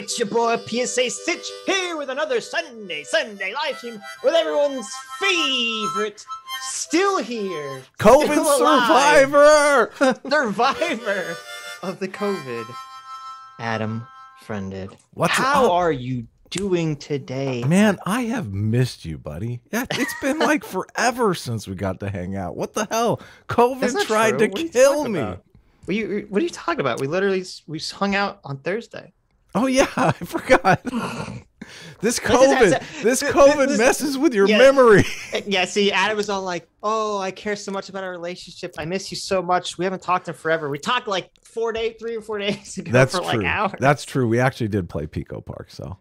it's your boy PSA Sitch here with another Sunday live stream with everyone's favorite, still here, COVID survivor, survivor of the COVID, Adam Friended. How are you doing today? Man, I have missed you, buddy. Yeah, it's been like forever since we got to hang out. What the hell? COVID tried to kill me. What are you talking about? We hung out on Thursday. Oh yeah, I forgot. This COVID messes with your memory. Yeah, see, Adam was all like, "Oh, I care so much about our relationship. I miss you so much. We haven't talked in forever. We talked like 3 or 4 days ago." That's for true. Like hours. That's true. We actually did play Pico Park, so.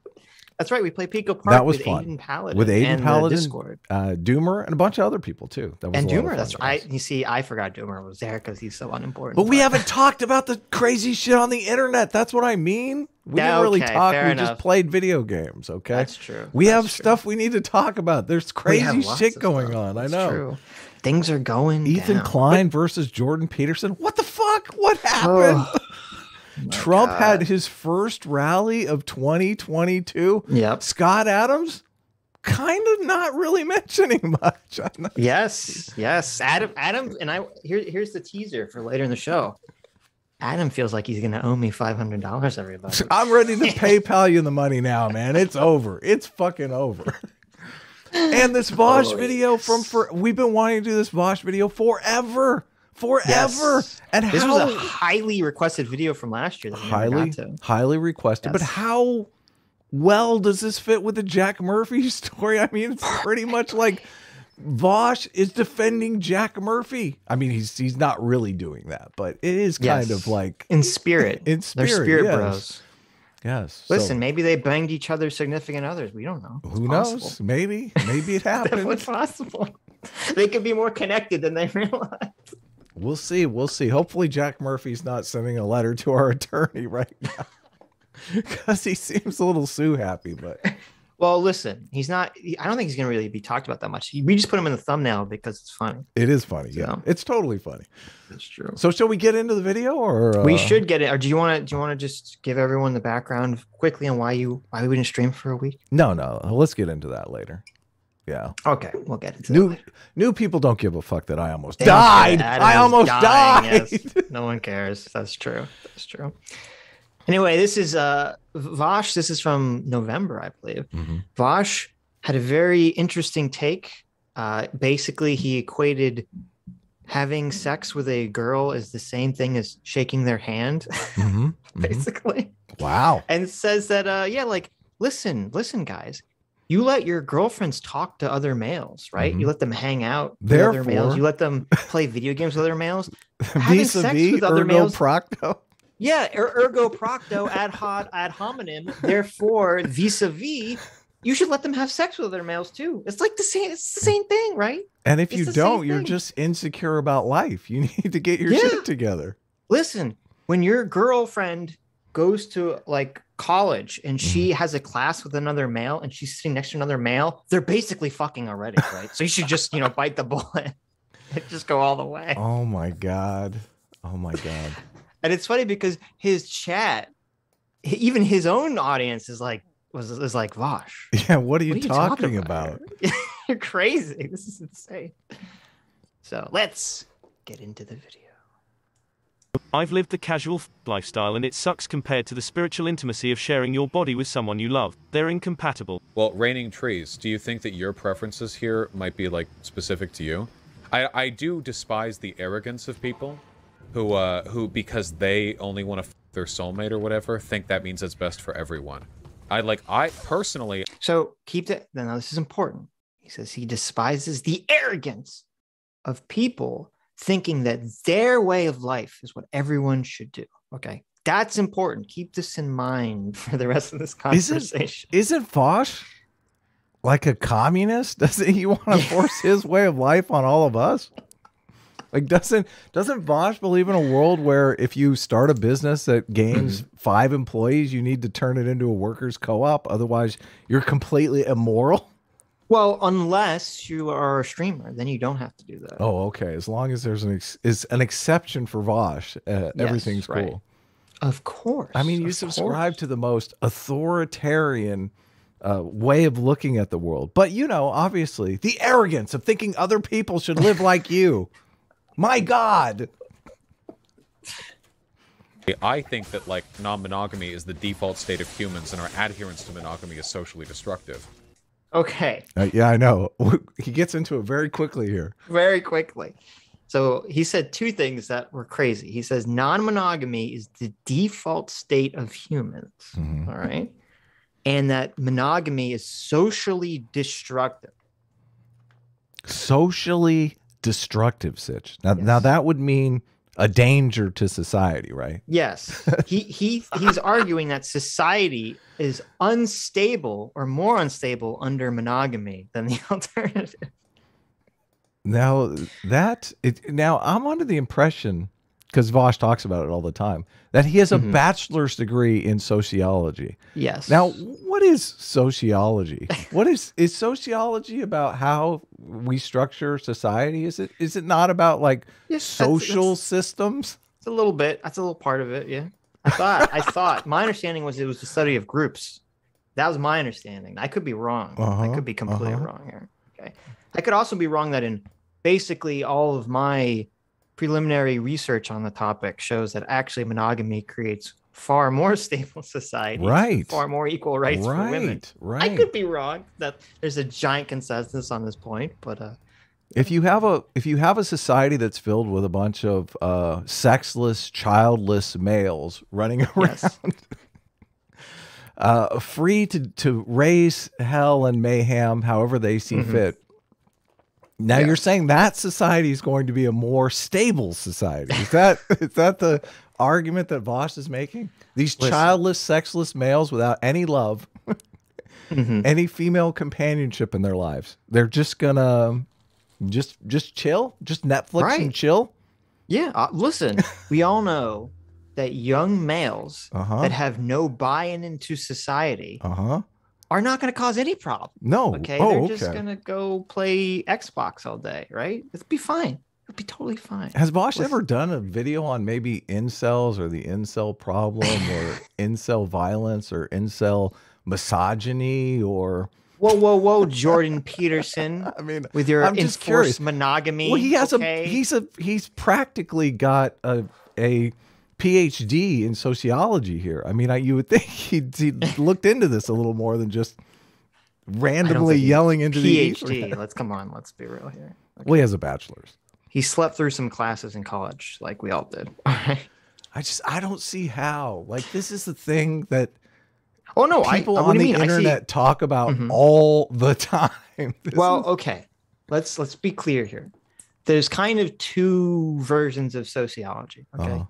That's right. We played Pico Park. That was with fun. Aiden Paladin. With Aiden Paladin, Discord. Doomer, and a bunch of other people too. That was Doomer. That's right. You see, I forgot Doomer was there because he's so unimportant. But we haven't talked about the crazy shit on the internet. That's what I mean. We didn't really talk. We just played video games. Okay, that's true. We have stuff we need to talk about. There's crazy shit going on. I know. True. Things are going. Ethan down. Klein versus Jordan Peterson. What the fuck? What happened? Trump had his first rally of 2022. Yep. Scott Adams, kind of not really mentioning much. Yes. Adam, and I. Here's the teaser for later in the show. Adam feels like he's going to owe me $500. Everybody, I'm ready to PayPal you the money now, man. It's over. It's fucking over. And this Vaush video we've been wanting to do this Vaush video forever. Yes. And this was a highly requested video from last year. That highly requested. Yes. But how well does this fit with the Jack Murphy story? I mean, it's pretty much like Vaush is defending Jack Murphy. I mean, he's not really doing that, but it is kind of like in spirit. In spirit, they're spirit yes. bros. Yes. Listen, maybe they banged each other's significant others. We don't know. Who knows? Maybe it happened. Definitely possible. They could be more connected than they realize. We'll see. Hopefully Jack Murphy's not sending a letter to our attorney right now because he seems a little Sue happy. But well, listen, he's not. I don't think he's going to really be talked about that much. We just put him in the thumbnail because it's funny. It is funny. Yeah, it's totally funny. That's true. So, shall we get into the video, or we should get it? Or do you want to just give everyone the background quickly on why we didn't stream for a week? No. Let's get into that later. Yeah. Okay, we'll get into new people don't give a fuck that I almost died. I almost died. Yes. No one cares. That's true. Anyway, this is Vaush. This is from November, I believe. Mm-hmm. Vaush had a very interesting take. Basically, he equated having sex with a girl as the same thing as shaking their hand. Mm-hmm. Basically. Wow. And says that listen, guys. You let your girlfriends talk to other males, right? Mm-hmm. You let them hang out with other males. You let them play video games with other males. Having sex with other males. Procto. Yeah, ergo procto ad hominem. Therefore, vis-a-vis, you should let them have sex with other males too. It's like the same thing, right? And if you don't, you're just insecure about life. You need to get your shit together. Listen, when your girlfriend goes to like college and she has a class with another male and she's sitting next to another male, they're basically fucking already, right? So you should just, bite the bullet and just go all the way. Oh my God. And it's funny because his chat, even his own audience is like, Vaush. Yeah, what are you talking about? You're crazy. This is insane. So let's get into the video. I've lived the casual lifestyle and it sucks compared to the spiritual intimacy of sharing your body with someone you love. They're incompatible. Well, raining trees, do you think that your preferences here might be like specific to you? I do despise the arrogance of people who because they only want to their soulmate or whatever, think that means it's best for everyone. I personally. So keep that. Now this is important. He says he despises the arrogance of people thinking that their way of life is what everyone should do. Okay. That's important. Keep this in mind for the rest of this conversation. Isn't Vaush like a communist? Doesn't he want to force his way of life on all of us? Like, doesn't Vaush believe in a world where if you start a business that gains 5 employees, you need to turn it into a workers' co-op? Otherwise, you're completely immoral? Well, unless you are a streamer, then you don't have to do that. Oh, okay. As long as there's an exception for Vaush, everything's cool. Of course. I mean, you subscribe to the most authoritarian way of looking at the world. But, you know, obviously, the arrogance of thinking other people should live like you. My God. I think that, like, non-monogamy is the default state of humans, and our adherence to monogamy is socially destructive. Okay. Yeah, I know. He gets into it very quickly here. Very quickly. So he said two things that were crazy. He says non-monogamy is the default state of humans. Mm-hmm. All right. And that monogamy is socially destructive. Socially destructive, Sitch. Now, Yes. now that would mean a danger to society, right? Yes. He's arguing that society is unstable or more unstable under monogamy than the alternative. Now now I'm under the impression, because Vaush talks about it all the time, that he has a bachelor's degree in sociology. Yes. Now, what is sociology? What is sociology about how we structure society? Is it not about like social systems? It's a little bit. That's a little part of it. Yeah. I thought my understanding was it was the study of groups. That was my understanding. I could be wrong. I could be completely wrong here. Okay. I could also be wrong that in basically all of my preliminary research on the topic shows that actually monogamy creates far more stable society, right? Far more equal rights for women. Right. I could be wrong that there's a giant consensus on this point, but if you have a society that's filled with a bunch of sexless, childless males running around, free to raise hell and mayhem however they see fit. Now you're saying that society is going to be a more stable society. Is that the argument that Vaush is making? These childless, sexless males without any love, any female companionship in their lives, they're just gonna just chill, just Netflix and chill. Yeah, listen, we all know that young males that have no buy-in into society are not going to cause any problem. No. Okay. They're just going to go play Xbox all day, right? It'll be fine. It'll be totally fine. Has Vaush ever done a video on maybe incels or the incel problem or incel violence or incel misogyny or... Whoa, Jordan Peterson. I mean, with your I'm just curious. Monogamy. Well, he has he's practically got a PhD in sociology here. I mean, you would think he looked into this a little more than just randomly yelling into the PhD. Let's be real here. Okay. Well, he has a bachelor's. He slept through some classes in college, like we all did. I don't see how. Like, this is the thing that people on on the internet talk about all the time. Okay. Let's be clear here. There's kind of two versions of sociology. Okay.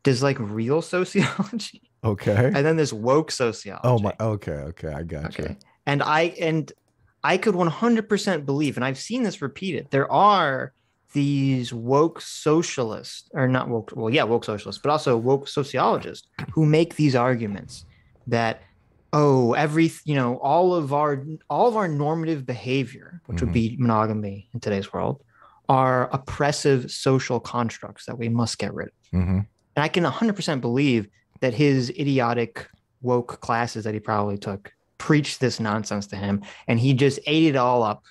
There's like real sociology. Okay. And then there's woke sociology. Oh my. Okay. I got you. And I could 100% believe, and I've seen this repeated. There are these woke socialists, or not woke. Well, yeah, woke socialists, but also woke sociologists who make these arguments that all of our normative behavior, which would be monogamy in today's world, are oppressive social constructs that we must get rid of. And I can 100% believe that his idiotic woke classes that he probably took preached this nonsense to him, and he just ate it all up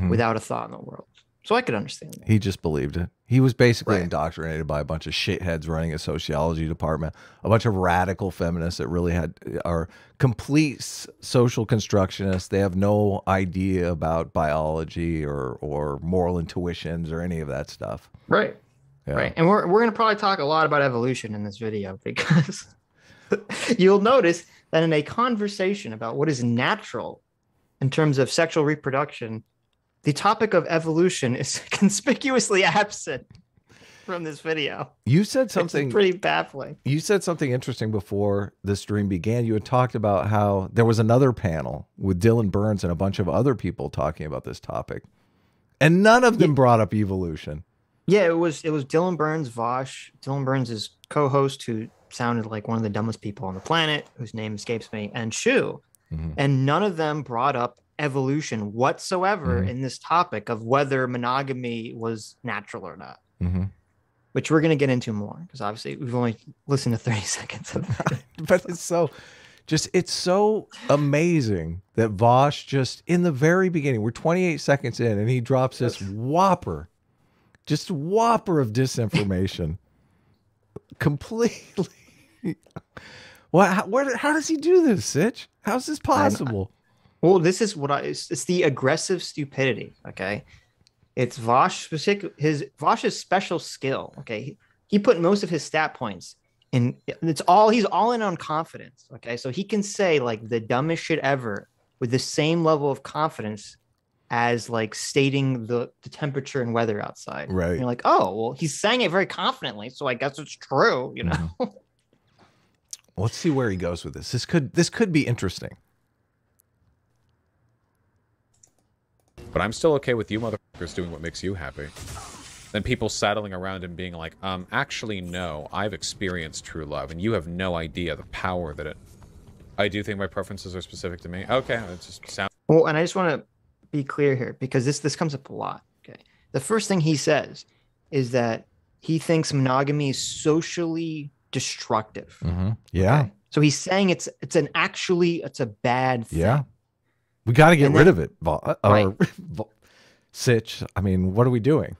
without a thought in the world. So I could understand that. He just believed it. He was basically indoctrinated by a bunch of shitheads running a sociology department, a bunch of radical feminists that really are complete social constructionists. They have no idea about biology or moral intuitions or any of that stuff. Right. Yeah. Right. And we're going to probably talk a lot about evolution in this video, because you'll notice that in a conversation about what is natural in terms of sexual reproduction, the topic of evolution is conspicuously absent from this video. You said something pretty baffling. You said something interesting before the stream began. You had talked about how there was another panel with Dylan Burns and a bunch of other people talking about this topic, and none of them brought up evolution. Yeah, it was Dylan Burns, Vaush. Dylan Burns' is co-host, who sounded like one of the dumbest people on the planet, whose name escapes me, and Shu. And none of them brought up evolution whatsoever in this topic of whether monogamy was natural or not. which we're going to get into more because obviously we've only listened to 30 seconds of that. But it's so amazing that Vaush just in the very beginning, we're 28 seconds in, and he drops this whopper of disinformation. Completely. How does he do this, Sitch? How's this possible? Well, this is it's the aggressive stupidity. Okay. It's Vaush's special skill. Okay. He put most of his stat points in. He's all in on confidence. Okay. So he can say like the dumbest shit ever with the same level of confidence as like stating the temperature and weather outside. Right. And you're like, oh, well, he's saying it very confidently. So I guess it's true, you know? Mm-hmm. Let's see where he goes with this. This could be interesting. But I'm still okay with you motherfuckers doing what makes you happy. Then people saddling around and being like, actually, no, I've experienced true love, and you have no idea the power that it... I do think my preferences are specific to me. Okay, it just sounds... Well, and I just want to be clear here, because this comes up a lot. Okay. The first thing he says is that he thinks monogamy is socially destructive. Mm-hmm. Yeah. Okay? So he's saying it's a bad thing. Yeah. We got to get rid of it. Right. Sitch, I mean, what are we doing?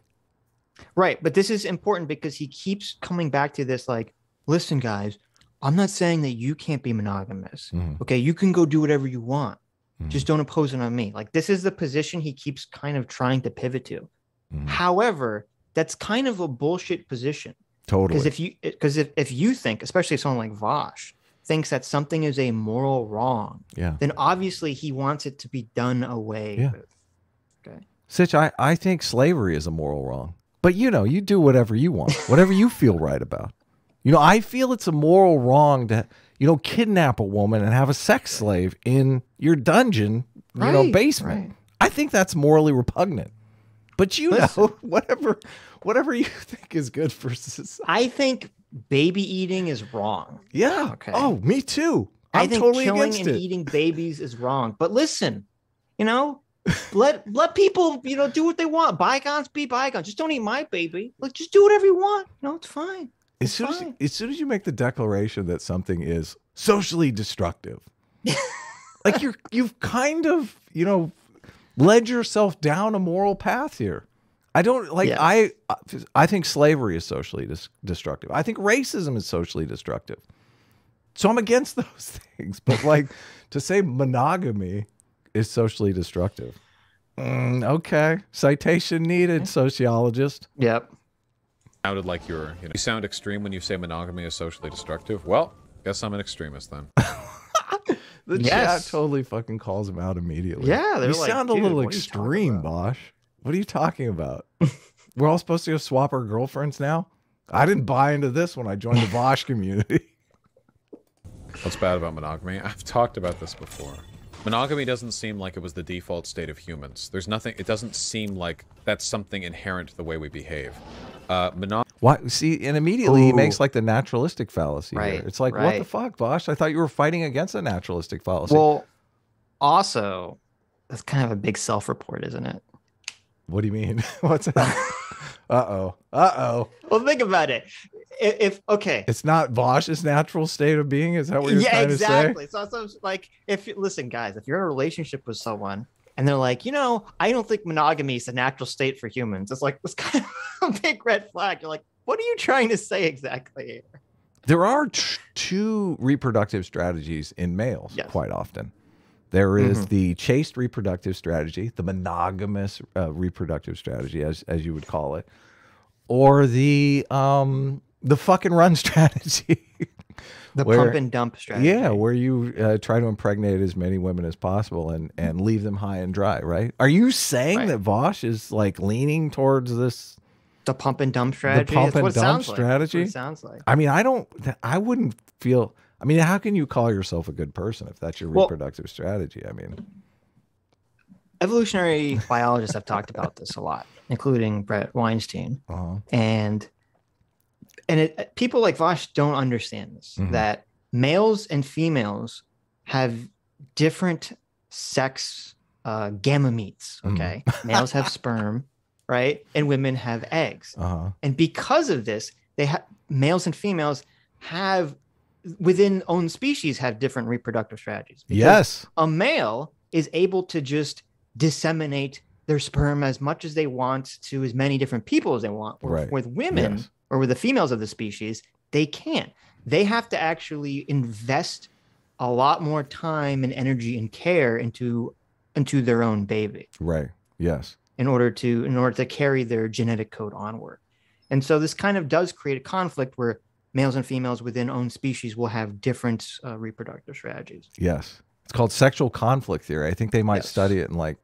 Right. But this is important because he keeps coming back to this like, listen, guys, I'm not saying that you can't be monogamous. Mm-hmm. Okay. You can go do whatever you want. Mm-hmm. Just don't impose it on me. Like this is the position he keeps kind of trying to pivot to. Mm-hmm. However, that's kind of a bullshit position. Totally. Because if you think, especially someone like Vaush, thinks that something is a moral wrong, then obviously he wants it to be done away with. Okay. Sitch, I think slavery is a moral wrong. But you do whatever you want, whatever you feel right about. I feel it's a moral wrong to, kidnap a woman and have a sex slave in your dungeon, basement. Right. I think that's morally repugnant. But whatever you think is good for society. I think baby eating is wrong. Yeah. Okay. Oh, me too. I think totally killing against and it. eating babies is wrong. But listen, let people, do what they want. Bygones be bygones. Just don't eat my baby. Like, just do whatever you want. It's fine. As soon as you make the declaration that something is socially destructive, like you've kind of, led yourself down a moral path here. I don't like, I think slavery is socially destructive. I think racism is socially destructive. So I'm against those things, but like to say monogamy is socially destructive. Okay. Citation needed, sociologist. Yep. Sounded like you sound extreme when you say monogamy is socially destructive. Well, guess I'm an extremist then. The chat totally fucking calls him out immediately. Yeah, they're you sound a little extreme, Vaush. What are you talking about? We're all supposed to go swap our girlfriends now? I didn't buy into this when I joined the Vaush community. What's bad about monogamy? I've talked about this before. Monogamy doesn't seem like it was the default state of humans. There's nothing, it doesn't seem like that's something inherent to the way we behave. What? See, and immediately he makes like the naturalistic fallacy here. It's like, what the fuck, Vaush? I thought you were fighting against a naturalistic fallacy. Well, also, that's kind of a big self-report, isn't it? What do you mean? What's that? Uh-oh. Well, think about it. It's not Vaush's natural state of being. Is that what you're trying to say? Yeah, exactly. So like, listen, guys, if you're in a relationship with someone and they're like, I don't think monogamy is a natural state for humans. It's like, it's kind of a big red flag. You're like, what are you trying to say exactly here? There are two reproductive strategies in males quite often. There is the chaste reproductive strategy, the monogamous reproductive strategy, as you would call it, or the fucking run strategy. The pump and dump strategy. Yeah, where you try to impregnate as many women as possible and leave them high and dry, right? Are you saying that Vaush is like leaning towards this? The pump and dump strategy? The pump and dump strategy? That's what it sounds like. I mean, I wouldn't feel... I mean, how can you call yourself a good person if that's your reproductive strategy? I mean... Evolutionary biologists have talked about this a lot, including Brett Weinstein. And people like Vaush don't understand this, that males and females have different sex gametes, okay? Males have sperm, right? And women have eggs. And because of this, they have males and females have within own species have different reproductive strategies. Yes. A male is able to just disseminate their sperm as much as they want to as many different people as they want. Right. With women or with the females of the species, they can't. They have to actually invest a lot more time and energy and care into their own baby. Right. Yes. In order to carry their genetic code onward. And so this kind of does create a conflict where males and females within own species will have different reproductive strategies. Yes. It's called sexual conflict theory. I think they might study it in like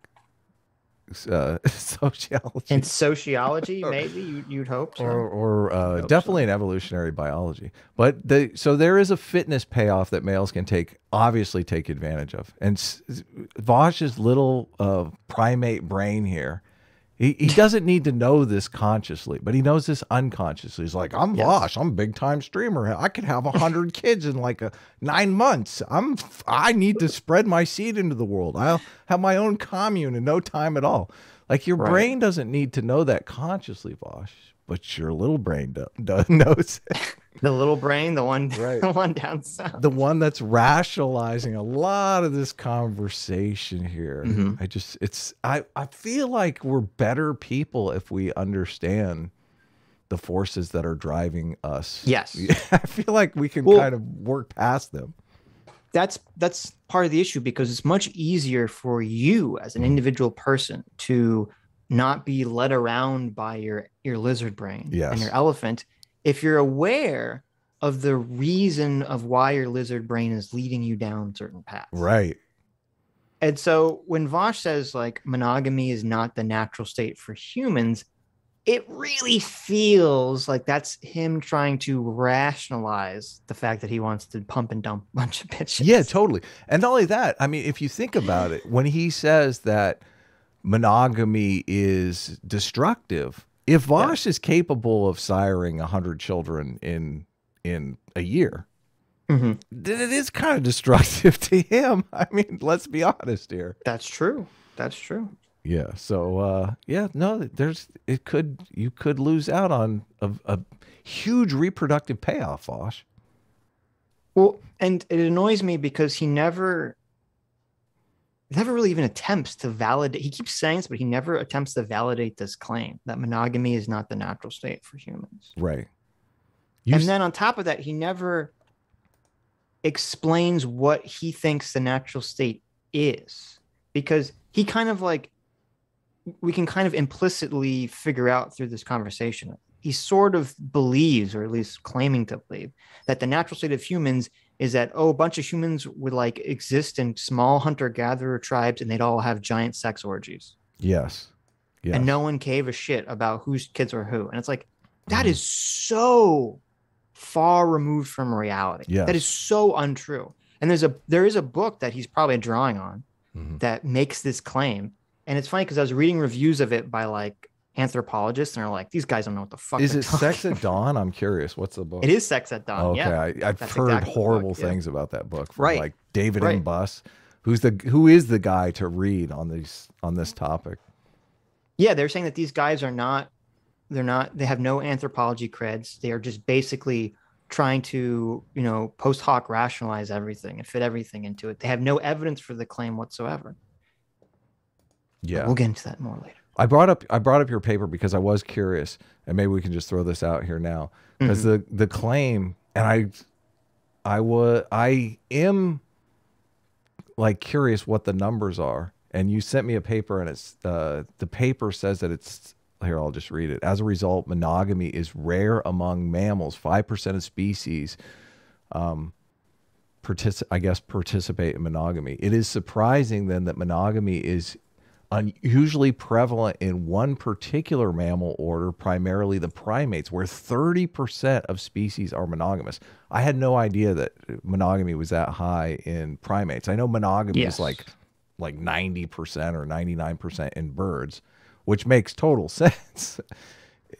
sociology. In sociology, maybe you'd hope so. Or definitely in evolutionary biology. But so there is a fitness payoff that males can obviously take advantage of. And Vaush's little primate brain here, he doesn't need to know this consciously, but he knows this unconsciously. He's like, I'm Vaush, I'm a big time streamer. I could have 100 kids in like 9 months. I need to spread my seed into the world. I'll have my own commune in no time at all. Like your brain doesn't need to know that consciously, Vaush, but your little brain knows it. The little brain, the one down south. The one that's rationalizing a lot of this conversation here. I feel like we're better people if we understand the forces that are driving us. Yes. I feel like we can kind of work past them. That's part of the issue, because it's much easier for you as an individual person to not be led around by your lizard brain and your elephant if you're aware of the reason of why your lizard brain is leading you down certain paths. Right. And so when Vaush says like monogamy is not the natural state for humans, it really feels like that's him trying to rationalize the fact that he wants to pump and dump a bunch of bitches. Yeah, totally. And not only that, I mean, if you think about it, when he says that monogamy is destructive, if Vaush is capable of siring 100 children in a year, then it is kind of destructive to him. I mean, let's be honest here. That's true. That's true. Yeah. So you could lose out on a huge reproductive payoff, Vaush. Well, and it annoys me because he never really even attempts to validate. He keeps saying this, but he never attempts to validate this claim that monogamy is not the natural state for humans. Right. And then on top of that, he never explains what he thinks the natural state is, because he kind of like, we can kind of implicitly figure out through this conversation, he sort of believes, or at least claiming to believe, that the natural state of humans is that, a bunch of humans would like exist in small hunter-gatherer tribes and they'd all have giant sex orgies. Yes. And no one gave a shit about whose kids are who. And it's like, that is so far removed from reality. Yes. That is so untrue. And there is a book that he's probably drawing on that makes this claim. And it's funny because I was reading reviews of it by like anthropologists, and they're like, these guys don't know what the fuck is it. Sex at Dawn? I'm curious. What's the book? It is Sex at Dawn. Okay, yeah. I've heard horrible things about that book from like David Right. M. Buss, who is the guy to read on this topic. Yeah, they're saying that these guys they have no anthropology creds. They are just basically trying to, post hoc rationalize everything and fit everything into it. They have no evidence for the claim whatsoever. Yeah. But we'll get into that more later. I brought up your paper because I was curious, and maybe we can just throw this out here now, because the claim, and I am like curious what the numbers are, and you sent me a paper, and it's the paper says that it's here. I'll just read it. As a result, monogamy is rare among mammals. 5% of species, participate in monogamy. It is surprising then that monogamy is unusually prevalent in one particular mammal order, primarily the primates, where 30% of species are monogamous. I had no idea that monogamy was that high in primates. I know monogamy is like 90% or 99% in birds, which makes total sense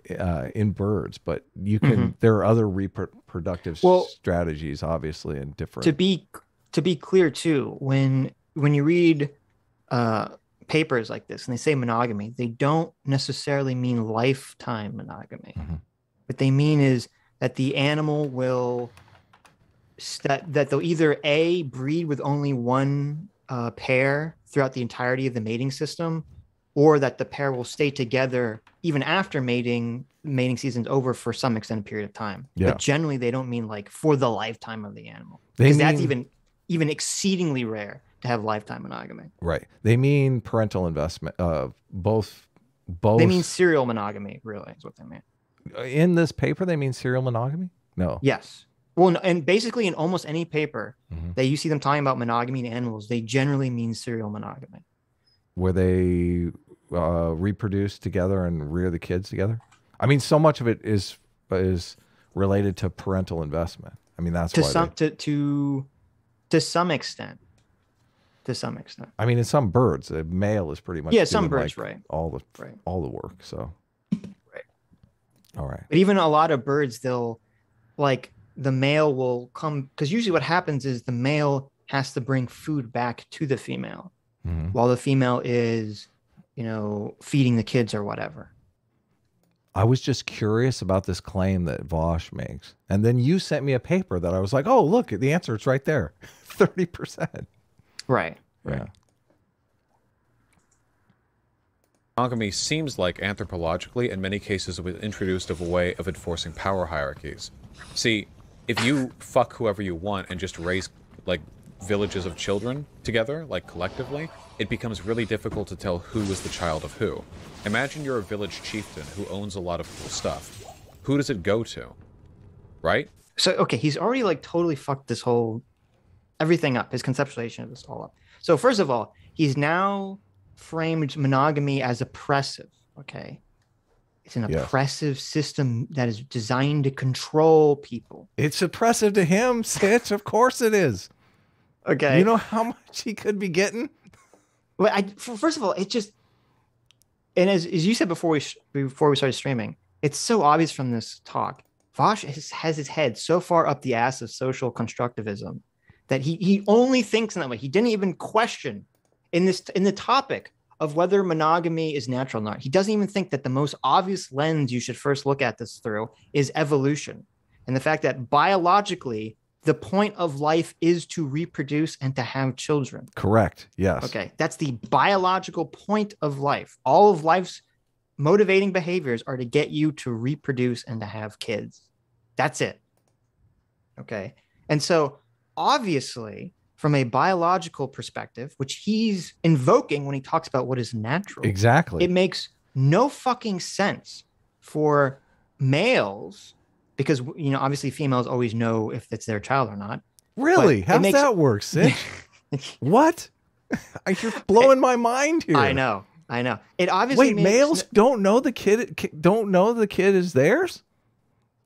in birds. But you can there are other reproductive strategies, obviously, and different. To be clear too, when you read papers like this and they say monogamy, they don't necessarily mean lifetime monogamy. What they mean is that the animal will that they'll either A, breed with only one pair throughout the entirety of the mating system, or that the pair will stay together even after mating season's over for some extended period of time. But generally they don't mean like for the lifetime of the animal, because that's even exceedingly rare to have lifetime monogamy. Right. They mean parental investment. Both. They mean serial monogamy, really, is what they mean. In this paper, they mean serial monogamy? No. Yes. Well, and basically in almost any paper that you see them talking about monogamy in animals, they generally mean serial monogamy. Where they reproduce together and rear the kids together? I mean, so much of it is related to parental investment. I mean, that's to why some extent. To some extent. I mean, in some birds, a male is pretty much some birds, like all the work. So, right. All right. But even a lot of birds, they'll like the male will come, because usually what happens is the male has to bring food back to the female while the female is, feeding the kids or whatever. I was just curious about this claim that Vaush makes. And then you sent me a paper that I was like, oh, look, the answer is right there. 30%. Right. Yeah. Monogamy seems like anthropologically, in many cases, it was introduced as a way of enforcing power hierarchies. See, if you fuck whoever you want and just raise, like, villages of children together, like, collectively, it becomes really difficult to tell who is the child of who. Imagine you're a village chieftain who owns a lot of cool stuff. Who does it go to? Right? So, okay, he's already, like, totally fucked this whole... everything up, his conceptualization of this all up. So first of all, he's now framed monogamy as oppressive. Okay. It's an oppressive system that is designed to control people. It's oppressive to him, Sitch. Of course it is. Okay. You know how much he could be getting? Well, first of all, it just, and as you said before we started streaming, it's so obvious from this talk. Vaush has his head so far up the ass of social constructivism that he only thinks in that way. He didn't even question in the topic of whether monogamy is natural or not. He doesn't even think that the most obvious lens you should first look at this through is evolution, and the fact that biologically the point of life is to reproduce and to have children. Correct. Yes. Okay. That's the biological point of life. All of life's motivating behaviors are to get you to reproduce and to have kids. That's it. Okay. And so obviously, from a biological perspective, which he's invoking when he talks about what is natural, exactly, it makes no fucking sense for males, because obviously females always know if it's their child or not. Really? How does that work, Sitch? What? You're blowing my mind here. I know. It obviously males don't know the kid is theirs?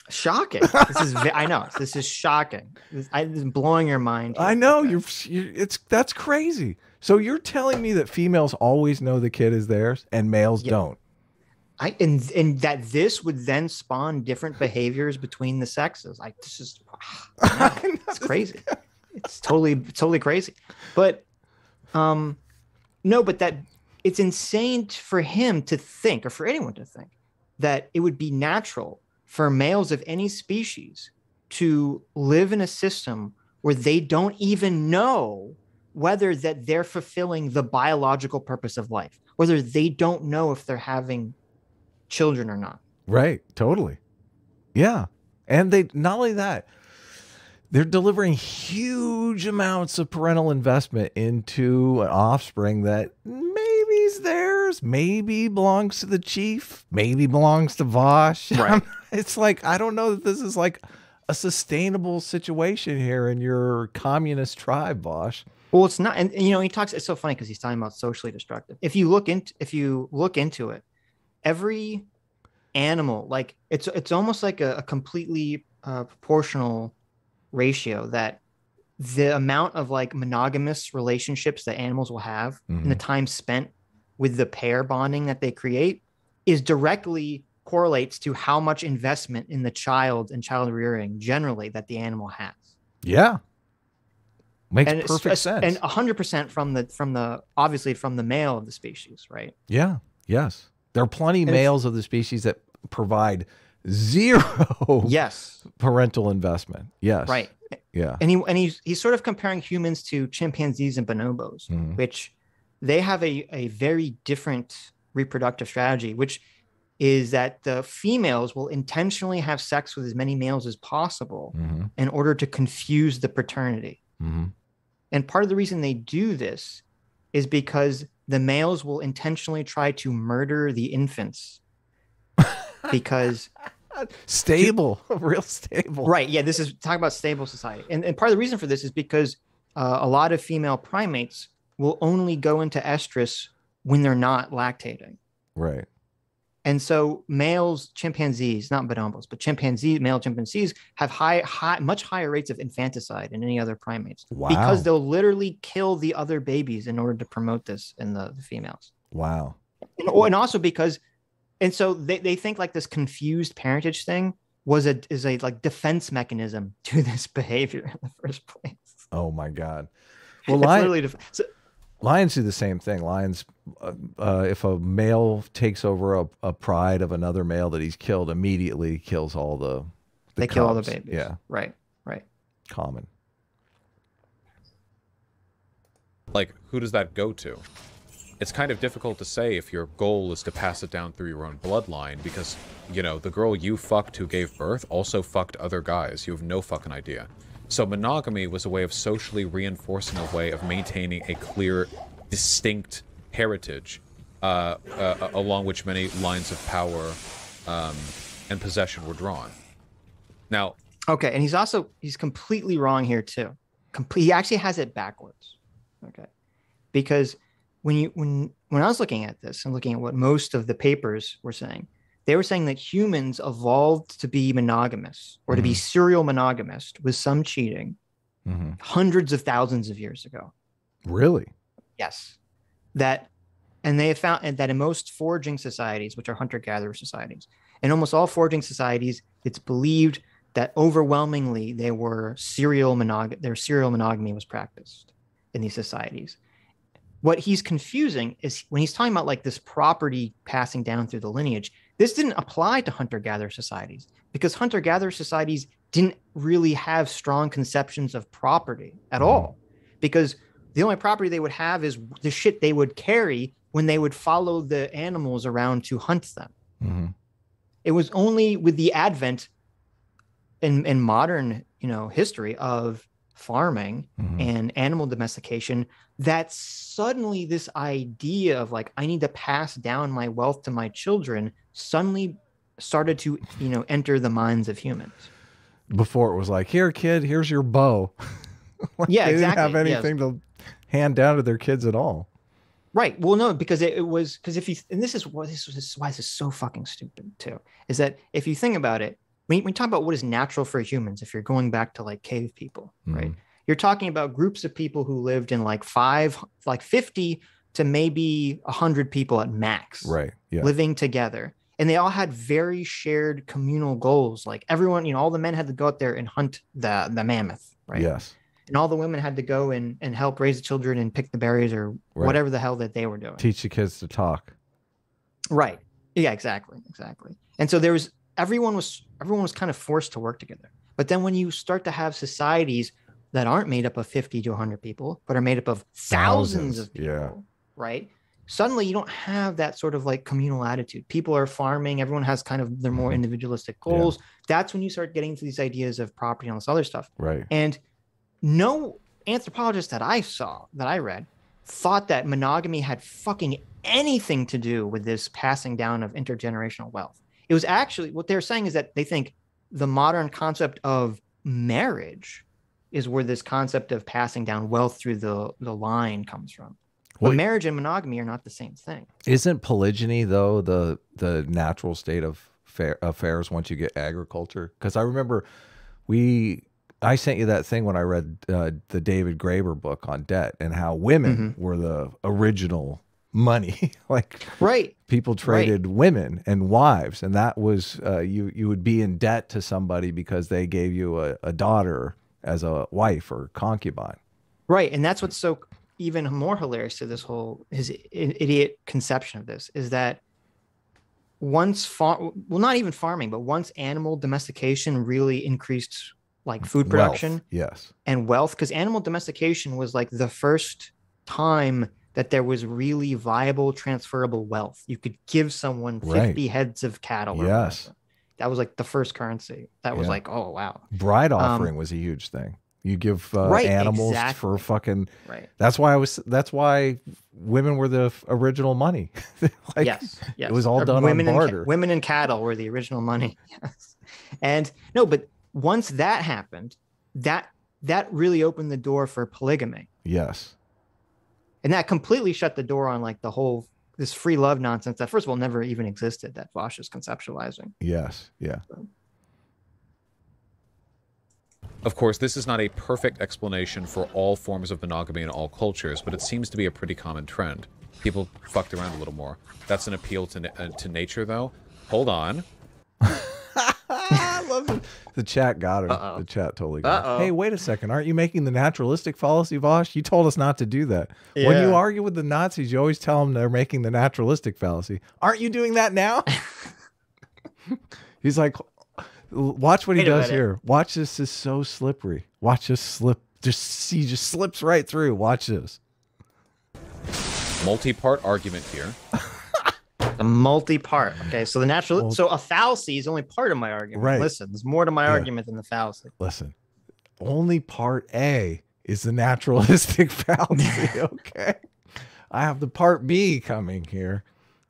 Shocking. I know this is shocking. This is blowing your mind here. I know. That's crazy. So you're telling me that females always know the kid is theirs and males don't? And that this would then spawn different behaviors between the sexes. This is it's crazy. It's totally crazy. But but that it's insane for him to think, or for anyone to think, that it would be natural for males of any species to live in a system where they don't even know whether that they're fulfilling the biological purpose of life, whether they don't know if they're having children or not. Right. Totally. Yeah. And they, not only that, they're delivering huge amounts of parental investment into an offspring that maybe is theirs, maybe belongs to the chief, maybe belongs to Vaush. Right. It's like, I don't know that this is like a sustainable situation here in your communist tribe, Vaush. Well, it's not. And he talks, it's so funny because he's talking about socially destructive. If you look into it, every animal, like it's almost like a completely proportional ratio, that the amount of like monogamous relationships that animals will have and the time spent with the pair bonding that they create is directly correlates to how much investment in the child and child rearing generally that the animal has. Yeah. Makes perfect sense. And 100% from the obviously from the male of the species, right? Yeah. Yes. There are plenty of males of the species that provide zero parental investment. Yes. Right. Yeah. And he's sort of comparing humans to chimpanzees and bonobos, which they have a very different reproductive strategy, which is that the females will intentionally have sex with as many males as possible in order to confuse the paternity. And part of the reason they do this is because the males will intentionally try to murder the infants because real stable. Right. Yeah. This is talking about stable society. And part of the reason for this is because a lot of female primates will only go into estrus when they're not lactating. Right. And so males, chimpanzees, not bonobos, but male chimpanzees have much higher rates of infanticide than any other primates. Wow. Because they'll literally kill the other babies in order to promote this in the females. Wow. And also because, and so they think like this confused parentage thing is a like defense mechanism to this behavior in the first place. Oh my God. Well, lions do the same thing. Lions, if a male takes over a pride of another male that he's killed, immediately kills all they kill all the babies. Yeah. Right. Common. Like, who does that go to? It's kind of difficult to say if your goal is to pass it down through your own bloodline because, you know, the girl you fucked who gave birth also fucked other guys. You have no fucking idea. So monogamy was a way of socially reinforcing a way of maintaining a clear, distinct heritage, along which many lines of power and possession were drawn. Now, okay, and he's completely wrong here too. He actually has it backwards. Okay, because when I was looking at this and looking at what most of the papers were saying, they were saying that humans evolved to be monogamous or to be serial monogamous with some cheating hundreds of thousands of years ago. Really? Yes. And they have found that in most foraging societies, which are hunter-gatherer societies, in almost all foraging societies, it's believed that overwhelmingly serial monogamy was practiced in these societies. What he's confusing is when he's talking about like this property passing down through the lineage, this didn't apply to hunter-gatherer societies because hunter-gatherer societies didn't really have strong conceptions of property at all, because the only property they would have is the shit they would carry when they would follow the animals around to hunt them. It was only with the advent in modern, history of farming and animal domestication that suddenly this idea of like, I need to pass down my wealth to my children suddenly started to, enter the minds of humans. Before it was like, here, kid, here's your bow. Like yeah, they exactly. didn't have anything to hand down to their kids at all. Right. Well, no, because if you, and this is why this is so fucking stupid too, is that if you think about it, when you talk about what is natural for humans, if you're going back to like cave people, right? You're talking about groups of people who lived in like 50 to maybe 100 people at max, right? Yeah. Living together. And they all had very shared communal goals. Like everyone, all the men had to go out there and hunt the mammoth, right? Yes. And all the women had to go and help raise the children and pick the berries or whatever the hell that they were doing. Teach the kids to talk. Right. Yeah, exactly. And so everyone was kind of forced to work together. But then when you start to have societies that aren't made up of 50 to 100 people, but are made up of thousands of people, right? Suddenly you don't have that sort of like communal attitude. People are farming. Everyone has kind of their more individualistic goals. Yeah. That's when you start getting to these ideas of property and all this other stuff. Right. And no anthropologist that I read, thought that monogamy had fucking anything to do with this passing down of intergenerational wealth. It was actually, what they're saying is that they think the modern concept of marriage is where this concept of passing down wealth through the line comes from. But marriage and monogamy are not the same thing. Isn't polygyny, though, the natural state of affairs once you get agriculture? Because I remember I sent you that thing when I read the David Graeber book on debt and how women were the original money. Like people traded women and wives, and that was you would be in debt to somebody because they gave you a daughter as a wife or concubine. Right. And that's what's so even more hilarious to this whole his idiot conception of this is that well, not even farming, but once animal domestication really increased like food production Wealth, yes, and wealth, because animal domestication was like the first time that there was really viable transferable wealth. You could give someone 50 heads of cattle. Yes. That was like the first currency. That was like, oh, wow. Bride offering was a huge thing. You give animals for fucking. Right. That's why women were the original money. Like, yes. It was all done on barter. Women and cattle were the original money. Yes. And no, but once that happened, that really opened the door for polygamy. Yes. And that completely shut the door on like this free love nonsense that first of all never even existed that Vaush is conceptualizing. Yes. Yeah. Of course, this is not a perfect explanation for all forms of monogamy in all cultures, but it seems to be a pretty common trend. People fucked around a little more. That's an appeal to nature, though. Hold on. I love it. The chat got her. The chat totally got her. Hey, wait a second. Aren't you making the naturalistic fallacy, Vaush? You told us not to do that. Yeah. When you argue with the Nazis, you always tell them they're making the naturalistic fallacy. Aren't you doing that now? He's like, watch what he does here. Watch this. Is so slippery. Watch this slip. He just slips right through. Watch this. Multi-part argument here. A multi-part. Okay, so so a fallacy is only part of my argument. Right. Listen, there's more to my argument than the fallacy. Listen, only part A is the naturalistic fallacy. Okay, I have the part B coming here,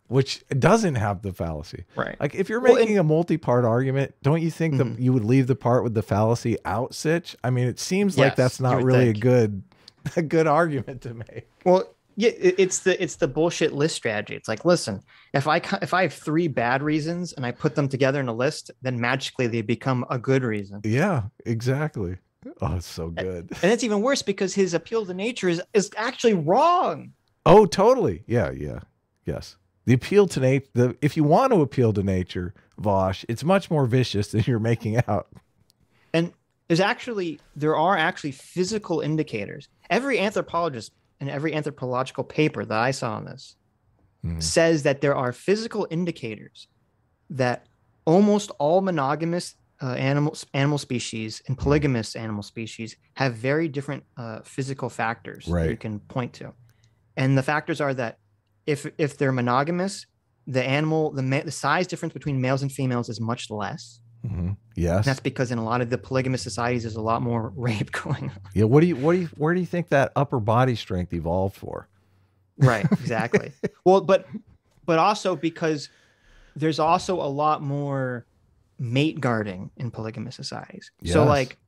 which doesn't have the fallacy. Right. Like if you're making a multi-part argument, don't you think that you would leave the part with the fallacy out, Sitch? I mean, it seems like that's not really a good argument to make. Well, yeah, it's the bullshit list strategy. It's like, listen, if I have 3 bad reasons and I put them together in a list, then magically they become a good reason. Yeah, exactly. Oh, it's so good. And it's even worse because his appeal to nature is actually wrong. Oh, totally. Yeah, yeah. Yes. The appeal to nature, if you want to appeal to nature, Vaush, it's much more vicious than you're making out. And there are actually physical indicators. Every anthropologist and every anthropological paper that I saw on this says that there are indicators that almost all monogamous animal species and polygamous animal species have very different physical factors that you can point to. And the factors are that if they're monogamous, the size difference between males and females is much less. Yes, and that's because in a lot of the polygamous societies, there's a lot more rape going on. Yeah, where do you think that upper body strength evolved for? Right, exactly. Well, but also because there's also a lot more mate guarding in polygamous societies. Yes. So like,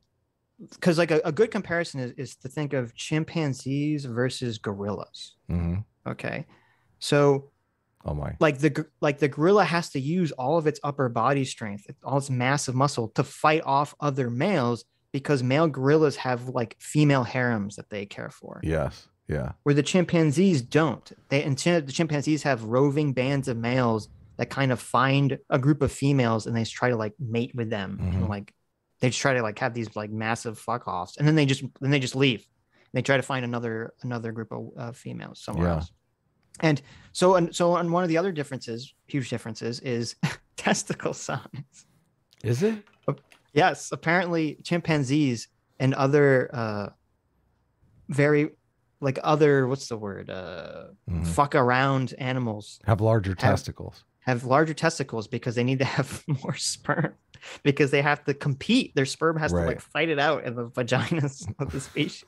because like a good comparison is to think of chimpanzees versus gorillas. Okay, so. Oh my! Like the gorilla has to use all of its upper body strength, all its massive muscle to fight off other males because male gorillas have like female harems that they care for. Yes, yeah. Where the chimpanzees don't. The chimpanzees have roving bands of males that kind of find a group of females and they try to like mate with them and like they just try to like have these like massive fuck offs and then they just leave. They try to find another group of females somewhere else. And so one of the other huge differences is testicle size. Is it? Yes. Apparently chimpanzees and other what's the word? Fuck around animals have larger testicles. Have larger testicles because they need to have more sperm because they have to compete. Their sperm has to like fight it out in the vaginas of the species.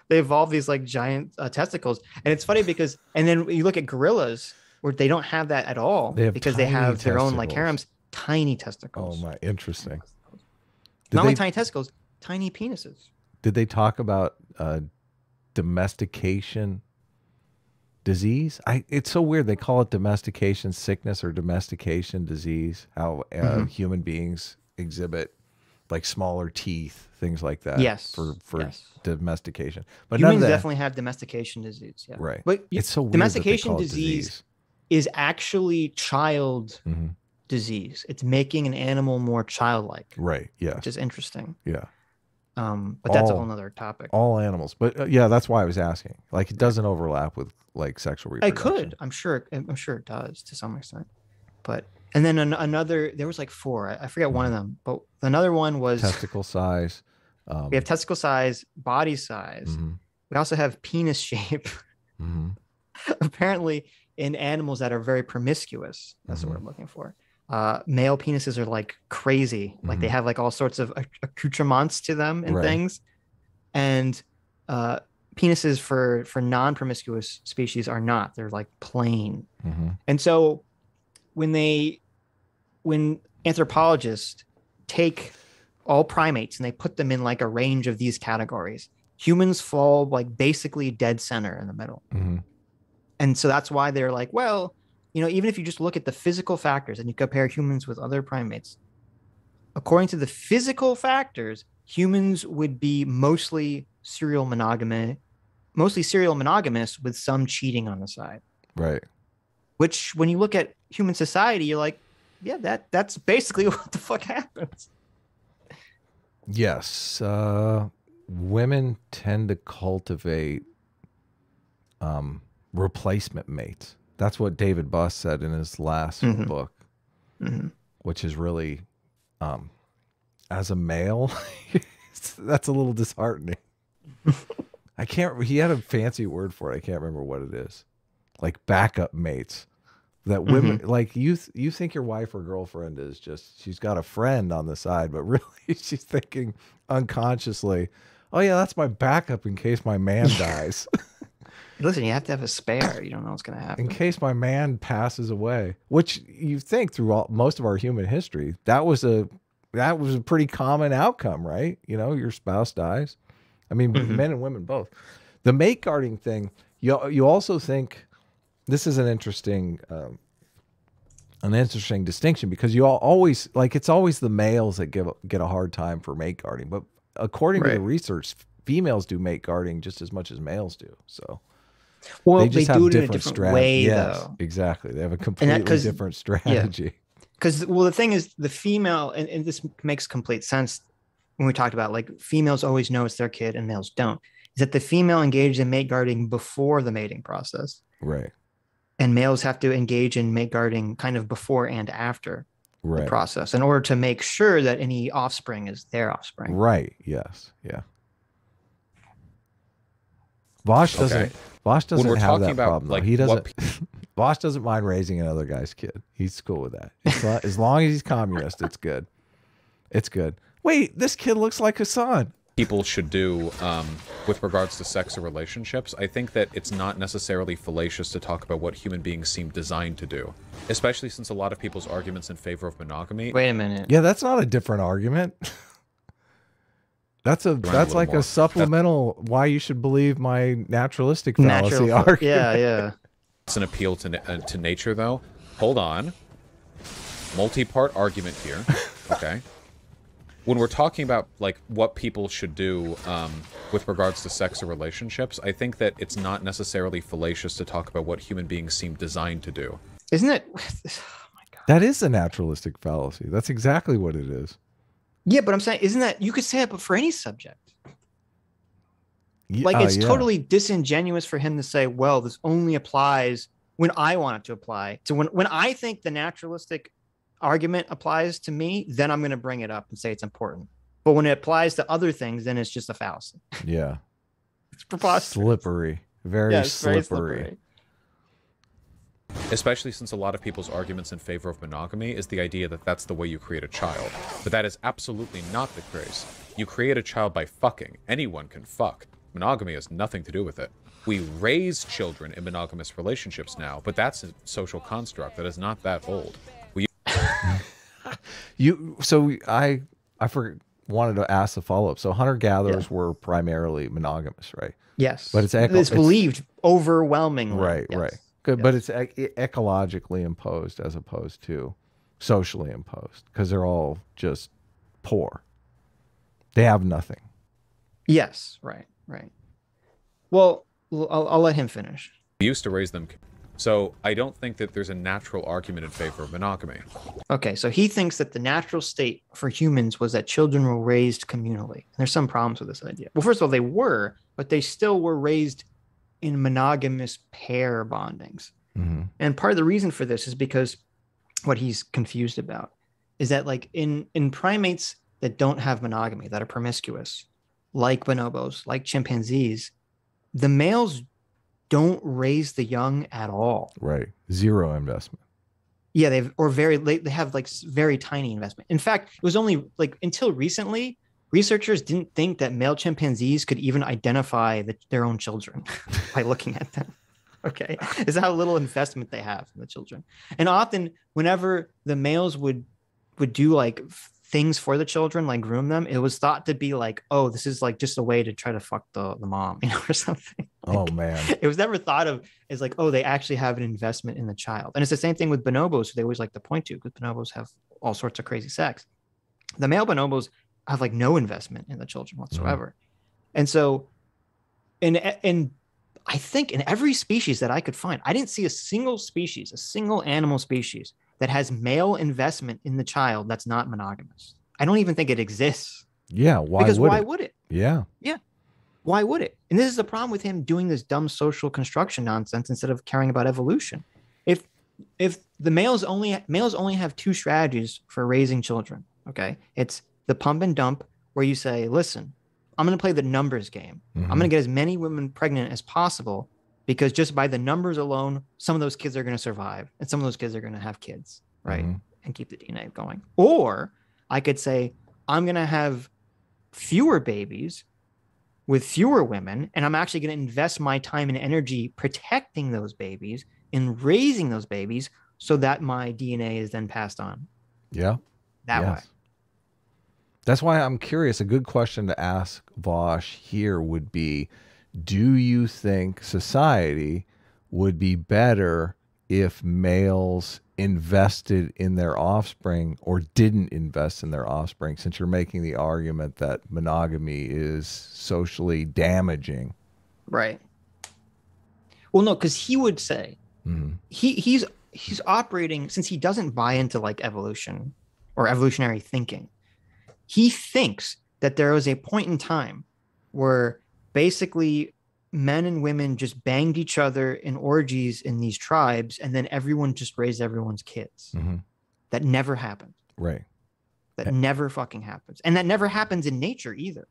They evolve these like giant testicles. And it's funny because, and then you look at gorillas where they don't have that at all because they have their own like harems, tiny testicles. Oh my, interesting. Not only tiny testicles, tiny penises. Did they talk about domestication disease? It's so weird. They call it domestication sickness or domestication disease, how human beings exhibit like smaller teeth, things like that. Yes. For domestication. But humans definitely have domestication disease. Yeah. Right. But it's so weird domestication disease is actually child disease. It's making an animal more childlike. Right. Yeah. Which is interesting. Yeah. But that's a whole nother topic. All animals. But yeah, that's why I was asking. Like, it doesn't overlap with like sexual reproduction. It could. I'm sure it does to some extent. But and then another, there was like 4. I forget one of them, but another one was testicle size. We have testicle size, body size. We also have penis shape. Apparently, in animals that are very promiscuous, that's what we're looking for. Male penises are like crazy. Like they have like all sorts of accoutrements to them and things. And penises for non-promiscuous species are not. They're like plain. And so when anthropologists take all primates and they put them in like a range of these categories, humans fall like basically dead center in the middle. And so that's why they're like, well, you know, even if you just look at the physical factors and you compare humans with other primates, according to the physical factors, humans would be mostly serial monogamous with some cheating on the side. Right. Which, when you look at human society, you're like, yeah, that's basically what the fuck happens. Yes. Women tend to cultivate replacement mates. That's what David Buss said in his last book, which is really, as a male, that's a little disheartening. He had a fancy word for it. I can't remember what it is. Like backup mates. That women, like you think your wife or girlfriend is just, she's got a friend on the side, but really she's thinking unconsciously, oh yeah, that's my backup in case my man dies. Listen, you have to have a spare. You don't know what's going to happen. In case my man passes away, which you think through most of our human history, that was a pretty common outcome, right? You know, your spouse dies. I mean, men and women both. The mate guarding thing, you also think, this is an interesting distinction, because you always, like, it's always the males that get a hard time for mate guarding, but according to the research, females do mate guarding just as much as males do. So, well, they do it in a different way, though. Exactly. They have a completely different strategy. Because, well, the thing is, the female, and this makes complete sense when we talked about, like, females always know it's their kid and males don't, is that the female engaged in mate guarding before the mating process. Right. And males have to engage in mate guarding kind of before and after the process in order to make sure that any offspring is their offspring. Right. Yes. Yeah. Vaush doesn't have that problem. Like, he doesn't. Vaush doesn't mind raising another guy's kid. He's cool with that. As long as he's communist, it's good. It's good. Wait, this kid looks like Hassan. People should do with regards to sex or relationships, I think that it's not necessarily fallacious to talk about what human beings seem designed to do, especially since a lot of people's arguments in favor of monogamy. Wait a minute. Yeah, that's not a different argument. That's like a supplemental why you should believe my naturalistic fallacy argument. Yeah. It's an appeal to nature, though. Hold on. Multi-part argument here. Okay. When we're talking about, like, what people should do with regards to sex or relationships, I think that it's not necessarily fallacious to talk about what human beings seem designed to do. Isn't it? Oh my God. That is a naturalistic fallacy. That's exactly what it is. Yeah, but I'm saying, isn't that, you could say it for any subject. Like, it's totally disingenuous for him to say, well, this only applies when I want it to apply. So when I think the naturalistic argument applies to me, then I'm going to bring it up and say it's important. But when it applies to other things, then it's just a fallacy. Yeah. It's preposterous. Slippery. Very slippery. Especially since a lot of people's arguments in favor of monogamy is the idea that that's the way you create a child. But that is absolutely not the case. You create a child by fucking. Anyone can fuck. Monogamy has nothing to do with it. We raise children in monogamous relationships now, but that's a social construct that is not that old. I wanted to ask the follow-up. So hunter-gatherers were primarily monogamous, right? Yes. But it's believed overwhelmingly. Right, right. Good, but it's ecologically imposed as opposed to socially imposed, because they're all just poor. They have nothing. Yes, right. Well, I'll let him finish. We used to raise them. So I don't think that there's a natural argument in favor of monogamy. Okay, so he thinks that the natural state for humans was that children were raised communally. There's some problems with this idea. Well, first of all, they were, but they still were raised in monogamous pair bondings. Mm-hmm. And part of the reason for this is because what he's confused about is that, like, in primates that don't have monogamy, that are promiscuous, like bonobos, like chimpanzees, the males don't raise the young at all. Right. Zero investment. Yeah, they have like very tiny investment. In fact, it was only like until recently, researchers didn't think that male chimpanzees could even identify their own children by looking at them. Okay, is how little investment they have in the children. And often, whenever the males would do like things for the children, like groom them, it was thought to be like, oh, this is like just a way to try to fuck the mom, or something. Oh man, it was never thought of as like, oh, they actually have an investment in the child. And it's the same thing with bonobos, who they always like to point to, because bonobos have all sorts of crazy sex. The male bonobos have like no investment in the children whatsoever. Mm-hmm. And so, in I think in every species that I could find, I didn't see a single animal species that has male investment in the child that's not monogamous. I don't even think it exists. Yeah, why would it? Yeah. Why would it? And this is the problem with him doing this dumb social construction nonsense instead of caring about evolution. If the males only have two strategies for raising children, okay? It's the pump and dump, where you say, listen, I'm going to play the numbers game. Mm-hmm. I'm going to get as many women pregnant as possible, because just by the numbers alone, some of those kids are going to survive and some of those kids are going to have kids, right? Mm-hmm. And keep the DNA going. Or I could say, I'm going to have fewer babies with fewer women, and I'm actually going to invest my time and energy protecting those babies and raising those babies so that my DNA is then passed on. Yeah. That way. That's why I'm curious. A good question to ask Vaush here would be, do you think society would be better if males invested in their offspring or didn't invest in their offspring, since you're making the argument that monogamy is socially damaging? Right. Well, no, because he would say, mm-hmm. he's operating, since he doesn't buy into like evolution or evolutionary thinking. He thinks that there was a point in time where basically men and women just banged each other in orgies in these tribes, and then everyone just raised everyone's kids. Mm-hmm. That never happened. Right. That never fucking happens. And that never happens in nature either.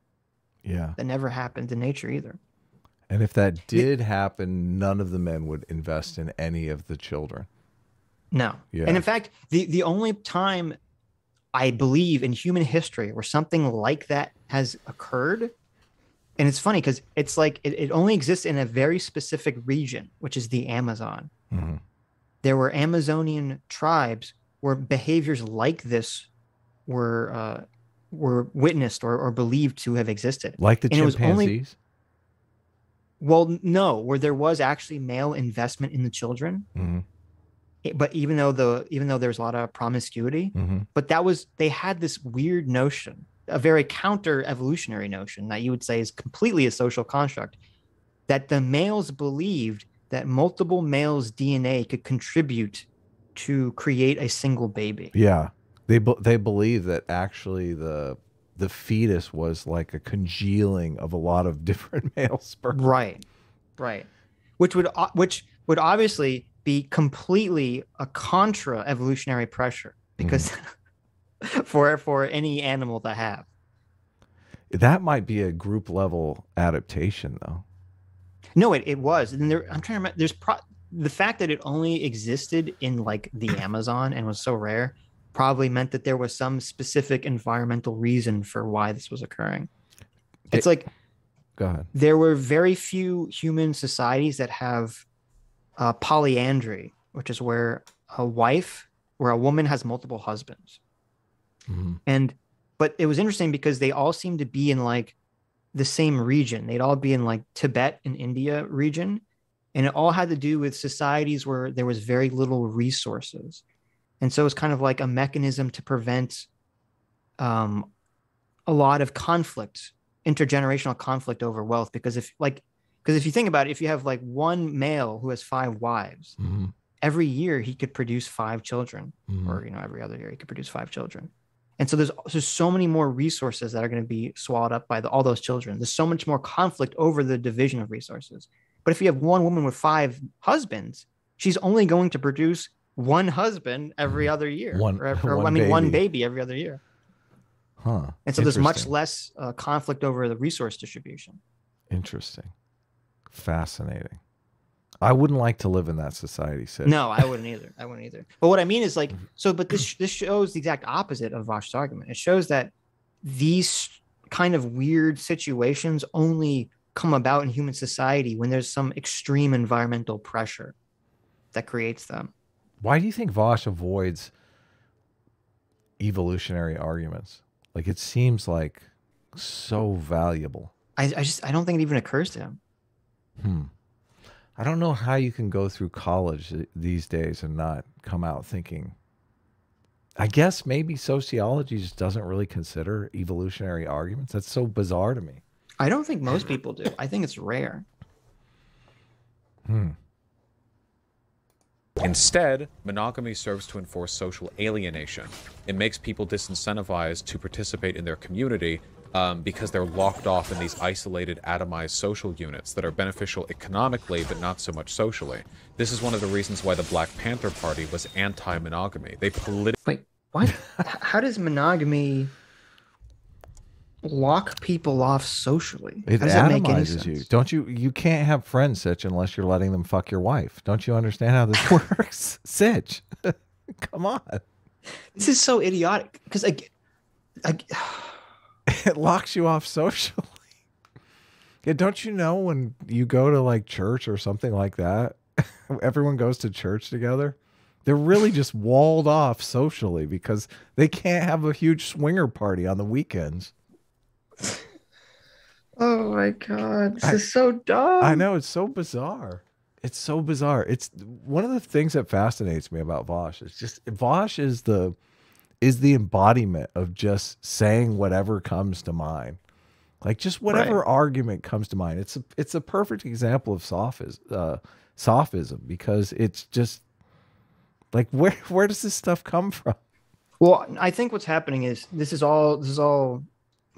Yeah. That never happened in nature either. And if that did happen, none of the men would invest in any of the children. No. Yeah. And in fact, the only time I believe in human history where something like that has occurred, and it's funny because it's like it only exists in a very specific region, which is the Amazon. Mm-hmm. There were Amazonian tribes where behaviors like this were witnessed or believed to have existed. Like the chimpanzees? Well, no, where there was actually male investment in the children. Mm-hmm. But even though there's a lot of promiscuity, mm-hmm. but they had this weird notion, a very counter evolutionary notion that you would say is completely a social construct, that the males believed that multiple males' DNA could contribute to create a single baby. Yeah, they believe that actually the fetus was like a congealing of a lot of different male sperm. Right, which would obviously be completely a contra evolutionary pressure, because for any animal to have. That might be a group level adaptation, though. No, it was. And I'm trying to remember. The fact that it only existed in like the Amazon and was so rare probably meant that there was some specific environmental reason for why this was occurring. It's like, go ahead. There were very few human societies that have polyandry, which is where a woman has multiple husbands. Mm-hmm. But it was interesting because they all seemed to be in like the same region. They'd all be in like Tibet and India region. And it all had to do with societies where there was very little resources. And so it's kind of like a mechanism to prevent a lot of conflict, intergenerational conflict over wealth. Because Because if you think about it, if you have like one male who has 5 wives, every year he could produce 5 children, or every other year he could produce 5 children. And so there's so many more resources that are going to be swallowed up by all those children. There's so much more conflict over the division of resources. But if you have one woman with 5 husbands, she's only going to produce one husband every other year, one baby every other year. Huh. And so there's much less conflict over the resource distribution. Interesting. Fascinating. I wouldn't like to live in that society, Sitch. No, I wouldn't either. But what I mean is like, but this shows the exact opposite of Vaush's argument. It shows that these kind of weird situations only come about in human society when there's some extreme environmental pressure that creates them. Why do you think Vaush avoids evolutionary arguments? Like, it seems like so valuable. I don't think it even occurs to him. I don't know how you can go through college these days and not come out thinking. I guess maybe sociology just doesn't really consider evolutionary arguments. That's so bizarre to me. I don't think most people do. I think it's rare. Instead, monogamy serves to enforce social alienation. It makes people disincentivized to participate in their community because they're locked off in these isolated, atomized social units that are beneficial economically, but not so much socially. This is one of the reasons why the Black Panther Party was anti-monogamy. They Wait, what? How does monogamy lock people off socially? It How does that make any atomizes sense? you. Don't you? You can't have friends, Sitch, unless you're letting them fuck your wife. Don't you understand how this works, Sitch? Come on. This is so idiotic because It locks you off socially. Yeah, don't you know when you go to like church or something like that, everyone goes to church together? They're really just walled off socially because they can't have a huge swinger party on the weekends. Oh my God, this is so dumb. I know, it's so bizarre. It's so bizarre. It's one of the things that fascinates me about Vaush. It's just Vaush is the embodiment of just saying whatever comes to mind. Like just whatever argument comes to mind. It's a perfect example of sophism because it's just like where does this stuff come from? Well, I think what's happening is this is all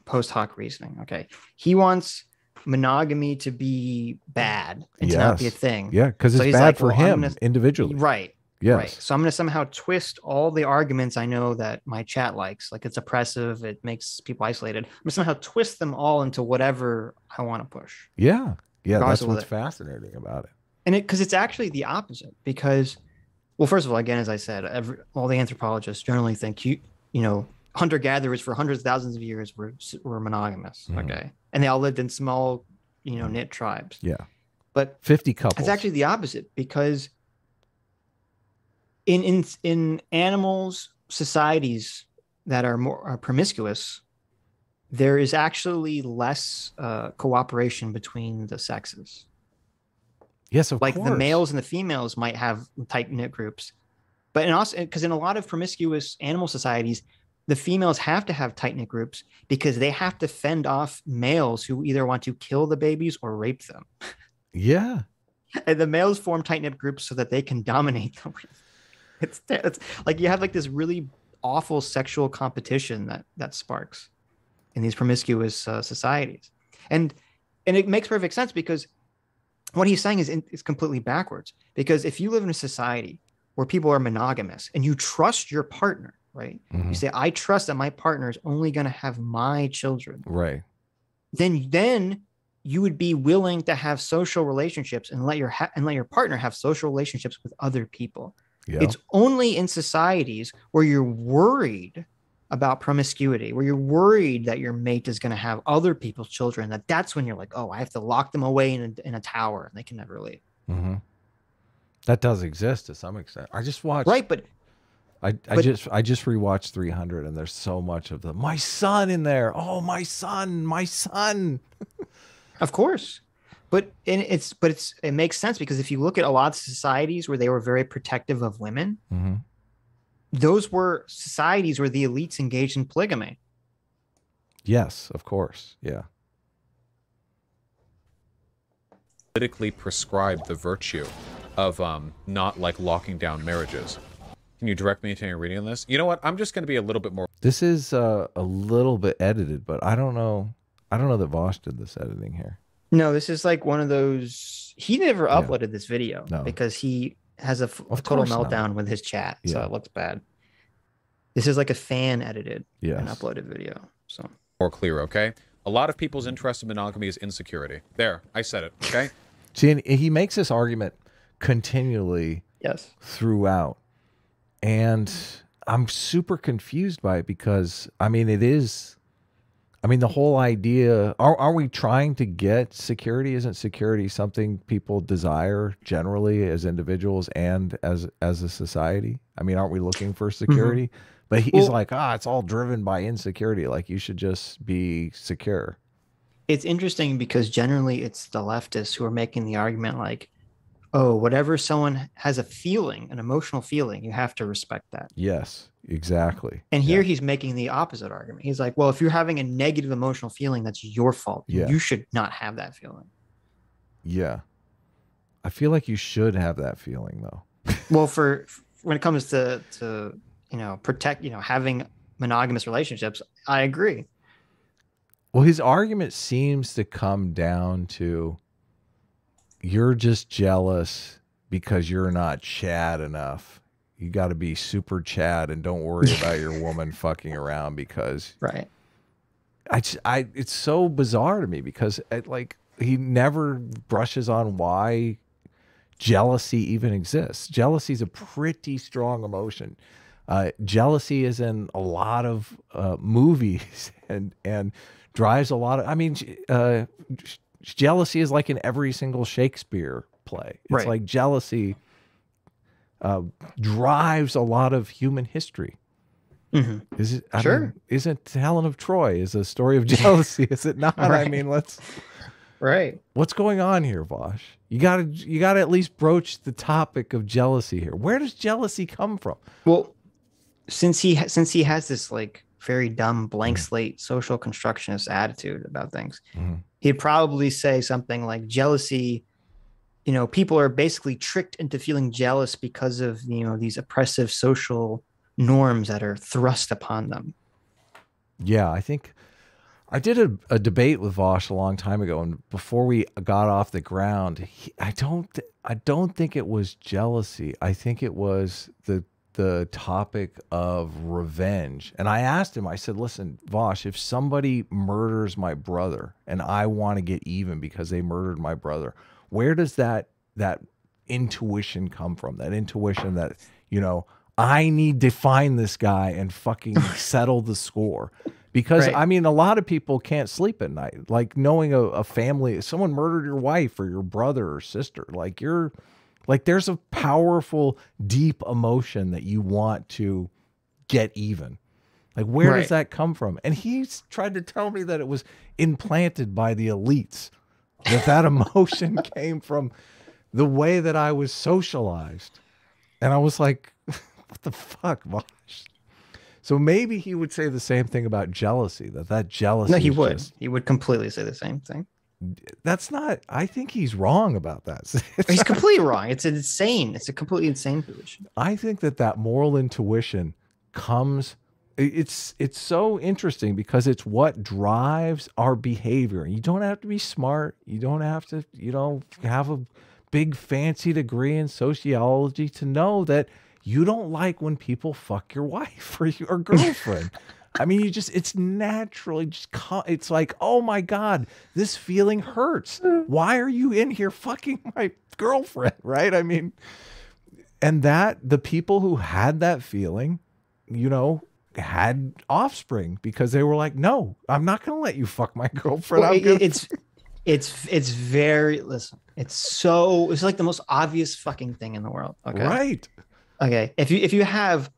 post hoc reasoning. Okay. He wants monogamy to be bad and to not be a thing. Yeah, because it's bad for him individually. Right. Yes. Right. So I'm going to somehow twist all the arguments I know that my chat likes. Like it's oppressive. It makes people isolated. I'm going to somehow twist them all into whatever I want to push. Yeah. Yeah. That's what's it. fascinating about it. And because it's actually the opposite because, well, first of all, again, as I said, all the anthropologists generally think, hunter-gatherers for hundreds of thousands of years were monogamous. Okay. And they all lived in small, knit tribes. Yeah. But 50 couples. It's actually the opposite because in animals, societies that are more promiscuous, there is actually less cooperation between the sexes. Yes, of course. Like the males and the females might have tight knit groups, but also because in a lot of promiscuous animal societies, the females have to have tight knit groups because they have to fend off males who either want to kill the babies or rape them. Yeah. And the males form tight knit groups so that they can dominate them. It's like you have like this really awful sexual competition that sparks in these promiscuous societies, and it makes perfect sense because what he's saying is completely backwards. Because if you live in a society where people are monogamous and you trust your partner, right? You say, I trust that my partner is only going to have my children, right? Then you would be willing to have social relationships and let your partner have social relationships with other people. Yeah. It's only in societies where you're worried about promiscuity, where you're worried that your mate is going to have other people's children, that's when you're like, oh, I have to lock them away in a tower and they can never leave. That does exist to some extent. I just watched. Right, but I just rewatched 300 and there's so much of my son in there. Oh, my son. Of course. But it makes sense because if you look at a lot of societies where they were very protective of women, those were societies where the elites engaged in polygamy. Yes, of course. Yeah. politically prescribed the virtue of not like locking down marriages. Can you direct me to any reading on this? You know what? I'm just going to be a little bit more. This is a little bit edited, but I don't know. I don't know that Vaush did this editing here. No, this is like one of those. He never uploaded this video because he has a total meltdown with his chat, so it looks bad. This is like a fan edited and uploaded video. So more clear, okay? A lot of people's interest in monogamy is insecurity. There, I said it, okay? See, and he makes this argument continually throughout. And I'm super confused by it because, I mean, the whole idea, are we trying to get security? Isn't security something people desire generally as individuals and as a society? I mean, aren't we looking for security? Mm-hmm. But he's like, it's all driven by insecurity. Like, you should just be secure. It's interesting because generally it's the leftists who are making the argument like, oh, whatever someone has a feeling, an emotional feeling, you have to respect that. Yes, exactly. And here he's making the opposite argument. He's like, well, if you're having a negative emotional feeling, that's your fault. You should not have that feeling. Yeah. I feel like you should have that feeling, though. Well, for when it comes to protect, having monogamous relationships, I agree. Well, his argument seems to come down to, you're just jealous because you're not Chad enough. You got to be super Chad and don't worry about your woman fucking around because it's so bizarre to me because he never brushes on why jealousy even exists. Jealousy is a pretty strong emotion. Jealousy is in a lot of movies and drives a lot of, jealousy is like in every single Shakespeare play. It's like jealousy drives a lot of human history. Mm-hmm. Is it? I mean, isn't Helen of Troy is a story of jealousy? Is it not? I mean, what's going on here, Vaush? You gotta at least broach the topic of jealousy here. Where does jealousy come from? Well, since he has this like very dumb blank slate social constructionist attitude about things, he'd probably say something like jealousy, people are basically tricked into feeling jealous because of these oppressive social norms that are thrust upon them. Yeah, I think I did a debate with Vaush a long time ago, and before we got off the ground, I don't think it was jealousy. I think it was the topic of revenge. And I asked him, I said, listen, Vaush, if somebody murders my brother and I want to get even because they murdered my brother, where does that intuition come from? That intuition that, I need to find this guy and fucking settle the score. Because, I mean, a lot of people can't sleep at night. Like knowing a family, someone murdered your wife or your brother or sister, there's a powerful, deep emotion that you want to get even. Like, where does that come from? And he's tried to tell me that it was implanted by the elites, that emotion came from the way that I was socialized. And I was like, what the fuck, Vaush? So maybe he would say the same thing about jealousy, that jealousy. No, he would. He would completely say the same thing. That's not, I think he's wrong about that. He's completely wrong. It's insane. It's a completely insane position. I think that moral intuition comes, it's so interesting because it's what drives our behavior. You don't have to be smart. You don't have to, have a big fancy degree in sociology to know that you don't like when people fuck your wife or your girlfriend. I mean, it's naturally it's like, oh my God, this feeling hurts. Why are you in here fucking my girlfriend? Right? I mean, and the people who had that feeling, had offspring because they were like, no, I'm not going to let you fuck my girlfriend. Well, it's very, listen, it's like the most obvious fucking thing in the world. Okay. Right. Okay. If you have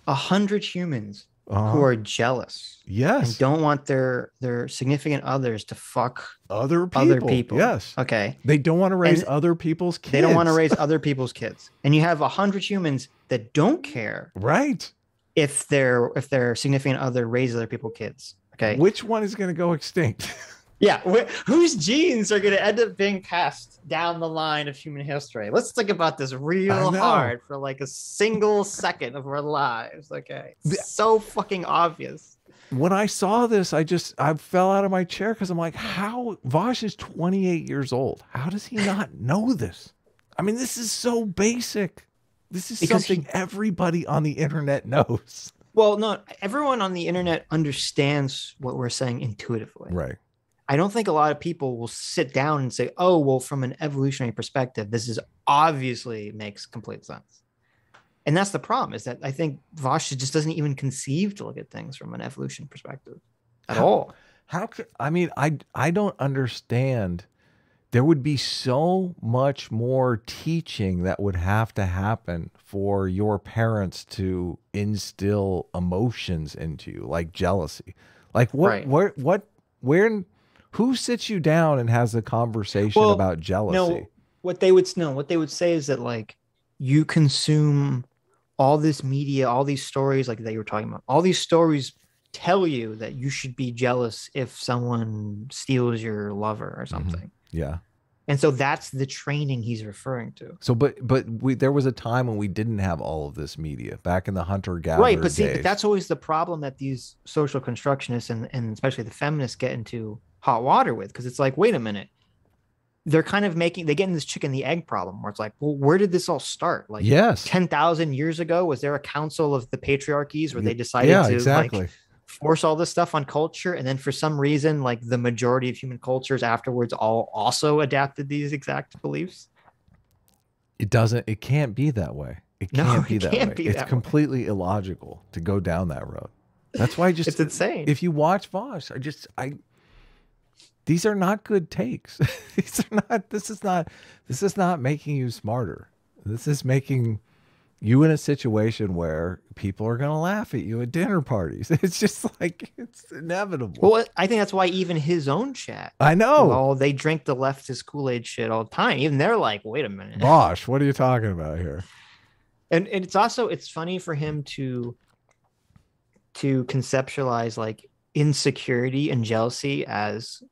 100 humans who are jealous, and don't want their significant others to fuck other people. Yes. Okay. They don't want to raise other people's kids. They don't want to raise other people's kids. And you have 100 humans that don't care. Right. If their significant other raises other people's kids. Okay. Which one is going to go extinct? Yeah, whose genes are going to end up being passed down the line of human history? Let's think about this real hard for like a single second of our lives. Okay, it's so fucking obvious. When I saw this, I fell out of my chair because I'm like, how Vaush is 28 years old. How does he not know this? I mean, this is so basic. This is something everybody on the internet knows. Well, no, everyone on the internet understands what we're saying intuitively. Right. I don't think a lot of people will sit down and say, oh, well, from an evolutionary perspective, this is obviously makes complete sense. And that's the problem, is that I think Vaush just doesn't even conceive to look at things from an evolution perspective at all. How could, I mean, I don't understand. There would be so much more teaching that would have to happen for your parents to instill emotions into you, like jealousy. Like who sits you down and has a conversation about jealousy? No, what they would say is that like you consume all this media, all these stories like that you were talking about. All these stories tell you that you should be jealous if someone steals your lover or something. Yeah. And so that's the training he's referring to. So, but there was a time when we didn't have all of this media back in the hunter-gatherer days. Right, but see, that's always the problem that these social constructionists and especially the feminists get into hot water with, because it's like, wait a minute, they're kind of they get in this chicken and the egg problem where it's like, well, where did this all start? Like, 10,000 years ago, was there a council of the patriarchies where they decided to like force all this stuff on culture, and then for some reason, like the majority of human cultures afterwards all also adapted these exact beliefs? It can't be that way. It can't be that way. It's completely illogical to go down that road. That's why it's insane. If you watch Vaush, these are not good takes. This is not making you smarter. This is making you in a situation where people are going to laugh at you at dinner parties. It's just like, it's inevitable. Well, I think that's why even his own chat. I know. Well, they drink the leftist Kool-Aid shit all the time. Even they're like, wait a minute. Vaush, what are you talking about here? And it's funny for him to conceptualize like insecurity and jealousy as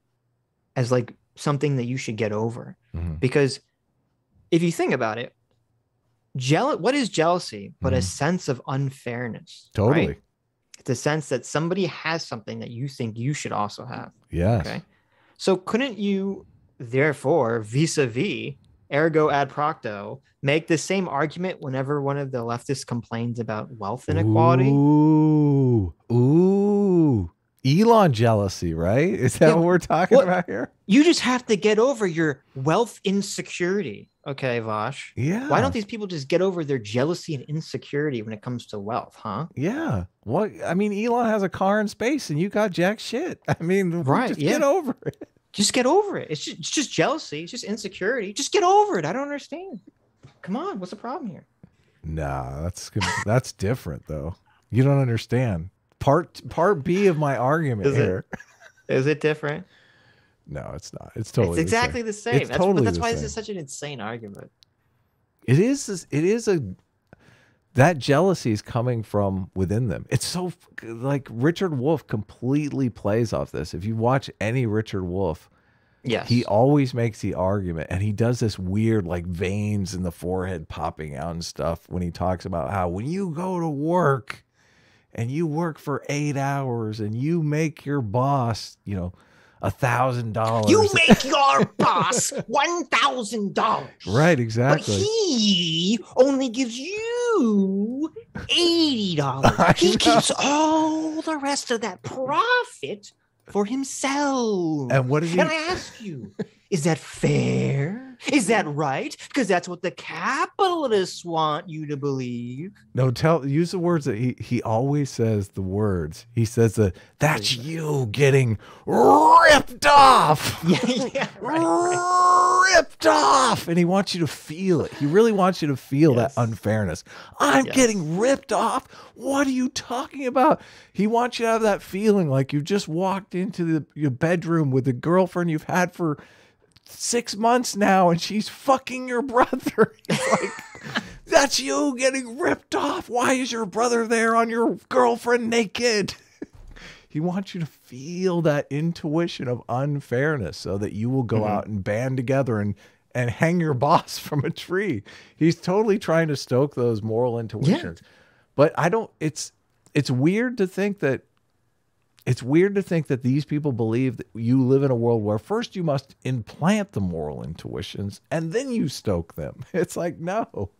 like something that you should get over. Because if you think about it, what is jealousy but a sense of unfairness? Totally. Right? It's a sense that somebody has something that you think you should also have. Yes. Okay. So couldn't you therefore vis-a-vis, ergo ad procto, make the same argument whenever one of the leftists complains about wealth inequality? Ooh. Elon jealousy, right? Is that what we're talking about here? You just have to get over your wealth insecurity. Okay, Vaush. Yeah. Why don't these people just get over their jealousy and insecurity when it comes to wealth, huh? Yeah. Well, I mean, Elon has a car in space and you got jack shit. I mean, just get over it. Just get over it. It's just jealousy. It's just insecurity. Just get over it. I don't understand. Come on. What's the problem here? Nah, that's different though. You don't understand. Part B of my argument here. Is it different? No, it's not. It's totally exactly the same. That's why this is such an insane argument. It is that jealousy is coming from within them. It's so like Richard Wolff completely plays off this. If you watch any Richard Wolff, yes, he always makes the argument, and he does this weird like veins in the forehead popping out and stuff when he talks about how when you go to work and you work for 8 hours and you make your boss, $1,000. You make your boss $1,000. Right, exactly. But he only gives you $80. He keeps all the rest of that profit for himself. And what is he? Can I ask you, is that fair? Is that right? Because that's what the capitalists want you to believe. No, use the words that he always says. The words he says that's you getting ripped off. Right. Ripped off, and he wants you to feel it. He really wants you to feel that unfairness. I'm getting ripped off. What are you talking about? He wants you to have that feeling like you just walked into your bedroom with a girlfriend you've had for 6 months now, and she's fucking your brother. It's like, that's you getting ripped off. Why is your brother there on your girlfriend naked? He wants you to feel that intuition of unfairness so that you will go out and band together and hang your boss from a tree. He's totally trying to stoke those moral intuitions. Yeah. But I don't, it's weird to think that these people believe that you live in a world where first you must implant the moral intuitions and then you stoke them. It's like, no.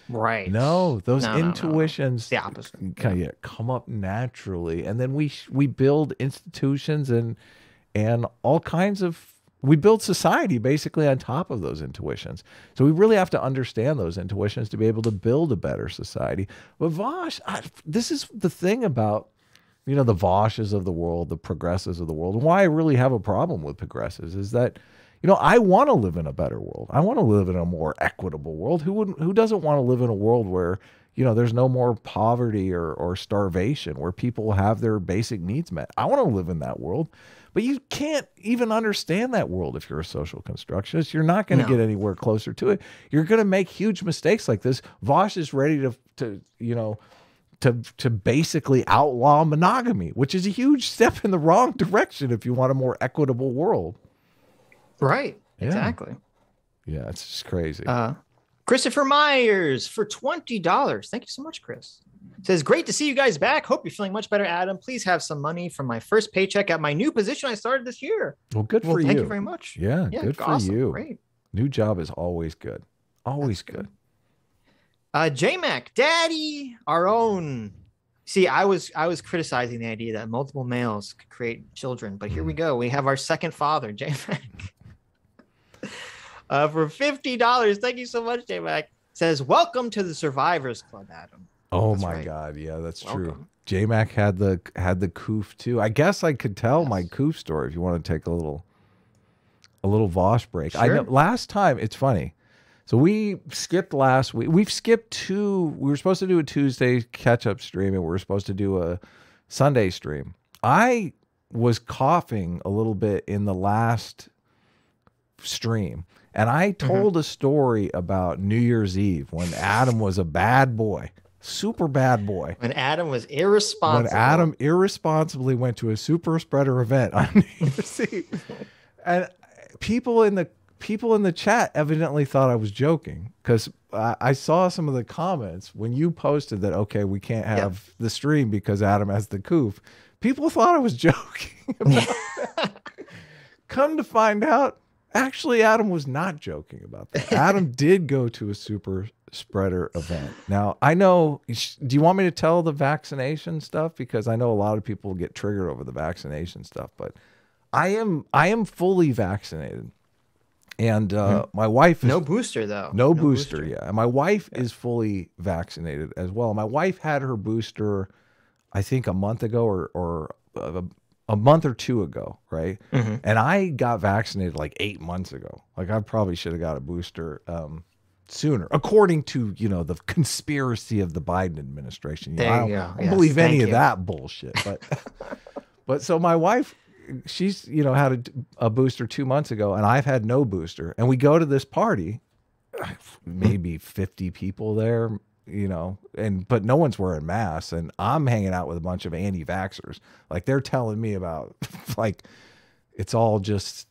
Right. No, those intuitions the opposite. Come up naturally. And then we build institutions and all kinds of, we build society basically on top of those intuitions. So we really have to understand those intuitions to be able to build a better society. But Vaush, this is the thing about, the Vaushes of the world, the progressives of the world, and why I really have a problem with progressives is that, I want to live in a better world. I want to live in a more equitable world. Who doesn't want to live in a world where, there's no more poverty or starvation, where people have their basic needs met? I want to live in that world. But you can't even understand that world if you're a social constructionist. You're not going to get anywhere closer to it. You're going to make huge mistakes like this. Vaush is ready to basically outlaw monogamy, which is a huge step in the wrong direction if you want a more equitable world. Right. Yeah. Exactly. Yeah, it's just crazy. Christopher Myers for $20. Thank you so much, Chris. Says, great to see you guys back. Hope you're feeling much better, Adam. Please have some money from my first paycheck at my new position I started this year. Well, good for you. Thank you very much. Yeah, good for you. Great. New job is always good. Always good. J-Mac, Daddy, our own. See, I was criticizing the idea that multiple males could create children, but here we go. We have our second father, J-Mac. For $50. Thank you so much, J-Mac. Says, welcome to the Survivors Club, Adam. Oh my God. Yeah, that's true. J-Mac had the coof too. I guess I could tell my coof story if you want to take a little Vaush break. Sure. I know last time, it's funny. So we skipped last week. We've skipped two. We were supposed to do a Tuesday catch-up stream and we were supposed to do a Sunday stream. I was coughing a little bit in the last stream. And I told a story about New Year's Eve when Adam was a bad boy. Super bad boy. When Adam was irresponsible. When Adam irresponsibly went to a super spreader event on New Year's Eve. And people in the chat evidently thought I was joking because I saw some of the comments when you posted that, okay, we can't have the stream because Adam has the coof. People thought I was joking about that. Come to find out, actually, Adam was not joking about that. Adam did go to a super spreader event. Now, I know, do you want me to tell the vaccination stuff? Because I know a lot of people get triggered over the vaccination stuff, but I am fully vaccinated. And my wife is... No booster, though. No booster, yeah. And my wife is fully vaccinated as well. My wife had her booster, I think, a month ago or a month or two ago, right? And I got vaccinated like 8 months ago. Like I probably should have got a booster sooner, according to, the conspiracy of the Biden administration. I don't believe any of that bullshit. But so my wife, she's, had a booster 2 months ago and I've had no booster. And we go to this party, maybe 50 people there, but no one's wearing masks and I'm hanging out with a bunch of anti-vaxxers. Like they're telling me about like, it's all just,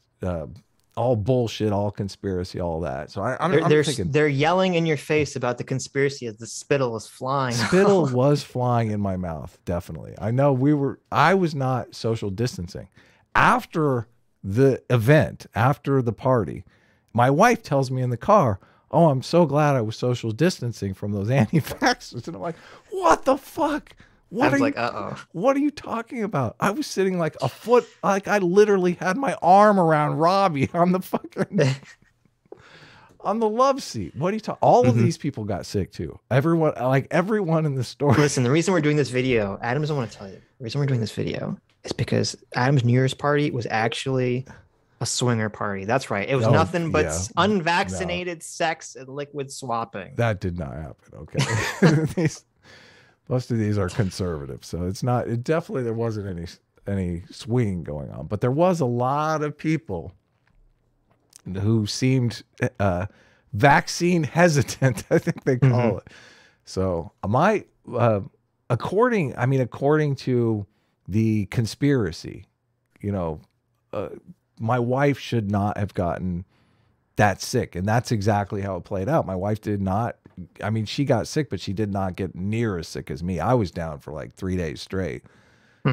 all bullshit, all conspiracy, all that. So I'm thinking they're yelling in your face about the conspiracy as the spittle is flying. Spittle was flying in my mouth. Definitely. I know I was not social distancing after the event, after the party. My wife tells me in the car, oh, I'm so glad I was social distancing from those anti-vaxxers. And I'm like, what the fuck? What are you talking about? I was sitting like a foot, like I literally had my arm around Robbie on the fucking, on the love seat. What are you talking? All of these people got sick too. Everyone in the store. Listen, the reason we're doing this video, Adam doesn't want to tell you. The reason we're doing this video is because Adam's New Year's party was actually a swinger party. That's right. It was nothing but unvaccinated sex and liquid swapping. That did not happen. Okay. Most of these are conservative, so it's not. It definitely there wasn't any swinging going on, but there was a lot of people who seemed vaccine hesitant. I think they call it. So according to the conspiracy, you know, my wife should not have gotten that sick. And that's exactly how it played out. My wife did not, I mean, she got sick, but she did not get near as sick as me. I was down for like 3 days straight.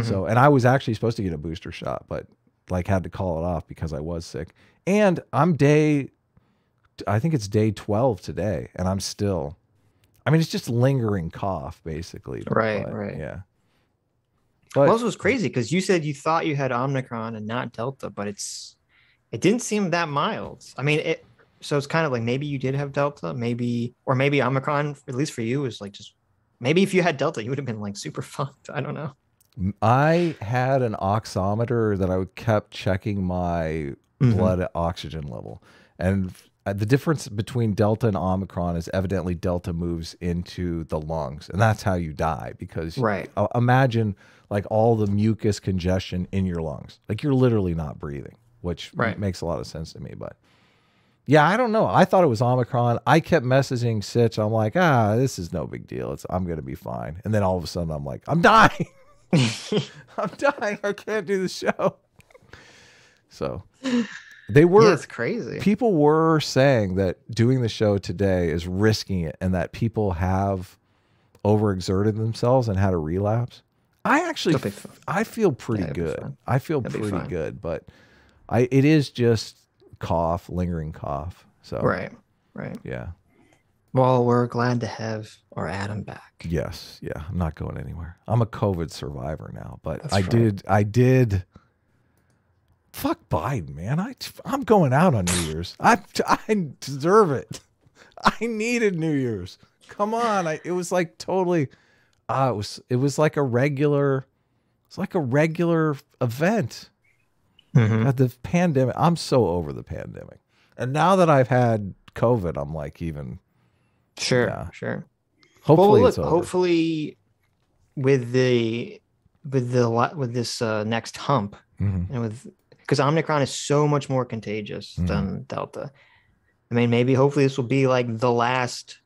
So, and I was actually supposed to get a booster shot, but like had to call it off because I was sick. And I think it's day 12 today. And I'm still, I mean, it's just lingering cough basically. Right. Yeah. But Well, it was crazy because you said you thought you had Omicron and not Delta, but it didn't seem that mild. I mean, so it's kind of like maybe you did have Delta, maybe Omicron, at least for you, is like just maybe if you had Delta, you would have been like super fucked. I don't know. I had an oximeter that I kept checking my blood oxygen level. And the difference between Delta and Omicron is evidently Delta moves into the lungs. And that's how you die because imagine like all the mucus congestion in your lungs. Like you're literally not breathing, which makes a lot of sense to me. But yeah, I don't know. I thought it was Omicron. I kept messaging Sitch. I'm like, this is no big deal. I'm going to be fine. And then all of a sudden I'm like, I'm dying. I'm dying. I can't do the show. So they were, it's crazy. People were saying that doing the show today is risking it and that people have overexerted themselves and had a relapse. I feel pretty good. I feel pretty good, but it is just cough, lingering cough. So right. Yeah. Well, we're glad to have our Adam back. Yes. Yeah. I'm not going anywhere. I'm a COVID survivor now, but I did. Fuck Biden, man. I'm going out on New Year's. I deserve it. I needed New Year's. Come on. It was like totally, it was like a regular, event. The pandemic. I'm so over the pandemic. And now that I've had COVID, I'm like even. Sure. Hopefully, well, it's over. Hopefully, with this next hump, and because Omicron is so much more contagious than Delta. I mean, hopefully this will be like the last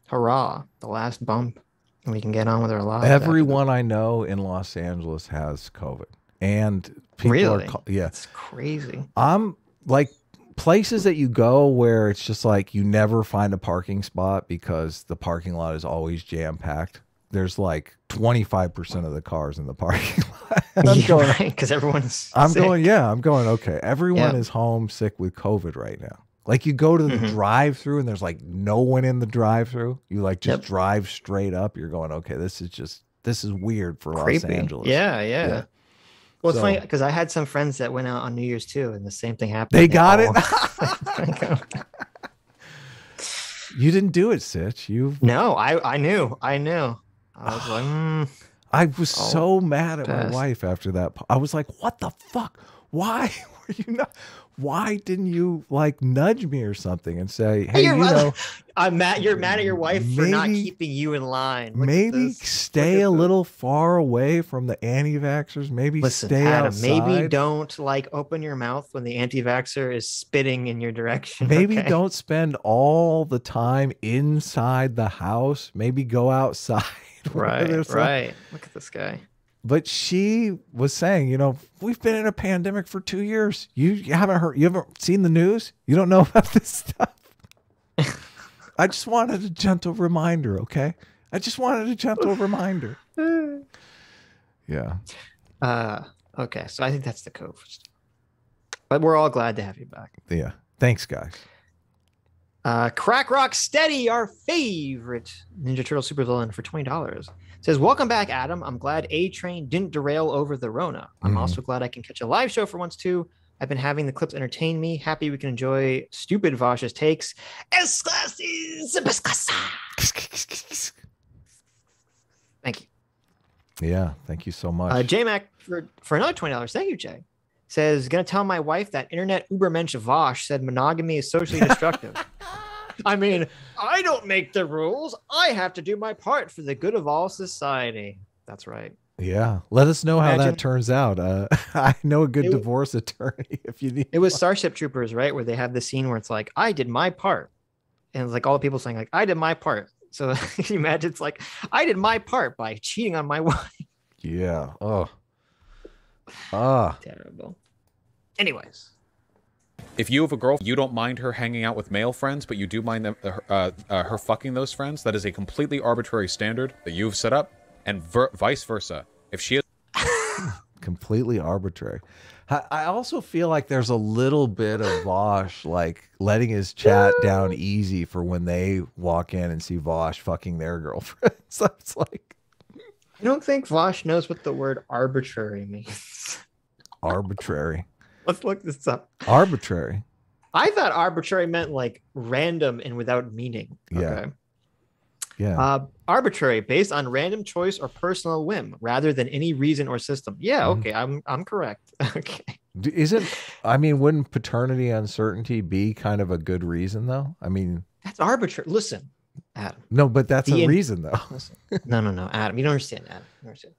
hurrah, the last bump, and we can get on with our lives. Everyone I know in Los Angeles has COVID, and people are it's crazy. I'm like. Places that you go where it's just like you never find a parking spot because the parking lot is always jam-packed. There's like 25% of the cars in the parking lot. Because everyone's sick. I'm going, okay. Everyone is home sick with COVID right now. Like you go to the drive-through and there's like no one in the drive-through. You like just drive straight up. You're going, okay, this is weird for creepy. Los Angeles. Yeah. Well, it's funny because I had some friends that went out on New Year's too, and the same thing happened. They got it. You didn't do it, Sitch. No, I knew. I was like, I was so mad at my wife after that. I was like, what the fuck? Why were you not? Why didn't you like nudge me or something and say, hey, I'm mad. You're mad at your wife for not keeping you in line. Maybe stay a little far away from the anti-vaxxers. Maybe stay outside. Maybe don't like open your mouth when the anti-vaxxer is spitting in your direction. Maybe don't spend all the time inside the house. Maybe go outside. Right. Look at this guy. But she was saying, we've been in a pandemic for 2 years. You haven't seen the news? You don't know about this stuff? I just wanted a gentle reminder, okay? I just wanted a gentle reminder. Yeah. Okay, so I think that's the COVID. But we're all glad to have you back. Yeah. Thanks, guys. Crack Rock Steady, our favorite Ninja Turtle supervillain for $20. Says, welcome back, Adam. I'm glad A-Train didn't derail over the Rona. I'm also glad I can catch a live show for once, too. I've been having the clips entertain me. Happy we can enjoy stupid Vaush's takes. Thank you. Yeah, thank you so much. J-Mac, for another $20. Thank you, Jay. Says, gonna tell my wife that internet ubermensch Vaush said monogamy is socially destructive. I mean, I don't make the rules. I have to do my part for the good of all society. That's right. Yeah. Let us know how that turns out. I know a good divorce attorney if you need. It was Starship Troopers, right? Where they have the scene where it's like, I did my part. And it's like all the people saying like, I did my part. So can you imagine it's like, I did my part by cheating on my wife. Yeah. Oh, Terrible. Anyways. If you have a girlfriend, you don't mind her hanging out with male friends, but you do mind them, her fucking those friends, that is a completely arbitrary standard that you've set up, and vice versa. If she is completely arbitrary. I also feel like there's a little bit of Vaush like letting his chat down easy for when they walk in and see Vaush fucking their girlfriend. So it's like, I don't think Vaush knows what the word arbitrary means. Arbitrary. Let's look this up. Arbitrary. I thought arbitrary meant like random and without meaning. Okay. Yeah. Arbitrary, based on random choice or personal whim, rather than any reason or system. Yeah. Okay. I'm correct. Okay. Wouldn't paternity uncertainty be kind of a good reason though? I mean, that's arbitrary. Listen, Adam. No, but that's a reason though. Listen, no, Adam. You don't understand, Adam. You don't understand.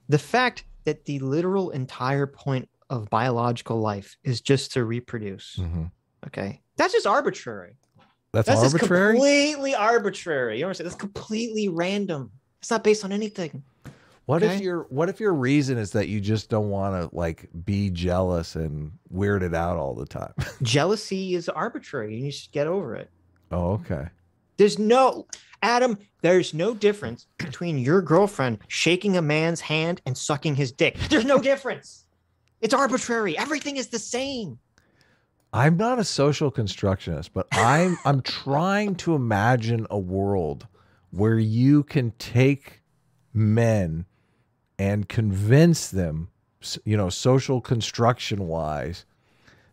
The fact that the literal entire point of biological life is just to reproduce. Okay. That's just arbitrary. That's arbitrary? Just completely arbitrary. You understand? That's completely random. It's not based on anything. What if your reason is that you just don't want to like be jealous and weirded out all the time? Jealousy is arbitrary. You should get over it. Oh, okay. There's no difference between your girlfriend shaking a man's hand and sucking his dick. There's no difference. It's arbitrary. Everything is the same. I'm not a social constructionist, but I'm trying to imagine a world where you can take men and convince them, social construction wise,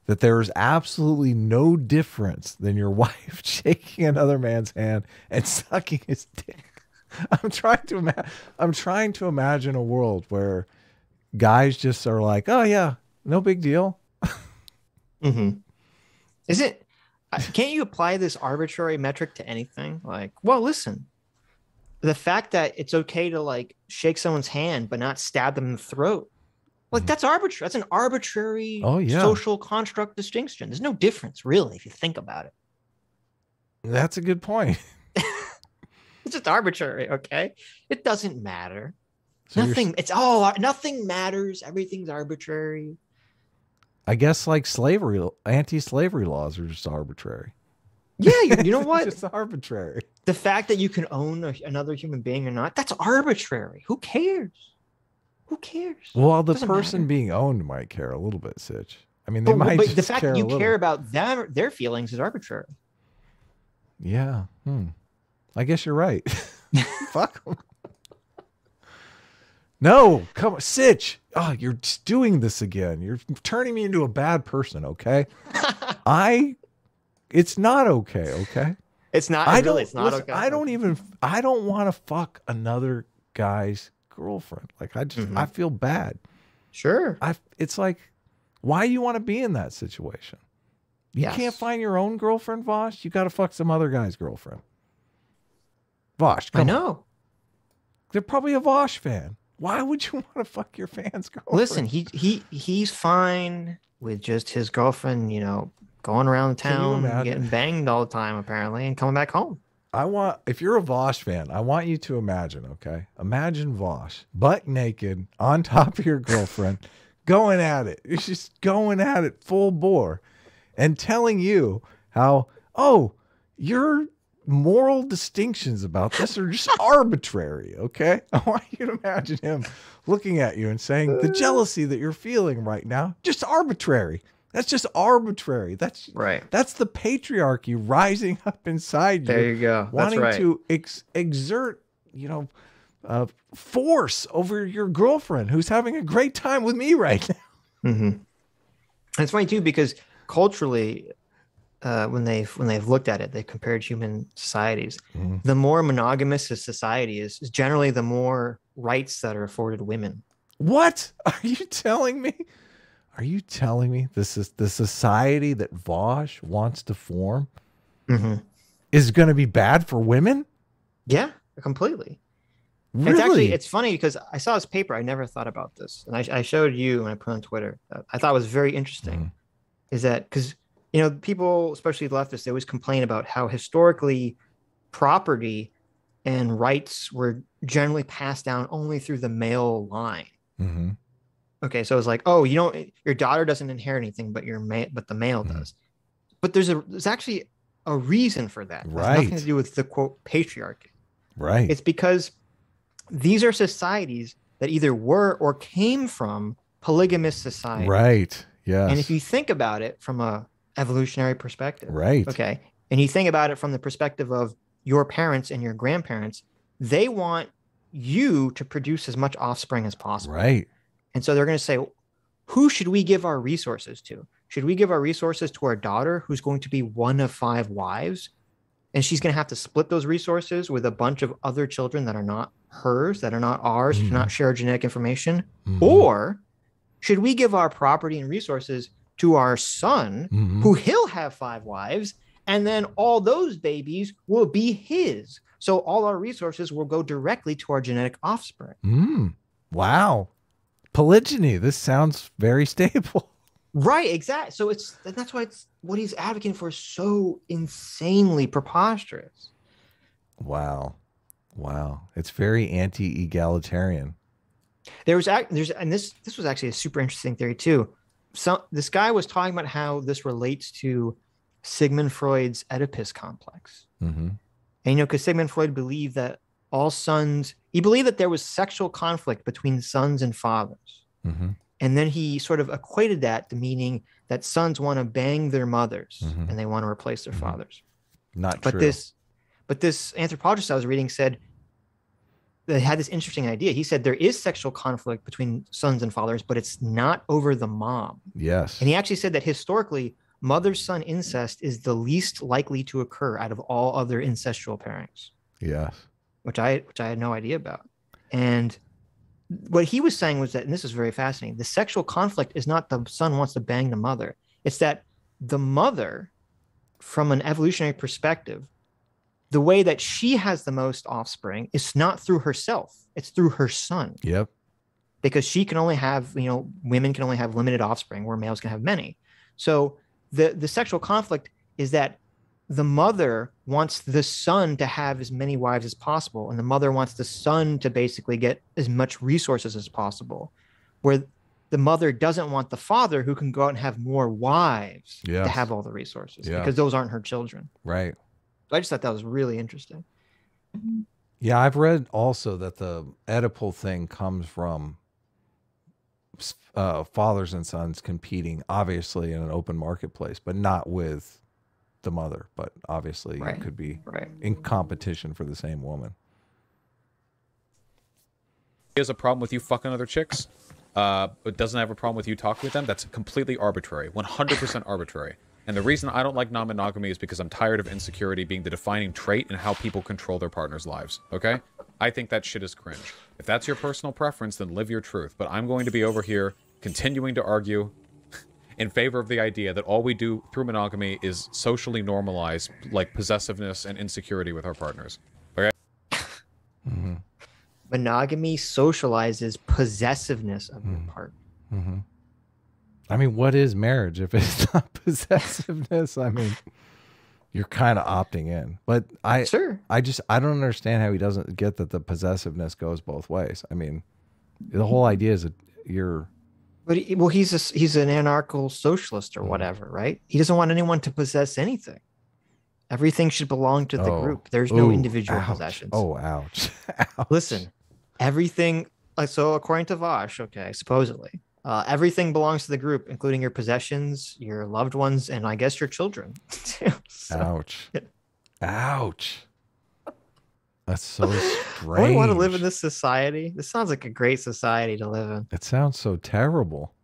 that there's absolutely no difference than your wife shaking another man's hand and sucking his dick. I'm trying to imagine a world where guys just are like, oh yeah, no big deal. Is it? Can't you apply this arbitrary metric to anything? Like, well, listen, the fact that it's okay to like shake someone's hand but not stab them in the throat, like that's arbitrary. That's an arbitrary social construct distinction. There's no difference really if you think about it. That's a good point. It's just arbitrary. Okay, it doesn't matter. So nothing matters. Everything's arbitrary. I guess like anti-slavery laws are just arbitrary. Yeah, you know what? It's just arbitrary. The fact that you can own another human being or not, that's arbitrary. Who cares? Who cares? Well, the person being owned might care a little bit, Sitch. I mean, but the fact that you care about their feelings is arbitrary. Yeah. I guess you're right. Fuck them. No, come on, Sitch. Oh, you're just doing this again. You're turning me into a bad person, okay? It's not okay, okay? It's not okay. I don't want to fuck another guy's girlfriend. Like I feel bad. Sure. It's like, why do you want to be in that situation? You can't find your own girlfriend, Vaush. You got to fuck some other guy's girlfriend. Vaush, come on. I know. They're probably a Vaush fan. Why would you want to fuck your fan's girlfriend? Listen, he's fine with just his girlfriend, going around town, getting banged all the time, apparently, and coming back home. If you're a Vaush fan, I want you to imagine, okay? Imagine Vaush, butt naked, on top of your girlfriend, going at it. It's just going at it full bore and telling you how, your moral distinctions about this are just arbitrary, okay? I want you to imagine him looking at you and saying, the jealousy that you're feeling right now, just arbitrary. That's just arbitrary. That's right. That's the patriarchy rising up inside you. There you go. Wanting to exert, force over your girlfriend who's having a great time with me right now. And it's funny too, because culturally, when they've looked at it, they compared human societies. The more monogamous a society is generally the more rights that are afforded women. What are you telling me? Are you telling me this is the society that Vaush wants to form is going to be bad for women? Yeah, completely. Really? It's funny because I saw this paper. I never thought about this, and I showed you and I put on Twitter. I thought it was very interesting. Is that because people, especially leftists, they always complain about how historically property and rights were generally passed down only through the male line. Okay, so it's like, oh, you don't, your daughter doesn't inherit anything, but but the male does. But there's actually a reason for that. It has nothing to do with the quote patriarchy. Right. It's because these are societies that either were or came from polygamous society. Right. Yes. And if you think about it from a evolutionary perspective, right. Okay, and you think about it from the perspective of your parents and your grandparents, they want you to produce as much offspring as possible. Right. And so they're going to say, who should we give our resources to? Should we give our resources to our daughter, who's going to be one of 5 wives? And she's going to have to split those resources with a bunch of other children that are not hers, that are not ours, to not share genetic information? Or should we give our property and resources to our son, who he'll have 5 wives, and then all those babies will be his? So all our resources will go directly to our genetic offspring. Wow. Polygyny. This sounds very stable. Right, exactly. So that's why it's what he's advocating for is so insanely preposterous. Wow. It's very anti-egalitarian. There's and this was actually a super interesting theory too. So this guy was talking about how this relates to Sigmund Freud's Oedipus complex. And because Sigmund Freud believed that he believed that there was sexual conflict between sons and fathers. And then he sort of equated that to meaning that sons want to bang their mothers and they want to replace their fathers. Not true. But this anthropologist I was reading said they had this interesting idea. He said there is sexual conflict between sons and fathers, but it's not over the mom. Yes. And he actually said that historically, mother-son incest is the least likely to occur out of all other incestual pairings. Yes. Which I had no idea about. And what he was saying was that, and this is very fascinating, the sexual conflict is not the son wants to bang the mother. It's that the mother, from an evolutionary perspective, the way that she has the most offspring is not through herself. It's through her son. Yep. Because she can only have, women can only have limited offspring where males can have many. So the sexual conflict is that the mother wants the son to have as many wives as possible, and the mother wants the son to basically get as much resources as possible, where the mother doesn't want the father, who can go out and have more wives, to have all the resources, because those aren't her children. Right. So I just thought that was really interesting. Yeah, I've read also that the Oedipal thing comes from fathers and sons competing, obviously in an open marketplace, but not with the mother, but obviously it could be in competition for the same woman. He has a problem with you fucking other chicks, but doesn't have a problem with you talking with them. That's completely arbitrary, 100% arbitrary. And the reason I don't like non-monogamy is because I'm tired of insecurity being the defining trait in how people control their partners' lives, okay? I think that shit is cringe. If that's your personal preference, then live your truth. But I'm going to be over here continuing to argue in favor of the idea that all we do through monogamy is socially normalize, like, possessiveness and insecurity with our partners. Okay? Monogamy socializes possessiveness of your partner. I mean, what is marriage if it's not possessiveness? I mean, you're kind of opting in. But I don't understand how he doesn't get that the possessiveness goes both ways. I mean, the whole idea is that you're... But he's an anarcho socialist or whatever, right? He doesn't want anyone to possess anything. Everything should belong to the group. There's no individual possessions. Oh, ouch. Listen, everything. So according to Vaush, supposedly, everything belongs to the group, including your possessions, your loved ones, and I guess your children. Ouch. Ouch. That's so strange. I want to live in this society. This sounds like a great society to live in. It sounds so terrible.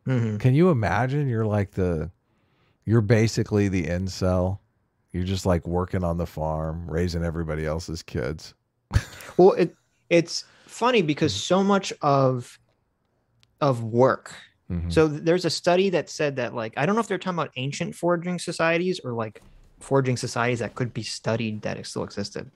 Can you imagine? You're basically the incel. You're just like working on the farm, raising everybody else's kids. Well, it's funny because so much of work. So there's a study that said that, like, I don't know if they're talking about ancient foraging societies or like foraging societies that could be studied that still existed.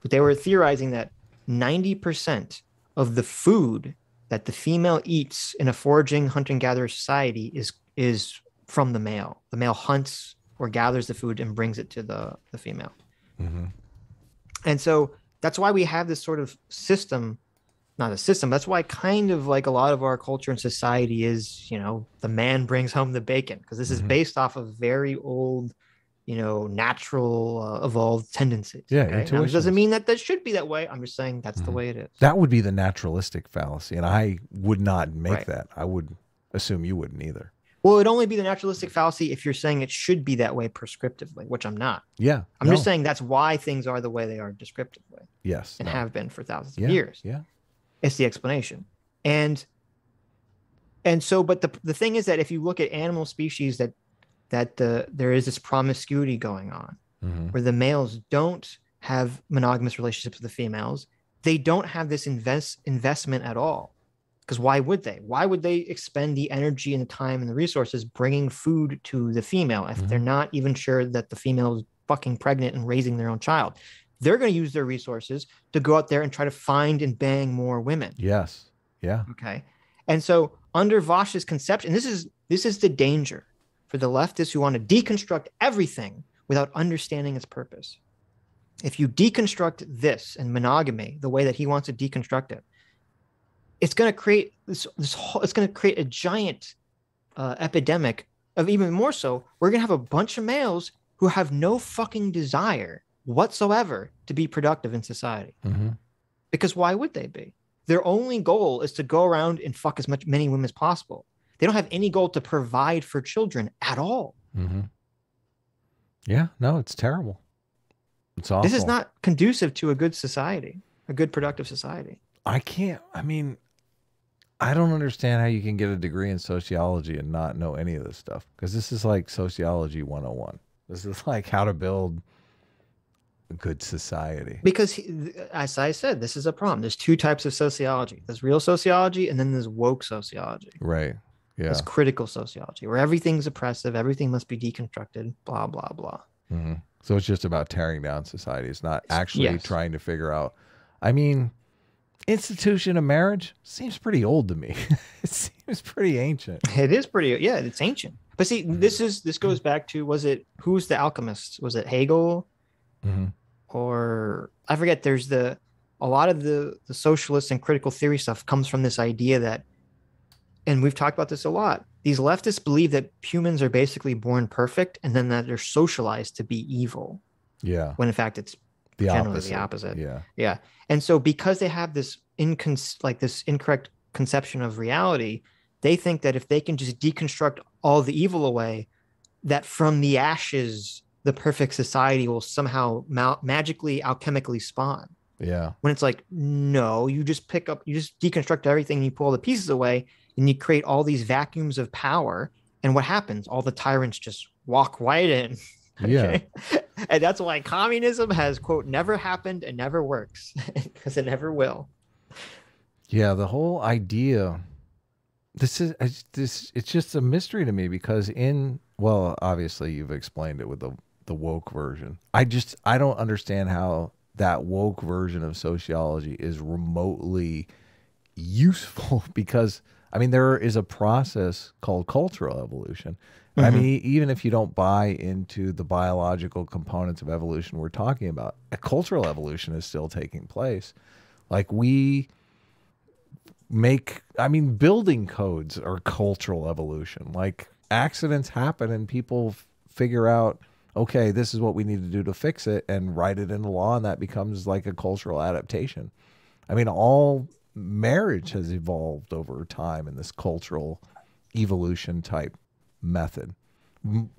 But they were theorizing that 90% of the food that the female eats in a foraging hunting-gatherer society is from the male. The male hunts or gathers the food and brings it to the female. And so that's why we have this sort of system, not a system. That's why kind of like a lot of our culture and society is, you know, the man brings home the bacon, because this is based off of very old, you know, natural evolved tendencies. Yeah, okay? Now, this doesn't mean that that should be that way. I'm just saying that's the way it is. That would be the naturalistic fallacy, and I would not make that. I would assume you wouldn't either. Well, it'd only be the naturalistic fallacy if you're saying it should be that way prescriptively, which I'm not. Yeah. I'm just saying that's why things are the way they are descriptively. Yes. And have been for thousands of years. Yeah. It's the explanation. And so, but the thing is that if you look at animal species that there is this promiscuity going on where the males don't have monogamous relationships with the females, they don't have this investment at all. Because why would they? Why would they expend the energy and the time and the resources bringing food to the female if they're not even sure that the female is fucking pregnant and raising their own child? They're going to use their resources to go out there and try to find and bang more women. Yes. Yeah. Okay. And so under Vaush's conception, this is the danger for the leftists who want to deconstruct everything without understanding its purpose. If you deconstruct this and monogamy the way that he wants to deconstruct it, it's going to create it's going to create a giant epidemic of, even more so, we're going to have a bunch of males who have no fucking desire whatsoever to be productive in society. Because why would they be? Their only goal is to go around and fuck many women as possible. They don't have any goal to provide for children at all. Yeah, no, it's terrible. It's awful. This is not conducive to a good society, a good productive society. I don't understand how you can get a degree in sociology and not know any of this stuff, because this is like sociology 101. This is like how to build a good society. Because as I said, this is a problem. There's two types of sociology. There's real sociology, and then there's woke sociology. Right. Yeah. There's critical sociology, where everything's oppressive, everything must be deconstructed, blah, blah, blah. So it's just about tearing down society. It's not actually trying to figure out. I mean, institution of marriage seems pretty old to me. It seems pretty ancient. It is pretty, yeah, it's ancient. But see, this goes back to, who's the alchemist? Was it Hegel? Or I forget. There's a lot of the socialist and critical theory stuff comes from this idea that, and we've talked about this a lot, these leftists believe that humans are basically born perfect and then that they're socialized to be evil. Yeah. When in fact it's generally the opposite. Yeah. Yeah. And so because they have this this incorrect conception of reality, they think that if they can just deconstruct all the evil away, that from the ashes, the perfect society will somehow magically, alchemically spawn. Yeah. When it's like, no, you just deconstruct everything and you pull all the pieces away and you create all these vacuums of power. And what happens? All the tyrants just walk right in. Okay? Yeah. And that's why communism has, quote, never happened and never works, because it never will. Yeah. The whole idea, it's just a mystery to me, because well, obviously you've explained it with the woke version. I don't understand how that woke version of sociology is remotely useful, because I mean, there is a process called cultural evolution. I mean, even if you don't buy into the biological components of evolution we're talking about, a cultural evolution is still taking place. Like building codes are cultural evolution. Like accidents happen and people figure out, okay, this is what we need to do to fix it, and write it into law, and that becomes like a cultural adaptation. I mean, all marriage has evolved over time in this cultural evolution type method,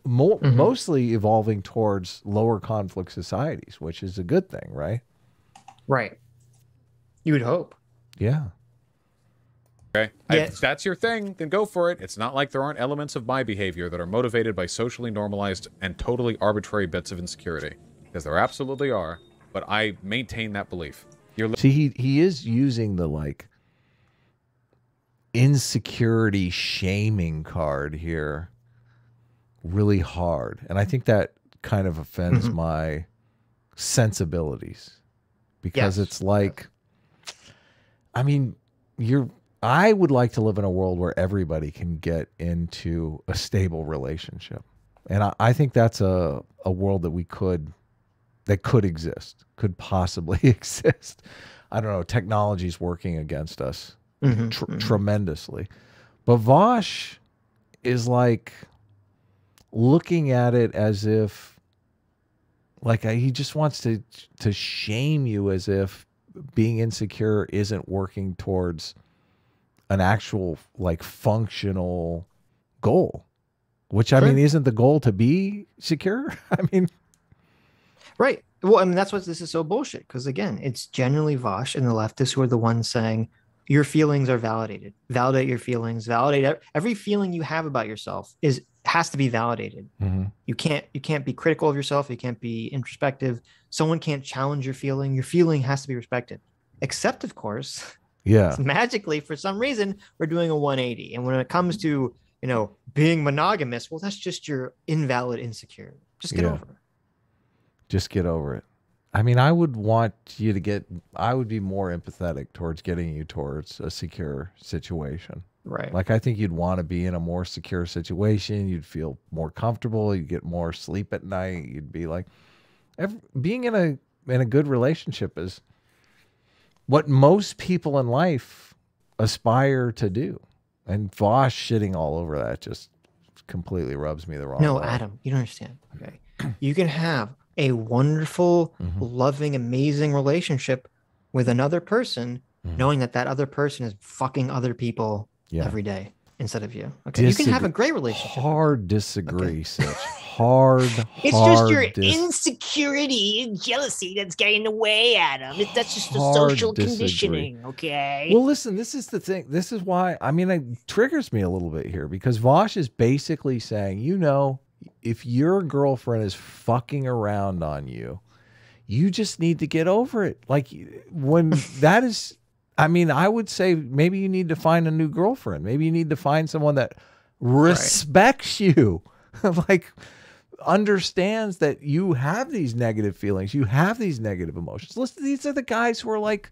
mostly evolving towards lower conflict societies, which is a good thing, right? Right. You would hope. Yeah. Okay. Yeah. If that's your thing, then go for it. It's not like there aren't elements of my behavior that are motivated by socially normalized and totally arbitrary bits of insecurity. Because there absolutely are. But I maintain that belief. See, he is using the like insecurity shaming card here really hard. And I think that kind of offends my sensibilities, because it's like, I mean, I would like to live in a world where everybody can get into a stable relationship. And I think that's a world that could exist, could possibly exist. I don't know, technology's working against us Mm-hmm. tremendously. But Vaush is like looking at it as if, like, he just wants to shame you as if being insecure isn't working towards an actual, like, functional goal. Which, I mean, isn't the goal to be secure? I mean... Right. Well, I mean, that's what this is so bullshit. Because, again, it's generally Vaush and the leftists who are the ones saying, your feelings are validated. Validate your feelings. Validate every feeling you have about yourself has to be validated. Mm-hmm. You can't be critical of yourself. You can't be introspective. Someone can't challenge your feeling. Your feeling has to be respected. Except, of course, magically, for some reason, we're doing a 180. And when it comes to, you know, being monogamous, well, that's just your invalid insecurity. Just get over it. Just get over it. I mean, I would want you to I would be more empathetic towards getting you towards a secure situation. Right. Like, I think you'd want to be in a more secure situation. You'd feel more comfortable. You'd get more sleep at night. You'd be like, being in a good relationship is what most people in life aspire to do. And Vaush shitting all over that just completely rubs me the wrong way. No, Adam, you don't understand. Okay. You can have a wonderful, loving, amazing relationship with another person, knowing that other person is fucking other people every day instead of you. Okay. You can have a great relationship. Hard disagree, Sitch. Hard. It's just your insecurity and jealousy that's getting in the way, Adam. That's just the social conditioning, okay? Well, listen, this is the thing. This is why, I mean, it triggers me a little bit here because Vaush is basically saying, you know, if your girlfriend is fucking around on you, you just need to get over it. Like, when that is, I mean, I would say maybe you need to find a new girlfriend. Maybe you need to find someone that respects you, like understands that you have these negative feelings, you have these negative emotions. Listen, these are the guys who are like,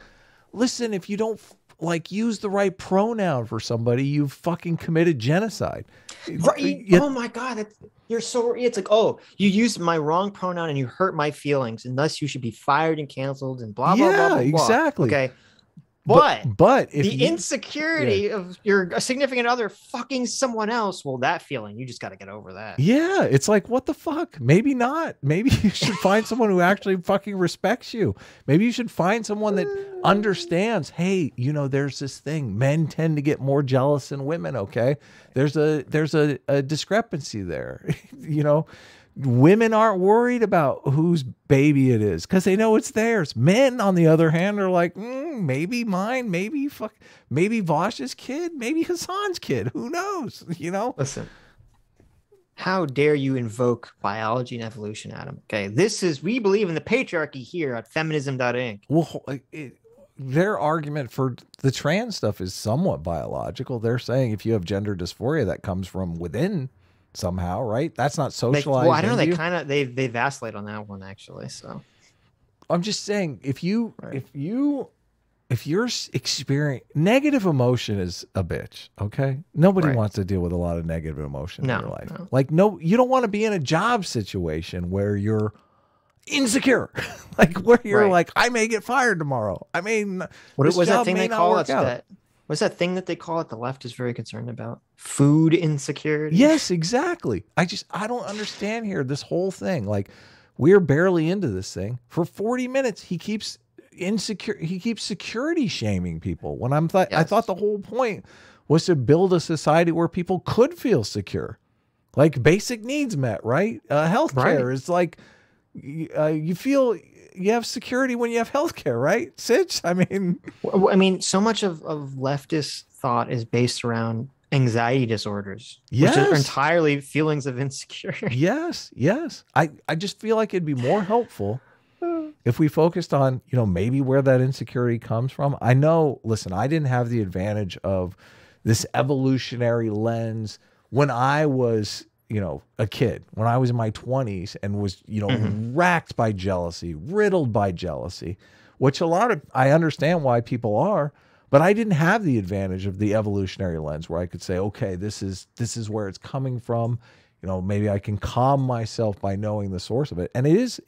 listen, if you don't like use the right pronoun for somebody, you've fucking committed genocide. Right. Oh my God. It's like, oh, you used my wrong pronoun and you hurt my feelings, and thus you should be fired and canceled and blah, blah, blah, blah, blah. Exactly. Okay. But if the insecurity of your significant other fucking someone else, well, that feeling, you just got to get over that. Yeah. It's like, what the fuck? Maybe not. Maybe you should find someone who actually fucking respects you. Maybe you should find someone that understands, hey, you know, there's this thing. Men tend to get more jealous than women. Okay. There's a discrepancy there. You know, women aren't worried about whose baby it is because they know it's theirs. Men, on the other hand, are like, maybe mine, maybe Vaush's kid, maybe Hassan's kid. Who knows? You know? Listen, how dare you invoke biology and evolution, Adam? Okay, we believe in the patriarchy here at feminism.inc. Well, their argument for the trans stuff is somewhat biological. They're saying if you have gender dysphoria, that comes from within somehow, right? That's not socialized. Well, I don't know. They vacillate on that one, actually. So I'm just saying, if you're experiencing negative emotion is a bitch, okay? Nobody wants to deal with a lot of negative emotion in your life. No. Like, you don't want to be in a job situation where you're insecure, like where you're like, I may get fired tomorrow. I mean, what was that thing they call it? What's that thing that they call it? The left is very concerned about food insecurity. Yes, exactly. I don't understand here this whole thing. Like, we're barely into this thing. For 40 minutes, he keeps security shaming people. When I thought the whole point was to build a society where people could feel secure, like basic needs met, right? Healthcare is like, you feel you have security when you have healthcare, right, Sitch? I mean, so much of leftist thought is based around anxiety disorders, which are entirely feelings of insecurity. Yes. I just feel like it'd be more helpful if we focused on, you know, maybe where that insecurity comes from. I know, listen, I didn't have the advantage of this evolutionary lens when I was, you know, a kid, when I was in my 20s and was, you know, racked by jealousy, riddled by jealousy, which I understand why people are, but I didn't have the advantage of the evolutionary lens where I could say, okay, this is where it's coming from. You know, maybe I can calm myself by knowing the source of it. And it's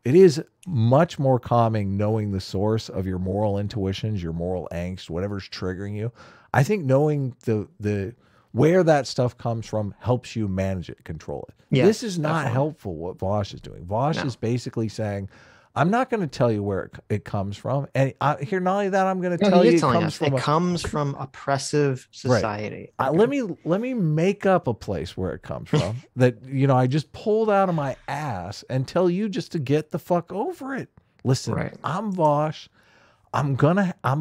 It is much more calming knowing the source of your moral intuitions, your moral angst, whatever's triggering you. I think knowing the where that stuff comes from helps you manage it, control it. Yes, this is not definitely. helpful what Vaush is doing. Vaush is basically saying, I'm not going to tell you where it comes from. And here, not only that, I'm going to tell you it comes from oppressive society. Right. Let me make up a place where it comes from that, you know, I just pulled out of my ass and tell you just to get the fuck over it. Listen, I'm Vaush. I'm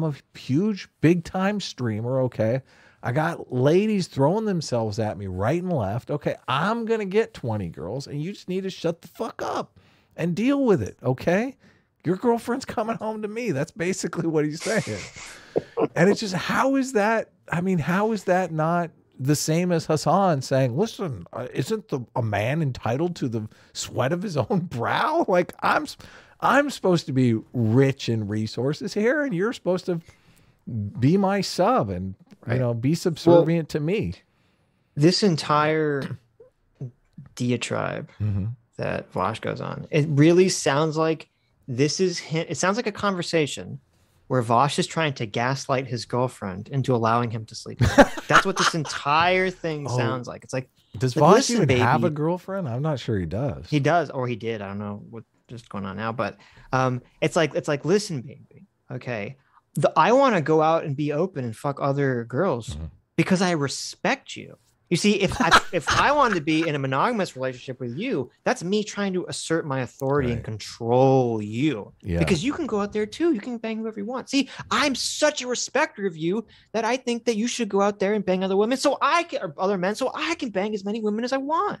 a huge, big time streamer. Okay. I got ladies throwing themselves at me right and left. Okay. I'm going to get 20 girls and you just need to shut the fuck up and deal with it, okay? Your girlfriend's coming home to me. That's basically what he's saying. And it's just, how is that? I mean, how is that not the same as Hassan saying, listen, isn't a man entitled to the sweat of his own brow? Like, I'm supposed to be rich in resources here, and you're supposed to be my sub and, you know, be subservient to me. This entire diatribe that Vaush goes on, it really sounds like it sounds like a conversation where Vaush is trying to gaslight his girlfriend into allowing him to sleep with her. That's what this entire thing sounds like. It's like, does Vaush even have a girlfriend? I'm not sure he does. He does, or he did. I don't know what's just going on now, but it's like, listen, baby, okay, I want to go out and be open and fuck other girls because I respect you. You see, if I wanted to be in a monogamous relationship with you, that's me trying to assert my authority and control you. Yeah. Because you can go out there too. You can bang whoever you want. See, I'm such a respecter of you that I think that you should go out there and bang other women or other men so I can bang as many women as I want.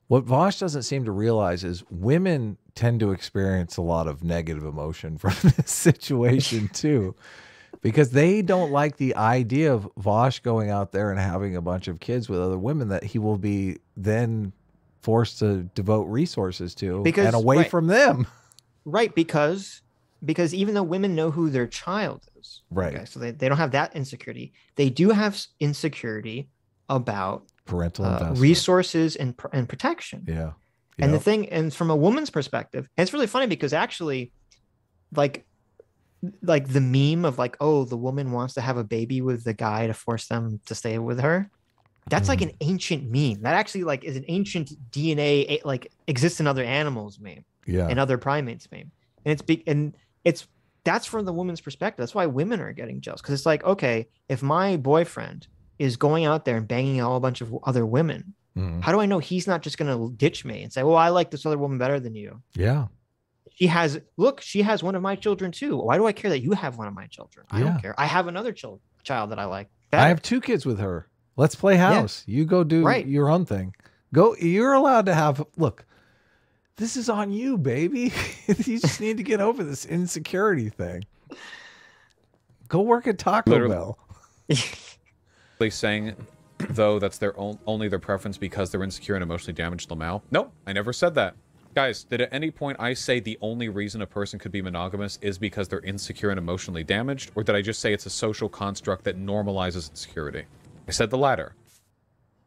What Vaush doesn't seem to realize is women tend to experience a lot of negative emotion from this situation too. Because they don't like the idea of Vaush going out there and having a bunch of kids with other women that he will be then forced to devote resources to and away from them. Right, because even though women know who their child is, okay, so they don't have that insecurity. They do have insecurity about parental investment, resources and protection. Yeah. And the thing, and from a woman's perspective, and it's really funny because actually, like the meme of like, oh, the woman wants to have a baby with the guy to force them to stay with her. That's like an ancient meme. That actually like is an ancient DNA, like exists in other animals meme, and other primates meme. And that's from the woman's perspective. That's why women are getting jealous, because it's like, okay, if my boyfriend is going out there and banging a whole bunch of other women, how do I know he's not just going to ditch me and say, well, I like this other woman better than you? Yeah. She has one of my children too. Why do I care that you have one of my children? I don't care. I have another child that I like better. I have 2 kids with her. Let's play house. Yeah. You go do your own thing. You're allowed to have, look, this is on you, baby. You just need to get over this insecurity thing. Go work at Taco Bell. Saying, though, that's only their preference because they're insecure and emotionally damaged somehow. No, I never said that. Guys, did at any point I say the only reason a person could be monogamous is because they're insecure and emotionally damaged? Or did I just say it's a social construct that normalizes insecurity? I said the latter.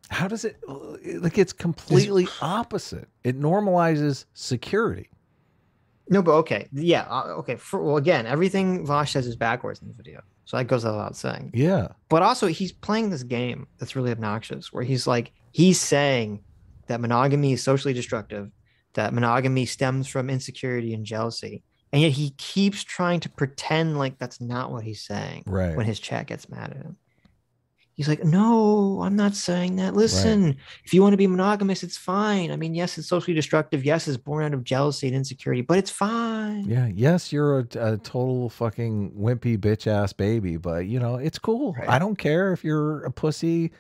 How does it... Like, it's completely opposite. It normalizes security. No, but okay. Yeah, okay. Well, again, everything Vaush says is backwards in the video. So that goes without saying. Yeah. But also, he's playing this game that's really obnoxious, where he's saying that monogamy is socially destructive, that monogamy stems from insecurity and jealousy. And yet he keeps trying to pretend like that's not what he's saying when his chat gets mad at him. He's like, no, I'm not saying that. Listen, if you want to be monogamous, it's fine. I mean, yes, it's socially destructive. Yes, it's born out of jealousy and insecurity, but it's fine. Yeah. Yes, you're a total fucking wimpy bitch ass baby, but you know, it's cool. I don't care if you're a pussy,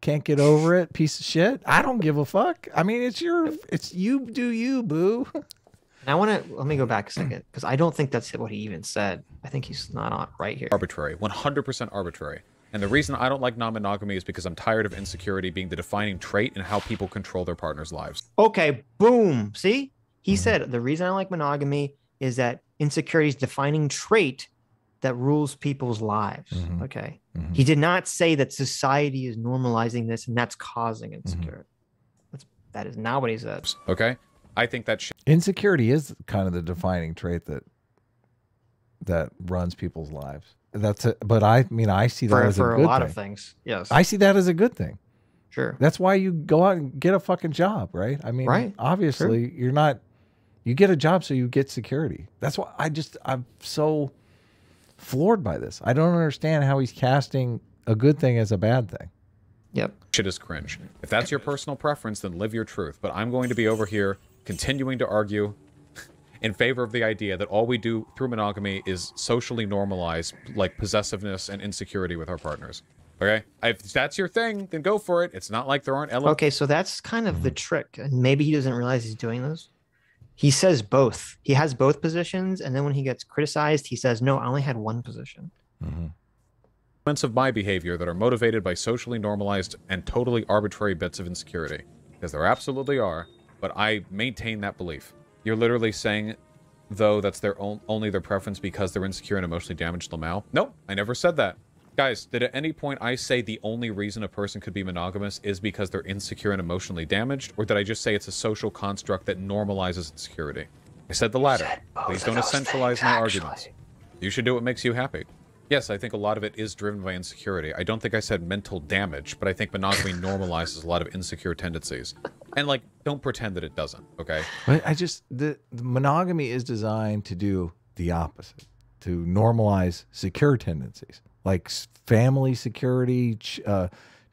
can't get over it, piece of shit. I don't give a fuck. I mean, it's you do you, boo. And let me go back a second, because I don't think that's what he even said. I think he's not on right here. Arbitrary, 100% arbitrary. And the reason I don't like non-monogamy is because I'm tired of insecurity being the defining trait in how people control their partner's lives. Okay, boom. See? He said the reason I like monogamy is that insecurity is defining trait that rules people's lives. Okay. He did not say that society is normalizing this and that's causing insecurity. That is not what he said. Okay. I think that shit. Insecurity is kind of the defining trait that runs people's lives. That's it. But I mean, I see that as a good thing. For a lot of things, yes. I see that as a good thing. Sure. That's why you go out and get a fucking job, right? I mean, obviously, you're not. You get a job so you get security. That's why I'm so floored by this. I don't understand how he's casting a good thing as a bad thing. Yep. Shit is cringe. If that's your personal preference, then live your truth. But I'm going to be over here continuing to argue in favor of the idea that all we do through monogamy is socially normalize like possessiveness and insecurity with our partners. Okay? If that's your thing, then go for it. It's not like there aren't elements. Okay, so that's kind of the trick. And maybe he doesn't realize he's doing this. He says both. He has both positions, and then when he gets criticized, he says, no, I only had one position. Elements of my behavior that are motivated by socially normalized and totally arbitrary bits of insecurity. Because there absolutely are, but I maintain that belief. You're literally saying, though, that's their only their preference because they're insecure and emotionally damaged Lamau? Nope, I never said that. Guys, did at any point I say the only reason a person could be monogamous is because they're insecure and emotionally damaged? Or did I just say it's a social construct that normalizes insecurity? I said the latter. Please don't essentialize my arguments. You should do what makes you happy. Yes, I think a lot of it is driven by insecurity. I don't think I said mental damage, but I think monogamy normalizes a lot of insecure tendencies. And, like, don't pretend that it doesn't, okay? But the monogamy is designed to do the opposite, to normalize secure tendencies, like family security,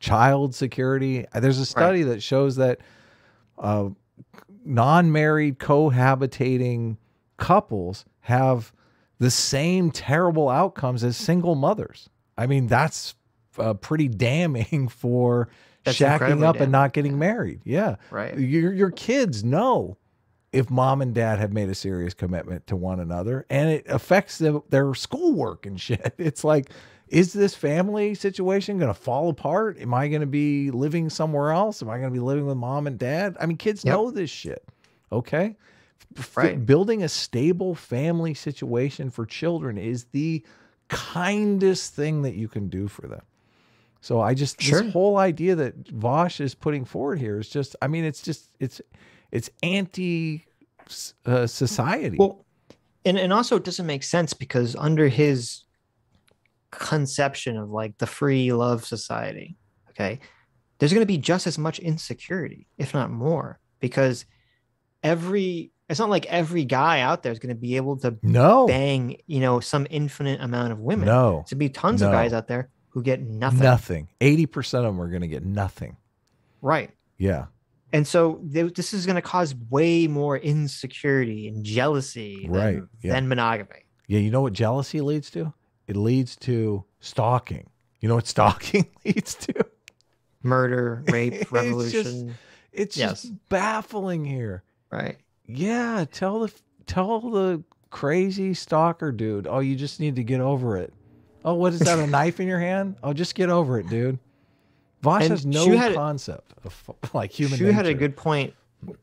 child security. There's a study that shows that non-married cohabitating couples have the same terrible outcomes as single mothers. I mean, that's pretty damning for shacking up and not getting married. Yeah. Right. Your kids know if mom and dad have made a serious commitment to one another, and it affects their schoolwork and shit. It's like, is this family situation going to fall apart? Am I going to be living somewhere else? Am I going to be living with mom and dad? I mean, kids know this shit. Okay. Building a stable family situation for children is the kindest thing that you can do for them. So this whole idea that Vaush is putting forward here is just, I mean, it's anti society. Well, and also it doesn't make sense because under his conception of like the free love society, okay, there's going to be just as much insecurity, if not more, because it's not like every guy out there is going to be able to bang, some infinite amount of women. No. There's be tons of guys out there who get nothing. Nothing. 80% of them are going to get nothing. Right. Yeah. And so this is going to cause way more insecurity and jealousy than monogamy. Yeah. You know what jealousy leads to? It leads to stalking. You know what stalking leads to? Murder, rape, revolution. It's just baffling here. Right. Yeah, tell the crazy stalker dude, oh, you just need to get over it. Oh, what is that, a knife in your hand? Oh, just get over it, dude. Vaush has no concept of like human nature. She had a good point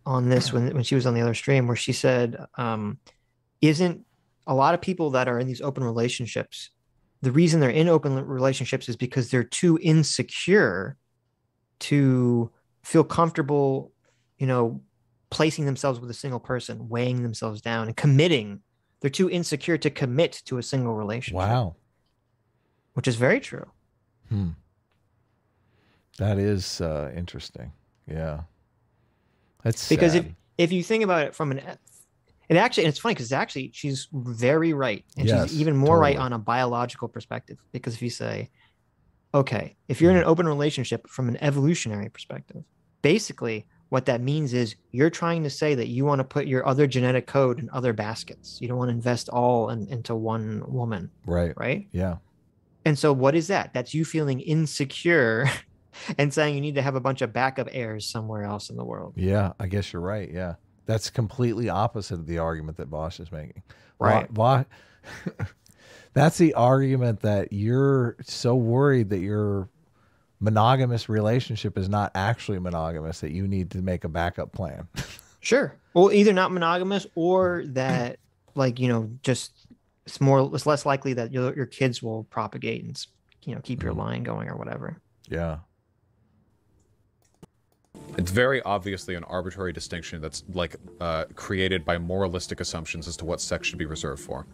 on this when she was on the other stream where she said, isn't a lot of people that are in these open relationships, the reason they're in open relationships is because they're too insecure to feel comfortable, placing themselves with a single person, weighing themselves down and committing. They're too insecure to commit to a single relationship. Wow. Which is very true. That is interesting. Yeah. That's because sad. if you think about it from it's funny because actually she's very right. And she's even more right on a biological perspective. Because if you say, okay, if you're in an open relationship from an evolutionary perspective, basically what that means is you're trying to say that you want to put your other genetic code in other baskets. You don't want to invest all into one woman. Right. Right. Yeah. And so what is that? That's you feeling insecure and saying you need to have a bunch of backup heirs somewhere else in the world. Yeah, I guess you're right. Yeah. That's completely opposite of the argument that Vaush is making. Right. That's the argument that you're so worried that your monogamous relationship is not actually monogamous, that you need to make a backup plan. Sure. Well, either not monogamous or that, just it's less likely that your kids will propagate and, keep your line going or whatever. Yeah. It's very obviously an arbitrary distinction that's like created by moralistic assumptions as to what sex should be reserved for.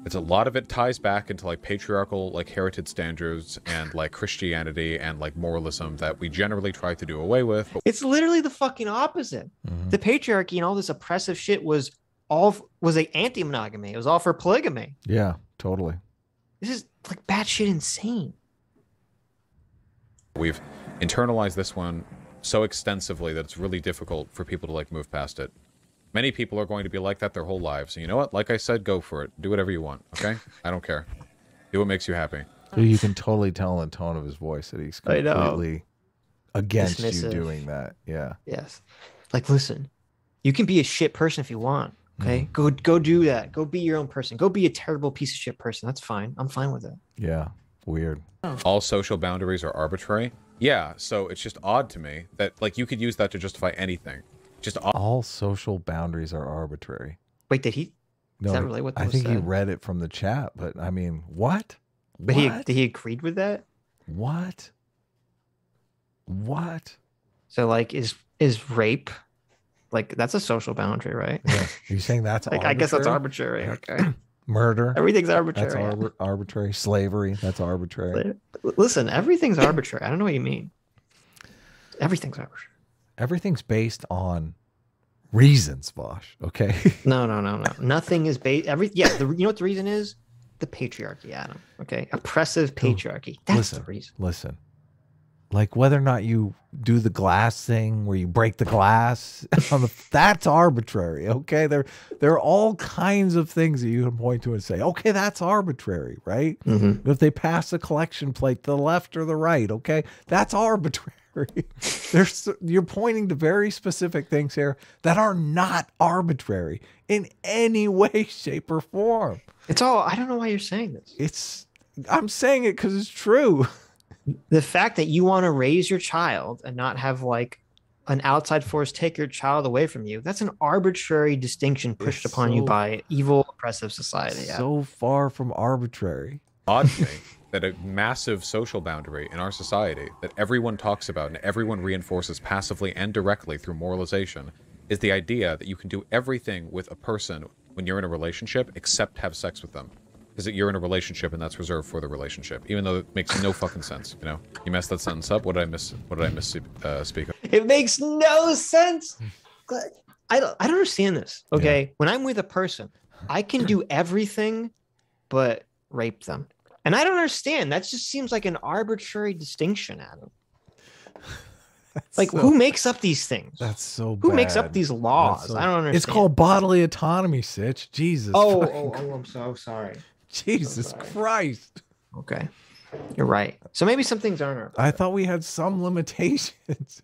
It's a lot of it ties back into like patriarchal, like heritage standards and like Christianity and like moralism that we generally try to do away with. It's literally the fucking opposite. The patriarchy and all this oppressive shit was like anti-monogamy. It was all for polygamy. Yeah, totally. This is like batshit insane. We've internalized this one so extensively that it's really difficult for people to like move past it. Many people are going to be like that their whole lives. And you know what? Like I said, go for it. Do whatever you want, okay? I don't care. Do what makes you happy. You can totally tell in the tone of his voice that he's completely against you doing that. Yeah. Yes. Like, listen, you can be a shit person if you want, okay? Go do that. Go be your own person. Go be a terrible piece of shit person. That's fine. I'm fine with it. Yeah. Weird. All social boundaries are arbitrary. Yeah, so it's just odd to me that like you could use that to justify anything. Just all social boundaries are arbitrary. Wait, did he? No, is that really what I think he read it from the chat, but I mean, what? But he agreed with that? What? What? So like is rape like that's a social boundary, right? Yeah. Are you saying that's like I guess that's arbitrary. Okay. Murder. Everything's arbitrary. That's arbitrary. Slavery. That's arbitrary. Listen, everything's arbitrary. I don't know what you mean. Everything's arbitrary. Everything's based on reasons, Vaush. Okay. No. Nothing is based. You know what the reason is? The patriarchy, Adam. Okay, oppressive patriarchy. That's the reason. Listen. Like whether or not you do the glass thing where you break the glass, that's arbitrary. Okay, there are all kinds of things that you can point to and say, okay, that's arbitrary, right? If they pass a collection plate to the left or the right, okay, that's arbitrary. You're pointing to very specific things here that are not arbitrary in any way, shape, or form. It's all. I don't know why you're saying this. I'm saying it because it's true. The fact that you want to raise your child and not have like an outside force take your child away from you, that's an arbitrary distinction pushed upon you by evil, oppressive society. So far from arbitrary. Odd to me that a massive social boundary in our society that everyone talks about and everyone reinforces passively and directly through moralization is the idea that you can do everything with a person when you're in a relationship except have sex with them. Is that you're in a relationship and that's reserved for the relationship, even though it makes no fucking sense. You know, you messed that sentence up. What did I miss? What did I miss? Speak of? It makes no sense. I don't understand this. Okay, yeah. When I'm with a person, I can do everything, but rape them, and I don't understand. That just seems like an arbitrary distinction, Adam. Like, who makes up these things? That's so bad. Who makes up these laws? I don't understand. It's called bodily autonomy, Sitch. Jesus. Oh, I'm so sorry. Jesus Christ. Okay. You're right. So maybe some things aren't. I thought we had some limitations.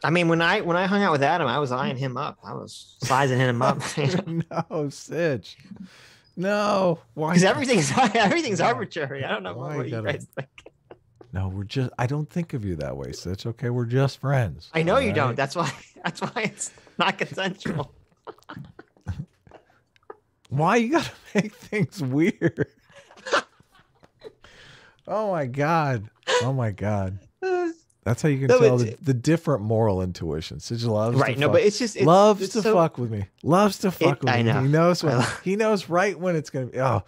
I mean, when I hung out with Adam, I was eyeing him up. I was sizing him up. No, Sitch. No. Why? Because everything's arbitrary. I don't know what you guys think. No, I don't think of you that way, Sitch. Okay, we're just friends. I know you don't. That's why it's not consensual. Why you gotta make things weird? Oh my God. Oh my God. That's how you can tell the different moral intuition. Sitch loves to fuck. But it's just loves to fuck with me. Loves to fuck with me. I know. He knows right when it's gonna be. Oh,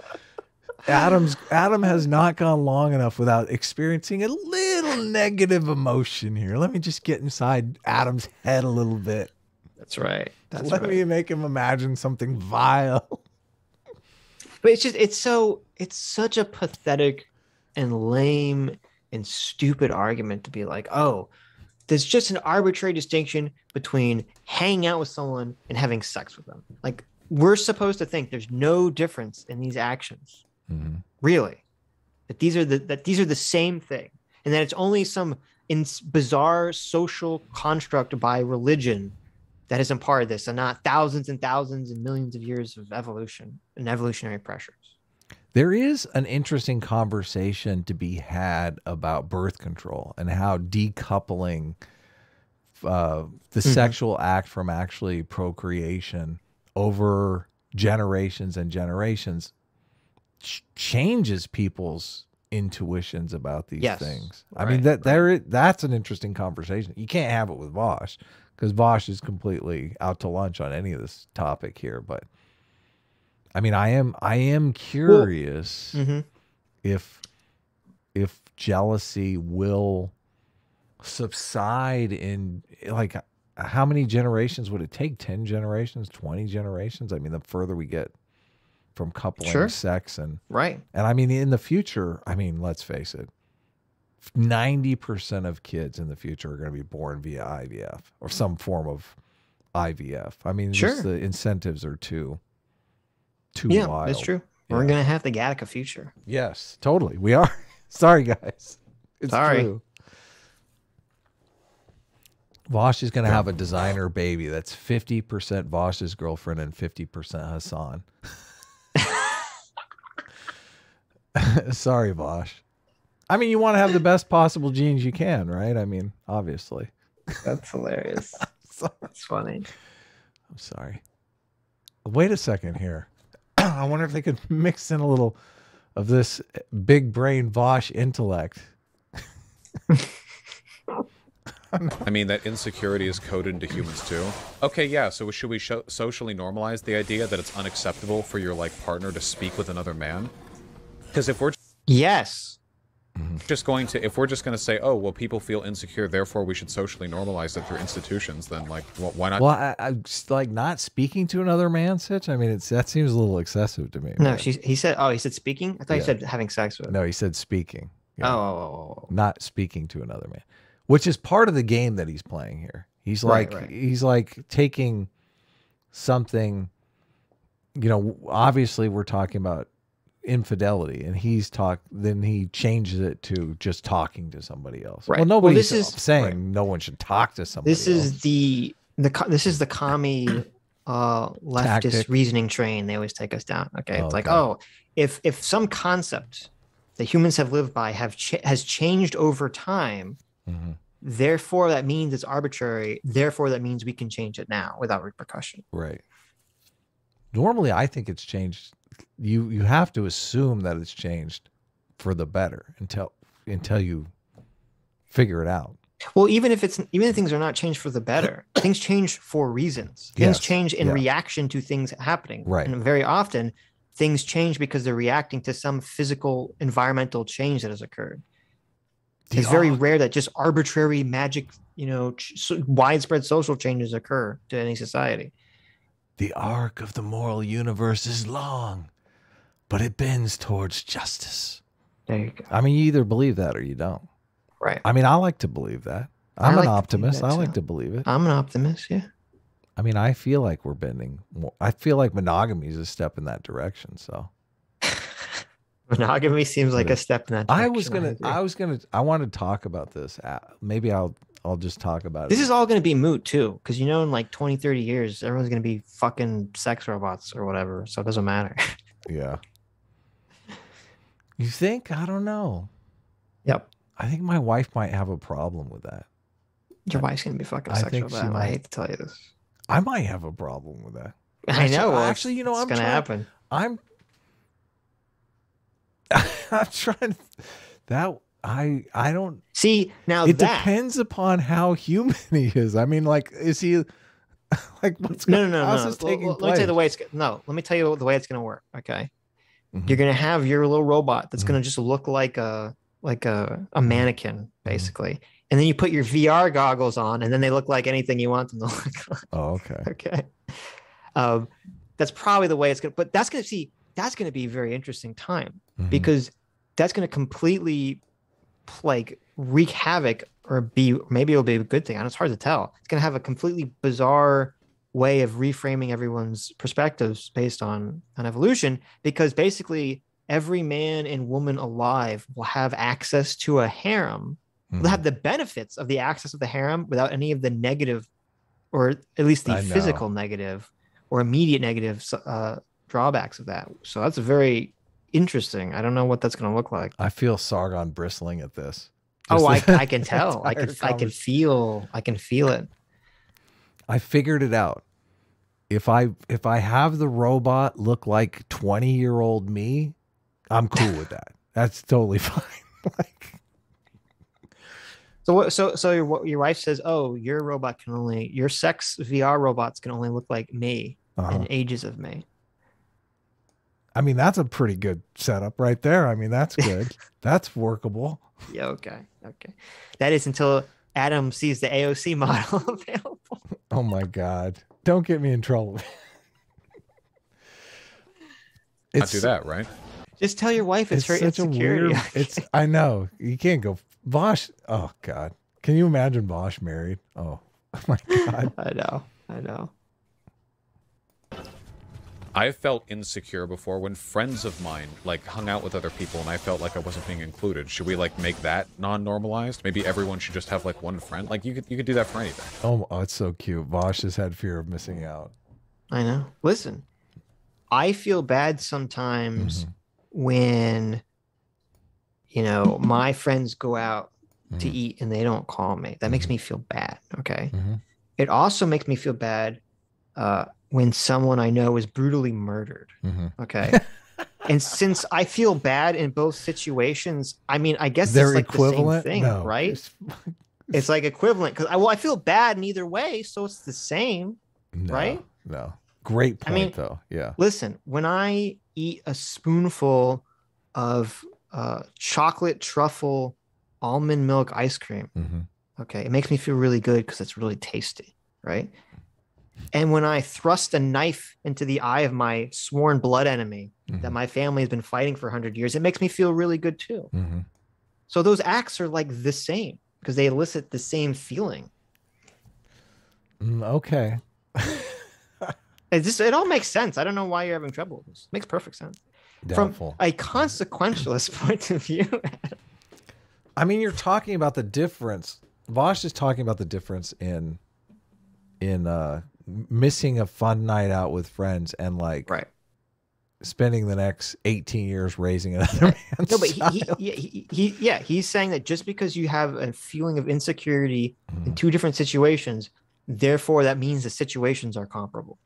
Adam has not gone long enough without experiencing a little negative emotion here. Let me just get inside Adam's head a little bit. That's right. Let me make him imagine something vile. But it's such a pathetic and lame and stupid argument to be like, oh, there's just an arbitrary distinction between hanging out with someone and having sex with them. Like, we're supposed to think there's no difference in these actions. Mm-hmm. Really, that these are the same thing, and that it's only some bizarre social construct by religion that has imparted this, and not thousands and thousands and millions of years of evolution and evolutionary pressures. There is an interesting conversation to be had about birth control and how decoupling the sexual act from actually procreation over generations and generations changes people's intuitions about these Yes. things. I mean, that's an interesting conversation. You can't have it with Vaush because Vaush is completely out to lunch on any of this topic here. But I mean, I am curious if jealousy will subside in, like, how many generations would it take? 10 generations, 20 generations? I mean, the further we get from coupling sex and I mean, in the future, I mean, let's face it, 90% of kids in the future are going to be born via IVF or some form of IVF. I mean, just the incentives are too wild. That's true. Yeah. We're going to have the Gattaca future. Yes, totally. We are. Sorry, guys. It's true. Vaush is going to have a designer baby that's 50% Vaush's girlfriend and 50% Hassan. Sorry, Vaush. I mean, you want to have the best possible genes you can, right? I mean, obviously. That's hilarious. That's funny. I'm sorry. Wait a second here. I wonder if they could mix in a little of this big brain Vaush intellect. I mean, that insecurity is coded into humans too. Okay, yeah, so should we socially normalize the idea that it's unacceptable for your, like, partner to speak with another man? Because if we're just going to, if we're just going to say, oh, well, people feel insecure, therefore we should socially normalize it through institutions, then, like, why not? Well, I like, not speaking to another man, Sitch. I mean, that seems a little excessive to me. No, right? he said speaking. I thought he said having sex with. No, he said speaking. Oh. Not speaking to another man, which is part of the game that he's playing here. He's like, he's like taking something, you know, obviously we're talking about infidelity, and then he changes it to just talking to somebody else. Right. Well, nobody's saying no one should talk to somebody else. This is the commie leftist Tactic. reasoning train they always take us down. Okay, it's like, oh, if some concept that humans have lived by has changed over time, therefore that means it's arbitrary. Therefore that means we can change it now without repercussion. Right. Normally, I think it's changed. You have to assume that it's changed for the better until you figure it out. Well, even if things are not changed for the better, things change for reasons. Things change in reaction to things happening. Right. And very often things change because they're reacting to some physical environmental change that has occurred. It's very rare that just arbitrary magic, widespread social changes occur to any society. The arc of the moral universe is long, but it bends towards justice. There you go. I mean, you either believe that or you don't. Right. I mean, I like to believe that. I'm an optimist. I like to believe it. I'm an optimist, yeah. I mean, I feel like we're bending more. I feel like monogamy is a step in that direction, so. Monogamy seems like a step in that direction. I want to talk about this. Maybe I'll just talk about it. This is all going to be moot too, because in like 20, 30 years, everyone's going to be fucking sex robots or whatever, so it doesn't matter. Yeah. You think? I don't know. Yep. I think my wife might have a problem with that. Your wife's going to be fucking sex robot. I hate to tell you this. I might have a problem with that. I know. Well, actually, it's going to happen. I'm trying that. I don't see now. It depends upon how human he is. I mean, like, is he like what's going? No. How's this taking place? Let me tell you the way it's. No, let me tell you the way it's going to work. Okay, you're going to have your little robot that's going to just look like a mannequin, basically, and then you put your VR goggles on, and then they look like anything you want them to look like. Oh, okay. Okay, that's probably the way it's going to. But that's going to be a very interesting time because that's going to completely like wreak havoc, or maybe it'll be a good thing. It's hard to tell. It's going to have a completely bizarre way of reframing everyone's perspectives based on evolution, because basically every man and woman alive will have access to a harem. They'll have the benefits of the access of the harem without any of the negative, or at least the physical negative or immediate negative drawbacks of that. So that's very interesting. I don't know what that's going to look like. I feel Sargon bristling at this. I can tell. I can feel it. I figured it out. If I have the robot look like 20-year-old me, I'm cool with that. That's totally fine. Like, So what? So your wife says, "Oh, your sex VR robots can only look like me and ages of me." I mean, that's a pretty good setup right there. I mean, that's good. That's workable. Yeah. Okay. Okay. That is until Adam sees the AOC model available. Oh my God! Don't get me in trouble. Not do that, right? Just tell your wife it's her such insecurity. I know you can't go Vaush. Oh God, can you imagine Vaush married? Oh my God. I know. I've felt insecure before when friends of mine like hung out with other people and I felt like I wasn't being included. Should we like make that non-normalized? Maybe everyone should just have like one friend. Like you could do that for anything. Oh, it's so cute. Vaush has had fear of missing out. I know. Listen, I feel bad sometimes when, my friends go out to eat and they don't call me. That makes me feel bad. Okay. It also makes me feel bad when someone I know is brutally murdered. Okay. And since I feel bad in both situations, I mean, I guess they're it's like equivalent, the same thing, right? It's like equivalent because I feel bad in either way, so it's the same, right? No. Great point, though. Yeah. Listen, when I eat a spoonful of chocolate truffle almond milk ice cream, okay, it makes me feel really good because it's really tasty, right? And when I thrust a knife into the eye of my sworn blood enemy that my family has been fighting for 100 years, it makes me feel really good too. So those acts are like the same because they elicit the same feeling. Okay. It all makes sense. I don't know why you're having trouble with this. It makes perfect sense. Doubtful. From a consequentialist point of view. I mean, you're talking about the difference. Vaush is talking about the difference in missing a fun night out with friends and like spending the next 18 years raising another man's No, but child. he's saying that just because you have a feeling of insecurity in two different situations, therefore that means the situations are comparable,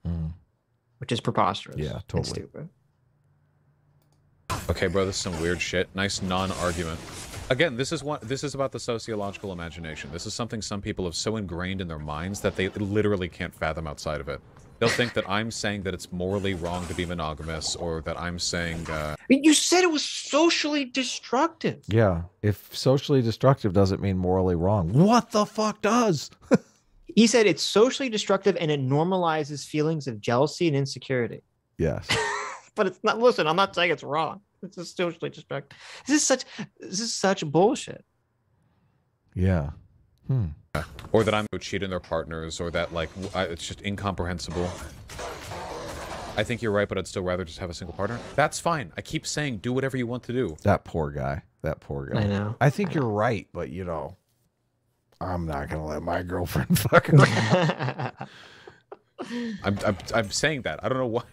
which is preposterous. Yeah, totally. And stupid. Okay, bro, this is some weird shit. Nice non-argument. Again, this is about the sociological imagination. This is something some people have so ingrained in their minds that they literally can't fathom outside of it. They'll think that I'm saying that it's morally wrong to be monogamous, or that I'm saying... You said it was socially destructive. Yeah, if socially destructive doesn't mean morally wrong, what the fuck does? He said it's socially destructive and it normalizes feelings of jealousy and insecurity. Yes. But it's not. Listen, I'm not saying it's wrong. It's just socially destructive. This is such bullshit. Yeah. Or that I'm cheat on their partners, or that like it's just incomprehensible. I think you're right, but I'd still rather just have a single partner. That's fine. I keep saying do whatever you want to do. That poor guy. I know. I think you're right, but I'm not gonna let my girlfriend fuck her. I'm saying that. I don't know why.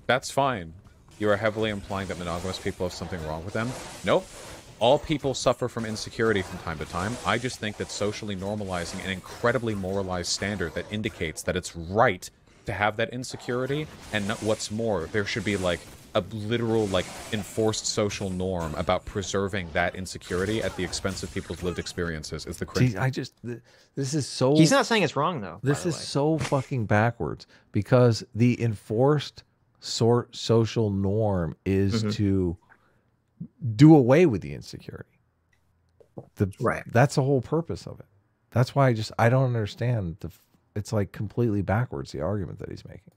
That's fine. You are heavily implying that monogamous people have something wrong with them. Nope. All people suffer from insecurity from time to time. I just think that socially normalizing an incredibly moralized standard that indicates that it's right to have that insecurity, and what's more, there should be like a literal like enforced social norm about preserving that insecurity at the expense of people's lived experiences is the crazy. This is so... He's not saying it's wrong though. This is so fucking backwards because the enforced social norm is to do away with the insecurity. That's the whole purpose of it. That's why I don't understand it's like completely backwards, the argument that he's making.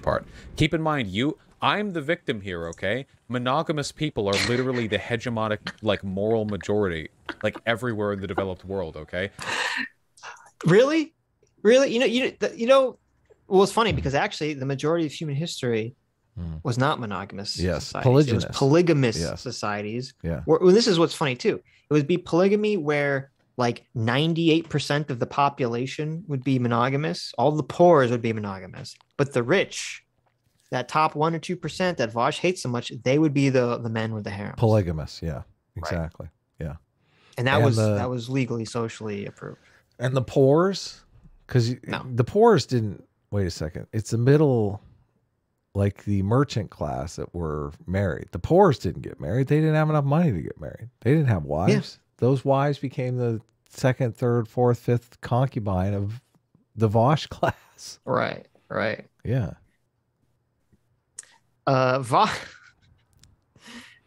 Part. Keep in mind, I'm the victim here, okay? Monogamous people are literally the hegemonic, like, moral majority, like, everywhere in the developed world, okay? Really? Well, it's funny because actually the majority of human history was not monogamous societies. Polygynous. It was polygamous societies. Yeah. Well, this is what's funny too. It would be polygamy where like 98% of the population would be monogamous. All the poor would be monogamous. But the rich, that top 1 or 2% that Vaush hates so much, they would be the men with the harems. Polygamous, yeah. Exactly. Right. Yeah. And that was legally, socially approved. And the poors, because the poors didn't... Wait a second. It's the middle... like the merchant class that were married. The poorest didn't get married. They didn't have enough money to get married. They didn't have wives. Those wives became the second, third, fourth, fifth concubine of the Vaush class. Right. Yeah.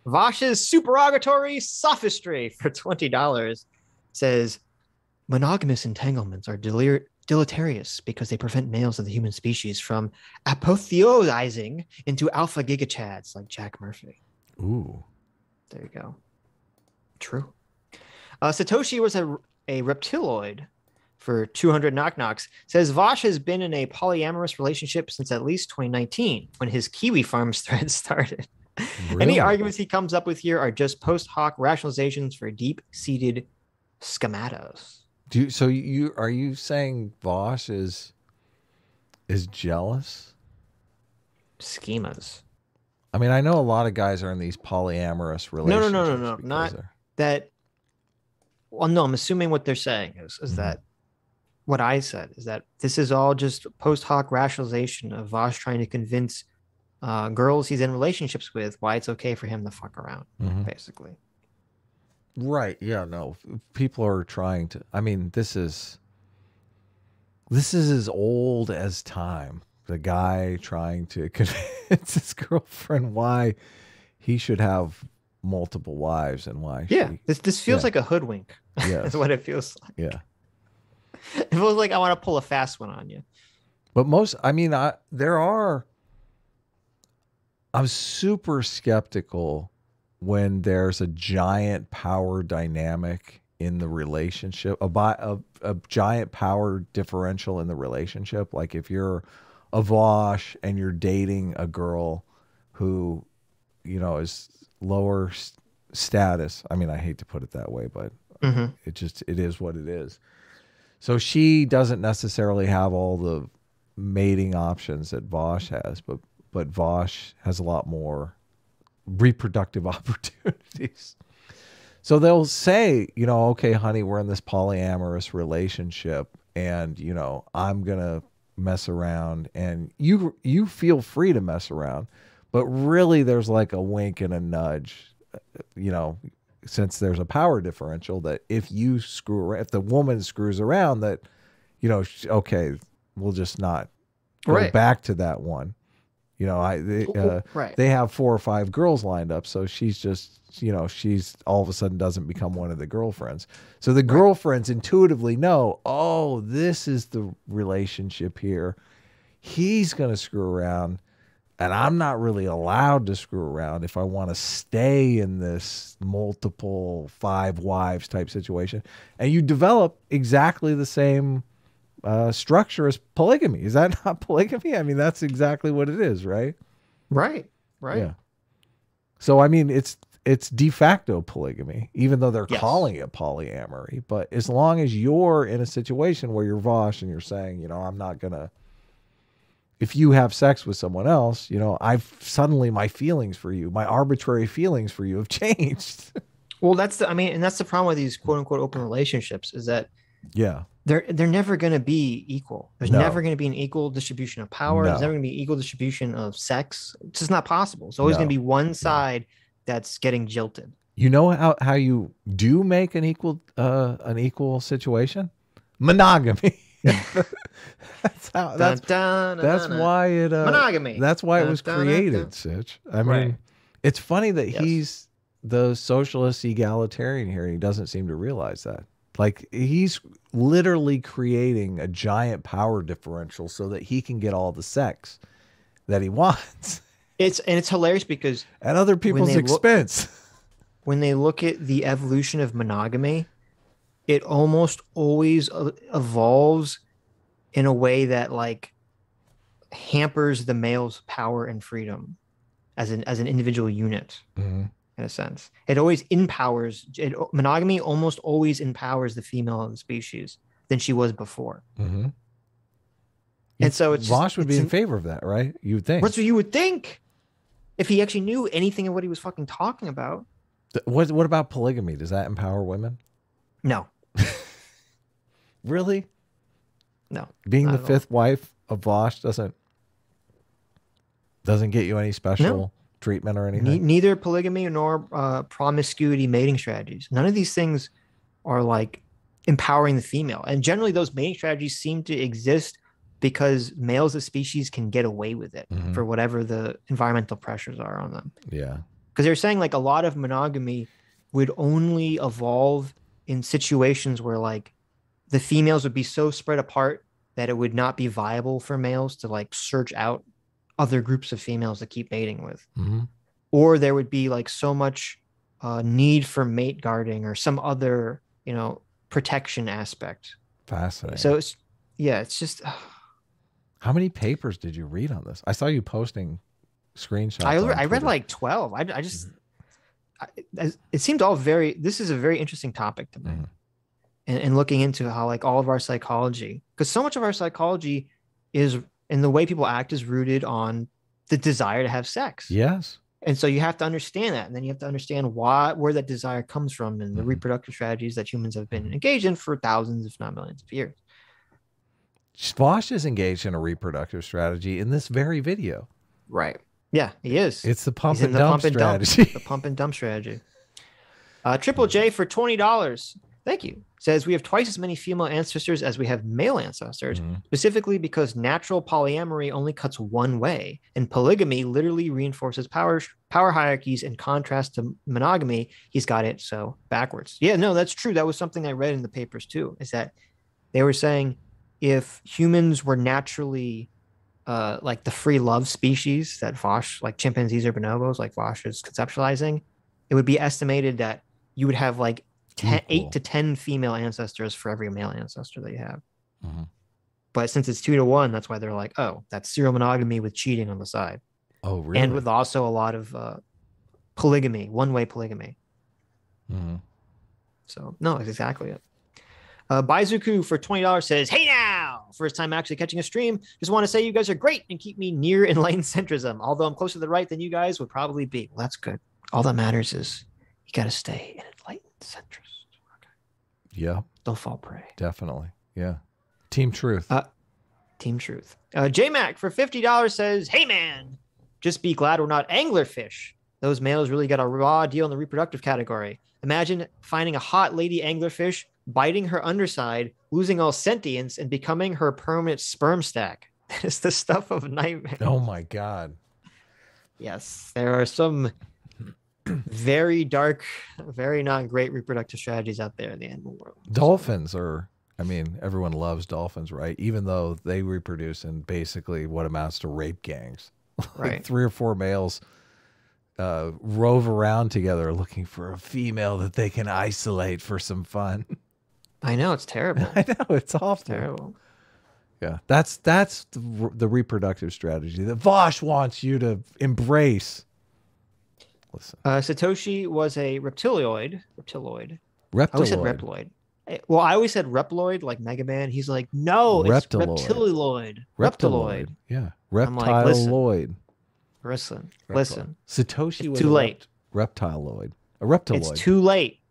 Vaush's supererogatory sophistry for $20 says monogamous entanglements are deleterious because they prevent males of the human species from apotheosizing into alpha gigachads like Jack Murphy. Ooh. There you go. True. Satoshi was a reptiloid for 200 knock-knocks. Says Vaush has been in a polyamorous relationship since at least 2019 when his Kiwi Farms thread started. Really? Any arguments he comes up with here are just post hoc rationalizations for deep-seated schematas. Are you saying Vaush is jealous? Schemas. I mean, I know a lot of guys are in these polyamorous relationships. No. Not that. Well, no, I'm assuming what they're saying is that what I said is that this is all just post hoc rationalization of Vaush trying to convince girls he's in relationships with why it's okay for him to fuck around, basically. Right. Yeah, no. People are trying to, I mean, this is as old as time. The guy trying to convince his girlfriend why he should have multiple wives and why. Yeah. This feels like a hoodwink. Yeah. Is what it feels like. Yeah. It feels like I want to pull a fast one on you. But I'm super skeptical when there's a giant power dynamic in the relationship, a giant power differential in the relationship. Like if you're a Vaush and you're dating a girl who, is lower status. I mean, I hate to put it that way, but it is what it is. So she doesn't necessarily have all the mating options that Vaush has, but Vaush has a lot more reproductive opportunities. So they'll say, okay, honey, we're in this polyamorous relationship and, I'm going to mess around and you feel free to mess around, but really there's like a wink and a nudge, since there's a power differential that if the woman screws around that, okay, we'll just not go back to that one. They have 4 or 5 girls lined up. So she's just, she's all of a sudden doesn't become one of the girlfriends. So the girlfriends intuitively know, oh, this is the relationship here. He's going to screw around and I'm not really allowed to screw around if I want to stay in this multiple 5 wives type situation. And you develop exactly the same structure as polygamy. Is that not polygamy? I mean, that's exactly what it is, right? Right. Yeah. So, I mean, it's de facto polygamy, even though they're calling it polyamory. But as long as you're in a situation where you're Vaush and you're saying, I'm not going to, if you have sex with someone else, suddenly my feelings for you, my arbitrary feelings for you have changed. Well, that's the problem with these quote unquote open relationships is that they're never going to be equal. There's never going to be an equal distribution of power. There's never going to be equal distribution of sex. It's just not possible. It's always going to be one side that's getting jilted. You know how you do make an equal situation? Monogamy. That's why it monogamy. That's why it was created, Sitch. I mean, it's funny that he's the socialist egalitarian here. He doesn't seem to realize that. Like he's literally creating a giant power differential so that he can get all the sex that he wants. It's hilarious because at other people's expense. When they look at the evolution of monogamy, it almost always evolves in a way that like hampers the male's power and freedom as an individual unit. In a sense, it always empowers monogamy almost always empowers the female of the species than she was before. And so it's Vaush would be in favor of that, right? You would think. That's what you would think if he actually knew anything of what he was fucking talking about. What about polygamy? Does that empower women? No. Really? No. Being the 5th wife of Vaush doesn't Doesn't get you any special treatment or anything? Neither polygamy nor promiscuity mating strategies. None of these things are like empowering the female. And generally those mating strategies seem to exist because males of species can get away with it for whatever the environmental pressures are on them. Yeah. Because they're saying like a lot of monogamy would only evolve in situations where like the females would be so spread apart that it would not be viable for males to like search out other groups of females to keep mating with. Or there would be like so much need for mate guarding or some other, you know, protection aspect. Fascinating. So it's just how many papers did you read on this? I saw you posting screenshots. I read like 12. It seemed all this is a very interesting topic to me. And looking into how like all of our psychology, because so much of our psychology is, and the way people act is rooted on the desire to have sex. Yes. And so you have to understand that. And then you have to understand where that desire comes from and the reproductive strategies that humans have been engaged in for thousands, if not millions of years. Vaush is engaged in a reproductive strategy in this very video. Right. Yeah, he is. It's the pump and dump strategy. The pump and dump strategy. Triple J for $20. Thank you. Says we have twice as many female ancestors as we have male ancestors, specifically because natural polyamory only cuts one way, and polygamy literally reinforces power hierarchies in contrast to monogamy. He's got it so backwards. Yeah, no, that's true. That was something I read in the papers too, is that they were saying if humans were naturally like the free love species that Vaush, like chimpanzees or bonobos, like Vaush is conceptualizing, it would be estimated that you would have like 8 to 10 female ancestors for every male ancestor that you have. But since it's 2 to 1, that's why they're like, oh, that's serial monogamy with cheating on the side. Oh, really? And with also a lot of polygamy, one-way polygamy. So no, it's exactly it. Baizuku for $20 says, hey now, first time actually catching a stream. Just want to say you guys are great and keep me near enlightened centrism. Although I'm closer to the right than you guys would probably be. Well, that's good. All that matters is you got to stay in enlightened centrist. Yeah. Don't fall prey. Definitely. Yeah. Team Truth. Team Truth. J-Mac for $50 says, hey man, just be glad we're not anglerfish. Those males really got a raw deal in the reproductive category. Imagine finding a hot lady anglerfish, biting her underside, losing all sentience, and becoming her permanent sperm stack. That is the stuff of nightmares. Oh my God. Yes, there are some very dark, very not great reproductive strategies out there in the animal world. Dolphins are, I mean, everyone loves dolphins, right? Even though they reproduce in basically what amounts to rape gangs. Right. Like 3 or 4 males rove around together looking for a female that they can isolate for some fun. I know, it's terrible. I know, it's awful. It's terrible. Yeah, that's the reproductive strategy that Vaush wants you to embrace. Listen. Satoshi was a reptiloid. Reptiloid. I always said reploid. Well, I always said reploid, like Mega Man. He's like, no, it's reptiloid. Reptiloid. Yeah, reptiloid. Like, listen. Satoshi was too late. Reptiloid. A reptiloid. It's too late.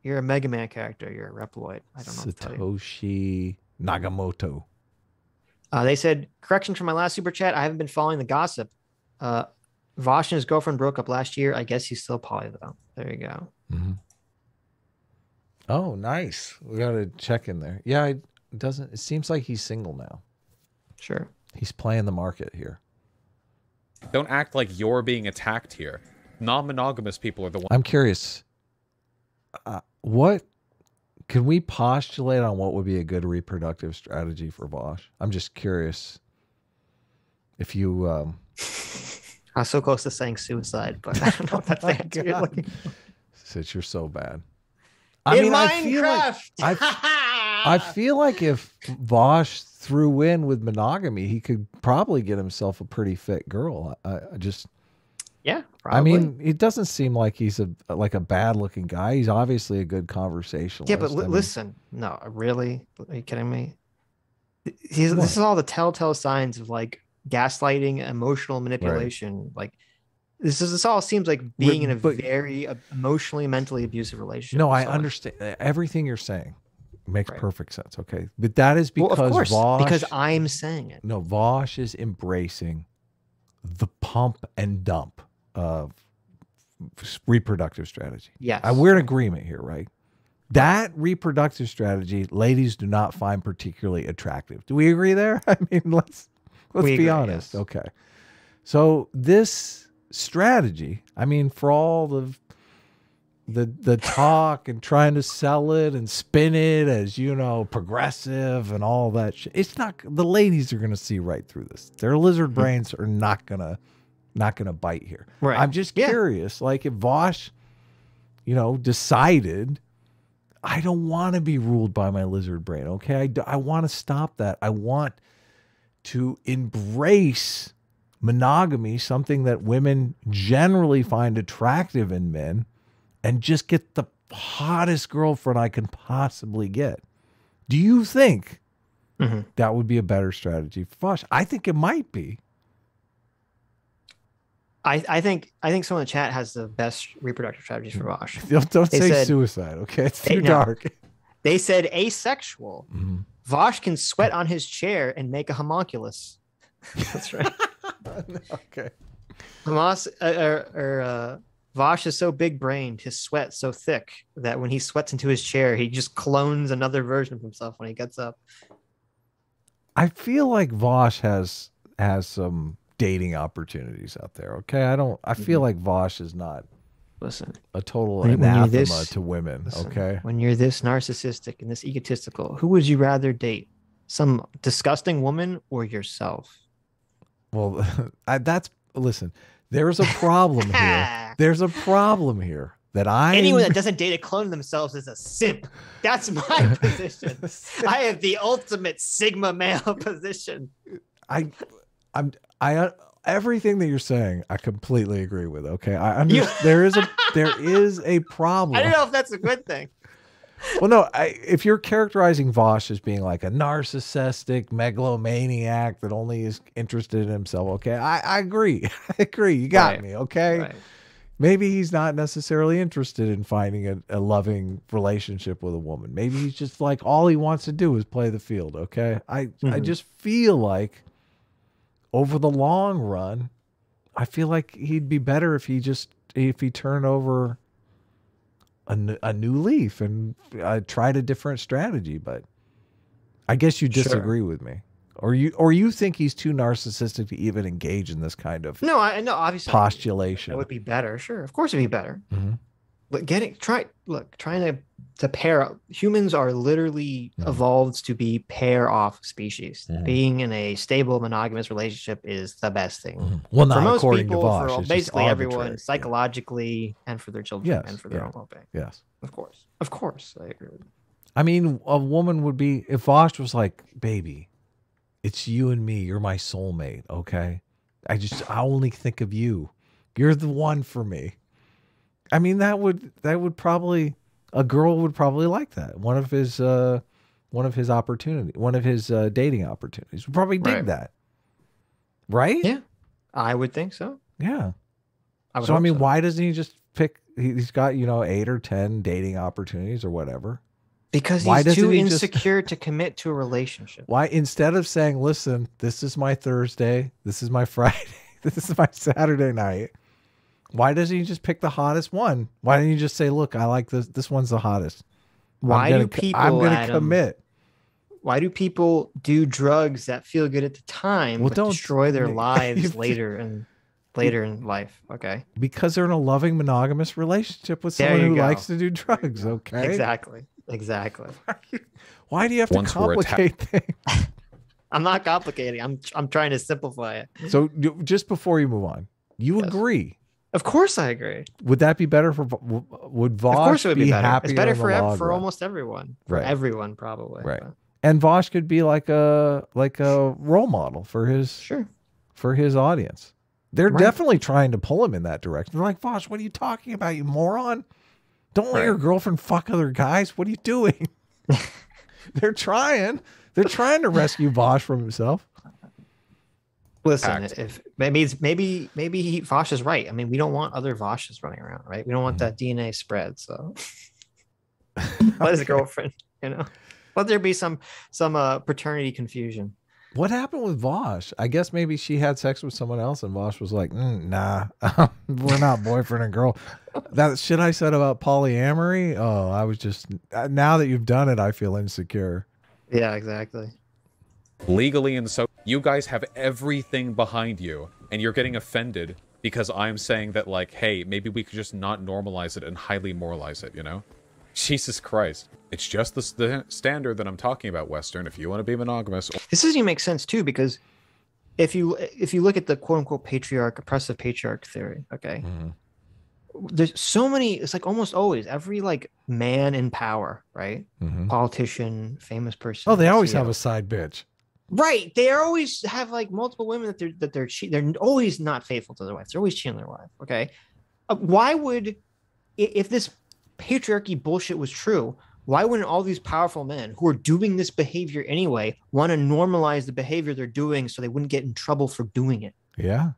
You're a Mega Man character. You're a reptiloid. I don't know. Satoshi Nagamoto. They said, correction from my last super chat. I haven't been following the gossip. Vaush and his girlfriend broke up last year. I guess he's still poly though. There you go. Oh, nice. We got to check in there. Yeah, it seems like he's single now. Sure. He's playing the market here. Don't act like you're being attacked here. Non-monogamous people are the ones. I'm curious. What can we postulate on what would be a good reproductive strategy for Vaush? I'm just curious if you I was so close to saying suicide, but I don't know if that's the answer you're looking for. Sitch, you're so bad. I mean, Minecraft! I feel like if Vaush threw in with monogamy, he could probably get himself a pretty fit girl. Yeah, probably. I mean, it doesn't seem like he's a bad looking guy. He's obviously a good conversationalist. Yeah, but listen, no, really? Are you kidding me? This is all the telltale signs of like gaslighting, emotional manipulation. Right. Like this all seems like being in a very emotionally, mentally abusive relationship. No, I understand everything you're saying. Makes perfect sense. Okay, but that is because of course, Vaush, because I'm saying it. No, Vaush is embracing the pump and dump reproductive strategy. Yes. We're in agreement here, right? That reproductive strategy, ladies do not find particularly attractive. Do we agree there? I mean, let's be honest. Yes. Okay. So this strategy, I mean, for all the talk and trying to sell it and spin it as, you know, progressive and all that shit, it's not, the ladies are going to see right through this. Their lizard brains are not going to bite here. Right. I'm just curious, like if Vaush, you know, decided, I don't want to be ruled by my lizard brain. Okay. I want to stop that. I want to embrace monogamy, something that women generally find attractive in men, and just get the hottest girlfriend I can possibly get. Do you think that would be a better strategy for Vaush? I think it might be. I think someone in the chat has the best reproductive strategies for Vaush. Don't say suicide, okay? It's too dark. They said asexual. Vaush can sweat on his chair and make a homunculus. That's right. Okay. Vaush is so big-brained, his sweat so thick that when he sweats into his chair, he just clones another version of himself when he gets up. I feel like Vaush has some dating opportunities out there. Okay, I feel like Vaush is not a total anathema to women. Okay, when you're this narcissistic and this egotistical, who would you rather date? Some disgusting woman or yourself? Well, listen, there's a problem here. There's a problem here that anyone that doesn't date a clone of themselves is a simp. That's my position. I have the ultimate Sigma male position. Everything that you're saying, I completely agree with. Okay, there is a problem. I don't know if that's a good thing. Well, no, if you're characterizing Vaush as being like a narcissistic megalomaniac that only is interested in himself, okay, I agree. I agree. You got me, okay? Right. Maybe he's not necessarily interested in finding a loving relationship with a woman. Maybe he's just like, all he wants to do is play the field, okay? I just feel like over the long run, I feel like he'd be better if he turned over a new leaf and tried a different strategy. But I guess you disagree with me, or you think he's too narcissistic to even engage in this kind of obviously postulation. It would be better, sure, of course it'd be better. But trying to pair up. Humans are literally evolved to be pair off species. Being in a stable monogamous relationship is the best thing. Well, not for most according people, to Vaush, for basically everyone, psychologically and for their children and for their own well-being. Yes, of course, I agree with you. I mean, a woman would be, if Vaush was like, "Baby, it's you and me. You're my soulmate. Okay, I only think of you. You're the one for me." I mean, that would probably, a girl would probably like that. One of his dating opportunities would probably dig that. Right? Yeah. I would think so. Yeah. I mean, why doesn't he just pick, he's got, 8 or 10 dating opportunities or whatever. Because he's too insecure to commit to a relationship. Why, instead of saying, listen, this is my Thursday, this is my Friday, this is my Saturday night, why doesn't he just pick the hottest one? Why don't you just say, look, I like this. This one's the hottest. I'm going to commit. Why do people do drugs that feel good at the time, but destroy their lives later in life? Okay. Because they're in a loving monogamous relationship with someone who likes to do drugs. Okay. Exactly. Why do you have to complicate things? I'm not complicating. I'm trying to simplify it. So just before you move on, you agree? Of course, I agree. Would that be better for? Would Vaush of course it would be better. Happier? It's better for almost everyone. For everyone, probably. Right. But. And Vaush could be like a role model for his audience. They're definitely trying to pull him in that direction. They're like, Vaush, what are you talking about, you moron? Don't let your girlfriend fuck other guys. What are you doing? They're trying. They're trying to rescue Vaush from himself. Listen, if maybe Vaush is right. I mean, we don't want other Vaushes running around, right? We don't want that DNA spread. So let his girlfriend, let there be some paternity confusion. What happened with Vaush? I guess maybe she had sex with someone else and Vaush was like, nah, we're not boyfriend and girl. That shit I said about polyamory. Oh, I was just, now that you've done it, I feel insecure. Yeah, exactly. Legally and so, you guys have everything behind you and you're getting offended because I'm saying that, like, hey, maybe we could just not normalize it and highly moralize it, you know? Jesus Christ. It's just the standard that I'm talking about, Western. If you want to be monogamous... This doesn't even make sense, too, because if you look at the quote-unquote oppressive patriarch theory, okay, there's so many, it's like almost always, every, like, man in power, right? Politician, famous person. Oh, they always have a side bitch. Right. They always have, like, multiple women they're always not faithful to their wife. They're always cheating on their wife, okay? Why would, if this patriarchy bullshit was true, why wouldn't all these powerful men who are doing this behavior anyway want to normalize the behavior they're doing so they wouldn't get in trouble for doing it? Yeah.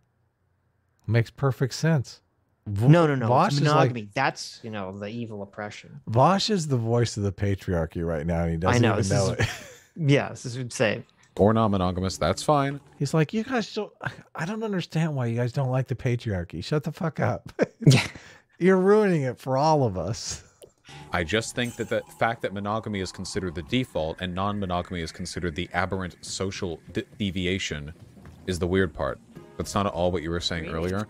Makes perfect sense. No. Vaush monogamy. Is like, that's, the evil oppression. Vaush is the voice of the patriarchy right now, and he doesn't even know it. Yeah, this is insane. Or non-monogamous, that's fine. He's like, you guys don't, I don't understand why you guys don't like the patriarchy. Shut the fuck up. You're ruining it for all of us. I just think that the fact that monogamy is considered the default and non-monogamy is considered the aberrant social deviation is the weird part. That's not at all what you were saying earlier.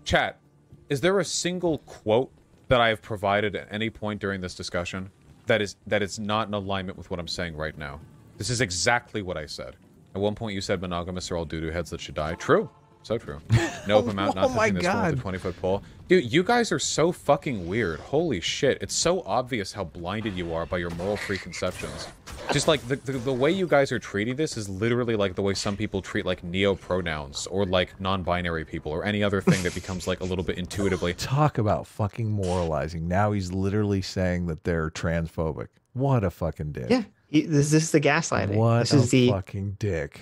Chat, is there a single quote that I have provided at any point during this discussion that is not in alignment with what I'm saying right now? This is exactly what I said. At one point you said monogamous are all doo-doo heads that should die. True. So true. No open mount, not touching this one with a 20-foot pole. Dude, you guys are so fucking weird. Holy shit. It's so obvious how blinded you are by your moral preconceptions. Just like the way you guys are treating this is literally like the way some people treat like neo-pronouns or like non-binary people or any other thing that becomes like a little bit intuitively. Talk about fucking moralizing. Now he's literally saying that they're transphobic. What a fucking dick. Yeah. This is the gaslighting. What this is the fucking dick.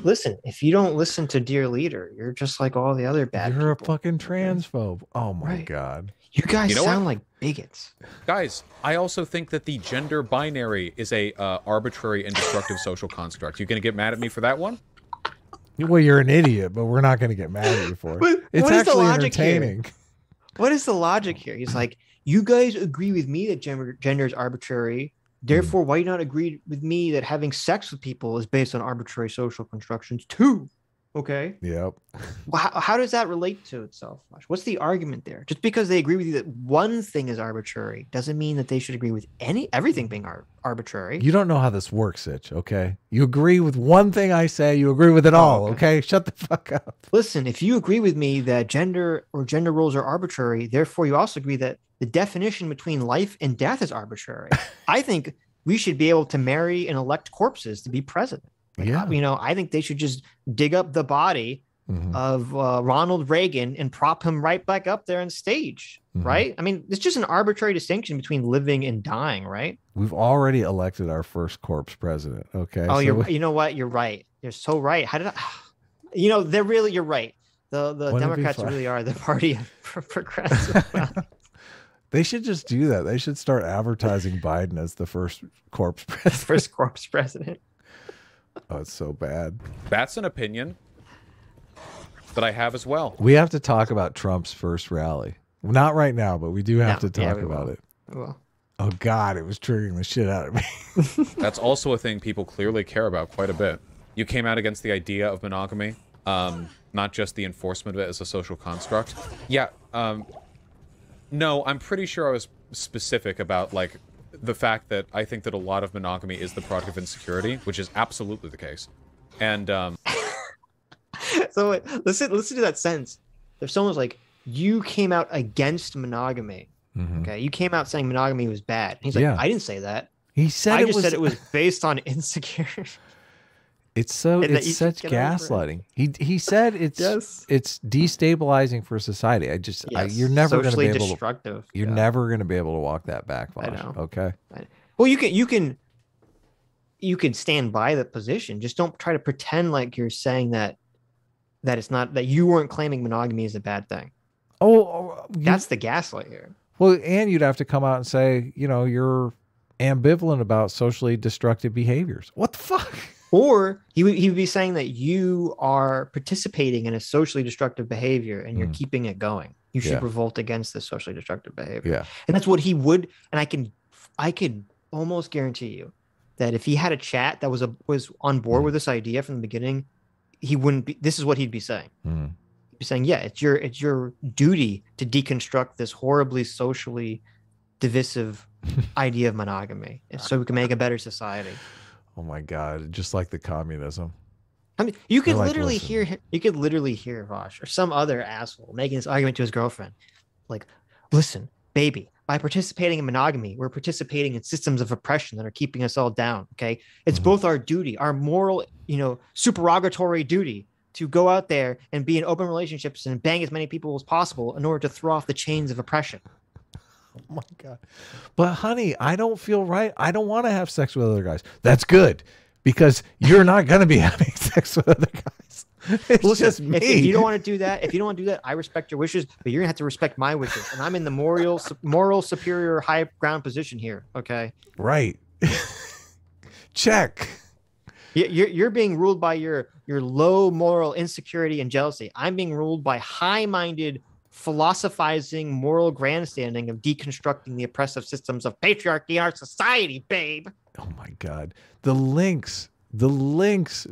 Listen, if you don't listen to Dear Leader, you're just like all the other bad You're people. a fucking transphobe. Oh my God. You guys sound like bigots. Guys, I also think that the gender binary is a arbitrary and destructive social construct. You gonna get mad at me for that one? Well, you're an idiot, but we're not going to get mad at you for it. It's actually entertaining. What is the logic here? He's like, you guys agree with me that gender is arbitrary. Therefore, why not agree with me that having sex with people is based on arbitrary social constructions too? Okay. Yep. Well, how does that relate to itself? What's the argument there? Just because they agree with you that one thing is arbitrary doesn't mean that they should agree with everything being arbitrary. You don't know how this works, Sitch, okay? You agree with one thing I say, you agree with it all, okay? Shut the fuck up. Listen, if you agree with me that gender roles are arbitrary, therefore you also agree that the definition between life and death is arbitrary. I think we should be able to marry and elect corpses to be president. Yeah. I think they should just dig up the body of Ronald Reagan and prop him right back up there on stage, right? I mean, it's just an arbitrary distinction between living and dying, right? We've already elected our first corpse president, okay? Oh, you know what? You're right. You're so right. How did I... you're right. The Democrats really are the party of progressive. They should just do that. They should start advertising Biden as the first corpse president. First corpse president. Oh, it's so bad. That's an opinion that I have as well. We have to talk about Trump's first rally. Not right now, but we do have to talk about it. Well. Oh, God, it was triggering the shit out of me. That's also a thing people clearly care about quite a bit. You came out against the idea of monogamy, not just the enforcement of it as a social construct. Yeah, no, I'm pretty sure I was specific about, like, the fact that I think that a lot of monogamy is the product of insecurity, which is absolutely the case. And, So listen to that sentence. If someone's like, you came out against monogamy, okay? You came out saying monogamy was bad. And he's like, I didn't say that. He said I just said it was based on insecurity. It's such gaslighting. He said it's destabilizing for society. You're never going to be able to. You're never going to be able to walk that back, Vaush. I know. Okay. Well, you can stand by the position. Just don't try to pretend like you're saying that it's not, that you weren't claiming monogamy is a bad thing. That's the gaslight here. Well, and you'd have to come out and say, you're ambivalent about socially destructive behaviors. What the fuck? Or he would be saying that you are participating in a socially destructive behavior and you're keeping it going. You should revolt against this socially destructive behavior. Yeah. And that's what he would. And I could almost guarantee you that if he had a chat that was on board with this idea from the beginning, he wouldn't be. This is what he'd be saying. He'd be saying, yeah, it's your duty to deconstruct this horribly socially divisive idea of monogamy, so we can make a better society. Oh my God! Just like the communism. I mean, you could literally hear Vaush or some other asshole making this argument to his girlfriend, like, "Listen, baby, by participating in monogamy, we're participating in systems of oppression that are keeping us all down. Okay, it's both our duty, our moral, supererogatory duty, to go out there and be in open relationships and bang as many people as possible in order to throw off the chains of oppression." Oh my God. But honey, I don't feel right. I don't want to have sex with other guys. That's good, because you're not going to be having sex with other guys. It's just me. If you don't want to do that, I respect your wishes, but you're going to have to respect my wishes. And I'm in the moral superior high ground position here. Okay. Right. Check. You're being ruled by your low moral insecurity and jealousy. I'm being ruled by high-minded, philosophizing, moral grandstanding of deconstructing the oppressive systems of patriarchy in our society, babe. Oh my God. The links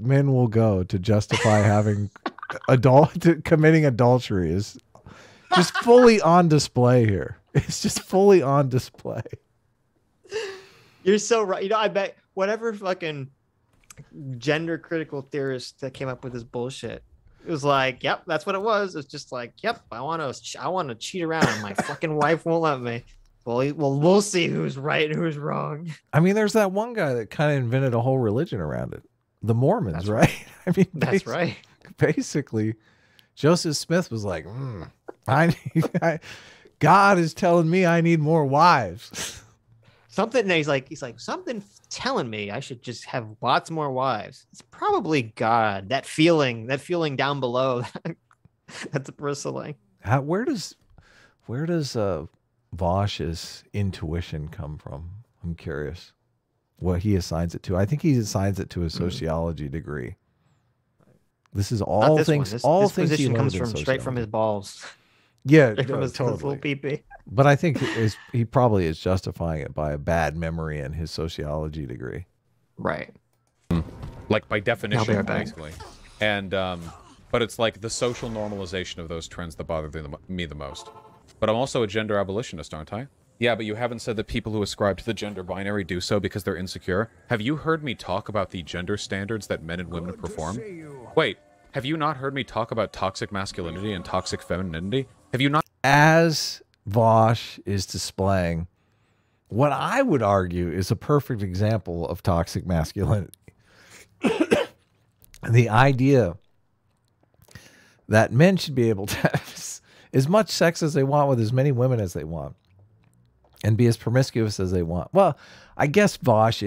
men will go to justify having committing adultery is just fully on display here. It's just fully on display. You're so right. I bet whatever fucking gender critical theorist that came up with this bullshit, it was like, yep, that's what it was. It's just like, yep, I want to cheat around and my fucking wife won't let me. Well, we'll see who's right and who's wrong. I mean, there's that one guy that kind of invented a whole religion around it. The Mormons, right? I mean, that's right. Basically, Joseph Smith was like, God is telling me I need more wives. He's like, something telling me I should just have lots more wives. It's probably God. That feeling down below that's bristling. Where does Vaush's intuition come from? I'm curious what he assigns it to. I think he assigns it to a sociology degree. This is all things. This position comes from straight from his balls. Yeah, from his little pee-pee. But I think he probably is justifying it by a bad memory and his sociology degree. Right. Like by definition, basically. And but it's like the social normalization of those trends that bother me the most. But I'm also a gender abolitionist, aren't I? Yeah, but you haven't said that people who ascribe to the gender binary do so because they're insecure. Have you heard me talk about the gender standards that men and women perform? Wait, have you not heard me talk about toxic masculinity and toxic femininity? Have you not? As Vaush is displaying what I would argue is a perfect example of toxic masculinity. The idea that men should be able to have as much sex as they want with as many women as they want and be as promiscuous as they want. Well, I guess Vaush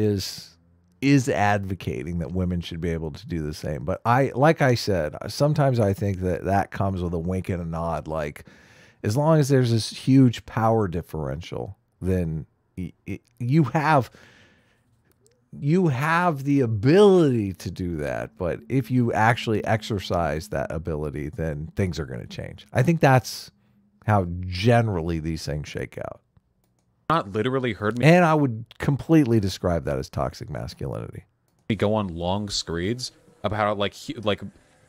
is advocating that women should be able to do the same. But like I said, sometimes I think that comes with a wink and a nod. Like, as long as there's this huge power differential, then you have the ability to do that. But if you actually exercise that ability, then things are going to change. I think that's how generally these things shake out. Not literally heard me. And I would completely describe that as toxic masculinity. We go on long screeds about how like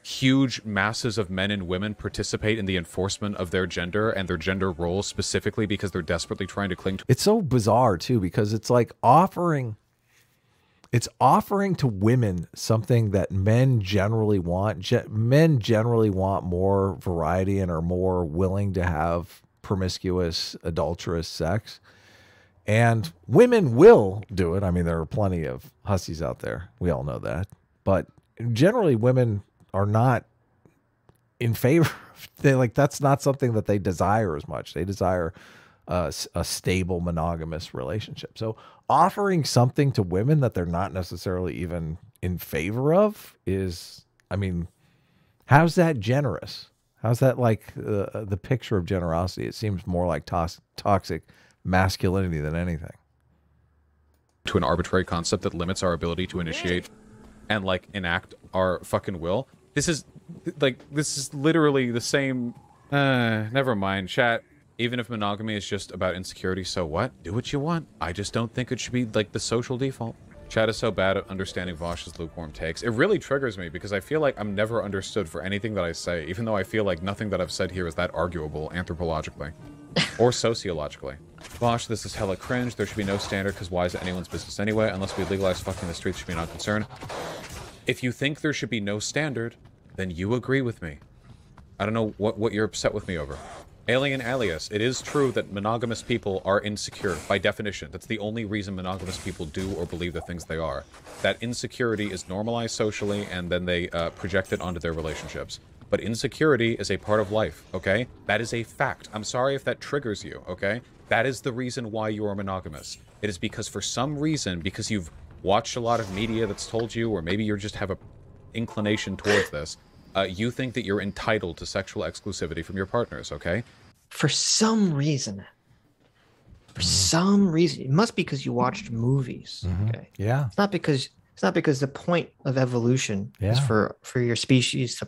huge masses of men and women participate in the enforcement of their gender and their gender roles specifically because they're desperately trying to cling to. It's so bizarre too, because it's like offering to women something that men generally want. Men generally want more variety and are more willing to have promiscuous, adulterous sex. And women will do it. I mean, there are plenty of hussies out there. We all know that. But generally, women are not in favor. That's not something that they desire as much. They desire a stable monogamous relationship. So offering something to women that they're not necessarily even in favor of is, I mean, how's that generous? How's that like the picture of generosity? It seems more like toxic masculinity than anything. To an arbitrary concept that limits our ability to initiate. and like enact our fucking will. This is literally the same. Never mind, chat. Even if monogamy is just about insecurity, so what? Do what you want. I just don't think it should be like the social default. Chat is so bad at understanding Vaush's lukewarm takes. It really triggers me because I feel like I'm never understood for anything that I say, even though I feel like nothing that I've said here is that arguable anthropologically or sociologically. Vaush, this is hella cringe. There should be no standard because why is it anyone's business anyway? Unless we legalize fucking in the streets, should be not concerned. If you think there should be no standard, then you agree with me. I don't know what you're upset with me over. Alien alias, it is true that monogamous people are insecure, by definition. That's the only reason monogamous people do or believe the things they are. That insecurity is normalized socially, and then they project it onto their relationships. But insecurity is a part of life, okay? That is a fact. I'm sorry if that triggers you, okay? That is the reason why you are monogamous. It is because for some reason, because you've watched a lot of media that's told you, or maybe you just have a inclination towards this, you think that you're entitled to sexual exclusivity from your partners, okay? For some reason. For some reason. It must be because you watched movies. Okay. Yeah. It's not because the point of evolution is for your species to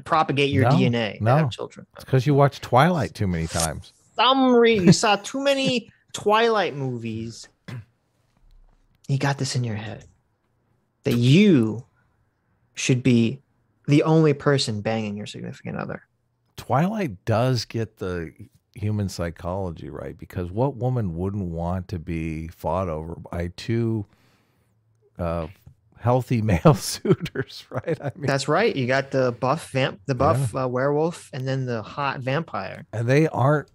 propagate your DNA to have children. It's because you watched Twilight too many times. You saw too many Twilight movies. You got this in your head that you should be the only person banging your significant other. Twilight does get the human psychology right, because what woman wouldn't want to be fought over by two healthy male suitors, right? I mean, that's right. You got the buff werewolf, and then the hot vampire. And they aren't.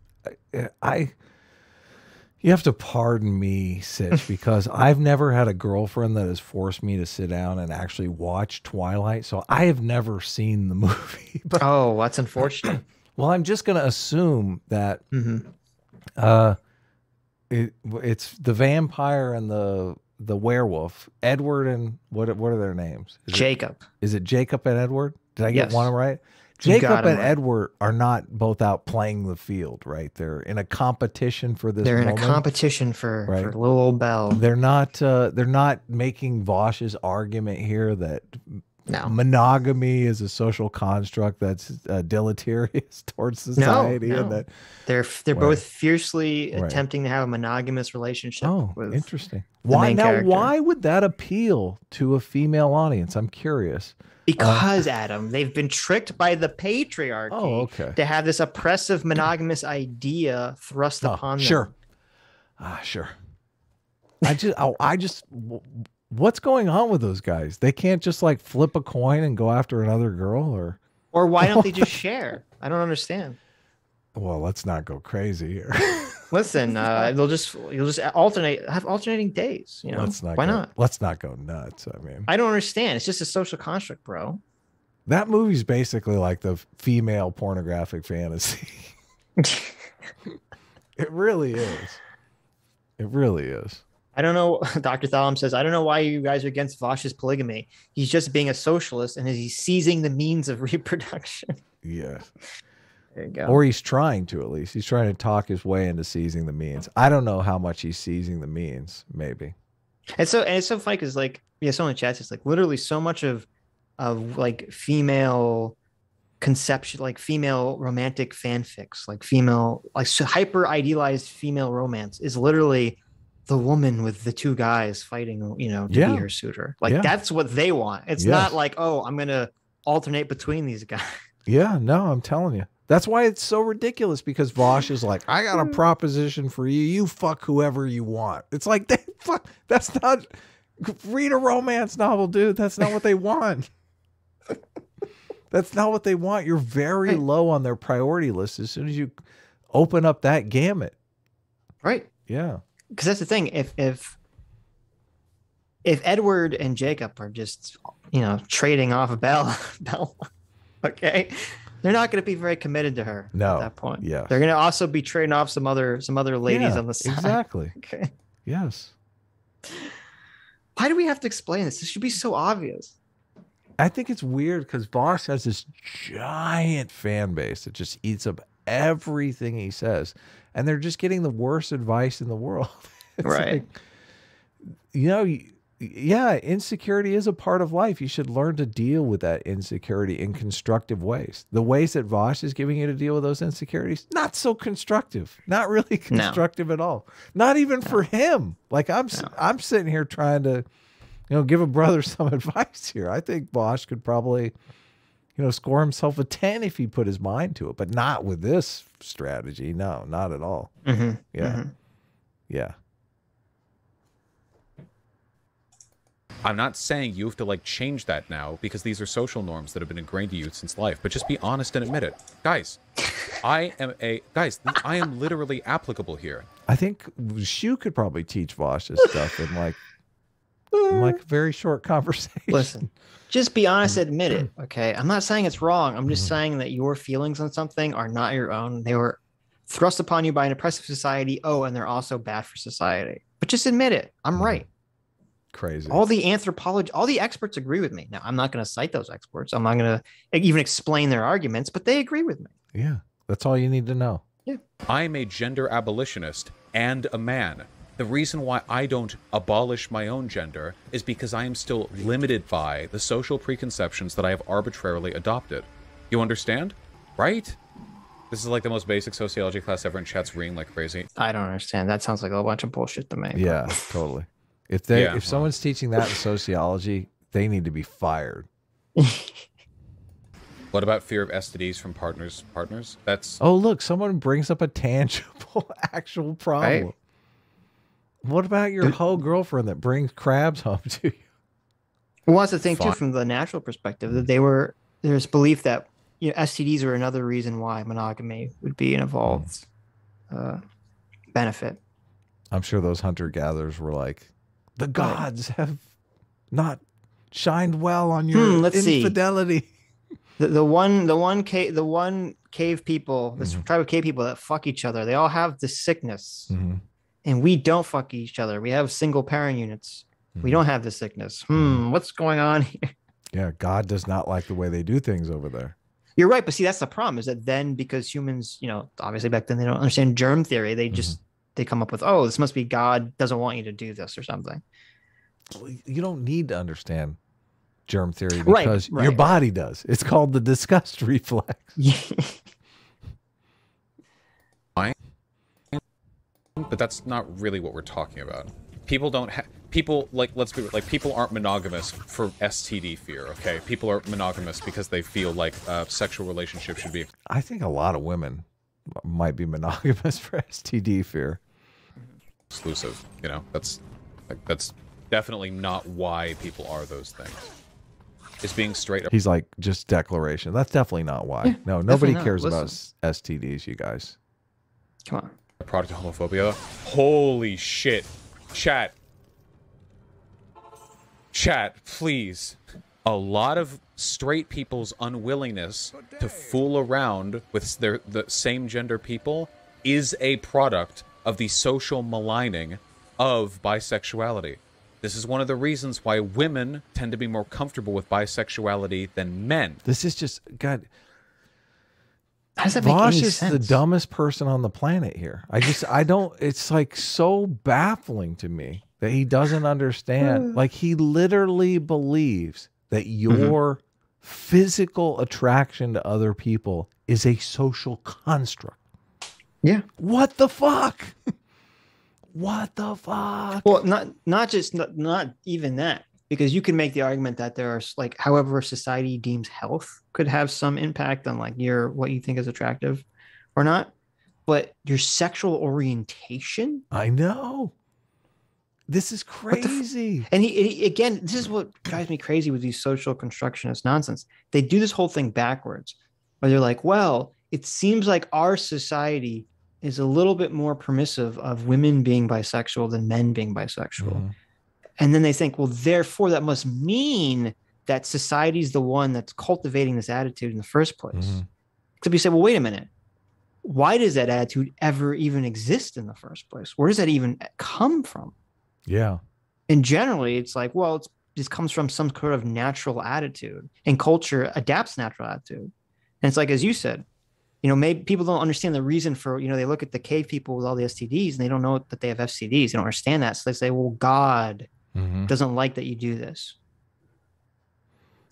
You have to pardon me, Sitch, because I've never had a girlfriend that has forced me to sit down and actually watch Twilight, so I have never seen the movie. But, oh, that's unfortunate. Well, I'm just going to assume that it's the vampire and the werewolf, Edward and what are their names? Jacob. Is it Jacob and Edward? Did I get one right? Jacob and Edward are not both out playing the field, right? They're in a competition for this. They're in a competition for little old Belle. They're not making Vaush's argument here that monogamy is a social construct that's deleterious towards society. No. And that they're both fiercely attempting to have a monogamous relationship. With interesting. Why would that appeal to a female audience? I'm curious. Because, Adam, they've been tricked by the patriarchy to have this oppressive monogamous idea thrust upon them. Sure. What's going on with those guys? They can't just like flip a coin and go after another girl, or why don't they just share? I don't understand. Well, let's not go crazy here. Listen, you'll just have alternating days. You know, why not? Let's not go nuts. I mean, I don't understand. It's just a social construct, bro. That movie's basically like the female pornographic fantasy. It really is. It really is. I don't know. Dr. Thallam says, I don't know why you guys are against Vaush's polygamy. He's just being a socialist and he's seizing the means of reproduction. Yeah. There you go. Or he's trying to, at least. He's trying to talk his way into seizing the means. I don't know how much he's seizing the means, maybe. And it's so funny because, like, someone in the chat is like literally so much of like female conception, like female romantic fanfics, like female, like hyper idealized female romance is literally the woman with the two guys fighting, to be her suitor. Like that's what they want. It's not like, oh, I'm going to alternate between these guys. Yeah, no, I'm telling you. That's why it's so ridiculous, because Vaush is like, I got a proposition for you. You fuck whoever you want. It's like, that's not, read a romance novel, dude. That's not what they want. That's not what they want. You're very low on their priority list as soon as you open up that gamut. Right. Yeah. Because that's the thing. If Edward and Jacob are just, trading off Belle, okay, they're not going to be very committed to her at that point. Yeah. They're going to also be trading off some other ladies on the side. Exactly. Okay. Yes. Why do we have to explain this? This should be so obvious. I think it's weird because Vaush has this giant fan base that just eats up everything he says, and they're just getting the worst advice in the world. It's right. like, yeah, insecurity is a part of life. You should learn to deal with that insecurity in constructive ways. The ways that Vaush is giving you to deal with those insecurities, not so constructive, not really constructive at all. Not even for him. Like I'm sitting here trying to, give a brother some advice here. I think Vaush could probably, score himself a 10 if he put his mind to it, but not with this strategy. No, not at all. Mm-hmm. Yeah. Mm-hmm. Yeah. I'm not saying you have to like change that now because these are social norms that have been ingrained to you since life, but just be honest and admit it. Guys, I am literally applicable here. I think Shu could probably teach Vaush this stuff in like a very short conversation. Listen, just be honest, admit it. Okay. I'm not saying it's wrong. I'm just saying that your feelings on something are not your own. They were thrust upon you by an oppressive society. Oh, and they're also bad for society. But just admit it. I'm right. Crazy. All the experts agree with me. Now, I'm not going to cite those experts. I'm not going to even explain their arguments, but they agree with me. Yeah. That's all you need to know. Yeah. I'm a gender abolitionist and a man. The reason why I don't abolish my own gender is because I am still limited by the social preconceptions that I have arbitrarily adopted. You understand? Right? This is like the most basic sociology class ever, and chat's reading like crazy. I don't understand. That sounds like a bunch of bullshit to me. Yeah, totally. If someone's teaching that in sociology, they need to be fired. What about fear of STDs from partners? That's... Oh, look, someone brings up a tangible, actual problem. Right. What about your whole girlfriend that brings crabs home to you? Well, that's the thing, too, from the natural perspective, that there's belief that STDs are another reason why monogamy would be an evolved benefit. I'm sure those hunter-gatherers were like, the gods have not shined well on your infidelity. See. The one cave people, this tribe of cave people that fuck each other, they all have this sickness. Mm-hmm. And we don't fuck each other. We have single parent units. Mm-hmm. We don't have this sickness. What's going on here? Yeah, God does not like the way they do things over there. You're right, but see, that's the problem, is that then because humans, obviously back then they don't understand germ theory, they just they come up with, oh, this must be God doesn't want you to do this or something. You don't need to understand germ theory because your body does. It's called the disgust reflex. But that's not really what we're talking about. People don't have people aren't monogamous for STD fear. Okay, people are monogamous because they feel like sexual relationships should be. I think a lot of women might be monogamous for STD fear. Exclusive, that's definitely not why people are those things. It's being straight up. He's like, just declaration. That's definitely not why. Yeah, no, nobody cares about STDs, you guys. Come on. Product of homophobia. Holy shit. Chat, please. A lot of straight people's unwillingness to fool around with the same gender people is a product of the social maligning of bisexuality. This is one of the reasons why women tend to be more comfortable with bisexuality than men. This is just, God... How does that make any sense? Vaush is the dumbest person on the planet here. I don't, it's like so baffling to me that he doesn't understand. Like he literally believes that your physical attraction to other people is a social construct. Yeah. What the fuck? What the fuck? Well, not even that. Because you can make the argument that there are however society deems health could have some impact on what you think is attractive or not, but your sexual orientation. I know. This is crazy. And he again, this is what drives me crazy with these social constructionist nonsense. They do this whole thing backwards, where they're like, well, it seems like our society is a little bit more permissive of women being bisexual than men being bisexual. Mm-hmm. And then they think, well, therefore, that must mean that society is the one that's cultivating this attitude in the first place. Mm-hmm. Except you say, well, wait a minute. Why does that attitude ever even exist in the first place? Where does that even come from? Yeah. And generally, it's like, well, this comes from some sort of natural attitude, and culture adapts natural attitude. And it's like, as you said, maybe people don't understand the reason for, they look at the cave people with all the STDs and they don't know that they have FCDs. They don't understand that. So they say, well, God doesn't like that you do this.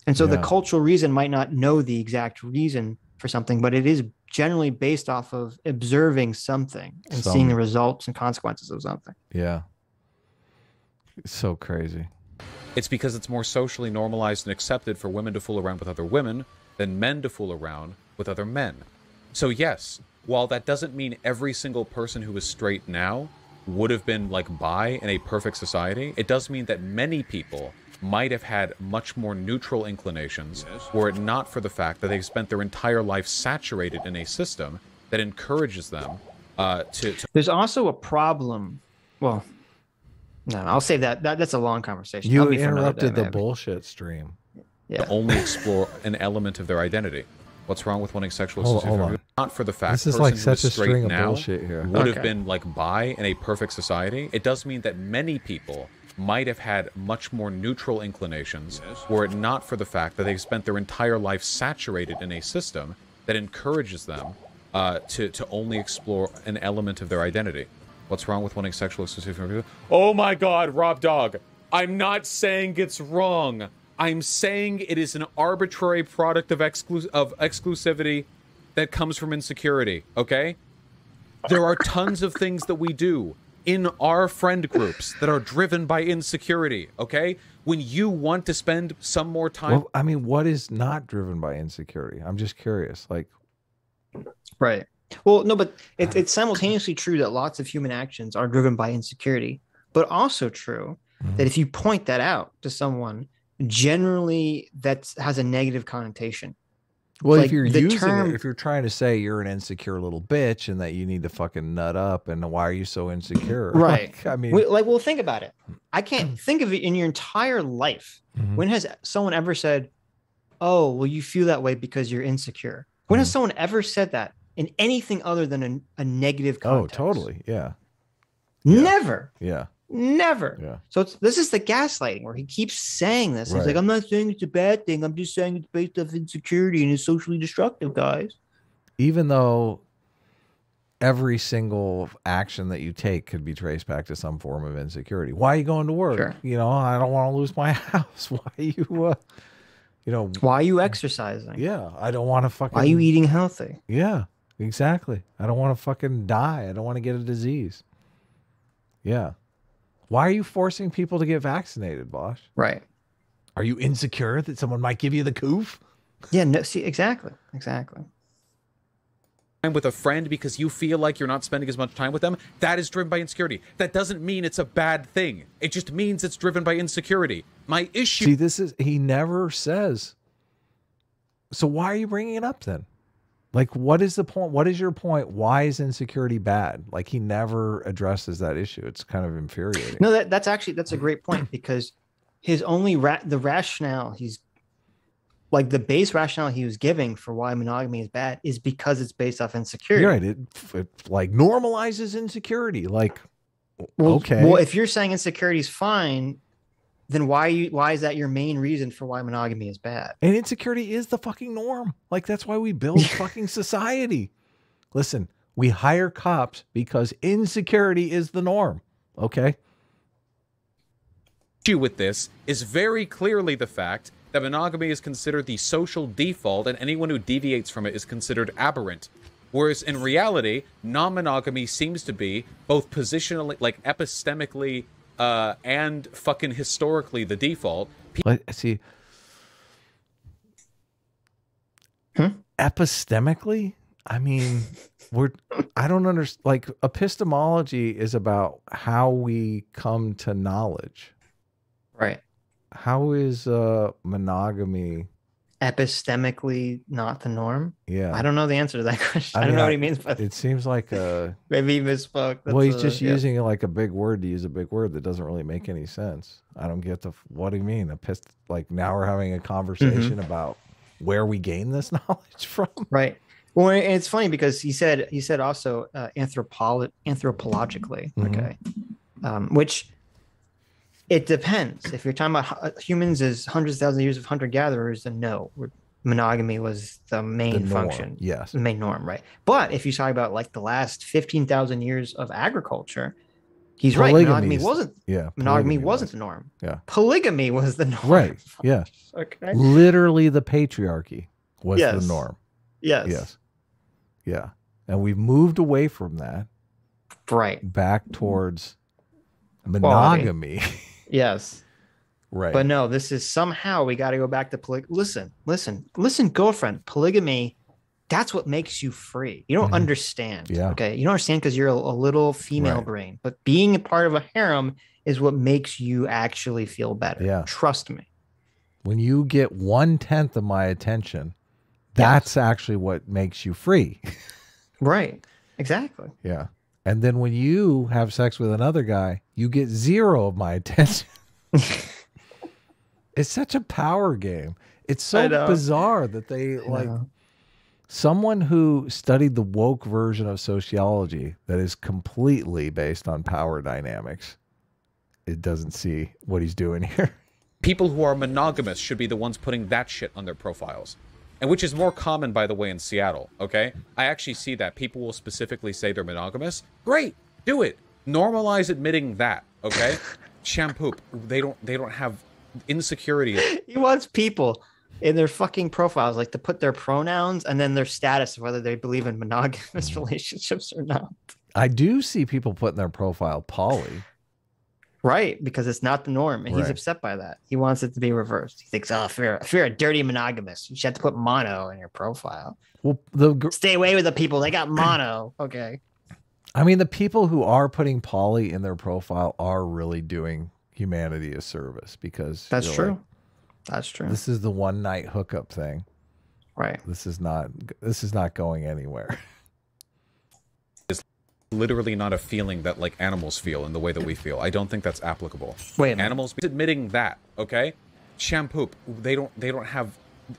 And so the cultural reason might not know the exact reason for something, but it is generally based off of observing something and seeing the results and consequences of something. Yeah. It's so crazy. It's because it's more socially normalized and accepted for women to fool around with other women than men to fool around with other men. So yes, while that doesn't mean every single person who is straight now would have been like bi in a perfect society, it does mean that many people might have had much more neutral inclinations were it not for the fact that they've spent their entire life saturated in a system that encourages them to... There's also a problem. Well, no, I'll save that. That's a long conversation. You interrupted the bullshit stream. Yeah. To only explore an element of their identity. What's wrong with wanting sexual exclusivity? Not for the fact this is like such a string of bullshit here. Would have been like bi in a perfect society. It does mean that many people might have had much more neutral inclinations were it not for the fact that they've spent their entire life saturated in a system that encourages them to only explore an element of their identity. What's wrong with wanting sexual exclusivity? Oh my God, Rob Dog. I'm not saying it's wrong. I'm saying it is an arbitrary product of exclusivity that comes from insecurity, okay? There are tons of things that we do in our friend groups that are driven by insecurity, okay? When you want to spend some more time... Well, I mean, what is not driven by insecurity? I'm just curious, like... Right. Well, no, but it's simultaneously true that lots of human actions are driven by insecurity, but also true that if you point that out to someone, generally that has a negative connotation. Well, like if you're using it, if you're trying to say you're an insecure little bitch and that you need to fucking nut up and why are you so insecure? Right. Like, I mean, well, think about it. I can't think of it in your entire life. When has someone ever said, oh, well, you feel that way because you're insecure? When has someone ever said that in anything other than a negative context? Oh, totally. Yeah. Never. Yeah. Never. Yeah. So this is the gaslighting where he keeps saying this. He's like, I'm not saying it's a bad thing. I'm just saying it's based off insecurity and it's socially destructive, guys. Even though every single action that you take could be traced back to some form of insecurity. Why are you going to work? Sure. You know, I don't want to lose my house. Why are you, you know. Why are you exercising? Yeah. I don't want to fucking. Why are you eating healthy? Yeah, exactly. I don't want to fucking die. I don't want to get a disease. Yeah. Why are you forcing people to get vaccinated, Vaush? Right. Are you insecure that someone might give you the coof? Yeah, no, see, exactly. With a friend because you feel like you're not spending as much time with them, that is driven by insecurity. That doesn't mean it's a bad thing. It just means it's driven by insecurity. My issue... See, he never says. So why are you bringing it up then? Like, what is the point? What is your point? Why is insecurity bad? Like, he never addresses that issue. It's kind of infuriating. No, that's a great point because his only the rationale he's like the base rationale he was giving for why monogamy is bad is because it's based off insecurity. You're right. It like normalizes insecurity. Like, okay. Well, if you're saying insecurity is fine, then why is that your main reason for why monogamy is bad? And insecurity is the fucking norm. Like, that's why we build fucking society. Listen, we hire cops because insecurity is the norm. Okay. Issue with this is very clearly the fact that monogamy is considered the social default and anyone who deviates from it is considered aberrant. Whereas in reality, non-monogamy seems to be both positionally, like epistemically, and fucking historically the default. Let's see. Epistemically? I mean, I don't understand. Like, epistemology is about how we come to knowledge. Right. How is monogamy epistemically not the norm? Yeah. I don't know the answer to that question. I don't know what he means by that. It seems like maybe he misspoke. Well, he's just using like a big word to use a big word that doesn't really make any sense. I don't get what do you mean? Like, now we're having a conversation about where we gain this knowledge from. Right. Well, it's funny because he said also anthropologically, okay, which it depends. If you're talking about humans as hundreds of thousands of years of hunter-gatherers, then no, monogamy was the main function. Yes. The main norm, right? But if you talk about like the last 15,000 years of agriculture, He's right. Monogamy wasn't. Yeah. Monogamy wasn't the norm. Yeah. Polygamy was the norm. Right. Yeah. Okay. Literally, the patriarchy was the norm. Yes. Yes. Yeah. And we've moved away from that. Right. Back towards monogamy. Yes. Right. But no, this is somehow we got to go back to listen, girlfriend. Polygamy, that's what makes you free. You don't understand. Yeah. Okay. You don't understand because you're a little female brain. But being a part of a harem is what makes you actually feel better. Yeah. Trust me. When you get 1/10 of my attention, that's actually what makes you free. Right. Exactly. Yeah. And then when you have sex with another guy, you get 0 of my attention. It's such a power game. It's so bizarre that they someone who studied the woke version of sociology that is completely based on power dynamics. It doesn't see what he's doing here. People who are monogamous should be the ones putting that shit on their profiles. And which is more common, by the way, in Seattle, okay? I actually see that. People will specifically say they're monogamous. Great, do it. Normalize admitting that, okay? Shampoo. They don't have insecurity. He wants people in their fucking profiles like to put their pronouns and then their status of whether they believe in monogamous relationships or not. I do see people put in their profile poly. Right, because it's not the norm, and he's upset by that. He wants it to be reversed. He thinks, if you're a dirty monogamous, you should have to put mono in your profile. Well, stay away with the people. They got mono. Okay. I mean, the people who are putting poly in their profile are really doing humanity a service because that's true. That's true. This is the one night hookup thing. Right. This is not going anywhere. Literally not a feeling that like animals feel in the way that we feel. I don't think that's applicable. Wait a minute. Animals admitting that, okay? Shampoo. They don't have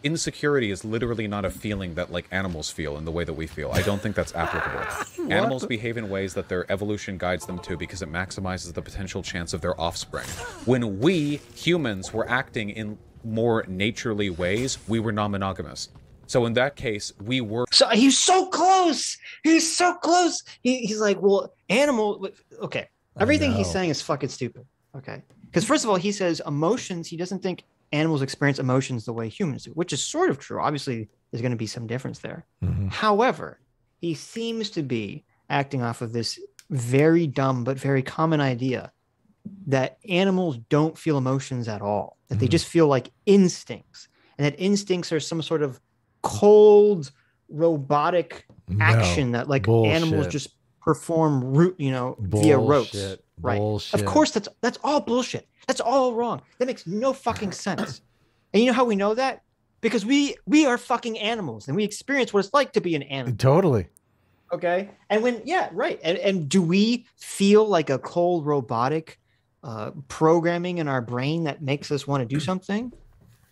insecurity is literally not a feeling that like animals feel in the way that we feel. I don't think that's applicable. Animals behave in ways that their evolution guides them to because it maximizes the potential chance of their offspring. When we humans were acting in more naturally ways, we were non-monogamous. So in that case, we were. So he's so close. He's so close. He's like, well, animal. Okay, everything he's saying is fucking stupid. Okay, because first of all, he says emotions. He doesn't think animals experience emotions the way humans do, which is sort of true. Obviously, there's going to be some difference there. However, he seems to be acting off of this very dumb but very common idea that animals don't feel emotions at all. That they just feel like instincts, and that instincts are some sort of cold robotic action that like animals just perform via rote, right? Of course that's all bullshit. That's all wrong. That makes no fucking sense. And you know how we know that? Because we are fucking animals and we experience what it's like to be an animal. Totally. Okay. And and do we feel like a cold robotic programming in our brain that makes us want to do something?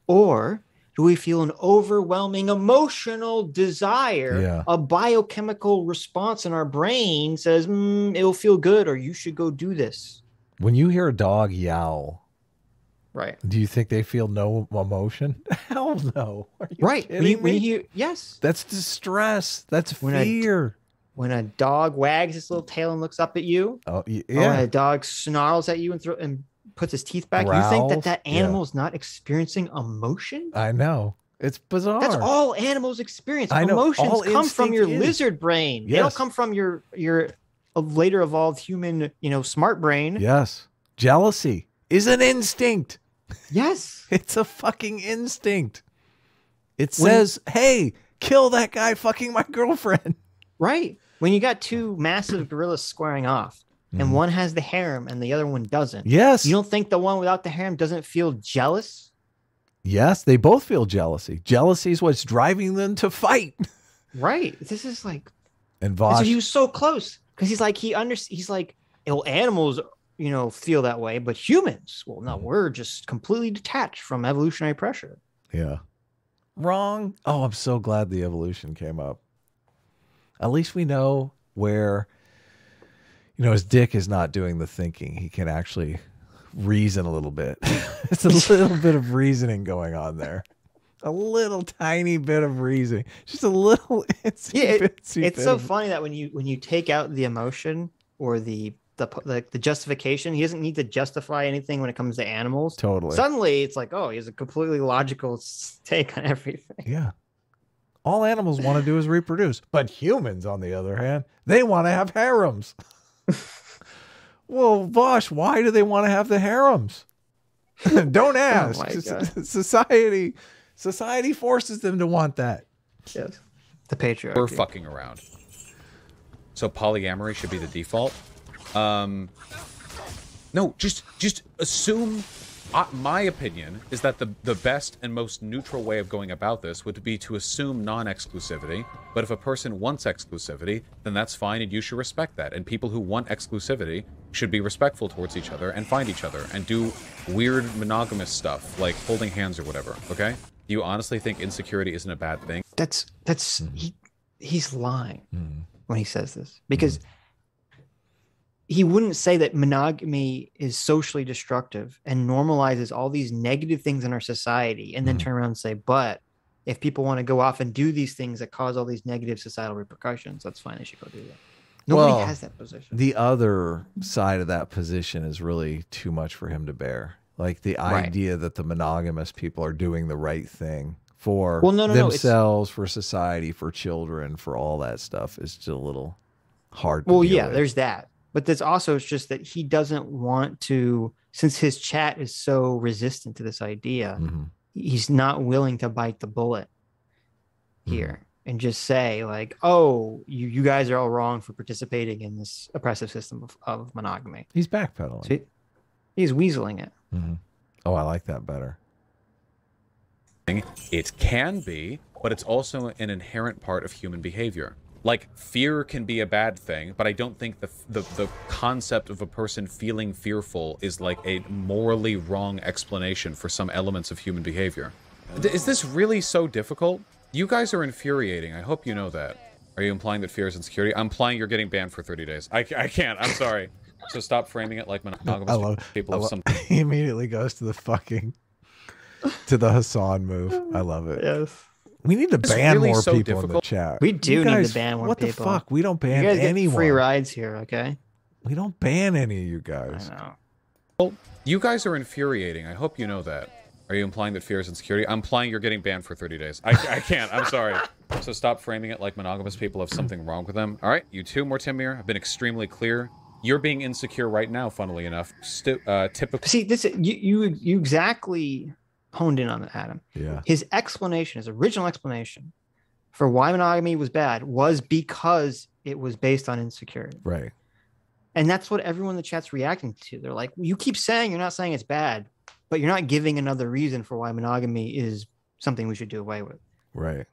Or do we feel an overwhelming emotional desire? A biochemical response in our brain says, it'll feel good, or you should go do this. When you hear a dog yowl, right? Do you think they feel no emotion? Hell no. Are you kidding me? Yes. That's distress. That's fear. When a dog wags its little tail and looks up at you, or when a dog snarls at you and puts his teeth back, growls, you think that animal is not experiencing emotion? I know. It's bizarre. That's all animals experience. Emotions come from your lizard brain. Yes. They don't come from your later evolved human, smart brain. Yes. Jealousy is an instinct. Yes. It's a fucking instinct. It says, hey, kill that guy fucking my girlfriend. Right. When you got two massive gorillas squaring off, and one has the harem and the other one doesn't. Yes. You don't think the one without the harem doesn't feel jealous? Yes, they both feel jealousy. Jealousy is what's driving them to fight. Right. This is like, and Vaush, so he was so close because he's like, he's like, animals, feel that way, but humans, well, no, we're just completely detached from evolutionary pressure. Yeah. Wrong. Oh, I'm so glad the evolution came up. At least we know where, his dick is not doing the thinking. He can actually reason a little bit. It's a little bit of reasoning going on there. A little tiny bit of reasoning. Just a little itsy bitsy it's so funny that when you take out the emotion or the the justification. He doesn't need to justify anything when it comes to animals. Totally. Suddenly, it's like, oh, he has a completely logical take on everything. Yeah. All animals want to do is reproduce, but humans, on the other hand, they want to have harems. Well, Vaush, why do they want to have the harems? Don't ask. Society forces them to want that. Yes. The patriarchy. We're fucking around. So polyamory should be the default. No, just assume. My opinion is that the best and most neutral way of going about this would be to assume non-exclusivity. But if a person wants exclusivity, then that's fine, and you should respect that. And people who want exclusivity should be respectful towards each other and find each other and do weird monogamous stuff like holding hands or whatever. Okay? Do you honestly think insecurity isn't a bad thing? He's lying when he says this, because he wouldn't say that monogamy is socially destructive and normalizes all these negative things in our society and then turn around and say, but if people want to go off and do these things that cause all these negative societal repercussions, that's fine. They should go do that. Nobody has that position. The other side of that position is really too much for him to bear. Like the idea that the monogamous people are doing the right thing for themselves, for society, for children, for all that stuff is just a little hard to deal with. There's that. But there's also, it's just that he doesn't want to, since his chat is so resistant to this idea, he's not willing to bite the bullet here and just say like, oh, you guys are all wrong for participating in this oppressive system of monogamy. He's backpedaling. So he's weaseling it. Oh, I like that better. It can be, but it's also an inherent part of human behavior. Like, fear can be a bad thing, but I don't think the concept of a person feeling fearful is like a morally wrong explanation for some elements of human behavior. Is this really so difficult? You guys are infuriating. I hope you know that. Are you implying that fear is insecurity? I'm implying you're getting banned for 30 days. I can't. I'm sorry. So stop framing it like monogamous people of some... He immediately goes to the Hassan move. I love it. Yes. We need to ban more people in the chat. We do need to ban more people. What the fuck? We don't ban anyone. You guys get free rides here, okay? We don't ban any of you guys. I know. Well, you guys are infuriating. I hope you know that. Are you implying that fear is insecurity? I'm implying you're getting banned for 30 days. I can't. I'm sorry. So stop framing it like monogamous people have something wrong with them. All right, you too, Mortimer, have been extremely clear. You're being insecure right now, funnily enough. Typical. See, this you exactly honed in on it, Adam. Yeah. His explanation, his original explanation for why monogamy was bad was because it was based on insecurity. Right. And that's what everyone in the chat's reacting to. They're like, you keep saying you're not saying it's bad, but you're not giving another reason for why monogamy is something we should do away with. Right.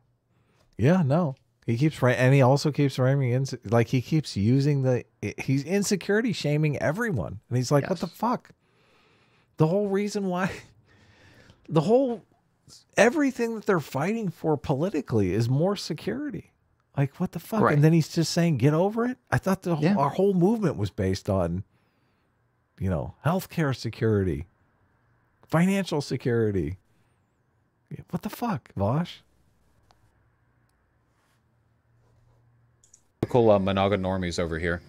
Yeah, no. He keeps right, and he also keeps framing like he keeps using he's insecurity shaming everyone. And he's like, what the fuck? The whole reason why everything that they're fighting for politically is more security. Like, what the fuck? Right. And then he's just saying, get over it. I thought our whole movement was based on, healthcare security, financial security. What the fuck, Vaush? Typical monoganormies over here.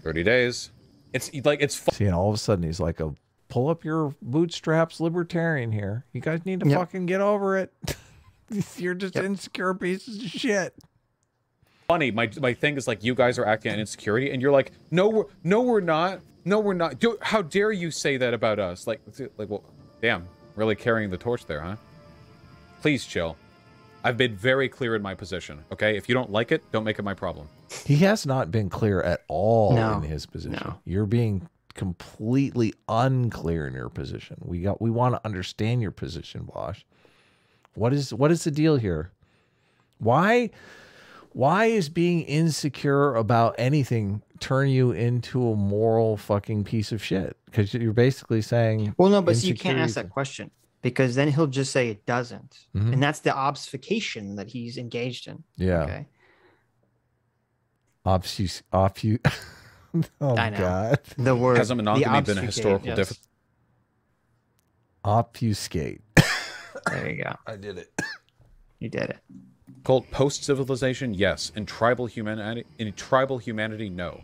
30 days. It's like, it's fun. See, and all of a sudden he's like pull up your bootstraps libertarian here. You guys need to fucking get over it. You're just insecure pieces of shit. Funny, my thing is like, you guys are acting on insecurity, and you're like, no, we're not. No, we're not. How dare you say that about us? Like, well, damn, really carrying the torch there, huh? Please chill. I've been very clear in my position, okay? If you don't like it, don't make it my problem. He has not been clear at all in his position. No. You're being completely unclear in your position. We want to understand your position, Vaush. What is the deal here? Why is being insecure about anything turn you into a moral fucking piece of shit? Because you're basically saying, well, no, but see, you can't ask that question, because then he'll just say it doesn't. Mm-hmm. And that's the obfuscation that he's engaged in. Yeah. Okay. Oh, I know. God. The word. Has a monogamy been a historical difficulty? Obfuscate. There you go. I did it. You did it. Called post-civilization, yes. In tribal humanity, no.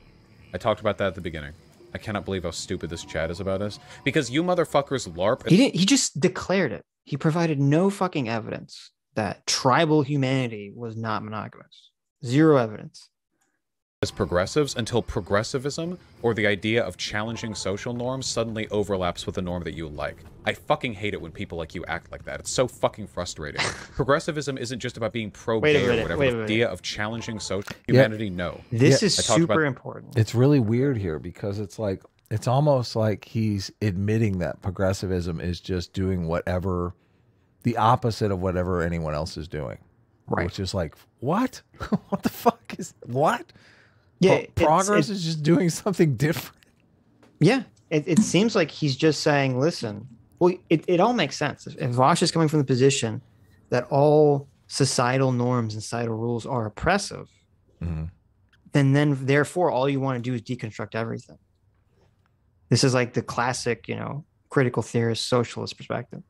I talked about that at the beginning. I cannot believe how stupid this chat is about us. Because you motherfuckers LARP... He just declared it. He provided no fucking evidence that tribal humanity was not monogamous. Zero evidence. As progressives until progressivism, or the idea of challenging social norms, suddenly overlaps with the norm that you like. I fucking hate it when people like you act like that. It's so fucking frustrating. Progressivism isn't just about being pro-gay or whatever. The idea of challenging social humanity, no. This is super important. It's really weird here because it's like, it's almost like he's admitting that progressivism is just doing whatever, the opposite of whatever anyone else is doing. Right. Which is like, what? What the fuck is, what? Yeah, progress is just doing something different. Yeah, it seems like he's just saying, listen, well, it all makes sense. If Vaush is coming from the position that all societal norms and societal rules are oppressive, then therefore all you want to do is deconstruct everything. This is like the classic, critical theorist socialist perspective.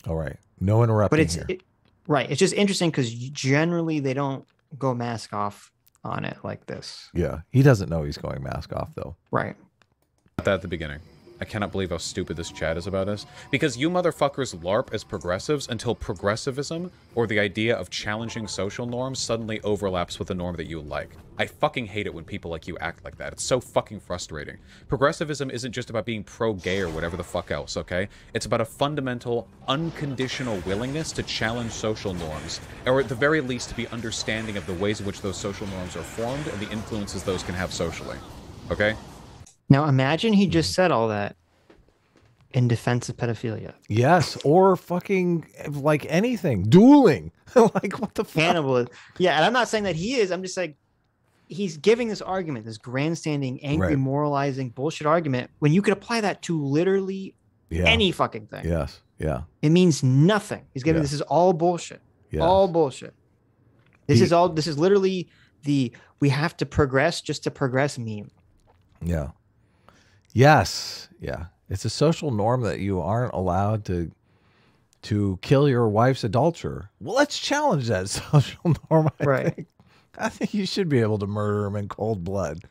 All right. No interrupting but it's here. Right. It's just interesting because generally they don't go mask off on it like this. Yeah. He doesn't know he's going mask off though. Right. That at the beginning. I cannot believe how stupid this chat is about us. Because you motherfuckers LARP as progressives until progressivism, or the idea of challenging social norms, suddenly overlaps with the norm that you like. I fucking hate it when people like you act like that. It's so fucking frustrating. Progressivism isn't just about being pro-gay or whatever the fuck else, okay? It's about a fundamental, unconditional willingness to challenge social norms, or at the very least to be understanding of the ways in which those social norms are formed and the influences those can have socially. Okay? Now imagine he just said all that in defense of pedophilia. Yes, or fucking like anything, dueling. Like what the fuck? Cannibal. Yeah, and I'm not saying that he is. I'm just like, he's giving this argument, this grandstanding, angry, moralizing bullshit argument, when you could apply that to literally any fucking thing. Yes. Yeah. It means nothing. He's giving this is all bullshit. Yes. All bullshit. This is literally the we have to progress just to progress meme. Yeah. Yes. Yeah. It's a social norm that you aren't allowed to kill your wife's adulterer. Well, let's challenge that social norm. I think you should be able to murder him in cold blood.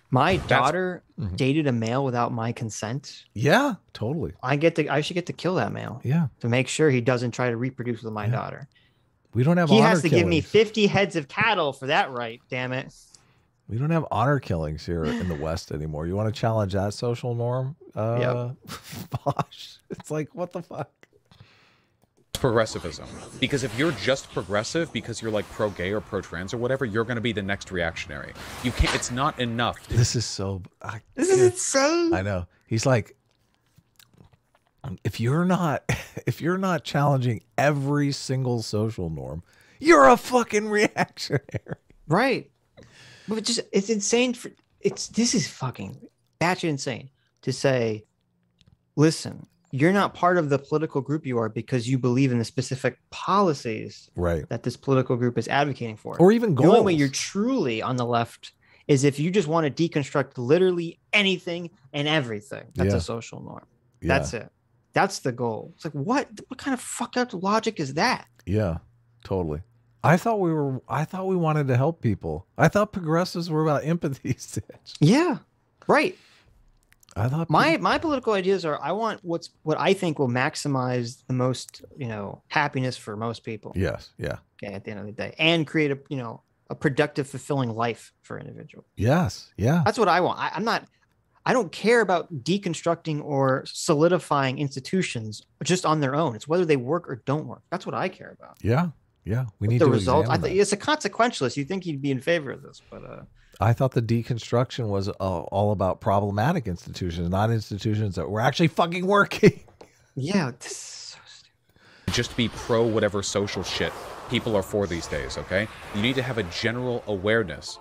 My daughter dated a male without my consent. Yeah, totally. I should get to kill that male. Yeah. To make sure he doesn't try to reproduce with my daughter. We don't have He honor has to killings. give me 50 heads of cattle for that right, damn it. We don't have honor killings here in the West anymore. You want to challenge that social norm? Vaush. It's like, what the fuck? Progressivism. Because if you're just progressive because you're like pro-gay or pro-trans or whatever, you're going to be the next reactionary. You can't, it's not enough. This is so... This is insane. I know. He's like, if you're not challenging every single social norm, you're a fucking reactionary. Right. But it's insane. This is fucking batshit insane to say, listen, you're not part of the political group you are because you believe in the specific policies that this political group is advocating for. Or even goals. The only way you're truly on the left is if you just want to deconstruct literally anything and everything. That's a social norm. Yeah. That's it. That's the goal. It's like, what kind of fucked up logic is that? Yeah, totally. I thought we wanted to help people. I thought progressives were about empathy, Sitch. Yeah, right. I thought my political ideas are I want what I think will maximize the most, happiness for most people. Yes, yeah. Okay, at the end of the day, and create a productive, fulfilling life for individuals. Yes, yeah. That's what I want. I don't care about deconstructing or solidifying institutions just on their own. It's whether they work or don't work. That's what I care about. Yeah. Yeah, we need the to results. examine that. It's a consequentialist. You'd think he'd be in favor of this, but I thought the deconstruction was all about problematic institutions, not institutions that were actually fucking working. Yeah, this is so stupid. Just be pro whatever social shit people are for these days. Okay, you need to have a general awareness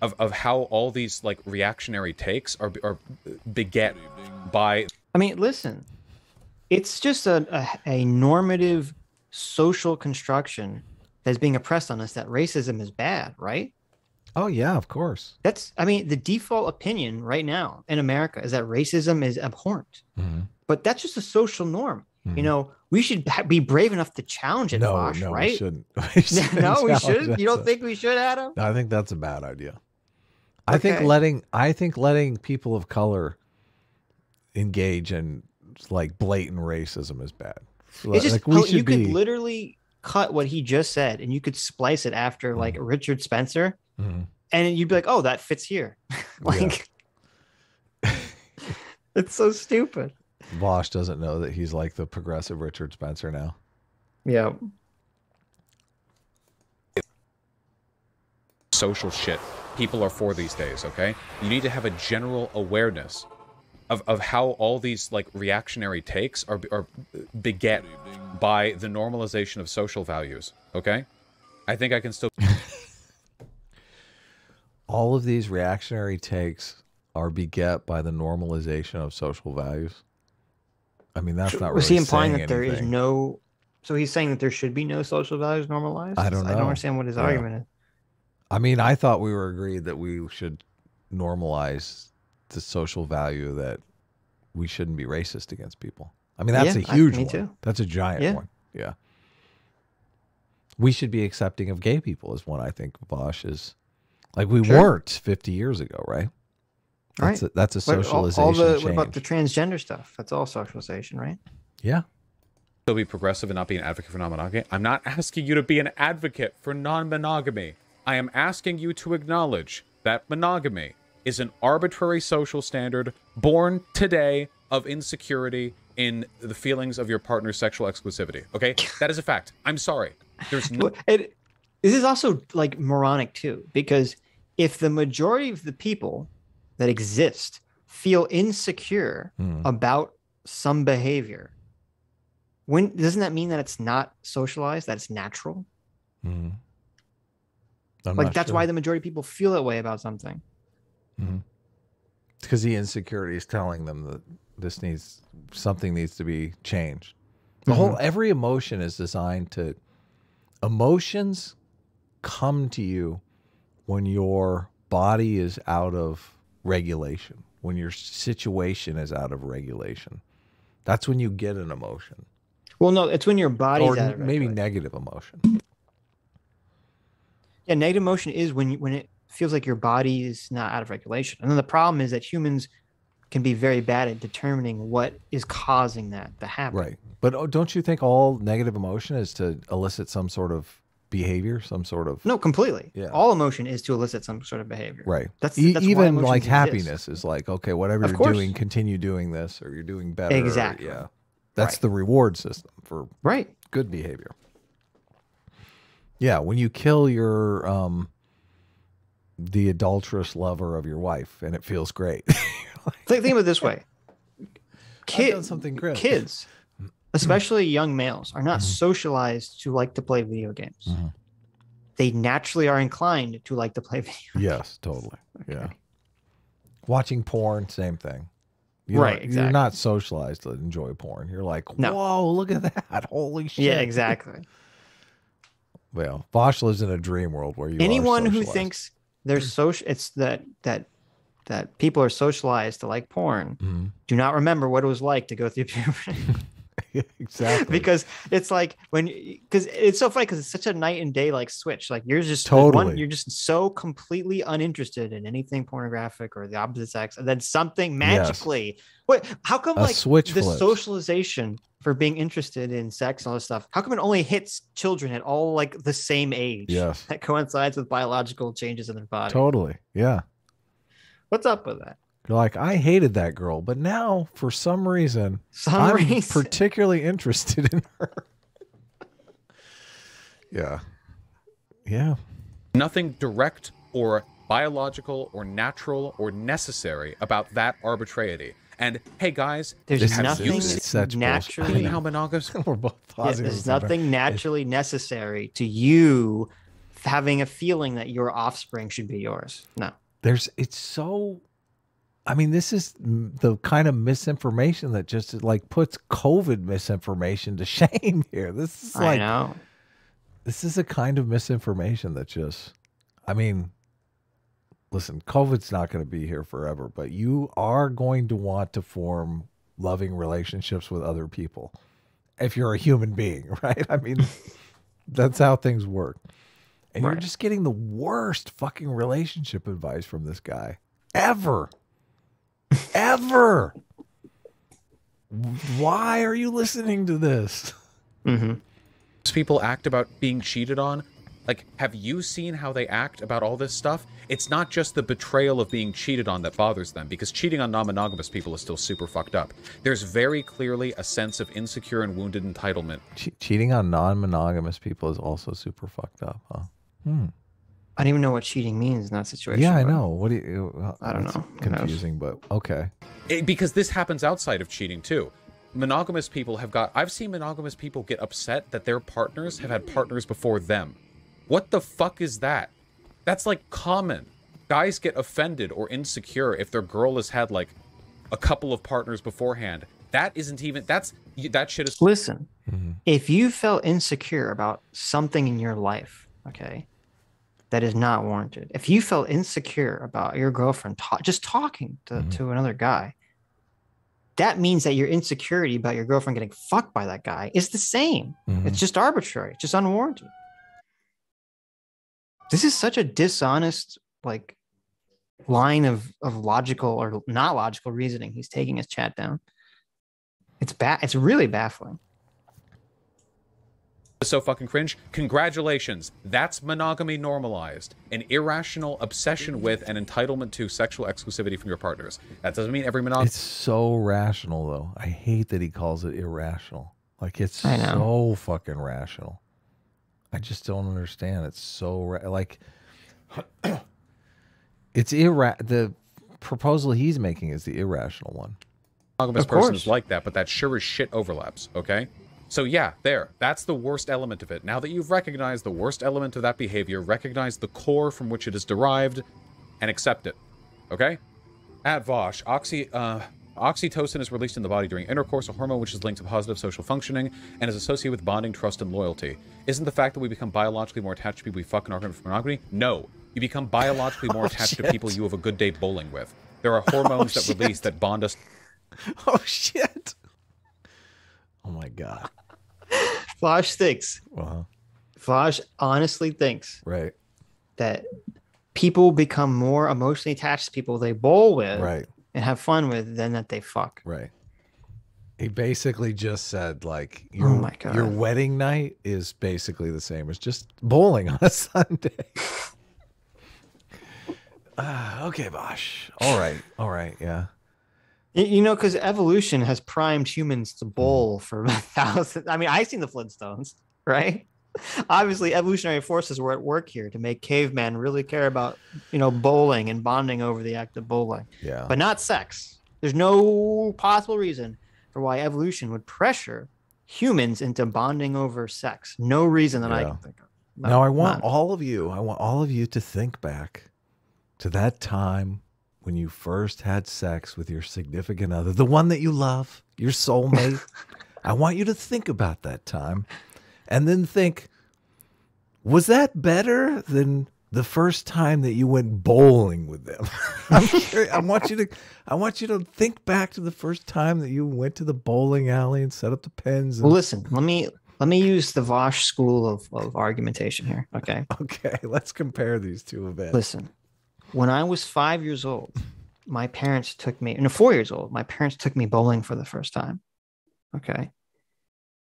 of how all these like reactionary takes are beget by. I mean, listen, it's just a normative social construction that's being oppressed on us that racism is bad, right? Oh yeah, of course. The default opinion right now in America is that racism is abhorrent. But that's just a social norm. We should be brave enough to challenge it, Vaush, right? We shouldn't. No, we shouldn't. You don't think we should, Adam? No, I think that's a bad idea. I think letting people of color engage in like blatant racism is bad. It's just like we should could literally cut what he just said and you could splice it after like Richard Spencer, and you'd be like, oh, that fits here. Like, it's so stupid. Vaush doesn't know that he's like the progressive Richard Spencer now. Yeah. Social shit people are for these days, okay? You need to have a general awareness of how all these like reactionary takes are beget by the normalization of social values, okay? I think I can still... All of these reactionary takes are beget by the normalization of social values. I mean, that's not really Was he implying that anything. there is no... So he's saying that there should be no social values normalized? I don't know. I don't understand what his argument is. I mean, I thought we were agreed that we should normalize the social value that we shouldn't be racist against people. I mean, that's a huge one. Too. That's a giant one. Yeah. We should be accepting of gay people is one I think Vaush is... Like we weren't 50 years ago, right? That's a socialization change. What about the transgender stuff? That's all socialization, right? Yeah. Still be progressive and not be an advocate for non-monogamy. I'm not asking you to be an advocate for non-monogamy. I am asking you to acknowledge that monogamy is an arbitrary social standard born today of insecurity in the feelings of your partner's sexual exclusivity. Okay? That is a fact. I'm sorry. There's no... This is also like moronic too, because if the majority of the people that exist feel insecure about some behavior, doesn't that mean that it's not socialized, that it's natural? Like that's why the majority of people feel that way about something. Because the insecurity is telling them that something needs to be changed. Every emotion is designed to... Emotions come to you when your body is out of regulation, when your situation is out of regulation. That's when you get an emotion. Well, no, it's when your body's out of regulation. Maybe negative emotion. Yeah, negative emotion is when it feels like your body is not out of regulation. And then the problem is that humans can be very bad at determining what is causing that to happen. Right. But don't you think all negative emotion is to elicit some sort of behavior, some sort of... No, completely. Yeah. All emotion is to elicit some sort of behavior. Right. That's even like exist. happiness is like, okay, whatever you're doing, continue doing this, or you're doing better. Exactly. Yeah. That's the reward system for good behavior. Yeah, when you kill your the adulterous lover of your wife and it feels great. Think of it this way. I've done something great. Kids, especially young males, are not socialized to like to play video games. They naturally are inclined to like to play video games. Yes, totally. Okay. Yeah. Watching porn, same thing. Exactly. You're not socialized to enjoy porn. You're like, whoa, look at that. Holy shit. Yeah, exactly. Well, Vaush lives in a dream world where anyone who thinks there's it's that people are socialized to like porn do not remember what it was like to go through puberty. Exactly. Because it's like because it's so funny because it's such a night and day like switch. Like you're just you're just so completely uninterested in anything pornographic or the opposite sex, and then something magically how come like the socialization for being interested in sex and all this stuff, how come it only hits children at all like the same age? Yes. That coincides with biological changes in their body. Totally. Yeah. What's up with that? You're like, I hated that girl, but now for some reason, I'm particularly interested in her. Yeah. Yeah. Nothing direct or biological or natural or necessary about that arbitrarity. And hey, guys, there's nothing naturally how monogamous we're both there's nothing naturally necessary to you having a feeling that your offspring should be yours. No. It's so... I mean, this is the kind of misinformation that just like puts COVID misinformation to shame here. This is like, I know. This is a kind of misinformation that just, I mean, listen, COVID's not going to be here forever, but you are going to want to form loving relationships with other people if you're a human being, right? I mean, that's how things work. And you're just getting the worst fucking relationship advice from this guy ever. Ever. Why are you listening to this? People act about being cheated on. Like, have you seen how they act about all this stuff? It's not just the betrayal of being cheated on that bothers them, because cheating on non-monogamous people is still super fucked up. There's very clearly a sense of insecure and wounded entitlement. Cheating on non-monogamous people is also super fucked up, huh? I don't even know what cheating means in that situation. Yeah, I know. What do you? I don't know. Confusing, but okay. Because this happens outside of cheating too. Monogamous people have got... I've seen monogamous people get upset that their partners have had partners before them. What the fuck is that? That's like common. Guys get offended or insecure if their girl has had like a couple of partners beforehand. That isn't even... that shit is... Listen, if you felt insecure about something in your life, okay, that is not warranted. If you felt insecure about your girlfriend just talking to another guy, that means that your insecurity about your girlfriend getting fucked by that guy is the same. It's just arbitrary. It's just unwarranted. This is such a dishonest, like, line of logical or not logical reasoning he's taking his chat down. It's really baffling. So fucking cringe. Congratulations. That's monogamy normalized. An irrational obsession with and entitlement to sexual exclusivity from your partners. That doesn't mean every monogamous... It's so rational, though. I hate that he calls it irrational. Like, it's so fucking rational. I just don't understand. It's so like it's the proposal he's making is the irrational one. Monogamous person is like that, but that sure as shit overlaps, okay? So yeah, that's the worst element of it. Now that you've recognized the worst element of that behavior, recognize the core from which it is derived and accept it. Okay? At Vaush, oxytocin is released in the body during intercourse, a hormone which is linked to positive social functioning and is associated with bonding, trust, and loyalty. Isn't the fact that we become biologically more attached to people we fuck and are for monogamy? No. You become biologically more attached to people you have a good day bowling with. There are hormones that release that bond us. Oh, shit. Oh, my God. Vaush thinks. Vaush honestly thinks that people become more emotionally attached to people they bowl with and have fun with than that they fuck. Right. He basically just said, like, your wedding night is basically the same as just bowling on a Sunday. Okay, Vaush. All right, yeah. You know, because evolution has primed humans to bowl for thousands. I mean, I've seen the Flintstones, right? Obviously, evolutionary forces were at work here to make cavemen really care about, bowling and bonding over the act of bowling. Yeah. But not sex. There's no possible reason for why evolution would pressure humans into bonding over sex. No reason that I can think of. Now, I want all of you to think back to that time when you first had sex with your significant other, the one that you love, your soulmate. I want you to think about that time and then think, was that better than the first time that you went bowling with them? I want you to think back to the first time that you went to the bowling alley and set up the pins. Well, listen, let me use the Vaush school of argumentation here. Okay. Okay. Let's compare these two events. Listen. When I was 5 years old, my parents took me, 4 years old, my parents took me bowling for the first time. Okay.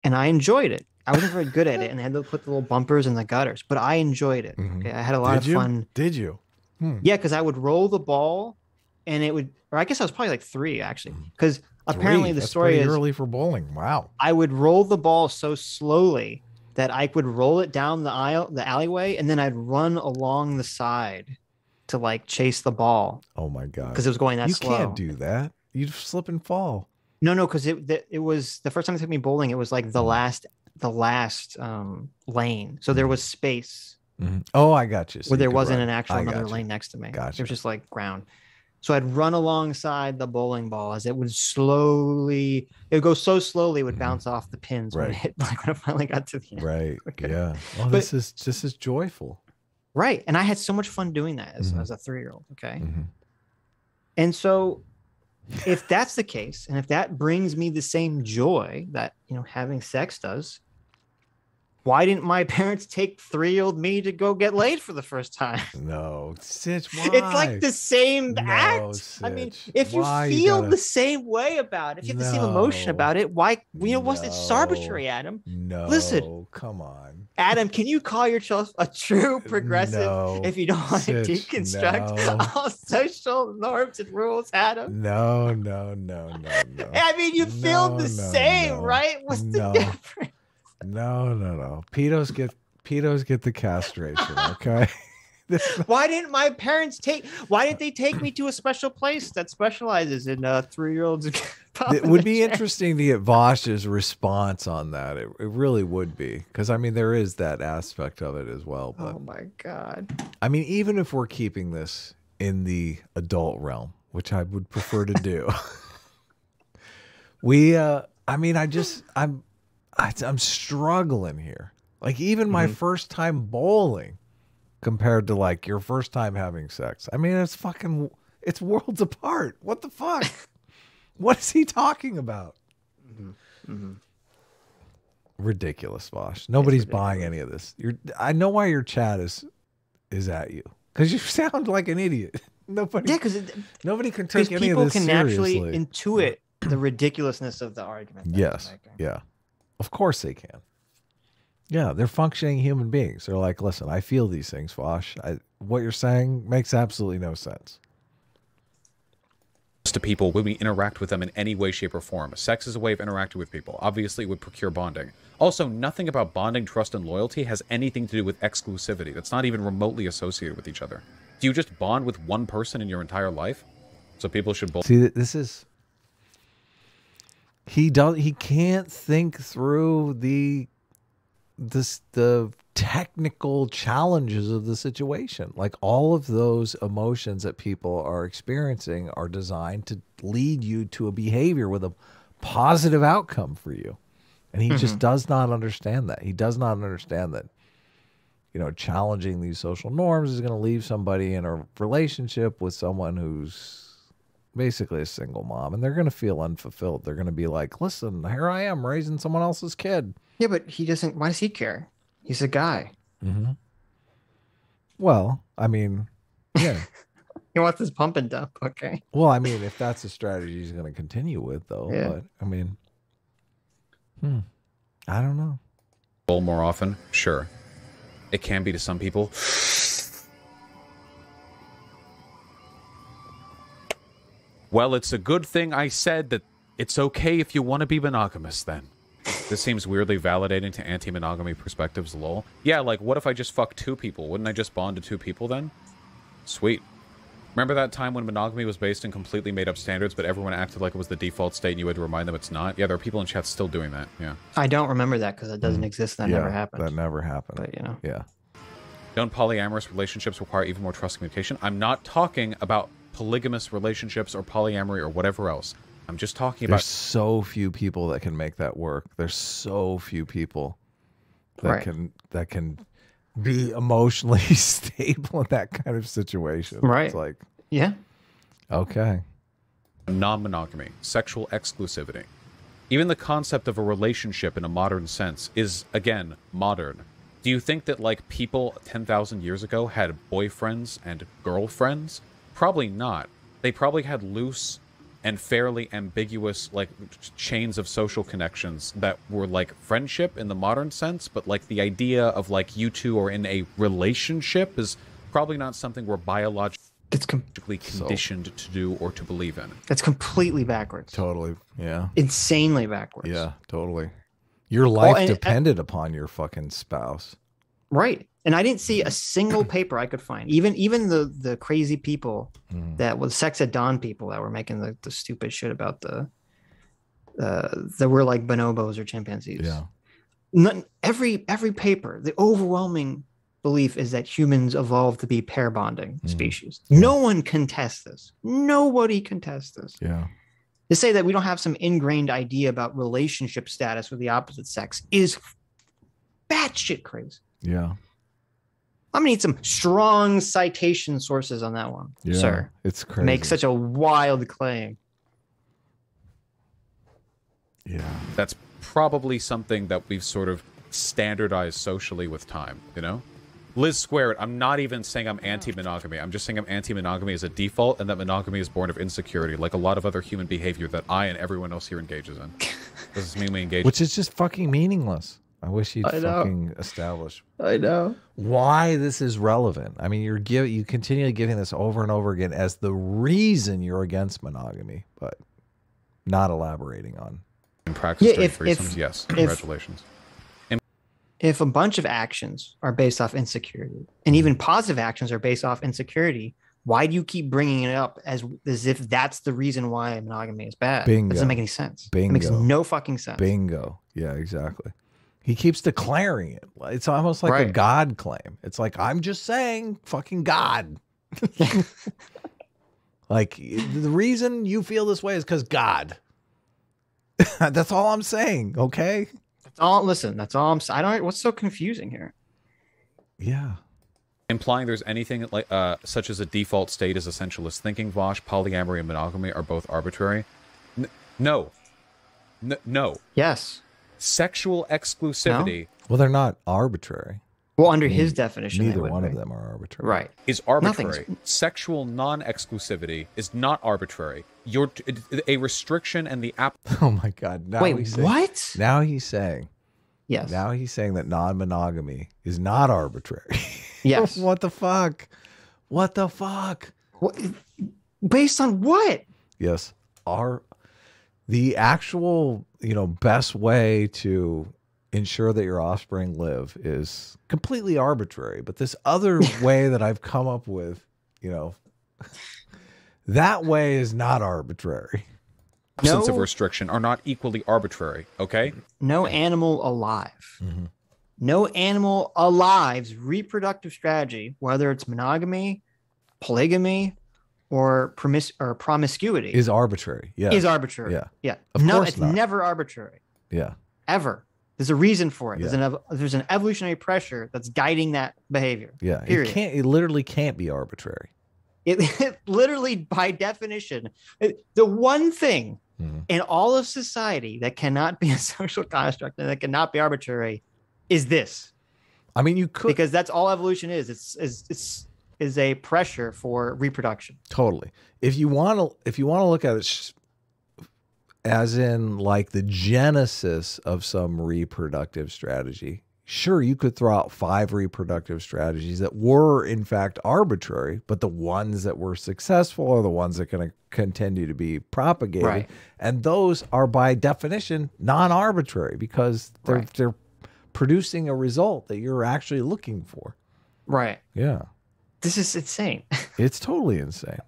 And I enjoyed it. I wasn't very good at it, and I had to put the little bumpers in the gutters, but I enjoyed it. Okay. I had a lot of fun. Did you? Yeah, because I would roll the ball and it would, or I guess I was probably like 3 actually, because apparently the story is early for bowling. Wow. I would roll the ball so slowly that I would roll it down the alleyway, and then I'd run along the side to like chase the ball. Oh my God. Because it was going that slow. You can't do that. You'd slip and fall. No, because it was the first time they took me bowling, it was like the last lane. So there was space. Oh, I got you. So where there wasn't an actual another lane next to me. Gotcha. It was just like ground. So I'd run alongside the bowling ball as it would go so slowly it would bounce off the pins when it finally got to the end. Right. Okay. Yeah. Well, this is joyful. Right. And I had so much fun doing that as a 3-year-old. Okay. And so if that's the case, and if that brings me the same joy that, having sex does, why didn't my parents take 3-year-old me to go get laid for the first time? No, Sitch, why? It's like the same act. Sitch, I mean, if you why feel gotta... the same way about it, if you have the same emotion about it, why, what's it's arbitrary, Adam? No, listen, come on. Adam, can you call yourself a true progressive if you don't want to deconstruct all social norms and rules, Adam? No. I mean, you feel the same, right? What's the difference? No. Pedos get the castration, okay? Why didn't my parents why didn't they take me to a special place that specializes in 3-year-olds? It would be interesting to get Vaush's response on that. It really would be. Because, I mean, there is that aspect of it as well. But, oh, my God. I mean, even if we're keeping this in the adult realm, which I would prefer to do, I'm struggling here. Like, even my first time bowling compared to, like, your first time having sex. I mean, it's worlds apart. What the fuck? What is he talking about? Ridiculous, Vaush. Nobody's buying any of this. I know why your chat is at you. Because you sound like an idiot. Nobody can take any of this seriously. People can naturally intuit the ridiculousness of the argument. Yes. Yeah. Of course they can. Yeah, they're functioning human beings. They're like, listen, I feel these things, Vaush. What you're saying makes absolutely no sense. To people when we interact with them in any way, shape, or form. Sex is a way of interacting with people. Obviously, it would procure bonding. Also, nothing about bonding, trust, and loyalty has anything to do with exclusivity. That's not even remotely associated with each other. Do you just bond with one person in your entire life? So people should both... See, this is... He can't think through the technical challenges of the situation. Like, all of those emotions that people are experiencing are designed to lead you to a behavior with a positive outcome for you. And he just does not understand that. He does not understand that, challenging these social norms is going to leave somebody in a relationship with someone who's basically a single mom, and they're going to feel unfulfilled. They're going to be like, listen, here I am raising someone else's kid. Yeah, but he doesn't. Why does he care? He's a guy. Well, I mean, yeah. He wants this pump and dump. Okay. Well, I mean, if that's a strategy he's going to continue with, though. Yeah. But, I mean, I don't know. More often? Sure. It can be to some people. Well, it's a good thing I said that it's okay if you want to be monogamous, then. This seems weirdly validating to anti-monogamy perspectives, lol. Yeah, like, what if I just fuck 2 people? Wouldn't I just bond to 2 people then? Sweet. Remember that time when monogamy was based in completely made-up standards, but everyone acted like it was the default state and you had to remind them it's not? Yeah, there are people in chat still doing that, yeah. I don't remember that because it doesn't exist. That never happened. That never happened. But, Yeah. Don't polyamorous relationships require even more trust and communication? I'm not talking about polygamous relationships or polyamory or whatever else. I'm just talking about... There's so few people that can make that work. There's so few people that can be emotionally stable in that kind of situation. Right. It's like... Yeah. Okay. Non-monogamy, sexual exclusivity. Even the concept of a relationship in a modern sense is, again, modern. Do you think that, like, people 10,000 years ago had boyfriends and girlfriends? Probably not. They probably had loose and fairly ambiguous, like, chains of social connections that were, like, friendship in the modern sense, but, like, the idea of, like, you two are in a relationship is probably not something we're biologically conditioned to do or to believe in. It's completely backwards. Totally. Yeah. Insanely backwards. Yeah, totally. Your life depended upon your fucking spouse. Right. And I didn't see a single paper I could find. Even the crazy people that was sex at dawn people that were making the stupid shit about that were like bonobos or chimpanzees. Yeah. Every paper, the overwhelming belief is that humans evolved to be pair bonding species. No one contests this. Nobody contests this. Yeah. To say that we don't have some ingrained idea about relationship status with the opposite sex is batshit crazy. Yeah. I'm gonna need some strong citation sources on that one, sir. It's crazy. Make such a wild claim. Yeah. That's probably something that we've sort of standardized socially with time, you know? Liz Squared, I'm not even saying I'm anti-monogamy. I'm just saying I'm anti-monogamy as a default, and that monogamy is born of insecurity, like a lot of other human behavior that I and everyone else here engages in. Does this mean we engage? Which is just fucking meaningless. I wish you'd fucking establish. I know why this is relevant. I mean, you continually giving this over and over again as the reason you're against monogamy, but not elaborating on. In practice, yes. Congratulations. If a bunch of actions are based off insecurity, and even positive actions are based off insecurity, why do you keep bringing it up as if that's the reason why monogamy is bad? Bingo. It doesn't make any sense. Bingo. It makes no fucking sense. Bingo. Yeah, exactly. He keeps declaring it. It's almost like a God claim. It's like, I'm just saying fucking God. Like, the reason you feel this way is because God. That's all I'm saying, okay? That's all. Listen, that's all I'm saying. I don't. What's so confusing here? Yeah. Implying there's anything like such as a default state as essentialist thinking, Vaush, polyamory, and monogamy are both arbitrary. No. Yes. Sexual exclusivity. No? Well, they're not arbitrary. Well, under his definition, neither one of them are arbitrary. Right. Is arbitrary. Sexual non-exclusivity is not arbitrary. A restriction and the app. Oh my God! Now wait, he's saying, what? Now he's saying. Yes. Now he's saying that non-monogamy is not arbitrary. Yes. What the fuck? What the fuck? What, based on what? Yes. The actual, best way to ensure that your offspring live is completely arbitrary. But this other way that I've come up with, that way is not arbitrary. Absence of restriction are not equally arbitrary, okay? No animal alive. Mm-hmm. No animal alive's reproductive strategy, whether it's monogamy, polygamy, or promiscuity, is arbitrary. Yeah. Is arbitrary. Yeah. Yeah. Of course it's not. Never arbitrary. Yeah. Ever. There's a reason for it. Yeah. There's an evolutionary pressure that's guiding that behavior. Yeah. Period. It literally can't be arbitrary. It literally, by definition, the one thing in all of society that cannot be a social construct and that cannot be arbitrary is this. I mean, you could, because that's all evolution is. It's a pressure for reproduction. Totally. If you want to look at it as in like the genesis of some reproductive strategy, sure, you could throw out 5 reproductive strategies that were in fact arbitrary, but the ones that were successful are the ones that are going to continue to be propagated. Right. And those are by definition non-arbitrary because they're producing a result that you're actually looking for. Right. Yeah. This is insane. It's totally insane.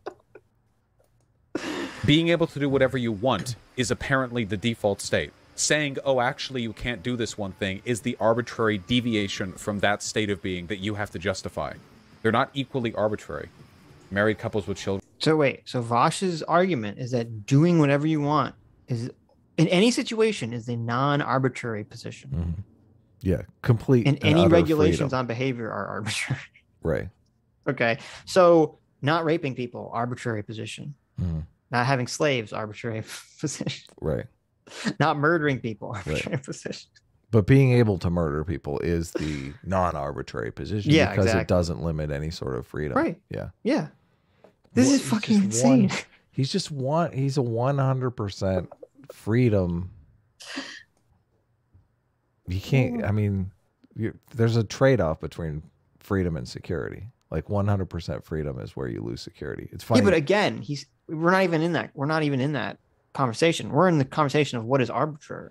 Being able to do whatever you want is apparently the default state. Saying, oh, actually, you can't do this one thing is the arbitrary deviation from that state of being that you have to justify. They're not equally arbitrary. Married couples with children. So wait, so Vaush's argument is that doing whatever you want is, in any situation, is a non-arbitrary position. Mm-hmm. Yeah, complete. And any regulations freedom on behavior are arbitrary. Right. Okay, so not raping people, arbitrary position. Mm-hmm. Not having slaves, arbitrary position. Right. Not murdering people, arbitrary position. But being able to murder people is the non-arbitrary position because it doesn't limit any sort of freedom. Right. Yeah. Yeah. This is fucking insane. He's a 100% freedom. You can't, I mean, there's a trade-off between freedom and security. Like 100% freedom is where you lose security. It's funny. Yeah, but again, we're not even in that. We're not even in that conversation. We're in the conversation of what is arbitrary.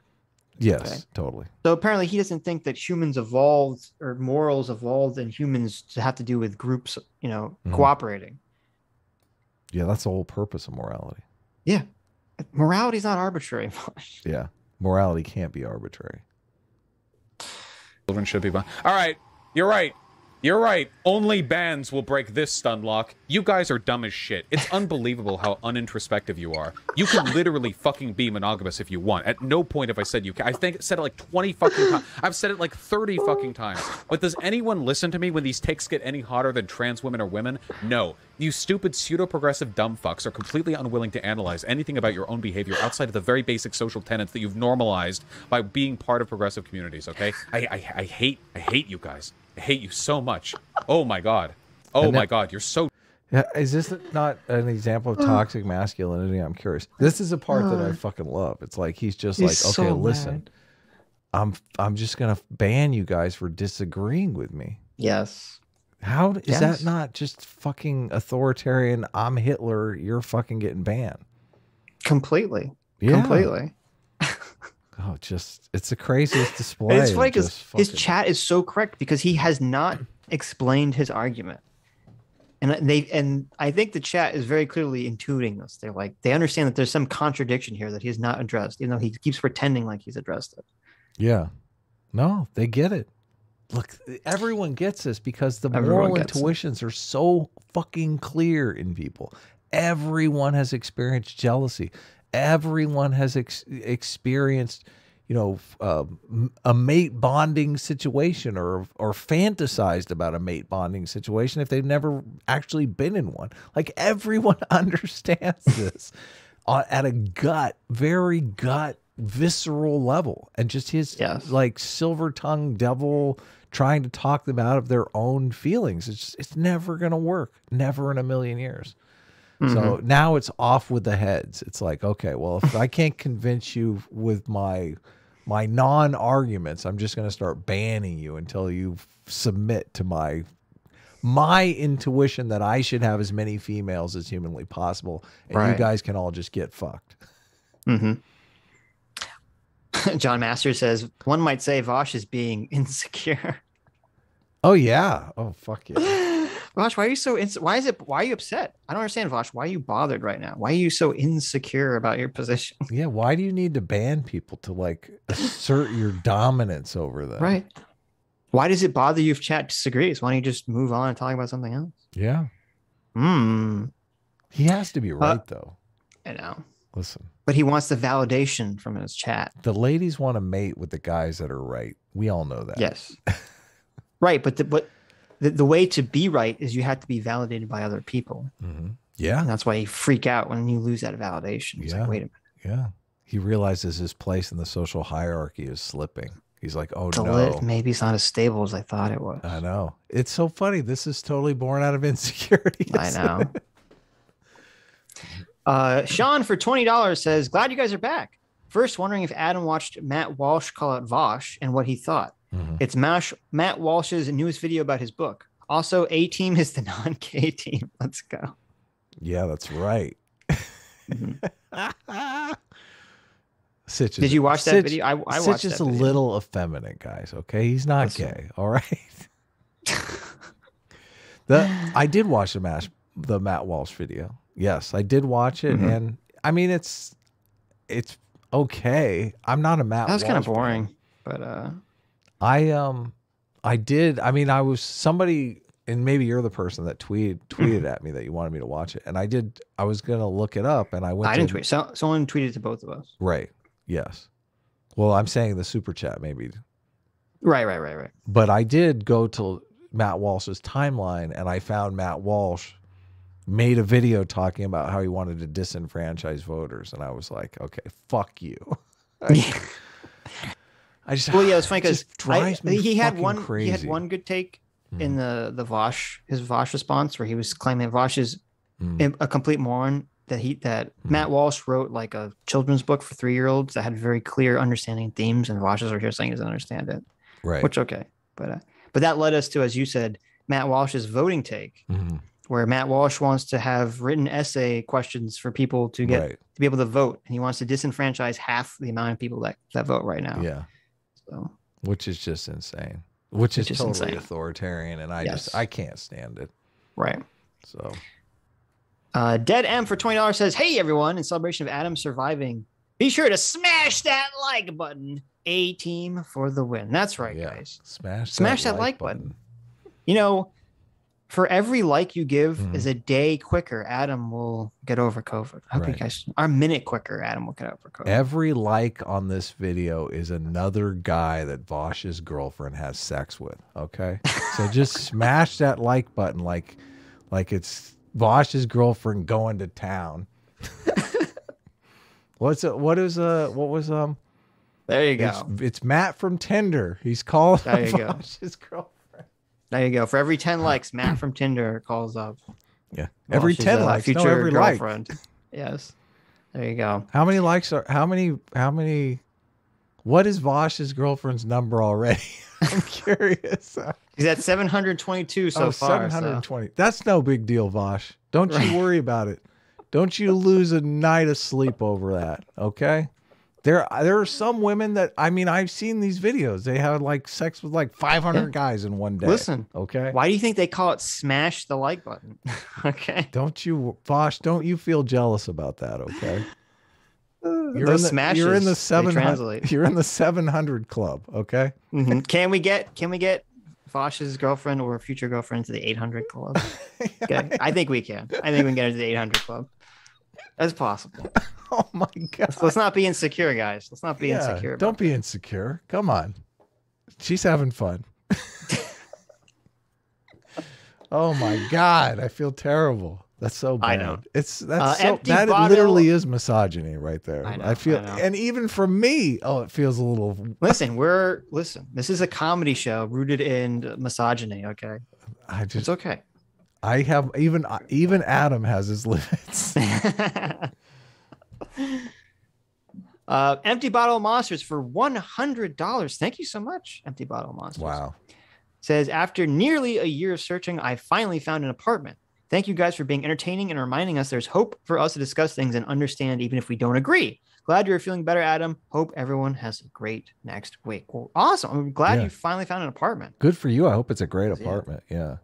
Yes, okay? Totally. So apparently he doesn't think that humans evolved or morals evolved in humans to have to do with groups, cooperating. Yeah, that's the whole purpose of morality. Yeah. Morality is not arbitrary. Yeah. Morality can't be arbitrary. Children should be. All right. You're right. You're right. Only bands will break this stun lock. You guys are dumb as shit. It's unbelievable how unintrospective you are. You can literally fucking be monogamous if you want. At no point have I said you can. I said it like 20 fucking times. I've said it like 30 fucking times. But does anyone listen to me when these takes get any hotter than trans women or women? No. You stupid, pseudo-progressive dumb fucks are completely unwilling to analyze anything about your own behavior outside of the very basic social tenets that you've normalized by being part of progressive communities, okay? I hate you guys. I hate you so much. Oh my god. Oh my god, you're so... Yeah, is this not an example of toxic masculinity? I'm curious. This is a part that I fucking love. It's like he's just like, okay, so listen, I'm just gonna ban you guys for disagreeing with me. Yes. How is that not just fucking authoritarian? I'm Hitler. You're fucking getting banned. Completely. Yeah. Completely. Oh, just it's the craziest display. It's funny because his chat is so correct because he has not explained his argument. And I think the chat is very clearly intuiting this. They're like, they understand that there's some contradiction here that he's not addressed, even though he keeps pretending like he's addressed it. Yeah. No, they get it. Look, everyone gets this because the moral intuitions are so fucking clear in people. Everyone has experienced jealousy. Everyone has experienced, you know, a mate bonding situation or fantasized about a mate bonding situation if they've never actually been in one. Like everyone understands this at a very visceral level, and just his like silver-tongued devil trying to talk them out of their own feelings. It's never going to work. Never in a million years. So now it's off with the heads. It's like, okay, well, if I can't convince you with my non-arguments, I'm just going to start banning you until you submit to my intuition that I should have as many females as humanly possible, and you guys can all just get fucked. John Master says, one might say Vaush is being insecure. Oh yeah. Oh fuck yeah. Vaush, why are you so why are you upset? I don't understand, Vaush. Why are you bothered right now? Why are you so insecure about your position? Yeah, why do you need to ban people to like assert your dominance over them? Right. Why does it bother you if chat disagrees? Why don't you just move on and talk about something else? Yeah. He has to be right though. I know. Listen. But he wants the validation from his chat. The ladies want to mate with the guys that are right. We all know that. Yes. Right, but the way to be right is you have to be validated by other people. Yeah. And that's why you freak out when you lose that validation. It's like, wait a minute. Yeah. He realizes his place in the social hierarchy is slipping. He's like, oh no. Maybe it's not as stable as I thought it was. I know. It's so funny. This is totally born out of insecurity. I know. Sean for $20 says, glad you guys are back. First, wondering if Adam watched Matt Walsh call out Vaush and what he thought. It's Matt Walsh's newest video about his book. Also, A-Team is the non-gay team. Let's go. Yeah, that's right. Sitch Did you watch that video? I watched Sitch is a little effeminate, guys. Okay, he's not gay. All right. I did watch the Matt Walsh video. Yes, I did watch it, and I mean it's okay. I'm not a Matt. That was kind of Walsh boring, fan. But I did. I mean, I was somebody, and maybe you're the person that tweeted at me that you wanted me to watch it, and I did. I was gonna look it up, and I went. I didn't tweet. Someone tweeted to both of us. Right. Yes. Well, I'm saying the super chat maybe. Right. But I did go to Matt Walsh's timeline, and I found Matt Walsh made a video talking about how he wanted to disenfranchise voters, and I was like, okay, fuck you. It's funny because he had one good take in the Vaush, his Vaush response, where he was claiming that Vaush is a complete moron, that Matt Walsh wrote like a children's book for 3-year-olds that had very clear understanding themes, and Vaush is over here saying he doesn't understand it. Right. Which okay, but that led us to, as you said, Matt Walsh's voting take, where Matt Walsh wants to have written essay questions for people to get to be able to vote, and he wants to disenfranchise half the amount of people that vote right now. Yeah. So, which is just insane. Which is totally insane. Authoritarian, and I can't stand it. Right. So. Dead M for $20 says, hey everyone, in celebration of Adam surviving, be sure to smash that like button. A-Team for the win. That's right, guys. Smash that like button. You know, for every like you give is a day quicker, Adam will get over COVID. I hope you guys are a minute quicker, Adam will get over COVID. Every like on this video is another guy that Vaush's girlfriend has sex with. Okay. So just smash that like button like it's Vaush's girlfriend going to town. What was There you go. It's Matt from Tinder. He's calling There you go. Vaush's girlfriend. There you go. For every 10 likes, Matt from Tinder calls up. Yeah. Every Vaush's, 10 likes, future no, every girlfriend. Yes. There you go. How many likes are how many what is Vaush's girlfriend's number already? I'm curious. He's at 722 so far. 720. So. That's no big deal, Vaush. Don't you worry about it. Don't you lose a night of sleep over that, okay? There are some women that, I mean, I've seen these videos. They have like sex with like 500 guys in one day. Listen, okay? Why do you think they call it smash the like button? Okay. Don't you, Vaush, don't you feel jealous about that, okay? Those smashes, you're in the 700. translate. You're in the 700 club, okay? Mm-hmm. Can we get Vaush's girlfriend or future girlfriend to the 800 club? Okay. I think we can. I think we can get her to the 800 club. That's possible. Oh my God. Let's not be insecure, guys. Let's not be insecure. Don't be insecure. Come on. She's having fun. Oh my God. I feel terrible. That's so bad. I know. That literally is misogyny right there. I feel, and even from me, it feels a little. Listen, this is a comedy show rooted in misogyny. Okay. It's okay. I have even Adam has his limits. Empty Bottle of Monsters for $100. Thank you so much, Empty Bottle of Monsters. Wow. Says, after nearly a year of searching, I finally found an apartment. Thank you guys for being entertaining and reminding us there's hope for us to discuss things and understand even if we don't agree. Glad you're feeling better, Adam. Hope everyone has a great next week. Well, awesome. I'm glad you finally found an apartment. Good for you. I hope it's a great apartment. Yeah.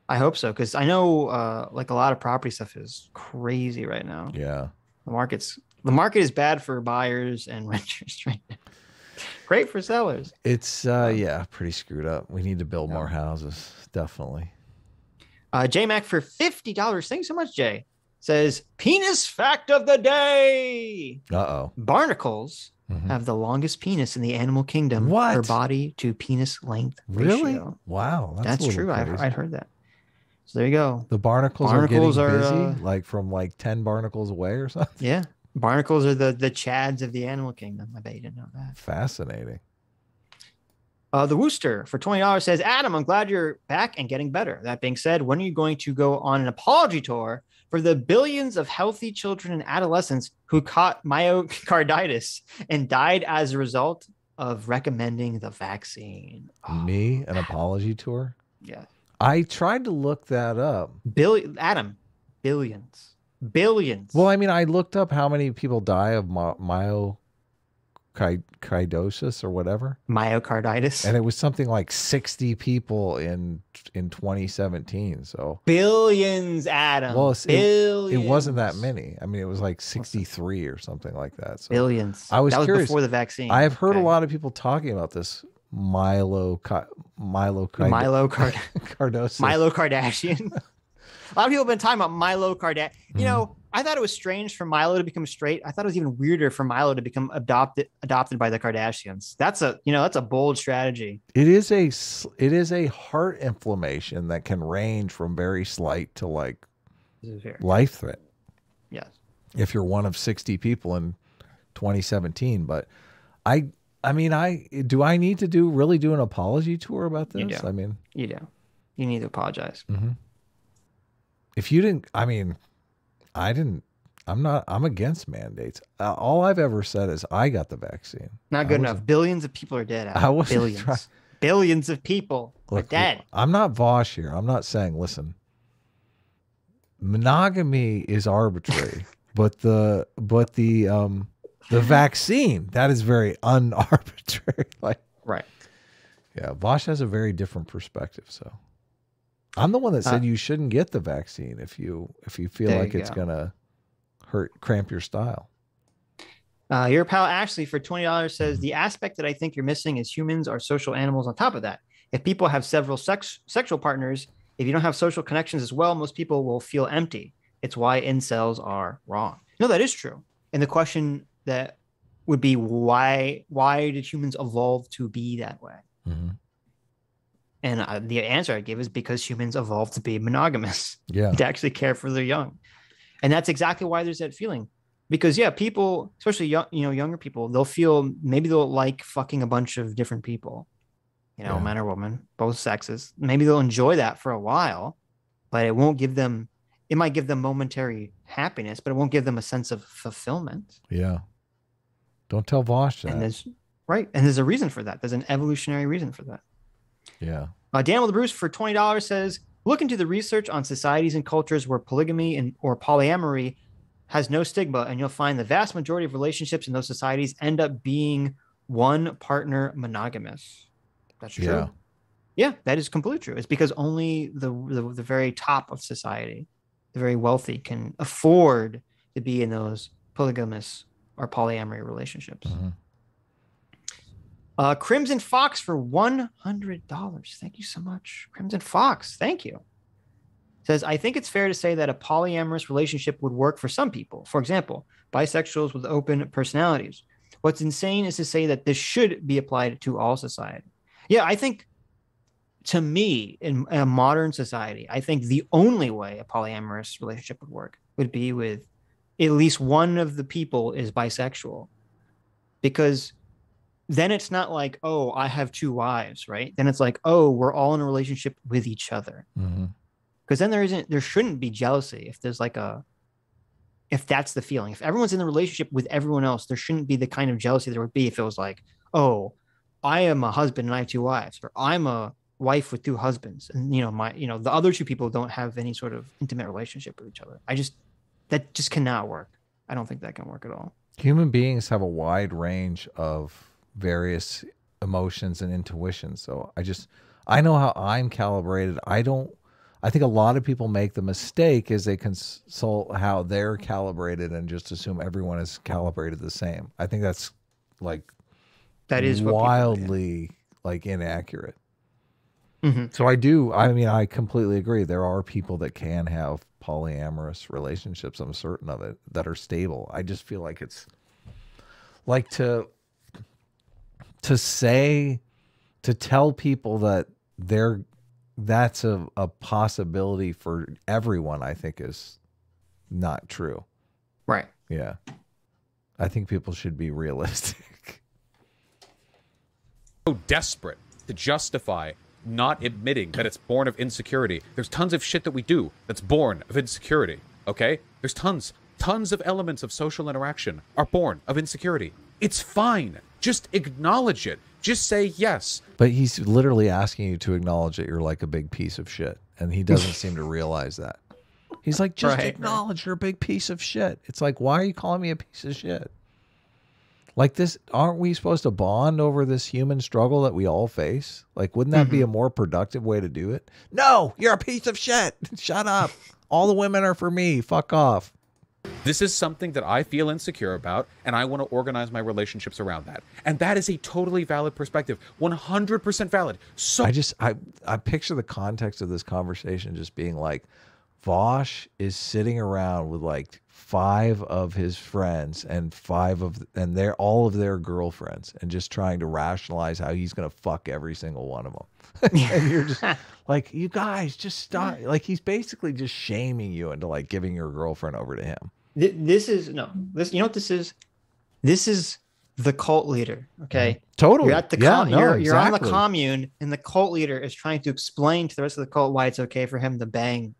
I hope so, because I know like a lot of property stuff is crazy right now. Yeah. The market is bad for buyers and renters right now. Great for sellers. It's pretty screwed up. We need to build more houses. Definitely. J Mac for $50. Thanks so much, Jay. Says penis fact of the day. Barnacles have the longest penis in the animal kingdom. What? Per body to penis length ratio. Really? Wow. That's true. I'd heard that. So there you go. The barnacles are getting busy, like from like 10 barnacles away or something. Yeah. Barnacles are the chads of the animal kingdom. I bet you didn't know that. Fascinating. The Wooster for $20 says, Adam, I'm glad you're back and getting better. That being said, when are you going to go on an apology tour for the billions of healthy children and adolescents who caught myocarditis and died as a result of recommending the vaccine? Me? An apology tour? Yeah. I tried to look that up. Adam, billions. Well, I mean, I looked up how many people die of myocarditis or whatever. Myocarditis. And it was something like 60 people in 2017. So billions, Adam. Well, billions. It wasn't that many. I mean, it was like 63 or something like that. So billions. I was curious. Before the vaccine. I have heard a lot of people talking about this myocarditis. Milo Kardashian. A lot of people have been talking about Milo Kardashian. You know, I thought it was strange for Milo to become straight. I thought it was even weirder for Milo to become adopted by the Kardashians. That's a bold strategy. It is a heart inflammation that can range from very slight to like life threat. Yes. If you're one of 60 people in 2017, but I mean, do I need to really do an apology tour about this? You do. I mean, you do. You need to apologize. Mm-hmm. If you didn't, I mean, I'm against mandates. All I've ever said is I got the vaccine. Not good enough. Billions of people are dead. Billions of people are dead. I'm not Vaush here. I'm not saying, listen, monogamy is arbitrary, but the vaccine, that is very unarbitrary. Right. Yeah. Vaush has a very different perspective. So I'm the one that said you shouldn't get the vaccine if you feel like it's going to cramp your style. Your pal Ashley for $20 says, the aspect that I think you're missing is humans are social animals on top of that. If people have several sexual partners, if you don't have social connections as well, most people will feel empty. It's why incels are wrong. No, that is true. And the question that would be, why did humans evolve to be that way? Mm-hmm. And the answer I give is because humans evolved to be monogamous, Yeah. to actually care for their young. And that's exactly why there's that feeling. Because yeah, people, especially younger people, maybe they'll like fucking a bunch of different people, man or woman, both sexes. Maybe they'll enjoy that for a while, but it might give them momentary happiness, but it won't give them a sense of fulfillment. Yeah. Don't tell Vaush that. And there's a reason for that. There's an evolutionary reason for that. Yeah. Daniel the Bruce for $20 says, look into the research on societies and cultures where polygamy or polyamory has no stigma, and you'll find the vast majority of relationships in those societies end up being one partner monogamous. That's true. Yeah. Yeah, that is completely true. It's because only the very top of society, the very wealthy, can afford to be in those polygamous or polyamory relationships. Crimson Fox for $100. Thank you so much. Crimson Fox, thank you. Says, I think it's fair to say that a polyamorous relationship would work for some people. For example, bisexuals with open personalities. What's insane is to say that this should be applied to all society. Yeah, I think, to me, in a modern society, I think the only way a polyamorous relationship would work would be with at least one of the people is bisexual. Because then it's not like, oh, I have two wives, right? Then it's like, oh, we're all in a relationship with each other. Because then there shouldn't be jealousy if that's the feeling. If everyone's in the relationship with everyone else, there shouldn't be the kind of jealousy there would be if it was like, oh, I am a husband and I have two wives, or I'm a wife with two husbands, and the other two people don't have any sort of intimate relationship with each other. That just cannot work. I don't think that can work at all. Human beings have a wide range of various emotions and intuitions. So I know how I'm calibrated. I think a lot of people make the mistake is they consult how they're calibrated and just assume everyone is calibrated the same. I think that's that is wildly inaccurate. So I completely agree. There are people that can have polyamorous relationships. I'm certain of it, that are stable. I just feel like it's like to tell people that that's a possibility for everyone, I think is not true. Right. Yeah. I think people should be realistic. So desperate to justify not admitting that it's born of insecurity. There's tons of shit that we do that's born of insecurity, okay? There's tons of elements of social interaction are born of insecurity. It's fine. Just acknowledge it. Just say yes. But he's literally asking you to acknowledge that you're like a big piece of shit. And he doesn't seem to realize that. He's like, just acknowledge you're a big piece of shit. It's like, why are you calling me a piece of shit? Like this, aren't we supposed to bond over this human struggle that we all face? Like, wouldn't that be a more productive way to do it? No, you're a piece of shit. Shut up. All the women are for me. Fuck off. This is something that I feel insecure about, and I want to organize my relationships around that. And that is a totally valid perspective. 100% valid. So I picture the context of this conversation just being like, Vaush is sitting around with like 5 of his friends and they're all of their girlfriends, and just trying to rationalize how he's going to fuck every single one of them. And you're just like, you guys just stop. Like, he's basically just shaming you into like giving your girlfriend over to him. This is you know what this is? This is the cult leader. Okay. Totally. You're at the you're on the commune, and the cult leader is trying to explain to the rest of the cult why it's okay for him to bang.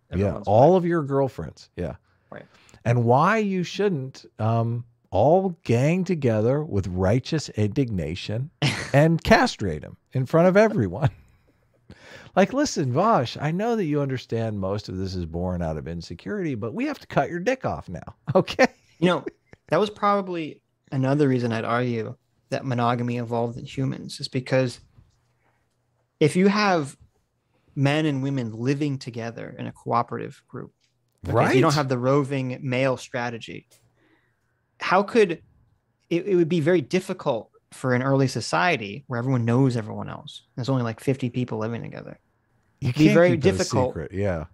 All of your girlfriends. Yeah. Right. And why you shouldn't all gang together with righteous indignation and castrate him in front of everyone. Like, listen, Vaush, I know that you understand most of this is born out of insecurity, but we have to cut your dick off now. Okay. That was probably another reason I'd argue that monogamy evolved in humans, is because if you have men and women living together in a cooperative group, if you don't have the roving male strategy, how could it would be very difficult for an early society where everyone knows everyone else. There's only like 50 people living together. It'd be very difficult. Yeah.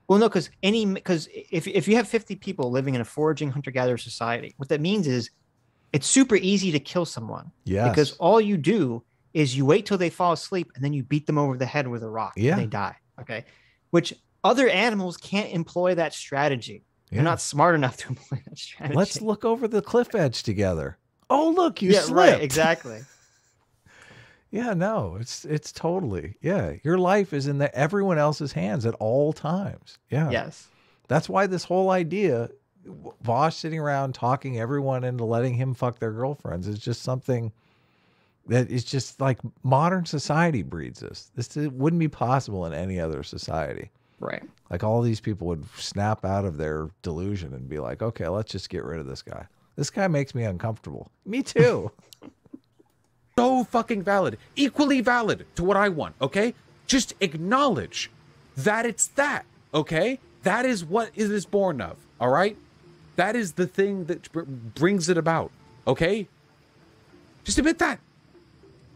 Well, no, because if you have 50 people living in a foraging hunter-gatherer society, what that means is it's super easy to kill someone. Yeah. Because all you do is you wait till they fall asleep and then you beat them over the head with a rock and they die. Okay. Which other animals can't employ that strategy. They're not smart enough to employ that strategy. Let's look over the cliff edge together. Oh, look, you slipped. Right, exactly. Yeah, no, it's totally, your life is in everyone else's hands at all times. Yeah. Yes. That's why this whole idea, Vaush sitting around talking everyone into letting him fuck their girlfriends, is just something that is just like modern society breeds this. This wouldn't be possible in any other society. Right. Like all these people would snap out of their delusion and be like, okay, let's just get rid of this guy. This guy makes me uncomfortable. Me too. So fucking valid. Equally valid to what I want, okay? Just acknowledge that it's that, okay? That is what it is born of, all right? That is the thing that brings it about, okay? Just admit that.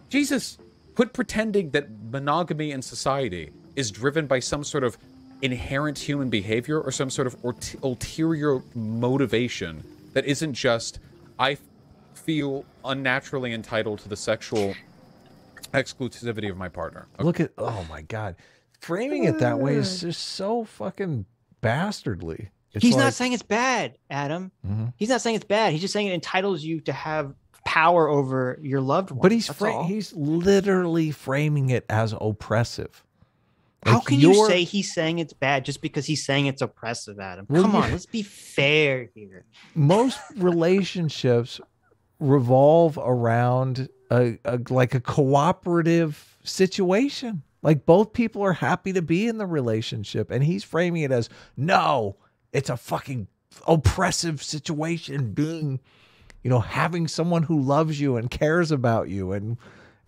Jesus, quit pretending that monogamy in society is driven by some sort of inherent human behavior or some sort of ulterior motivation that isn't just, I feel unnaturally entitled to the sexual exclusivity of my partner. Okay. Look at, oh my God. Framing it that way is just so fucking bastardly. He's not saying it's bad, Adam. He's not saying it's bad. He's just saying it entitles you to have power over your loved one. But he's literally framing it as oppressive. Like how can you say he's saying it's bad just because he's saying it's oppressive, Adam? Well, come on, let's be fair here. Most relationships revolve around like a cooperative situation. Like both people are happy to be in the relationship, and he's framing it as, no, it's a fucking oppressive situation being, having someone who loves you and cares about you and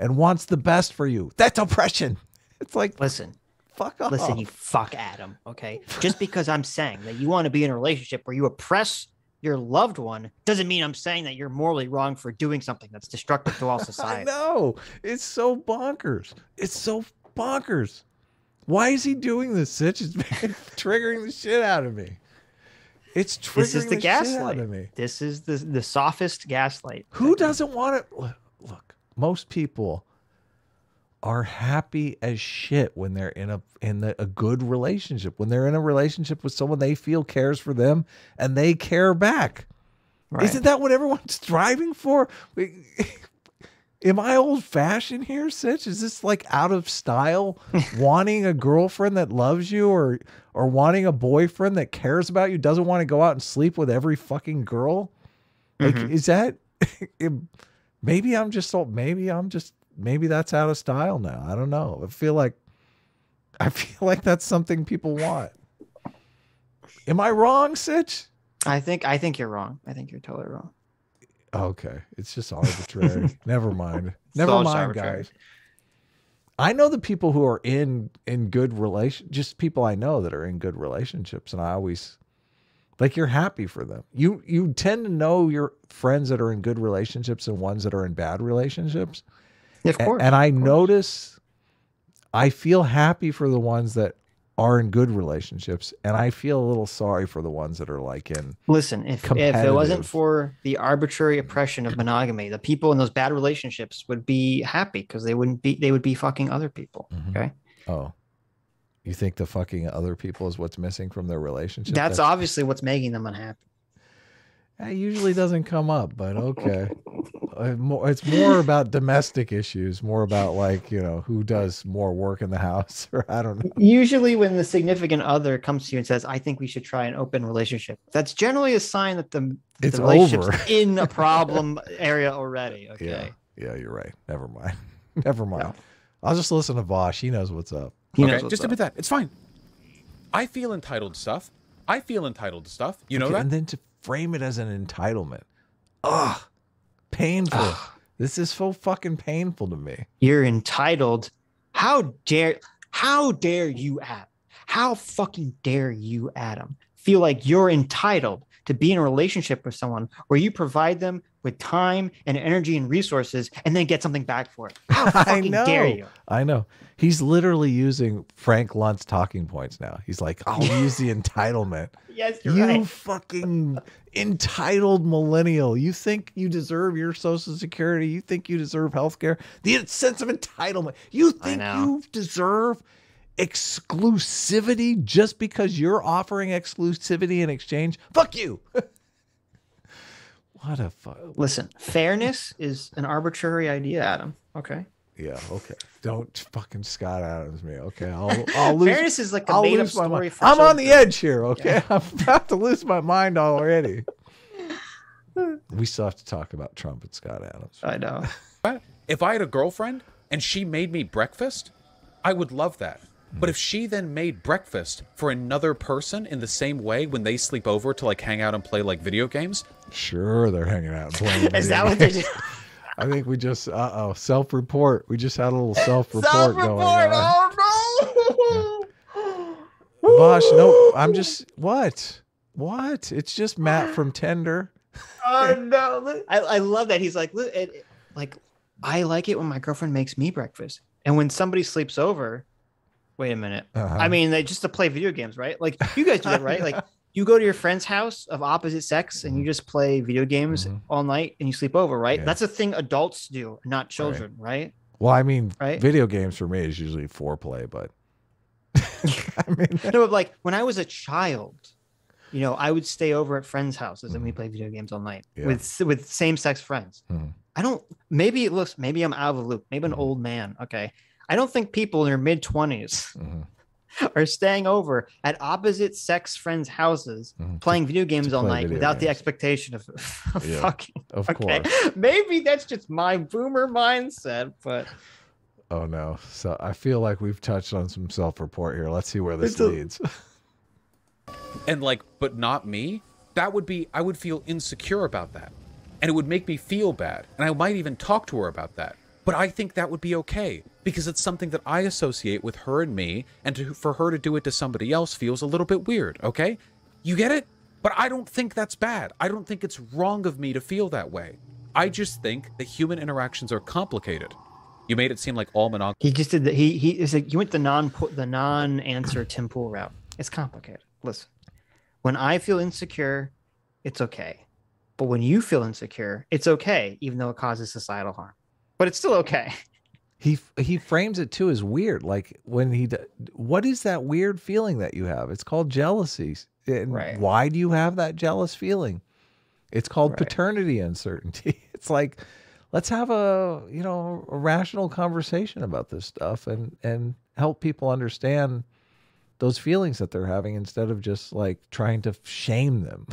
wants the best for you. That's oppression. It's like, listen, fuck off. Listen, you fuck Adam, okay? Just because I'm saying that you want to be in a relationship where you oppress your loved one doesn't mean I'm saying that you're morally wrong for doing something that's destructive to all society. I know. It's so bonkers. It's so bonkers. Why is he doing this, Sitch? It's triggering the shit out of me. It's triggering this is the gaslight. Shit out of me. This is the sophist gaslight. Who doesn't want it? Look, most people are happy as shit when they're in a good relationship. When they're in a relationship with someone they feel cares for them and they care back. Right. Isn't that what everyone's striving for? Am I old-fashioned here, Sitch? Is this like out of style? Wanting a girlfriend that loves you or wanting a boyfriend that cares about you, doesn't want to go out and sleep with every fucking girl? Like, is that maybe that's out of style now. I don't know. I feel like that's something people want. Am I wrong, Sitch? I think you're wrong. I think you're totally wrong. Okay. It's just arbitrary. Never mind. Never mind, guys. I know the people who are in good just people I know that are in good relationships, and I always like, you're happy for them. You tend to know your friends that are in good relationships and ones that are in bad relationships. Yeah, of course. And I notice I feel happy for the ones that are in good relationships, and I feel a little sorry for the ones that are like in. Listen, if it wasn't for the arbitrary oppression of monogamy, the people in those bad relationships would be happy because they would be fucking other people. Okay. Oh, you think the fucking other people is what's missing from their relationship? That's obviously what's making them unhappy. It usually doesn't come up, but okay. It's more about domestic issues, more about like, who does more work in the house, or I don't know. Usually when the significant other comes to you and says, I think we should try an open relationship, that's generally a sign that the relationship's in a problem area already. Okay. Yeah, you're right. Never mind. Never mind. No. I'll just listen to Vaush. He knows what's up. Just admit that. It's fine. I feel entitled to stuff. You know that? And then to frame it as an entitlement. Ugh. Painful. This is so fucking painful to me. You're entitled. How dare you, Adam? How fucking dare you, Adam, feel like you're entitled to be in a relationship with someone where you provide them with time and energy and resources and then get something back for it. How fucking dare you? I know. He's literally using Frank Lunt's talking points now. He's like, I'll use the entitlement. Yes, you're right. You fucking entitled millennial. You think you deserve your Social Security. You think you deserve healthcare. The sense of entitlement. You think you deserve exclusivity just because you're offering exclusivity in exchange? Fuck you. What a Listen, fairness is an arbitrary idea, Adam. Okay. Yeah, okay. Don't fucking Scott Adams me, okay? I'll lose. Fairness is like a made-up story for I'm children. on the edge here, okay? Yeah. I'm about to lose my mind already. We still have to talk about Trump and Scott Adams. I know. If I had a girlfriend and she made me breakfast, I would love that. But if she then made breakfast for another person in the same way when they sleep over to like hang out and play like video games. Sure, they're hanging out and playing. Is that what they do? I think we just, self-report. We just had a little self-report going on. Oh, no. Yeah. Vaush, no, I'm just, what? It's just Matt from Tinder. Oh, no. I love that. He's like, I like it when my girlfriend makes me breakfast. And when somebody sleeps over, wait a minute. I mean, just to play video games, right? Like, you guys do that, right? Like, you go to your friend's house of opposite sex and you just play video games all night and you sleep over, right? Yeah. That's a thing adults do, not children, right? Well, I mean, video games for me is usually foreplay, but I mean, no, but like when I was a child, you know, I would stay over at friends' houses and we play video games all night with same-sex friends. I don't, maybe I'm out of the loop. Maybe an old man. Okay. I don't think people in their mid-20s are staying over at opposite sex friends' houses playing video games all night without the expectation of fucking. Of course. Maybe that's just my boomer mindset, but. Oh no. So I feel like we've touched on some self-report here. Let's see where this leads. And like, but not me. That would be, I would feel insecure about that. And it would make me feel bad. And I might even talk to her about that. But I think that would be okay because it's something that I associate with her and me, and for her to do it to somebody else feels a little bit weird, okay? You get it? But I don't think that's bad. I don't think it's wrong of me to feel that way. I just think that human interactions are complicated. You made it seem like all monogamy. He just did he went the non-answer Tim Pool route. It's complicated. Listen, when I feel insecure, it's okay. But when you feel insecure, it's okay, even though it causes societal harm. But it's still okay. He frames it too as weird. Like when what is that weird feeling that you have? It's called jealousy. And why do you have that jealous feeling? It's called paternity uncertainty. It's like, let's have a rational conversation about this stuff and help people understand those feelings that they're having instead of just like trying to shame them.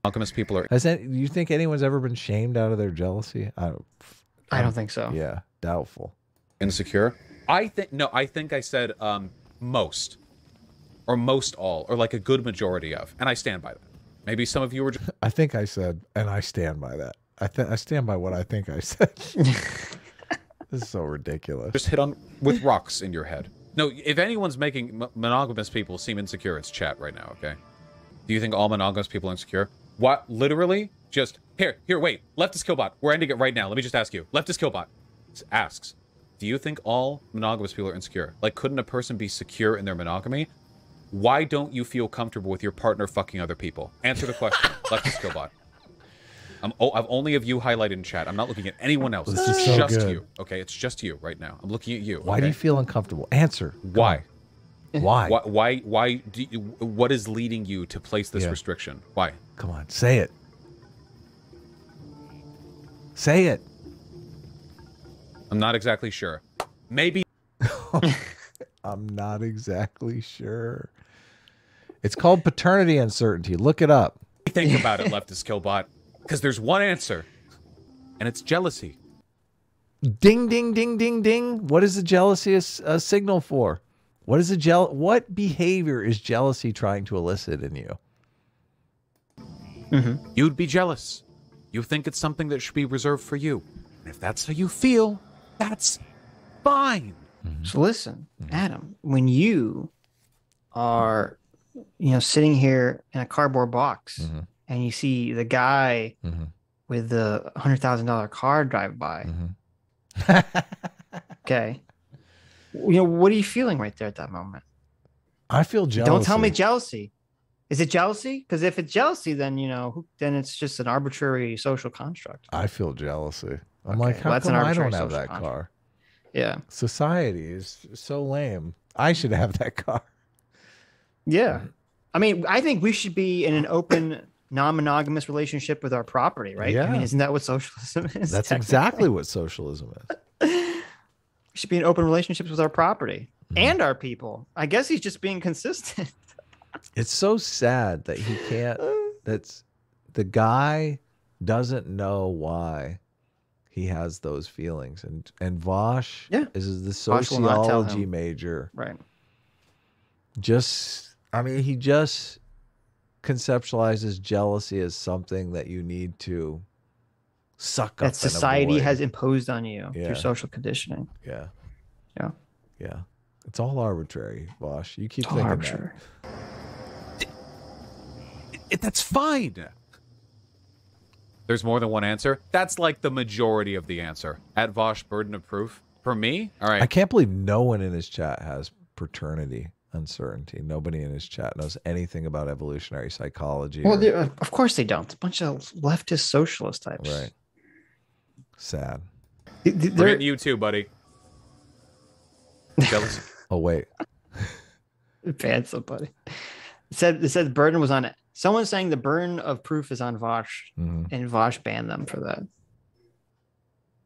Monogamous people are. Do you think anyone's ever been shamed out of their jealousy? I don't think so. Yeah, doubtful. Insecure? I think I said most. Or most all. Or like a good majority of. And I stand by that. Maybe some of you were just... I think I said, and I stand by that. I stand by what I think I said. This is so ridiculous. Just hit on with rocks in your head. No, if anyone's making monogamous people seem insecure, it's chat right now, okay? Do you think all monogamous people are insecure? What? Literally? Just, here, wait. Leftist Killbot. We're ending it right now. Let me just ask you. Leftist Killbot asks, do you think all monogamous people are insecure? Like, couldn't a person be secure in their monogamy? Why don't you feel comfortable with your partner fucking other people? Answer the question. Leftist Killbot. I've only have you highlighted in chat. I'm not looking at anyone else. This it's is so just good. you. Okay, it's just you right now. I'm looking at you. Why do you feel uncomfortable? Answer. Why? Why? Why do you, what is leading you to place this restriction? Why? Come on, say it. Say it. I'm not exactly sure. Maybe. I'm not exactly sure. It's called paternity uncertainty. Look it up. Think about it, Leftist Killbot. Because there's one answer. And it's jealousy. Ding, ding, ding, ding, ding. What is the jealousy a signal for? What is what behavior is jealousy trying to elicit in you? You'd be jealous. You think it's something that should be reserved for you. And if that's how you feel, that's fine. So listen, Adam, when you are, sitting here in a cardboard box and you see the guy with the $100,000 car drive by. Okay. You know, what are you feeling right there at that moment? I feel jealousy. Don't tell me jealousy. Is it jealousy? Because if it's jealousy, then, you know, then it's just an arbitrary social construct. I feel jealousy. I'm like, how come I don't have that car? Yeah. Society is so lame. I should have that car. Yeah. I mean, I think we should be in an open, non-monogamous relationship with our property, right? Yeah. I mean, isn't that what socialism is? That's exactly what socialism is. We should be in open relationships with our property and our people. I guess he's just being consistent. It's so sad that he can't, that's the guy doesn't know why he has those feelings. And Vaush is the sociology major. Right. He just conceptualizes jealousy as something that you need to suck up. That society has imposed on you through social conditioning. Yeah. Yeah. Yeah. It's all arbitrary, Vaush. You keep thinking arbitrary. That's fine. There's more than one answer. That's like the majority of the answer. At Vaush, burden of proof. For me, all right. I can't believe no one in his chat has paternity uncertainty. Nobody in his chat knows anything about evolutionary psychology. Well, of course they don't. A bunch of leftist socialist types. Right. Sad. We're getting you too, buddy. Jealousy. Oh, wait. Banned somebody. It said the burden was on it. Someone's saying the burden of proof is on Vaush, and Vaush banned them for that.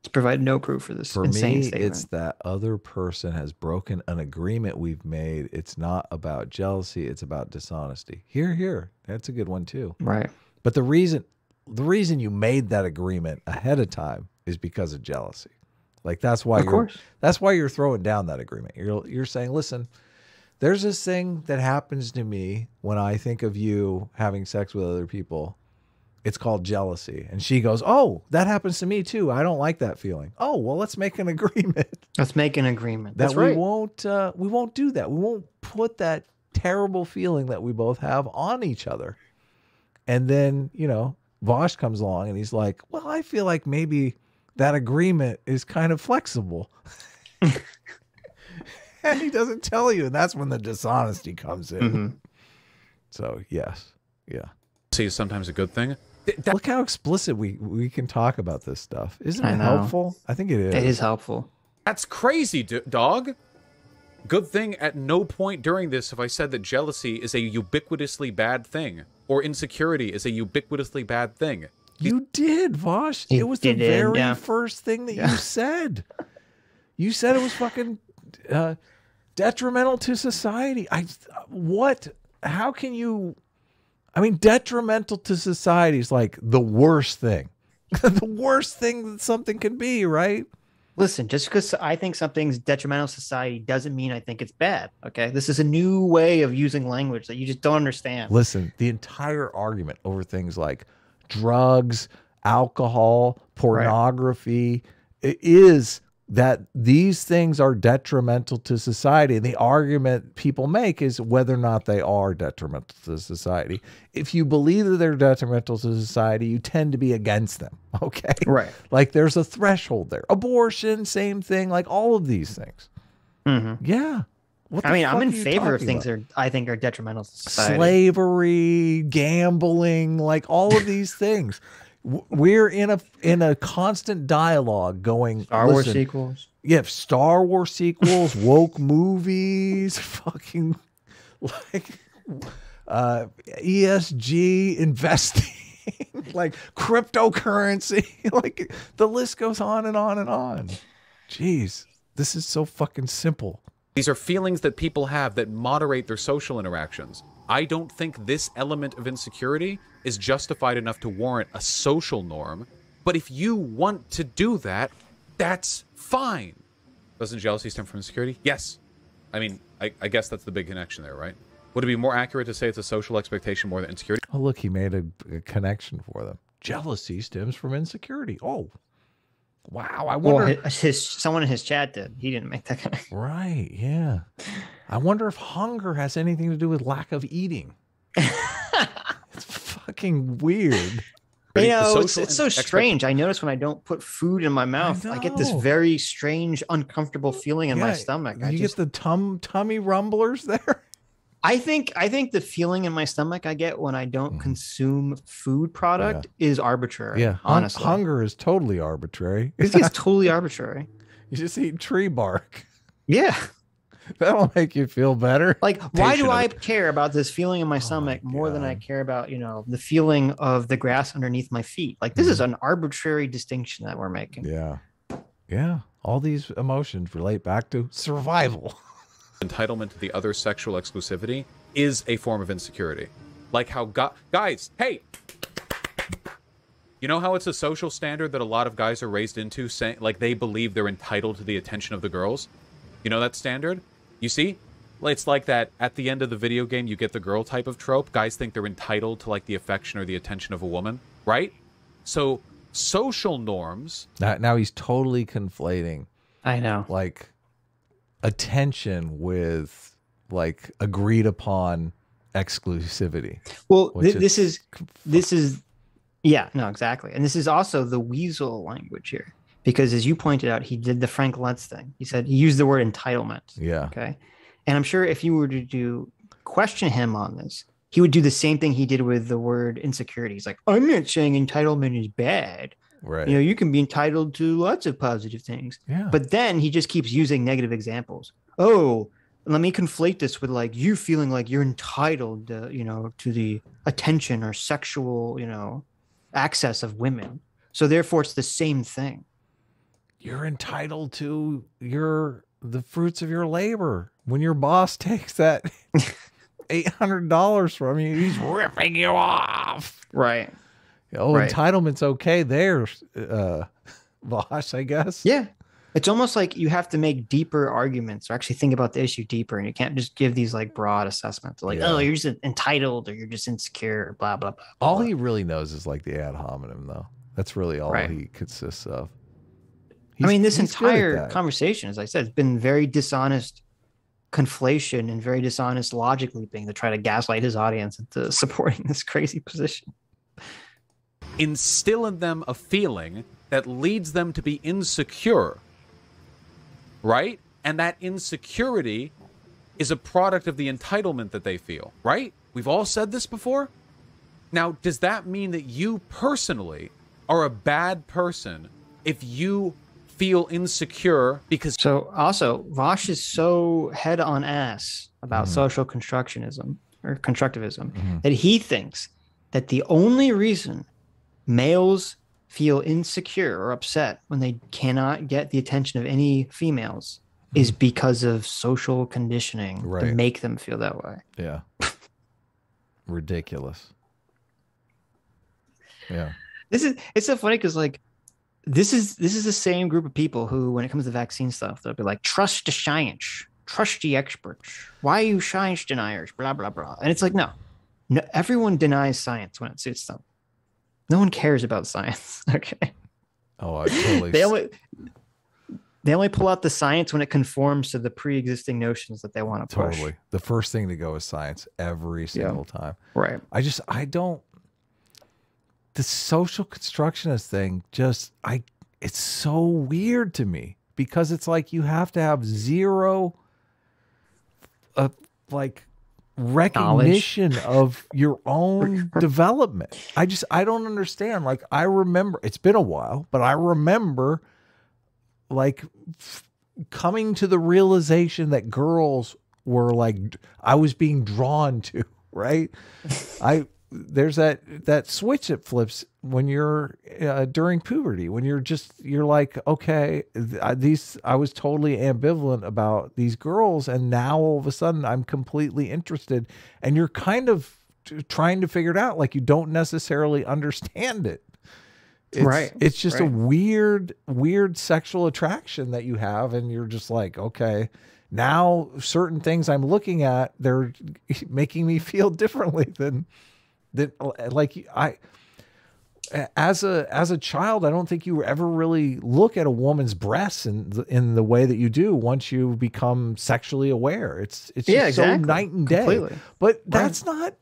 To provide no proof for this insane statement. It's that other person has broken an agreement we've made. It's not about jealousy. It's about dishonesty. Here. That's a good one too. Right. But the reason you made that agreement ahead of time is because of jealousy. Like that's why you're throwing down that agreement. You're saying, listen, there's this thing that happens to me when I think of you having sex with other people. It's called jealousy. And she goes, oh, that happens to me too. I don't like that feeling. Oh, well, let's make an agreement. Let's make an agreement. That's right. We won't do that. We won't put that terrible feeling that we both have on each other. And then, Vaush comes along and he's like, well, I feel like maybe that agreement is kind of flexible. And he doesn't tell you. And that's when the dishonesty comes in. So, yes. Yeah. See, is sometimes a good thing. Look how explicit we can talk about this stuff. Isn't it helpful? I think it is. It is helpful. That's crazy, dog. Good thing at no point during this have I said that jealousy is a ubiquitously bad thing or insecurity is a ubiquitously bad thing. You did, Vaush. It was the very first thing that you said. You said it was fucking detrimental to society. How can you... I mean, detrimental to society is like the worst thing. The worst thing that something can be, right? Listen, just because I think something's detrimental to society doesn't mean I think it's bad, okay? This is a new way of using language that you just don't understand. Listen, the entire argument over things like drugs, alcohol, pornography, it is that these things are detrimental to society. And the argument people make is whether or not they are detrimental to society. If you believe that they're detrimental to society, you tend to be against them. Okay. Right. Like there's a threshold there. Abortion, same thing, like all of these things. Yeah. I'm in favor of things that I think are detrimental to society. Slavery, gambling, like all of these things. We're in a constant dialogue going. Star Wars sequels. Yeah, Star Wars sequels, woke movies, fucking like ESG investing, like cryptocurrency. Like the list goes on and on and on. Jeez, this is so fucking simple. These are feelings that people have that moderate their social interactions. I don't think this element of insecurity is justified enough to warrant a social norm. But if you want to do that, that's fine. Doesn't jealousy stem from insecurity? Yes. I mean, I guess that's the big connection there, right? Would it be more accurate to say it's a social expectation more than insecurity? Oh, look, he made a connection for them. Jealousy stems from insecurity. Oh, wow. I wonder. Well, someone in his chat did. He didn't make that connection. Right. Yeah. I wonder if hunger has anything to do with lack of eating. It's fucking weird. You know, it's so strange. I notice when I don't put food in my mouth, I get this very strange, uncomfortable feeling in my stomach. You get the tummy rumblers there. I think the feeling in my stomach I get when I don't consume food product is arbitrary. Yeah, honestly, hunger is totally arbitrary. It's totally arbitrary. You just eat tree bark. Yeah. That'll make you feel better. Like, why do I care about this feeling in my stomach more than I care about, you know, the feeling of the grass underneath my feet? Like, this is an arbitrary distinction that we're making. Yeah. Yeah. All these emotions relate back to survival. Entitlement to the other sexual exclusivity is a form of insecurity. Like how guys, hey! You know how it's a social standard that a lot of guys are raised into, saying like they believe they're entitled to the attention of the girls? You know that standard? You see? It's like that at the end of the video game, you get the girl type of trope. Guys think they're entitled to like the affection or the attention of a woman, right? So social norms. Now he's totally conflating. I know. Like attention with like agreed upon exclusivity. Well, this is yeah, no, exactly. And this is also the weasel language here. Because as you pointed out, he did the Frank Lutz thing. He said he used the word entitlement. Yeah. Okay. And I'm sure if you were to question him on this, he would do the same thing he did with the word insecurity. He's like, I'm not saying entitlement is bad. Right. You know, you can be entitled to lots of positive things. Yeah. But then he just keeps using negative examples. Oh, let me conflate this with like you feeling like you're entitled, you know, to the attention or sexual, you know, access of women. So therefore, it's the same thing. You're entitled to the fruits of your labor. When your boss takes that $800 from you, he's ripping you off. Right. Oh, right. Entitlement's okay there, Vaush, I guess. Yeah. It's almost like you have to make deeper arguments or actually think about the issue deeper, and you can't just give these like broad assessments like, oh, you're just entitled or you're just insecure, or blah, blah, blah. All he really knows is like the ad hominem, though. That's really all he consists of. I mean, this entire conversation, as I said, has been very dishonest conflation and very dishonest logic leaping to try to gaslight his audience into supporting this crazy position. Instill in them a feeling that leads them to be insecure, right? And that insecurity is a product of the entitlement that they feel, right? We've all said this before. Now, does that mean that you personally are a bad person if you feel insecure because... So also, Vaush is so head on ass about social constructionism or constructivism that he thinks that the only reason males feel insecure or upset when they cannot get the attention of any females is because of social conditioning to make them feel that way. Yeah. Ridiculous. Yeah. It's so funny because like this is the same group of people who, when it comes to vaccine stuff, they'll be like, trust the science, trust the experts. Why are you science deniers? Blah, blah, blah. And it's like, no, everyone denies science when it suits them. No one cares about science. Okay. Oh, I totally. They only pull out the science when it conforms to the pre-existing notions that they want to push. Totally. The first thing to go is science every single time. Right. I don't. The social constructionist thing it's so weird to me because it's like you have to have zero like recognition of your own development. I don't understand. Like I remember, it's been a while, but I remember like coming to the realization that girls were like, I was being drawn to, right? There's that switch that flips when you're during puberty, when you're like, okay, I was totally ambivalent about these girls, and now all of a sudden I'm completely interested, and you're kind of trying to figure it out, like you don't necessarily understand it. It's just a weird sexual attraction that you have, and you're just like, okay, now certain things I'm looking at, they're making me feel differently than like as a child. I don't think you ever really look at a woman's breasts in the way that you do once you become sexually aware. It's just so night and day. Completely. But that's not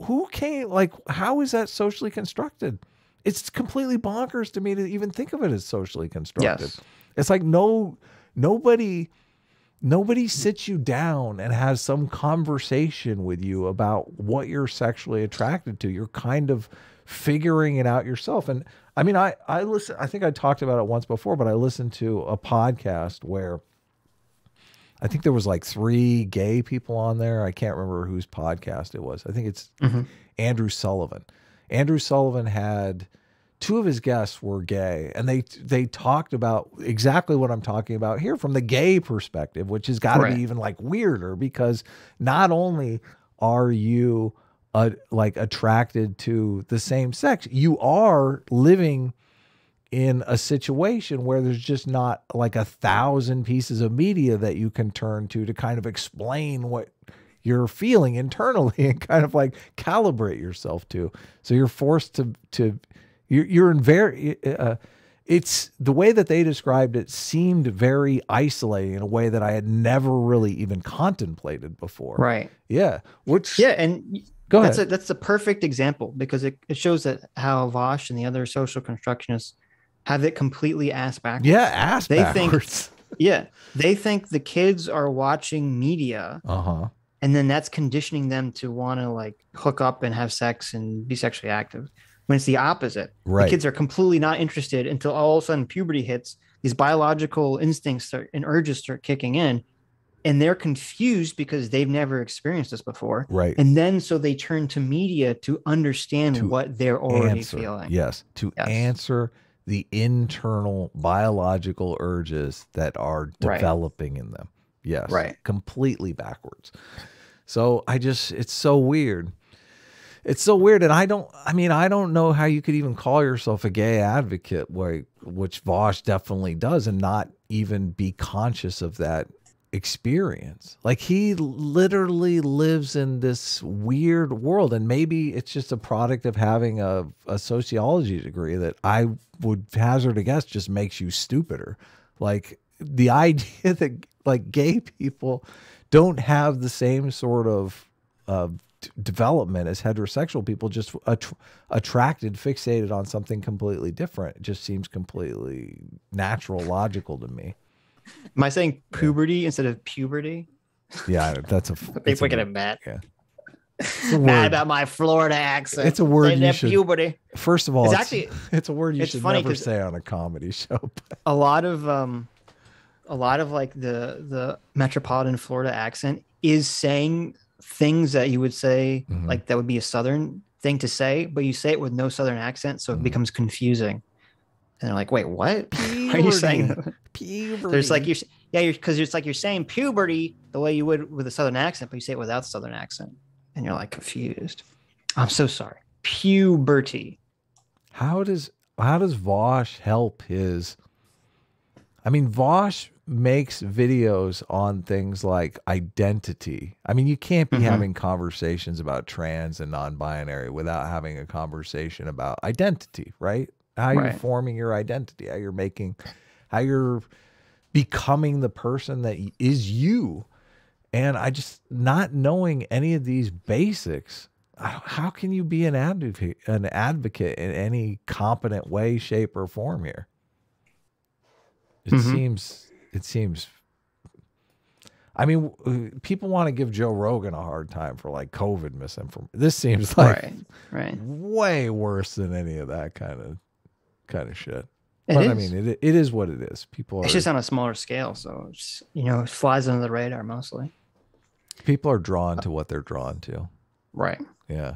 who came, like, how is that socially constructed? It's completely bonkers to me to even think of it as socially constructed. Yes. It's like nobody sits you down and has some conversation with you about what you're sexually attracted to. You're kind of figuring it out yourself. And I mean, I listen, I think I talked about it once before, but I listened to a podcast where I think there was like 3 gay people on there. I can't remember whose podcast it was. I think it's Andrew Sullivan. Andrew Sullivan had 2 of his guests were gay, and they talked about exactly what I'm talking about here from the gay perspective, which has got to be even like weirder, because not only are you like attracted to the same sex, you are living in a situation where there's just not like 1,000 pieces of media that you can turn to kind of explain what you're feeling internally and kind of like calibrate yourself to. So you're forced to you're in very, it's the way that they described it seemed very isolating in a way that I had never really even contemplated before. Right. Yeah. Which, yeah. And go ahead. That's a perfect example, because it shows that how Vaush and the other social constructionists have it completely ass backwards. Yeah. Ass backwards. They think the kids are watching media. And then that's conditioning them to want to like hook up and have sex and be sexually active. When it's the opposite. The kids are completely not interested until all of a sudden puberty hits. These biological instincts and urges start kicking in, and they're confused because they've never experienced this before. Right. And then so they turn to media to understand what they're already feeling. Yes. To answer the internal biological urges that are developing in them. Yes. Right. Completely backwards. So it's so weird. It's so weird. And I don't know how you could even call yourself a gay advocate, which Vaush definitely does, and not even be conscious of that experience. Like, he literally lives in this weird world, and maybe it's just a product of having a sociology degree that I would hazard a guess just makes you stupider. Like, the idea that like gay people don't have the same sort of development as heterosexual people, just attracted, fixated on something completely different. It just seems completely natural, logical to me. Am I saying puberty instead of puberty? Yeah, that's a. They looking at Matt. Yeah. Mad about my Florida accent. It's a word you should. Puberty. First of all, it's a word you should never say on a comedy show. A lot of like the metropolitan Florida accent is saying things that you would say like that would be a Southern thing to say, but you say it with no Southern accent, so it becomes confusing. And they're like, "Wait, what? Are you saying that?" Puberty? There's like because it's like you're saying puberty the way you would with a Southern accent, but you say it without Southern accent, and you're like confused. I'm so sorry. Puberty. How does Vaush help his? I mean, Vaush makes videos on things like identity. I mean, you can't be having conversations about trans and non-binary without having a conversation about identity, right? How you're forming your identity, how you're becoming the person that is you. And I just, not knowing any of these basics, how can you be an advocate in any competent way, shape, or form here? It seems, I mean, people want to give Joe Rogan a hard time for like COVID misinformation. This seems like way worse than any of that kind of shit. But I mean, it is what it is. It's just on a smaller scale, so it's, it flies under the radar mostly. People are drawn to what they're drawn to. Right. Yeah.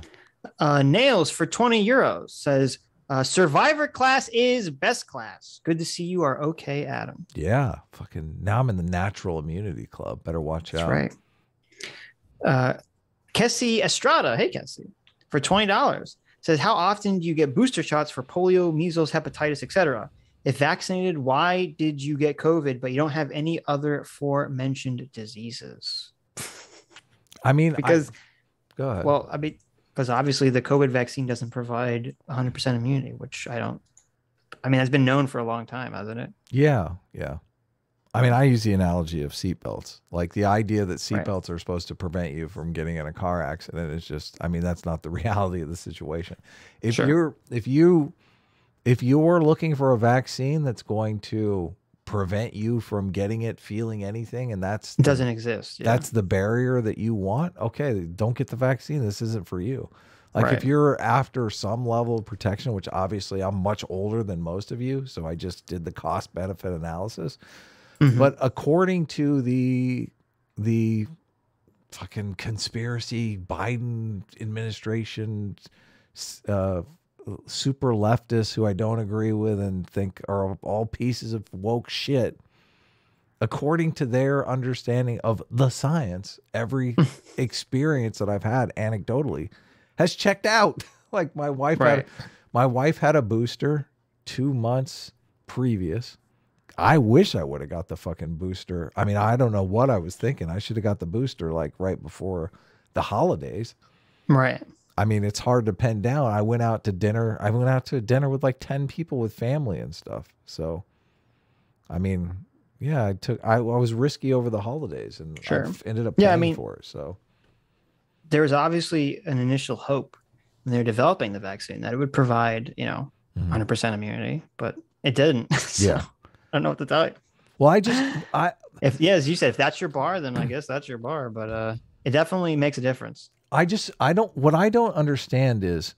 Nails for 20 euros says, Survivor class is best class. Good to see you are okay, Adam. Yeah. Fucking now I'm in the natural immunity club. Better watch out. That's right. Kessie Estrada. Hey, Kessie. For $20 says, how often do you get booster shots for polio, measles, hepatitis, etc.? If vaccinated, why did you get COVID, but you don't have any other aforementioned diseases? I mean, because go ahead. Well, I mean, because obviously the COVID vaccine doesn't provide 100% immunity, which I mean, that's been known for a long time, hasn't it? Yeah. Yeah. I mean, I use the analogy of seatbelts. Like the idea that Right. seatbelts are supposed to prevent you from getting in a car accident is just, I mean, that's not the reality of the situation. If Sure. you're looking for a vaccine that's going to prevent you from getting it, feeling anything, and It doesn't exist. Yeah. that's the barrier that you want, okay, don't get the vaccine. This isn't for you. Like if Right. you're after some level of protection, which obviously I'm much older than most of you, so I just did the cost benefit analysis. But according to the fucking conspiracy Biden administration, super leftists who I don't agree with and think are all pieces of woke shit, according to their understanding of the science, every experience that I've had anecdotally has checked out. Like my wife had a booster 2 months previous. I wish I would have got the fucking booster. I mean, I don't know what I was thinking. I should have got the booster like right before the holidays. Right. I mean, it's hard to pin down. I went out to dinner. I went out to dinner with like 10 people with family and stuff. So, I mean, yeah, I was risky over the holidays and Sure. I ended up paying for it. So there was obviously an initial hope when they were developing the vaccine that it would provide, 100% immunity, but it didn't. So yeah. I don't know what to tell you. Well, As you said, if that's your bar, then I guess that's your bar. But it definitely makes a difference. what I don't understand is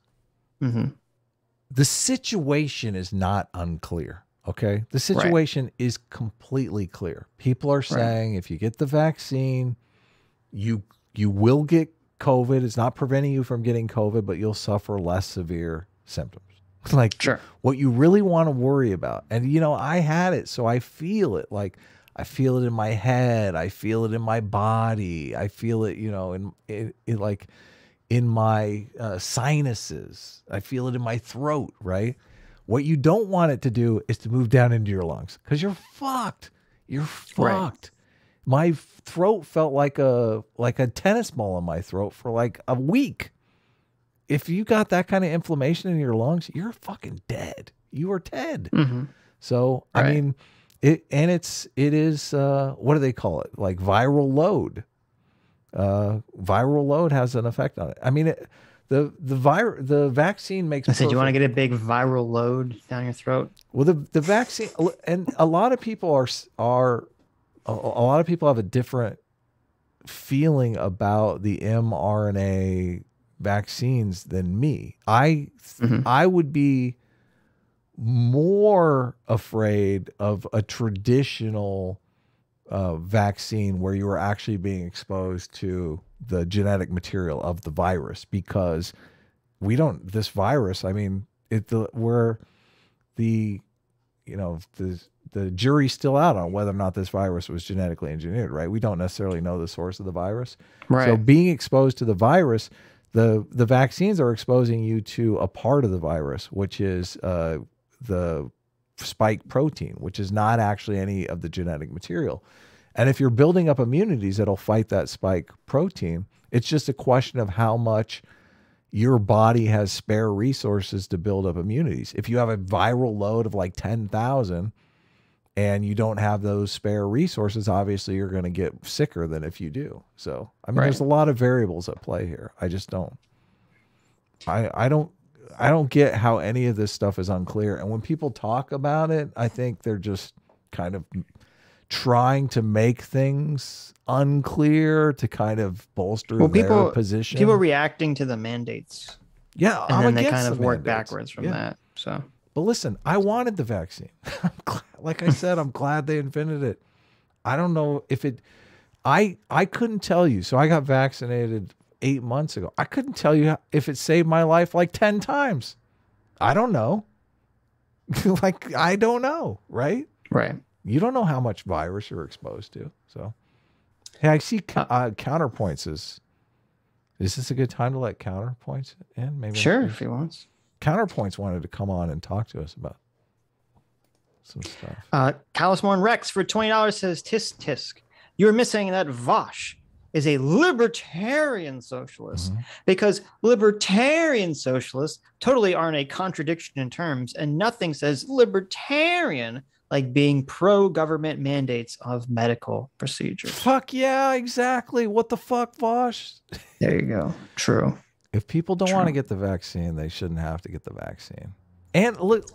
the situation is not unclear. Okay. The situation is completely clear. People are saying if you get the vaccine, you will get COVID. It's not preventing you from getting COVID, but you'll suffer less severe symptoms. Like what you really want to worry about. And, I had it, so I feel it. Like I feel it in my head. I feel it in my body. I feel it, in my sinuses. I feel it in my throat, right? What you don't want it to do is to move down into your lungs because you're fucked. You're fucked. My throat felt like a tennis ball in my throat for like a week. If you got that kind of inflammation in your lungs, you're fucking dead. You are dead. So, I mean, it is, what do they call it? Like viral load. Viral load has an effect on it. I mean, the vaccine makes. I said, you want to get a big viral load down your throat? Well, the vaccine, and a lot of people a lot of people have a different feeling about the mRNA vaccines than me. I would be more afraid of a traditional vaccine where you were actually being exposed to the genetic material of the virus, because this virus, I mean, the jury's still out on whether or not this virus was genetically engineered, right? We don't necessarily know the source of the virus. Right. So being exposed to the virus, the vaccines are exposing you to a part of the virus, which is the spike protein, which is not actually any of the genetic material. And if you're building up immunities that'll fight that spike protein, it's just a question of how much your body has spare resources to build up immunities. If you have a viral load of like 10,000 and you don't have those spare resources, obviously you're going to get sicker than if you do. So, I mean, there's a lot of variables at play here. I just don't, I don't get how any of this stuff is unclear. And when people talk about it, I think they're just kind of trying to make things unclear to kind of bolster their position. People reacting to the mandates. Yeah. And then they kind of work backwards from that. So, but listen, I wanted the vaccine. Like I said, I'm glad they invented it. I don't know if I couldn't tell you. So I got vaccinated 8 months ago. I couldn't tell you if it saved my life like 10 times. I don't know. Like, I don't know. Right. Right. You don't know how much virus you're exposed to. So, hey, I see Counterpoints is this a good time to let Counterpoints in? Maybe. Sure, if he wants. Counterpoints wanted to come on and talk to us about some stuff. Calismorn Rex for $20 says, tisk tisk. You're missing that Vaush is a libertarian socialist, because libertarian socialists totally aren't a contradiction in terms, and nothing says libertarian like being pro-government mandates of medical procedures. Fuck yeah, exactly. What the fuck, Vaush? There you go. True. If people don't want to get the vaccine, they shouldn't have to get the vaccine. And look,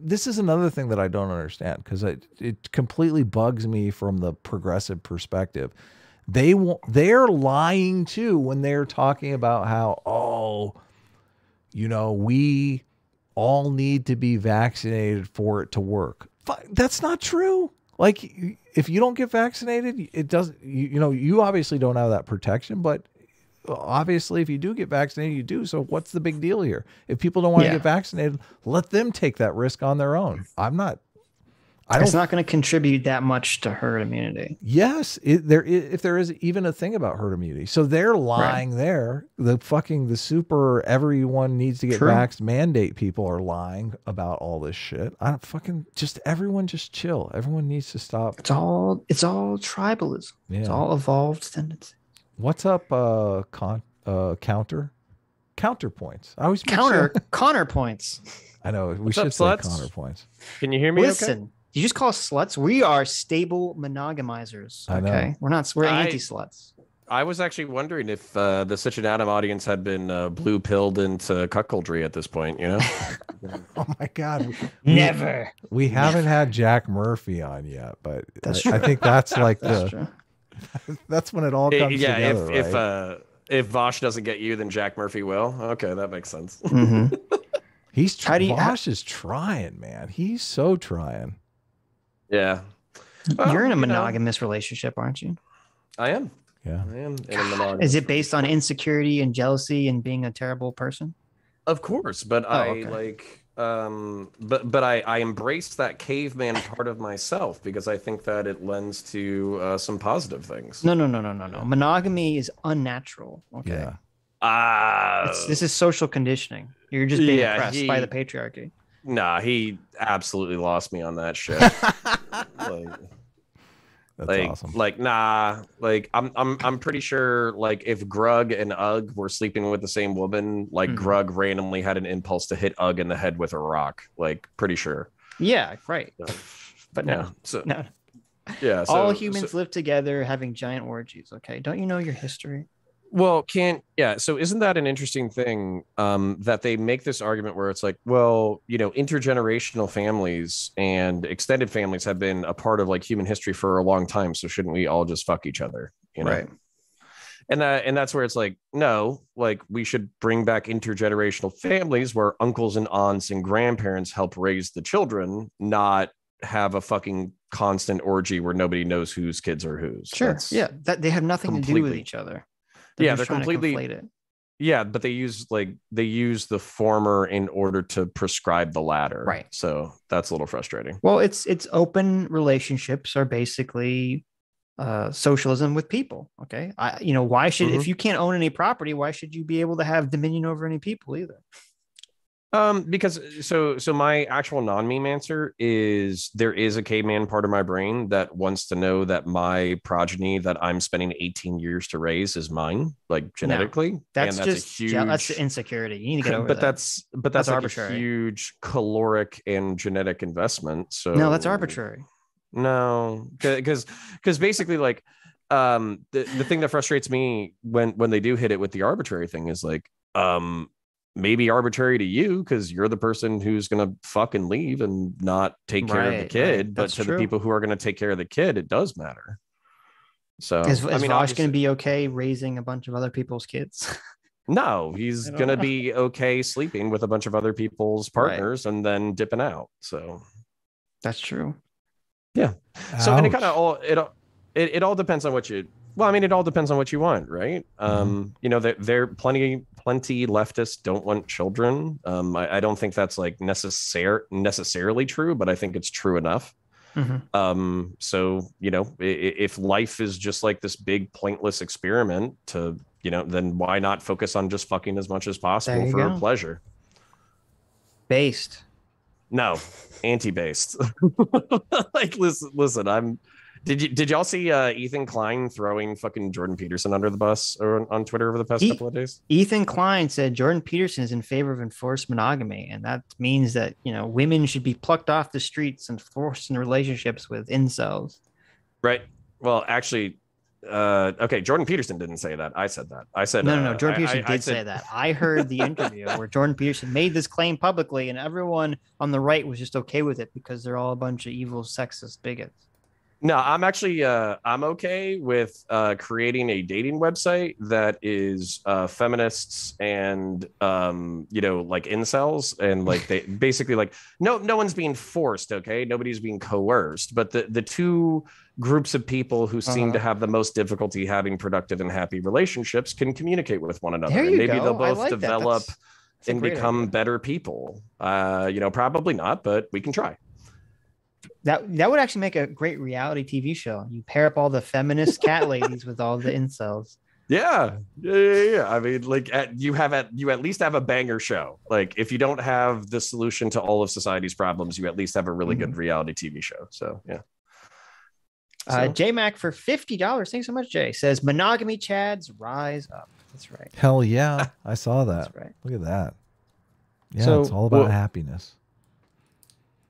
this is another thing that I don't understand, because it completely bugs me from the progressive perspective. They're lying too when they're talking about how, oh, you know, we all need to be vaccinated for it to work. That's not true. Like, if you don't get vaccinated, it doesn't, you know, you obviously don't have that protection, but obviously if you do get vaccinated, you do. So what's the big deal here? If people don't want to get vaccinated, let them take that risk on their own. It's not going to contribute that much to herd immunity. Yes, if there is even a thing about herd immunity. So they're lying there. The super everyone needs to get vaxxed mandate people are lying about all this shit. Everyone just chill. Everyone needs to stop. It's all tribalism. Yeah. It's all evolved tendency. What's up, counterpoints? I always counterpoints. I know we should say counterpoints. Can you hear me? Listen. Okay? You just call us sluts? We are stable monogamizers. Okay. We're anti-sluts. I was actually wondering if the Sitch and Adam audience had been blue pilled into cuckoldry at this point, you know? Oh my God. Never. We haven't had Jack Murphy on yet, but I think that's like that's when it all comes together. If Vaush doesn't get you, then Jack Murphy will. Okay, that makes sense. Mm-hmm. Vaush is trying, man. He's so trying. Yeah. Well, you're in a monogamous relationship, aren't you? I am. Yeah. I am in a monogamous. Is it based on insecurity and jealousy and being a terrible person? Of course, but I embrace that caveman part of myself because I think that it lends to some positive things. No. Monogamy is unnatural. Okay. Yeah. This is social conditioning. You're just being oppressed by the patriarchy. Nah, he absolutely lost me on that shit. That's awesome. I'm pretty sure, like, if Grug and Ugg were sleeping with the same woman, like Grug randomly had an impulse to hit Ugg in the head with a rock. Like, pretty sure. Yeah, right. But no. Yeah. All humans live together having giant orgies. Okay. Don't you know your history? Well, so isn't that an interesting thing that they make this argument where it's like, well, you know, intergenerational families and extended families have been a part of like human history for a long time. So shouldn't we all just fuck each other? You know? Right. And that's where it's like, no, like we should bring back intergenerational families where uncles and aunts and grandparents help raise the children, not have a fucking constant orgy where nobody knows whose kids are whose. Sure. That they have nothing to do with each other. They're completely. Yeah, but they use the former in order to prescribe the latter. Right. So that's a little frustrating. Well, it's open relationships are basically socialism with people. Okay. Why should if you can't own any property, why should you be able to have dominion over any people either? Because so my actual non-meme answer is there is a caveman part of my brain that wants to know that my progeny that I'm spending 18 years to raise is mine, like genetically. No, that's just that's insecurity. You need to get over that. That's like arbitrary. A huge caloric and genetic investment. So no, that's arbitrary. No, because basically like the thing that frustrates me when they do hit it with the arbitrary thing is like maybe arbitrary to you because you're the person who's going to fuck and leave and not take care of the kid. But to the people who are going to take care of the kid, it does matter. So is Vaush going to be okay raising a bunch of other people's kids? No, he's going to be okay sleeping with a bunch of other people's partners and then dipping out. So that's true. Yeah. So and it kind of it all depends on what you. Well, I mean, it all depends on what you want, right? You know, there plenty leftists don't want children. I don't think that's like necessarily true, but I think it's true enough. So, you know, if life is just like this big pointless experiment to, you know, then why not focus on just fucking as much as possible for pleasure? Based. No, anti-based. Like, listen, Did y'all see Ethan Klein throwing fucking Jordan Peterson under the bus or on Twitter over the past couple of days? Ethan Klein said Jordan Peterson is in favor of enforced monogamy, and that means that women should be plucked off the streets and forced in relationships with incels. Right. Well, actually, okay, Jordan Peterson didn't say that. I said that. I said no. Jordan Peterson did say that. I heard the interview where Jordan Peterson made this claim publicly, and everyone on the right was just okay with it because they're all a bunch of evil, sexist bigots. No, I'm actually I'm okay with creating a dating website that is feminists and like incels, and like they basically like no one's being forced, okay? Nobody's being coerced, but the two groups of people who seem to have the most difficulty having productive and happy relationships can communicate with one another. And maybe they'll both develop and become better people. Probably not, but we can try. That would actually make a great reality TV show. You pair up all the feminist cat ladies with all the incels. Yeah. I mean, like you at least have a banger show. Like if you don't have the solution to all of society's problems, you at least have a really good reality TV show. So yeah. J Mac for $50. Thanks so much, Jay. Says monogamy chads rise up. That's right. Hell yeah, I saw that. That's right. Look at that. Yeah, so, it's all about happiness.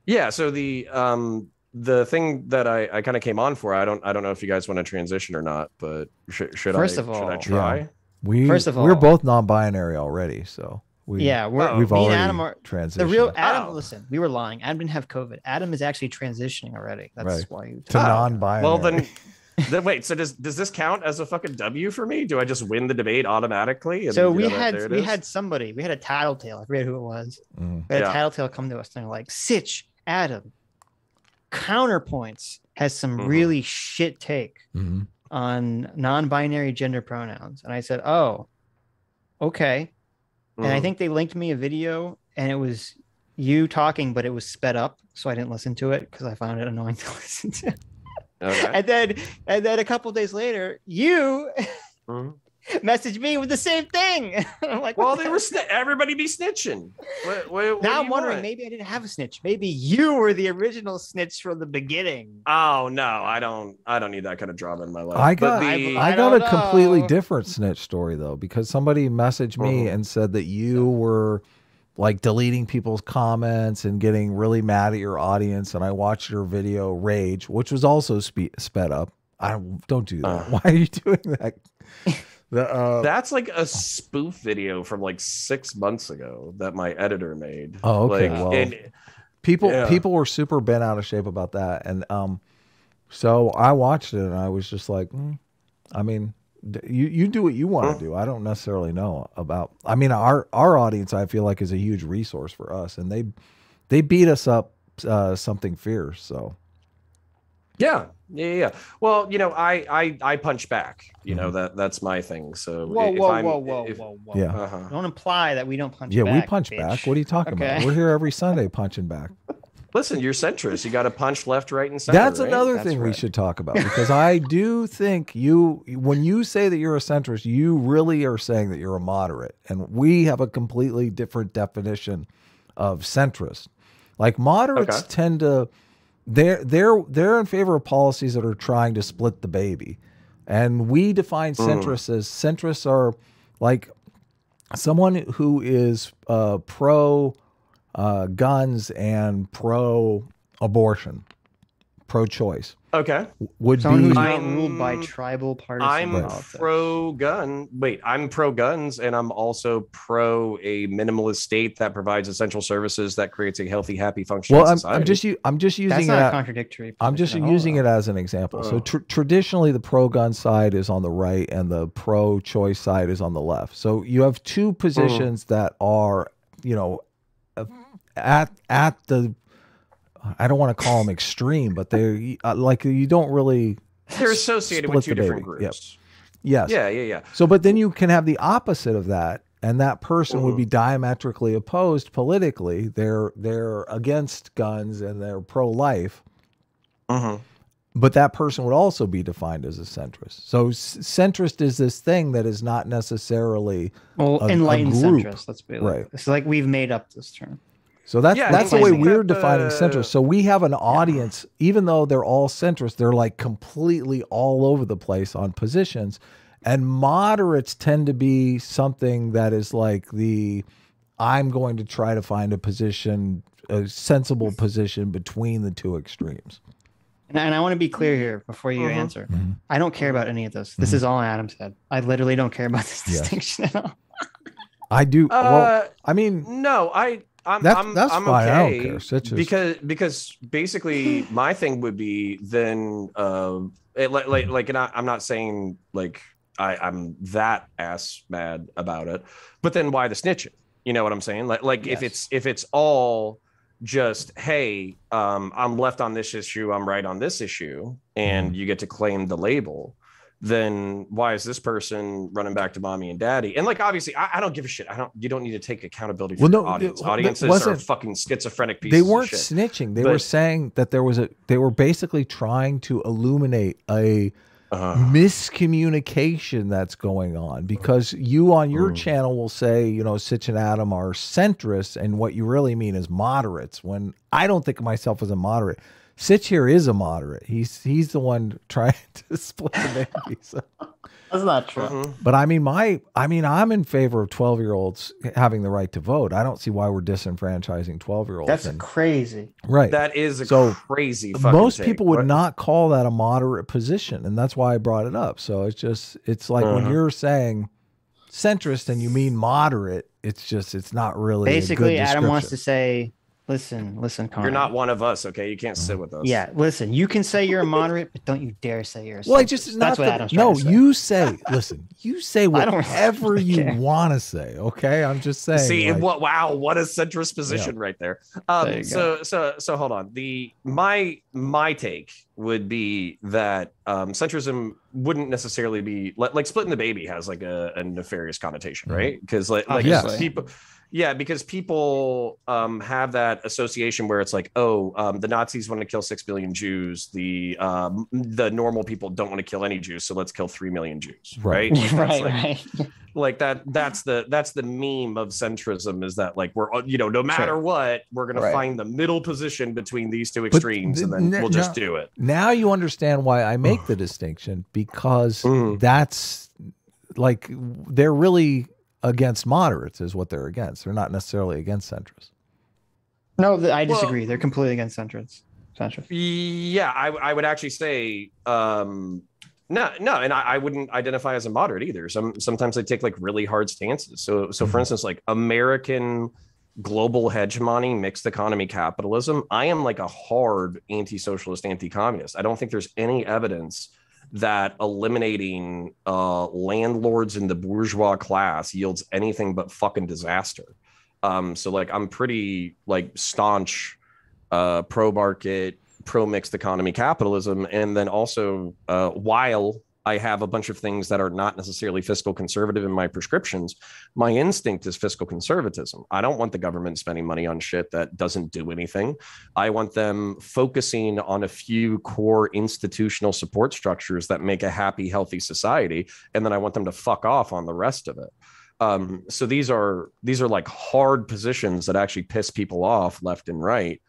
Yeah, so the thing that I kind of came on for, I don't know if you guys want to transition or not, but should I try? Yeah. We're both non-binary already, so we've already Adam transitioned. The real Adam, listen, we were lying. Adam didn't have COVID. Adam is actually transitioning already. That's why you to non-binary. Well then wait, so does this count as a fucking W for me? Do I just win the debate automatically? So we had a tattletale. I forget who it was. We had a tattletale come to us and they're like, Sitch, Adam, Counterpoints has some really shit take on non-binary gender pronouns. And I said, oh, okay. And I think they linked me a video and it was you talking, but it was sped up. So I didn't listen to it because I found it annoying to listen to. Okay. And then a couple of days later, you messaged me with the same thing. I'm like, well, they were everybody be snitching. What now I'm wondering, maybe I didn't have a snitch. Maybe you were the original snitch from the beginning. Oh no, I don't need that kind of drama in my life. I got a completely different snitch story though, because somebody messaged me and said that you were like deleting people's comments and getting really mad at your audience. And I watched your video Rage, which was also sped up. Don't do that. Why are you doing that? That's like a spoof video from like 6 months ago that my editor made. Oh, okay. People were super bent out of shape about that, and so I watched it and I was just like, I mean, you do what you want to do. I don't necessarily know about. I mean, our audience, I feel like, is a huge resource for us, and they beat us up something fierce. So. Yeah. Well, I punch back. That's my thing. So whoa. Yeah. Don't imply that we don't punch back. Yeah, we punch back. What are you talking about? We're here every Sunday punching back. Listen, you're centrist. You got to punch left, right, and center. That's another thing we should talk about, because I do think when you say that you're a centrist, you really are saying that you're a moderate, and we have a completely different definition of centrist. Like moderates tend to. They're in favor of policies that are trying to split the baby. And we define centrists as centrists are like someone who is pro guns and pro abortion, pro choice. Okay. Would someone who's not ruled by tribal partisan politics. Pro-gun. Wait, I'm pro-guns, and I'm also pro a minimalist state that provides essential services that creates a healthy, happy, functioning society. I'm just using That's not contradictory. I'm just using it as an example. So traditionally, the pro-gun side is on the right, and the pro-choice side is on the left. So you have two positions that are, at the. I don't want to call them extreme, but they like you don't really. They're associated with two different groups. Yep. Yes. Yeah. So, but then you can have the opposite of that, and that person would be diametrically opposed politically. They're against guns and they're pro-life. But that person would also be defined as a centrist. So centrist is this thing that is not necessarily enlightened a group. Centrist. Let's be right. It's like we've made up this term. So that's the way we're that defining centrist. So we have an audience, even though they're all centrist, they're like completely all over the place on positions. And moderates tend to be something that is like I'm going to try to find a sensible position between the two extremes. And I want to be clear here before you answer. I don't care about any of this. This is all Adam said. I literally don't care about this distinction at all. I do. Well, I mean, no, I'm fine. okay, I don't care. Such because basically my thing would be then and I'm not saying like I'm that ass mad about it, but then why the snitching? You know what I'm saying? Like yes. if it's all just, hey, I'm left on this issue, I'm right on this issue, and you get to claim the label, then why is this person running back to mommy and daddy? And like, obviously, I don't give a shit. You don't need to take accountability for your audience. Audiences are fucking schizophrenic pieces. They weren't of shit. snitching. They were saying that they were basically trying to illuminate a miscommunication that's going on, because you on your channel will say, you know, Sitch and Adam are centrists, and what you really mean is moderates, when I don't think of myself as a moderate. Sitch here is a moderate. He's the one trying to split the baby. So. That's not true. But I mean, I'm in favor of 12-year-olds having the right to vote. I don't see why we're disenfranchising 12-year-olds. That's crazy. Right. That is a crazy fucking most take. people would not call that a moderate position, and that's why I brought it up. So it's like when you're saying centrist and you mean moderate, it's not really basically a good Adam wants to say, listen, Connor. You're not one of us, okay? You can't sit with us. Yeah, listen, you can say you're a moderate, but don't you dare say you're a centrist. Well, that's what Adam's trying to say. You say, listen, you say whatever you want to say, okay? I'm just saying. See, wow, what a centrist position right there. So hold on. My take would be that centrism wouldn't necessarily be like splitting the baby has like a nefarious connotation, right? Because people. Yeah, because people have that association where it's like, the Nazis want to kill 6 billion Jews. The normal people don't want to kill any Jews, so let's kill 3 million Jews, right? Right. Like that's the meme of centrism, is that like we're no matter what, we're gonna find the middle position between these two extremes, and then we'll just do it. Now you understand why I make the distinction, because that's like they're really against moderates is what they're against. They're not necessarily against centrists. No, I disagree. They're completely against centrists. Yeah, I would actually say no, and I wouldn't identify as a moderate either. Sometimes I take like really hard stances. So for instance, like American global hegemony, mixed economy capitalism, I am like a hard anti-socialist, anti-communist. I don't think there's any evidence that eliminating landlords in the bourgeois class yields anything but fucking disaster. So like I'm pretty like staunch pro market, pro mixed economy capitalism, and then also while I have a bunch of things that are not necessarily fiscal conservative in my prescriptions, my instinct is fiscal conservatism. I don't want the government spending money on shit that doesn't do anything. I want them focusing on a few core institutional support structures that make a happy, healthy society, and then I want them to fuck off on the rest of it. So these are like hard positions that actually piss people off left and right.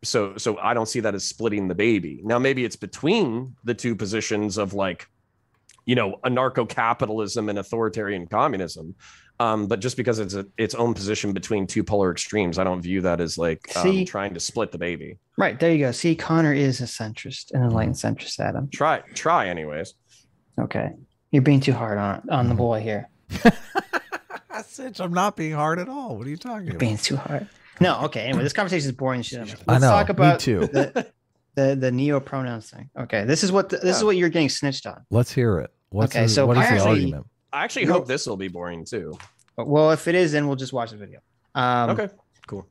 So I don't see that as splitting the baby. Now, maybe it's between the two positions of like, anarcho-capitalism and authoritarian communism. But just because it's its own position between two polar extremes, I don't view that as like trying to split the baby. Right. There you go. See, Connor is a centrist, an enlightened centrist, Adam. Try anyways. Okay. You're being too hard on the boy here. Sitch, I'm not being hard at all. What are you talking about? Being too hard. No, okay. Anyway, this conversation is boring shit. Let's talk about me too. the neo pronouns thing. Okay, this is what you're getting snitched on. Let's hear it. What is the argument? I actually hope this will be boring too. Well, if it is, then we'll just watch the video. Okay, cool.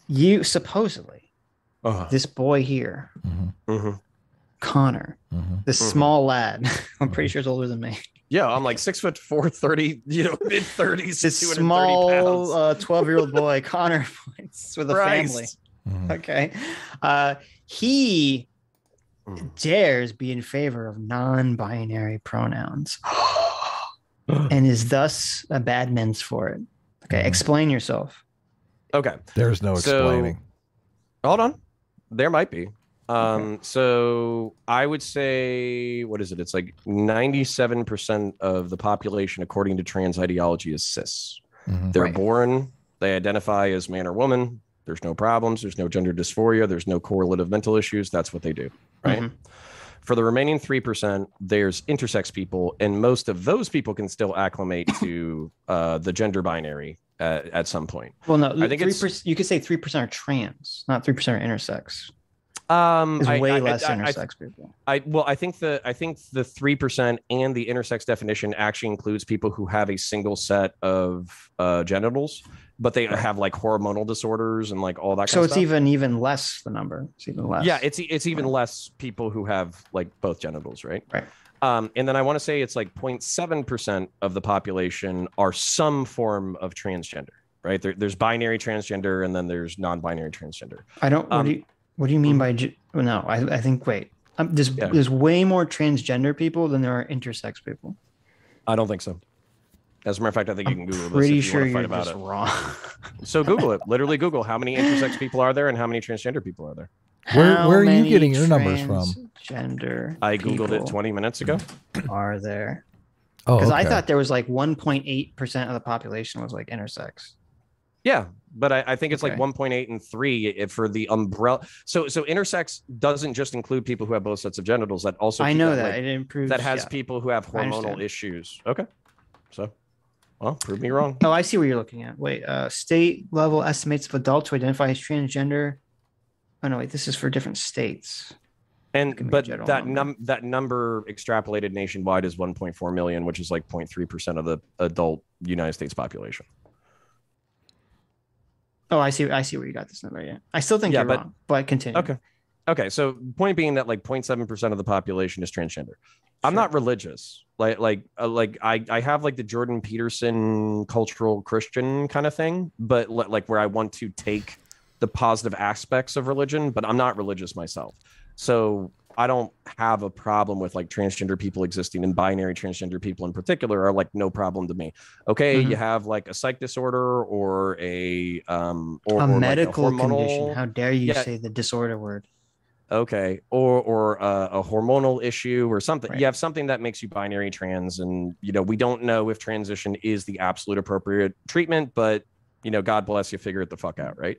You supposedly this boy here, Connor, this small lad. I'm pretty sure he's older than me. Yeah, I'm like 6'4", 30, mid 30s. This small 12-year-old boy, Connor, with a family. Okay, he dares be in favor of non-binary pronouns, and is thus a bad men's for it. Okay, explain yourself. Okay. There's no explaining. Hold on. There might be. So I would say, what is it? It's like 97% of the population, according to trans ideology, is cis. They're born, they identify as man or woman. There's no problems. There's no gender dysphoria. There's no correlative mental issues. That's what they do, right? For the remaining 3%, there's intersex people, and most of those people can still acclimate to the gender binary at some point. Well, no, I think 3%, you could say 3% are trans, not 3% are intersex. Is way less intersex people. I think the 3% and the intersex definition actually includes people who have a single set of genitals, but they have like hormonal disorders and like all that. So it's even less the number. It's even less. Yeah, it's even less people who have like both genitals, right? Right. And then I want to say it's like 0.7% of the population are some form of transgender, right? There's binary transgender and then there's non-binary transgender. I don't. What do you mean by no? I think there's way more transgender people than there are intersex people. I don't think so. As a matter of fact, I think you can Google this. Pretty sure you're just wrong. So Google it. Literally Google how many intersex people are there and how many transgender people are there. Where are you getting your numbers from? Gender. I Googled it 20 minutes ago. Are there? Oh, because I thought there was like 1.8% of the population was like intersex. Yeah, but I think it's like 1.8 and 3 for the umbrella. So intersex doesn't just include people who have both sets of genitals. That also I know that it improves. That has people who have hormonal issues. Okay, so well, prove me wrong. Oh, I see what you're looking at. Wait, state level estimates of adults who identify as transgender. Oh no, wait, this is for different states. But that number extrapolated nationwide is 1.4 million, which is like 0.3% of the adult United States population. Oh, I see where you got this number. Yeah, I still think you're wrong, but continue. Okay. So point being that like 0.7% of the population is transgender. I'm not religious. Like I have like the Jordan Peterson cultural Christian kind of thing, but like where I want to take the positive aspects of religion, but I'm not religious myself. So I don't have a problem with like transgender people existing, and binary transgender people in particular are like no problem to me. Okay, you have like a psych disorder or a medical like a hormonal condition. How dare you say the disorder word? Okay, or a hormonal issue or something. You have something that makes you binary trans, and we don't know if transition is the absolute appropriate treatment, but God bless you, figure it the fuck out, right?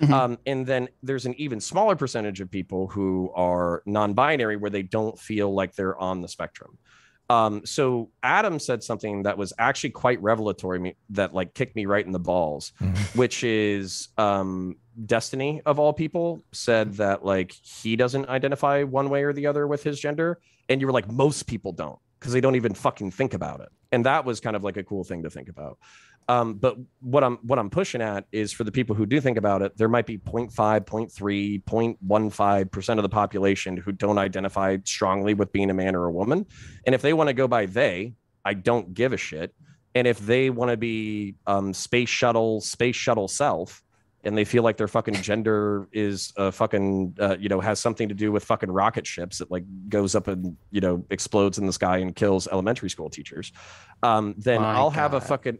And then there's an even smaller percentage of people who are non-binary where they don't feel like they're on the spectrum. So Adam said something that was actually quite revelatory that like kicked me right in the balls, which is Destiny of all people said that like he doesn't identify one way or the other with his gender. And you were like, most people don't, because they don't even fucking think about it. And that was kind of like a cool thing to think about. But what I'm pushing at is for the people who do think about it, there might be 0.5, 0.3, 0.15% of the population who don't identify strongly with being a man or a woman. And if they want to go by they, I don't give a shit. And if they want to be space shuttle self, and they feel like their fucking gender is fucking has something to do with fucking rocket ships that like goes up and explodes in the sky and kills elementary school teachers, then I'll have a fucking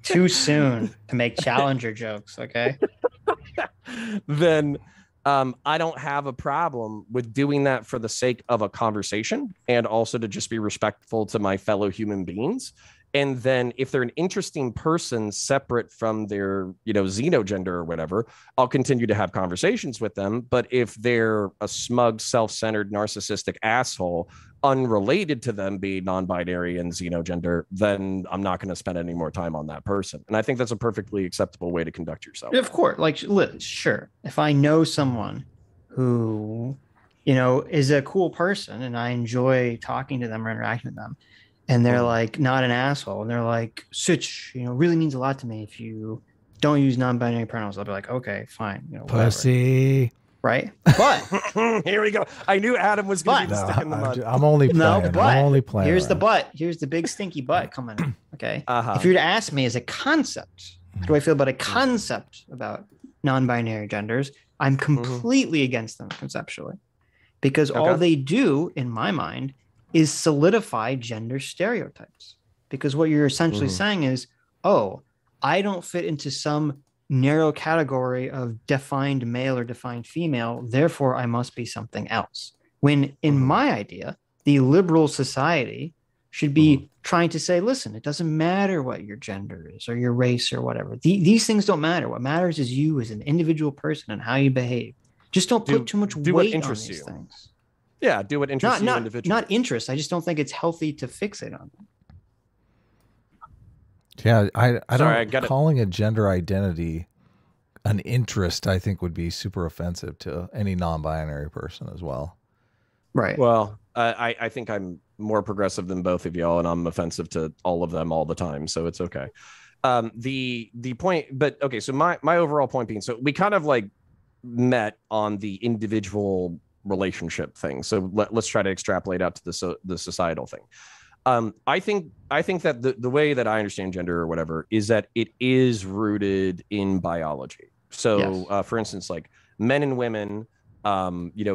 too soon to make Challenger jokes. Okay. Then I don't have a problem with doing that for the sake of a conversation and also to just be respectful to my fellow human beings. And then if they're an interesting person separate from their, xenogender or whatever, I'll continue to have conversations with them. But if they're a smug, self-centered, narcissistic asshole, unrelated to them being non-binary and xenogender, then I'm not going to spend any more time on that person. And I think that's a perfectly acceptable way to conduct yourself. Of course. Like, sure. If I know someone who, is a cool person and I enjoy talking to them or interacting with them, and they're like not an asshole, and they're like, Sitch, really means a lot to me if you don't use non-binary pronouns. I'll be like, okay, fine. Pussy. Right? But here we go. I knew Adam was going to be the stick in the mud. I'm only playing. I'm only playing. Here's the but. Here's the big stinky but coming in. Okay. If you were to ask me as a concept, how do I feel about a concept about non-binary genders? I'm completely against them conceptually, because all they do, in my mind, is solidify gender stereotypes. Because what you're essentially saying is, oh, I don't fit into some narrow category of defined male or defined female, therefore I must be something else. When in my idea, the liberal society should be trying to say, listen, it doesn't matter what your gender is or your race or whatever. These things don't matter. What matters is you as an individual person and how you behave. Just don't put too much weight on these things. Yeah, do what interests you individually. Not interest. I just don't think it's healthy to fixate on them. Yeah, calling a gender identity an interest, I think, would be super offensive to any non-binary person as well. Right. Well, I think I'm more progressive than both of y'all, and I'm offensive to all of them all the time, so it's okay. The point, but okay, so my overall point being, so we kind of like met on the individual relationship thing. So let's try to extrapolate out to the societal thing. I think that the way that I understand gender or whatever is that it is rooted in biology. So, yes. For instance, like men and women,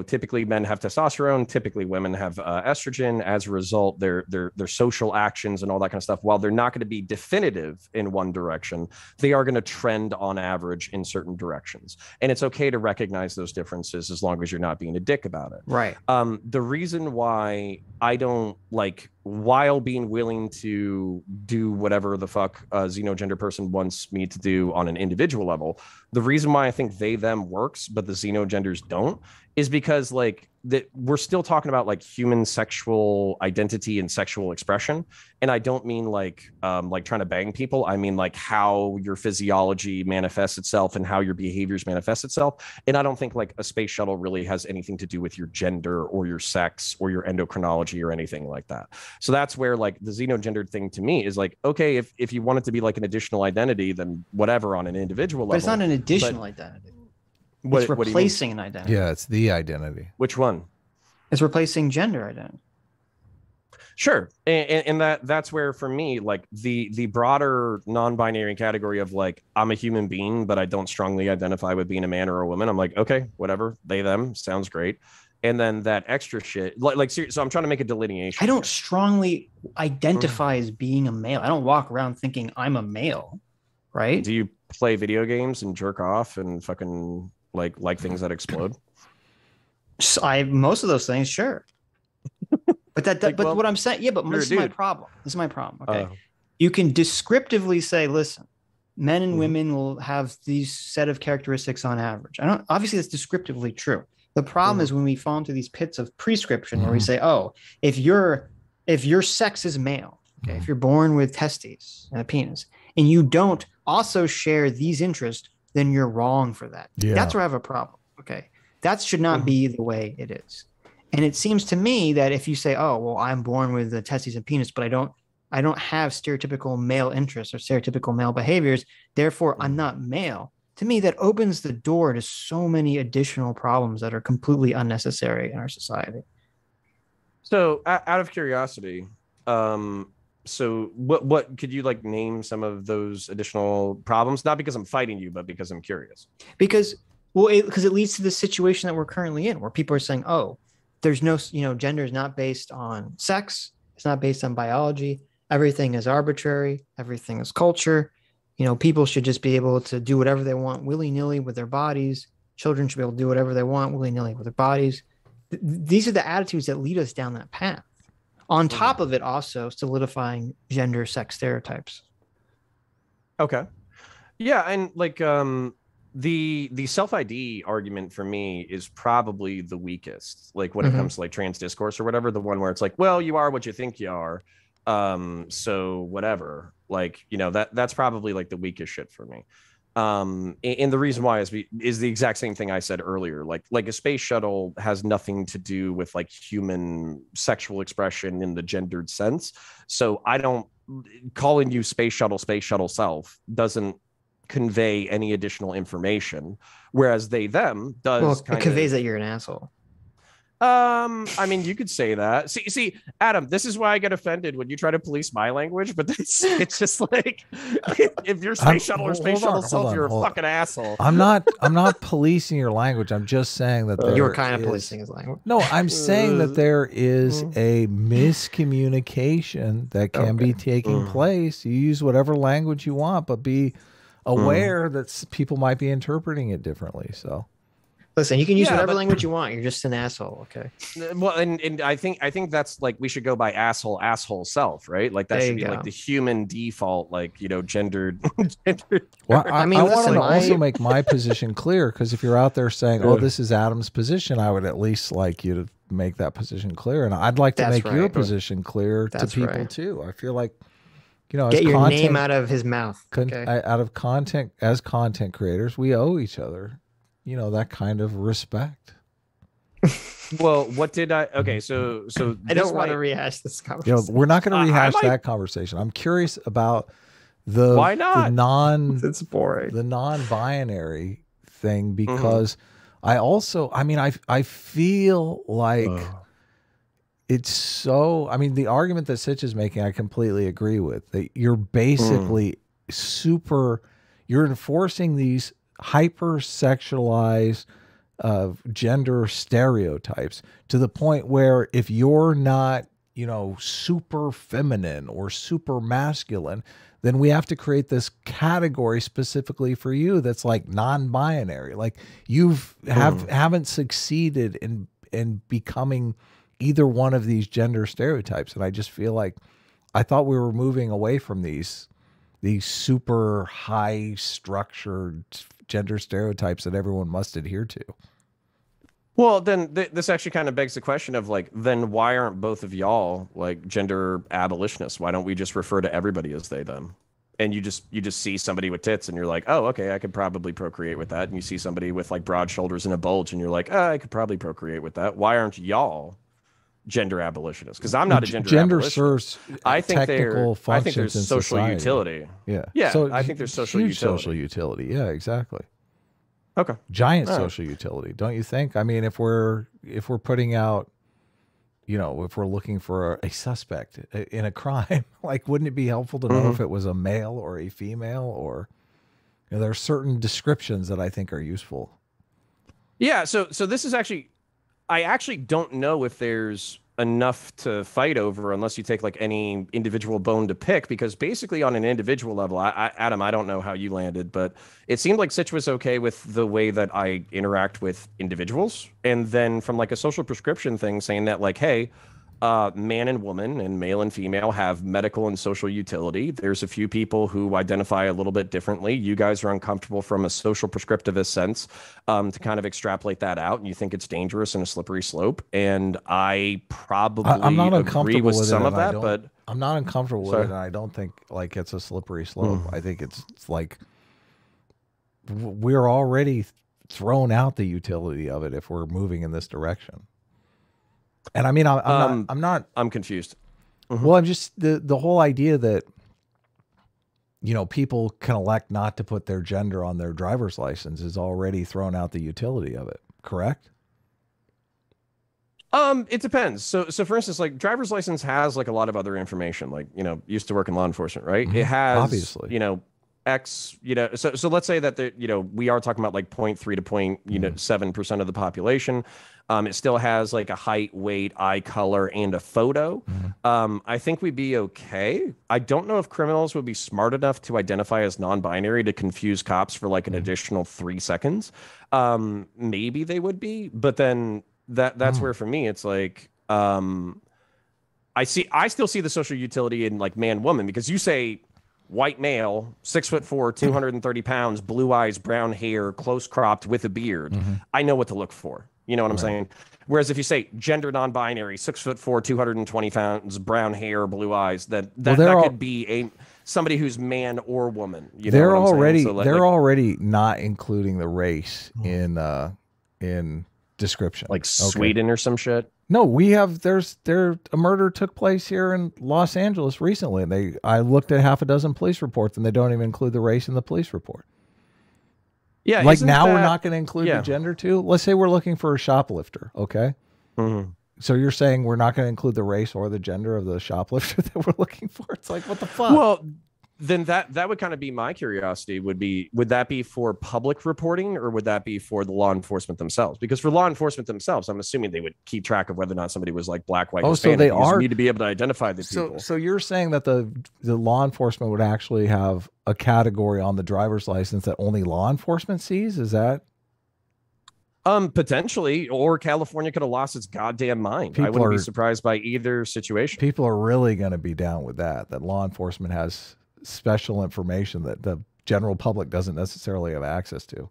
typically men have testosterone, typically women have estrogen. As a result, their social actions and all that kind of stuff, while they're not going to be definitive in one direction, they are going to trend on average in certain directions. And it's okay to recognize those differences as long as you're not being a dick about it. Right. The reason why I don't like, while being willing to do whatever the fuck a xenogender person wants me to do on an individual level, the reason why I think they, them works, but the xenogenders don't, is because like that we're still talking about like human sexual identity and sexual expression. And I don't mean like trying to bang people. I mean like how your physiology manifests itself and how your behaviors manifest itself. And I don't think like a space shuttle really has anything to do with your gender or your sex or your endocrinology or anything like that. So that's where like the xenogendered thing to me is like, okay, if you want it to be like an additional identity, then whatever on an individual level. But it's not an additional identity. It's replacing an identity. Yeah, it's the identity. Which one? It's replacing gender identity. Sure. And that's where, for me, like the broader non-binary category of like, I'm a human being, but I don't strongly identify with being a man or a woman. I'm like, okay, whatever, they, them, sounds great. And then that extra shit, like so I'm trying to make a delineation. I don't strongly identify as being a male. I don't walk around thinking I'm a male, right? Do you play video games and jerk off and fucking like things that explode? Most of those things, sure. But what I'm saying, yeah, but this is my problem. This is my problem. Okay. You can descriptively say, listen, men and women will have these set of characteristics on average. Obviously that's descriptively true. The problem is when we fall into these pits of prescription where we say, oh, if your sex is male, okay, if you're born with testes and a penis, and you don't also share these interests, then you're wrong for that. Yeah. That's where I have a problem. Okay. That should not be the way it is. And it seems to me that if you say, oh, well, I'm born with the testes and penis, but I don't have stereotypical male interests or stereotypical male behaviors, therefore I'm not male. To me, that opens the door to so many additional problems that are completely unnecessary in our society. So out of curiosity, so what could you like name some of those additional problems? Not because I'm fighting you, but because I'm curious. Because it leads to the situation that we're currently in, where people are saying, oh, there's no, gender is not based on sex. It's not based on biology. Everything is arbitrary. Everything is culture. People should just be able to do whatever they want willy-nilly with their bodies. Children should be able to do whatever they want willy-nilly with their bodies. These are the attitudes that lead us down that path. On top of it, also solidifying gender sex stereotypes. Okay. Yeah. And like the self-ID argument for me is probably the weakest, like when it comes to like trans discourse or whatever, the one where it's like, well, you are what you think you are. So whatever, like, that's probably like the weakest shit for me. And the reason why is the exact same thing I said earlier. Like a space shuttle has nothing to do with like human sexual expression in the gendered sense. So calling you space shuttle self doesn't convey any additional information, whereas they, them does. Well, it conveys that you're an asshole. I mean, you could say that. See, Adam, this is why I get offended when you try to police my language, but it's just like, if you're space shuttle or space shuttle self, you're a fucking asshole. I'm not policing your language. I'm just saying that you were kind of policing his language. No, I'm saying that there is a miscommunication that can be taking place. You use whatever language you want, but be aware that people might be interpreting it differently. So listen, you can use whatever language you want. You're just an asshole, okay? Well, and I think that's like we should go by asshole self, right? Like that should be like the human default, like, you know, gendered. Well, I mean, I want to also make my position clear, because if you're out there saying, "Oh, this is Adam's position," I would at least like you to make that position clear, and I'd like to make your position clear to people too. I feel like, you know, get your name out of his mouth. Out of content, as content creators, we owe each other, you know, that kind of respect. Well, what did I? Okay, so I don't want to rehash this conversation. You know, we're not going to rehash that conversation. I'm curious about the why not it's boring, the non-binary thing, because I mean, I feel like it's so. I mean, the argument that Sitch is making, I completely agree with. That you're basically you're enforcing these hyper-sexualized gender stereotypes to the point where if you're not, you know, super feminine or super masculine, then we have to create this category specifically for you that's like non-binary. Like haven't succeeded in becoming either one of these gender stereotypes. And I just feel like I thought we were moving away from these super high structured gender stereotypes that everyone must adhere to. Well, then this actually kind of begs the question of like, then why aren't both of y'all like gender abolitionists? Why don't we just refer to everybody as they, them? And you just see somebody with tits and you're like, oh, okay, I could probably procreate with that. And you see somebody with like broad shoulders and a bulge and you're like, oh, I could probably procreate with that. Why aren't y'all gender abolitionists? Because I'm not a gender serves technical functions. I think there's social utility. Yeah. So I think there's social utility. Social utility. Yeah, exactly. Okay. Giant social utility, don't you think? I mean, if we're putting out, you know, if we're looking for a suspect in a crime, like, wouldn't it be helpful to know if it was a male or a female, or, you know, there are certain descriptions that I think are useful. Yeah. So this is actually, I actually don't know if there's enough to fight over unless you take like any individual bone to pick, because basically on an individual level, Adam, I don't know how you landed, but it seemed like Sitch was okay with the way that I interact with individuals. And then from like a social prescription thing saying that like, hey, man and woman and male and female have medical and social utility. There's a few people who identify a little bit differently. You guys are uncomfortable from a social prescriptivist sense to kind of extrapolate that out, and you think it's dangerous and a slippery slope. And I probably I'm not agree with some of that, but I'm not uncomfortable with it, and I don't think like it's a slippery slope. I think it's like we're already thrown out the utility of it if we're moving in this direction. And I mean, I'm confused. Well, I'm just the whole idea that, you know, people can elect not to put their gender on their driver's license is already thrown out the utility of it. Correct? It depends. So for instance, like driver's license has like a lot of other information, like, you know, used to work in law enforcement, right? It has, obviously, you know, X, you know, so let's say that, you know, we are talking about like 0.3 to 0.7% of the population. It still has like a height, weight, eye color, and a photo. I think we'd be okay. I don't know if criminals would be smart enough to identify as non-binary to confuse cops for like an additional 3 seconds. Maybe they would be, but then that's where for me, it's like, I still see the social utility in like man, woman, because you say white male, 6'4", 230 pounds, blue eyes, brown hair, close cropped with a beard. I know what to look for. You know what I'm saying? Whereas if you say gender non-binary, 6'4", 220 pounds, brown hair, blue eyes, that could be somebody who's man or woman. You know what I'm saying? So they're already not including the race in description, like Sweden or some shit. No, we have. A murder took place here in Los Angeles recently, and I looked at half a dozen police reports, and they don't even include the race in the police report. Yeah, like now we're not going to include the gender too. Let's say we're looking for a shoplifter, okay? So you're saying we're not going to include the race or the gender of the shoplifter that we're looking for? It's like, what the fuck? Well, then that would kind of be my curiosity. Would that be for public reporting, or would that be for the law enforcement themselves? Because for law enforcement themselves, I'm assuming they would keep track of whether or not somebody was like black, white, Hispanic. So they are, need to be able to identify the people. So you're saying that the law enforcement would actually have a category on the driver's license that only law enforcement sees? Is that? Potentially, or California could have lost its goddamn mind. I wouldn't be surprised by either situation. People are really going to be down with that law enforcement has special information that the general public doesn't necessarily have access to.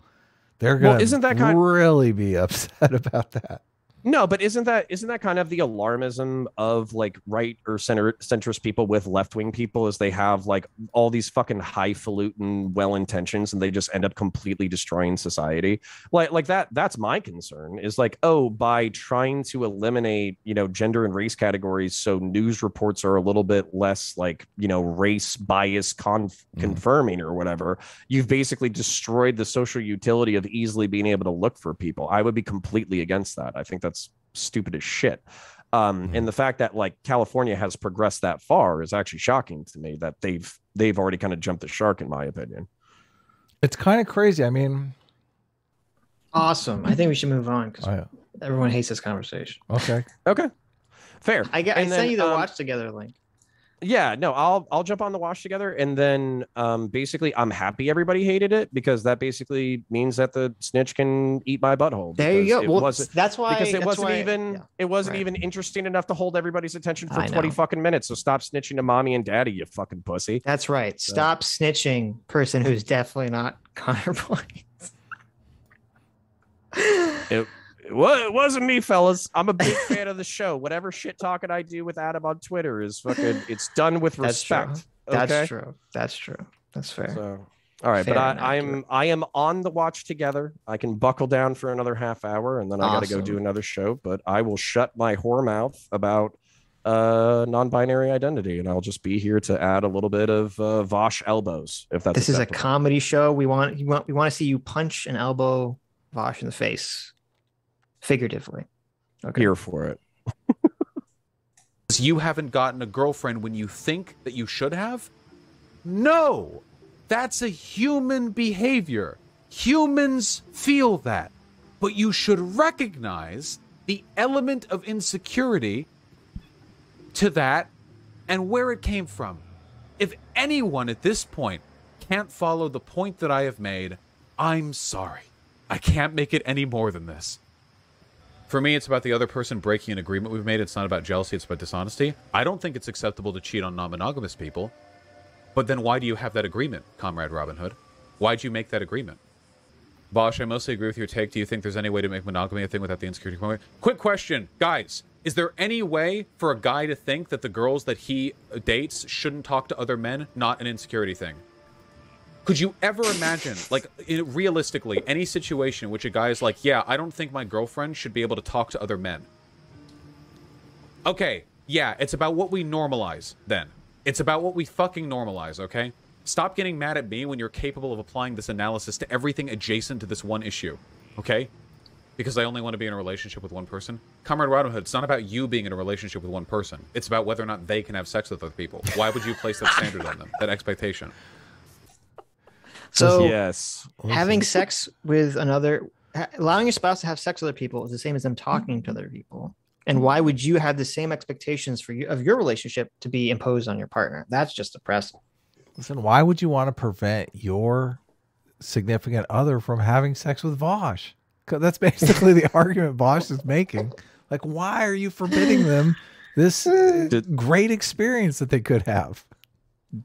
They're going to really be upset about that. No, but isn't that kind of the alarmism of like right or centrist people with left-wing people, is they have like all these fucking highfalutin well intentions and they just end up completely destroying society? Like that's my concern, is like, oh, by trying to eliminate, gender and race categories so news reports are a little bit less like, race bias confirming or whatever, you've basically destroyed the social utility of easily being able to look for people. I would be completely against that. I think that's stupid as shit. And the fact that like California has progressed that far is actually shocking to me, that they've already kind of jumped the shark, in my opinion. It's kind of crazy. I mean, awesome. I think we should move on because everyone hates this conversation. Okay. Fair. I sent you the watch together link. Yeah, no, I'll jump on the watch together, and then basically I'm happy everybody hated it, because that basically means that the snitch can eat my butthole. There you go. Well, that's why, because it wasn't right. even interesting enough to hold everybody's attention for 20 fucking minutes. So stop snitching to mommy and daddy, you fucking pussy. That's right. Stop snitching, person who's definitely not Connor Points. It wasn't me, fellas. I'm a big fan of the show. Whatever shit talking I do with Adam on Twitter is fucking, it's done with respect. That's true. That's true. That's fair. So, all right, fair, but I am on the watch together. I can buckle down for another half hour, and then I got to go do another show. But I will shut my whore mouth about non-binary identity, and I'll just be here to add a little bit of Vaush elbows. If that's this is a comedy show. We want to see you punch and elbow Vaush in the face. Figuratively. Okay. Here for it. You haven't gotten a girlfriend when you think that you should have? No! That's a human behavior. Humans feel that. But you should recognize the element of insecurity to that and where it came from. If anyone at this point can't follow the point that I have made, I'm sorry. I can't make it any more than this. For me, it's about the other person breaking an agreement we've made. It's not about jealousy, it's about dishonesty. I don't think it's acceptable to cheat on non-monogamous people. But then why do you have that agreement, Comrade Robin Hood? Why'd you make that agreement? Vaush, I mostly agree with your take. Do you think there's any way to make monogamy a thing without the insecurity component? Quick question, guys. Is there any way for a guy to think that the girls that he dates shouldn't talk to other men, not an insecurity thing? Could you ever imagine, like, realistically, any situation in which a guy is like, yeah, I don't think my girlfriend should be able to talk to other men? Okay, yeah, it's about what we normalize, then. It's about what we fucking normalize, okay? Stop getting mad at me when you're capable of applying this analysis to everything adjacent to this one issue, okay? Because I only want to be in a relationship with one person. Comrade Robin Hood, it's not about you being in a relationship with one person. It's about whether or not they can have sex with other people. Why would you place that standard on them, that expectation? So yes, having sex with allowing your spouse to have sex with other people is the same as them talking to other people. And why would you have the same expectations of your relationship to be imposed on your partner? That's just depressing. Listen, why would you want to prevent your significant other from having sex with Vaush? Because that's basically the argument Vaush is making. Like, why are you forbidding them this great experience that they could have?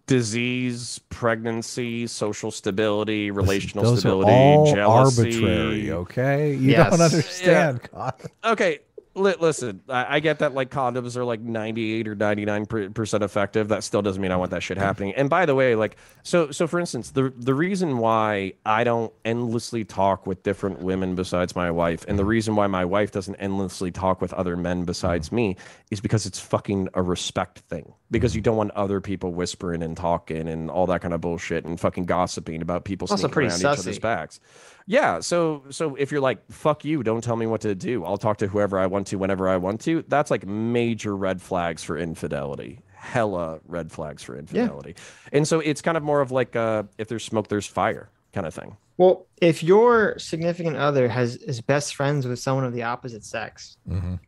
Disease, pregnancy, social stability, relational those stability, are all jealousy. Arbitrary, okay? You don't understand. Yeah. Okay, listen, I get that like condoms are like 98 or 99% effective. That still doesn't mean I want that shit happening. And by the way, like, so for instance, the reason why I don't endlessly talk with different women besides my wife, and the reason why my wife doesn't endlessly talk with other men besides me, is because it's fucking a respect thing. Because you don't want other people whispering and talking and all that kind of bullshit and fucking gossiping about people sneaking around each other's backs. Yeah, so if you're like, fuck you, don't tell me what to do, I'll talk to whoever I want to whenever I want to, that's like major red flags for infidelity. hella red flags for infidelity. And so it's kind of more of like if there's smoke, there's fire kind of thing. Well, if your significant other is best friends with someone of the opposite sex,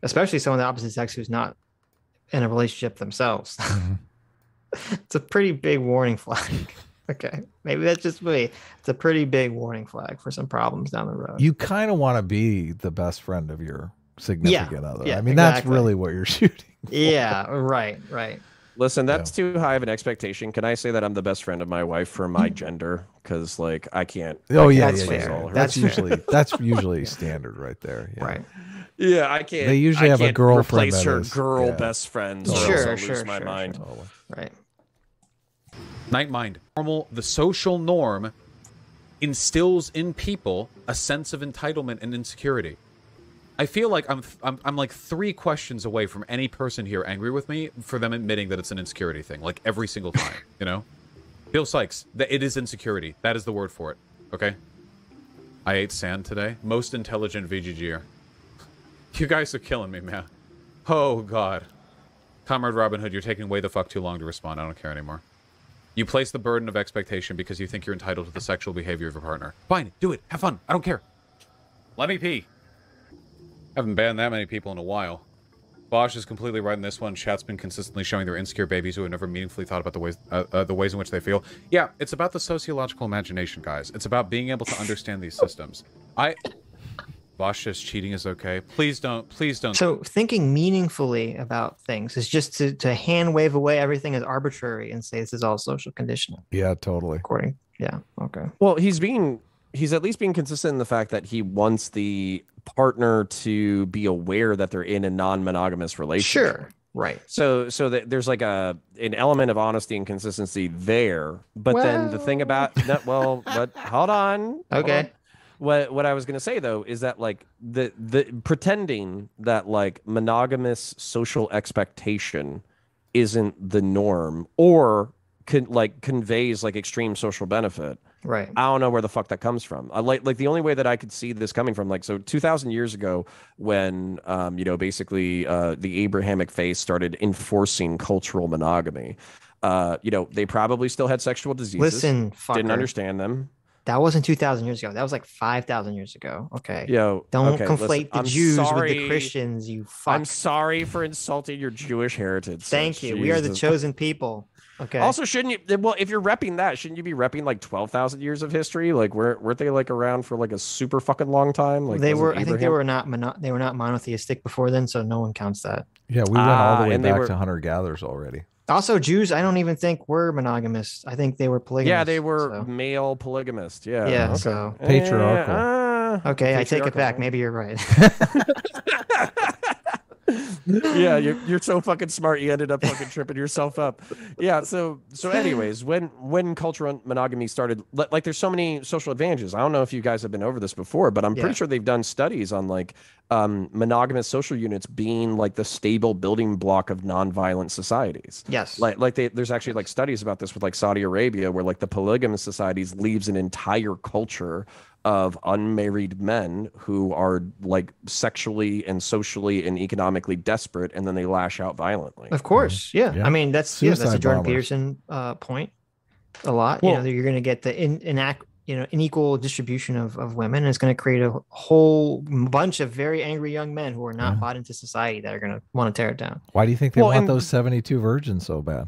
especially someone of the opposite sex who's not in a relationship themselves, it's a pretty big warning flag. Okay, maybe that's just me. It's a pretty big warning flag for some problems down the road. You kind of want to be the best friend of your significant other. Yeah, I mean, that's really what you're shooting for. Yeah, right. Listen, that's too high of an expectation. Can I say that I'm the best friend of my wife for my gender? Because like I can't. Oh I can't yeah. that's usually standard right there. Yeah. Right. Yeah, I can't. They usually have a girlfriend. Replace her girl best friend. Sure. Lose my mind. Right. Night mind. The social norm instills in people a sense of entitlement and insecurity. I feel like I'm like 3 questions away from any person here angry with me for them admitting that it's an insecurity thing, like every single time, you know? Bill Sykes, that it is insecurity. That is the word for it. Okay? I ate sand today. Most intelligent VGGer. You guys are killing me, man. Oh God. Comrade Robin Hood, you're taking way the fuck too long to respond. I don't care anymore. You place the burden of expectation because you think you're entitled to the sexual behavior of your partner. Fine, do it. Have fun. I don't care. Let me pee. Haven't banned that many people in a while. Vaush is completely right in this one. Chat's been consistently showing their insecure babies who have never meaningfully thought about the ways in which they feel. Yeah, it's about the sociological imagination, guys. It's about being able to understand these systems. Vaush says cheating is okay. Please don't. So thinking meaningfully about things is just to hand wave away everything as arbitrary and say this is all social conditioning. Yeah, totally. Yeah. Okay. Well, he's at least being consistent in the fact that he wants the partner to be aware that they're in a non-monogamous relationship. Sure. Right. So that there's like an element of honesty and consistency there. But then the thing about that, but hold on. Okay. What I was going to say though is that like the pretending that like monogamous social expectation isn't the norm or conveys like extreme social benefit. Right. I don't know where the fuck that comes from. I like the only way that I could see this coming from, like, so 2,000 years ago when, basically the Abrahamic faith started enforcing cultural monogamy, they probably still had sexual diseases. Listen, fucker. Didn't understand them. That wasn't 2,000 years ago. That was like 5,000 years ago. Okay. Don't conflate the Jews with the Christians, you fuck. I'm sorry for insulting your Jewish heritage. Thank you. We are the chosen people. Okay. Also, shouldn't you? Well, if you're repping that, shouldn't you be repping like 12,000 years of history? Like, weren't they like around for like a super fucking long time? Like they were. I think they were not monotheistic before then, so no one counts that. Yeah, we went all the way back to hunter-gatherers already. Also, Jews, I don't even think were monogamous. I think they were polygamous. Yeah, they were male polygamist. Yeah. Yeah. Okay. So patriarchal. Okay, I take it back. Maybe you're right. Yeah, you're so fucking smart. You ended up fucking tripping yourself up. Yeah. So anyways, when cultural monogamy started, like, there's so many social advantages. I don't know if you guys have been over this before, but I'm pretty sure they've done studies on like monogamous social units being like the stable building block of nonviolent societies. Yes. There's actually like studies about this with like Saudi Arabia, where like the polygamous societies leaves an entire culture of unmarried men who are like sexually and socially and economically desperate, and then they lash out violently. Of course. Yeah. I mean, that's a Jordan Peterson point a lot. Well, you're going to get the unequal distribution of women, and it's going to create a whole bunch of very angry young men who are not bought into society that are going to want to tear it down. Why do you think they want those 72 virgins so bad?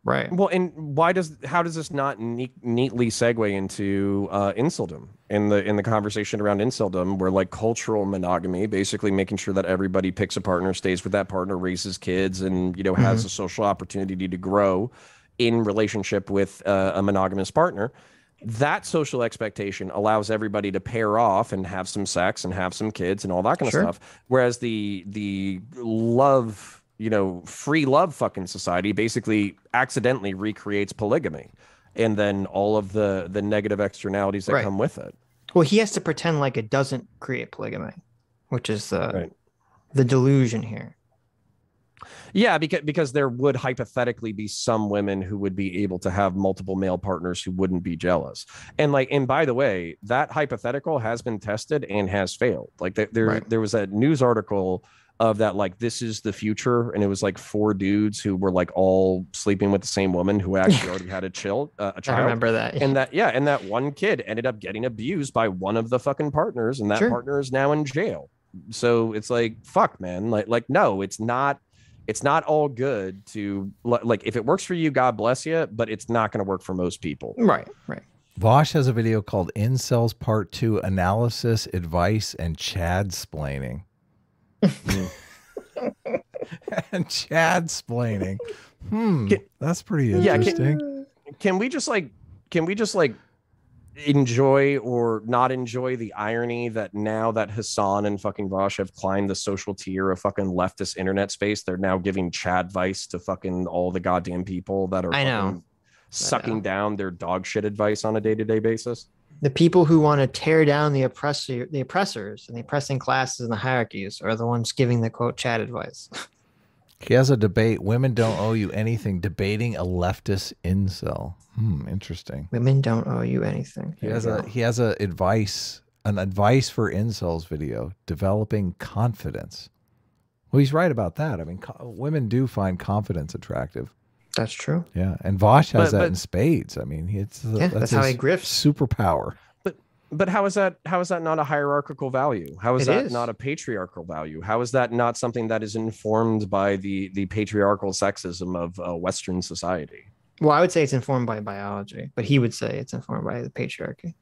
Right. Well, and how does this not neatly segue into inceldom in the conversation around inceldom, where like cultural monogamy, basically making sure that everybody picks a partner, stays with that partner, raises kids, and has a social opportunity to grow in relationship with a monogamous partner. That social expectation allows everybody to pair off and have some sex and have some kids and all that kind of stuff. Whereas the love, free love fucking society basically accidentally recreates polygamy, and then all of the negative externalities that come with it. Well, he has to pretend like it doesn't create polygamy, which is the delusion here. Yeah, because there would hypothetically be some women who would be able to have multiple male partners who wouldn't be jealous. And by the way, that hypothetical has been tested and has failed. Like there was a news article of that, like, this is the future, and it was like 4 dudes who were like all sleeping with the same woman who actually already had a child. I remember that. And that one kid ended up getting abused by one of the fucking partners, and that partner is now in jail. So it's like, fuck, man, like no, it's not all good to, like, if it works for you, God bless you, but it's not going to work for most people. Right. Vaush has a video called Incels Part 2 Analysis, Advice, and Chadsplaining. And Chadsplaining. That's pretty interesting. Can we just enjoy or not enjoy the irony that now that Hassan and fucking Vaush have climbed the social tier of fucking leftist internet space, they're now giving Chad advice to fucking all the goddamn people that are sucking down their dog shit advice on a day-to-day basis. The people who want to tear down the oppressors and the oppressing classes and the hierarchies are the ones giving the quote Chad advice. He has a debate. Women don't owe you anything. Debating a leftist incel. Interesting. Women don't owe you anything. He has an advice for incels video. Developing confidence. Well, he's right about that. I mean, women do find confidence attractive. That's true. Yeah, and Vaush has that in spades. I mean, that's how he grifts. Superpower. But how is that not a hierarchical value? How is that not a patriarchal value? How is that not something that is informed by the patriarchal sexism of Western society? Well, I would say it's informed by biology, but he would say it's informed by the patriarchy.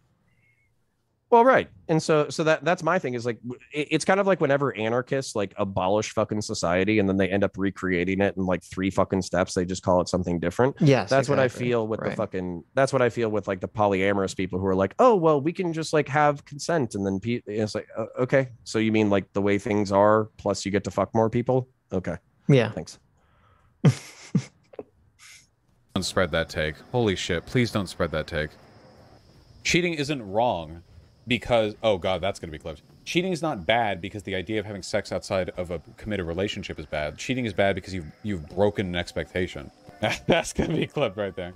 Well, right. And so that's my thing, is like, it's kind of like whenever anarchists like abolish fucking society and then they end up recreating it in like 3 fucking steps, they just call it something different. Yes. That's exactly what I feel with that's what I feel with like the polyamorous people who are like, oh, well, we can just like have consent. And then it's like, okay. So you mean like the way things are, plus you get to fuck more people? Okay. Yeah. Thanks. Don't spread that take. Holy shit. Please don't spread that take. Cheating isn't wrong because, oh god, that's going to be clipped. Cheating is not bad because the idea of having sex outside of a committed relationship is bad. Cheating is bad because you've broken an expectation. That's going to be clipped right there.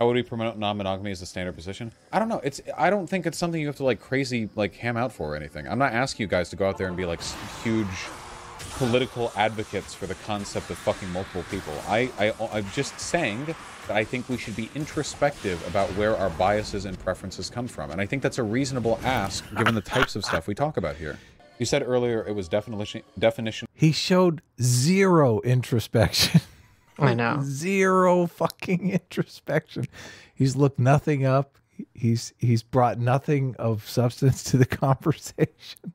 How would we promote non-monogamy as the standard position? I don't know. I don't think it's something you have to like crazy like ham out for or anything. I'm not asking you guys to go out there and be like huge political advocates for the concept of fucking multiple people. I'm just saying that I think we should be introspective about where our biases and preferences come from. And I think that's a reasonable ask given the types of stuff we talk about here. You said earlier it was definition. He showed zero introspection. I know. Zero fucking introspection. He's looked nothing up. He's brought nothing of substance to the conversation.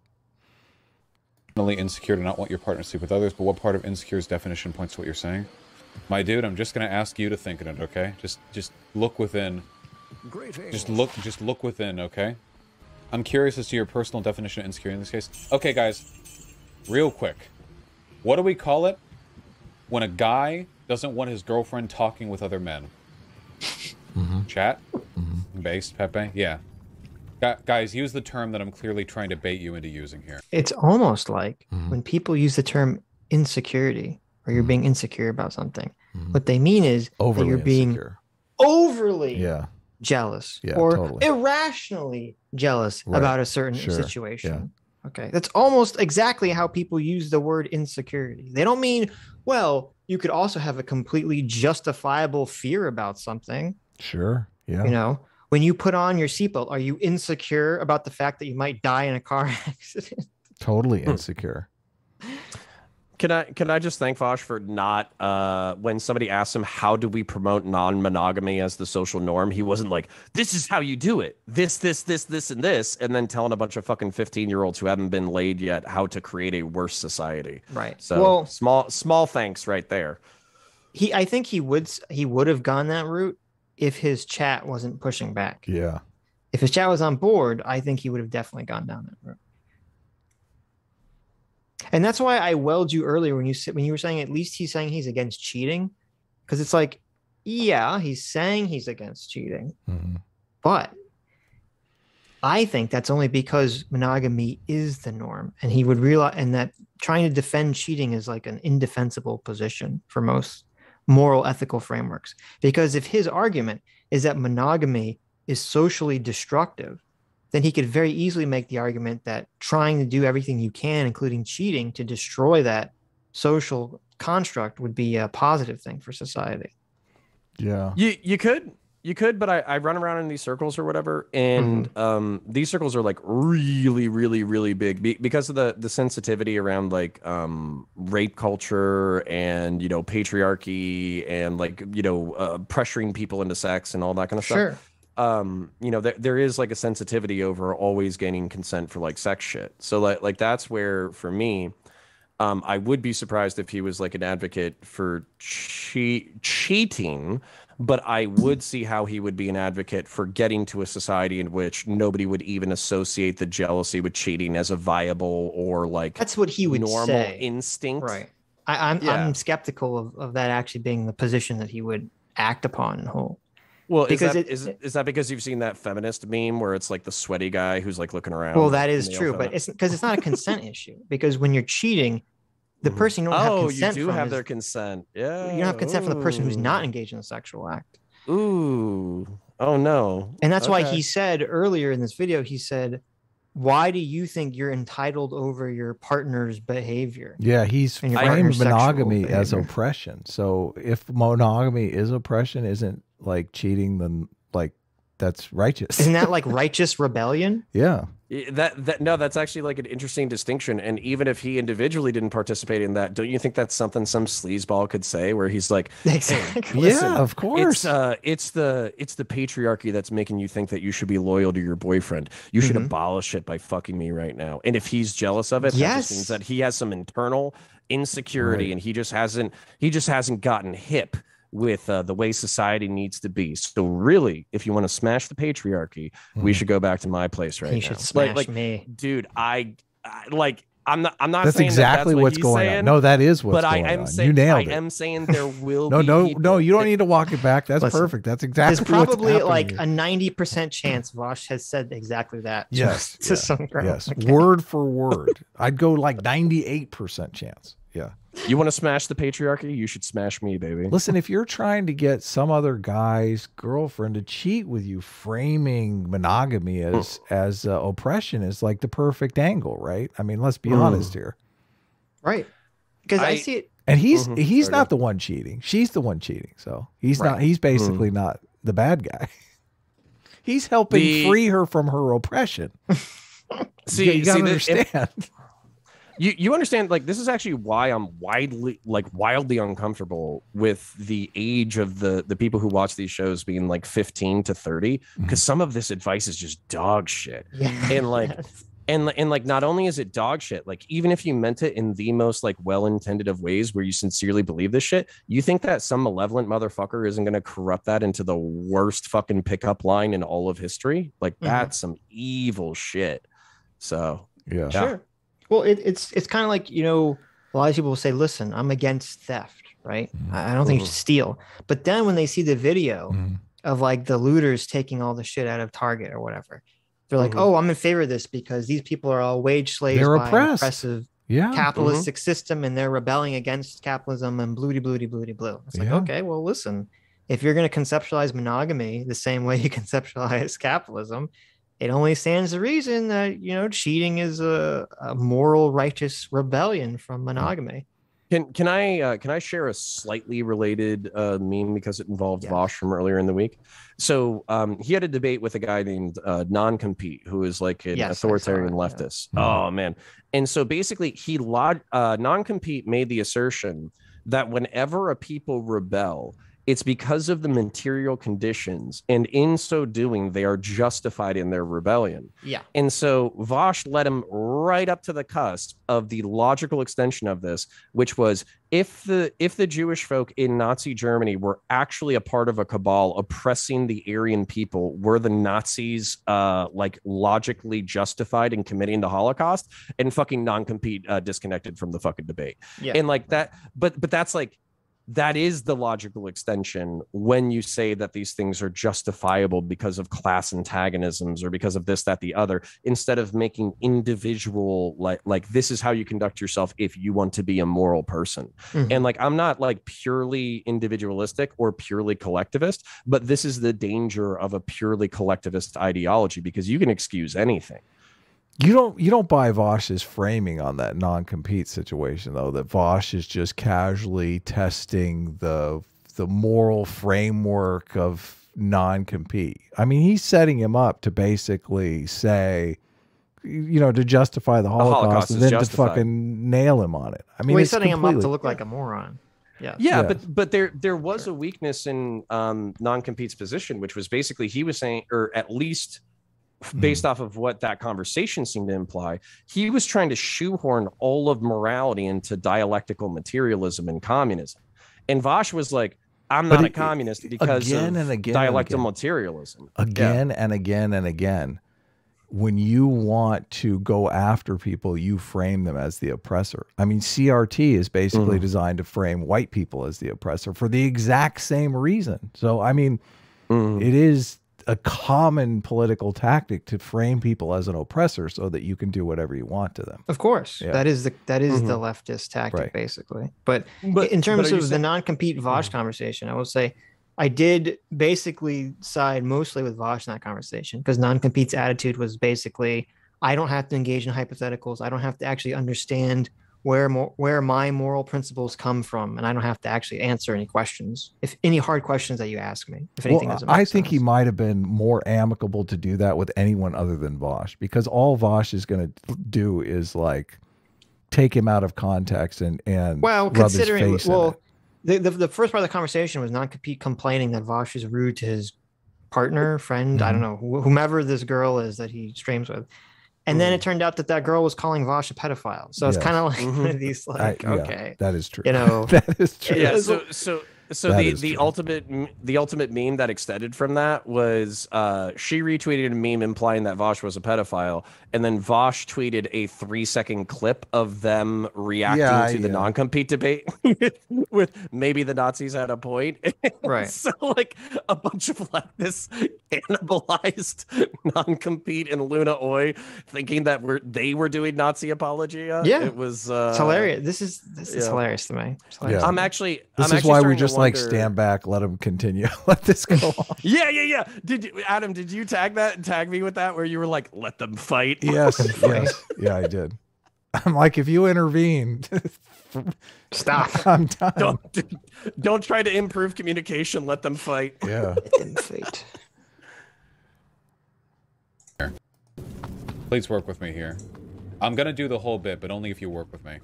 Insecure to not want your partner to sleep with others, but what part of insecure's definition points to what you're saying? My dude, I'm just gonna ask you to think on it, okay? Just look within. Just look within, okay? I'm curious as to your personal definition of insecurity in this case. Okay, guys, real quick. What do we call it when a guy doesn't want his girlfriend talking with other men? Chat? Based, Pepe? Yeah. Guys, use the term that I'm clearly trying to bait you into using here. It's almost like when people use the term insecurity, or you're being insecure about something, what they mean is that you're being overly jealous or irrationally jealous about a certain situation. Okay, that's almost exactly how people use the word insecurity. They don't mean, well, you could also have a completely justifiable fear about something. Sure. Yeah. You know, when you put on your seatbelt, are you insecure about the fact that you might die in a car accident? Totally insecure. Can I just thank Vaush for not, when somebody asked him, how do we promote non-monogamy as the social norm? He wasn't like, this is how you do it. This, and this. And then telling a bunch of fucking 15-year-olds who haven't been laid yet how to create a worse society. Right. So small thanks right there. I think he would have gone that route if his chat wasn't pushing back. Yeah. If his chat was on board, I think he would have definitely gone down that route. And that's why I welled you earlier when you were saying at least he's saying he's against cheating, because it's like, yeah, he's saying he's against cheating, but I think that's only because monogamy is the norm, and he would realize, and that trying to defend cheating is like an indefensible position for most moral ethical frameworks. Because if his argument is that monogamy is socially destructive, then he could very easily make the argument that trying to do everything you can, including cheating, to destroy that social construct would be a positive thing for society. Yeah. You could, but I run around in these circles or whatever, and these circles are like really, really, really big because of the sensitivity around like rape culture and patriarchy and like pressuring people into sex and all that kind of Sure. stuff. There is like a sensitivity over always gaining consent for like sex shit. So like that's where for me, I would be surprised if he was like an advocate for cheating, but I would see how he would be an advocate for getting to a society in which nobody would even associate the jealousy with cheating as a viable or like that's what he would normal say. Instinct. Right. I'm skeptical of that actually being the position that he would act upon in whole. Well, because is that because you've seen that feminist meme where it's like the sweaty guy who's like looking around? Well, that is true, but it's because it's not a consent issue. Because when you're cheating, the person you don't have consent you do from have their consent. Yeah, you don't have consent from the person who's not engaged in a sexual act. Ooh, oh no. And that's why he said earlier in this video, he said, "Why do you think you're entitled over your partner's behavior?" Yeah, he's framed monogamy as oppression. So if monogamy is oppression, isn't like cheating, then like that's righteous. Isn't that like righteous rebellion? Yeah. That's actually like an interesting distinction. And even if he individually didn't participate in that, don't you think that's something some sleazeball could say where he's like, exactly. Hey, listen, yeah, of course. It's the patriarchy that's making you think that you should be loyal to your boyfriend. You should abolish it by fucking me right now. And if he's jealous of it, that just means that he has some internal insecurity and he just hasn't gotten hip with the way society needs to be. So really, if you want to smash the patriarchy, we should go back to my place right now. You should smash me, dude. I'm not. That's saying exactly that's what's going on. No, that is what's going on. You nailed it. I am saying there will. No. You don't need to walk it back. That's perfect. That's exactly. There's probably like a 90% chance Vaush has said exactly that. Yes. To some ground. Yes. Okay. Word for word. I'd go like 98% chance. Yeah. You want to smash the patriarchy? You should smash me, baby. Listen, if you're trying to get some other guy's girlfriend to cheat with you, framing monogamy as oppression is like the perfect angle, right? I mean, let's be honest here. Right. Because I see it. And he's not the one cheating. She's the one cheating. So he's not. He's basically not the bad guy. He's helping free her from her oppression. You gotta understand. You understand, like, this is actually why I'm wildly uncomfortable with the age of the people who watch these shows being like 15 to 30, because some of this advice is just dog shit. Yeah. And like, and like, not only is it dog shit, like, even if you meant it in the most like well-intended of ways where you sincerely believe this shit, you think that some malevolent motherfucker isn't going to corrupt that into the worst fucking pickup line in all of history? Like, that's some evil shit. So yeah. Sure. Well, it's kind of like, a lot of people will say, listen, I'm against theft, right? I don't think you should steal. But then when they see the video of like the looters taking all the shit out of Target or whatever, they're like, oh, I'm in favor of this because these people are all wage slaves by an oppressive capitalistic system, and they're rebelling against capitalism and blue. It's like, okay, well, listen, if you're going to conceptualize monogamy the same way you conceptualize capitalism, it only stands to reason that, cheating is a moral, righteous rebellion from monogamy. Can I share a slightly related meme because it involved Vaush from earlier in the week? So he had a debate with a guy named Non-Compete, who is like an authoritarian leftist. Oh man! And so basically, Non-Compete made the assertion that whenever a people rebel, it's because of the material conditions, and in so doing, they are justified in their rebellion. Yeah. And so Vaush led him right up to the cusp of the logical extension of this, which was if the Jewish folk in Nazi Germany were actually a part of a cabal oppressing the Aryan people, were the Nazis like logically justified in committing the Holocaust? And fucking Non-Compete disconnected from the fucking debate. Yeah. And like that, but that's like, that is the logical extension when you say that these things are justifiable because of class antagonisms or because of this, that, the other, instead of making individual, like this is how you conduct yourself if you want to be a moral person. And like, I'm not like purely individualistic or purely collectivist, but this is the danger of a purely collectivist ideology, because you can excuse anything. You don't buy Vaush's framing on that non-compete situation, though, that Vaush is just casually testing the moral framework of non-compete. I mean, he's setting him up to basically say, you know, to justify the Holocaust and then to fucking nail him on it. I mean, he's setting him up to look like a moron. Yeah, but there was a weakness in non-compete's position, which was basically he was saying, or at least based off of what that conversation seemed to imply, he was trying to shoehorn all of morality into dialectical materialism and communism. And Vaush was like, I'm not a communist because of dialectical materialism. Again and again and again. When you want to go after people, you frame them as the oppressor. I mean, CRT is basically designed to frame white people as the oppressor for the exact same reason. So, I mean, it is a common political tactic to frame people as an oppressor so that you can do whatever you want to them. Of course, that is the leftist tactic, basically. But in terms of the non-compete Vaush conversation, I will say I did basically side mostly with Vaush in that conversation, because non-compete's attitude was basically, I don't have to engage in hypotheticals. I don't have to actually understand where my moral principles come from, and I don't have to actually answer any questions, if any hard questions that you ask me. If anything doesn't make I think sense. he might have been more amicable to do that with anyone other than Vaush, because all Vaush is going to do is like take him out of context and rub his face in it. The first part of the conversation was non-compete complaining that Vaush is rude to his partner, friend, I don't know, whomever this girl is that he streams with. And then it turned out that girl was calling Vaush a pedophile. So it's kind of like one of these, like, okay, that is true. You know, that is true. Yeah. So the ultimate meme that extended from that was she retweeted a meme implying that Vaush was a pedophile, and then Vaush tweeted a 3-second clip of them reacting to the non-compete debate with maybe the Nazis had a point. Right. So like a bunch of leftists cannibalized non-compete and Luna Oi, thinking that they were doing Nazi apologia. Yeah, it was it's hilarious. This is hilarious to me. Yeah. I'm actually why we just like stand back, let them continue, let this go on. Yeah. Adam, did you tag me with that, where you were like, let them fight? Yes. Yeah, I did. I'm like, if you intervene, stop. I'm done. Don't try to improve communication. Let them fight. Yeah. Fate. Please work with me here. I'm gonna do the whole bit, but only if you work with me.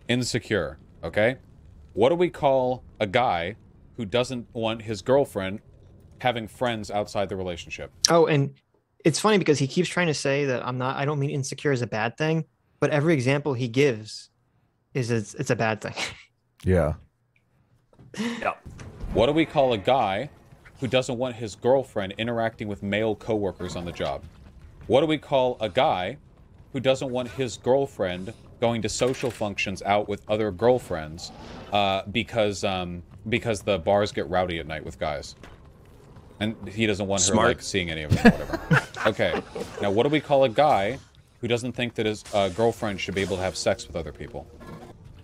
Insecure, okay? What do we call a guy who doesn't want his girlfriend having friends outside the relationship? Oh, and it's funny because he keeps trying to say that I don't mean insecure is a bad thing, but every example he gives is it's a bad thing. Yeah. Yeah. What do we call a guy who doesn't want his girlfriend interacting with male coworkers on the job? What do we call a guy who doesn't want his girlfriend going to social functions out with other girlfriends because the bars get rowdy at night with guys? And he doesn't want her like seeing any of them or whatever. Okay. Now, what do we call a guy who doesn't think that his girlfriend should be able to have sex with other people?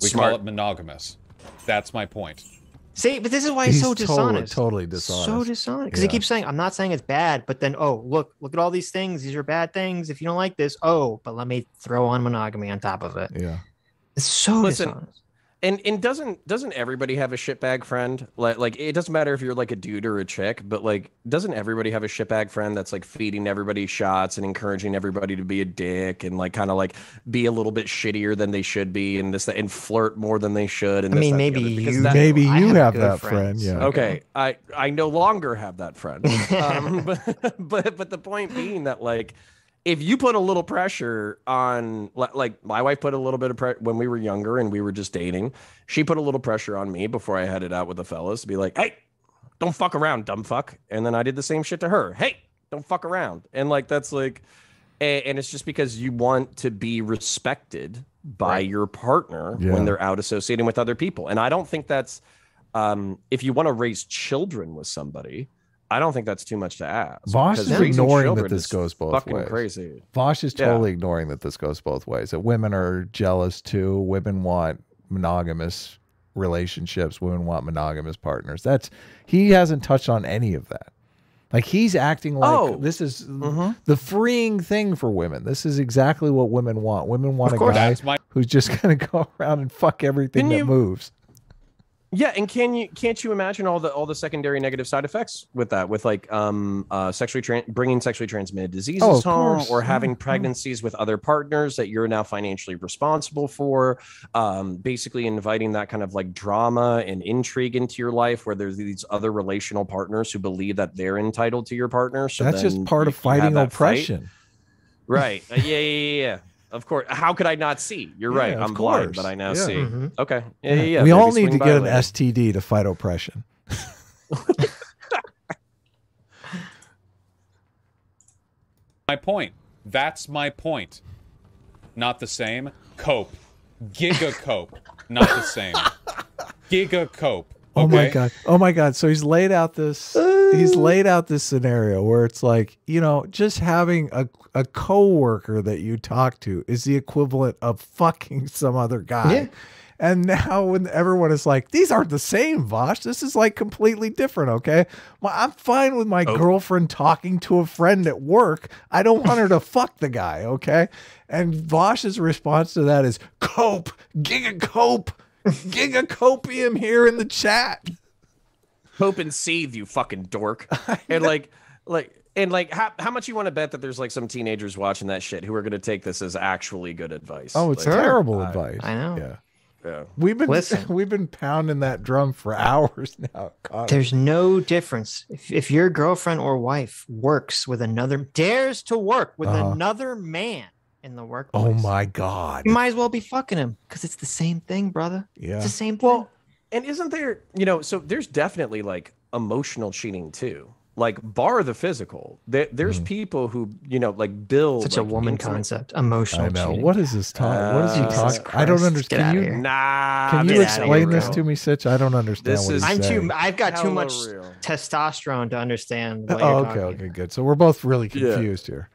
We call it monogamous. That's my point. See, but this is why he's so dishonest. Totally dishonest. So dishonest. Because he keeps saying, I'm not saying it's bad, but then, look at all these things. These are bad things. If you don't like this, but let me throw on monogamy on top of it. Yeah. It's so dishonest. And doesn't everybody have a shitbag friend? Like it doesn't matter if you're like a dude or a chick, but like, doesn't everybody have a shitbag friend that's like feeding everybody shots and encouraging everybody to be a dick and like kind of like be a little bit shittier than they should be and and flirt more than they should? And maybe you have that friend. Yeah. Okay. I no longer have that friend. But the point being that like, if you put a little pressure on, like my wife put a little bit of pressure when we were younger and we were just dating, she put a little pressure on me before I headed out with the fellas to be like, hey, don't fuck around, dumb fuck. And then I did the same shit to her. Hey, don't fuck around. And like, that's like, and it's just because you want to be respected by your partner when they're out associating with other people. And I don't think that's if you want to raise children with somebody, I don't think that's too much to ask. Vaush is ignoring that this goes both ways. Crazy. Vaush is totally ignoring that this goes both ways. That women are jealous too. Women want monogamous relationships. Women want monogamous partners. He hasn't touched on any of that. Like, he's acting like this is the freeing thing for women. This is exactly what women want. Women want a guy who's just going to go around and fuck everything that moves. Yeah, and can't you imagine all the secondary negative side effects with that, with like bringing sexually transmitted diseases home, or having pregnancies with other partners that you're now financially responsible for, basically inviting that kind of like drama and intrigue into your life, where there's these other relational partners who believe that they're entitled to your partner. So that's just part of fighting oppression, right? Yeah. Of course. How could I not see? You're right. I'm blind, but I now see. Okay. Yeah. We all need to get an STD to fight oppression. My point. That's my point. Not the same. Cope. Giga cope. Not the same. Giga cope. Okay? Oh my god. Oh my god. So he's laid out this scenario where it's like, you know, just having a coworker that you talk to is the equivalent of fucking some other guy. Yeah. And now when everyone is like, these aren't the same, Vaush. This is like completely different, okay? I'm fine with my girlfriend talking to a friend at work. I don't want her to fuck the guy, okay? And Vaush's response to that is cope, giga cope. Giga copium here in the chat. Hope and seethe, you fucking dork. And how much you want to bet that there's like some teenagers watching that shit who are going to take this as actually good advice? Oh, it's terrible advice. I know. Yeah. We've been pounding that drum for hours now. God. There's no difference if your girlfriend or wife dares to work with another man in the workplace. Oh my god. You might as well be fucking him, because it's the same thing, brother. Yeah. It's the same thing. Well, and isn't there, so there's definitely like emotional cheating too. Like, bar the physical. There's people who, like build such a woman concept. Emotional cheating. What is this talk? What is he talking? I don't understand. Can you explain this to me, Sitch? I don't understand what he's saying. I've got too much testosterone to understand what you're talking. Okay, good. So we're both really confused here.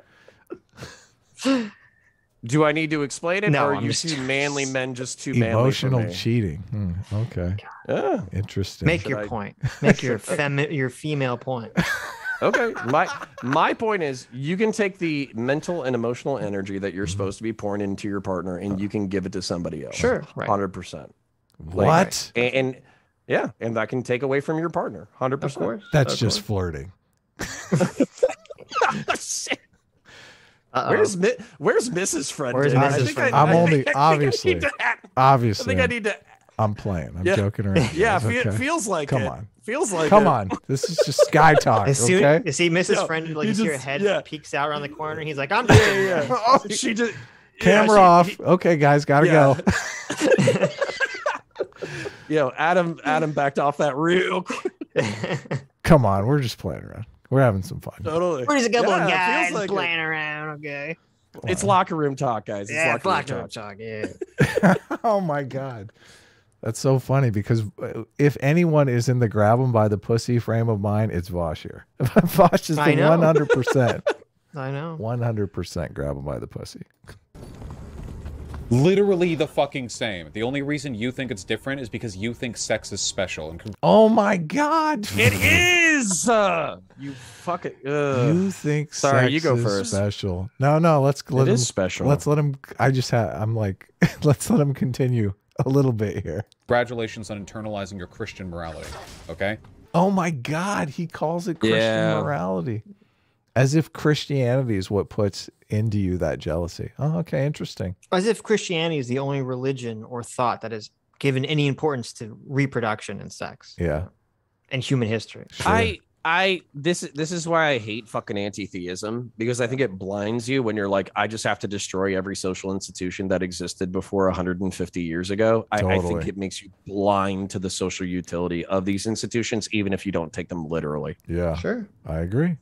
Do I need to explain it? No, or are you two manly men just too manly? Emotional cheating. Okay. Yeah. Interesting. Make your point. Make your female point. Okay. My point is, you can take the mental and emotional energy that you're supposed to be pouring into your partner, and you can give it to somebody else. Sure. Right. 100%. What? And that can take away from your partner. 100%. Of course. That's just flirting. Where's Mrs. Friend? Where's Mrs. Friend? Obviously. I'm playing. I'm joking around. Yeah, feels like Come on. Feels like Come on. This is just guy talk. Okay. You see Mrs. Friend, like, you see her head peeks out around the corner, and he's like, I'm Oh, she just camera off. Okay, guys, gotta go. Adam backed off that real quick. Come on, we're just playing around. We're having some fun. Totally. We're just a couple of guys playing around, okay? It's locker room talk, guys. It's locker room talk, yeah. Oh my god. That's so funny, because if anyone is in the grab him by the pussy frame of mind, it's Vaush here. Vaush is the 100%. I know. 100% grab him by the pussy. Literally the fucking same. The only reason you think it's different is because you think sex is special. And oh my god, it is. You fucking. You think sex you go is first. Special? No, let's let him. Special. Let's let him. I'm like, let's let him continue a little bit here. Congratulations on internalizing your Christian morality. Okay. Oh my god, he calls it Christian morality, as if Christianity is what puts into you that jealousy. Oh, okay, interesting. As if Christianity is the only religion or thought that has given any importance to reproduction and sex. Yeah. And human history. Sure. This is why I hate fucking anti-theism, because I think it blinds you when you're like, I just have to destroy every social institution that existed before 150 years ago. Totally. I think it makes you blind to the social utility of these institutions, even if you don't take them literally. Yeah. Sure. I agree.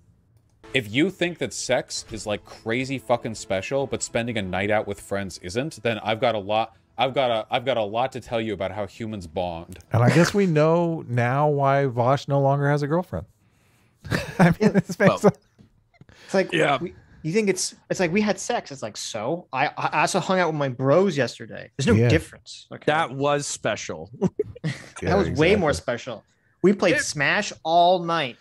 If you think that sex is like crazy fucking special, but spending a night out with friends isn't, then I've got a lot I've got a lot to tell you about how humans bond. And I guess we know now why Vaush no longer has a girlfriend. I mean, this makes sense. It's like, you think it's like we had sex. It's like, so I also hung out with my bros yesterday. There's no difference. Okay. That was special. That was way more special. We played Smash all night.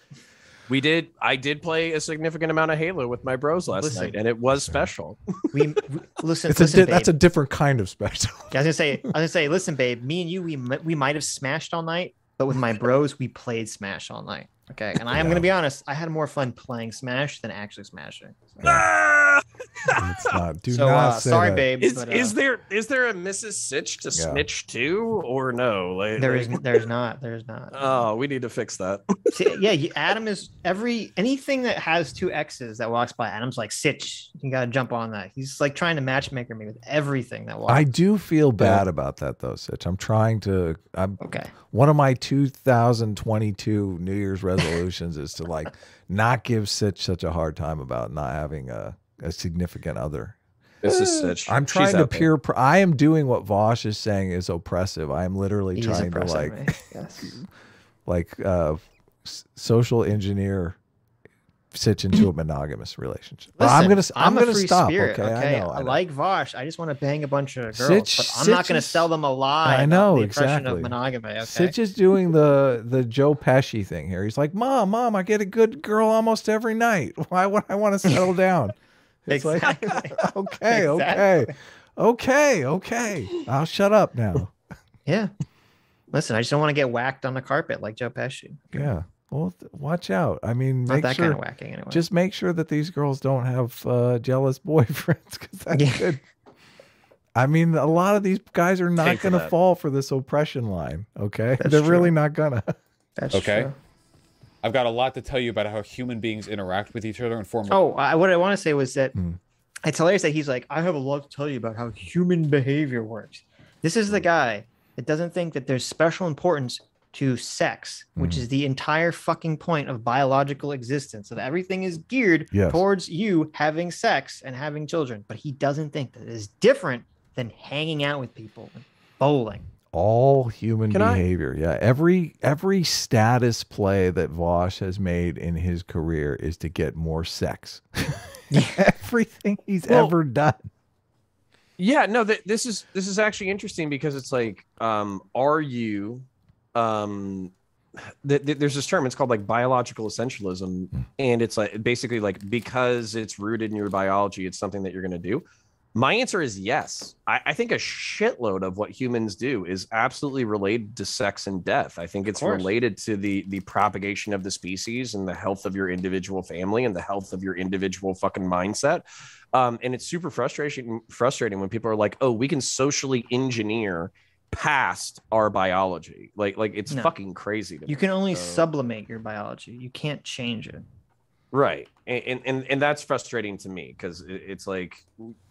I did play a significant amount of Halo with my bros last night, and it was special. We listen. That's a different kind of special. Yeah, I was gonna say, listen, babe. Me and you, we might have smashed all night, but with my bros, we played Smash all night. Okay, and I am gonna be honest. I had more fun playing Smash than actually smashing. So. It's not. Do not say sorry, that. babe. Is there a Mrs. Sitch to snitch to, or no? There's not. Oh, we need to fix that. See, yeah, Adam is anything that has two X's that walks by. Adam's like, Sitch. You gotta jump on that. He's like trying to matchmaker me with everything that walks. I do feel bad about that though, Sitch. I'm okay. One of my 2022 New Year's resolutions is to like not give Sitch such a hard time about not having a significant other. This is Sitch. I'm trying to I am doing what Vaush is saying is oppressive. I am literally trying to like social engineer Sitch into a monogamous relationship. Listen, I'm gonna free stop. Spirit, Okay, I like Vaush. I just want to bang a bunch of girls, Sitch, but I'm not going to sell them a lie. I know the exactly. Of monogamy. Okay? Sitch is doing the Joe Pesci thing here. He's like, Mom, I get a good girl almost every night. Why would I want to settle down? It's exactly. like, okay. I'll shut up now. Yeah. Listen, I just don't want to get whacked on the carpet like Joe Pesci. Yeah. Well, watch out. I mean, not that kind of whacking anyway. Just make sure that these girls don't have jealous boyfriends, because that's good. I mean, a lot of these guys are not going to fall for this oppression line. Okay, they're really not gonna. That's true. I've got a lot to tell you about how human beings interact with each other and form. What I want to say was that it's hilarious that he's like, I have a lot to tell you about how human behavior works. This is the guy that doesn't think that there's special importance to sex, which is the entire fucking point of biological existence. So that everything is geared towards you having sex and having children. But he doesn't think that it is different than hanging out with people and bowling. All human behavior. Yeah. Every status play that Vaush has made in his career is to get more sex. Everything he's ever done. Yeah, no, this is actually interesting because it's like, are you there's this term, it's called like biological essentialism, and it's like basically like because it's rooted in your biology, it's something that you're going to do. My answer is yes. I think a shitload of what humans do is absolutely related to sex and death. I think it's related to the propagation of the species and the health of your individual family and the health of your individual fucking mindset. And it's super frustrating when people are like, oh, we can socially engineer past our biology. Like it's fucking crazy to me. You can only sublimate your biology. You can't change it. Right. And that's frustrating to me because it's like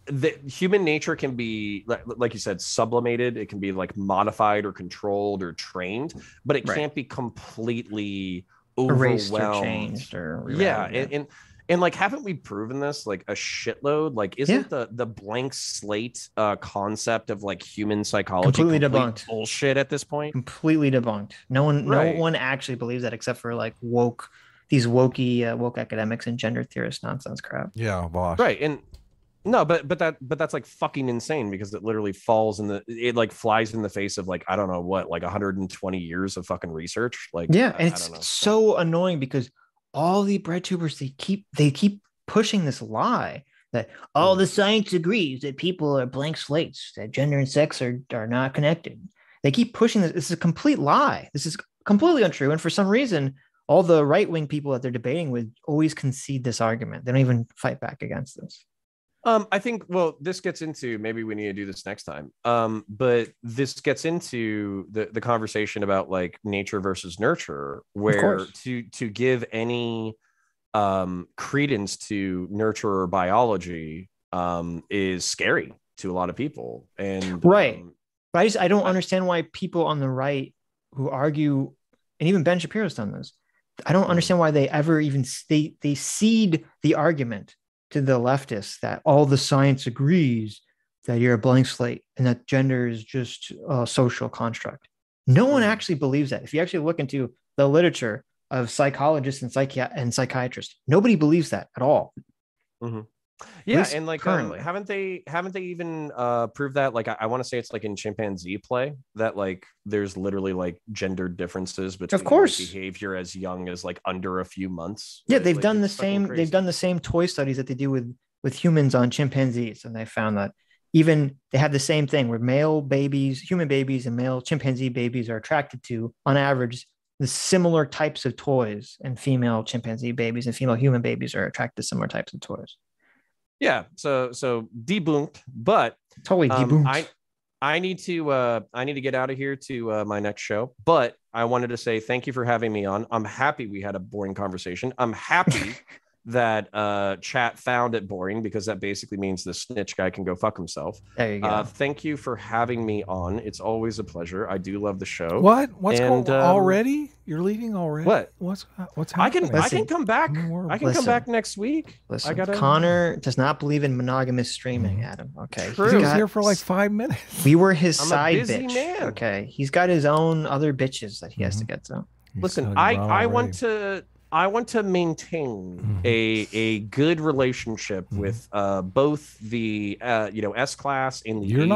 the human nature can be, like you said, sublimated. It can be like modified or controlled or trained, but it can't be completely erased overwhelmed or changed or and like, haven't we proven this like a shitload? Like, isn't the blank slate concept of like human psychology completely debunked bullshit at this point? Completely debunked. No one actually believes that except for like woke academics and gender theorist nonsense crap. Yeah, Vaush. Right. And no, but that's like fucking insane because it literally flies in the face of like, I don't know what, like 120 years of fucking research. Like, yeah, and it's so annoying because all the bread tubers, they keep pushing this lie that the science agrees that people are blank slates, that gender and sex are not connected. They keep pushing this. This is a complete lie. This is completely untrue. And for some reason, all the right-wing people that they're debating with always concede this argument. They don't even fight back against this. I think, well, this gets into, maybe we need to do this next time. But this gets into the conversation about like nature versus nurture, where to give any credence to nurture or biology is scary to a lot of people. And but I don't understand why people on the right who argue, and even Ben Shapiro's done this, I don't understand why they ever even they cede the argument to the leftists that all the science agrees that you're a blank slate and that gender is just a social construct. No one actually believes that. If you actually look into the literature of psychologists and psychiatrists, nobody believes that at all. Yeah, and like haven't they even proved that? Like I want to say it's like in chimpanzee play that like there's literally like gender differences between of course behavior as young as like under a few months. Yeah, they've done the same. They've done the same toy studies that they do with humans on chimpanzees, and they found that even they have the same thing where male babies, human babies, and male chimpanzee babies are attracted to, on average, the similar types of toys, and female chimpanzee babies and female human babies are attracted to similar types of toys. Yeah, so debunked, but totally debunked. I need to get out of here to my next show, but I wanted to say thank you for having me on. I'm happy we had a boring conversation. I'm happy that chat found it boring, because that basically means the snitch guy can go fuck himself. There you go. Thank you for having me on. It's always a pleasure. I do love the show. What's going already? You're leaving already? What's happening? I can come back. I can come back next week. Listen, Connor does not believe in monogamous streaming, Adam. Okay. He was here for like 5 minutes. We were his side bitch. Man. Okay. He's got his own other bitches that he has to get to. Listen, I want to maintain a good relationship with both the S class and the You're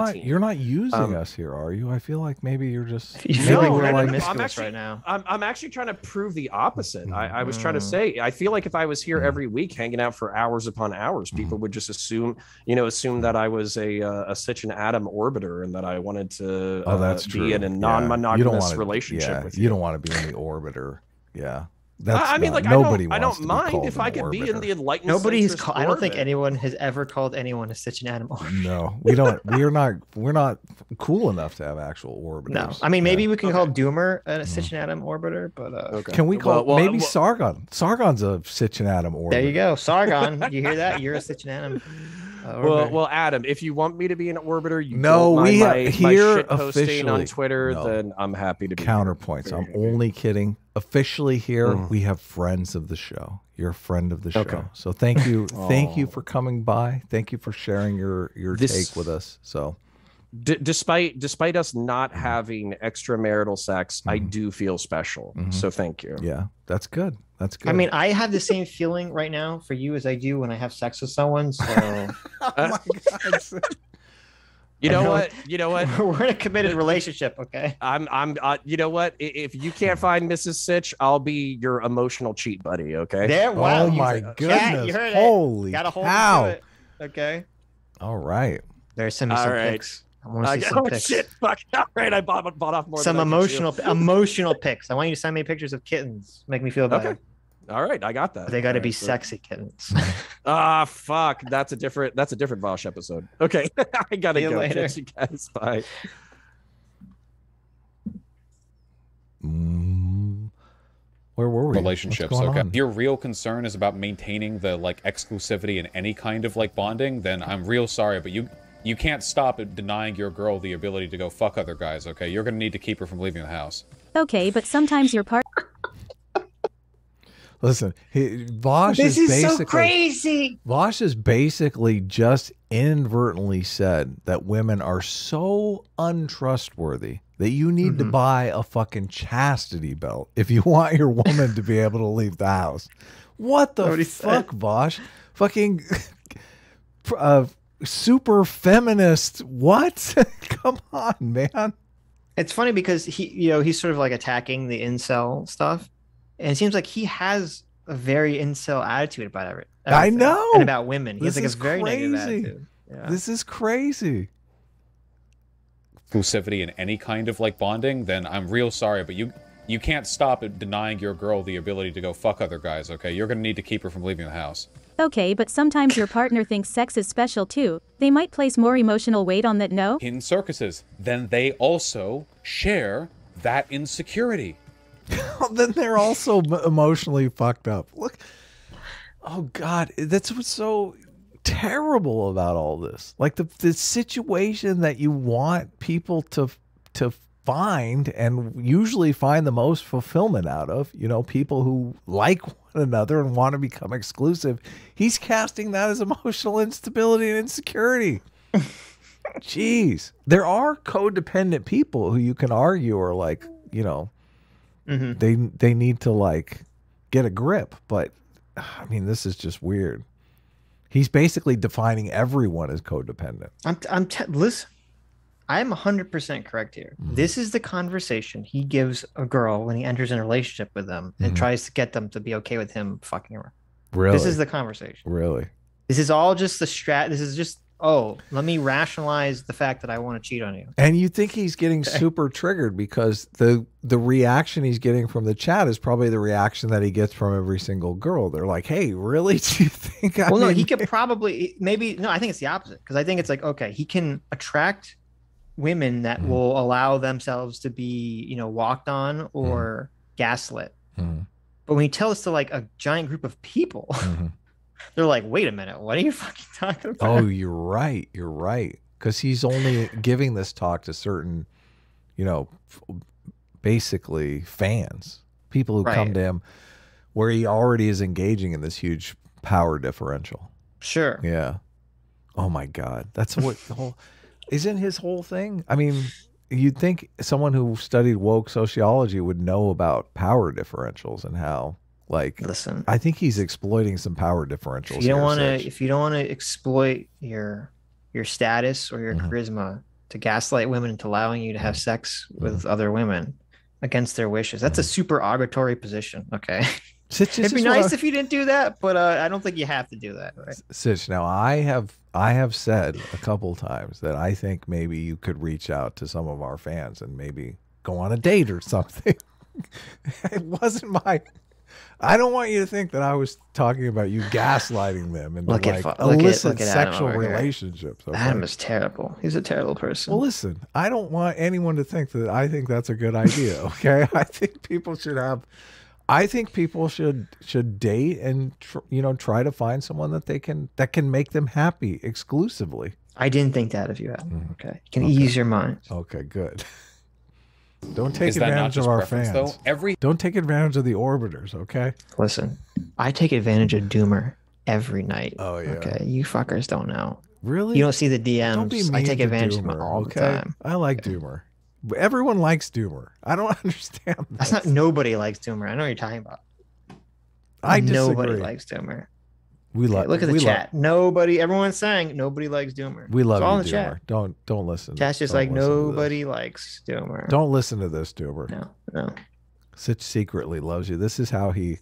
not using us here, are you? I feel like maybe you're just I'm actually right now. I'm actually trying to prove the opposite. I was trying to say I feel like if I was here every week hanging out for hours upon hours, people would just assume that I was a Sitch and Adam orbiter and that I wanted to be in a non-monogamous relationship with you. You don't want to be in the orbiter. Yeah. I mean, like, I don't mind if I could be in the enlightened. I don't think anyone has ever called anyone a Sitch and Adam orbiter. No, we don't. We're not cool enough to have actual orbiters. No, I mean, maybe we can call Doomer a Sitch and Adam orbiter, but can we call maybe Sargon? Sargon's a Sitch and Adam orbiter. There you go, Sargon. You hear that? You're a Sitch and Adam. Well, Adam, if you want me to be an orbiter, my shit posting on Twitter, then I'm happy to be counterpoints. I'm only kidding. Officially here, we have friends of the show. You're a friend of the show. Okay. So thank you. Thank you for coming by. Thank you for sharing your take with us. So despite us not having extramarital sex, I do feel special. So thank you. Yeah, that's good. That's good. I mean, I have the same feeling right now for you as I do when I have sex with someone. So oh my God. You know what? We're in a committed relationship, okay? You know what? If you can't find Mrs. Sitch, I'll be your emotional cheat buddy, okay? There, wow. Oh my goodness. Holy Gotta hold cow. to it. Okay. All right. There's some pics. I want to see some pics. Shit. Fuck. All right. I bought off more some emotional pics. I want you to send me pictures of kittens. Make me feel better. Okay. All right, I got that. But they got to be sexy kittens. Fuck. That's a different Vaush episode. Okay. I gotta go. Later. You guys. Bye. Where were we? Relationships. Okay. If your real concern is about maintaining the exclusivity in any kind of bonding, then I'm real sorry, but you can't stop at denying your girl the ability to go fuck other guys. Okay, you're gonna need to keep her from leaving the house. Okay, but sometimes your part. Listen, Vaush is basically so crazy. Vaush has basically just inadvertently said that women are so untrustworthy that you need to buy a fucking chastity belt if you want your woman to be able to leave the house. What the fuck, Vaush? Fucking super feminist. What? Come on, man. It's funny because he's sort of attacking the incel stuff. And it seems like he has a very incel attitude about everything. I know. And about women. He has a very negative attitude. Yeah. This is crazy. Exclusivity in any kind of bonding, then I'm real sorry, but you can't stop at denying your girl the ability to go fuck other guys, okay? You're gonna need to keep her from leaving the house. Okay, but sometimes your partner thinks sex is special too. They might place more emotional weight on that, no? In circuses, then they also share that insecurity. Then they're also emotionally fucked up. Look, oh God, that's what's so terrible about all this. The situation that you want people to find and usually find the most fulfillment out of, people who like one another and want to become exclusive. He's casting that as emotional instability and insecurity. Jeez. There are codependent people who you can argue are like, you know, they need to like get a grip. But I mean, this is just weird. He's basically defining everyone as codependent. Listen, I'm 100% correct here. This is the conversation he gives a girl when he enters in a relationship with them and tries to get them to be okay with him fucking around. Really? This is the conversation. Really? This is all just the This is just, oh, let me rationalize the fact that I want to cheat on you. And you think he's getting super triggered because the reaction he's getting from the chat is probably the reaction that he gets from every single girl. They're like, hey, really? Do you think I Well, no, mean, he could probably, maybe, no, I think it's the opposite. Because I think it's like, okay, he can attract women that will allow themselves to be, you know, walked on or gaslit. But when he tells to like a giant group of people, they're like, wait a minute, what are you fucking talking about? Oh, you're right. You're right. Because he's only giving this talk to certain, you know, basically fans, people who come to him where he already is engaging in this huge power differential. Sure. Yeah. Oh my God. That's what the whole, isn't his whole thing? I mean, you'd think someone who studied woke sociology would know about power differentials and how, like, listen, I think he's exploiting some power differentials. If you don't want to exploit your status or your charisma to gaslight women into allowing you to have sex with other women against their wishes, that's a super arbitrary position. Okay. Sitch, it'd be nice if you didn't do that, but I don't think you have to do that. Right? Sitch, now I have said a couple times that I think maybe you could reach out to some of our fans and maybe go on a date or something. It wasn't my. I don't want you to think that I was talking about you gaslighting them and illicit sexual relationships. Okay? Adam is terrible. He's a terrible person. Well, listen, I don't want anyone to think that I think that's a good idea. Okay, I think people should have. I think people should date and try to find someone that can make them happy exclusively. I didn't think that of you, Adam. Okay, you can ease your mind. Okay, good. Don't take advantage of our fans. Though? Don't take advantage of the orbiters, okay? Listen, I take advantage of Doomer every night. Oh yeah. Okay, you fuckers don't know. Really? You don't see the DMs. Don't be mean I take advantage Doomer, of them all the time. I like Doomer. Everyone likes Doomer. I don't understand this. That's not nobody likes Doomer. I know what you're talking about. I disagree. Nobody likes Doomer. Look at the chat. Everyone's saying nobody likes Doomer. We love you, all in the chat. Don't listen. Chat's just like nobody likes Doomer. Don't listen to this, Doomer. No. Sitch secretly loves you. This is how he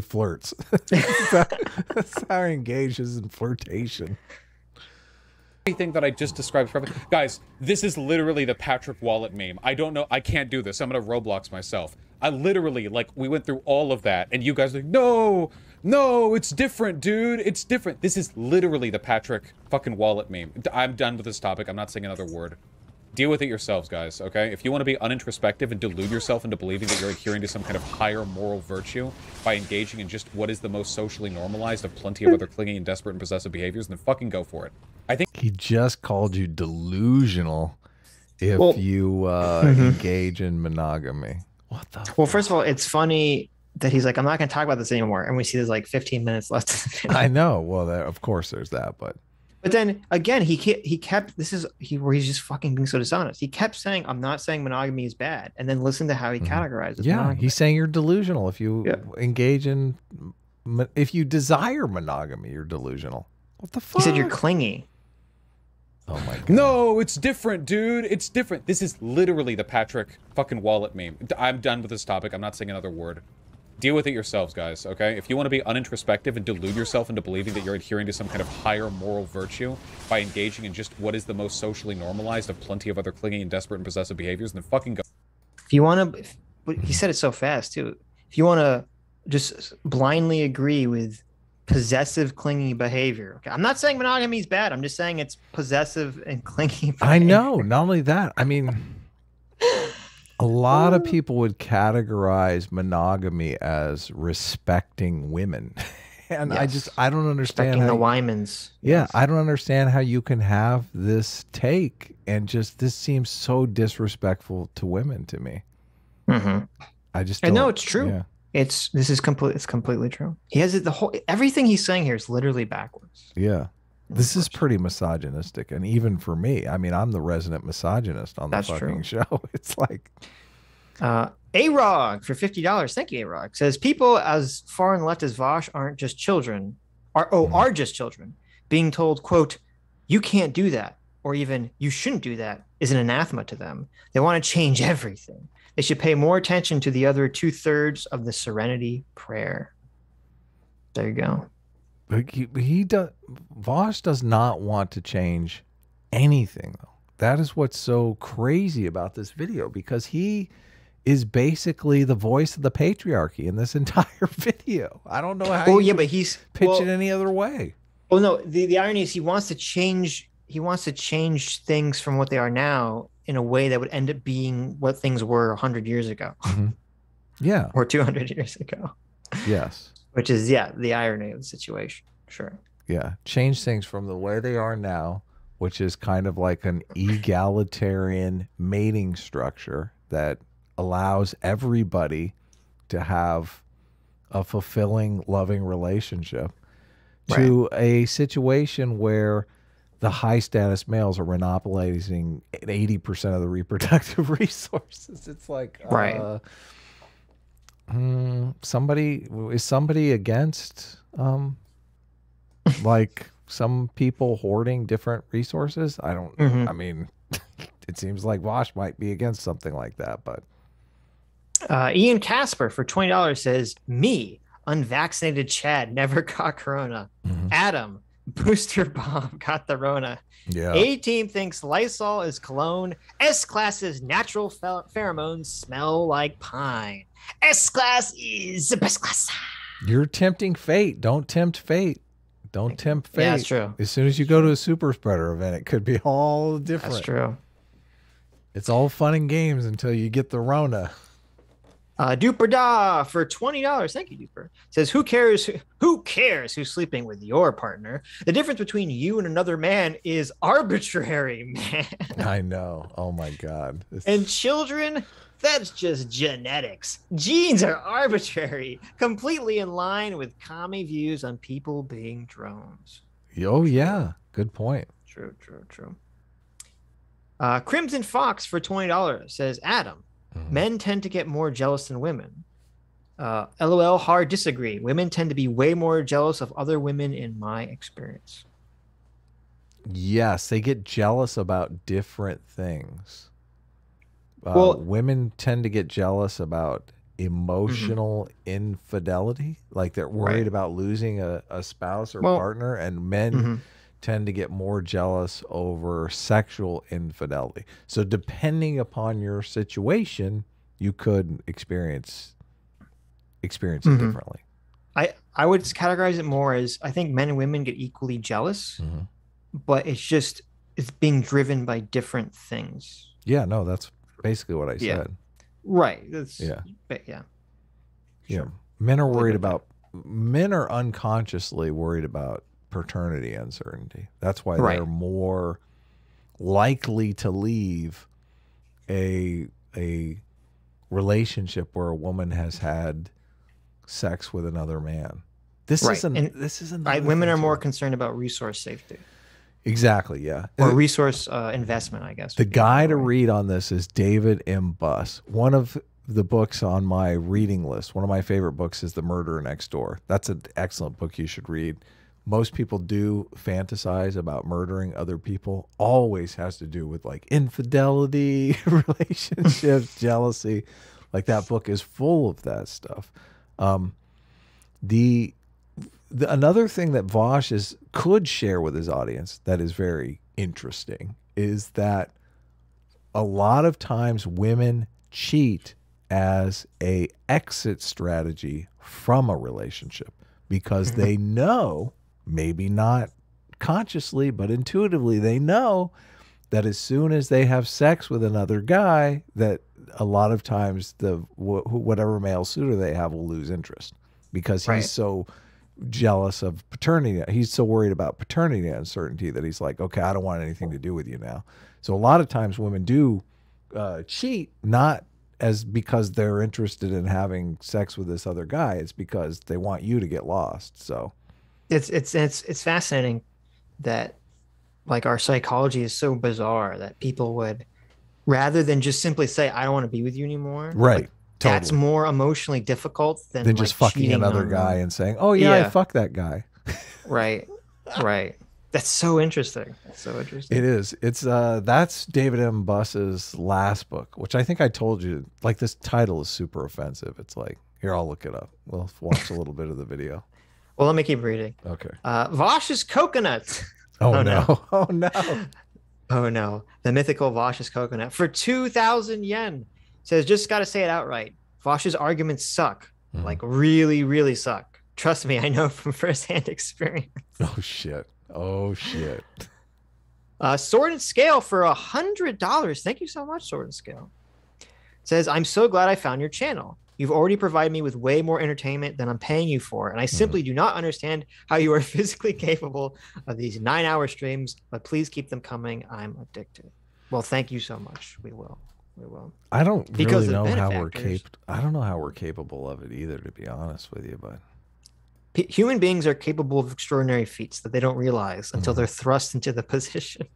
flirts. That's how he engages in flirtation. Everything that I just described, guys, this is literally the Patrick Wallet meme. I don't know. I can't do this. I'm gonna Roblox myself. I literally, like, we went through all of that, and you guys are like, no, it's different, dude. It's different. This is literally the Patrick fucking Wallet meme. I'm done with this topic. I'm not saying another word. Deal with it yourselves, guys, okay? If you want to be unintrospective and delude yourself into believing that you're adhering to some kind of higher moral virtue by engaging in just what is the most socially normalized of plenty of other clingy and desperate and possessive behaviors, then fucking go for it. I think he just called you delusional if you engage in monogamy. What the Well, first of all, it's funny that he's like, I'm not going to talk about this anymore. And we see there's like 15 minutes left. I know. Well, of course there's that, but then again, he kept where he's just fucking being so dishonest. He kept saying, I'm not saying monogamy is bad. And then listen to how he categorizes monogamy. He's saying you're delusional. If you engage in, if you desire monogamy, you're delusional. What the fuck? He said you're clingy. Oh my God. No, it's different, dude. It's different. This is literally the Patrick fucking Wallet meme. I'm done with this topic. I'm not saying another word. Deal with it yourselves, guys, okay? If you want to be unintrospective and delude yourself into believing that you're adhering to some kind of higher moral virtue by engaging in just what is the most socially normalized of plenty of other clingy and desperate and possessive behaviors, then fucking go. If you want to, he said it so fast, too. If you want to just blindly agree with possessive, clingy behavior. Okay? I'm not saying monogamy is bad. I'm just saying it's possessive and clingy behavior. I know. Not only that, I mean, a lot of people would categorize monogamy as respecting women. And Yes. I don't understand Respecting the Wymans. Yeah, I don't understand how you can have this take and just, this seems so disrespectful to women to me. I just don't, no, it's true. Yeah. It's completely true. He has it, everything he's saying here is literally backwards. Yeah. This is pretty misogynistic, and even for me, I mean, I'm the resident misogynist on the fucking show. It's like, A-Rog for $50. Thank you, A-Rog. Says people as far on the left as Vaush aren't just children, are just children. Being told, quote, you can't do that, or even you shouldn't do that is an anathema to them. They want to change everything. They should pay more attention to the other 2/3 of the Serenity Prayer. There you go. Vaush does not want to change anything, though. That is what's so crazy about this video, because he is basically the voice of the patriarchy in this entire video. I don't know how. But he's pitch it any other way. Well, no. The irony is he wants to change. He wants to change things from what they are now in a way that would end up being what things were 100 years ago. Mm-hmm. Yeah. Or 200 years ago. Yes. Which is, the irony of the situation. Sure. Yeah. Change things from the way they are now, which is kind of like an egalitarian mating structure that allows everybody to have a fulfilling, loving relationship, to a situation where the high status males are monopolizing 80% of the reproductive resources. It's like, is somebody against like some people hoarding different resources? I don't I mean, it seems like Vaush might be against something like that, but Ian Casper for $20 says, me, unvaccinated Chad, never caught corona. Adam, booster bomb, got the Rona. Yeah. A-Team thinks Lysol is cologne. S-Class's natural pheromones smell like pine. S-Class is the best class. You're tempting fate. Don't tempt fate. Don't tempt fate. Yeah, that's true. As soon as you go to a super spreader event, it could be all different. That's true. It's all fun and games until you get the Rona. Duper Da for $20. Thank you, Duper. Says, who cares who's sleeping with your partner? The difference between you and another man is arbitrary, man. I know. Oh my God. And children, that's just genetics. Genes are arbitrary, completely in line with commie views on people being drones. Oh yeah. Good point. True. Crimson Fox for $20 says, Adam, men tend to get more jealous than women. LOL, hard disagree. Women tend to be way more jealous of other women in my experience. Yes, they get jealous about different things. Women tend to get jealous about emotional infidelity. Like they're worried about losing a spouse or partner, and men tend to get more jealous over sexual infidelity. So depending upon your situation, you could experience it differently. I would categorize it more as, I think men and women get equally jealous, but it's being driven by different things. Yeah, no, that's basically what I said. Right. That's, yeah. Sure. Men are unconsciously worried about paternity uncertainty. That's why they're more likely to leave a relationship where a woman has had sex with another man. This isn't women are more concerned about resource safety. Exactly, yeah. Or resource investment, I guess. The guy to read on this is David M. Buss. One of the books on my reading list, one of my favorite books, is The Murderer Next Door. That's an excellent book you should read. Most people do fantasize about murdering other people. Always has to do with like infidelity, relationships, jealousy. Like that book is full of that stuff. Another thing that Vaush could share with his audience that is very interesting is that a lot of times women cheat as a exit strategy from a relationship because they know, maybe not consciously, but intuitively, they know that as soon as they have sex with another guy, that a lot of times whatever male suitor they have will lose interest because he's so jealous of paternity. He's so worried about paternity uncertainty that he's like, okay, I don't want anything to do with you now. So a lot of times women do cheat, not because they're interested in having sex with this other guy. It's because they want you to get lost. So it's fascinating that like our psychology is so bizarre that people would, rather than just simply say, I don't want to be with you anymore. Right. Like, that's Totally. more emotionally difficult than Than like just fucking cheating another on guy them. and saying, oh yeah, I fucked that guy. Right. Right. That's so interesting. That's so interesting. It is. It's that's David M. Buss's last book, which I think I told you, like, this title is super offensive. It's like, here, I'll look it up. We'll watch a little bit of the video. Well, let me keep reading. Okay. Vaush's coconut. Oh no. Oh no. Oh no. The mythical Vaush's coconut for 2,000 yen. Says, just got to say it outright. Vaush's arguments suck. Like, really, really suck. Trust me, I know from firsthand experience. Oh shit. Oh shit. Sword and Scale for $100. Thank you so much, Sword and Scale. Says, I'm so glad I found your channel. You've already provided me with way more entertainment than I'm paying you for, and I simply do not understand how you are physically capable of these 9-hour streams, but please keep them coming. I'm addicted. Well, thank you so much. We will. We will. I don't Because really of know how we're benefactors. I don't know how we're capable of it either, to be honest with you, but Human beings are capable of extraordinary feats that they don't realize until they're thrust into the position.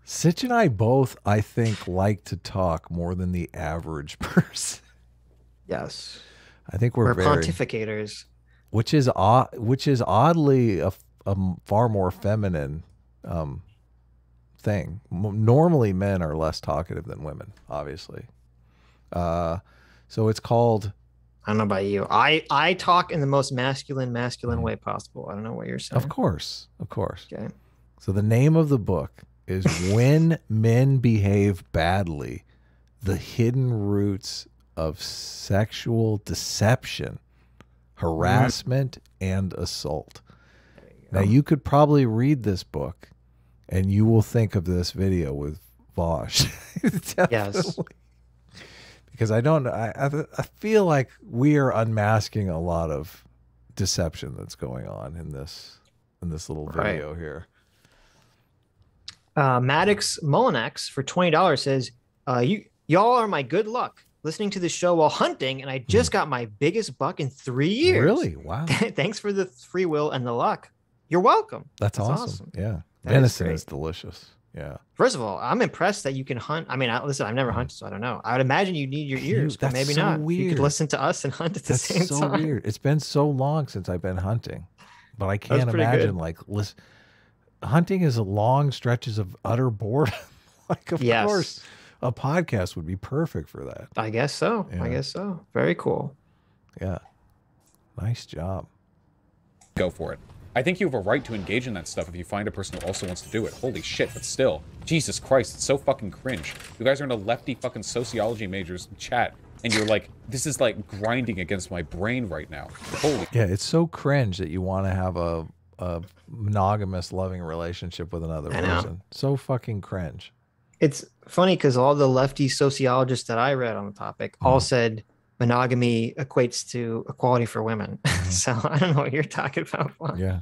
Sitch and I both, I think, like to talk more than the average person. Yes. I think we're very pontificators. which is oddly a far more feminine thing. Normally men are less talkative than women, obviously. So it's called, I don't know about you. I talk in the most masculine way possible. I don't know what you're saying. of course. Okay. So the name of the book is When Men Behave Badly, The Hidden Roots of Sexual Deception, Harassment, and Assault. Now, you could probably read this book and you will think of this video with Vaush. Yes. Because I feel like we are unmasking a lot of deception that's going on in this little video here. Maddox Mullinax for $20 says, y'all are my good luck. Listening to the show while hunting, and I just got my biggest buck in 3 years. Really? Wow. Thanks for the free will and the luck. You're welcome. That's awesome. Yeah. That Venison is is delicious. Yeah. First of all, I'm impressed that you can hunt. I mean, listen, I've never hunted, so I don't know. I would imagine you need your ears, but That's maybe so not. You weird. could listen to us and hunt at the That's same so time. weird. It's been so long since I've been hunting, but I can't pretty imagine good. like hunting is a long stretches of utter boredom. Like, of course, a podcast would be perfect for that. I guess so. Yeah. I guess so. Very cool. Yeah. Nice job. Go for it. I think you have a right to engage in that stuff if you find a person who also wants to do it. Holy shit, but still. Jesus Christ, it's so fucking cringe. You guys are in a lefty fucking sociology majors chat, and you're like, this is like grinding against my brain right now. Holy. Yeah, it's so cringe that you want to have a monogamous loving relationship with another person. So fucking cringe. It's funny because all the lefty sociologists that I read on the topic all said monogamy equates to equality for women. So I don't know what you're talking about. Yeah.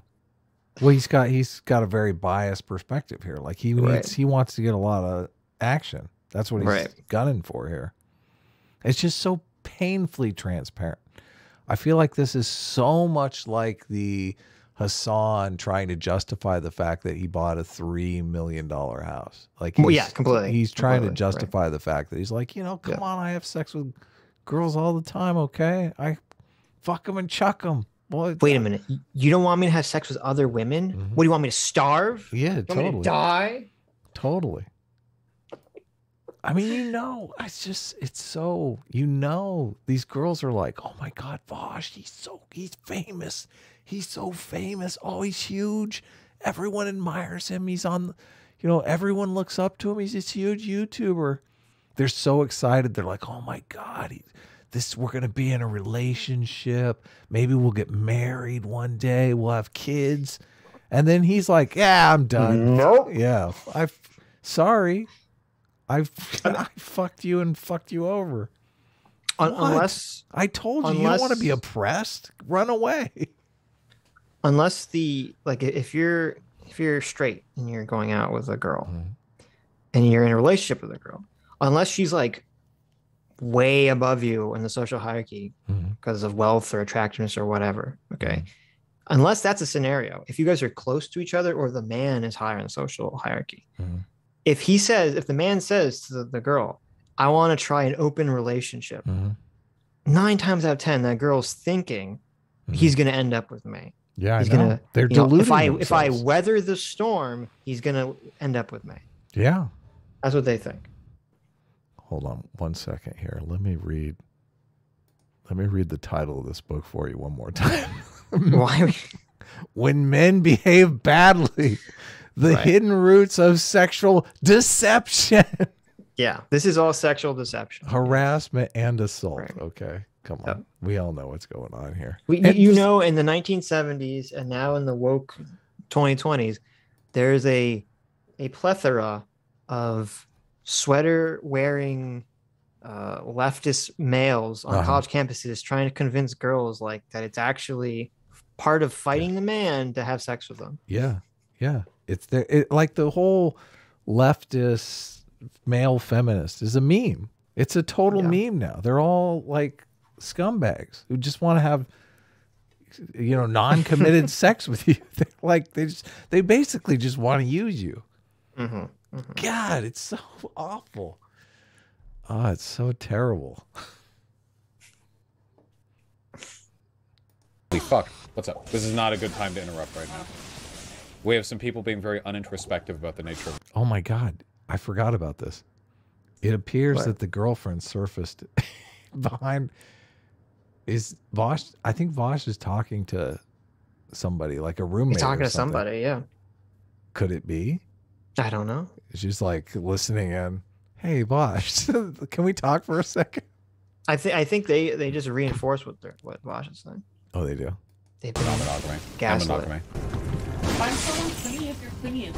Well, he's got a very biased perspective here. Like he wants to get a lot of action. That's what he's gunning for here. It's just so painfully transparent. I feel like this is so much like the Hassan trying to justify the fact that he bought a $3 million house. Like, completely. He's trying to justify the fact that he's like, come on, I have sex with girls all the time. Okay, I fuck them and chuck them. Wait a minute. You don't want me to have sex with other women? What do you want me to starve? Yeah, you want me to die? Totally. I mean, it's so, these girls are like, oh my God, Vaush, he's famous. He's so famous. Oh, he's huge. Everyone admires him. He's on, everyone looks up to him. He's this huge YouTuber. They're so excited. They're like, oh my God, we're going to be in a relationship. Maybe we'll get married one day. We'll have kids. And then he's like, yeah, I'm done. Nope. Yeah. Sorry. I fucked you and fucked you over. Unless I told you, you don't want to be oppressed. Run away. Unless if you're straight and you're going out with a girl and you're in a relationship with a girl, unless she's like way above you in the social hierarchy because of wealth or attractiveness or whatever. Okay. unless that's a scenario, if you guys are close to each other or the man is higher in the social hierarchy, if the man says to the girl, I want to try an open relationship, 9 times out of 10, that girl's thinking he's going to end up with me. Yeah, he's I know. Gonna, They're deluding if I weather the storm, he's going to end up with me. Yeah. That's what they think. Hold on 1 second here. Let me read the title of this book for you one more time. Why? When Men Behave Badly, the hidden roots of sexual deception. Yeah, this is all sexual deception. Harassment and assault. Right. Okay, come on. Yep. We all know what's going on here. You know, in the 1970s and now in the woke 2020s, there's a plethora of sweater-wearing leftist males on college campuses trying to convince girls like that it's actually part of fighting the man to have sex with them. Yeah, yeah. It's like the whole leftist male feminist is a meme. It's a total meme now. They're all like scumbags who just want to have, you know, non-committed sex with you. They're like they basically just want to use you. God, it's so awful. Oh, it's so terrible. Holy fuck. What's up? This is not a good time to interrupt right now. We have some people being very unintrospective about the nature of... Oh my God. I forgot about this. It appears that the girlfriend surfaced behind... Is Vaush... I think Vaush is talking to somebody, like a roommate. He's talking to somebody, yeah. Could it be? I don't know. She's like listening in. Hey, Vaush, can we talk for a second? I think they just reinforce what Vaush is saying. Oh, they do? They've been monogamy. gaslit. Find someone clingy if you're clingy.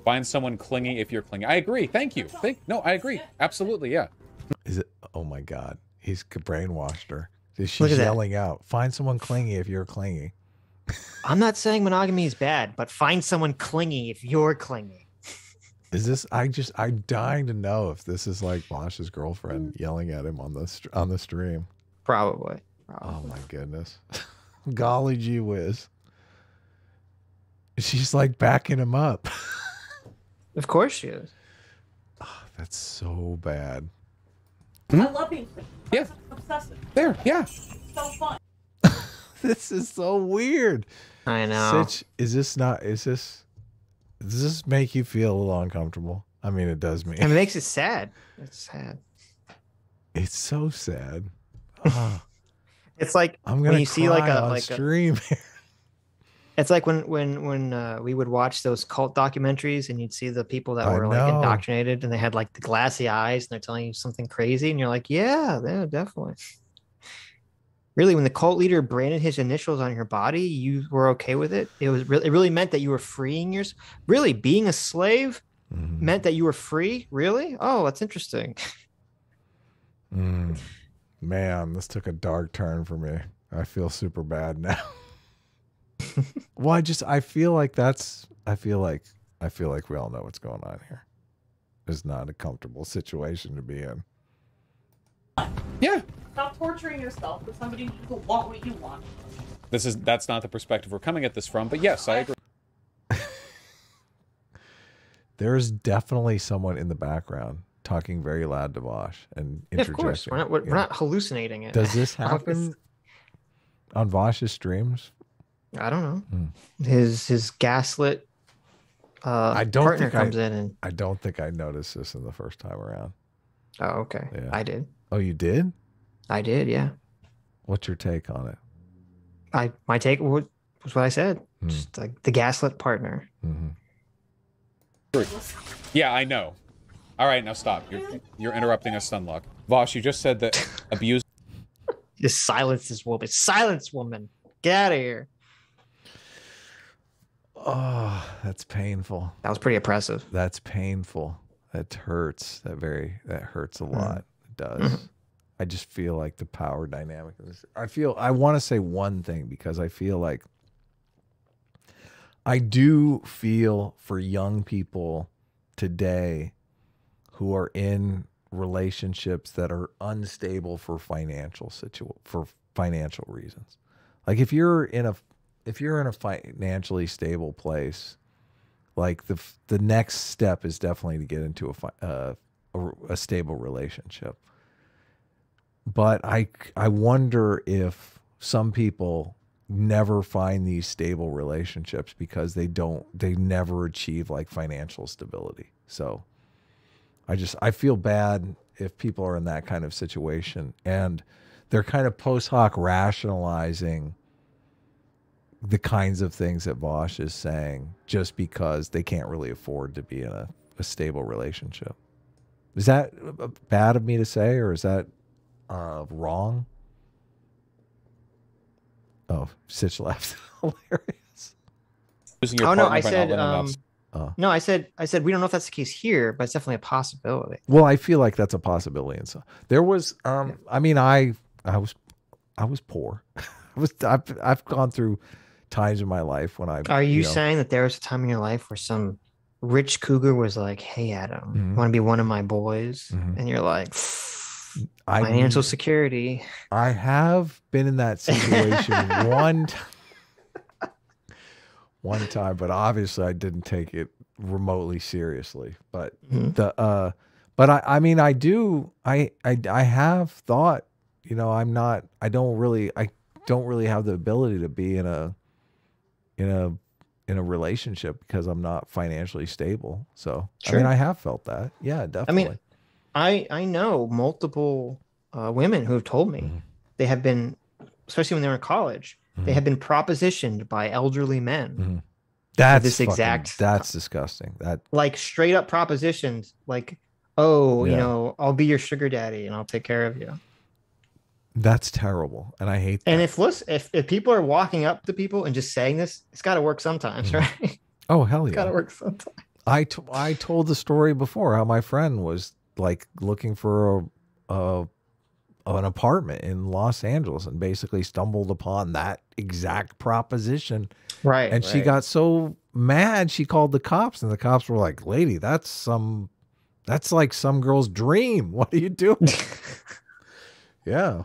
Find someone clingy if you're clingy. I agree. Thank you. No, I agree. Absolutely, yeah. Is it? Oh my God. He's brainwashed her. She's yelling out, find someone clingy if you're clingy. I'm not saying monogamy is bad, but find someone clingy if you're clingy. Is this? I'm dying to know if this is like Vaush's girlfriend yelling at him on the stream. Probably. Oh my goodness. Golly gee whiz. She's like backing him up. Of course she is. Oh, that's so bad. I love being obsessive. There, yeah. So fun. This is so weird. I know. Sitch, does this make you feel a little uncomfortable? I mean, it does me. And it makes it sad. It's sad. It's so sad. Oh, it's like I'm gonna when you see like a stream. It's like when we would watch those cult documentaries and you'd see the people that were like indoctrinated and they had like the glassy eyes and they're telling you something crazy and you're like, yeah, definitely. Really, when the cult leader branded his initials on your body, you were okay with it. It really meant that you were freeing yourself. Really, being a slave meant that you were free. Really? Oh, that's interesting. Man, this took a dark turn for me. I feel super bad now. Well, I feel like we all know what's going on here. It's not a comfortable situation to be in. Yeah. Stop torturing yourself with somebody who want what you want. That's not the perspective we're coming at this from, but yes, I agree. There's definitely someone in the background talking very loud to Vaush and interjecting. Of course, we're not hallucinating it. Does this happen on Vaush's streams? I don't know. His gaslit partner comes in and I don't think I noticed this in the first time around. Oh, okay. Yeah. I did. Oh, you did? I did, yeah. What's your take on it? My take was what I said. Just like the gaslit partner. Yeah, I know. All right, now stop. You're interrupting us, Sunlock. Vaush, you just said that abuse. Just silence this woman. Silence, woman. Get out of here. Oh, that's painful. That was pretty oppressive. That's painful. That hurts. That hurts a lot. It does. I just feel like the power dynamic of this. I want to say one thing because I feel like I do feel for young people today who are in relationships that are unstable for financial reasons. Like if you're in if you're in a financially stable place, like the next step is definitely to get into a stable relationship. But I wonder if some people never find these stable relationships because they never achieve like financial stability. So I feel bad if people are in that kind of situation and they're kind of post hoc rationalizing the kinds of things that Vaush is saying just because they can't really afford to be in a stable relationship. Is that bad of me to say, or is that wrong? Oh, Sitch laughed. Hilarious. Oh no, I said no, I said we don't know if that's the case here, but it's definitely a possibility. Well, I feel like that's a possibility, and so there was. I mean, I was poor. I've gone through times in my life when I. Are you saying that there was a time in your life where some rich cougar was like, "Hey, Adam, you want to be one of my boys?" And you're like, "Financial security." I have been in that situation one time, but obviously I didn't take it remotely seriously. But I mean, I have thought, you know, I don't really have the ability to be in a relationship because I'm not financially stable. So sure. I mean, I have felt that. Yeah, definitely. I mean, I know multiple women who have told me they have been, especially when they were in college, they have been propositioned by elderly men. That's that's disgusting. That like straight up propositions, like, oh, you know, I'll be your sugar daddy and I'll take care of you. That's terrible, and I hate that. And if people are walking up to people and just saying this, it's got to work sometimes, right? Oh hell yeah, it's got to work sometimes. I told the story before how my friend was like looking for an apartment in Los Angeles and basically stumbled upon that exact proposition. Right. And she got so mad she called the cops, and the cops were like, "Lady, that's like some girl's dream. What are you doing?" Yeah.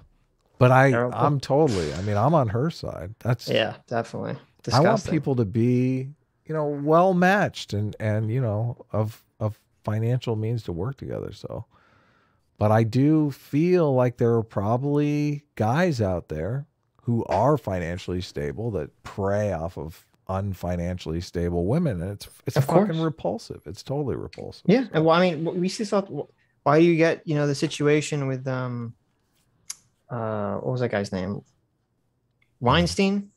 But I'm totally, I mean, I'm on her side. Yeah, definitely. Disgusting. I want people to be, you know, well matched and you know, of financial means to work together. So, but I do feel like there are probably guys out there who are financially stable that prey off of unfinancially stable women, and it's fucking repulsive. It's totally repulsive. Yeah, and well, I mean, we see stuff. Why do you get, you know, the situation with what was that guy's name? Weinstein.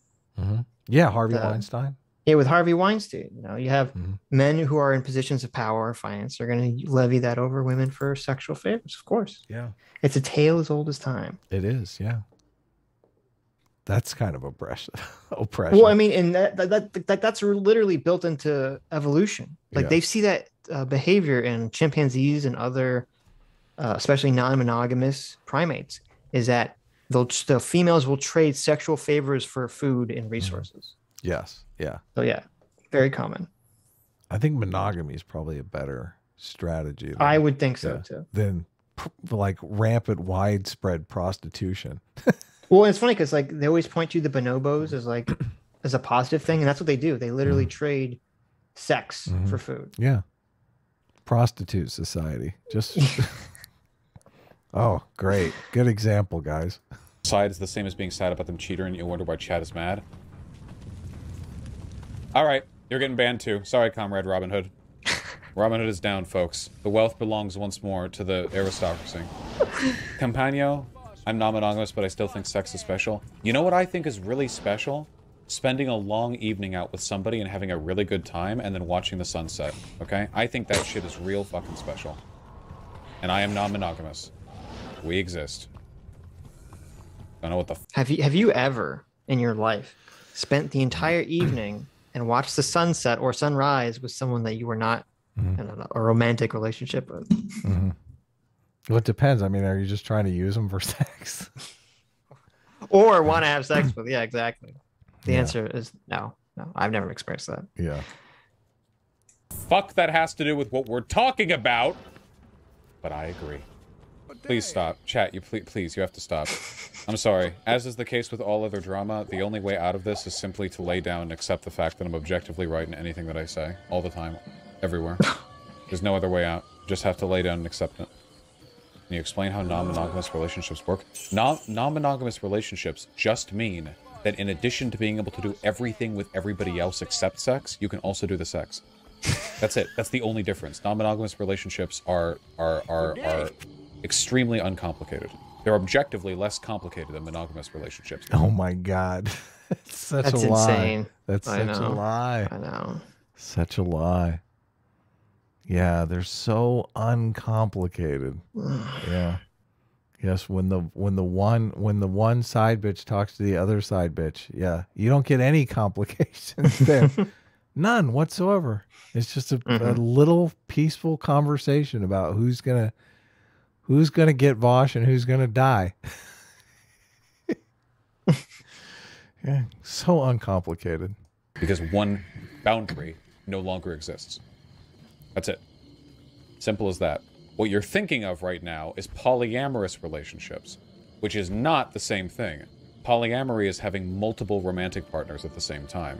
Yeah, Harvey Weinstein. Yeah, with Harvey Weinstein, you know, you have men who are in positions of power or finance are going to levy that over women for sexual favors. Of course. Yeah, it's a tale as old as time. It is. Yeah. That's kind of oppression. Well, I mean, and that's literally built into evolution. Like they see that behavior in chimpanzees and other, especially non-monogamous primates, is that the females will trade sexual favors for food and resources. Yes. Yeah. So yeah, very common. I think monogamy is probably a better strategy. I would think so too. Than like rampant, widespread prostitution. Well, it's funny because like they always point to the bonobos as like as a positive thing, and that's what they do. They literally trade sex for food. Yeah, prostitute society. Just oh, great, good example, guys. Side is the same as being sad about them cheating, and you wonder why Chad is mad. All right, you're getting banned too. Sorry, Comrade Robin Hood. Robin Hood is down, folks. The wealth belongs once more to the aristocracy. Campagno. I'm non-monogamous, but I still think sex is special. You know what I think is really special? Spending a long evening out with somebody and having a really good time and then watching the sunset, okay? I think that shit is real fucking special. And I am non-monogamous. We exist. Don't know what the Have you ever in your life spent the entire evening and watched the sunset or sunrise with someone that you were not in a romantic relationship with? Well, it depends. I mean, are you just trying to use them for sex? Or want to have sex with? Yeah, exactly. The answer is no. No, I've never experienced that. Yeah. fuck that has to do with what we're talking about? But I agree. Please stop. Chat, you please, you have to stop. I'm sorry. As is the case with all other drama, the only way out of this is simply to lay down and accept the fact that I'm objectively right in anything that I say. All the time. Everywhere. There's no other way out. Just have to lay down and accept it. Can you explain how non-monogamous relationships work? Non-monogamous relationships just mean that in addition to being able to do everything with everybody else except sex, you can also do the sex. That's it. That's the only difference. Non-monogamous relationships are extremely uncomplicated. They're objectively less complicated than monogamous relationships. Oh my God. That's a lie. Insane. That's such a lie. I know. Such a lie. Yeah, they're so uncomplicated. Yeah. Yes, when the one side bitch talks to the other side bitch, yeah, you don't get any complications there. None whatsoever. It's just a little peaceful conversation about who's gonna get Vaush and who's gonna die. Yeah, so uncomplicated. Because one boundary no longer exists. That's it. Simple as that. What you're thinking of right now is polyamorous relationships, which is not the same thing. Polyamory is having multiple romantic partners at the same time.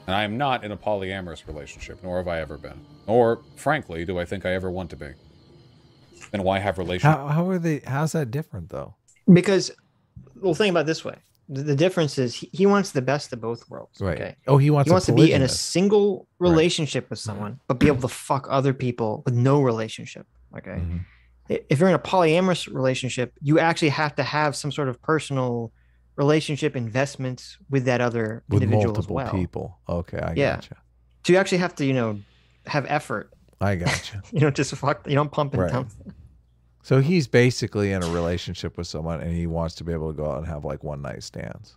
And I am not in a polyamorous relationship, nor have I ever been. Nor, frankly, do I think I ever want to be. Then why have relationships? How's that different, though? Because, well, think about it this way. The difference is he wants the best of both worlds. Right. Okay. Oh, he wants to be in a single relationship with someone, but be able to fuck other people with no relationship. Okay. If you're in a polyamorous relationship, you actually have to have some sort of personal relationship investments with that other individual as well. Multiple people. Okay, I gotcha. So you actually have to, have effort. I gotcha. Just fuck. You don't pump and dump. So he's basically in a relationship with someone, and he wants to be able to go out and have like one night stands.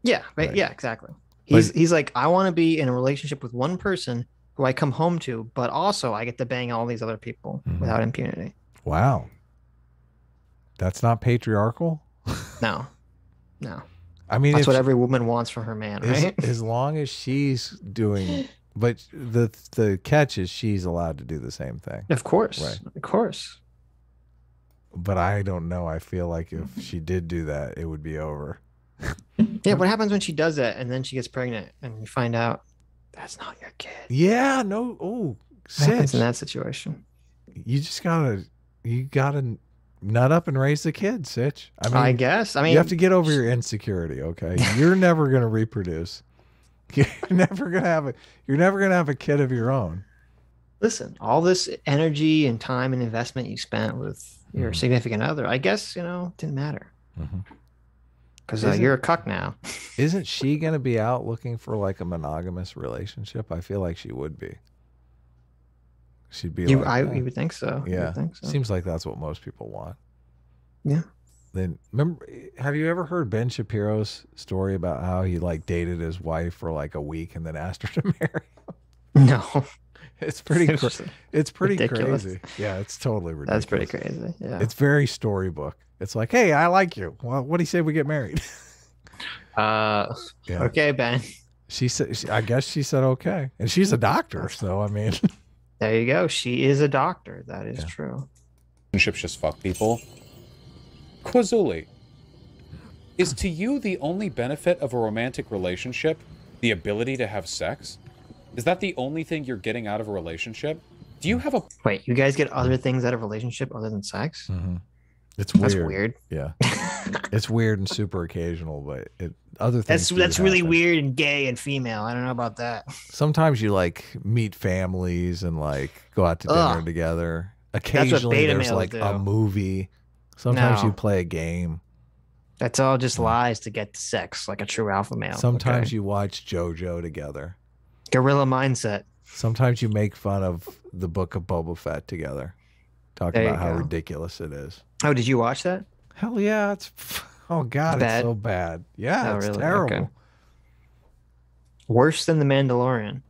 Yeah, right. Yeah, exactly. He's like, I want to be in a relationship with one person who I come home to, but also I get to bang all these other people without impunity. Wow. That's not patriarchal? No. I mean, that's what every woman wants from her man, right? As long as she's doing, but the catch is she's allowed to do the same thing. Of course. Right. Of course. But I don't know. I feel like if she did do that, it would be over. Yeah. What happens when she does that and then she gets pregnant and you find out that's not your kid? Yeah. No. Oh, what happens in that situation? You just gotta nut up and raise the kid, Sitch. I guess. You have to get over your insecurity. Okay. You're never gonna reproduce. You're never gonna have a kid of your own. Listen, all this energy and time and investment you spent with your significant other, I guess, didn't matter. Because you're a cuck now. Isn't she going to be out looking for like a monogamous relationship? I feel like she would be. She'd be you would think so. Yeah. Would think so. Seems like that's what most people want. Yeah. Then have you ever heard Ben Shapiro's story about how he like dated his wife for like a week and then asked her to marry him? No. It's pretty ridiculous. crazy. Yeah, it's totally ridiculous. That's pretty crazy. Yeah. It's very storybook. It's like, hey, I like you. Well, what do you say we get married? Okay, Ben. She said, I guess she said okay. And she's a doctor, so I mean. There you go. She is a doctor. That is true. Relationships just fuck people. Kwazuli, is to you the only benefit of a romantic relationship the ability to have sex? Is that the only thing you're getting out of a relationship? Do you have a... Wait, you guys get other things out of a relationship other than sex? It's weird. That's weird. Yeah. It's weird and super occasional, but other things... That's really weird and gay and female. I don't know about that. Sometimes you like meet families and like go out to dinner together. Occasionally there's like a movie. Sometimes you play a game. That's all just lies to get sex, like a true alpha male. Sometimes you watch JoJo together. Gorilla mindset. Sometimes you make fun of the Book of Boba Fett together. Talk about how ridiculous it is. Oh, did you watch that? Hell yeah. It's so bad. Yeah, it's terrible. Okay. Worse than The Mandalorian.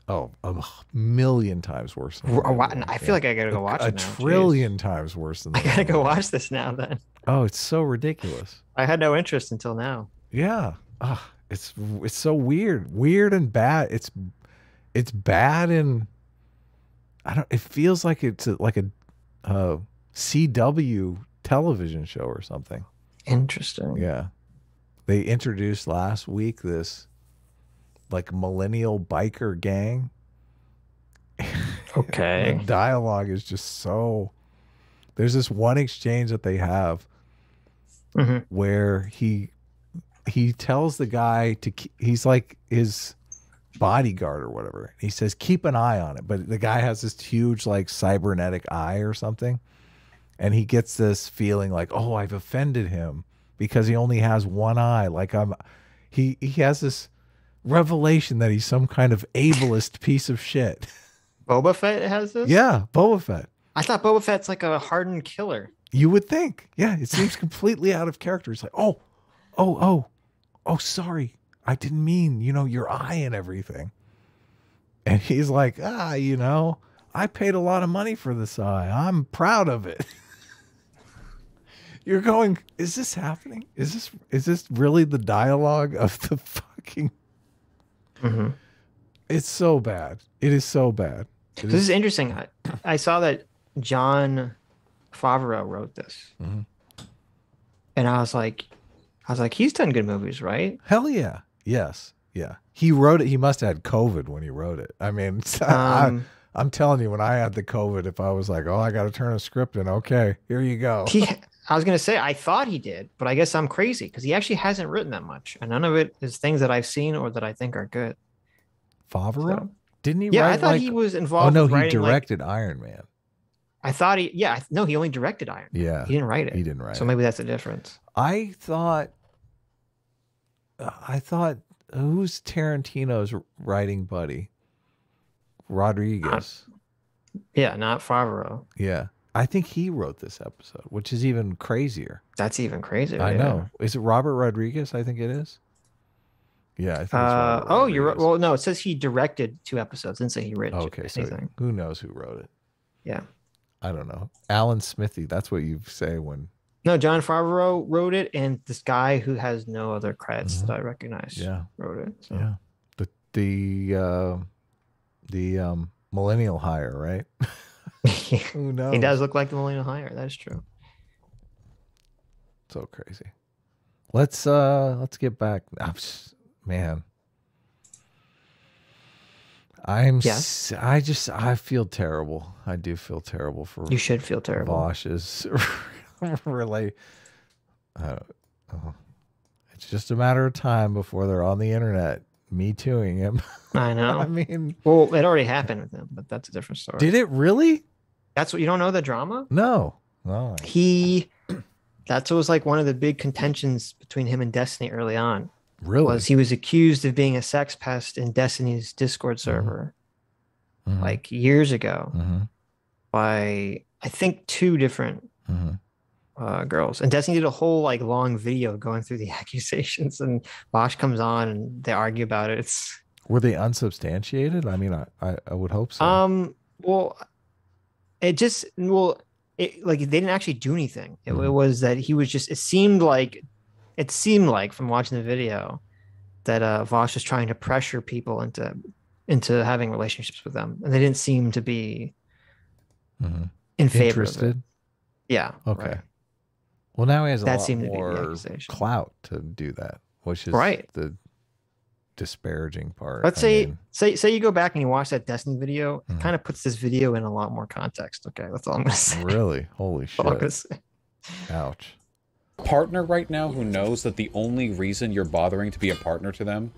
Oh, a million times worse than I feel like I gotta go watch it now. A trillion times worse than that. I gotta go watch this now then. Oh, it's so ridiculous. I had no interest until now. Yeah. It's so weird. Weird and bad. It's bad and it feels like it's like a CW television show or something. Interesting. Yeah. They introduced last week this like millennial biker gang. Okay. The dialogue is just so. There's this one exchange that they have where he tells the guy to. He's like his bodyguard or whatever. He says keep an eye on it, but the guy has this huge like cybernetic eye or something, and he gets this feeling like, oh, I've offended him because he only has one eye. Like he has this revelation that he's some kind of ableist piece of shit. Boba Fett has this? Yeah, Boba Fett. I thought Boba Fett's like a hardened killer. You would think. Yeah, it seems completely out of character. It's like, oh, sorry. I didn't mean, your eye and everything. And he's like, I paid a lot of money for this eye. I'm proud of it. You're going, is this happening? Is this really the dialogue of the fucking... It's so bad. It is so bad. This is interesting. I saw that Jon Favreau wrote this. And I was like, he's done good movies, right? Hell yeah. Yes. Yeah. He wrote it. He must have had COVID when he wrote it. I mean, I'm telling you, when I had the COVID, if I was like, oh, I got to turn a script in. Okay, here you go. I was going to say, I thought he did, but I guess I'm crazy because he actually hasn't written that much. And none of it is things that I've seen or that I think are good. Favreau? So, didn't he yeah, write I thought he was involved. Oh, no, with he directed Iron Man. I thought he only directed Iron Man. Yeah. He didn't write it. He didn't write it. So maybe that's the difference. I thought who's Tarantino's writing buddy? Rodriguez. Yeah, not Favreau. Yeah. I think he wrote this episode, which is even crazier. That's even crazier. I know. Is it Robert Rodriguez? I think it is. Yeah, I think it's Robert Rodriguez. You're right. Well, no, it says he directed 2 episodes. It didn't say he wrote anything. So who knows who wrote it? Yeah. I don't know. Alan Smithy. That's what you say when. No, Jon Favreau wrote it, and this guy who has no other credits that I recognize wrote it. So. Yeah. The millennial hire, right? Who knows? He does look like the millennial hire. That's true. So crazy. Let's get back. Man. I feel terrible. I do feel terrible for. You should feel terrible. Vaush's really. It's just a matter of time before they're on the internet me tooing him. I know. I mean, well, it already happened with him, but that's a different story. Did it really? That's what you don't know the drama? No. That was like one of the big contentions between him and Destiny early on. Really? Was he was accused of being a sex pest in Destiny's Discord server like years ago by I think 2 different girls. And Destiny did a whole like long video going through the accusations, and Vaush comes on and they argue about it. Were they unsubstantiated? I mean, I would hope so. Well, they didn't actually do anything. It was that he was just. It seemed like from watching the video that Vaush was trying to pressure people into having relationships with them, and they didn't seem to be in favor of it. Yeah. Okay. Right. Well, now he has a lot more clout to do that, which is the disparaging part. Let's say you go back and you watch that Destiny video, it kind of puts this video in a lot more context. Okay, that's all I'm gonna say. Really? Holy shit. Ouch. Partner right now who knows that the only reason you're bothering to be a partner to them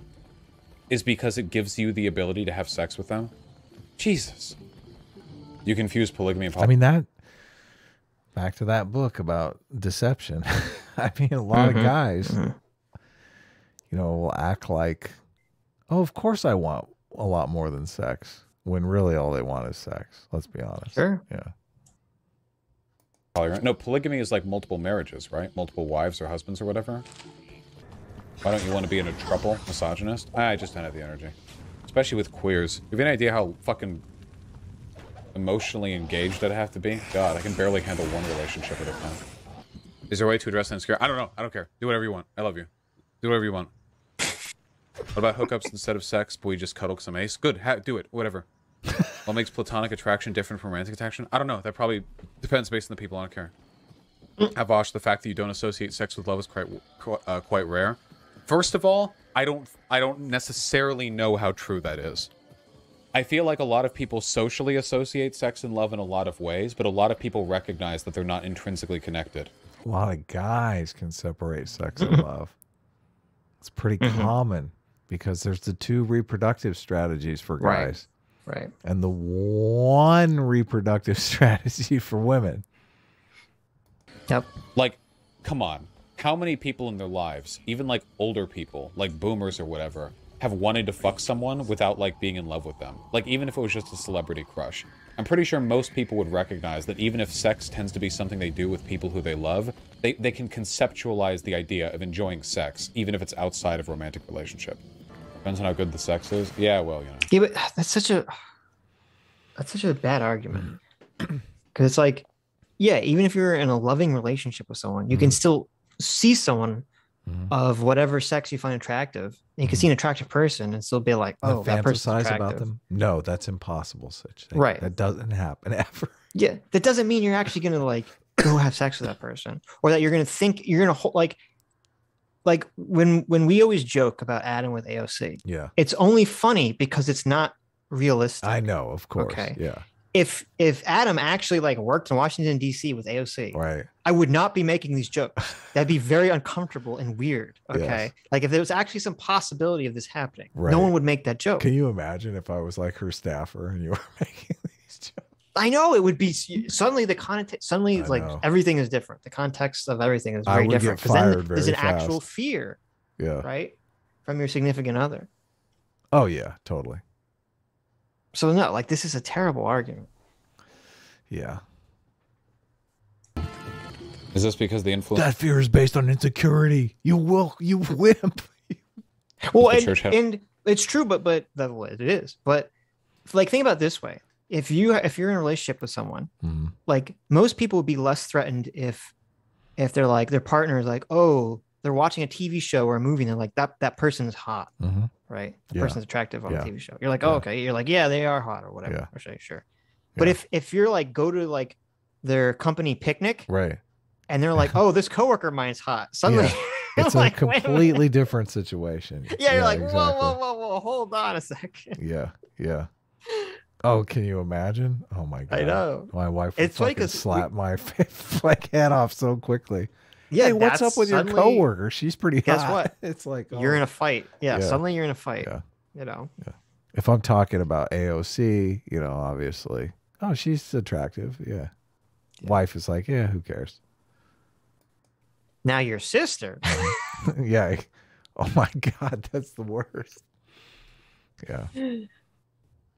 is because it gives you the ability to have sex with them. Jesus. You confuse polygamy and I mean, back to that book about deception. I mean, a lot of guys, will act like, oh, of course I want a lot more than sex, when really all they want is sex. Let's be honest. Sure. Yeah. No, polygamy is like multiple marriages, right? Multiple wives or husbands or whatever. Why don't you want to be in a trouble misogynist? I just don't have the energy. Especially with queers. You have any idea how fucking emotionally engaged I'd have to be? God, I can barely handle one relationship at a time. Is there a way to address that insecurity? I don't know. I don't care. Do whatever you want. I love you. Do whatever you want. What about hookups instead of sex, but we just cuddle some ace? Good. Do it. Whatever. What makes platonic attraction different from romantic attraction? I don't know. That probably depends based on the people. I don't care. Havosh, the fact that you don't associate sex with love is quite rare. First of all, I don't necessarily know how true that is. I feel like a lot of people socially associate sex and love in a lot of ways, but a lot of people recognize that they're not intrinsically connected. A lot of guys can separate sex and love. It's pretty common because there's the 2 reproductive strategies for guys. Right. And the 1 reproductive strategy for women. Yep. Like, come on. How many people in their lives, even like older people, like boomers or whatever, have wanted to fuck someone without like being in love with them? Like, even if it was just a celebrity crush. I'm pretty sure most people would recognize that even if sex tends to be something they do with people who they love, they can conceptualize the idea of enjoying sex, even if it's outside of a romantic relationship. Depends on how good the sex is. Yeah, well, you know. Yeah, but that's such a bad argument. Because it's like, yeah, even if you're in a loving relationship with someone, you can still see someone of whatever sex you find attractive. And you can see an attractive person and still be like, oh, that person's attractive. About them? No, that's impossible. Sitch. Right. That doesn't happen ever. Yeah, that doesn't mean you're actually going to like go have sex with that person, or that you're going to think you're going to like when we always joke about Adam with AOC. Yeah. It's only funny because it's not realistic. I know, of course. Okay. Yeah. If Adam actually like worked in Washington D.C. with AOC, right, I would not be making these jokes. That'd be very uncomfortable and weird. Okay, yes. Like if there was actually some possibility of this happening, right. No one would make that joke. Can you imagine if I was like her staffer and you were making these jokes? I know it would be suddenly the content. Suddenly, like everything is different. The context of everything is very different because then there's an actual fear. Yeah. Right. From your significant other. Oh yeah, totally. So no, like this is a terrible argument. Yeah. Is this because the influence? That fear is based on insecurity. You wimp. Well, and it's true, but it is. But like, think about it this way: if you're in a relationship with someone, like most people would be less threatened if they're like their partner is like, oh, they're watching a TV show or a movie and they're like that person is hot, right? The person's attractive on a TV show. You're like, oh, okay. You're like, yeah, they are hot or whatever. Yeah. Sure. But if you're like go to like their company picnic, right, and they're like, oh, this coworker of mine's hot, suddenly it's like, a completely different situation. Yeah, you're like, exactly. whoa, hold on a second. Yeah. Oh, can you imagine? Oh my god, I know. My wife would fucking slap my like head off so quickly. Yeah, hey, what's up with your coworker? She's pretty hot. Guess what? It's like you're in a fight. Yeah, suddenly you're in a fight. Yeah. You know. Yeah. If I'm talking about AOC, you know, obviously. Oh, she's attractive. Yeah. Wife is like, yeah, who cares? Now your sister. Yeah. Oh my God, that's the worst. Yeah.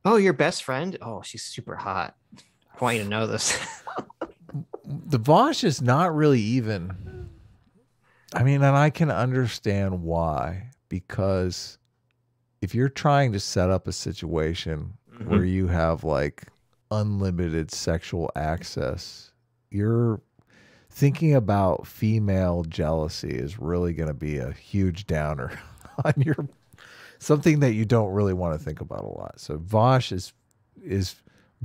Oh, your best friend? Oh, she's super hot. I want you to know this. The Vaush is not really even. I mean, and I can understand why, because if you're trying to set up a situation where you have like unlimited sexual access, you're thinking about female jealousy is really going to be a huge downer on your something that you don't really want to think about a lot. So Vaush is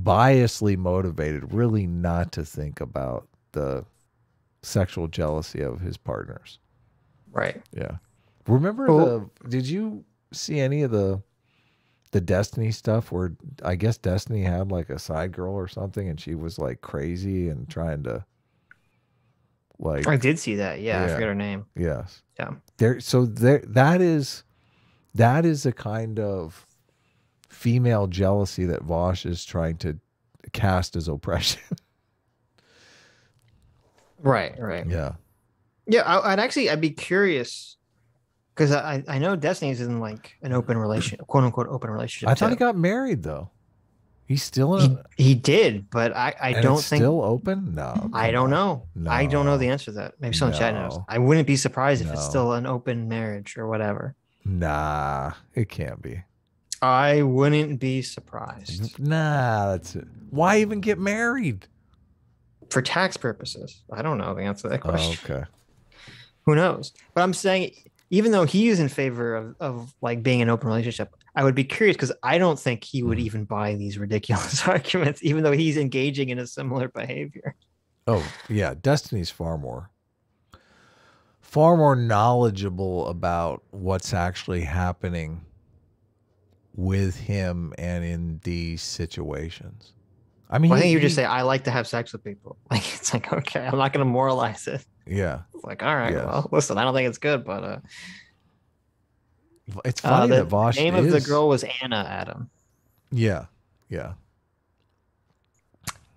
biasly motivated really not to think about the sexual jealousy of his partners. Right. Yeah. Remember did you see any of the Destiny stuff where I guess Destiny had like a side girl or something and she was like crazy and trying to like I did see that. Yeah. I forget her name. Yes. Yeah. That is a kind of female jealousy that Vaush is trying to cast as oppression. Right. Yeah. Yeah, I'd be curious because I know Destiny's in like an open relationship, quote unquote open relationship. I thought he got married though. He's still in. He did, but I don't think still open. No, I don't know. No. I don't know the answer to that. Maybe someone in chat knows. I wouldn't be surprised if it's still an open marriage or whatever. Nah, it can't be. I wouldn't be surprised. Nah, that's it. Why even get married? For tax purposes. I don't know the answer to that question. Oh, okay. Who knows? But I'm saying, even though he is in favor of like being an open relationship, I would be curious because I don't think he would even buy these ridiculous arguments, even though he's engaging in a similar behavior. Oh, yeah. Destiny's far more knowledgeable about what's actually happening with him and in these situations. I mean, I think you just say, I like to have sex with people. Like, it's like, okay, I'm not going to moralize it. Yeah. It's like, all right, Yes. well, listen, I don't think it's good, but it's funny that Vaush the name of the girl was Anna, Adam. Yeah. Yeah.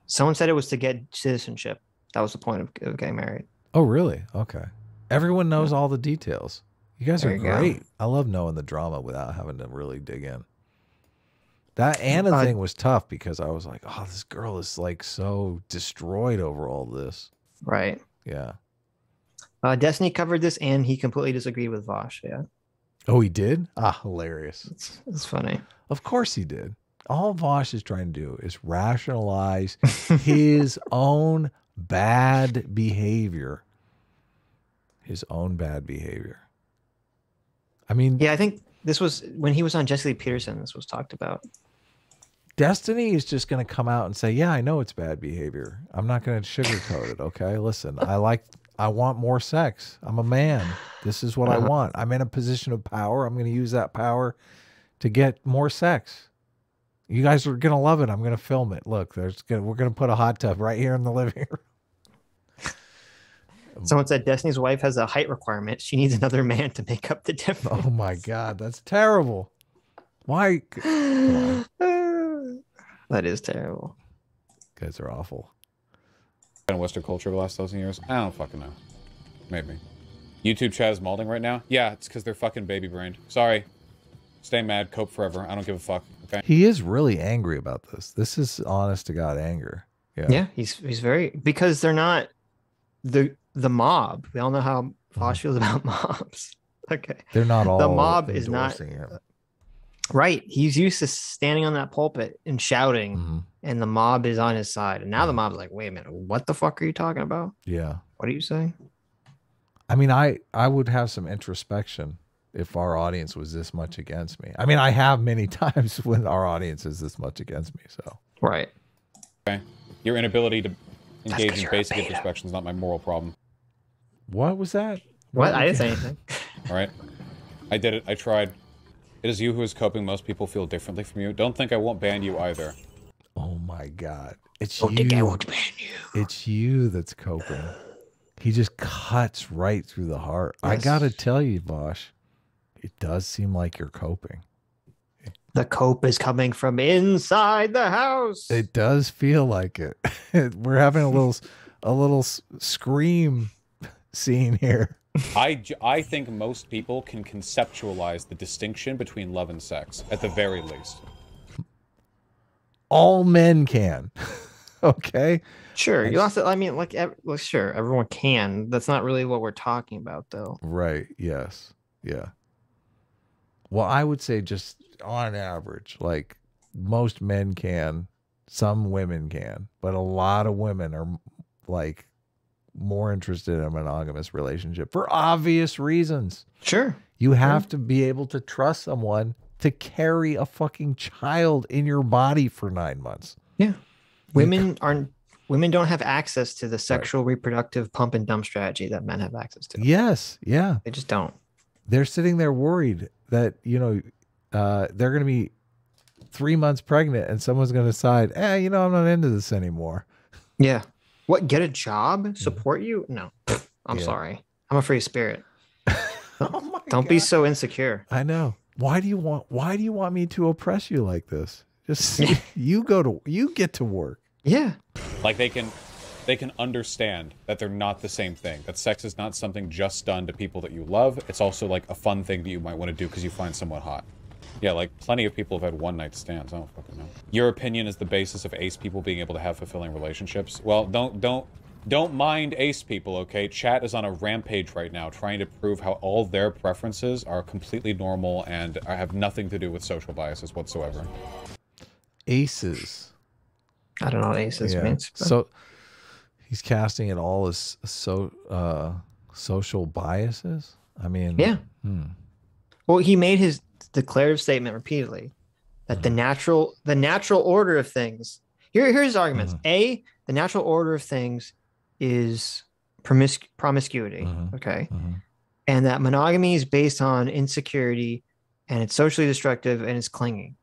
Someone said it was to get citizenship. That was the point of getting married. Oh, really? Okay. Everyone knows all the details. You guys are great. Go. I love knowing the drama without having to really dig in. That Anna thing was tough because I was like, oh, this girl is like so destroyed over all this. Right. Yeah. Destiny covered this and he completely disagreed with Vaush. Yeah. Oh, he did? Ah, hilarious. It's funny. Of course he did. All Vaush is trying to do is rationalize his own bad behavior. His own bad behavior. I mean, yeah, I think this was when he was on Jesse Lee Peterson. This was talked about. Destiny is just going to come out and say, yeah, I know it's bad behavior. I'm not going to sugarcoat it. Okay. Listen, I want more sex. I'm a man. This is what I want. I'm in a position of power. I'm going to use that power to get more sex. You guys are going to love it. I'm going to film it. Look, we're going to put a hot tub right here in the living room. Someone said Destiny's wife has a height requirement. She needs another man to make up the difference. Oh my God. That's terrible. Why? That is terrible. You guys are awful. In Western culture over the last 1,000 years? I don't fucking know. Maybe. YouTube chat is malding right now? Yeah, it's because they're fucking baby brained. Sorry. Stay mad. Cope forever. I don't give a fuck. Okay. He is really angry about this. This is honest to God anger. Yeah. Yeah, he's very, because they're not the mob. We all know how Vaush feels about mobs. Okay. They're not all the mob is not him. Right. He's used to standing on that pulpit and shouting, and the mob is on his side. And now the mob's like, wait a minute, what the fuck are you talking about? Yeah. What are you saying? I mean, I would have some introspection if our audience was this much against me. I mean, I have many times when our audience is this much against me. So right. Okay. Your inability to engage in basic introspection is not my moral problem. What was that? What? I didn't say anything. All right. I did it. I tried. It is you who is coping. Most people feel differently from you. Don't think I won't ban you either. Oh my God. It's Don't you. think I won't ban you. It's you that's coping. He just cuts right through the heart. Yes. I got to tell you, Vaush, it does seem like you're coping. The cope is coming from inside the house. It does feel like it. We're having a little scream scene here. I think most people can conceptualize the distinction between love and sex, at the very least. All men can. Okay? Sure. You also, I mean, like, sure, everyone can. That's not really what we're talking about, though. Right. Yes. Yeah. Well, I would say just on average, like most men can, some women can, but a lot of women are like more interested in a monogamous relationship for obvious reasons. Sure. You have to be able to trust someone to carry a fucking child in your body for 9 months. Yeah. Women don't have access to the sexual reproductive pump and dump strategy that men have access to. Yes. Yeah. They just don't. They're sitting there worried that, they're going to be 3 months pregnant and someone's going to decide, I'm not into this anymore. Yeah. What? Get a job? Support you? No. I'm sorry. I'm a free spirit. Don't be so insecure. I know. Why do you want me to oppress you like this? Just you get to work. Yeah. Like they can understand that they're not the same thing. That sex is not something just done to people that you love. It's also like a fun thing that you might want to do because you find someone hot. Yeah, like plenty of people have had one night stands. I don't fucking know. Your opinion is the basis of ace people being able to have fulfilling relationships. Well, don't mind ace people, okay? Chat is on a rampage right now trying to prove how all their preferences are completely normal and have nothing to do with social biases whatsoever. Aces. I don't know what aces means. So he's casting it all as social biases. I mean, yeah. Well, he made his declarative statement repeatedly that the natural order of things. Here's his arguments. A, the natural order of things is promiscuity. Okay. And that monogamy is based on insecurity, and it's socially destructive, and it's clinging.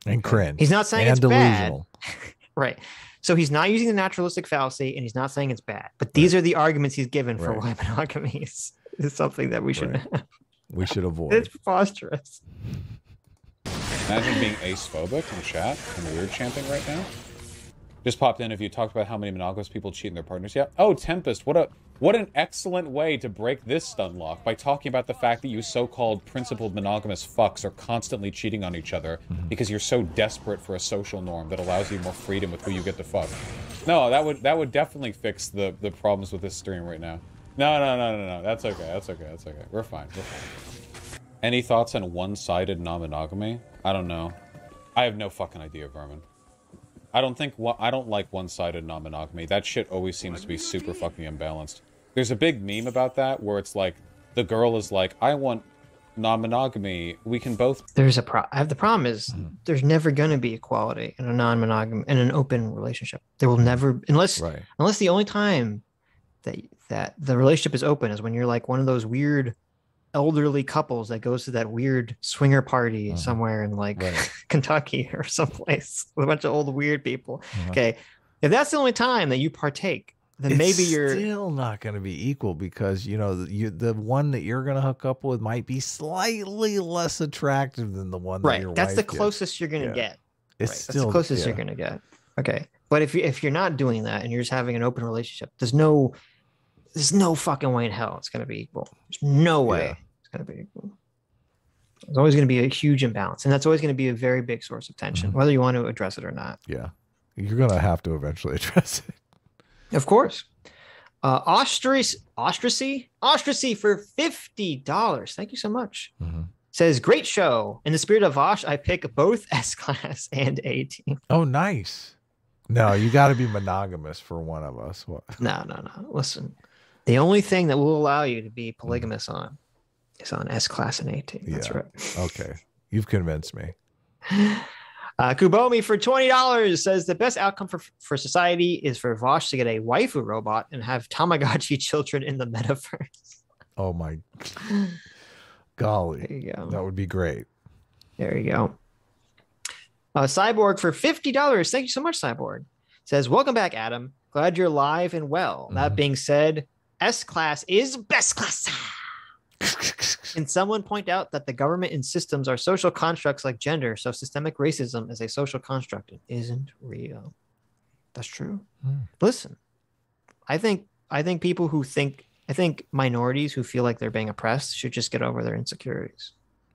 And cringe. He's not saying and it's delusional. bad. Right. So he's not using the naturalistic fallacy, and he's not saying it's bad. But these are the arguments he's given for why monogamy is something that we should we should avoid. It's preposterous. Imagine being ace-phobic in chat and weird chanting right now. Just popped in. If you talked about how many monogamous people cheat in their partners yet. Oh, Tempest, what an excellent way to break this stun lock by talking about the fact that you so-called principled monogamous fucks are constantly cheating on each other because you're so desperate for a social norm that allows you more freedom with who you get to fuck. No, that would definitely fix the problems with this stream right now. No. That's okay. We're fine. Any thoughts on one-sided non-monogamy? I don't know. I have no fucking idea, Vermin. I don't like one-sided non-monogamy. That shit always seems to be super fucking imbalanced. There's a big meme about that where it's like the girl is like, I want non-monogamy. We can both. The problem is there's never going to be equality in a non-monogamy in an open relationship. There will never, unless the only time that the relationship is open is when you're like one of those weird elderly couples that goes to that weird swinger party somewhere in like Kentucky or someplace with a bunch of old weird people. Okay, if that's the only time that you partake, then maybe you're still not going to be equal, because the one that you're going to hook up with might be slightly less attractive than the one that your that's wife the gets. Closest you're going to get. It's that's the closest you're going to get. Okay, but if you're not doing that and you're just having an open relationship, there's no fucking way in hell it's going to be equal. There's no way it's going to be equal. There's always going to be a huge imbalance, and that's always going to be a very big source of tension, whether you want to address it or not. Yeah, you're going to have to eventually address it. Of course. Ostracy for $50. Thank you so much. Says, great show. In the spirit of Vaush, I pick both S-Class and A-Team. Oh, nice. No, you got to be monogamous for one of us. What? No. Listen, the only thing that will allow you to be polygamous on is on S-Class and A-Team. That's right. Okay. You've convinced me. Kubomi for $20 says the best outcome for society is for Vaush to get a waifu robot and have Tamagotchi children in the metaverse. Oh my golly. There you go. That would be great. There you go. Cyborg for $50. Thank you so much, Cyborg. Says, welcome back, Adam. Glad you're live and well. That being said, S-Class is best class. Can someone point out that the government and systems are social constructs like gender, so systemic racism is a social construct? It isn't real. That's true. Listen, I think minorities who feel like they're being oppressed should just get over their insecurities.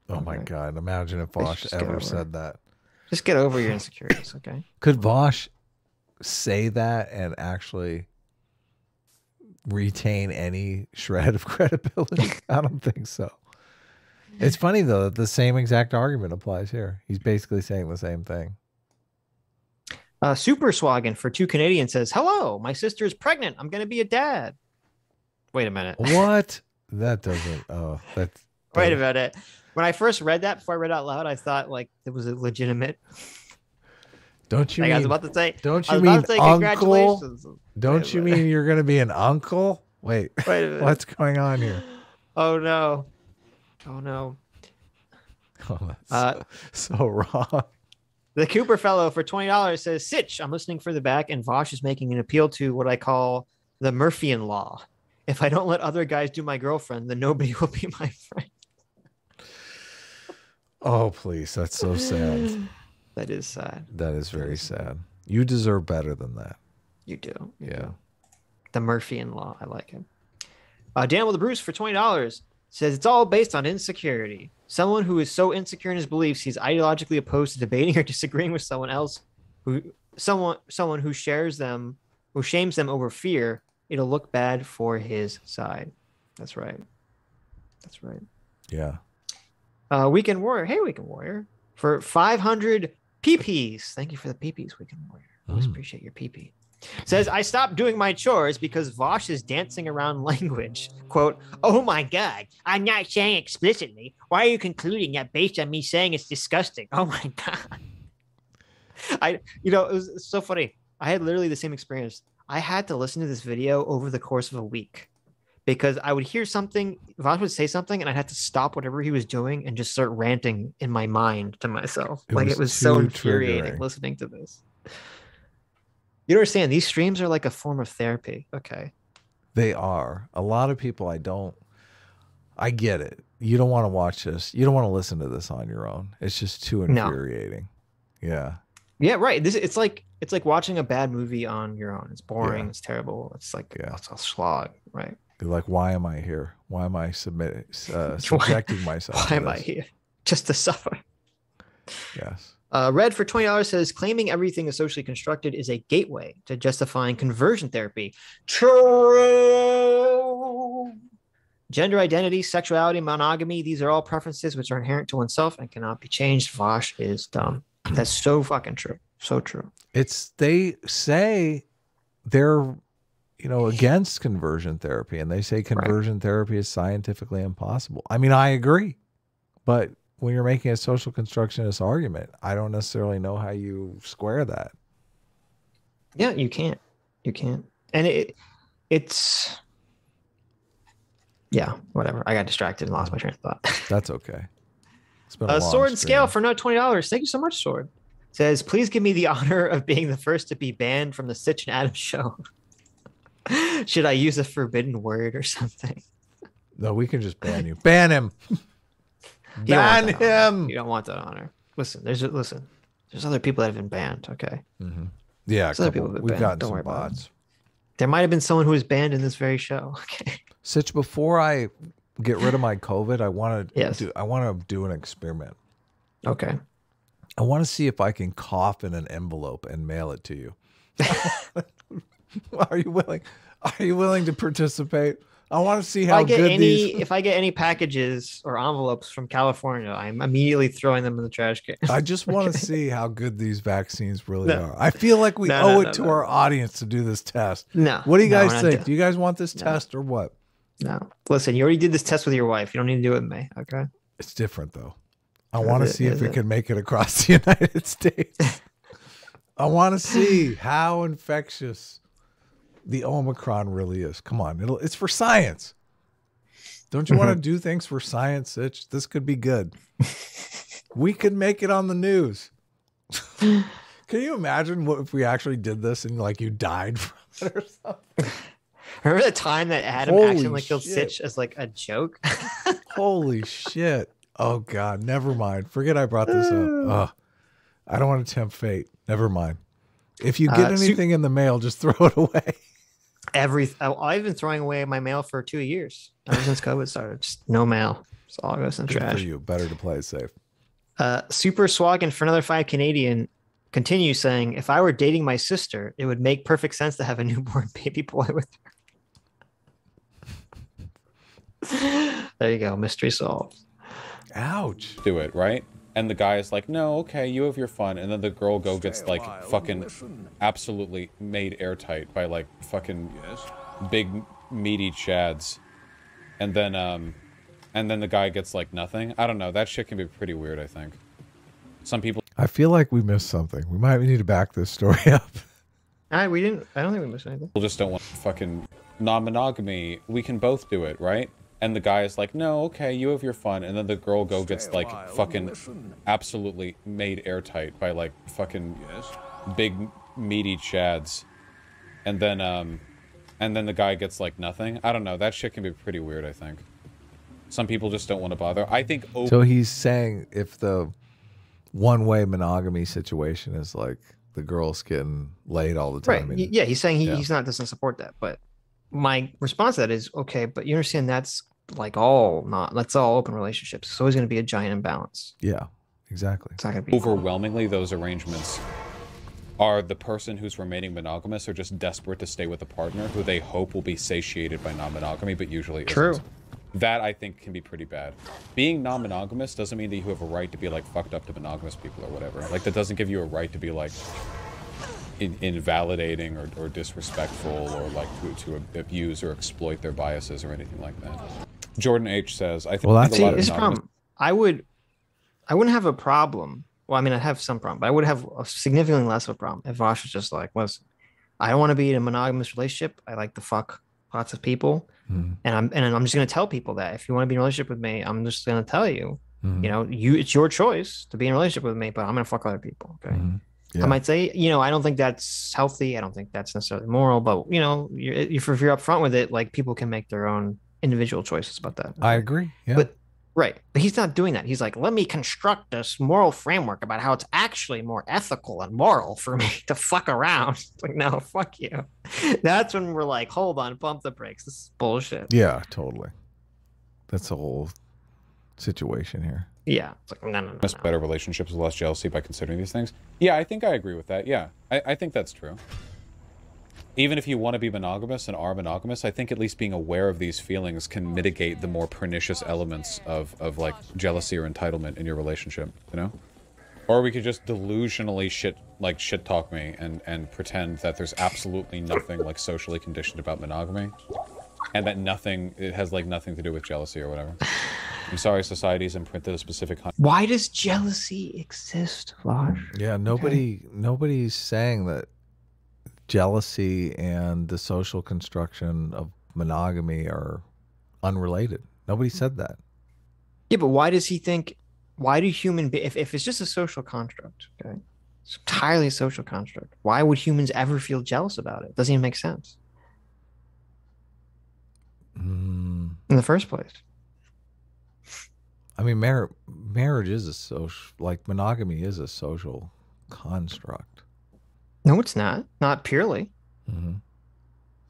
Oh my God. Imagine if Vaush ever said that. Just get over your insecurities, okay? Could Vaush say that and actually retain any shred of credibility? I don't think so. It's funny though that the same exact argument applies here. He's basically saying the same thing. Super Swaggin for 2 Canadians says, hello, my sister is pregnant. I'm going to be a dad. Wait a minute. What? That doesn't. Wait a minute. When I first read that, before I read it out loud, I thought like it was a legitimate. Don't you like mean? I was about to say. Don't you mean uncle? Congratulations. Don't you mean you're going to be an uncle? Wait a minute. What's going on here? Oh no. Oh, that's so wrong. The Cooper fellow for $20 says, Sitch, I'm listening for the back, and Vaush is making an appeal to what I call the Murphian law. If I don't let other guys do my girlfriend, then nobody will be my friend. Oh, please. That's so sad. That is sad. That is very sad. You deserve better than that. You do. Yeah. The Murphian law. I like it. Dan with the Bruce for $20 says it's all based on insecurity. Someone who is so insecure in his beliefs, he's ideologically opposed to debating or disagreeing with someone else, someone who shames them over fear. It'll look bad for his side. That's right. That's right. Yeah. Weekend Warrior. Hey, Weekend Warrior. For 500 PPs. Thank you for the PPs, Weekend Warrior. Always appreciate your PP. Says, I stopped doing my chores because Vaush is dancing around language. Quote, oh my God, I'm not saying explicitly. Why are you concluding that based on me saying it's disgusting? Oh my God. It was so funny. I had literally the same experience. I had to listen to this video over the course of a week because I would hear something, Vosh would say something, and I'd have to stop whatever he was doing and just start ranting in my mind to myself. It was so infuriating listening to this. You understand? These streams are like a form of therapy. Okay. They are. A lot of people, I get it. You don't want to watch this. You don't want to listen to this on your own. It's just too infuriating. No. Yeah. Yeah, right. It's like watching a bad movie on your own. It's boring. Yeah. It's terrible. It's like it's a slog, right? You're like, why am I here? Why am I subjecting myself? Why am I here? Just to suffer. Yes. Red for $20 says claiming everything is socially constructed is a gateway to justifying conversion therapy. True. Gender identity, sexuality, monogamy, these are all preferences which are inherent to oneself and cannot be changed. Vaush is dumb. That's so fucking true. So true. They say they're, against conversion therapy, and they say conversion therapy is scientifically impossible. I mean, I agree. But when you're making a social constructionist argument, I don't necessarily know how you square that. Yeah, you can't. You can't. And it's yeah, whatever. I got distracted and lost my train of thought. That's okay. It's been a long Sword and Scale for another $20. Thank you so much, Sword. Says, please give me the honor of being the first to be banned from the Sitch and Adams show. Should I use a forbidden word or something? No, we can just ban you. Ban him. Ban him. You don't want that honor. Listen, there's other people that have been banned. Okay. Mm-hmm. Yeah, other people we've gotten some bots. There might have been someone who was banned in this very show. Okay. Sitch, before I get rid of my COVID, I want to do an experiment. Okay. I want to see if I can cough in an envelope and mail it to you. Are you willing? Are you willing to participate? I want to see how good these. If I get any packages or envelopes from California, I'm immediately throwing them in the trash can. I just want to see how good these vaccines really are. I feel like we owe it to our audience to do this test. No. What do you guys think? Do you guys want this test or what? No. Listen, you already did this test with your wife. You don't need to do it with me. Okay. It's different though. I want to see if it can make it across the United States. I want to see how infectious the Omicron really is. Come on, it's for science. Don't you want to do things for science, Sitch? This could be good. We could make it on the news. Can you imagine what if we actually did this and like you died from it or something? Remember the time that Adam accidentally killed Sitch as like a joke? Holy shit. Oh God, never mind. Forget I brought this up. I don't want to tempt fate. Never mind. If you get anything in the mail, just throw it away. I've been throwing away my mail for 2 years ever since COVID started. Just no mail. It's all goes in the trash. For you. Better to play it safe. Super Swaggin for another 5 Canadian continues saying, if I were dating my sister, it would make perfect sense to have a newborn baby boy with her. There you go. Mystery solved. Ouch. Do it, right? And the guy is like, no, okay, you have your fun. And then the girl gets like fucking absolutely made airtight by like fucking big meaty chads. And then the guy gets like nothing. I don't know. That shit can be pretty weird, I think. Some people. I feel like we missed something. We might need to back this story up. We didn't. I don't think we missed anything. People just don't want fucking non-monogamy. We can both do it, right? And the guy is like, no, okay, you have your fun. And then the girl gets like fucking absolutely made airtight by like fucking big meaty chads. And then the guy gets like nothing. I don't know. That shit can be pretty weird, I think. Some people just don't want to bother. I think. So he's saying if the one-way monogamy situation is like the girl's getting laid all the time. Right. Yeah, he's saying doesn't support that, but my response to that is okay, but you understand that's like that's all open relationships. It's always going to be a giant imbalance. Yeah, exactly. It's not going to be overwhelmingly those arrangements are the person who's remaining monogamous or just desperate to stay with a partner who they hope will be satiated by non-monogamy, but usually isn't. That I think can be pretty bad. Being non-monogamous doesn't mean that you have a right to be like fucked up to monogamous people or whatever. Like that doesn't give you a right to be like invalidating or disrespectful or like to abuse or exploit their biases or anything like that. Jordan H says, I think this problem. I wouldn't have a problem. Well, I mean, I have some problem, but I would have a significantly less of a problem if Vaush was just like, listen, I don't want to be in a monogamous relationship. I like to fuck lots of people. And I'm just gonna tell people that if you want to be in a relationship with me, I'm just gonna tell you, you know, it's your choice to be in a relationship with me, but I'm gonna fuck other people. Okay. Yeah. I might say, you know, I don't think that's healthy. I don't think that's necessarily moral, but you know, if you're upfront with it, like people can make their own individual choices about that. I agree. Yeah. But right. But he's not doing that. He's like, let me construct this moral framework about how it's actually more ethical and moral for me to fuck around. It's like, no, fuck you. That's when we're like, hold on, pump the brakes. This is bullshit. Yeah, totally. That's the whole situation here. Yeah. It's like, no. Better relationships with less jealousy by considering these things. Yeah, I think I agree with that. Yeah, I think that's true. Even if you want to be monogamous and are monogamous, I think at least being aware of these feelings can mitigate the more pernicious elements of like jealousy or entitlement in your relationship, you know? Or we could just delusionally shit talk me and pretend that there's absolutely nothing like socially conditioned about monogamy, and that it has like nothing to do with jealousy or whatever. I'm sorry, society's imprinted a specific. Why does jealousy exist, Vaush? Yeah, nobody's saying that jealousy and the social construction of monogamy are unrelated. Nobody said that. Yeah, but why does he think? Why do if it's just a social construct, okay, it's entirely a social construct, why would humans ever feel jealous about it? Doesn't even make sense in the first place. I mean, marriage is a social, like monogamy is a social construct. No, it's not. Not purely.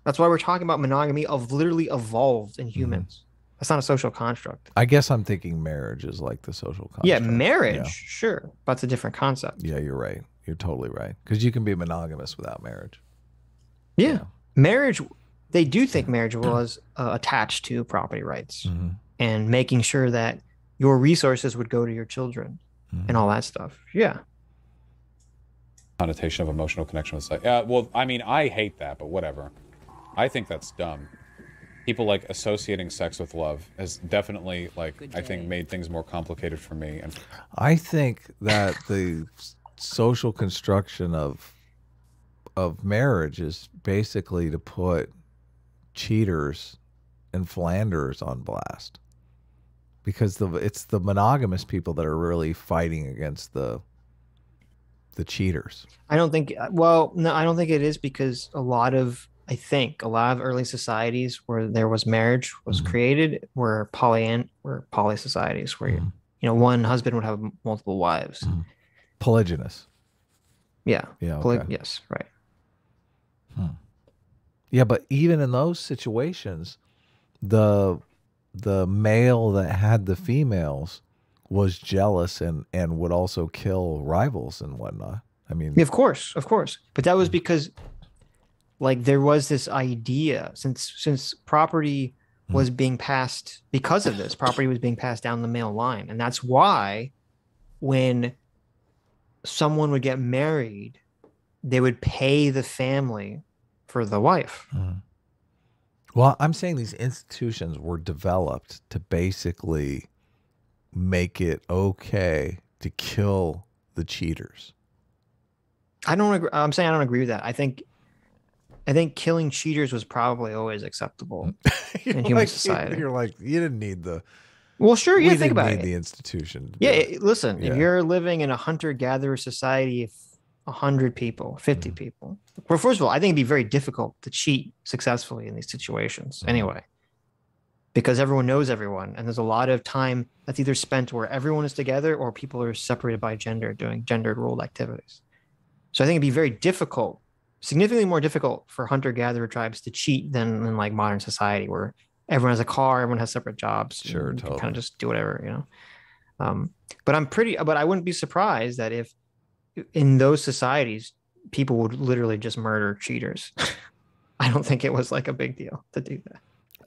That's why we're talking about monogamy of literally evolved in humans. That's not a social construct. I guess I'm thinking marriage is like the social construct. Yeah, marriage, sure. But it's a different concept. Yeah, you're right. You're totally right. Because you can be monogamous without marriage. Yeah. Marriage, they do think marriage was attached to property rights and making sure that your resources would go to your children and all that stuff. Yeah. Connotation of emotional connection with sex. Yeah, well, I mean, I hate that, but whatever. I think that's dumb. People like associating sex with love has definitely, like, I think made things more complicated for me. And I think that the social construction of marriage is basically to put cheaters and philanderers on blast, because it's the monogamous people that are really fighting against the cheaters. I don't think. Well, no, I don't think it is, because I think a lot of early societies where there was marriage was created were poly societies where you know, one husband would have multiple wives. Polygynous. Yeah. Yeah. Okay. Yes. Right. Yeah, but even in those situations, the male that had the females was jealous and would also kill rivals and whatnot. I mean, yeah, of course. But that was because, like, there was this idea, since property was being passed, because of this, property was being passed down the male line. And that's why when someone would get married, they would pay the family for the wife. Well, I'm saying these institutions were developed to basically make it okay to kill the cheaters. I don't agree. I'm saying I don't agree with that. I think killing cheaters was probably always acceptable in human society. You're like, you didn't need the. Well, sure. Yeah, think about it. The institution. Yeah, listen. Yeah. If you're living in a hunter-gatherer society of 100 people, 50 people, well, first of all, I think it'd be very difficult to cheat successfully in these situations anyway, because everyone knows everyone, and there's a lot of time that's either spent where everyone is together or people are separated by gender, doing gendered role activities. So I think it'd be very difficult, significantly more difficult for hunter-gatherer tribes to cheat than in like modern society, where everyone has a car, everyone has separate jobs. Sure, you totally. Kind of just do whatever, you know. But I wouldn't be surprised that if in those societies people would literally just murder cheaters. I don't think it was like a big deal to do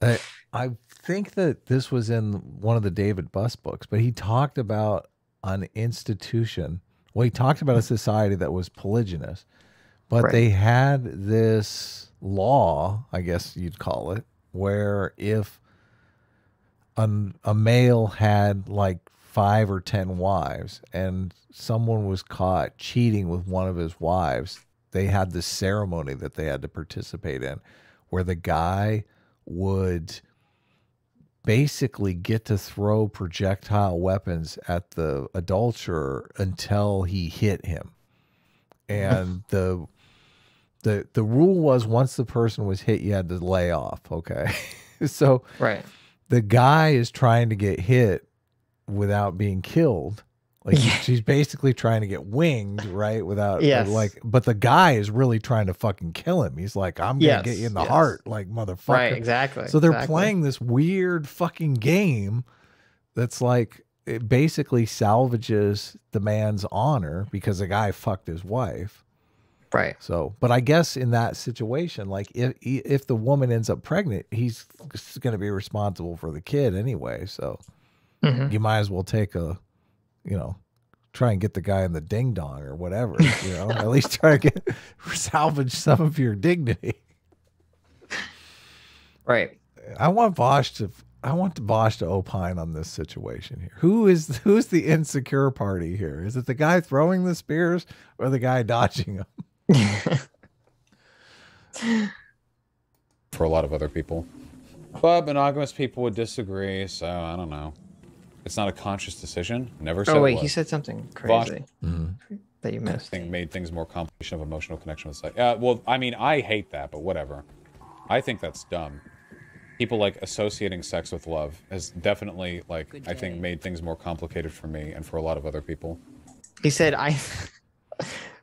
that. I think that this was in one of the David Buss books, but he talked about an institution. Well, he talked about a society that was polygynous, but they had this law, I guess you'd call it, where if a male had like 5 or 10 wives and someone was caught cheating with one of his wives, they had this ceremony that they had to participate in where the guy would basically get to throw projectile weapons at the adulterer until he hit him. And the rule was once the person was hit, you had to lay off. Okay. So Right. the guy is trying to get hit without being killed. Like she's basically trying to get winged, right? Without but the guy is really trying to fucking kill him. He's like, I'm gonna get you in the heart, like motherfucker. Right, exactly. So they're playing this weird fucking game that's like it basically salvages the man's honor because the guy fucked his wife. Right. So, but I guess in that situation, like if the woman ends up pregnant, he's going to be responsible for the kid anyway. So you might as well take try and get the guy in the ding dong or whatever, at least try to salvage some of your dignity. Right. I want Vaush to opine on this situation here. Who's the insecure party here? Is it the guy throwing the spears or the guy dodging them? For a lot of other people. But monogamous people would disagree, so I don't know. It's not a conscious decision. Never said. Oh wait, he said something crazy that you missed. Made things more complication of emotional connection with sex. Well, I mean, I hate that, but whatever. I think that's dumb. People like associating sex with love has definitely, like, I think, made things more complicated for me and for a lot of other people. He said,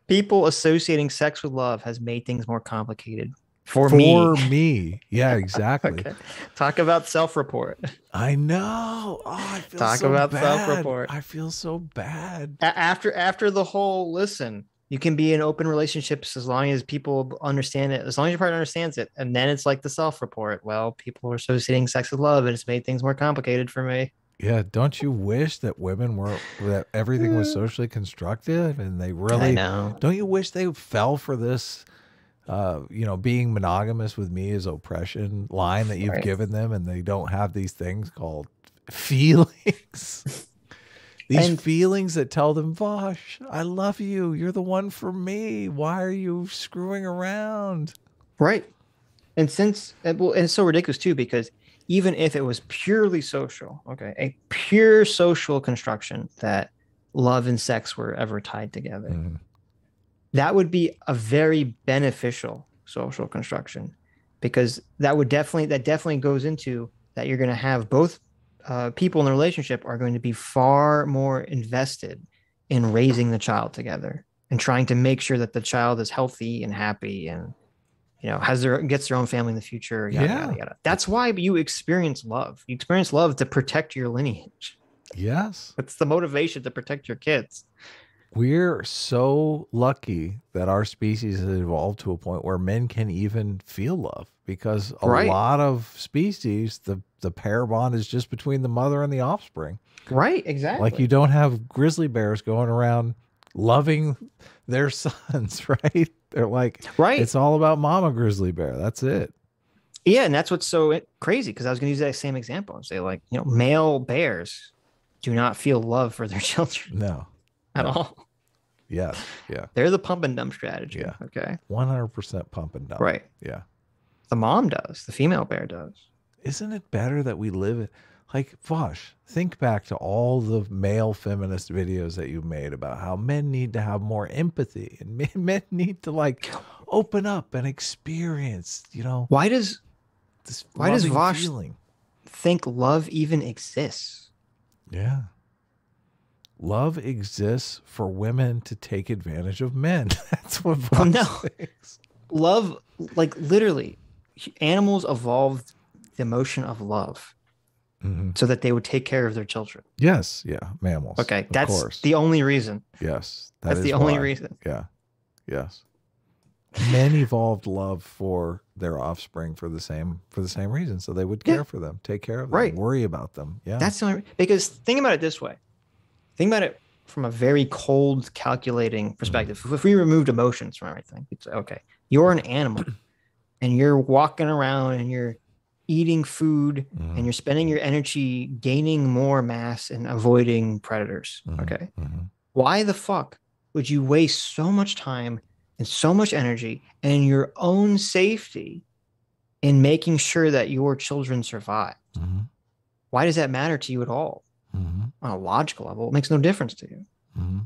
people associating sex with love has made things more complicated for me. Yeah, exactly. Okay. Talk about self-report. I know. Oh, I feel Talk so about bad. Self-report. I feel so bad. After the whole listen, you can be in open relationships as long as people understand it, as long as your partner understands it. And then it's like the self-report. Well, people are associating sex with love and it's made things more complicated for me. Yeah, don't you wish that that everything was socially constructed and they really, I know. Don't you wish they fell for this, being monogamous with me is oppression line that you've given them, and they don't have these things called feelings. These feelings that tell them, Vaush, I love you. You're the one for me. Why are you screwing around? Right. And and it's so ridiculous too, because even if it was purely social, a pure social construction that love and sex were ever tied together, that would be a very beneficial social construction, because that definitely goes into that you're going to have both people in the relationship are going to be far more invested in raising the child together and trying to make sure that the child is healthy and happy and gets their own family in the future. Yada, yada. That's why you experience love. You experience love to protect your lineage. Yes. It's the motivation to protect your kids. We're so lucky that our species has evolved to a point where men can even feel love, because a lot of species, the pair bond is just between the mother and the offspring. Right, exactly. Like you don't have grizzly bears going around loving their sons, right? They're like, it's all about mama grizzly bear. That's it. Yeah, and that's what's so crazy, because I was going to use that same example and say, like, male bears do not feel love for their children. No. At all. Yeah. They're the pump and dump strategy. Yeah. Okay. 100% pump and dump. Right. Yeah. The mom does. The female bear does. Isn't it better that we live it? Like, Vaush, think back to all the male feminist videos that you've made about how men need to have more empathy and men need to like open up and experience, Why does Vaush feeling. Think love even exists? Yeah. Love exists for women to take advantage of men. That's what Vaush thinks. Love, like literally, animals evolved the emotion of love so that they would take care of their children. Yes. Yeah. Mammals. Okay. That's the only reason. Yes. That's the only reason. Yeah. Yes. Men evolved love for their offspring for the same reason. So they would care for them, take care of them, worry about them. Yeah. That's the only, because think about it this way. Think about it from a very cold, calculating perspective. If we removed emotions from everything, it's okay. You're an animal and you're walking around and you're eating food and you're spending your energy gaining more mass and avoiding predators. Okay. Why the fuck would you waste so much time and so much energy and your own safety in making sure that your children survive. Mm-hmm. Why does that matter to you at all? Mm-hmm. On a logical level, it makes no difference to you. Mm-hmm.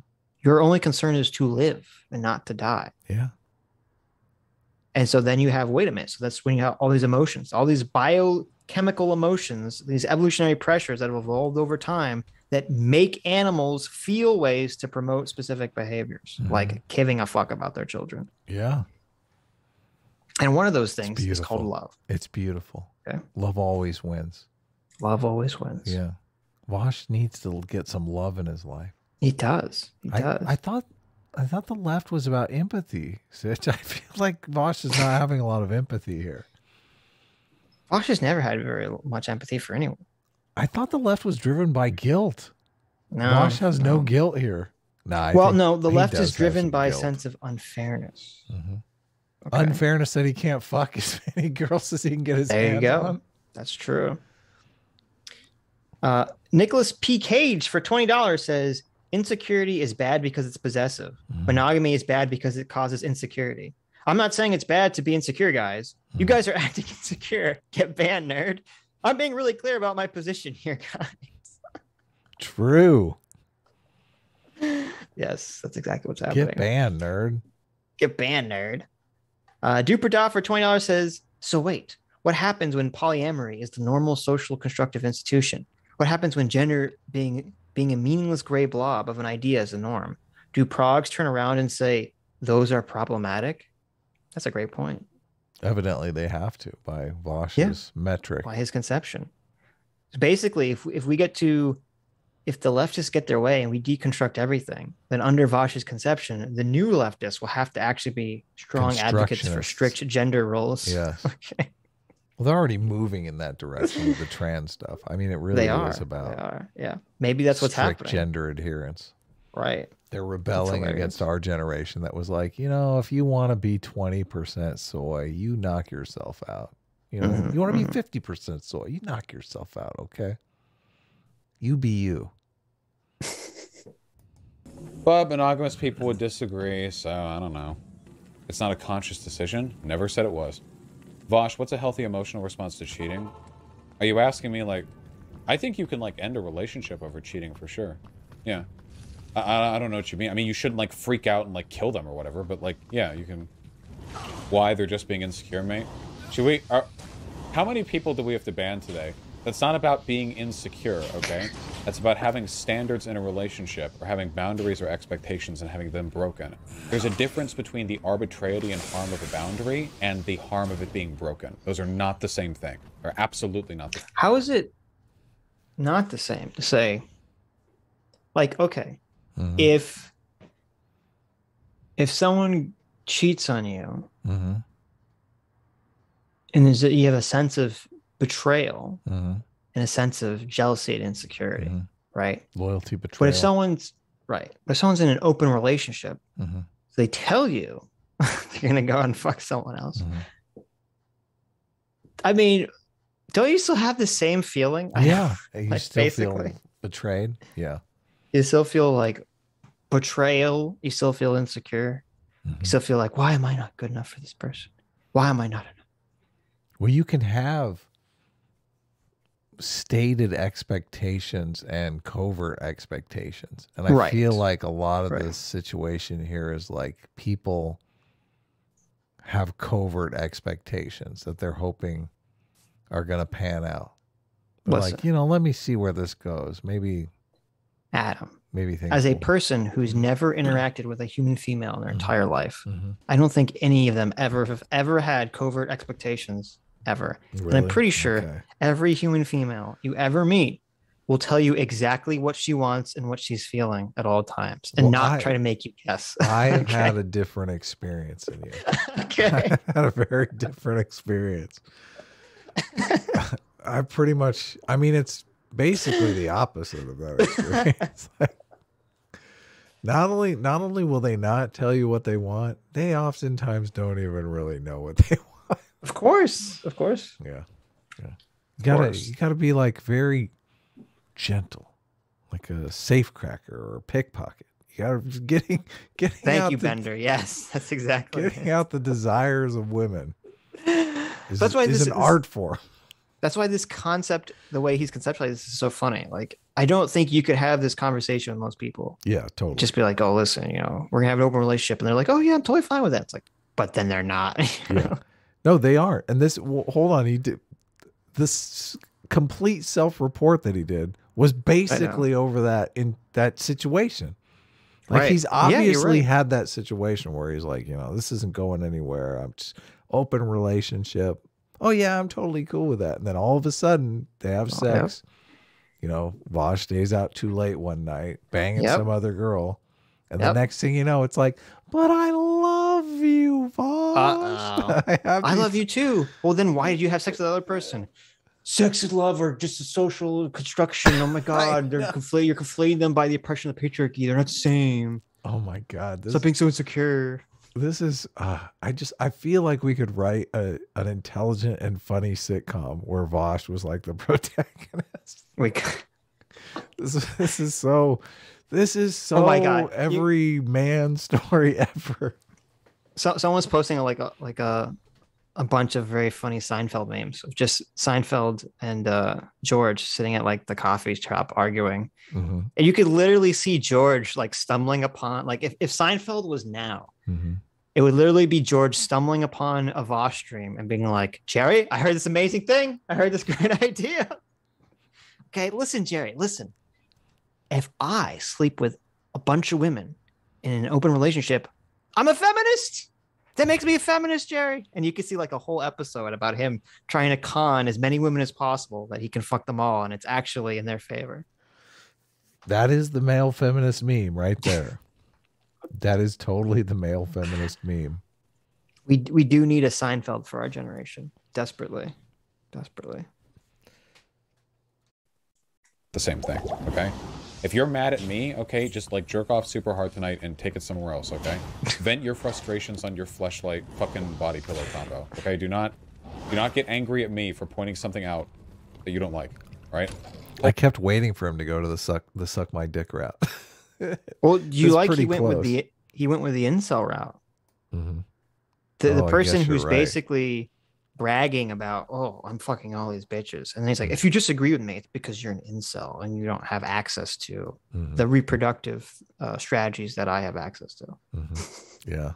Your only concern is to live and not to die. Yeah. And so then you have, wait a minute. So that's when you have all these emotions, all these biochemical emotions, these evolutionary pressures that have evolved over time that make animals feel ways to promote specific behaviors, like giving a fuck about their children. Yeah. And one of those things is called love. It's beautiful. Okay. Love always wins. Love always wins. Yeah. Vaush needs to get some love in his life. He does. He does. I thought the left was about empathy, Sitch. I feel like Vaush is not having a lot of empathy here. Vaush has never had very much empathy for anyone. I thought the left was driven by guilt. No, Vaush has no guilt here. Nah, the left is driven by a sense of unfairness. Mm-hmm. Okay. Unfairness that he can't fuck as many girls as he can get his hands on. That's true. Nicholas P. Cage for $20 says, insecurity is bad because it's possessive. Monogamy is bad because it causes insecurity. I'm not saying it's bad to be insecure, guys. You guys are acting insecure. Get banned, nerd. I'm being really clear about my position here, guys. True. Yes, that's exactly what's happening. Get banned, nerd. Get banned, nerd. Duperda for $20 says, so wait, what happens when polyamory is the normal social constructive institution? What happens when gender being a meaningless gray blob of an idea is the norm? Do progs turn around and say, those are problematic? That's a great point. Evidently, they have to by Vaush's metric. By his conception. Basically, if the leftists get their way and we deconstruct everything, then under Vaush's conception, the new leftists will have to actually be strong advocates for strict gender roles. Yes. Okay. Well, they're already moving in that direction with the trans stuff. I mean, it really is about. They are. Yeah. Maybe that's what's happening. Strict gender adherence. Right. They're rebelling against our generation that was like, if you want to be 20% soy, you knock yourself out. You want to be 50% soy, you knock yourself out, okay? You be you. But monogamous people would disagree, so I don't know. It's not a conscious decision. Never said it was. Vaush, what's a healthy emotional response to cheating? Are you asking me, like... I think you can, like, end a relationship over cheating for sure. Yeah. I don't know what you mean. I mean, you shouldn't, like, freak out and, like, kill them or whatever, but, like, yeah, you can... Why? They're just being insecure, mate? Should we... How many people do we have to ban today? That's not about being insecure, okay? That's about having standards in a relationship, or having boundaries or expectations and having them broken. There's a difference between the arbitrarity and harm of a boundary and the harm of it being broken. Those are not the same thing. They're absolutely not the same. How is it not the same to say, like, okay, if someone cheats on you, and you have a sense of betrayal and a sense of jealousy and insecurity, right? Loyalty, betrayal. But if someone's in an open relationship, they tell you they're gonna go and fuck someone else. I mean, don't you still have the same feeling? Yeah, you like still feel betrayed. Yeah, you still feel like betrayal. You still feel insecure. You still feel like, why am I not good enough for this person? Why am I not enough? Well, you can have stated expectations and covert expectations. And I feel like a lot of this situation here is like people have covert expectations that they're hoping are going to pan out. Like, let me see where this goes. Maybe Adam, things as a person who's never interacted with a human female in their entire life, I don't think any of them have ever had covert expectations. Ever. Really? And I'm pretty sure every human female you ever meet will tell you exactly what she wants and what she's feeling at all times and try to make you guess. I have had a different experience than you. I had a very different experience. It's basically the opposite of that experience. Not only will they not tell you what they want, they oftentimes don't even really know what they want. Of course. Yeah. You gotta be like very gentle, like a safecracker or a pickpocket. You gotta getting Thank out you, the, Bender. Yes, that's exactly getting it. out the desires of women. That's why is an art form. That's why this concept, the way he's conceptualized this, is so funny. Like, I don't think you could have this conversation with most people. Yeah, totally. Just be like, oh, listen, we're gonna have an open relationship, and they're like, oh yeah, I'm totally fine with that. It's like, but then they're not. Yeah. No, they are. And this, hold on, he did this complete self-report that he did was basically over that in that situation. Like he's obviously had that situation where he's like, this isn't going anywhere. I'm just open relationship. Oh yeah, I'm totally cool with that. And then all of a sudden they have sex. Vaush stays out too late one night, banging some other girl. And the next thing you know, it's like, but I love you, Vaush. I love you too. Well, then why did you have sex with the other person? Sex and love are just a social construction. Oh my God. You're conflating them by the oppression of the patriarchy. They're not the same. Oh my God. Stop being so insecure. This is, I feel like we could write an intelligent and funny sitcom where Vaush was like the protagonist. This is so oh my God. Every man's story ever. So someone's posting a bunch of very funny Seinfeld memes of just Seinfeld and George sitting at like the coffee shop arguing. Mm-hmm. And you could literally see George like stumbling upon, like if Seinfeld was now, it would literally be George stumbling upon a Vaush stream and being like, Jerry, I heard this amazing thing. I heard this great idea. Okay, listen, Jerry, listen. If I sleep with a bunch of women in an open relationship, I'm a feminist. That makes me a feminist, Jerry. And you can see like a whole episode about him trying to con as many women as possible that he can fuck them all. And it's actually in their favor. That is the male feminist meme right there. That is totally the male feminist meme. We do need a Seinfeld for our generation. Desperately. The same thing, okay? If you're mad at me, okay, just like jerk off super hard tonight and take it somewhere else, okay? Vent your frustrations on your fleshlight fucking body pillow combo, okay? Do not get angry at me for pointing something out that you don't like, right? I kept waiting for him to go to the suck my dick route. Well, he went with the incel route. Mm-hmm. The person who's basically bragging about, oh, I'm fucking all these bitches. And then he's like, if you disagree with me, it's because you're an incel and you don't have access to the reproductive strategies that I have access to. Yeah.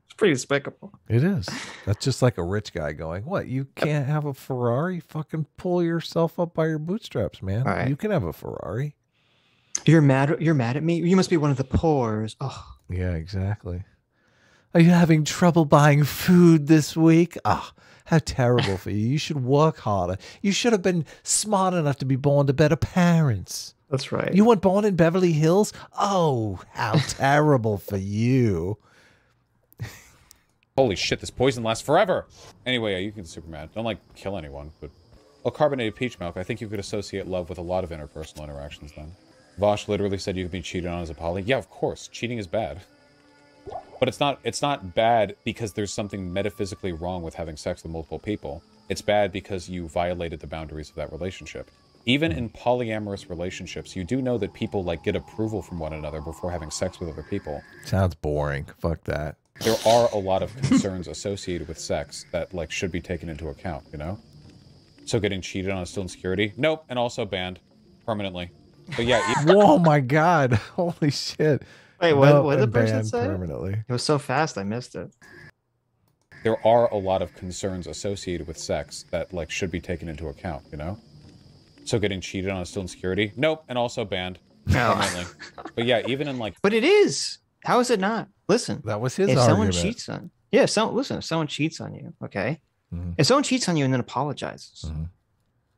It's pretty despicable. It is. That's just like a rich guy going, what? You can't have a Ferrari? Fucking pull yourself up by your bootstraps, man. Right. You can have a Ferrari. You're mad at me? You must be one of the poors. Oh. Yeah, exactly. Are you having trouble buying food this week? Oh, how terrible for you. You should work harder. You should have been smart enough to be born to better parents. That's right. You weren't born in Beverly Hills? Oh, how terrible for you. Holy shit, this poison lasts forever. Anyway, yeah, you can get super mad. Don't, like, kill anyone, but... Oh, carbonated peach milk. I think you could associate love with a lot of interpersonal interactions then. Vaush literally said you could be cheated on as a poly. Yeah, of course. Cheating is bad. But it's not bad because there's something metaphysically wrong with having sex with multiple people. It's bad because you violated the boundaries of that relationship. Even in polyamorous relationships, you do know that people like get approval from one another before having sex with other people. Sounds boring. Fuck that. There are a lot of concerns associated with sex that like should be taken into account, you know? So getting cheated on is still insecurity? Nope, and also banned permanently. But yeah. Oh my God. Holy shit. Wait, what did the person say? Permanently. It was so fast, I missed it. There are a lot of concerns associated with sex that like should be taken into account, you know? So getting cheated on is still insecurity? Nope, and also banned permanently. But yeah, even in like... But it is. How is it not? Listen. That was his argument. If someone cheats on... Yeah, listen, if someone cheats on you, okay? If someone cheats on you and then apologizes,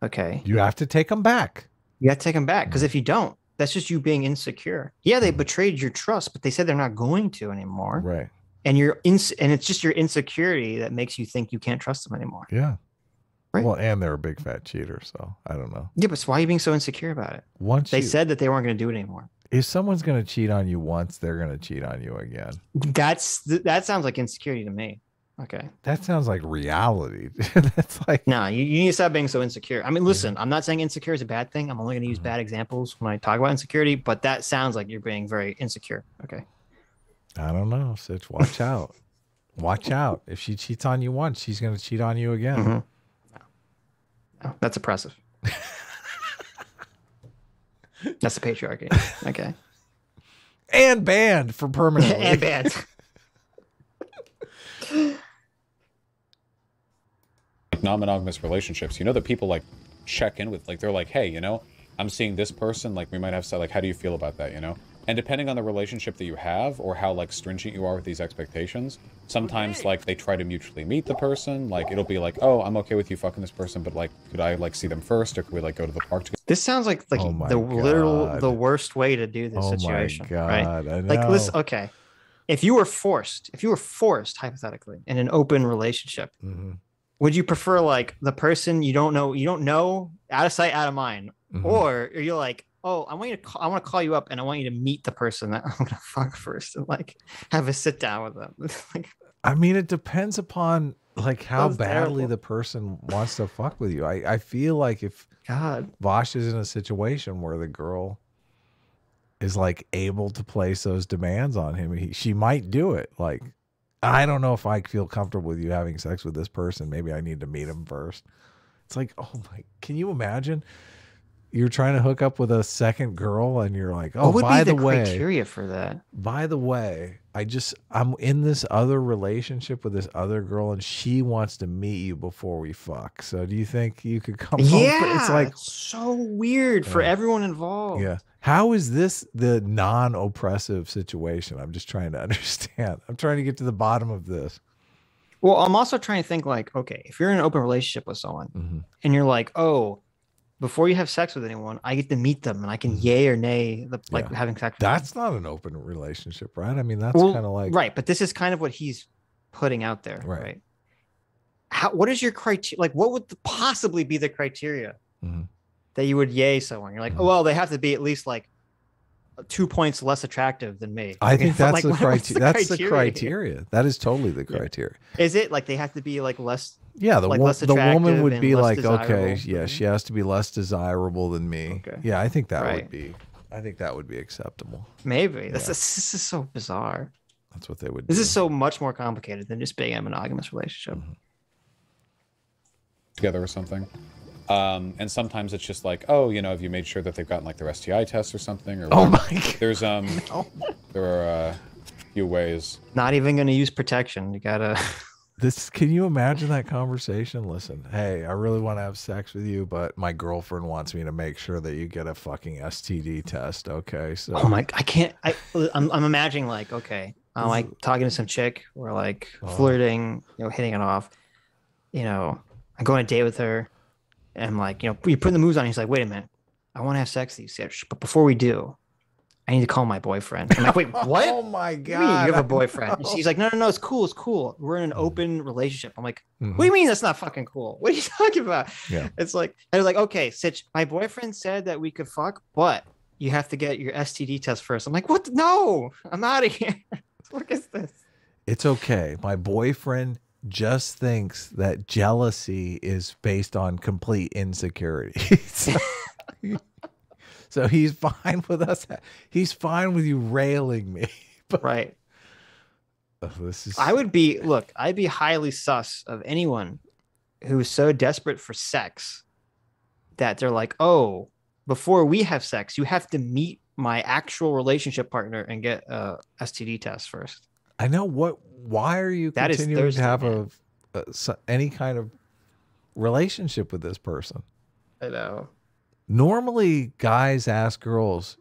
okay? You have to take them back. You have to take them back, because if you don't, that's just you being insecure. Yeah, they betrayed your trust, but they said they're not going to anymore. Right. And and it's just your insecurity that makes you think you can't trust them anymore. Yeah. Right. Well, and they're a big fat cheater, so I don't know. Yeah, but why are you being so insecure about it? They said that they weren't going to do it anymore. If someone's going to cheat on you once, they're going to cheat on you again. That sounds like insecurity to me. Okay. That sounds like reality. That's like No, you need to stop being so insecure. I mean, listen, I'm not saying insecure is a bad thing. I'm only going to use bad examples when I talk about insecurity, but that sounds like you're being very insecure. Okay. I don't know, Sitch. Watch out. Watch out. If she cheats on you once, she's going to cheat on you again. No, that's oppressive. That's the patriarchy. Okay. And banned for permanently. And banned. Non-monogamous relationships, you know that people like check in with, like, they're like, hey, you know, I'm seeing this person, like, we might have said, like, how do you feel about that, you know? And depending on the relationship that you have or how like stringent you are with these expectations, sometimes like they try to mutually meet the person. Like it'll be like, oh, I'm okay with you fucking this person, but like, could I like see them first, or could we like go to the park together? This sounds like the worst way to do this situation. My God, right? I know. Like, listen, okay. If you were forced hypothetically in an open relationship, would you prefer like the person you don't know, out of sight, out of mind, or you're like, oh, I want to call you up and I want you to meet the person that I'm gonna fuck first and like have a sit down with them. Like, I mean, it depends upon like how badly terrible. the person wants to fuck with you. I feel like if Vaush is in a situation where the girl is like able to place those demands on him, she might do it. Like, I don't know if I feel comfortable with you having sex with this person. Maybe I need to meet him first. It's like, oh my, can you imagine? You're trying to hook up with a second girl and you're like, oh, by the way, criteria for that? By the way, I'm in this other relationship with this other girl and she wants to meet you before we fuck. So do you think you could come home? It's like so weird for everyone involved. Yeah. How is this the non-oppressive situation? I'm just trying to understand. I'm trying to get to the bottom of this. Well, I'm also trying to think like, okay, if you're in an open relationship with someone and you're like, oh, before you have sex with anyone, I get to meet them and I can yay or nay having sex with That's them. not an open relationship, right? I mean, that's kind of like... Right, but this is kind of what he's putting out there, right? What is your criteria? Like, what would possibly be the criteria that you would yay someone? You're like, oh, well, they have to be at least like 2 points less attractive than me. I think that's like, the criteria. That's the criteria. That is totally the criteria. Is it like they have to be like less... Yeah, the woman would be like, okay, desirable. she has to be less desirable than me. Okay. Yeah, I think that would be acceptable. Maybe. This is so bizarre. That's what they would do. This is so much more complicated than just being a monogamous relationship. Together or something. And sometimes it's just like, oh, you know, have you made sure that they've gotten like their STI test or something? Or oh my God. There's there are a few ways. Not even going to use protection. You gotta. Can you imagine that conversation? Listen, hey, I really want to have sex with you, but my girlfriend wants me to make sure that you get a fucking STD test. Okay, so oh my, I can't. I'm imagining like, okay, I'm like talking to some chick, or like flirting, hitting it off. I'm going on a date with her, and I'm like, you put the moves on. He's like, wait a minute, I want to have sex with you, Sitch, but before we do, I need to call my boyfriend. I'm like, wait, what? Oh my God. You have a boyfriend. She's like, no, it's cool. It's cool. We're in an open relationship. I'm like, what do you mean that's not fucking cool? What are you talking about? Yeah. It's like, I was like, okay, Sitch, my boyfriend said that we could fuck, but you have to get your STD test first. I'm like, what? No, I'm out of here. What is this? It's okay. My boyfriend just thinks that jealousy is based on complete insecurity. So he's fine with us. He's fine with you railing me. But, right. This is... I'd be highly sus of anyone who's so desperate for sex that they're like, oh, before we have sex, you have to meet my actual relationship partner and get a STD test first. I know. Why are you continuing to have any kind of relationship with this person? I know. Normally, guys ask girls,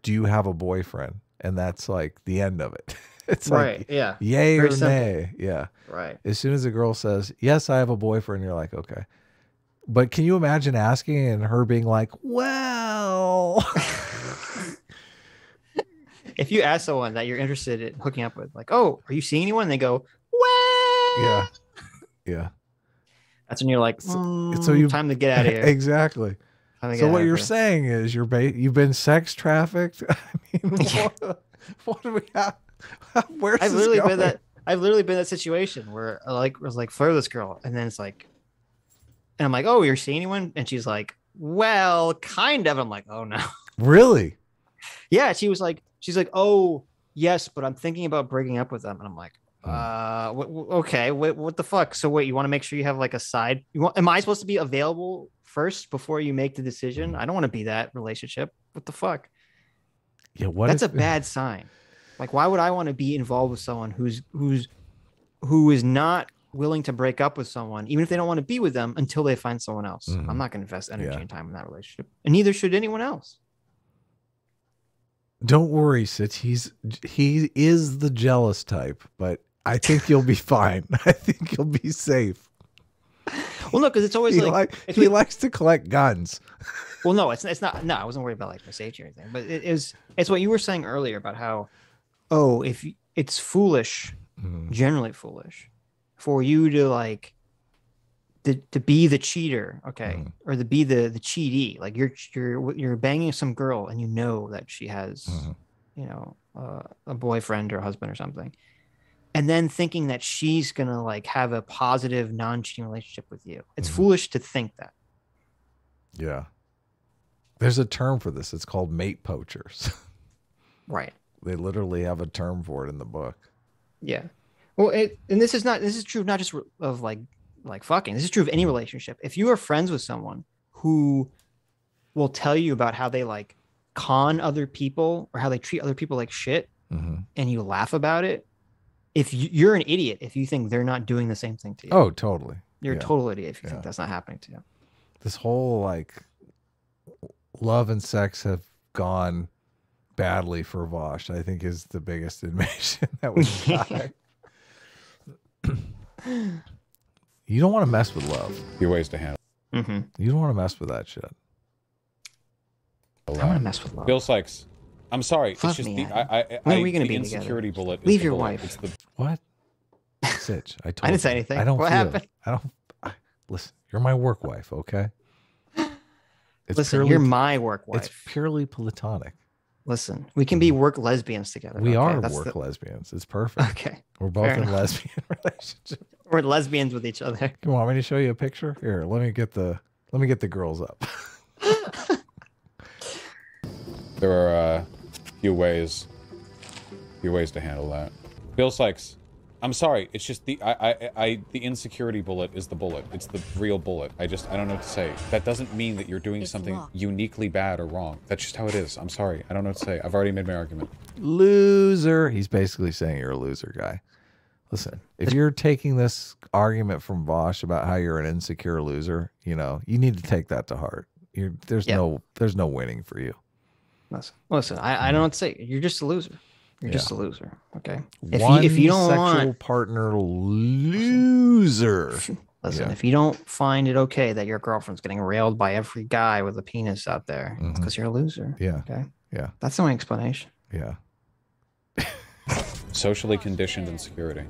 do you have a boyfriend? And that's like the end of it. It's like, yeah, yay very or simple. nay. Yeah. Right. As soon as a girl says, yes, I have a boyfriend, you're like, okay. But can you imagine asking and her being like, well... If you ask someone that you're interested in hooking up with, like, oh, are you seeing anyone? And they go, well... Yeah. Yeah. That's when you're like, so time to get out of here. Exactly. So what you're saying is you've been sex trafficked. I mean, what do we have? Where's I've this literally going? been that. I've literally been in that situation where I was like flirt with this girl, and then it's like, and I'm like, oh, you're seeing anyone? And she's like, well, kind of. I'm like, oh no. Really? Yeah. She's like, oh yes, but I'm thinking about breaking up with them. And I'm like, okay, what the fuck? So wait, you want to make sure you have like a side? Am I supposed to be available first before you make the decision? I don't want to be that relationship. What the fuck? Yeah, that's a bad sign. Like, why would I want to be involved with someone who is not willing to break up with someone, even if they don't want to be with them until they find someone else? I'm not going to invest energy and time in that relationship, and neither should anyone else. Don't worry, Sitch. He is the jealous type, but I think you'll be fine. I think you'll be safe. Well, no, because it's always he likes to collect guns. Well, no, it's not. No, I wasn't worried about like the safety or anything, but it's what you were saying earlier about how, if it's foolish, generally foolish, for you to like to be the cheater, okay, or to be the cheatee. Like you're banging some girl and you know that she has, a boyfriend or a husband or something, and then thinking that she's gonna like have a positive non-cheating relationship with you. It's foolish to think that. Yeah. There's a term for this. It's called mate poachers. Right. They literally have a term for it in the book. Yeah. Well, this is true not just of like fucking. This is true of any relationship. If you are friends with someone who will tell you about how they like con other people or how they treat other people like shit, and you laugh about it, if you're an idiot if you think they're not doing the same thing to you. Oh, totally. You're a total idiot if you think that's not happening to you. This whole like love and sex have gone badly for Vaush, I think, is the biggest admission that we got. You don't want to mess with love. Your ways to handle. You don't want to mess with that shit. I want to mess with love. Bill Sykes, I'm sorry. Fuck it's just me, when are we gonna the be insecurity together? bullet. Leave is your the bullet. wife. It's the What? Sitch, I told I didn't say you. anything. I don't. What happened? I don't. Listen, you're my work wife, okay? Listen, you're my work wife. It's purely platonic. Listen, we can be work lesbians together. We are work lesbians. It's perfect. Okay. We're both in lesbian relationships. We're lesbians with each other. You want me to show you a picture? Here, let me get the girls up. There are a few ways to handle that. Bill Sykes, I'm sorry. It's just the insecurity bullet is the bullet. It's the real bullet. I don't know what to say. That doesn't mean that you're doing something uniquely bad or wrong. That's just how it is. I'm sorry. I don't know what to say. I've already made my argument. Loser. He's basically saying you're a loser guy. Listen, if you're taking this argument from Vaush about how you're an insecure loser, you need to take that to heart. There's no winning for you. Listen, I don't know what to say. You're just a loser. You're just a loser. Okay. If you don't want partner, loser. Listen, if you don't find it okay that your girlfriend's getting railed by every guy with a penis out there, it's because you're a loser. Yeah. Okay. Yeah. That's the only explanation. Yeah. Socially conditioned insecurity.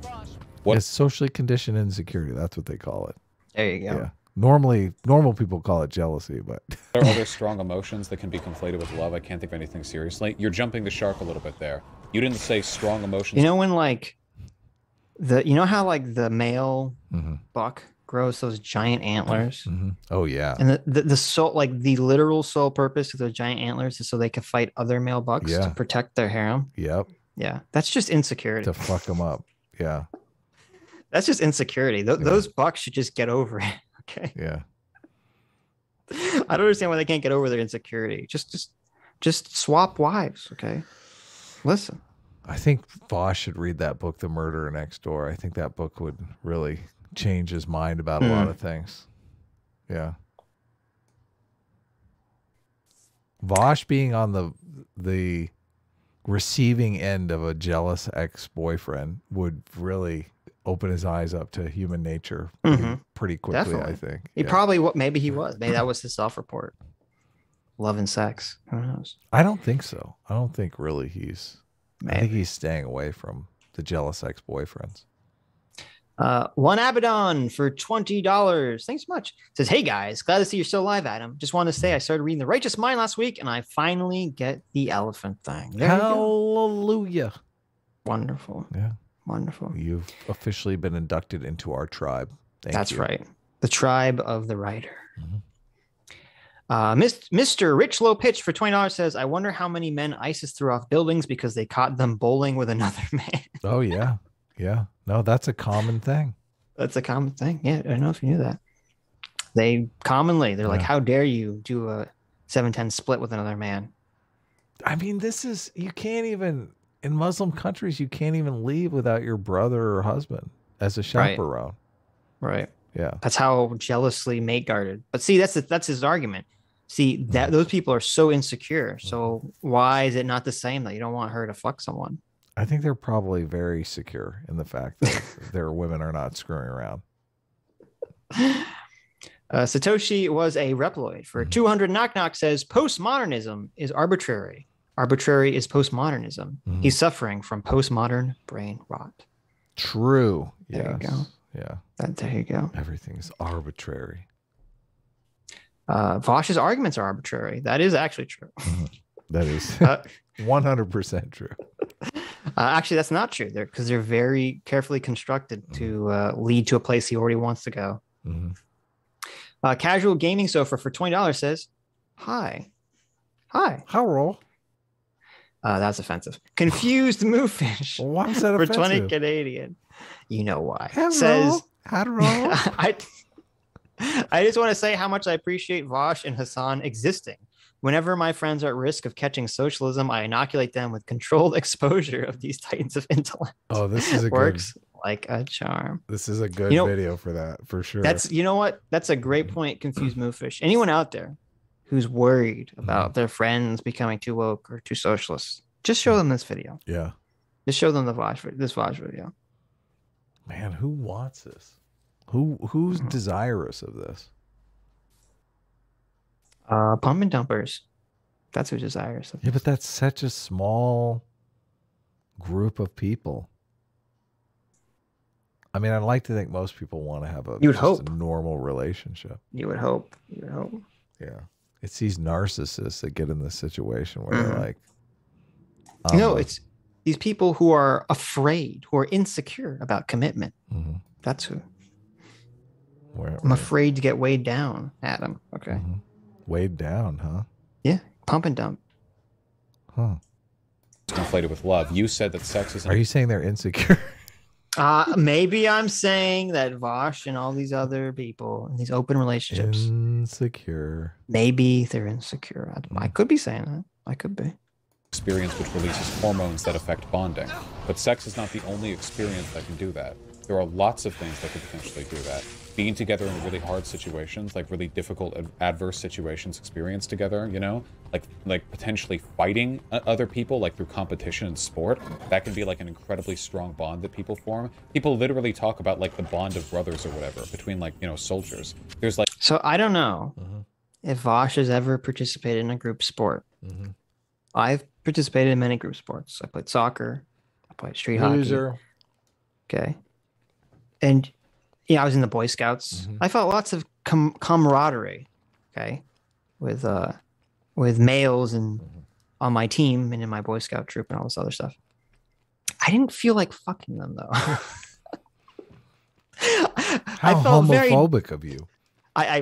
What? It's socially conditioned insecurity. That's what they call it. There you go. Yeah. Normal people call it jealousy, but there are other strong emotions that can be conflated with love. I can't think of anything seriously. You're jumping the shark a little bit there. You didn't say strong emotions. You know when like how like the male buck grows those giant antlers? Oh yeah. And the sole, like the literal sole purpose of those giant antlers is so they can fight other male bucks to protect their harem. Yep. Yeah, that's just insecurity. To fuck them up. Yeah. That's just insecurity. Those bucks should just get over it. Okay. Yeah. I don't understand why they can't get over their insecurity. Just swap wives. Okay. Listen. I think Vaush should read that book, The Murderer Next Door. I think that book would really change his mind about a lot of things. Yeah. Vaush being on the receiving end of a jealous ex-boyfriend would really open his eyes up to human nature pretty quickly. Definitely. I think maybe he was. Maybe that was his self-report. Love and sex. Who knows? I don't think so. I don't think really I think he's staying away from the jealous ex-boyfriends. One Abaddon for $20. Thanks so much. Says, hey guys, glad to see you're still alive, Adam. Just want to say I started reading The Righteous Mind last week and I finally get the elephant thing. Hallelujah. Wonderful. Yeah. Wonderful. You've officially been inducted into our tribe. That's right. The tribe of the writer. Mr. Rich Low Pitch for $20 says, I wonder how many men ISIS threw off buildings because they caught them bowling with another man. Oh, yeah. Yeah. No, that's a common thing. That's a common thing. Yeah, I don't know if you knew that. They're like, how dare you do a 7-10 split with another man? I mean, you can't even, in Muslim countries, you can't even leave without your brother or husband as a chaperone. Right. Yeah. That's how jealously mate guarded. But see, that's his argument. See, that those people are so insecure. So why is it not the same that you don't want her to fuck someone? I think they're probably very secure in the fact that their women are not screwing around. Satoshi was a Reploid for 200 knock says postmodernism is arbitrary. Arbitrary is postmodernism. He's suffering from postmodern brain rot. True. There you go. Yeah. There you go. Everything's arbitrary. Vaush's arguments are arbitrary. That is actually true. That is 100% true. Actually, that's not true. Because they're very carefully constructed to lead to a place he already wants to go. Casual Gaming Sofa for $20 says, Hi. Hello. That's offensive. Confused Moofish Why is that for offensive? 20 Canadian. You know why. Hello. Says, Hello. I just want to say how much I appreciate Vaush and Hassan existing. Whenever my friends are at risk of catching socialism, I inoculate them with controlled exposure of these titans of intellect. Oh, this is works like a charm. This is a good video for that, for sure. You know what? That's a great point, Confused Moofish. Anyone out there who's worried about their friends becoming too woke or too socialist, just show them this video. Yeah. Just show them this Vaush video. Man, who wants this? Who's desirous of this? Pump and dumpers. That's who desires of Yeah, but that's such a small group of people. I mean, I'd like to think most people want to have a normal relationship. You would hope. Yeah. It's these narcissists that get in this situation where they're like, it's these people who are afraid, who are insecure about commitment. That's who. I'm afraid to get weighed down, Adam. Okay. Weighed down, huh? Yeah. Pump and dump. Huh. Conflated with love. You said that sex is... Are you saying they're insecure? Maybe I'm saying that Vaush and all these other people in these open relationships... Insecure. Maybe they're insecure. I could be saying that. I could be. Experience which releases hormones that affect bonding. But sex is not the only experience that can do that. There are lots of things that could potentially do that. Being together in really hard situations, like really difficult, adverse situations experienced together, you know? Like potentially fighting other people, like through competition and sport. That can be like an incredibly strong bond that people form. People literally talk about like the bond of brothers or whatever between like, you know, soldiers. There's like... So I don't know if Vaush has ever participated in a group sport. I've participated in many group sports. I played soccer. I played street hockey. Okay. And yeah, I was in the Boy Scouts. I felt lots of camaraderie, okay, with males and on my team and in my Boy Scout troop and all this other stuff. I didn't feel like fucking them though. How homophobic of you.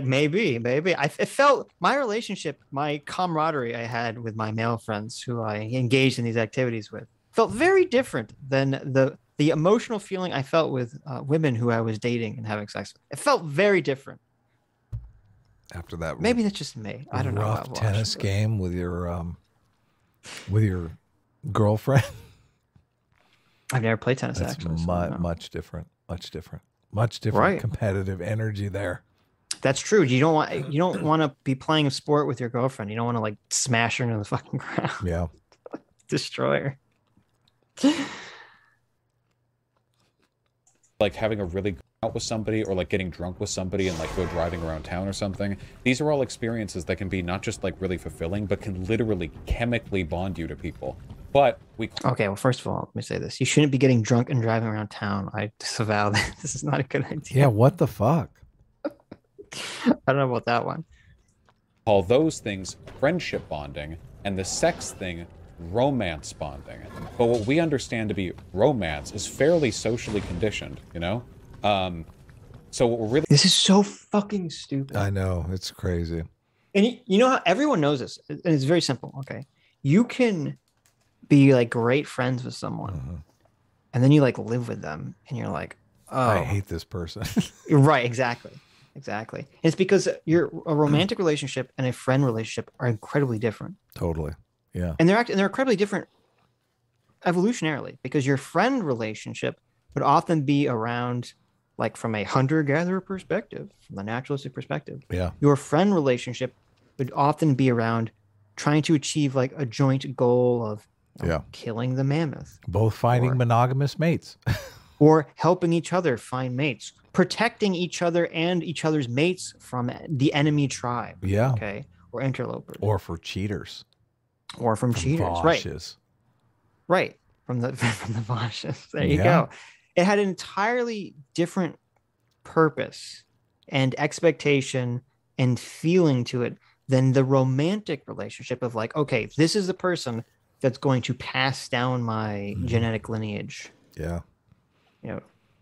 Maybe. It felt my relationship, my camaraderie I had with my male friends who I engaged in these activities with felt very different than the emotional feeling I felt with women who I was dating and having sex with. It felt very different. After that, maybe that's just me. I don't know. Rough tennis game with your girlfriend. I've never played tennis. That's actually, much different. Much different competitive energy there. That's true. You don't want to be playing a sport with your girlfriend. You don't want to like smash her into the fucking ground. Yeah. Destroy her. Like having a really good out with somebody or like getting drunk with somebody and like go driving around town or something. These are all experiences that can be not just like really fulfilling, but can literally chemically bond you to people. But okay, well, first of all, let me say this. You shouldn't be getting drunk and driving around town. I disavow that. This is not a good idea. Yeah, what the fuck? I don't know about that one. Call those things friendship bonding and the sex thing romance bonding. But what we understand to be romance is fairly socially conditioned, you know? So what we're really... This is so fucking stupid. I know, it's crazy. And you know how everyone knows this, and it's very simple. Okay, you can be like great friends with someone, and then you like live with them, and you're like, oh, I hate this person. Right, exactly. And it's because a romantic relationship and a friend relationship are incredibly different. Totally, yeah. And they're incredibly different evolutionarily, because your friend relationship would often be around, like, from a hunter-gatherer perspective, from the naturalistic perspective. Yeah. Your friend relationship would often be around trying to achieve like a joint goal of killing the mammoth. Both finding monogamous mates. Or helping each other find mates. Protecting each other and each other's mates from the enemy tribe. Yeah. Okay. Or interlopers. Or for cheaters. Or from cheaters. Vaushes. Right. From the Vaushes. There you go. It had an entirely different purpose and expectation and feeling to it than the romantic relationship of like, okay, this is the person that's going to pass down my genetic lineage. Yeah. You know,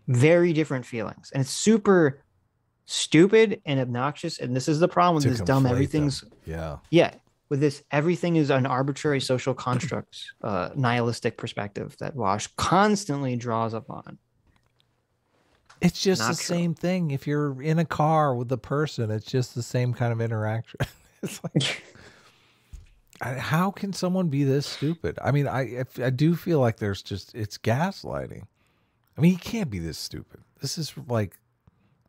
very different feelings. And it's super stupid and obnoxious. And this is the problem with this dumb everything's with this, everything is an arbitrary social construct, nihilistic perspective that Vaush constantly draws upon. It's just the same thing. If you're in a car with a person, it's just the same kind of interaction. It's like, how can someone be this stupid? I mean, I do feel like there's just, it's gaslighting. I mean, he can't be this stupid. This is like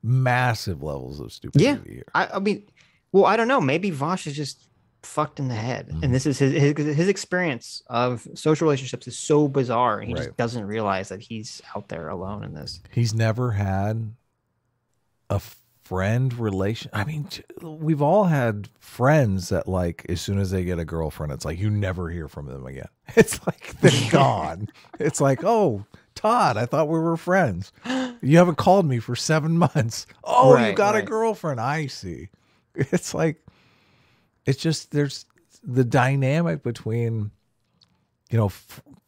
massive levels of stupidity here. I mean, well, I don't know. Maybe Vaush is just fucked in the head. And this is his experience of social relationships is so bizarre. And he just doesn't realize that he's out there alone in this. He's never had a friend relation. I mean, we've all had friends that, like, as soon as they get a girlfriend, it's like you never hear from them again. It's like they're gone. It's like, oh, Todd, I thought we were friends. You haven't called me for 7 months. Oh, you got a girlfriend. I see. It's like, it's just, there's the dynamic between, you know,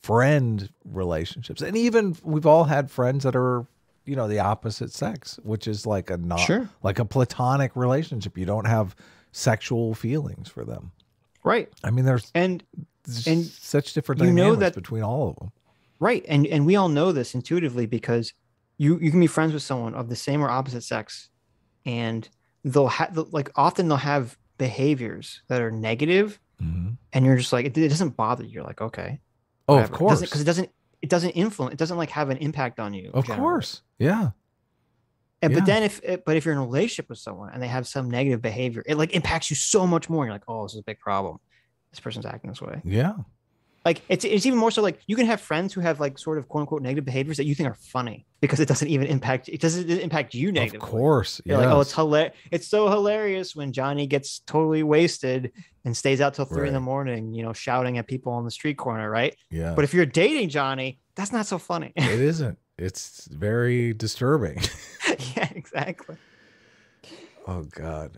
friend relationships. And even we've all had friends that are, you know, the opposite sex, which is like a like a platonic relationship. You don't have sexual feelings for them. Right. I mean, there's such different dynamics between all of them. Right. And we all know this intuitively, because you can be friends with someone of the same or opposite sex, and they'll have, like, often they'll have behaviors that are negative, and you're just like, it doesn't bother you. You're like, okay. Oh, of course. Because it doesn't influence, it doesn't like have an impact on you. Of course. Yeah. And but then if you're in a relationship with someone and they have some negative behavior, it like impacts you so much more. You're like, oh, this is a big problem. This person's acting this way. Yeah. Like it's even more so, like, you can have friends who have like sort of quote unquote negative behaviors that you think are funny because it doesn't impact you negatively. Of course. You're like, oh, it's hilarious. It's so hilarious when Johnny gets totally wasted and stays out till 3 a.m, you know, shouting at people on the street corner, right? Yeah. But if you're dating Johnny, that's not so funny. It isn't. It's very disturbing. Yeah, exactly. Oh God.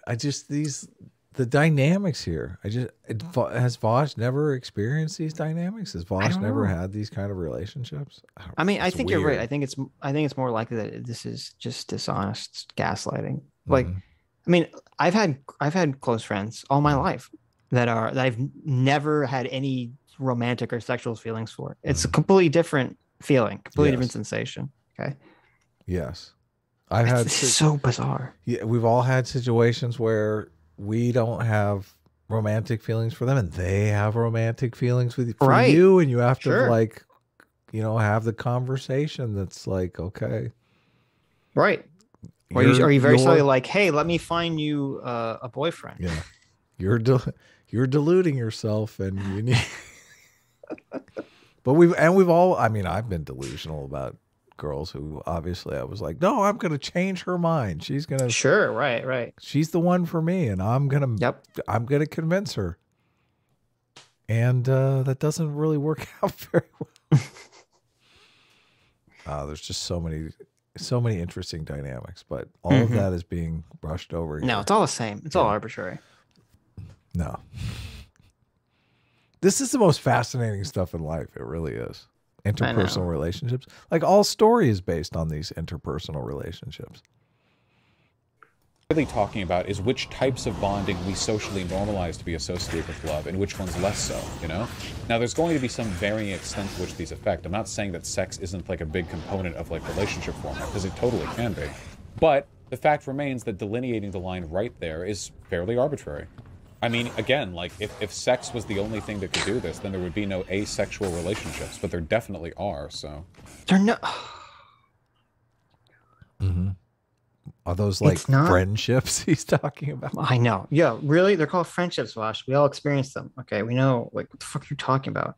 The dynamics here. Has Vaush never experienced these dynamics? Has Vaush never had these kind of relationships? I mean, I think you're right. I think it's more likely that this is just dishonest gaslighting. Like, I mean, I've had close friends all my life that I've never had any romantic or sexual feelings for. It's a completely different feeling, completely different sensation. Okay. Yes. It's so bizarre. Yeah, we've all had situations where we don't have romantic feelings for them, and they have romantic feelings for you, and you have to like, you know, have the conversation that's like, okay, right? Or are you very slowly like, hey, let me find you a boyfriend? Yeah, you're deluding yourself, and you need. But we've all. I mean, I've been delusional about girls who obviously I was like, no, I'm going to change her mind. She's going to right. She's the one for me, and I'm going to convince her. And that doesn't really work out very well. There's just so many interesting dynamics, but all of that is being brushed over. No, it's all the same. It's all arbitrary. No. This is the most fascinating stuff in life. It really is. Interpersonal relationships. Like all story is based on these interpersonal relationships. Really talking about is which types of bonding we socially normalize to be associated with love and which ones less so, you know? Now, there's going to be some varying extent to which these affect. I'm not saying that sex isn't like a big component of like relationship format, because it totally can be. But the fact remains that delineating the line right there is fairly arbitrary. I mean, again, like if sex was the only thing that could do this, then there would be no asexual relationships, but there definitely are, so. They're no. Mm-hmm. Are those like friendships he's talking about? I know. Yeah, really? They're called friendships, Vaush. We all experience them. Okay, we know like what the fuck you're talking about.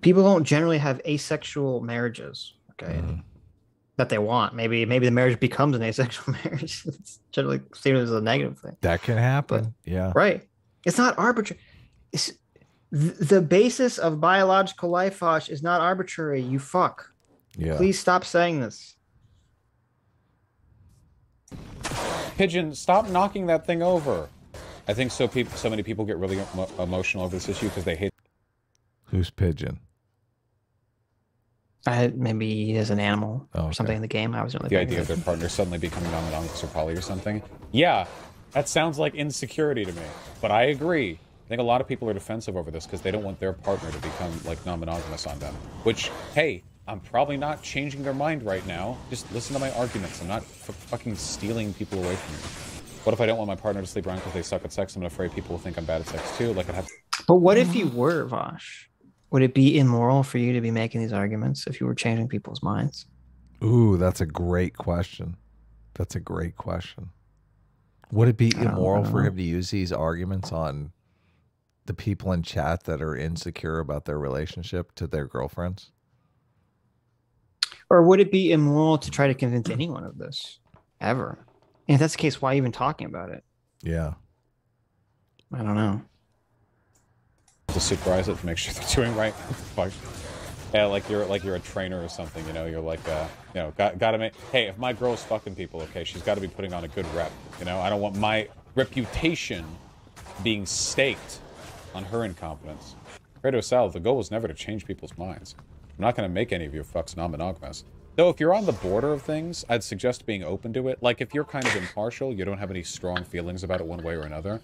People don't generally have asexual marriages. Okay, that they want. Maybe the marriage becomes an asexual marriage. It's generally seen as a negative thing. That can happen. But, yeah. Right. It's not arbitrary. It's the basis of biological life, Vaush, is not arbitrary. You fuck. Yeah. Please stop saying this. Pigeon, stop knocking that thing over. I think so many people get really emotional over this issue because they hate. Who's Pigeon? Maybe he is an animal or something in the game. I was really the idea of their partner suddenly becoming non-monogamous or poly or something. Yeah, that sounds like insecurity to me. But I agree. I think a lot of people are defensive over this because they don't want their partner to become like non-monogamous on them. Which, hey, I'm probably not changing their mind right now. Just listen to my arguments. I'm not fucking stealing people away from me. What if I don't want my partner to sleep around because they suck at sex? I'm afraid people will think I'm bad at sex too. Like I'd have. But what if you were, Vaush? Would it be immoral for you to be making these arguments if you were changing people's minds? Ooh, that's a great question. That's a great question. Would it be immoral for him to use these arguments on the people in chat that are insecure about their relationship to their girlfriends? Or would it be immoral to try to convince anyone of this? Ever? And if that's the case, why even talking about it? Yeah. I don't know. To supervise it to make sure they're doing right. Yeah, like you're a trainer or something, you know. You're like, you know, gotta make. Hey, if my girl's fucking people, okay, she's got to be putting on a good rep. You know, I don't want my reputation being staked on her incompetence. Fredo Sal, the goal was never to change people's minds. I'm not going to make any of your fucks non-monogamous. Though, if you're on the border of things, I'd suggest being open to it. Like, if you're kind of impartial, you don't have any strong feelings about it one way or another,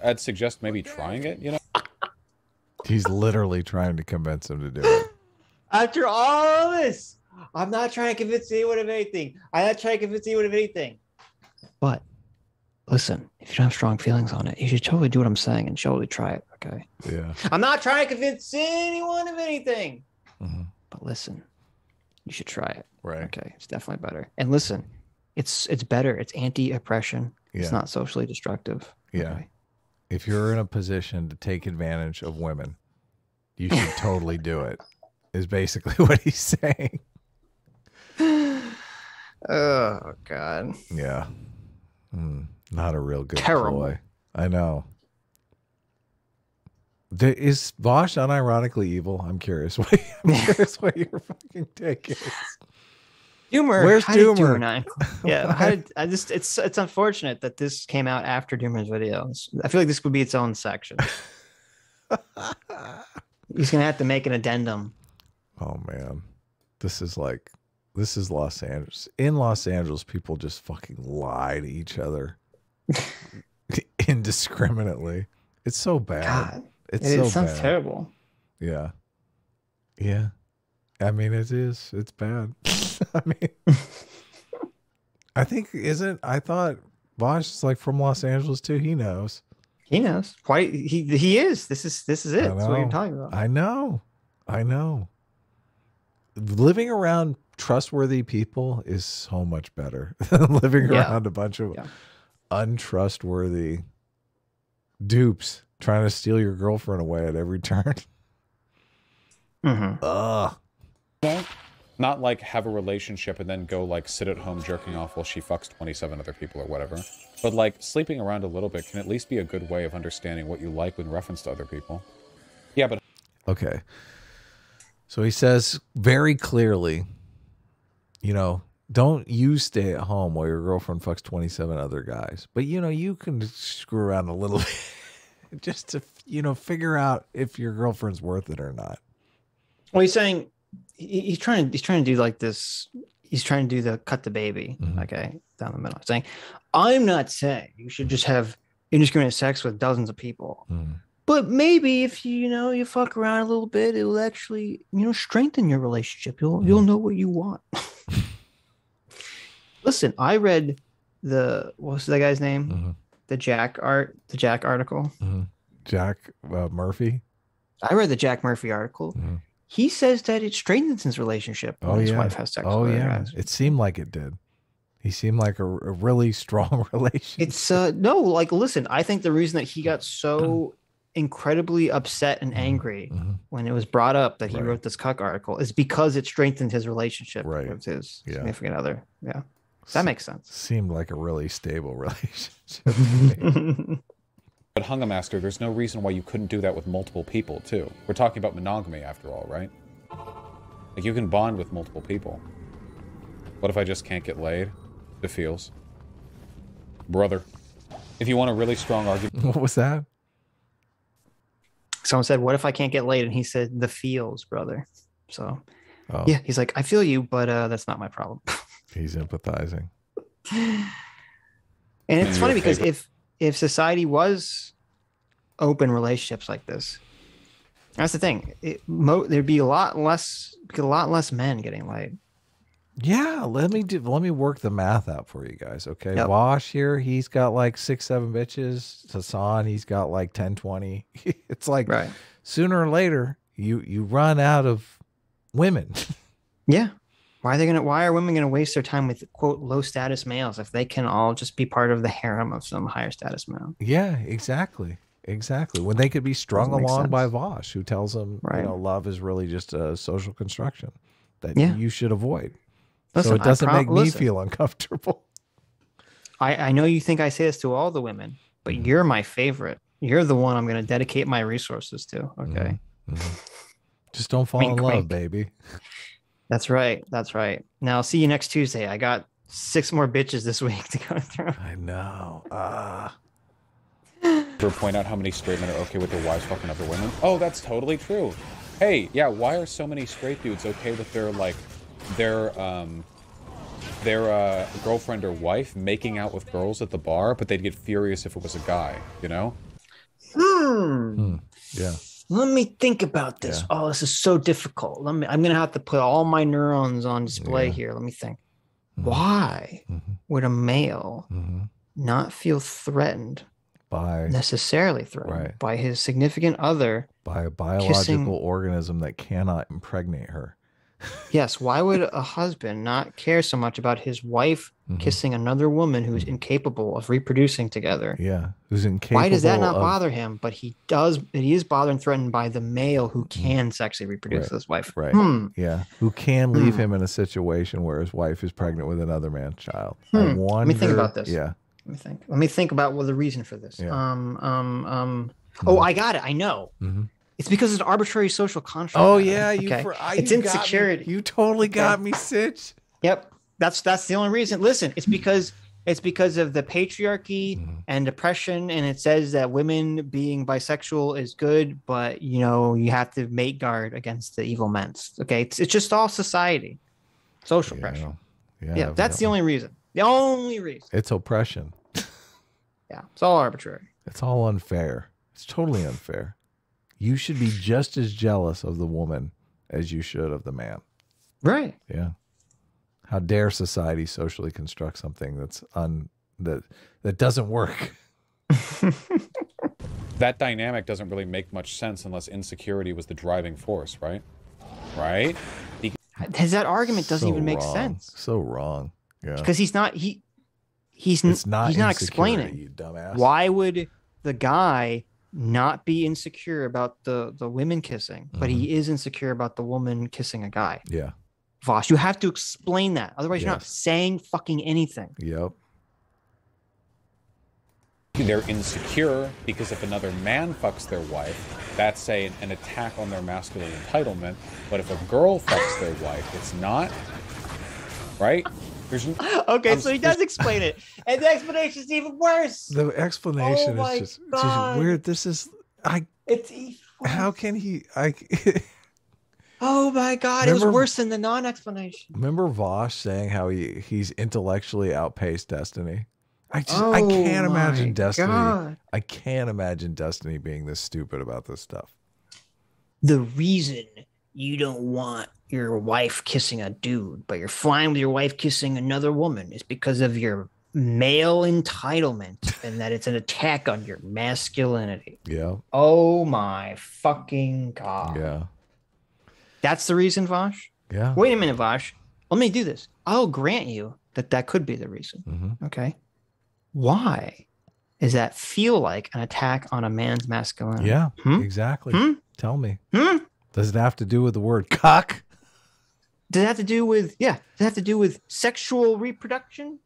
I'd suggest maybe trying it, you know? He's literally trying to convince him to do it. After all of this, I'm not trying to convince anyone of anything. I'm not trying to convince anyone of anything. But, listen, if you don't have strong feelings on it, you should totally do what I'm saying and totally try it, okay? Yeah. I'm not trying to convince anyone of anything. Mm-hmm. But listen, you should try it. Right. Okay. It's definitely better. And listen, it's better. It's anti-oppression. Yeah. It's not socially destructive. Yeah. Okay. If you're in a position to take advantage of women, you should totally do it, is basically what he's saying. Oh, God. Yeah. Not a real good Terrible. ploy. I know. Is Vaush unironically evil? I'm curious. I'm curious what your fucking take is. Doomer. Where's Doomer? Yeah, it's unfortunate that this came out after Doomer's videos. I feel like this would be its own section. He's gonna have to make an addendum. Oh man, this is Los Angeles. In Los Angeles, people just fucking lie to each other indiscriminately. It's so bad. God, it sounds bad. Terrible. Yeah. Yeah. I mean, it is. It's bad. I mean, I thought Vaush is like from Los Angeles too. He knows. He knows. Why he is. This is it. That's what you're talking about. I know. Living around trustworthy people is so much better than living around a bunch of untrustworthy dupes trying to steal your girlfriend away at every turn. Mm-hmm. Ugh. Not like have a relationship and then go like sit at home jerking off while she fucks 27 other people or whatever. But like sleeping around a little bit can at least be a good way of understanding what you like with reference to other people. Yeah, but okay. So he says very clearly, you know, don't you stay at home while your girlfriend fucks 27 other guys. But you know, you can screw around a little bit. Just a figure out if your girlfriend's worth it or not. Well, he's saying he's trying to do like this. He's trying to do the cut the baby, okay, down the middle. He's saying, I'm not saying you should just have indiscriminate sex with dozens of people, but maybe if you fuck around a little bit, it will actually strengthen your relationship. You'll know what you want. Listen, I read what was that guy's name? The Jack article. Jack Murphy. I read the Jack Murphy article. He says that it strengthens his relationship when his wife has sex with other guys. It seemed like it did. He seemed like a really strong relationship. It's no, like, listen, I think the reason that he got so incredibly upset and angry when it was brought up that he wrote this cuck article is because it strengthened his relationship with his significant other. Yeah. That makes sense. Seemed like a really stable relationship. But Hungamaster, there's no reason why you couldn't do that with multiple people, too. We're talking about monogamy, after all, right? Like, you can bond with multiple people. What if I just can't get laid? It feels. Brother. If you want a really strong argument... What was that? Someone said, what if I can't get laid? And he said, the feels, brother. So, yeah, he's like, I feel you, but that's not my problem. He's empathizing. And it's funny because if society was open relationships like this, that's the thing. There'd be a lot less men getting laid. Yeah, let me work the math out for you guys. Okay, Vaush here, he's got like 6-7 bitches. Hassan, he's got like 10-20. It's like sooner or later you run out of women. Yeah. Why are women going to waste their time with, quote, low status males if they can all just be part of the harem of some higher status male? Yeah, exactly. When they could be strung along by Vaush, who tells them, love is really just a social construction that you should avoid. Listen, so it doesn't make me feel uncomfortable. I know you think I say this to all the women, but you're my favorite. You're the one I'm going to dedicate my resources to. Okay. Just don't fall in love, baby. That's right. Now, I'll see you next Tuesday. I got 6 more bitches this week to go through. I know. Or point out how many straight men are okay with their wives fucking other women. Oh, that's totally true. Hey, yeah, why are so many straight dudes okay with their girlfriend or wife making out with girls at the bar, but they'd get furious if it was a guy, Yeah. Let me think about this. Oh, this is so difficult. I'm going to have to put all my neurons on display here. Let me think. Why would a male not feel threatened, necessarily threatened by his significant other, by a biological organism that cannot impregnate her? Yes. Why would a husband not care so much about his wife kissing another woman who's incapable of reproducing together? Yeah. Who's incapable. Why does that not bother him? But he does. He is bothered and threatened by the male who can sexually reproduce with his wife. Right. Yeah. Who can leave him in a situation where his wife is pregnant with another man's child. I wonder, let me think about this. Yeah. Let me think about the reason for this. Yeah. Oh, I got it. I know. It's because it's an arbitrary social contract. Oh yeah, it's insecurity. You totally got me, Sitch. Yep, that's the only reason. Listen, it's because of the patriarchy and depression, and it says that women being bisexual is good, but you have to mate guard against the evil men. Okay, it's just all society, social pressure. Yeah, that's the only reason. The only reason. It's oppression. Yeah, it's all arbitrary. It's all unfair. It's totally unfair. You should be just as jealous of the woman as you should of the man. Right. Yeah. How dare society socially construct something that doesn't work? That dynamic doesn't really make much sense unless insecurity was the driving force, right? Right? That argument doesn't even make sense. So wrong. Yeah. Because he's not explaining. You dumbass. Why would the guy not be insecure about the women kissing, but he is insecure about the woman kissing a guy? Yeah. Vaush, you have to explain that. Otherwise, you're not saying fucking anything. Yep. They're insecure because if another man fucks their wife, that's an attack on their masculine entitlement. But if a girl fucks their wife, it's not. Right? Okay, so he does explain it, and the explanation is even worse. The explanation is just weird. It's how can he? Oh my God! It was worse than the non-explanation. Remember Vaush saying how he's intellectually outpaced Destiny? I can't imagine Destiny. God. I can't imagine Destiny being this stupid about this stuff. The reason you don't want your wife kissing a dude, but you're fine with your wife kissing another woman is because of your male entitlement and that it's an attack on your masculinity. Yeah. Oh my fucking God. Yeah. That's the reason, Vaush? Yeah. Wait a minute, Vaush. Let me do this. I'll grant you that could be the reason. Mm-hmm. Okay. Why does that feel like an attack on a man's masculinity? Yeah, exactly. Tell me. Does it have to do with the word cock? Does it have to do with, does it have to do with sexual reproduction?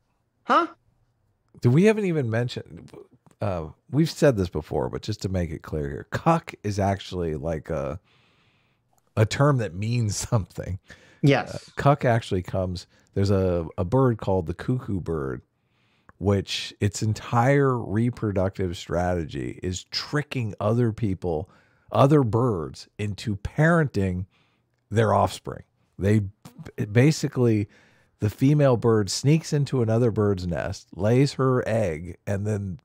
Huh? We haven't even mentioned, we've said this before, but just to make it clear here, cuck is actually like a term that means something. Yes. Cuck actually comes, there's a bird called the cuckoo bird, which its entire reproductive strategy is tricking other people, other birds, into parenting their offspring. They basically, the female bird sneaks into another bird's nest, lays her egg, and then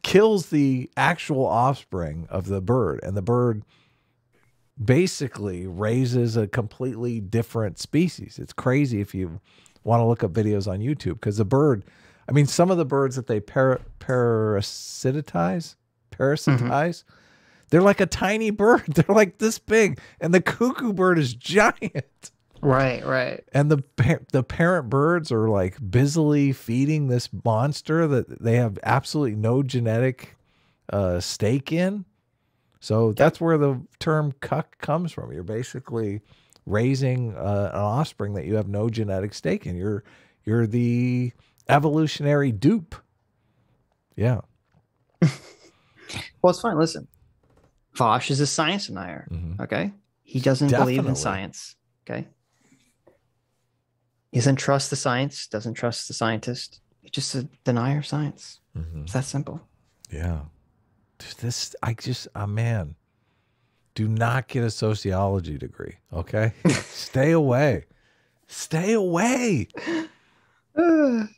kills the actual offspring of the bird. And the bird basically raises a completely different species. It's crazy if you want to look up videos on YouTube, because the bird, I mean, some of the birds that they parasitize, they're like a tiny bird. They're like this big, and the cuckoo bird is giant. Right. And the parent birds are like busily feeding this monster that they have absolutely no genetic stake in. So that's where the term cuck comes from. You're basically raising an offspring that you have no genetic stake in. You're the evolutionary dupe. Yeah. Well, it's fine. Listen, Vaush is a science denier. Okay. He doesn't believe in science. Okay. He doesn't trust the science, doesn't trust the scientist. He's just a denier of science. It's that simple. Yeah. Man, do not get a sociology degree. Okay. Stay away. Stay away. There's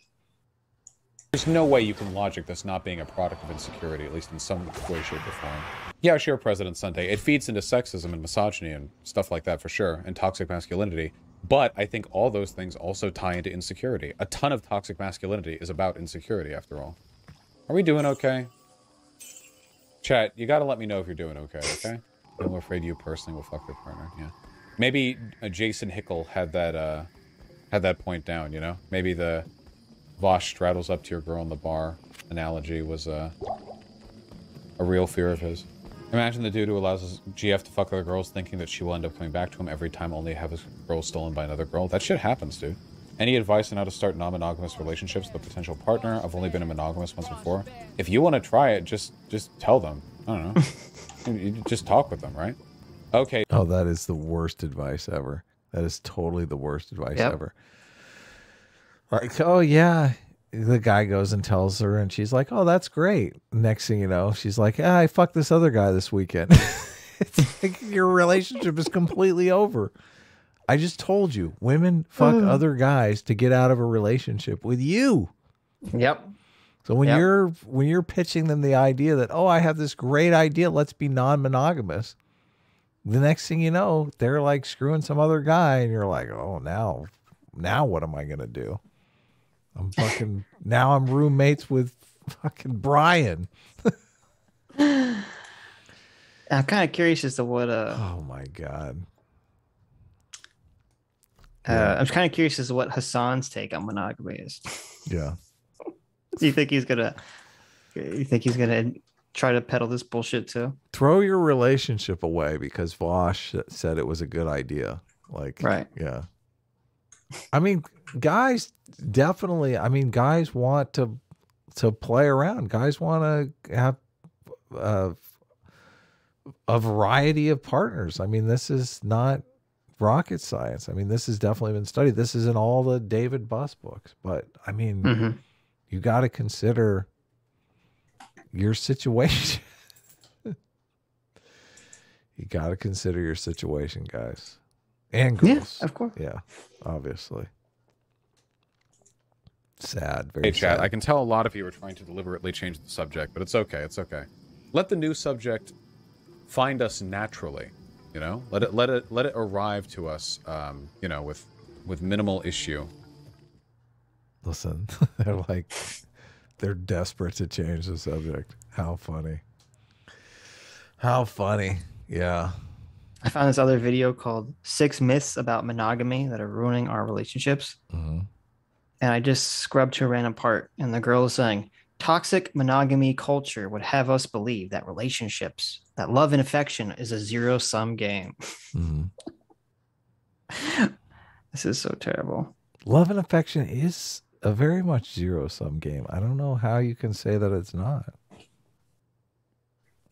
no way you can logic this not being a product of insecurity, at least in some way, shape, or form. Yeah, sure, President Sunday. It feeds into sexism and misogyny and stuff like that for sure, and toxic masculinity. But I think all those things also tie into insecurity. A ton of toxic masculinity is about insecurity, after all. Are we doing okay? Chat, you gotta let me know if you're doing okay? I'm afraid you personally will fuck your partner, yeah. Maybe Jason Hickel had that point down, you know? Maybe the Vaush straddles up to your girl in the bar analogy was a real fear of his. Imagine the dude who allows his GF to fuck other girls thinking that she will end up coming back to him every time, only to have his girl stolen by another girl. That shit happens, dude. Any advice on how to start non-monogamous relationships with a potential partner? I've only been a monogamous once before. If you want to try it, just tell them. I don't know. You just talk with them, right? Okay. Oh, that is the worst advice ever. That is totally the worst advice ever. Like, oh yeah. The guy goes and tells her, and she's like, oh, that's great. Next thing you know, she's like, I fucked this other guy this weekend. It's like your relationship is completely over. I just told you, women fuck other guys to get out of a relationship with you. Yep. So when you're pitching them the idea that, oh, I have this great idea, let's be non-monogamous. The next thing you know, they're like screwing some other guy, and you're like, oh, now what am I gonna do? Now I'm roommates with fucking Brian. I'm kind of curious as to what oh my God. I'm kind of curious as to what Hassan's take on monogamy is. Yeah. Do you think he's gonna try to peddle this bullshit too? Throw your relationship away because Vaush said it was a good idea. Like, right. Yeah. I mean, guys definitely, guys want to play around. Guys want to have a variety of partners. I mean, this is not rocket science. I mean, this has definitely been studied. This is in all the David Buss books. But, I mean, you got to consider your situation. You got to consider your situation, guys. And girls. Yeah, of course. Yeah, obviously. Sad, very Hey, chat, sad. I can tell a lot of you are trying to deliberately change the subject, but it's okay, it's okay. Let the new subject find us naturally, you know? Let it arrive to us, you know, with minimal issue. Listen, they're desperate to change the subject. How funny. How funny. Yeah. I found this other video called 6 Myths About Monogamy That Are Ruining Our Relationships. Mm-hmm. And I just scrubbed to a random part, and the girl is saying, toxic monogamy culture would have us believe that relationships, that love and affection is a zero-sum game. Mm-hmm. This is so terrible. Love and affection is a very much zero-sum game. I don't know how you can say that it's not.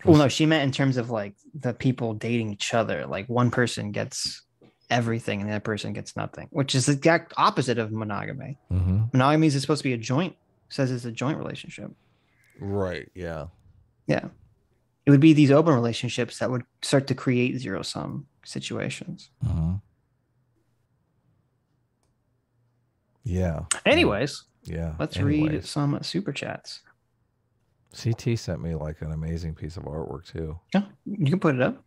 Well, no, she meant in terms of like the people dating each other. Like one person gets everything and the other person gets nothing, which is the exact opposite of monogamy. Mm-hmm. Monogamy is supposed to be a joint, says it's a joint relationship. Right, yeah. Yeah. It would be these open relationships that would start to create zero-sum situations. Mm-hmm. Yeah. Anyways, yeah. Let's read some super chats. CT sent me like an amazing piece of artwork too. Yeah, you can put it up.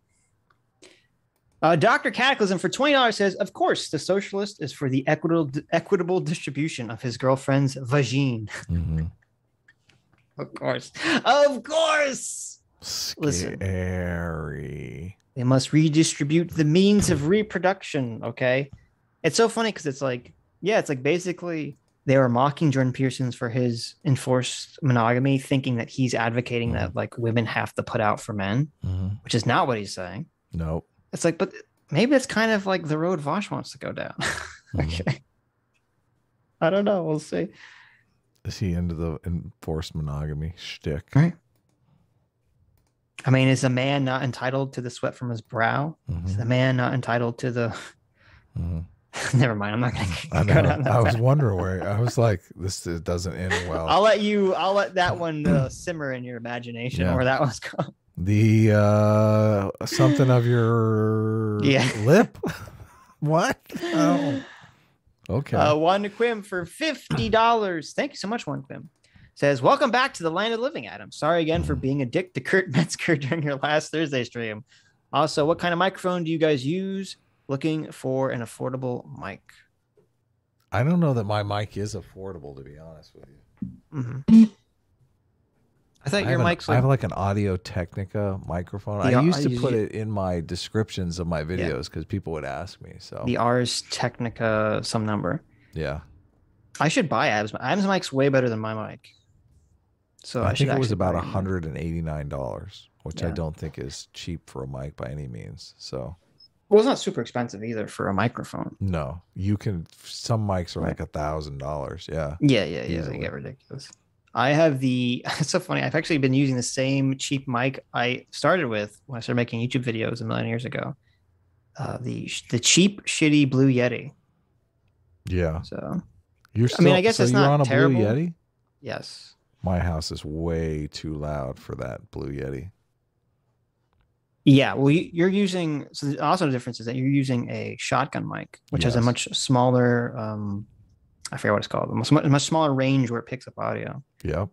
Dr. Cataclysm for $20 says, of course, the socialist is for the equitable distribution of his girlfriend's vagine. Mm-hmm. Of course. Of course. Scary. Listen, they must redistribute the means of reproduction. Okay. It's so funny because it's like, yeah, it's like basically they were mocking Jordan Peterson for his enforced monogamy, thinking that he's advocating that like women have to put out for men, which is not what he's saying. Nope. It's like, but maybe it's kind of like the road Vaush wants to go down. Okay. I don't know. We'll see. Is he into the enforced monogamy shtick? Right. I mean, is a man not entitled to the sweat from his brow? Is the man not entitled to the... Never mind. I'm not going to go down that I was wondering where I was like, this doesn't end well. I'll let that one simmer in your imagination where that one's going. The something of your lip. What? Oh, okay. One Quim for $50. Thank you so much, One Quim. Says, welcome back to the land of the living, Adam. Sorry again for being a dick to Kurt Metzger during your last Thursday stream. Also, what kind of microphone do you guys use? Looking for an affordable mic. I don't know that my mic is affordable, to be honest with you. Mm-hmm. I thought your mic's like... I have like an Audio Technica microphone. I used to put it in my descriptions of my videos because people would ask me. So the Ars Technica some number. Yeah. I should buy Adam's. Adam's mic's way better than my mic. So I think it was about $189, which I don't think is cheap for a mic by any means. So... Well, it's not super expensive either for a microphone. No, you can. Some mics are like $1,000. Yeah. Yeah. They get ridiculous. I have the. It's so funny. I've actually been using the same cheap mic I started with when I started making YouTube videos a million years ago. The cheap, shitty Blue Yeti. Yeah. So. You're still, I guess it's not on a terrible. Blue Yeti. Yes. My house is way too loud for that Blue Yeti. Yeah, well, you're using, so also the difference is that you're using a shotgun mic, which has a much smaller, I forget what it's called, a much smaller range where it picks up audio. Yep.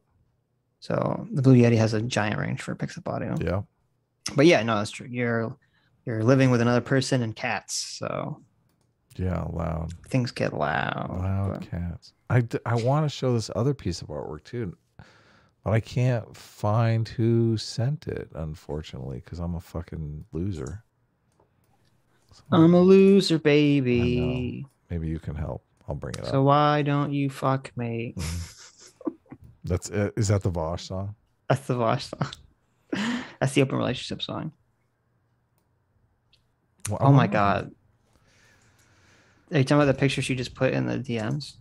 So the Blue Yeti has a giant range where it picks up audio. Yeah. But yeah, no, that's true. You're living with another person and cats, so. Yeah, loud. Things get loud. Loud cats. I want to show this other piece of artwork too. But I can't find who sent it, unfortunately, because I'm a fucking loser. I'm a loser, baby. Maybe you can help. I'll bring it up. So why don't you fuck me? That's it. Is that the Vaush song? That's the Vaush song. That's the open relationship song. Well, oh my God. Are you talking about the picture she just put in the DMs?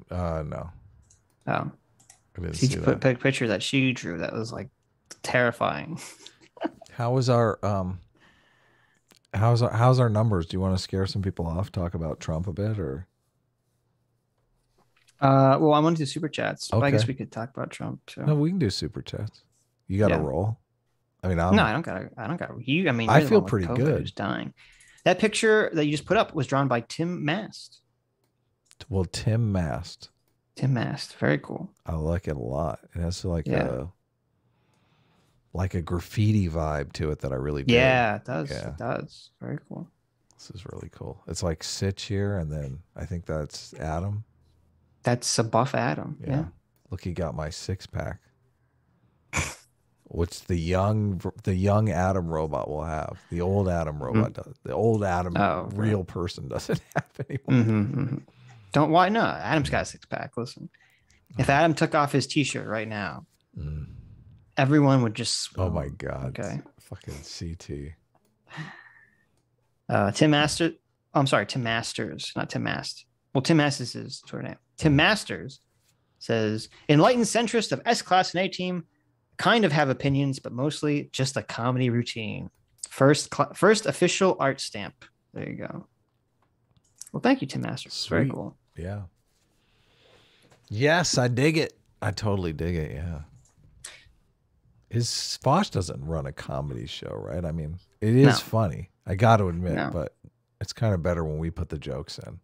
No. Oh. She put a picture that she drew that was like terrifying. How's our numbers? Do you want to scare some people off? Talk about Trump a bit, or? Well, I want to do super chats, but Okay. I guess we could talk about Trump too. No, we can do super chats. You got to roll. I mean, No, I don't got you. I mean, I you're the feel one with pretty COVID good. who's dying. That picture that you just put up was drawn by Tim Mast. Well, Tim Mast. Tim Mast, very cool. I like it a lot. It has like Yeah. a graffiti vibe to it that I really dig. Yeah, it does. Yeah. It does. Very cool. This is really cool. It's like Sitch here, and then I think that's Adam. That's a buff Adam. Yeah. Look, he got my 6-pack. Which the young Adam robot will have. The old Adam robot does. The old Adam real person doesn't have anymore. Don't why no? Adam's got a 6-pack. Listen, if Adam took off his T-shirt right now, everyone would just. Oh my god! Okay. Fucking CT. Tim Masters. Oh, I'm sorry, Tim Masters, not Tim Mast. Well, Tim Masters is his sort of name. Tim Masters says, "Enlightened centrist of S-Class and A-Team, kind of have opinions, but mostly just a comedy routine. First official art stamp. There you go. Well, thank you, Tim Masters. It's very cool. Yeah. Yes, I dig it. I totally dig it. Yeah. Vaush doesn't run a comedy show, right? I mean, it is funny. I got to admit, but it's kind of better when we put the jokes in.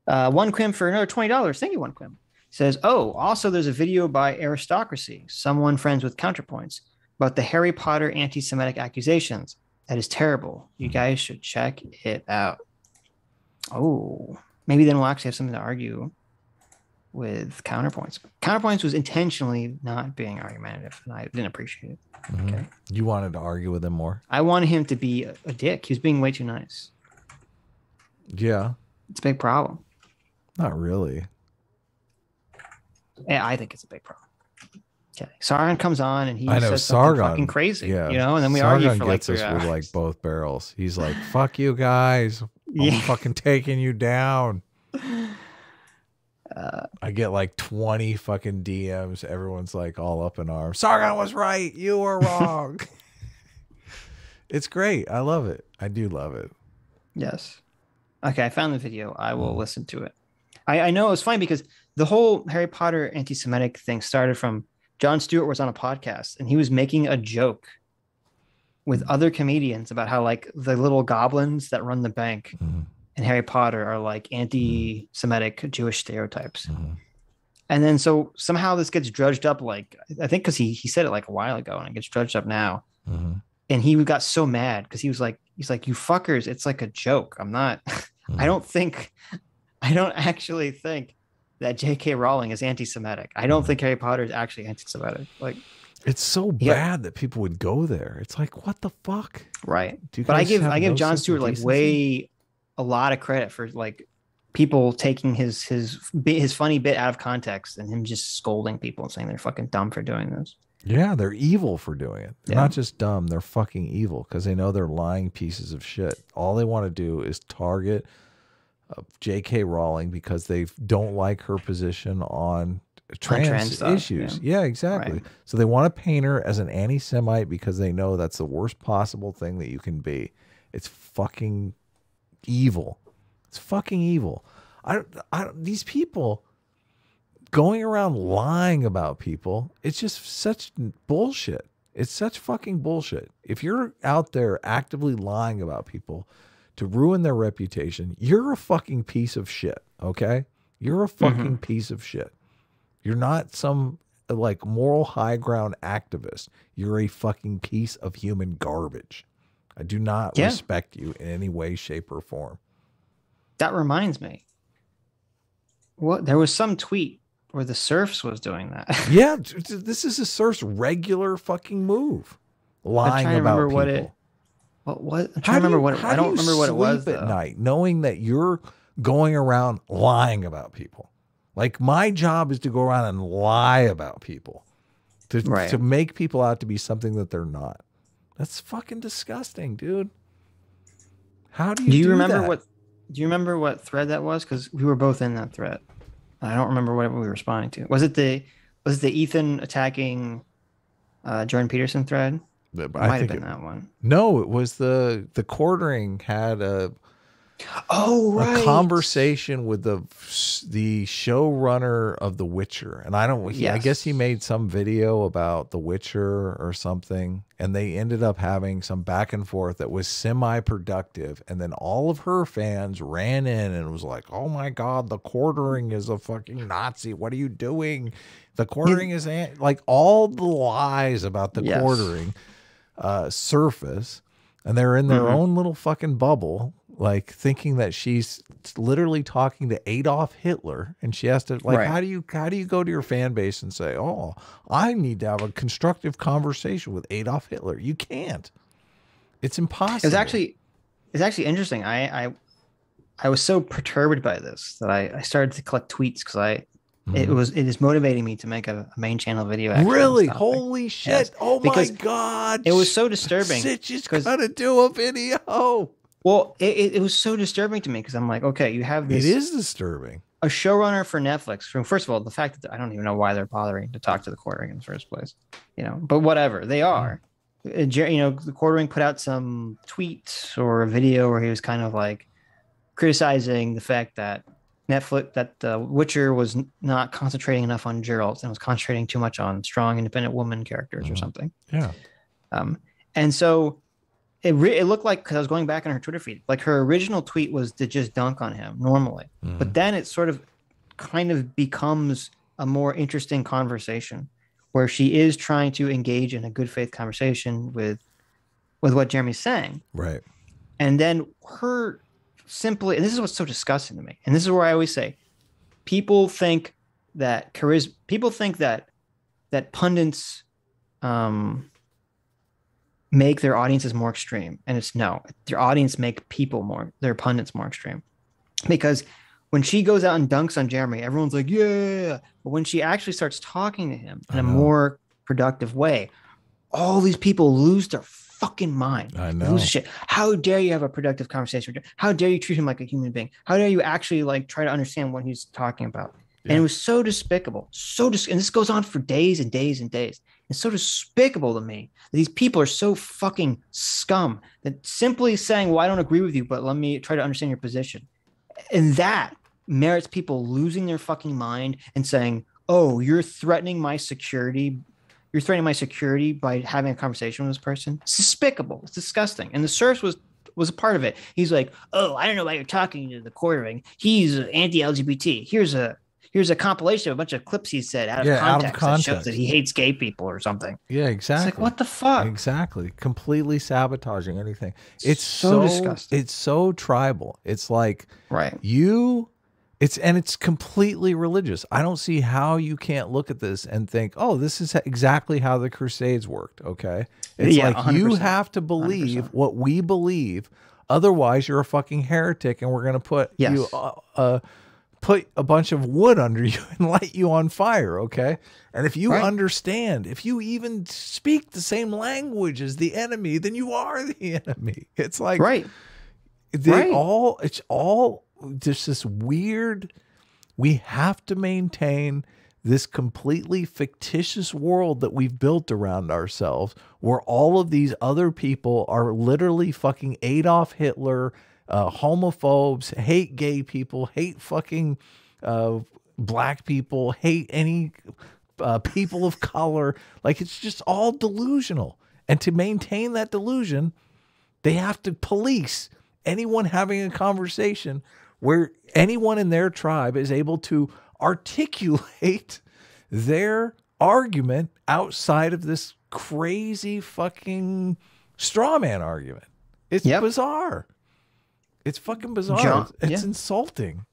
One Quim for another $20. Thank you, One Quim. Says, oh, also there's a video by Aristocracy, someone friends with counterpoints, about the Harry Potter anti-Semitic accusations. That is terrible. You guys should check it out. Oh, maybe then we'll actually have something to argue with Counterpoints. Counterpoints was intentionally not being argumentative, and I didn't appreciate it. Okay. You wanted to argue with him more? I wanted him to be a dick. He was being way too nice. Yeah. It's a big problem. Not really. Yeah, I think it's a big problem. Okay. Sargon comes on and he says Sargon, something fucking crazy, yeah. you know, and then we Sargon argue for like gets 3 us hours. with like both barrels. He's like, fuck you guys. I'm fucking taking you down. I get like 20 fucking DMs. Everyone's like all up in arms. Sargon was right. You were wrong. It's great. I love it. I do love it. Yes. Okay, I found the video. I will listen to it. I know it was funny because the whole Harry Potter anti-Semitic thing started from Jon Stewart was on a podcast and he was making a joke with other comedians about how like the little goblins that run the bank in Harry Potter are like anti-Semitic Jewish stereotypes. And then so somehow this gets drudged up, like I think because he said it like a while ago and it gets drudged up now. And he got so mad because he's like, you fuckers, it's like a joke. I'm not, I don't actually think that J.K. Rowling is anti-Semitic. I don't think Harry Potter is actually anti-Semitic. Like, it's so bad that people would go there. It's like, what the fuck? Right. But I give Jon Stewart like a lot of credit for like people taking his funny bit out of context and him just scolding people and saying they're fucking dumb for doing this. Yeah, they're evil for doing it. They're not just dumb, they're fucking evil because they know they're lying pieces of shit. All they want to do is target J.K. Rowling because they don't like her position on trans issues. Yeah, exactly. Right. So they want to paint her as an anti-Semite because they know that's the worst possible thing that you can be. It's fucking evil. It's fucking evil. These people going around lying about people, it's just such bullshit. It's such fucking bullshit. If you're out there actively lying about people to ruin their reputation, you're a fucking piece of shit, okay? You're a fucking piece of shit. You're not some like moral high ground activist. You're a fucking piece of human garbage. I do not respect you in any way, shape, or form. That reminds me. There was some tweet where the Surfs was doing that. Yeah, this is a Surf's regular fucking move. Lying about people. I'm trying to remember what I don't remember what it was at night, knowing that you're going around lying about people. Like my job is to go around and lie about people, to make people out to be something that they're not. That's fucking disgusting, dude. How do you? Do you remember that? Do you remember what thread that was? Because we were both in that thread. I don't remember what we were responding to. Was it the Ethan attacking Jordan Peterson thread? It might have been that one. No, it was the quartering had a Oh, right. A conversation with the showrunner of The Witcher, and I guess he made some video about The Witcher or something, and they ended up having some back and forth that was semi-productive, and then all of her fans ran in and was like, "Oh my God, the quartering is a fucking Nazi. What are you doing? The quartering is like all the lies about the quartering surface." And they're in their own little fucking bubble, like thinking that she's literally talking to Adolf Hitler, and she has to like, how do you go to your fan base and say, "Oh, I need to have a constructive conversation with Adolf Hitler"? You can't. It's impossible. It's actually interesting. I was so perturbed by this that I started to collect tweets because it is motivating me to make a main channel video. Really? Holy shit. Yes. Oh my God. It was so disturbing. Sitch is gonna do a video. Well, it was so disturbing to me because I'm like, okay, you have this. It is disturbing. A showrunner for Netflix. From first of all, the fact that I don't even know why they're bothering to talk to the quartering in the first place, but whatever, they are. The quartering put out some tweet or a video where he was kind of like criticizing the fact that Witcher was not concentrating enough on Geralt and was concentrating too much on strong, independent woman characters or something. Yeah. And so it looked like, because I was going back on her Twitter feed, like her original tweet was to just dunk on him normally, but then it sort of kind of becomes a more interesting conversation where she is trying to engage in a good faith conversation with what Jeremy's saying. Right. And then her simply, and this is what's so disgusting to me, and this is where I always say, people think that pundits make their audiences more extreme, and it's no, their audience make their pundits more extreme, because when she goes out and dunks on Jeremy, everyone's like, yeah, but when she actually starts talking to him in a more productive way, all these people lose their fucking mind. I know. Lose shit. How dare you have a productive conversation with him? How dare you treat him like a human being? How dare you actually like try to understand what he's talking about? Yeah. And it was so despicable. And this goes on for days and days and days. It's so despicable to me that these people are so fucking scum that simply saying, well, I don't agree with you, but let me try to understand your position. And that merits people losing their fucking mind and saying, oh, you're threatening my security. You're threatening my security by having a conversation with this person. It's despicable. It's disgusting. And the source was a part of it. He's like, oh, I don't know why you're talking to the quartering. He's anti-LGBT. Here's a compilation of a bunch of clips he said out of context that shows that he hates gay people or something. Yeah, exactly. It's like, what the fuck? Exactly. Completely sabotaging anything. It's so disgusting. It's so tribal. It's like, it's completely religious. I don't see how you can't look at this and think, oh, this is exactly how the Crusades worked. Okay. It's like 100%. You have to believe 100%. What we believe. Otherwise you're a fucking heretic, and we're going to put you, put a bunch of wood under you and light you on fire. Okay. And if you understand, if you even speak the same language as the enemy, then you are the enemy. It's like, it's all just this weird, we have to maintain this completely fictitious world that we've built around ourselves, where all of these other people are literally fucking Adolf Hitler, homophobes, hate gay people, hate fucking black people, hate any people of color. Like, it's just all delusional. And to maintain that delusion, they have to police anyone having a conversation where anyone in their tribe is able to articulate their argument outside of this crazy fucking straw man argument. It's bizarre. It's fucking bizarre. It's insulting.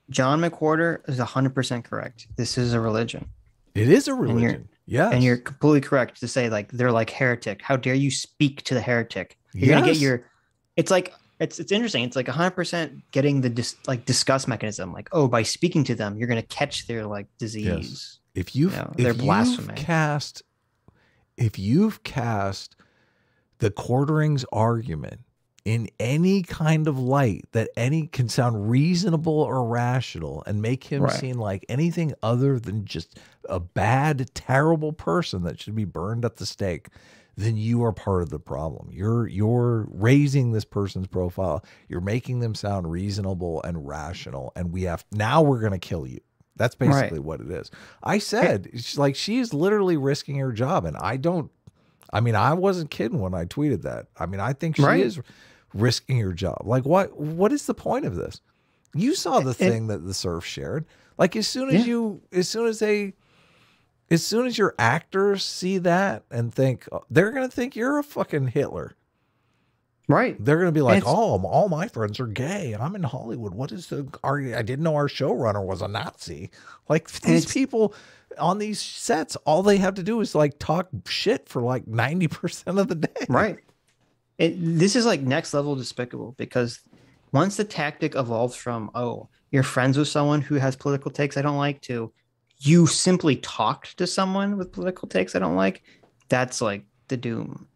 John McWhorter is 100% correct. This is a religion. It is a religion. And you're completely correct to say, like, they're like heretic. How dare you speak to the heretic? You're gonna get your. It's like. It's interesting. It's like 100% getting the disgust mechanism. Like, oh, by speaking to them, you're going to catch their like disease. Yes. If you've cast the quartering's argument in any kind of light that any can sound reasonable or rational and make him seem like anything other than just a bad, terrible person that should be burned at the stake, then you are part of the problem. You're raising this person's profile. You're making them sound reasonable and rational, and we're going to kill you. That's basically what it is. I said, she's literally risking her job, and I wasn't kidding when I tweeted that. I mean, I think she is risking her job. Like, what is the point of this? You saw the thing that the Surf shared. Like, as soon as your actors see that and think, they're going to think you're a fucking Hitler. Right. They're going to be like, oh, all my friends are gay and I'm in Hollywood. I didn't know our showrunner was a Nazi. Like, these people on these sets, all they have to do is like talk shit for like 90% of the day. Right. This is like next level despicable, because once the tactic evolves from, oh, you're friends with someone who has political takes I don't like, to you simply talked to someone with political takes I don't like, that's like the doom,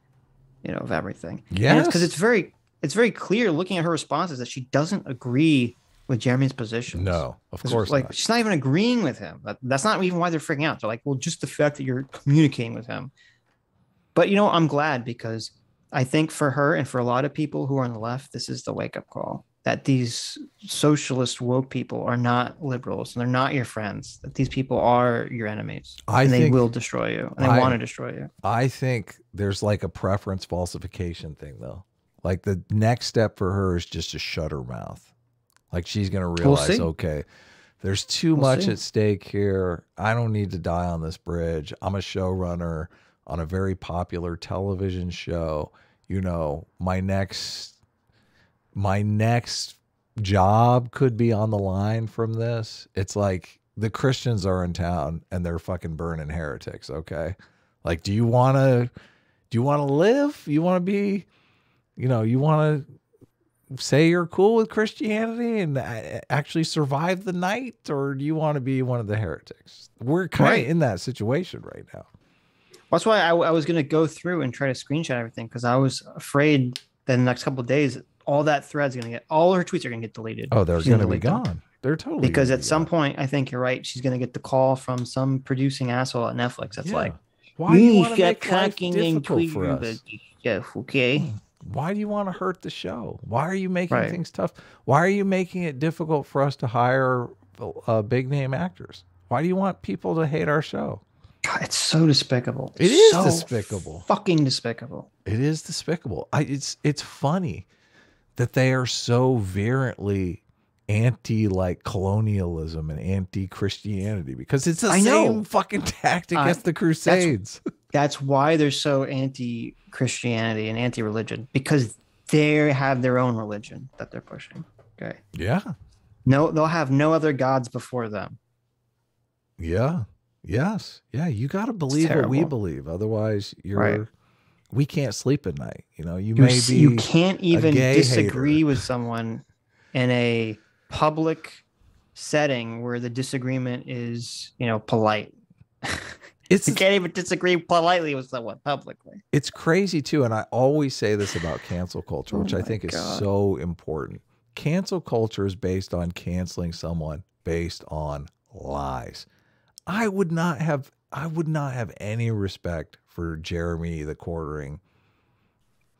of everything. Yeah. Because it's very clear looking at her responses that she doesn't agree with Jeremy's position. No, of course not. not. She's not even agreeing with him. That's not even why they're freaking out. They're like, well, just the fact that you're communicating with him. But I'm glad, because I think for her and for a lot of people who are on the left, this is the wake-up call that these socialist woke people are not liberals and they're not your friends, that these people are your enemies. And they will destroy you, and they want to destroy you. I think there's like a preference falsification thing, though. Like, the next step for her is just to shut her mouth. Like, she's going to realize, okay, there's too much at stake here. I don't need to die on this bridge. I'm a showrunner on a very popular television show. My next job could be on the line from this. It's like the Christians are in town and they're fucking burning heretics. Okay. Like, do you want to live? You want to be, you want to say you're cool with Christianity and actually survive the night? Or do you want to be one of the heretics? We're kind of in that situation right now. That's why I was going to go through and try to screenshot everything, because I was afraid that in the next couple of days, all that thread's going to all her tweets are going to get deleted. Oh, they're going to be gone. They're totally because at some point, I think you're right. She's going to get the call from some producing asshole at Netflix. That's like, why do you want to make life difficult for us? Yeah, okay. Why do you want to hurt the show? Why are you making things tough? Why are you making it difficult for us to hire big name actors? Why do you want people to hate our show? God, it's so despicable. It is despicable. Fucking despicable. It is despicable. It's funny that they are so virulently anti colonialism and anti Christianity, because it's the same fucking tactic as the Crusades. That's why they're so anti Christianity and anti religion, because they have their own religion that they're pushing. Okay. Yeah. No, they'll have no other gods before them. Yeah. Yes. Yeah. You got to believe what we believe. Otherwise, we can't sleep at night. You can't even disagree with someone in a public setting where the disagreement is, polite. You can't even disagree politely with someone publicly. It's crazy too. And I always say this about cancel culture, which I think is so important. Cancel culture is based on canceling someone based on lies. I would not have any respect for Jeremy the Quartering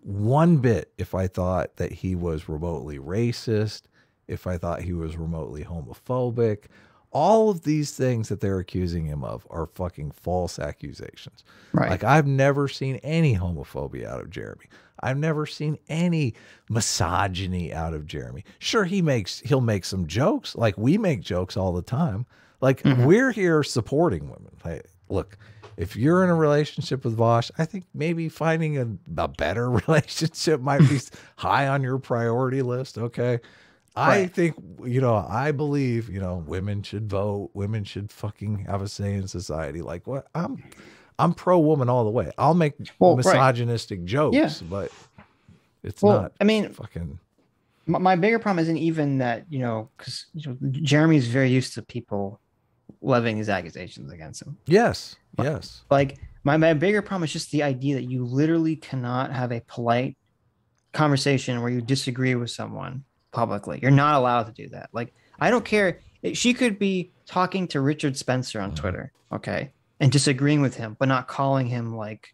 one bit if I thought that he was remotely racist, if I thought he was remotely homophobic. All of these things that they're accusing him of are fucking false accusations. Right. Like, I've never seen any homophobia out of Jeremy. I've never seen any misogyny out of Jeremy. Sure, he'll make some jokes. Like, we make jokes all the time. Like, we're here supporting women. Like, look, if you're in a relationship with Vaush, I think maybe finding a better relationship might be high on your priority list. Okay. I think, I believe, women should vote. Women should fucking have a say in society. Like, what? I'm pro woman all the way. I'll make misogynistic jokes, but it's not. I mean, fucking. My bigger problem isn't even that, because Jeremy's very used to people levying these accusations against him. Yes. Like, my bigger problem is just the idea that you literally cannot have a polite conversation where you disagree with someone publicly. You're not allowed to do that. Like, I don't care. She could be talking to Richard Spencer on Twitter, okay, and disagreeing with him, but not calling him like,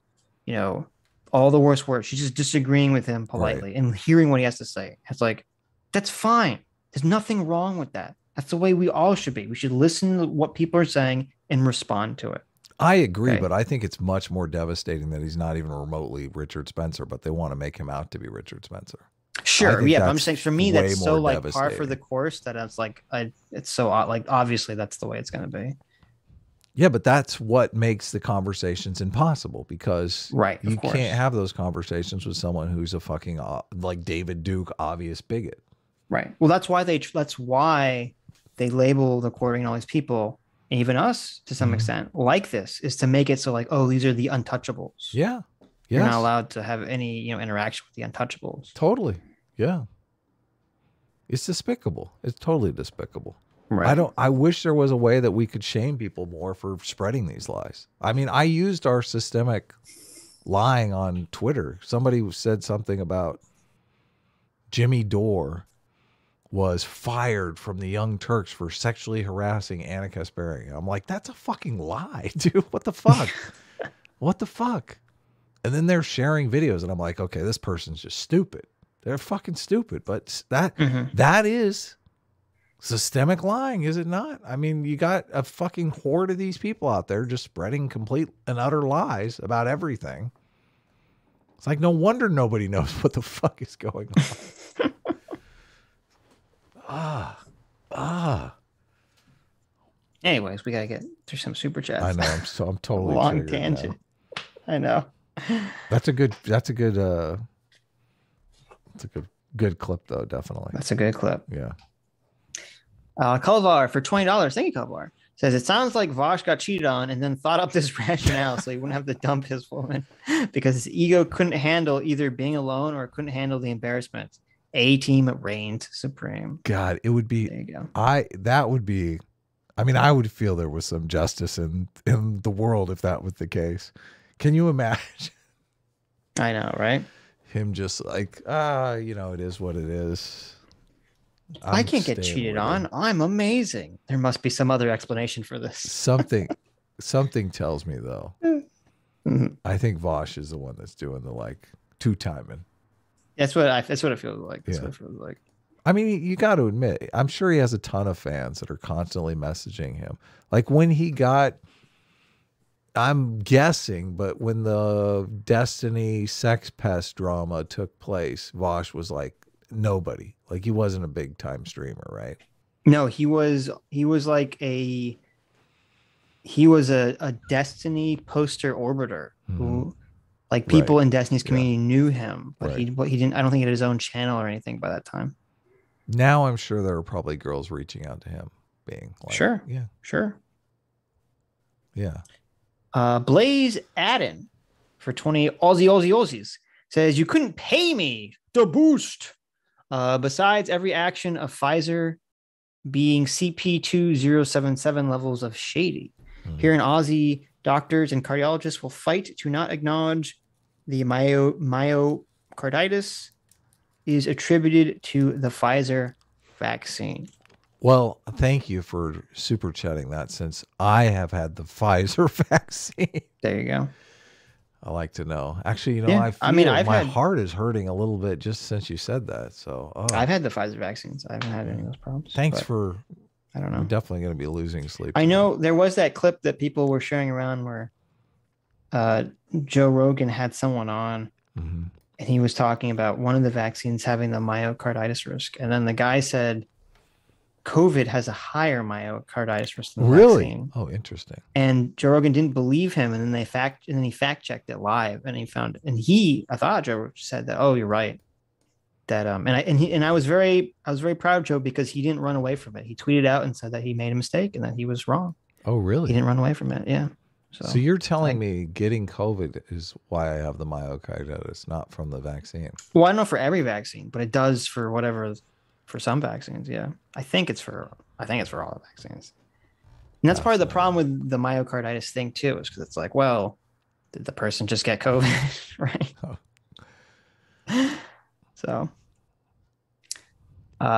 all the worst words. She's just disagreeing with him politely and hearing what he has to say. It's like, that's fine. There's nothing wrong with that. That's the way we all should be. We should listen to what people are saying and respond to it. I agree, but I think it's much more devastating that he's not even remotely Richard Spencer, but they want to make him out to be Richard Spencer. Sure, yeah, but I'm saying for me, that's so like par for the course that it's like, it's so like obviously that's the way it's going to be. Yeah, but that's what makes the conversations impossible because you can't have those conversations with someone who's a fucking like David Duke obvious bigot. Right. Well, that's why they label the Quartering and all these people, and even us to some extent, like this, is to make it so like, oh, these are the untouchables. Yeah. You're not allowed to have any, interaction with the untouchables. Totally. Yeah. It's despicable. It's totally despicable. Right. I wish there was a way that we could shame people more for spreading these lies. I mean, I used our systemic lying on Twitter. Somebody said something about Jimmy Dore was fired from the Young Turks for sexually harassing Anna Kasparian. I'm like, that's a fucking lie, dude. What the fuck? What the fuck? And then they're sharing videos, and I'm like, okay, this person's just stupid. They're fucking stupid. But that is systemic lying, is it not? I mean, you got a fucking horde of these people out there just spreading complete and utter lies about everything. It's like, no wonder nobody knows what the fuck is going on. Anyways, we gotta get through some super chats. I know. I'm totally long tangent. Now. I know. That's a good clip though, definitely. That's a good clip. Yeah. Kulvar for $20. Thank you, Kulvar. Says it sounds like Vaush got cheated on and then thought up this rationale so he wouldn't have to dump his woman because his ego couldn't handle either being alone or couldn't handle the embarrassment. A-team reigned supreme. God, it would be. There you go. That would be. I mean, I would feel there was some justice in the world if that was the case. Can you imagine? I know, right? Him just like, it is what it is. I can't get cheated on. I'm amazing. There must be some other explanation for this. Something tells me though. I think Vaush is the one that's doing the like two-timing. That's what it feels like. That's what it feels like. I mean, you got to admit, I'm sure he has a ton of fans that are constantly messaging him. Like when he got, I'm guessing, but when the Destiny sex pest drama took place, Vaush was like nobody. Like he wasn't a big time streamer, right? No, he was like a Destiny poster orbiter who like people in Destiny's community knew him, but he didn't. I don't think he had his own channel or anything by that time. Now I'm sure there are probably girls reaching out to him, being like, sure, yeah. Blaze Adden for 20 Aussies says you couldn't pay me to boost. Besides every action of Pfizer being CP2077 levels of shady. Here in Aussie, doctors and cardiologists will fight to not acknowledge the myocarditis is attributed to the Pfizer vaccine. Well, thank you for super chatting that since I have had the Pfizer vaccine. There you go. I like to know. Actually, I feel my heart is hurting a little bit just since you said that. So I've had the Pfizer vaccines. I haven't had any of those problems. Thanks for. I don't know. I'm definitely going to be losing sleep. I know there was that clip that people were sharing around where Joe Rogan had someone on and he was talking about one of the vaccines having the myocarditis risk. And then the guy said COVID has a higher myocarditis risk than the vaccine. Oh, interesting. And Joe Rogan didn't believe him. And then he fact checked it live and I thought Joe said that, oh, you're right. That I was very proud of Joe because he didn't run away from it. He tweeted out and said that he made a mistake and that he was wrong. Oh, really? He didn't run away from it. Yeah. So you're telling me getting COVID is why I have the myocarditis, not from the vaccine? Well, I don't know for every vaccine, but it does for for some vaccines. Yeah. I think it's for all the vaccines. And that's part of the problem with the myocarditis thing too, is because it's like, well, did the person just get COVID? Right. Oh. So,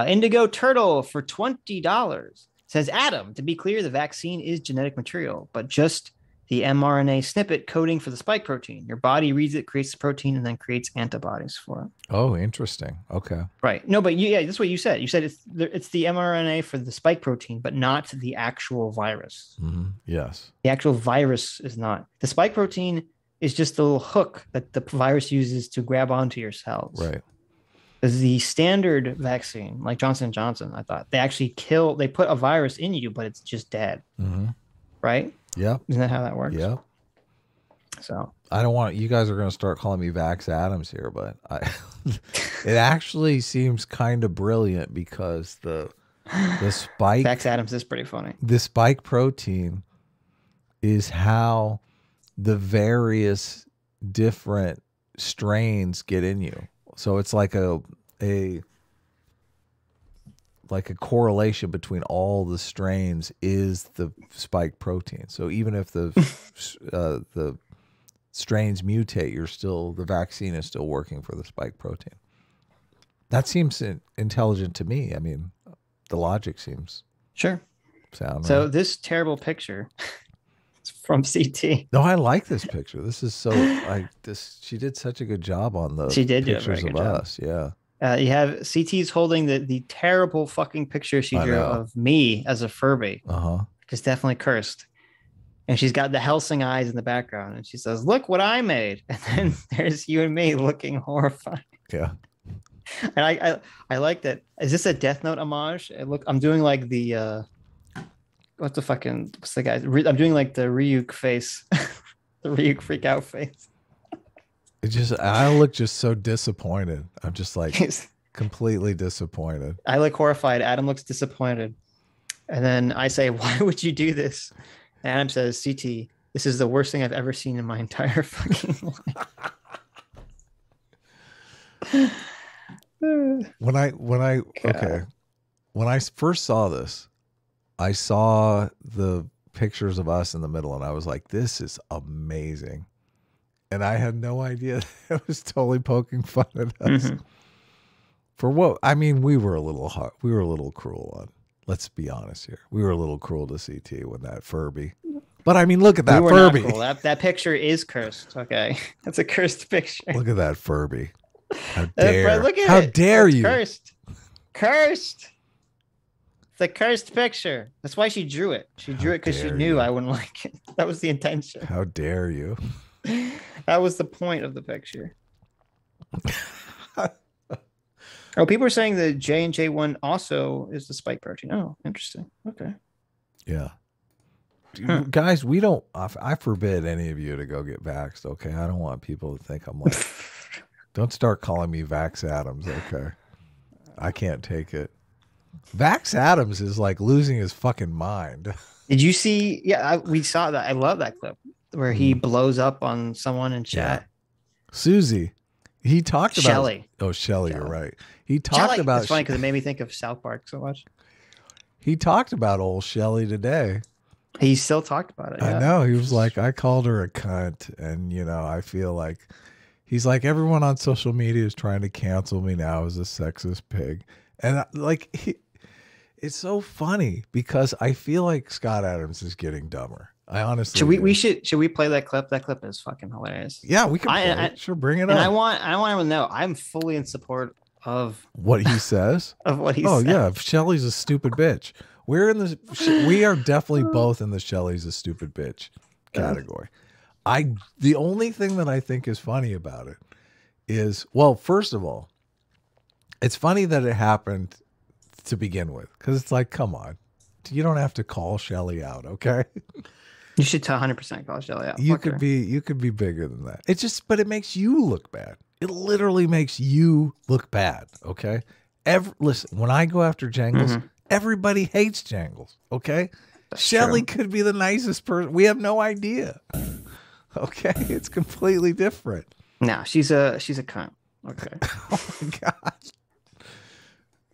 Indigo Turtle for $20 says, Adam, to be clear, the vaccine is genetic material, but just the mRNA snippet coding for the spike protein. Your body reads it, creates the protein, and then creates antibodies for it. Oh, interesting. Okay. Right. No, but yeah, that's what you said. You said it's the mRNA for the spike protein, but not the actual virus. Mm-hmm. Yes. The actual virus is not. The spike protein is just the little hook that the virus uses to grab onto your cells. Right. The standard vaccine, like Johnson & Johnson, I thought, they put a virus in you, but it's just dead. Mm-hmm. Right? Yeah. Isn't that how that works? Yeah. So I don't want you guys are going to start calling me Vax Adams here, but it actually seems kind of brilliant because the spike Vax Adams is pretty funny. The spike protein is how the various different strains get in you. So it's like a correlation between all the strains is the spike protein. So even if the strains mutate, the vaccine is still working for the spike protein. That seems intelligent to me. I mean, the logic seems sound right. This terrible picture from CT. No, I like this picture. This is so she did such a good job on the pictures of us. Yeah. You have CT's holding the terrible fucking picture she drew of me as a Furby. It's definitely cursed. And she's got the Helsing eyes in the background. And she says, "Look what I made." And then there's you and me looking horrified. Yeah. And I like that. Is this a Death Note homage? I'm doing like the what's the guy? I'm doing like the Ryuk face, the Ryuk freak out face. I look just so disappointed. I'm just like completely disappointed. I look horrified. Adam looks disappointed. And then I say, "Why would you do this?" And Adam says, "CT, this is the worst thing I've ever seen in my entire fucking life." When I first saw this, I saw the pictures of us in the middle and I was like, this is amazing. And I had no idea that it was totally poking fun at us. Mm-hmm. For what? I mean, we were a little hard. We were a little cruel on. Let's be honest here. We were a little cruel to CT when that Furby. But I mean, look at that Furby. Not cool. That picture is cursed. Okay, that's a cursed picture. Look at that Furby. How dare? Look at How it. dare you? Cursed. Cursed. It's a cursed picture. That's why she drew it. She drew it because she knew I wouldn't like it. That was the intention. How dare you? That was the point of the picture. Oh, people are saying the J&J one also is the spike protein. Oh, interesting. Okay. Yeah. Guys, we don't. I forbid any of you to go get vaxxed. Okay, I don't want people to think I'm like. Don't start calling me Vax Adams. Okay, I can't take it. Vax Adams is like losing his fucking mind. Did you see? Yeah, we saw that. I love that clip where he blows up on someone in chat. Yeah. Susie. He talked about Shelly. Oh, Shelly, you're right. He talked about. It's funny because it made me think of South Park so much. He talked about old Shelly today. He still talked about it. I know. He was like, I called her a cunt, and I feel like he's like everyone on social media is trying to cancel me now as a sexist pig, and it's so funny because I feel like Scott Adams is getting dumber. I honestly should we play that clip? That clip is fucking hilarious. Yeah, we can play it. Sure, bring it up. And I want everyone to know I'm fully in support of what he says. Of what he says. Oh yeah, Shelly's a stupid bitch. We are definitely both in the Shelly's a stupid bitch category. The only thing that I think is funny about it is, well, first of all, it's funny that it happened to begin with because it's like, come on, you don't have to call Shelly out, okay? You should 100% call Shelly out. You could be bigger than that. But it makes you look bad. It literally makes you look bad, okay? Listen, when I go after Jangles, everybody hates Jangles, okay? Shelly could be the nicest person. We have no idea. Okay, it's completely different. No, she's a cunt. Okay. Oh my god.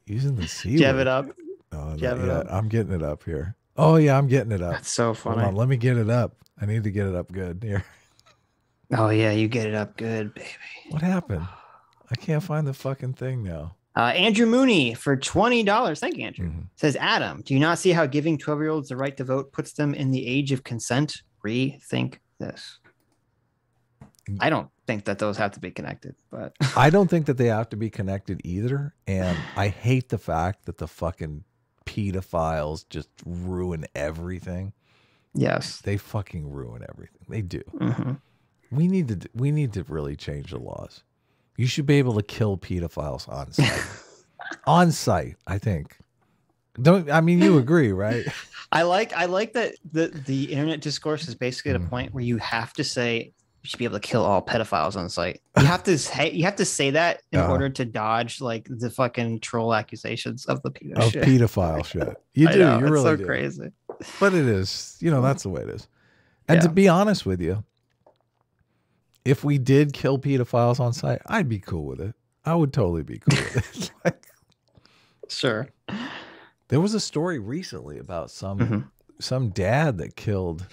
Using the C. Jab it up. No, yeah, I'm getting it up here. Oh yeah, I'm getting it up. That's so funny. Hold on, let me get it up. I need to get it up good here. Oh yeah, you get it up good, baby. What happened? I can't find the fucking thing now. Andrew Mooney for $20. Thank you, Andrew. Says, Adam, do you not see how giving 12-year-olds the right to vote puts them in the age of consent? rethink this. I don't think that those have to be connected, but I don't think that they have to be connected either. And I hate the fact that the fucking pedophiles just ruin everything. yes. They fucking ruin everything. They do. Mhm. We need to really change the laws. You should be able to kill pedophiles on site. On site, I think. You agree, right? I like that the internet discourse is basically at a point where you have to say you should be able to kill all pedophiles on site. You have to say that in order to dodge like the fucking troll accusations of the pedophile shit. You do. Know, you it's really so do. crazy. But it is. That's the way it is. And to be honest with you, if we did kill pedophiles on site, I'd be cool with it. I would totally be cool with it. Sure. There was a story recently about some dad that killed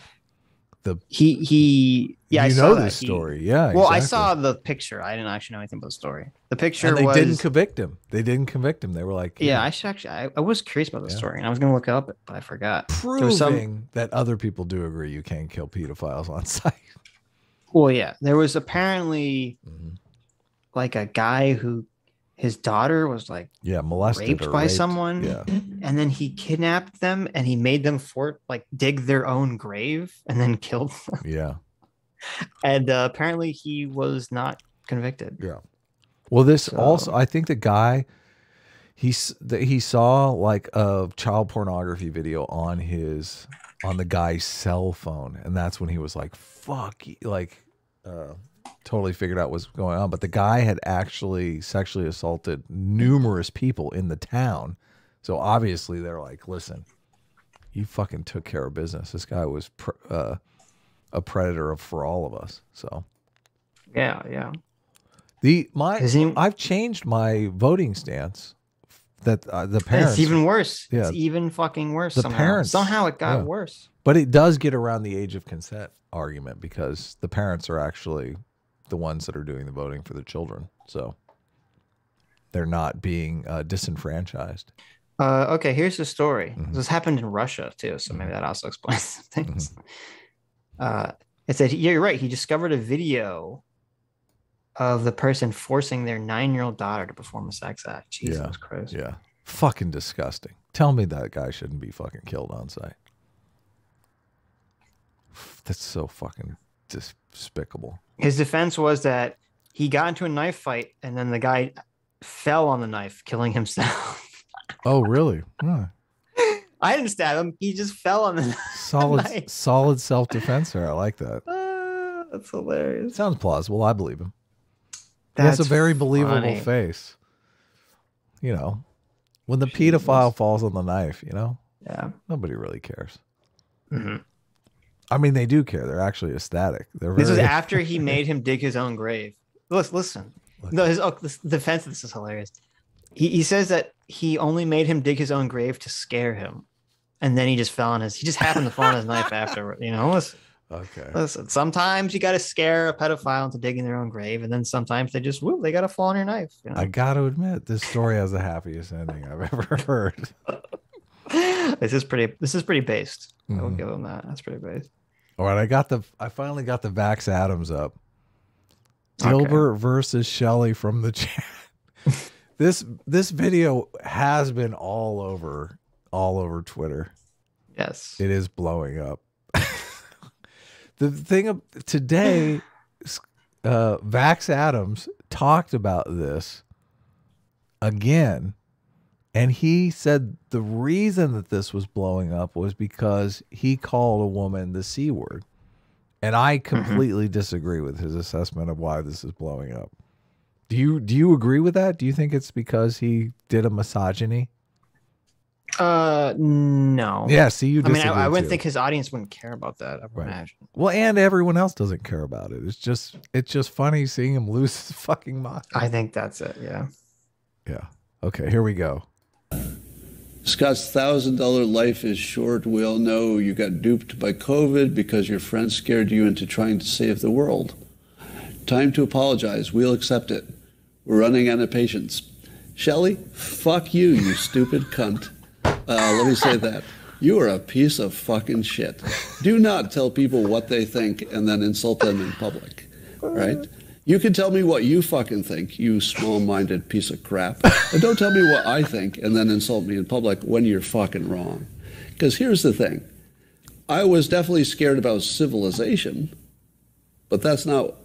the. I you saw know that. this story, yeah. Well, exactly. I saw the picture. I didn't actually know anything about the story. The picture and they was. didn't convict him. They didn't convict him. They were like, Yeah, I was curious about the story, and I was going to look it up, but I forgot. Proving that other people do agree you can't kill pedophiles on site. Well, yeah, there was apparently like a guy who his daughter was like molested raped or by raped. someone, and then he kidnapped them and he made them dig their own grave and then killed them. Yeah, and apparently he was not convicted. Yeah. Well, also, I think the guy he saw like a child pornography video on the guy's cell phone, and that's when he was like, "Fuck," totally figured out what's going on. But the guy had actually sexually assaulted numerous people in the town, so obviously they're like, "Listen, you fucking took care of business. This guy was a predator for all of us." So, yeah. I've changed my voting stance. That the parents, it's even worse. Yeah, it's even fucking worse. The somehow. parents Somehow it got worse. But it does get around the age of consent argument because the parents are actually the ones that are doing the voting for the children, so they're not being disenfranchised. Okay, here's the story. This happened in Russia too, so maybe that also explains some things. It said, yeah, you're right. He discovered a video of the person forcing their 9-year-old daughter to perform a sex act. Jesus Christ. Yeah. Fucking disgusting. Tell me that guy shouldn't be fucking killed on site. That's so fucking despicable. His defense was that he got into a knife fight and then the guy fell on the knife, killing himself. Oh, really? Huh. I didn't stab him. He just fell on the knife. Solid self-defense there. I like that. That's hilarious. Sounds plausible. I believe him. That's a very believable face. When the pedophile falls on the knife, nobody really cares. I mean, they do care. They're actually ecstatic. This is after he made him dig his own grave. Listen. No, his defense of this is hilarious. He says that he only made him dig his own grave to scare him, and then he just happened to fall on his knife after. Listen. Sometimes you got to scare a pedophile into digging their own grave, and then sometimes they got to fall on your knife. I got to admit, this story has the happiest ending I've ever heard. This is pretty based. I will give him that. That's pretty based. All right, I finally got the Vax Adams up. Dilbert versus Shelley from the chat. This video has been all over Twitter. Yes, it is blowing up. The thing of today, Vax Adams talked about this again, and he said the reason that this was blowing up was because he called a woman the C word. And I completely disagree with his assessment of why this is blowing up. Do you agree with that? Do you think it's because he did a misogyny? No. Yeah, see, you disagree. I wouldn't think his audience wouldn't care about that, I would imagine. Well, and everyone else doesn't care about it. It's just funny seeing him lose his fucking mind. I think that's it, yeah. Yeah. Okay, here we go. Scott's $1,000 life is short. We all know you got duped by COVID because your friends scared you into trying to save the world. Time to apologize. We'll accept it. We're running out of patience. Shelley, fuck you, you stupid cunt. Let me say that. You are a piece of fucking shit. Do not tell people what they think and then insult them in public, right? You can tell me what you fucking think, you small-minded piece of crap. But don't tell me what I think and then insult me in public when you're fucking wrong. Because here's the thing. I was definitely scared about civilization, but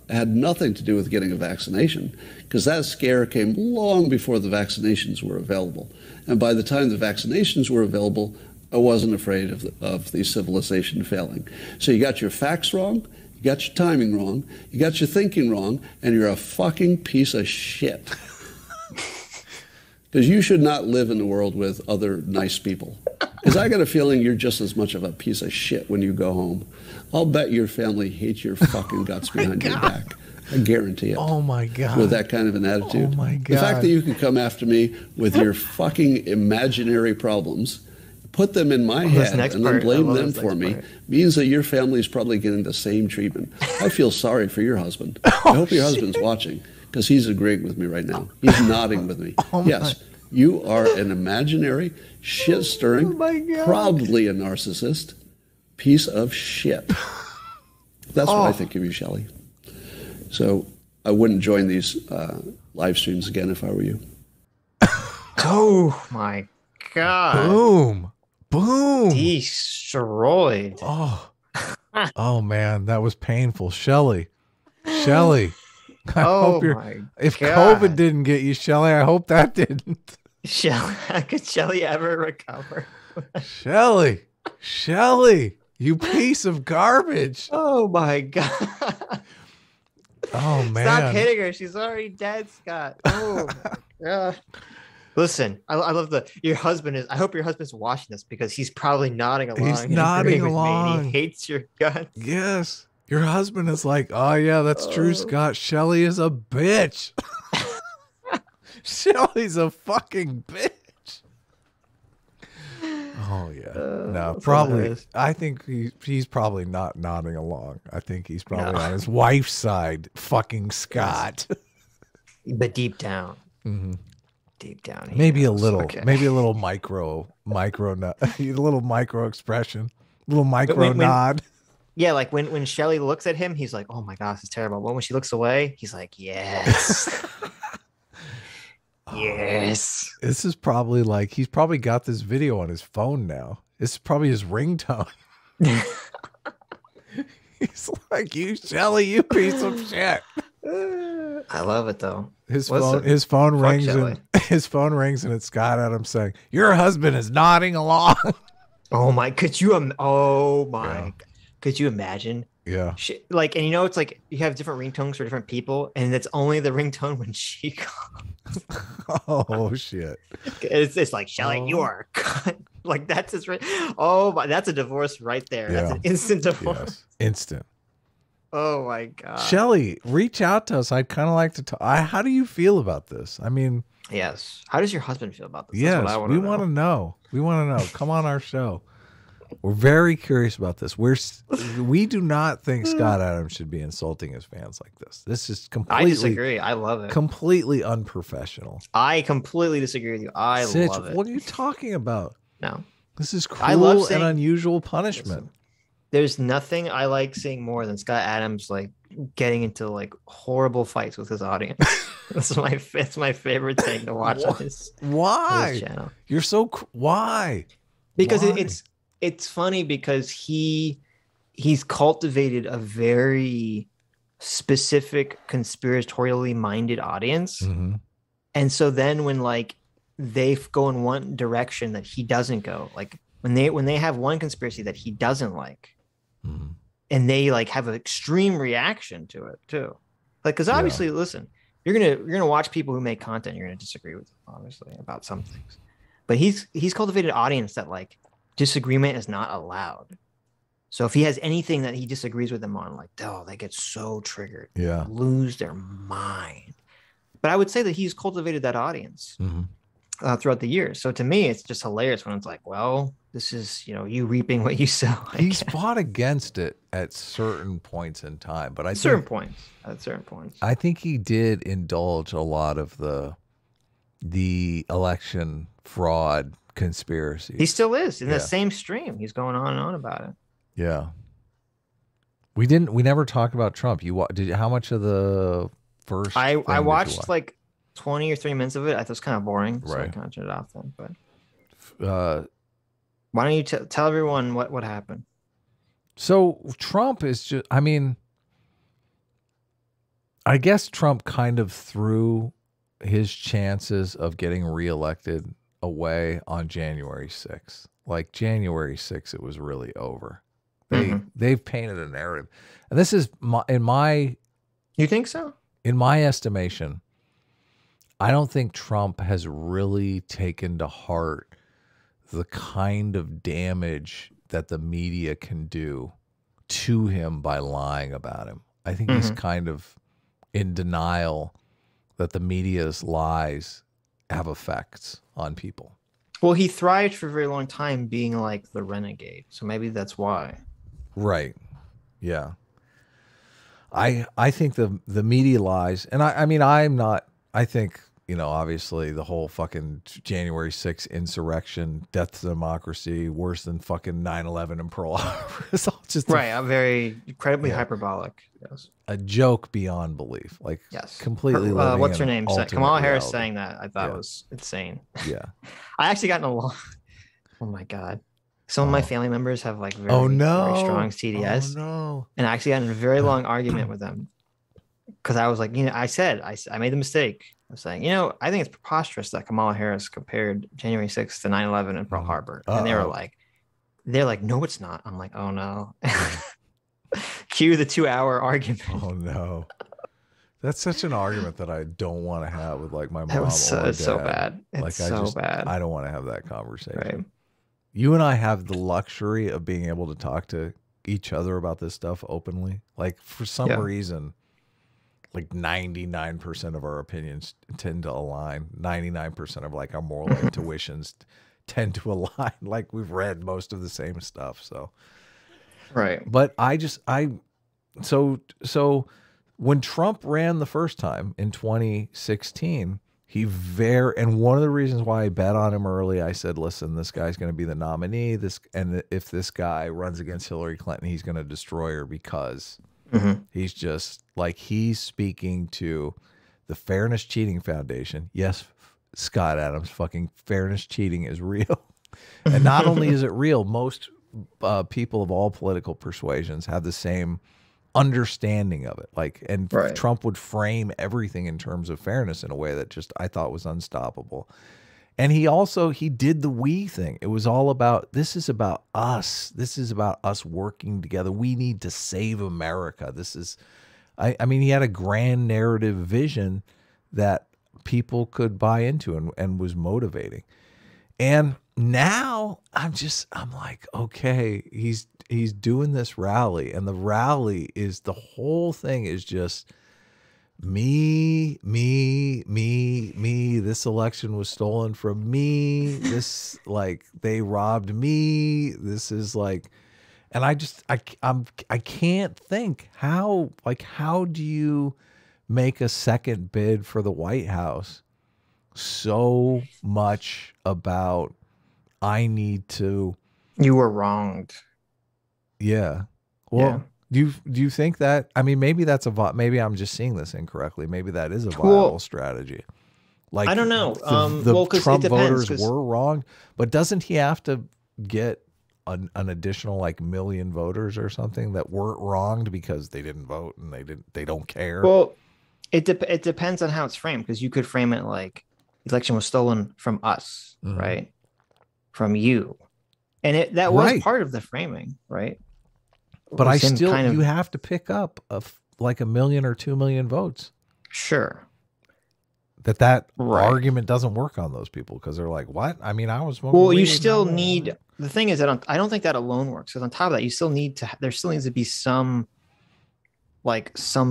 had nothing to do with getting a vaccination, because that scare came long before the vaccinations were available. And by the time the vaccinations were available, I wasn't afraid of the civilization failing. So you got your facts wrong, you got your timing wrong, you got your thinking wrong, and you're a fucking piece of shit. Because you should not live in the world with other nice people. Because I got a feeling you're just as much of a piece of shit when you go home. I'll bet your family hates your fucking guts behind your back. I guarantee it. Oh my God. With that kind of an attitude. Oh my God. The fact that you can come after me with your fucking imaginary problems, put them in my head, and then blame them for me, means that your family is probably getting the same treatment. I feel sorry for your husband. I hope your husband's watching, because he's agreeing with me right now. He's nodding with me. Yes, you are an imaginary, shit-stirring, probably a narcissist, piece of shit. That's what I think of you, Shelley. So I wouldn't join these live streams again if I were you. Oh my God. Boom. Boom. Destroyed. Oh. Oh man, that was painful. Shelley. Shelley. I hope if COVID didn't get you, Shelley, I hope that didn't. Could Shelley ever recover? Shelley. Shelley, you piece of garbage. Oh my God. Oh man. Stop hitting her. She's already dead, Scott. Oh my God. Listen, I love your husband is. I hope your husband's watching this, because he's probably nodding along. He's nodding along. He hates your guts. Yes. Your husband is like, oh yeah, that's true, Scott. Shelley is a bitch. Shelley's a fucking bitch. Oh yeah. No, probably. Hilarious. I think he's probably not nodding along. I think he's probably on his wife's side. Fucking Scott. But deep down. Mm-hmm. Deep down. Maybe a little. Maybe a little micro a little micro expression. A little micro nod. Yeah, like when Shelley looks at him, he's like, "Oh my gosh, it's terrible." But when she looks away, he's like, "Yes, yes." This is probably like he's probably got this video on his phone now. This is probably his ringtone. He's like, "You Shelley, you piece of shit." I love it though. His phone rings and it's Scott Adams saying, "Your husband is nodding along." Oh my! Could you? Could you imagine? Yeah. Like, and it's like you have different ringtones for different people, and it's only the ringtone when she calls. Oh shit! It's like, Shelley, you are like that's his. Oh my! That's a divorce right there. Yeah. That's an instant divorce. Yes. Instant. Oh my God. Shelley, reach out to us. I'd kind of like to talk. How do you feel about this? I mean, yes. How does your husband feel about this? Yes, we want to know. We want to know. Come on our show. We're very curious about this. We do not think Scott Adams should be insulting his fans like this. This is completely. I disagree. I love it. Completely unprofessional. I completely disagree with you. Sitch, love it. What are you talking about? No. This is cruel and unusual punishment. Listen, there's nothing I like seeing more than Scott Adams like getting into like horrible fights with his audience. It's my favorite thing to watch on his channel. You're so why? Because it's funny because he's cultivated a very specific conspiratorially minded audience. Mm-hmm. And so then when like they go in one direction that he doesn't go, like when they have one conspiracy that he doesn't like, mm-hmm. and they like have an extreme reaction to it too. Like, because obviously, listen, you're gonna watch people who make content, you're gonna disagree with them, obviously, about some things. But he's cultivated an audience that like disagreement is not allowed. So if he has anything that he disagrees with them on, like, they get so triggered, lose their mind. But I would say that he's cultivated that audience throughout the years. So to me, it's just hilarious when it's like, well, this is, you reaping what you sow. He's fought against it at certain points in time, but at certain points, I think he did indulge a lot of the the election fraud conspiracy. He still is in the same stream. He's going on and on about it. Yeah. We never talked about Trump. How much of the first I watched like 20 or 30 minutes of it. I thought it was kind of boring, so I kind of turned it off then. But why don't you tell everyone what happened? So Trump is just, I mean, I guess Trump kind of threw his chances of getting reelected away on January 6th. Like January 6th, it was really over. They've painted a narrative. And this is You think so? In my estimation, I don't think Trump has really taken to heart the kind of damage that the media can do to him by lying about him. I think he's kind of in denial that the media's lies have effects on people. Well, he thrived for a very long time being like the renegade. So maybe that's why. Right. Yeah. I think the media lies, and I mean, I think, you know, obviously the whole fucking January 6th insurrection, death to democracy, worse than fucking 9/11 and Pearl Harbor. It's all just a very incredibly hyperbolic. Yes. A joke beyond belief. Like completely. What's her name? Kamala Harris saying that I thought was insane. Yeah. I actually got in a long. Oh my God. Some of my family members have like very strong CDS. Oh no. And I actually got in a very long argument with them because I was like, you know, I made the mistake of saying, you know, I think it's preposterous that Kamala Harris compared January 6th to 9/11 and Pearl Harbor. And they're like, no, it's not. I'm like, oh no. Cue the 2-hour argument. Oh no. That's such an argument that I don't want to have with like my mom. It's so bad. It's so bad. I don't want to have that conversation. Right. You and I have the luxury of being able to talk to each other about this stuff openly. Like for some reason, like 99% of our opinions tend to align. 99% of like our moral intuitions tend to align. Like we've read most of the same stuff. So, right. But so when Trump ran the first time in 2016, and one of the reasons why I bet on him early, I said, listen, this guy's going to be the nominee. And if this guy runs against Hillary Clinton, he's going to destroy her because he's just like, he's speaking to the Fairness Cheating Foundation. Yes, Scott Adams, fucking fairness cheating is real. And not only is it real, most people of all political persuasions have the same understanding of it. Like, and Trump would frame everything in terms of fairness in a way that just I thought was unstoppable. And he did the we thing. It was all about, this is about us. This is about us working together. We need to save America. This is, I mean, he had a grand narrative vision that people could buy into and was motivating. And now I'm like, okay, he's doing this rally, and the rally is, the whole thing is just me. This election was stolen from me. This, like, they robbed me. This is like, and I can't think how do you make a second bid for the White House so much about you were wronged. Yeah. Well, do you think that, I mean, maybe maybe I'm just seeing this incorrectly. Maybe that is a viable strategy. Like, I don't know. The Trump voters were wrong, but doesn't he have to get an additional like million voters or something that weren't wronged because they didn't vote and they don't care? Well, it depends on how it's framed, because you could frame it like the election was stolen from us, right? From you. And that was part of the framing, right? But you have to pick up like 1 million or 2 million votes. Sure. That argument doesn't work on those people because they're like, what? I mean, I was. Well, you still need, the thing is that I don't think that alone works. Because on top of that, you still need to, there still needs to be some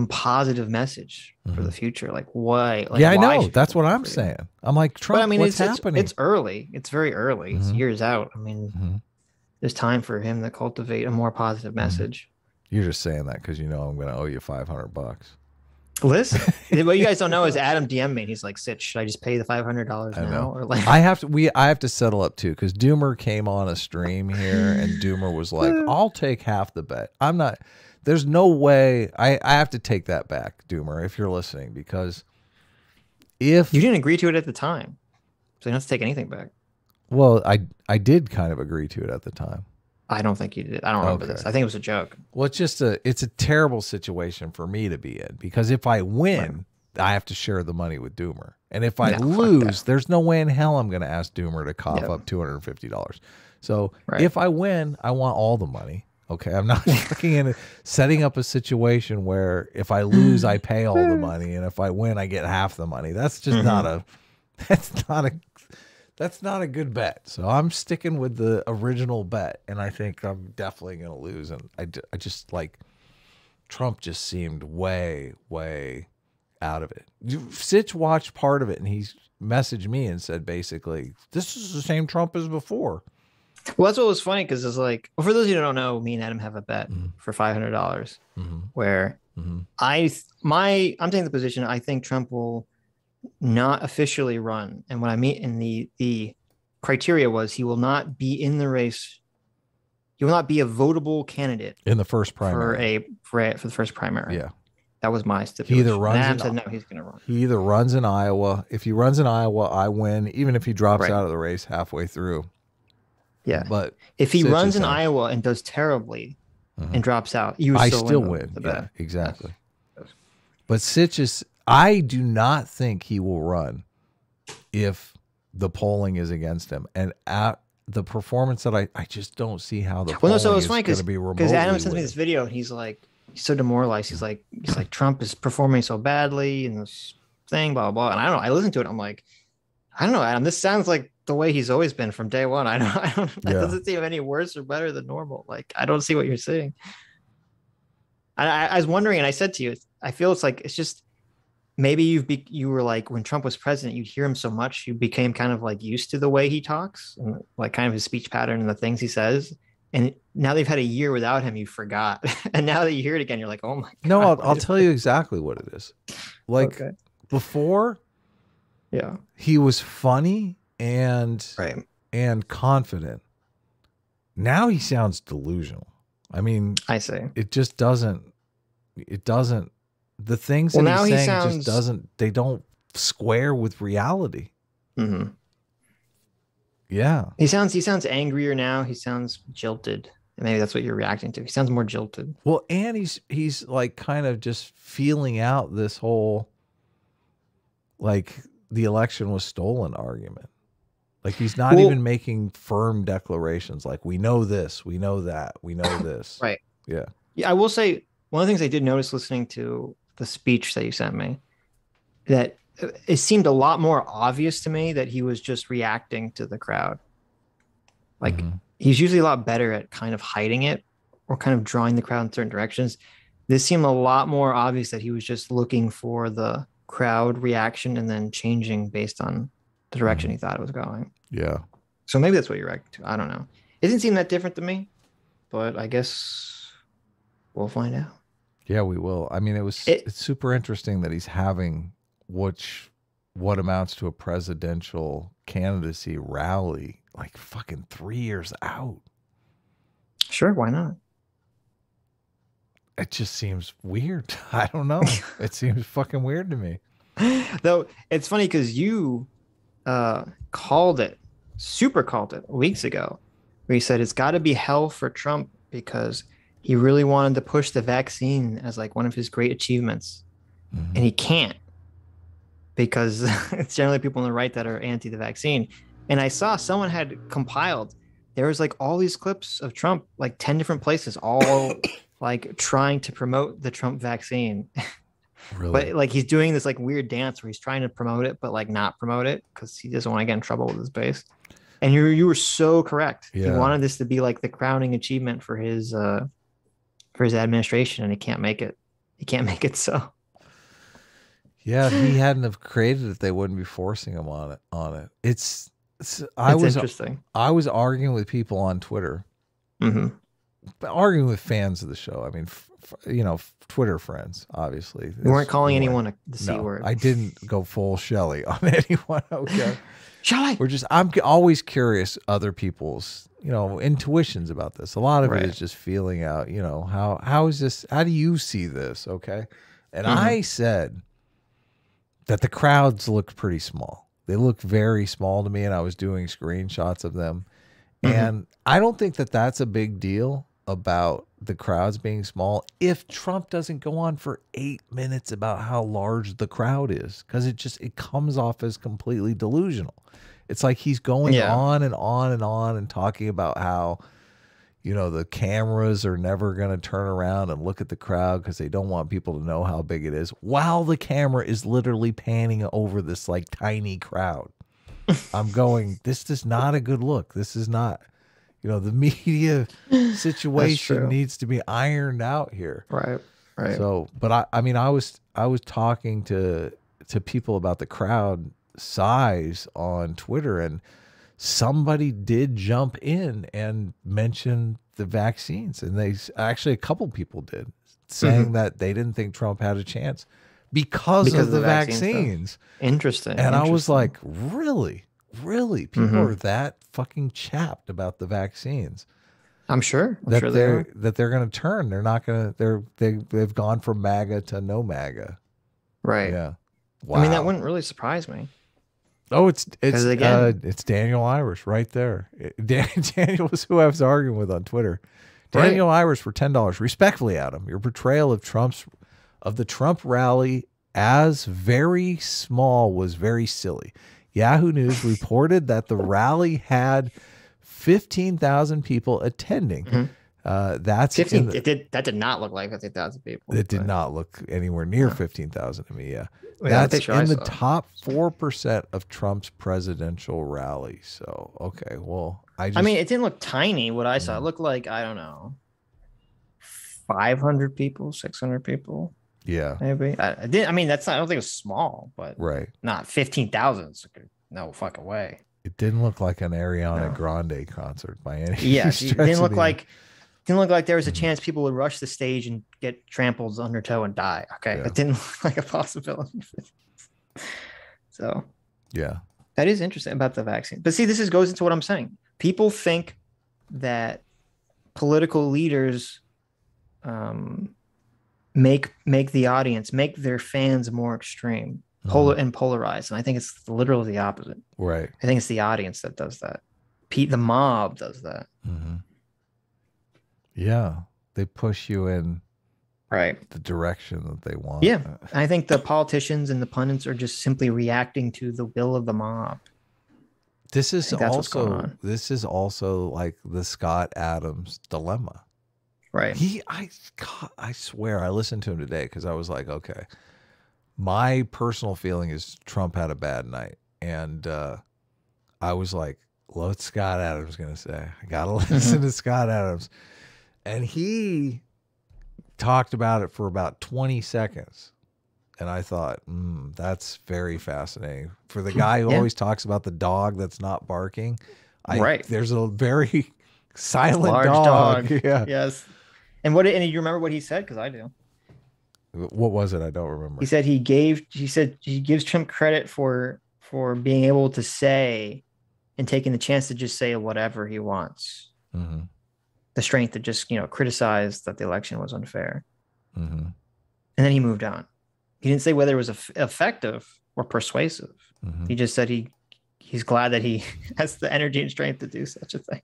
positive message for the future. Like why? Like, I know. That's what I'm saying. I'm like, Trump, but I mean, what's happening? It's early. It's very early. It's years out. I mean, there's time for him to cultivate a more positive message. You're just saying that because you know I'm going to owe you $500. Listen, what you guys don't know is Adam DM'd me. And he's like, Sitch, should I just pay the $500 now? Or like, I have to settle up too, because Doomer came on a stream here, and Doomer was like, "I'll take half the bet." I'm not. There's no way. I have to take that back, Doomer, if you're listening, because if you didn't agree to it at the time, so you don't have to take anything back. Well, I did kind of agree to it at the time. I don't think you did. I don't remember this. I think it was a joke. Well, it's a terrible situation for me to be in, because if I win, I have to share the money with Doomer. And if I lose, there's no way in hell I'm going to ask Doomer to cough up $250. So if I win, I want all the money. Okay. I'm not setting up a situation where if I lose, I pay all the money. And if I win, I get half the money. That's just that's not a good bet. So I'm sticking with the original bet, and I think I'm definitely going to lose. And I just like, Trump just seemed way, way out of it. Sitch watched part of it, and he messaged me and said, basically, this is the same Trump as before. Well, that's what was funny, because it's like, well, for those of you who don't know, me and Adam have a bet for $500 where I'm taking the position, I think Trump will not officially run, and what I mean in the criteria was he will not be in the race. He will not be a votable candidate in the first primary for the first primary. Yeah, that was my stipulation. He either runs. Adam said no, he's going to run. He either runs in Iowa. If he runs in Iowa, I win, even if he drops out of the race halfway through. Yeah, but if he runs in Iowa and does terribly and drops out, I still win. Yeah, exactly. Yes. But Sitch is. I do not think he will run if the polling is against him. And at the performance that I just don't see how the polling so it was is funny going to be remotely. Because Adam sends me this video, and he's so demoralized. He's like, Trump is performing so badly in this thing, blah, blah, blah. And I don't know. I listened to it. I'm like, I don't know, Adam. This sounds like the way he's always been from day one. I don't. That doesn't seem any worse or better than normal. Like, I don't see what you're saying. I was wondering, and I said to you, I feel it's just, maybe you were like, when Trump was president, you'd hear him so much, you became kind of like used to the way he talks and like kind of his speech pattern and the things he says. And now they've had a year without him, you forgot. And now that you hear it again, you're like, oh my God. No, I'll tell you exactly what it is. Like before, he was funny and confident. Now he sounds delusional. I mean, I see. It just doesn't. The things that he's saying they don't square with reality. Yeah. He sounds angrier now. He sounds jilted. And maybe that's what you're reacting to. He sounds more jilted. Well, and he's like kind of just feeling out this whole, like, the election was stolen argument. Like, he's not even making firm declarations like, we know this, we know that, we know this. Right. Yeah. Yeah, I will say one of the things I did notice listening to the speech that you sent me, that it seemed a lot more obvious to me that he was just reacting to the crowd. Like he's usually a lot better at kind of hiding it or kind of drawing the crowd in certain directions. This seemed a lot more obvious that he was just looking for the crowd reaction and then changing based on the direction he thought it was going. Yeah. So maybe that's what you're reacting to. I don't know. It didn't seem that different to me, but I guess we'll find out. Yeah, we will. I mean, it's super interesting that he's having what amounts to a presidential candidacy rally like fucking 3 years out. Sure, why not? It just seems weird. I don't know. It seems fucking weird to me. Though it's funny because you called it weeks ago, where you said it's got to be hell for Trump because he really wanted to push the vaccine as like one of his great achievements. And he can't because it's generally people on the right that are anti the vaccine. And I saw someone had compiled, there was like all these clips of Trump, like 10 different places, all like trying to promote the Trump vaccine. Really? But like he's doing this like weird dance where he's trying to promote it, but like not promote it because he doesn't want to get in trouble with his base. And you were so correct. Yeah. He wanted this to be like the crowning achievement for his administration, and he can't make it. He can't make it so. Yeah, if he hadn't have created it, they wouldn't be forcing him on it. It's interesting. I was arguing with people on Twitter arguing with fans of the show. I mean, Twitter friends, obviously. You weren't calling anyone the C word. I didn't go full Shelley on anyone. Okay. Shelley. I'm always curious other people's, intuitions about this. A lot of it is just feeling out, how is this? How do you see this? Okay. And I said that the crowds looked pretty small. They looked very small to me, and I was doing screenshots of them. And I don't think that that's a big deal about the crowds being small if Trump doesn't go on for 8 minutes about how large the crowd is, because it comes off as completely delusional. It's like he's going on and on and on and talking about how, the cameras are never going to turn around and look at the crowd because they don't want people to know how big it is, while the camera is literally panning over this like tiny crowd. I'm going, this is not a good look. This is not, the media situation needs to be ironed out here. Right. So, but I was talking to people about the crowd size on Twitter, and somebody did jump in and mention the vaccines, and a couple people did, saying that they didn't think Trump had a chance because of the vaccines. Interesting. And I was like, really people are that fucking chapped about the vaccines. I'm sure that they're going to turn. They're not going to. They've gone from MAGA to no MAGA. Right. Yeah. Wow. I mean, that wouldn't really surprise me. Oh, it's Daniel Irish right there. Daniel was who I was arguing with on Twitter. Daniel Irish for $10. Respectfully, Adam, your portrayal of the Trump rally as very small was very silly. Yahoo News reported that the rally had 15,000 people attending. That's 15. That did not look like 15,000 people. It did not look anywhere near 15,000 to me. Yeah. That's in the top 4% of Trump's presidential rally. So, okay. Well, I mean, it didn't look tiny. What I saw, it looked like, I don't know, 500 people, 600 people. Yeah. Maybe. I don't think it was small, but not 15,000. No fucking way. It didn't look like an Ariana Grande concert by any it didn't look like there was a chance people would rush the stage and get trampled undertow and die. Okay. It didn't look like a possibility. So yeah, that is interesting about the vaccine. But see, this goes into what I'm saying. People think that political leaders make the audience, make their fans more extreme, and polarized. And I think it's literally the opposite. Right. I think it's the audience that does that. The mob does that. Yeah. They push you in the direction that they want. Yeah. I think the politicians and the pundits are just simply reacting to the will of the mob. This is also like the Scott Adams dilemma. Right. I swear I listened to him today because I was like, okay, my personal feeling is Trump had a bad night. And I was like, what's Scott Adams going to say? I got to listen to Scott Adams. And he talked about it for about 20 seconds. And I thought, that's very fascinating. For the guy who always talks about the dog that's not barking, there's a very silent large dog. Yeah. Yes. And do you remember what he said? Because I do. What was it? I don't remember. He said he gives Trump credit for being able to say and taking the chance to just say whatever he wants. The strength to just, criticize that the election was unfair. And then he moved on. He didn't say whether it was effective or persuasive. He just said he's glad that he has the energy and strength to do such a thing.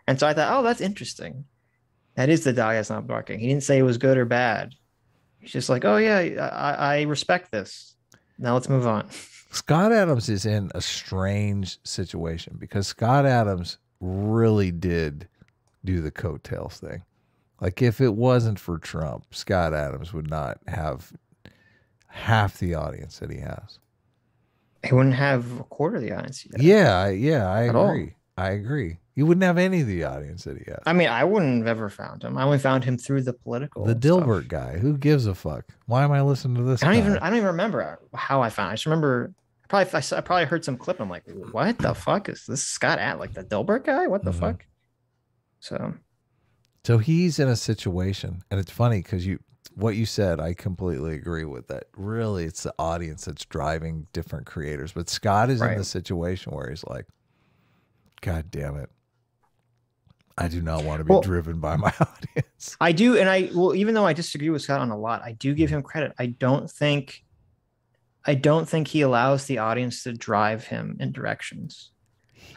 And so I thought, oh, that's interesting. That is the dog that's not barking. He didn't say it was good or bad. He's just like, oh, yeah, I respect this. Now let's move on. Scott Adams is in a strange situation because Scott Adams really did do the coattails thing. Like, if it wasn't for Trump, Scott Adams would not have half the audience that he has. He wouldn't have a quarter of the audience. I agree. I agree. You wouldn't have any of the audience that he has. I mean, I wouldn't have ever found him. I only found him through the political. The Dilbert guy. Who gives a fuck? Why am I listening to this? I don't even remember how I found. I just remember. I probably heard some clip. I'm like, what the fuck is this? Scott at like the Dilbert guy? What the fuck? So, So he's in a situation, and it's funny because what you said, I completely agree with that. Really, it's the audience that's driving different creators. But Scott is in the situation where he's like, God damn it. I do not want to be driven by my audience. I do. And even though I disagree with Scott on a lot, I do give him credit. I don't think he allows the audience to drive him in directions.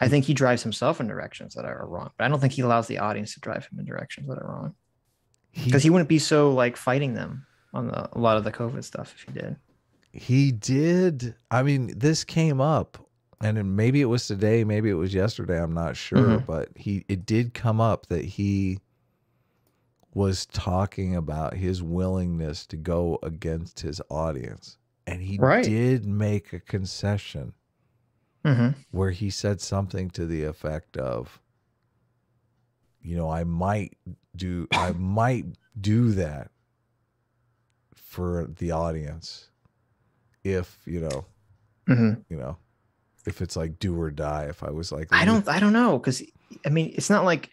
I think he drives himself in directions that are wrong, but I don't think he allows the audience to drive him in directions that are wrong. Because he wouldn't be so like fighting them on a lot of the COVID stuff if he did. He did. I mean, this came up, and maybe it was today, maybe it was yesterday. I'm not sure, but it did come up that he was talking about his willingness to go against his audience, and he did make a concession where he said something to the effect of, you know, I might do that for the audience if, you know, if it's like do or die. If I was like, I don't know. Cause I mean, it's not like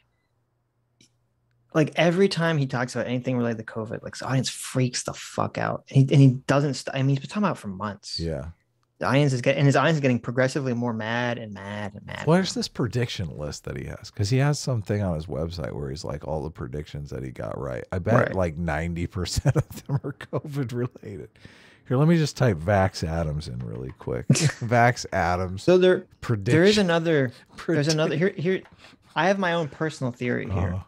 every time he talks about anything related to COVID, like the audience freaks the fuck out. And he doesn't, I mean, he's been talking about it for months. Yeah. The audience is his audience is getting progressively more mad and mad and mad. Where's this prediction list that he has? Because he has something on his website where he's like all the predictions that he got right. I bet like 90% of them are COVID related. Here, let me just type Vax Adams in really quick. Vax Adams. So there is another. There's another here. I have my own personal theory here.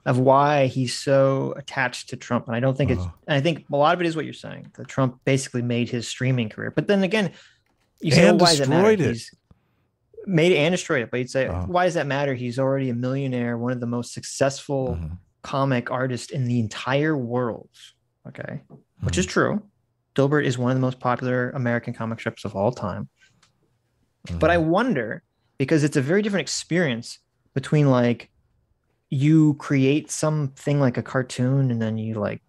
Of why he's so attached to Trump. And I don't think I think a lot of it is what you're saying, that Trump basically made his streaming career. But then again, you say, why does that matter? He's made it and destroyed it. But you'd say, why does that matter? He's already a millionaire, one of the most successful comic artists in the entire world. Okay. Which is true. Dilbert is one of the most popular American comic strips of all time. But I wonder, because it's a very different experience between like, you create something like a cartoon and then you like,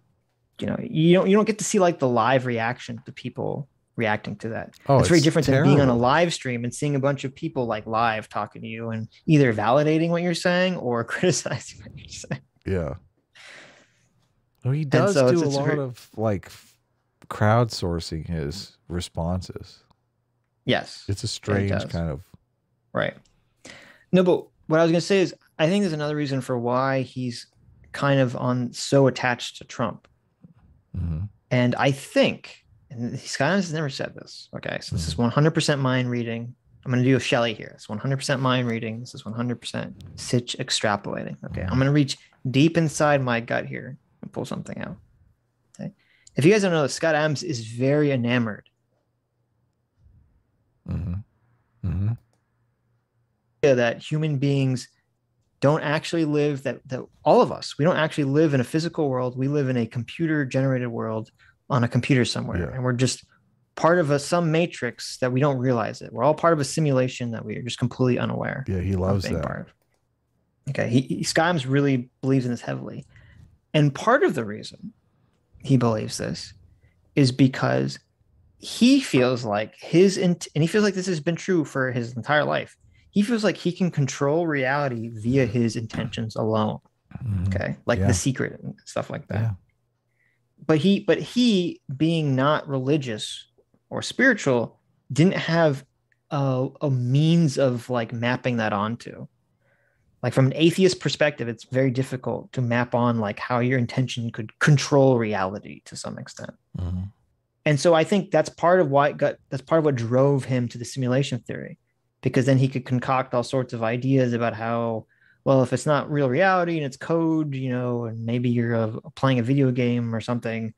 you know, you don't get to see like the live reaction to people reacting to that. It's very different than being on a live stream and seeing a bunch of people like live talking to you and either validating what you're saying or criticizing what you're saying. Yeah. Well, he does do a lot of like crowdsourcing his responses. Yes. It's a strange kind of. Right. No, but what I was going to say is, I think there's another reason for why he's kind of so attached to Trump. And I think, and Scott has never said this. Okay. So this is 100% mind reading. I'm going to do a Shelley here. It's 100% mind reading. This is 100% Sitch extrapolating. Okay. I'm going to reach deep inside my gut here and pull something out. Okay. If you guys don't know, Scott Adams is very enamored. That human beings don't actually live, that all of us, we don't actually live in a physical world. We live in a computer generated world on a computer somewhere. And we're just part of some matrix that we don't realize it. We're all part of a simulation that we are just completely unaware. Yeah, he loves that. Part of. Okay, Scott Adams really believes in this heavily. And part of the reason he believes this is because he feels like and he feels like this has been true for his entire life. He feels like he can control reality via his intentions alone. Okay. Like The Secret and stuff like that. But he being not religious or spiritual didn't have a means of like mapping that onto. Like from an atheist perspective, it's very difficult to map on like how your intention could control reality to some extent. And so I think that's part of what drove him to the simulation theory. Because then he could concoct all sorts of ideas about how, well, if it's not real reality and it's code, you know, and maybe you're playing a video game or something,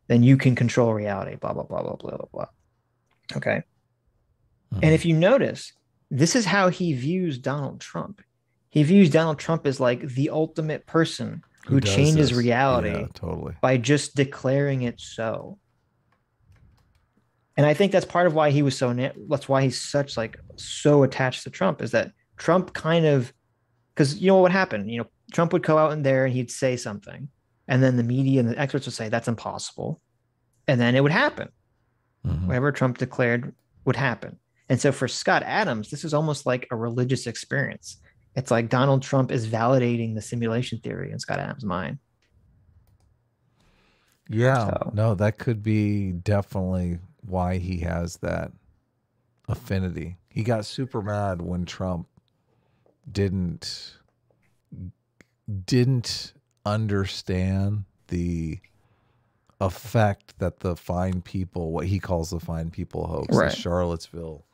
then you can control reality, blah, blah, blah, blah, blah, blah, blah. Okay. And if you notice, this is how he views Donald Trump. He views Donald Trump as like the ultimate person who changes reality by just declaring it so. And I think that's part of why he was that's why he's so attached to Trump, is that Trump kind of, because you know what happened? You know, Trump would go out in there and he'd say something, and then the media and the experts would say that's impossible. And then it would happen. Whatever Trump declared would happen. And so for Scott Adams, this is almost like a religious experience. It's like Donald Trump is validating the simulation theory in Scott Adams' mind. Yeah, So. no, that could be definitely why he has that affinity. He got super mad when Trump didn't understand the effect that the fine people, what he calls the fine people hoax, right. the Charlottesville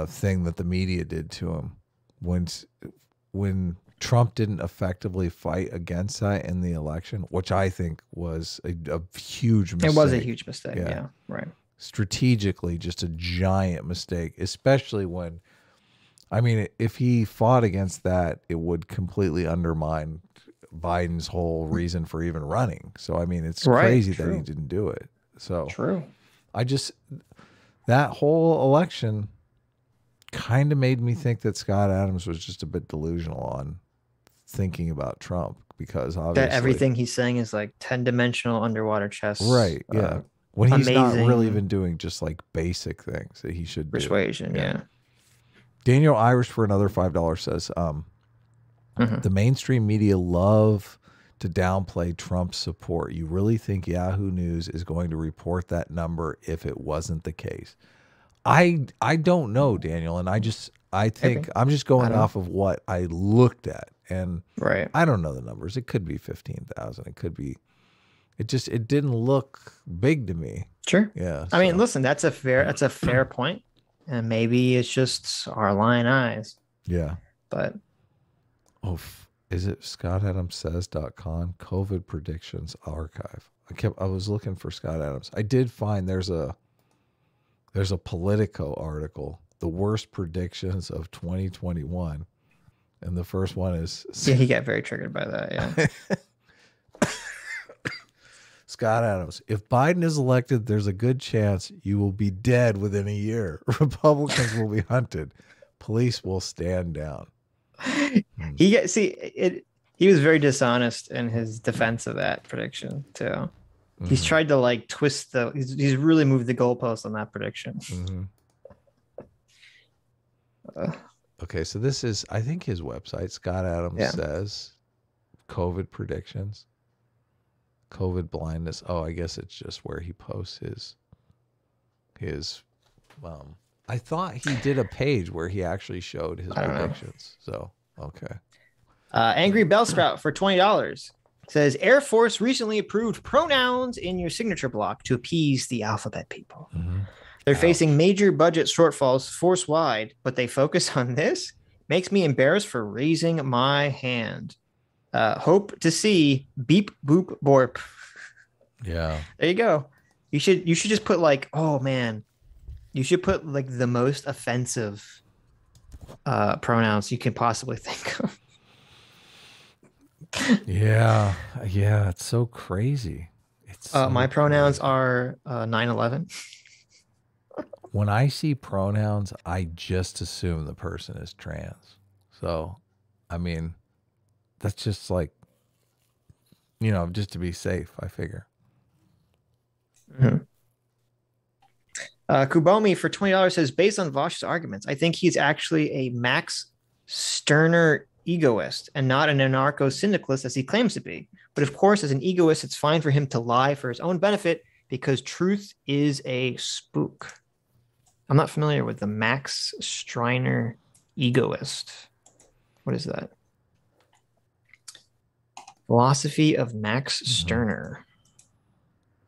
thing that the media did to him. When Trump didn't effectively fight against that in the election, which I think was a huge mistake. It was a huge mistake. Yeah, right. Strategically, just a giant mistake, especially when, I mean, if he fought against that, it would completely undermine Biden's whole reason for even running. So, I mean, it's crazy that he didn't do it. So, that whole election kind of made me think that Scott Adams was just a bit delusional on thinking about Trump, because obviously that everything he's saying is like 10-dimensional underwater chess. Right. Yeah. When he's amazing. not really even doing just like basic things that he should do. Persuasion. Yeah. Daniel Irish for another $5 says, the mainstream media love to downplay Trump's support. You really think Yahoo News is going to report that number if it wasn't the case? I don't know, Daniel, and I think I'm just going off of what I looked at, and I don't know the numbers. It could be 15,000. It could be. It didn't look big to me. Sure. Yeah. I mean, listen, that's a fair point, and maybe it's just our lying eyes. Yeah. But is it ScottAdamsSays.com COVID predictions archive? I was looking for Scott Adams. I did find there's a Politico article, the worst predictions of 2021, and the first one is he got very triggered by that. Yeah. Scott Adams, if Biden is elected, there's a good chance you will be dead within a year. Republicans will be hunted. Police will stand down. He was very dishonest in his defense of that prediction too. He's tried to like twist he's really moved the goalpost on that prediction. Okay, so this is, I think, his website. Scott Adams says COVID predictions, COVID blindness. Oh, I guess it's just where he posts his I thought he did a page where he actually showed his predictions. So, okay. Angry Bellsprout for $20 says Air Force recently approved pronouns in your signature block to appease the alphabet people. They're facing major budget shortfalls force-wide, but they focus on this. Makes me embarrassed for raising my hand. Hope to see beep boop borp. Yeah. There you go. You should just put like, oh man, you should put like the most offensive pronouns you can possibly think of. Yeah, it's so crazy. It's so my pronouns are 9/11. When I see pronouns, I just assume the person is trans. So, I mean, that's just like, just to be safe, I figure. Kubomi for $20 says, based on Vaush's arguments, I think he's actually a Max Stirner egoist and not an anarcho-syndicalist as he claims to be. But of course, as an egoist, it's fine for him to lie for his own benefit because truth is a spook. I'm not familiar with the Max Stirner egoist. What is that? Philosophy of Max Stirner.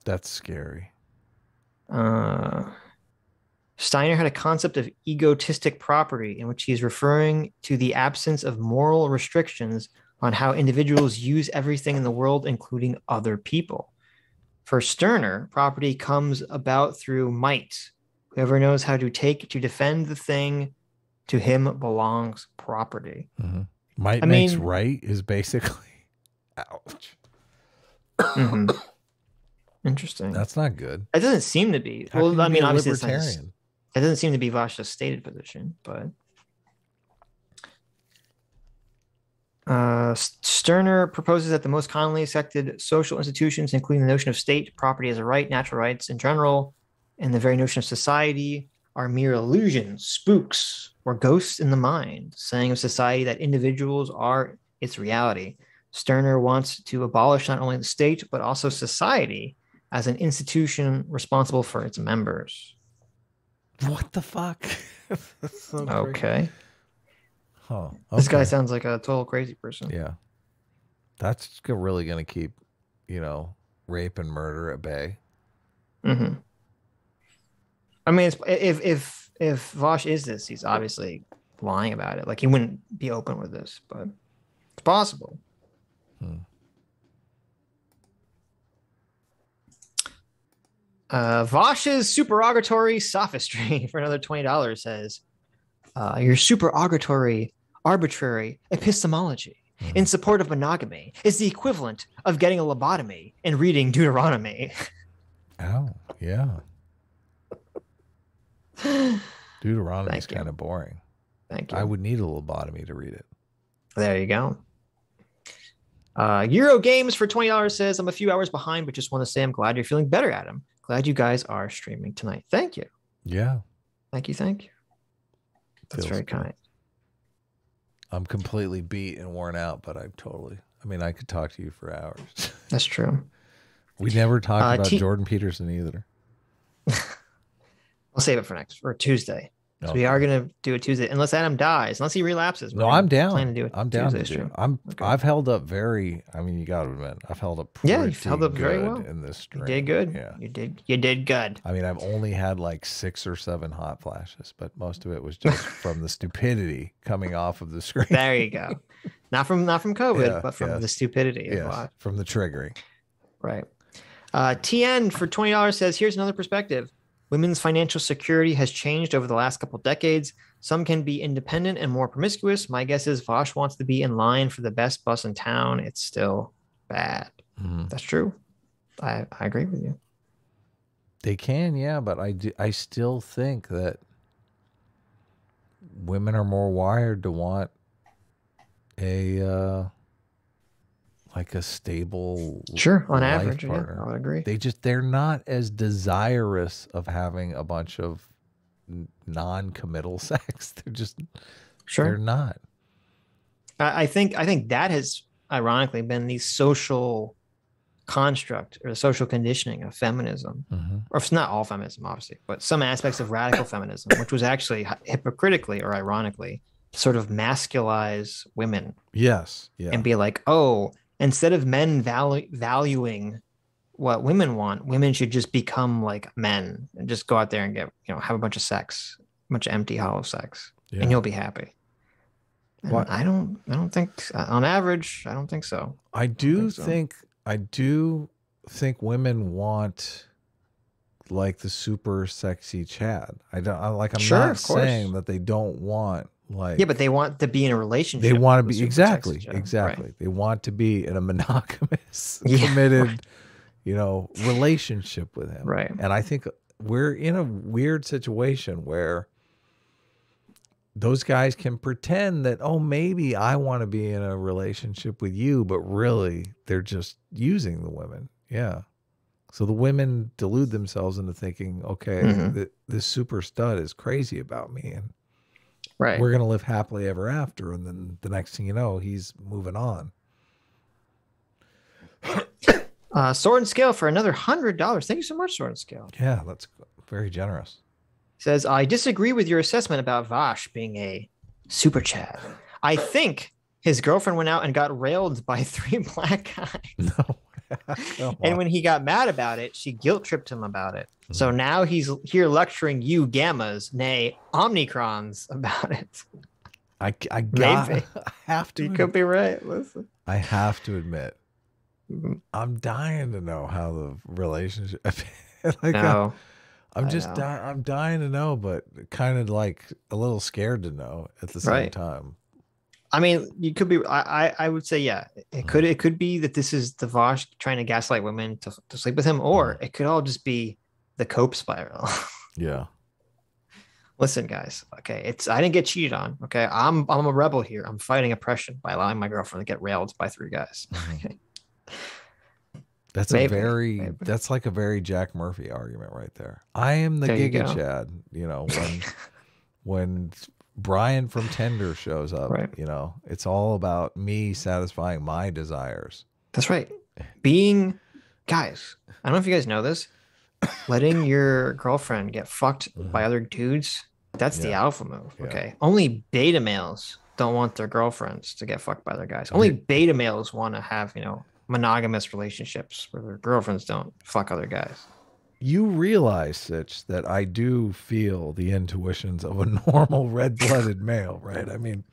That's scary. Steiner had a concept of egotistic property in which he is referring to the absence of moral restrictions on how individuals use everything in the world, including other people. For Stirner, property comes about through might. Whoever knows how to defend the thing, to him belongs property. Might makes right is basically, ouch. Interesting. That's not good. It doesn't seem to be. How Well, I mean, obviously, libertarian. It doesn't seem to be Vaush's stated position, but Stirner proposes that the most commonly accepted social institutions, including the notion of state, property as a right, natural rights in general, and the very notion of society, are mere illusions, spooks, or ghosts in the mind, saying of society that individuals are its reality. Stirner wants to abolish not only the state, but also society as an institution responsible for its members. What the fuck? That's so crazy. Okay. Huh. Okay. This guy sounds like a total crazy person. Yeah. That's really going to keep, rape and murder at bay. Mm-hmm. I mean, if Vaush is this, he's obviously lying about it. Like, he wouldn't be open with this, but it's possible. Vaush's supererogatory sophistry for another $20 says, your supererogatory arbitrary epistemology in support of monogamy is the equivalent of getting a lobotomy and reading Deuteronomy. Oh, yeah. Deuteronomy is kind of boring. Thank you. I would need a lobotomy to read it. There you go. Euro Games for $20 says, I'm a few hours behind, but just want to say I'm glad you're feeling better, Adam. Glad you guys are streaming tonight. Thank you. Yeah. Thank you. That's very kind. I'm completely beat and worn out, but I could talk to you for hours. That's true. We never talked about Jordan Peterson either. I'll save it for Tuesday. So we are going to do a Tuesday, unless Adam dies, unless he relapses. No, I'm down. Plan to do it. I'm down to do. I've held up very. I mean, you got to admit, I've held up. Yeah, you've held up very well in this stream. You did good. Yeah, you did good. I mean, I've only had like 6 or 7 hot flashes, but most of it was just from the stupidity coming off of the screen. There you go. Not from COVID, but from the stupidity. Yes, from the triggering. Right. TN for $20 says, here's another perspective. Women's financial security has changed over the last couple decades. Some can be independent and more promiscuous. My guess is Vaush wants to be in line for the best bus in town. It's still bad. That's true. I agree with you. They can, yeah, but I still think that women are more wired to want a stable on average partner. Yeah, I would agree. They're not as desirous of having a bunch of non-committal sex. They're not. I think that has ironically been the social construct or the social conditioning of feminism, or it's not all feminism obviously, but some aspects of radical feminism, which was actually hypocritically or ironically sort of masculize women. Yes. Yeah. And be like, oh, instead of men valuing what women want, women should just become like men and just go out there and get, have a bunch of sex, a bunch of empty, hollow sex, and you'll be happy. And I don't think on average, I don't think so. I do think women want like the super sexy Chad. I'm not saying that they don't want but they want to be in a relationship. They want to be exactly. Right. They want to be in a monogamous, committed, relationship with him. Right. And I think we're in a weird situation where those guys can pretend that, oh, maybe I want to be in a relationship with you, but really they're just using the women. Yeah. So the women delude themselves into thinking, okay, this super stud is crazy about me, and we're going to live happily ever after. And then the next thing you know, he's moving on. Sword and Scale for another $100. Thank you so much, Sword and Scale. Yeah, that's very generous. Says, I disagree with your assessment about Vaush being a super Chad. I think his girlfriend went out and got railed by 3 black guys. No. And when he got mad about it, she guilt tripped him about it. So now he's here lecturing you gammas, nay, omnicrons about it. I have to. You could be right. Listen. I have to admit, I'm dying to know how the relationship. I'm dying to know, but kind of like a little scared to know at the same time. I mean, you could be. I would say, yeah, it could be that this is the Vaush trying to gaslight women to sleep with him, or it could all just be the cope spiral. Yeah. Listen, guys. Okay, I didn't get cheated on. Okay, I'm a rebel here. I'm fighting oppression by allowing my girlfriend to get railed by 3 guys. Okay. That's that's like a very Jack Murphy argument right there. I am the Giga Chad, you know, when Brian from Tinder shows up, you know, it's all about me satisfying my desires. That's right. Guys, I don't know if you guys know this, letting your girlfriend get fucked by other dudes, that's the alpha move. Okay. Only beta males don't want their girlfriends to get fucked by their guys. Only beta males want to have, you know, monogamous relationships where their girlfriends don't fuck other guys. You realize, Sitch, that I do feel the intuitions of a normal red-blooded male, right? I mean,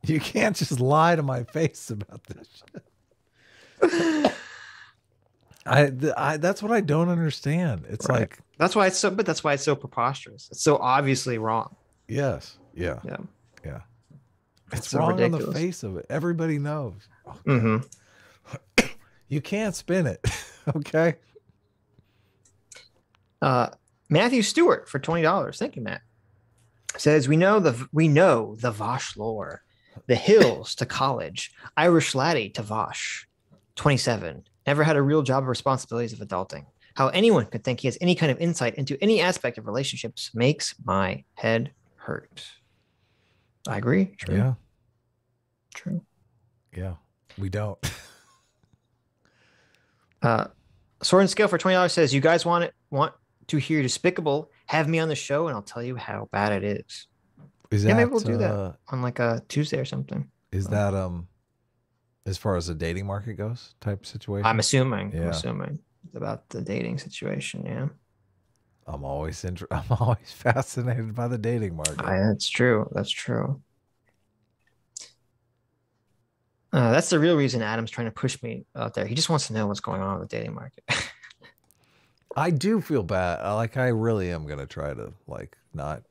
you can't just lie to my face about this shit. That's what I don't understand. It's like that's why it's so preposterous. It's so obviously wrong. Yes. Yeah. It's so wrong ridiculous. on the face of it. Everybody knows. Okay. You can't spin it. Okay. Matthew Stewart for $20. Thank you, Matt. Says we know the Vaush lore, the hills to college, Irish laddie to Vaush. 27. Never had a real job or responsibilities of adulting. How anyone could think he has any kind of insight into any aspect of relationships makes my head hurt. I agree. True. Yeah. True. Yeah. We don't. Sword and Scale for $20 says, you guys want to hear Despicable? Have me on the show and I'll tell you how bad it is. Maybe we'll do that on like a Tuesday or something. Is that as far as the dating market goes type situation? I'm assuming. Yeah. I'm assuming it's about the dating situation. Yeah. I'm always fascinated by the dating market. That's true. That's true. That's the real reason Adam's trying to push me out there. He just wants to know what's going on with the dating market. I do feel bad. I really am going to try to not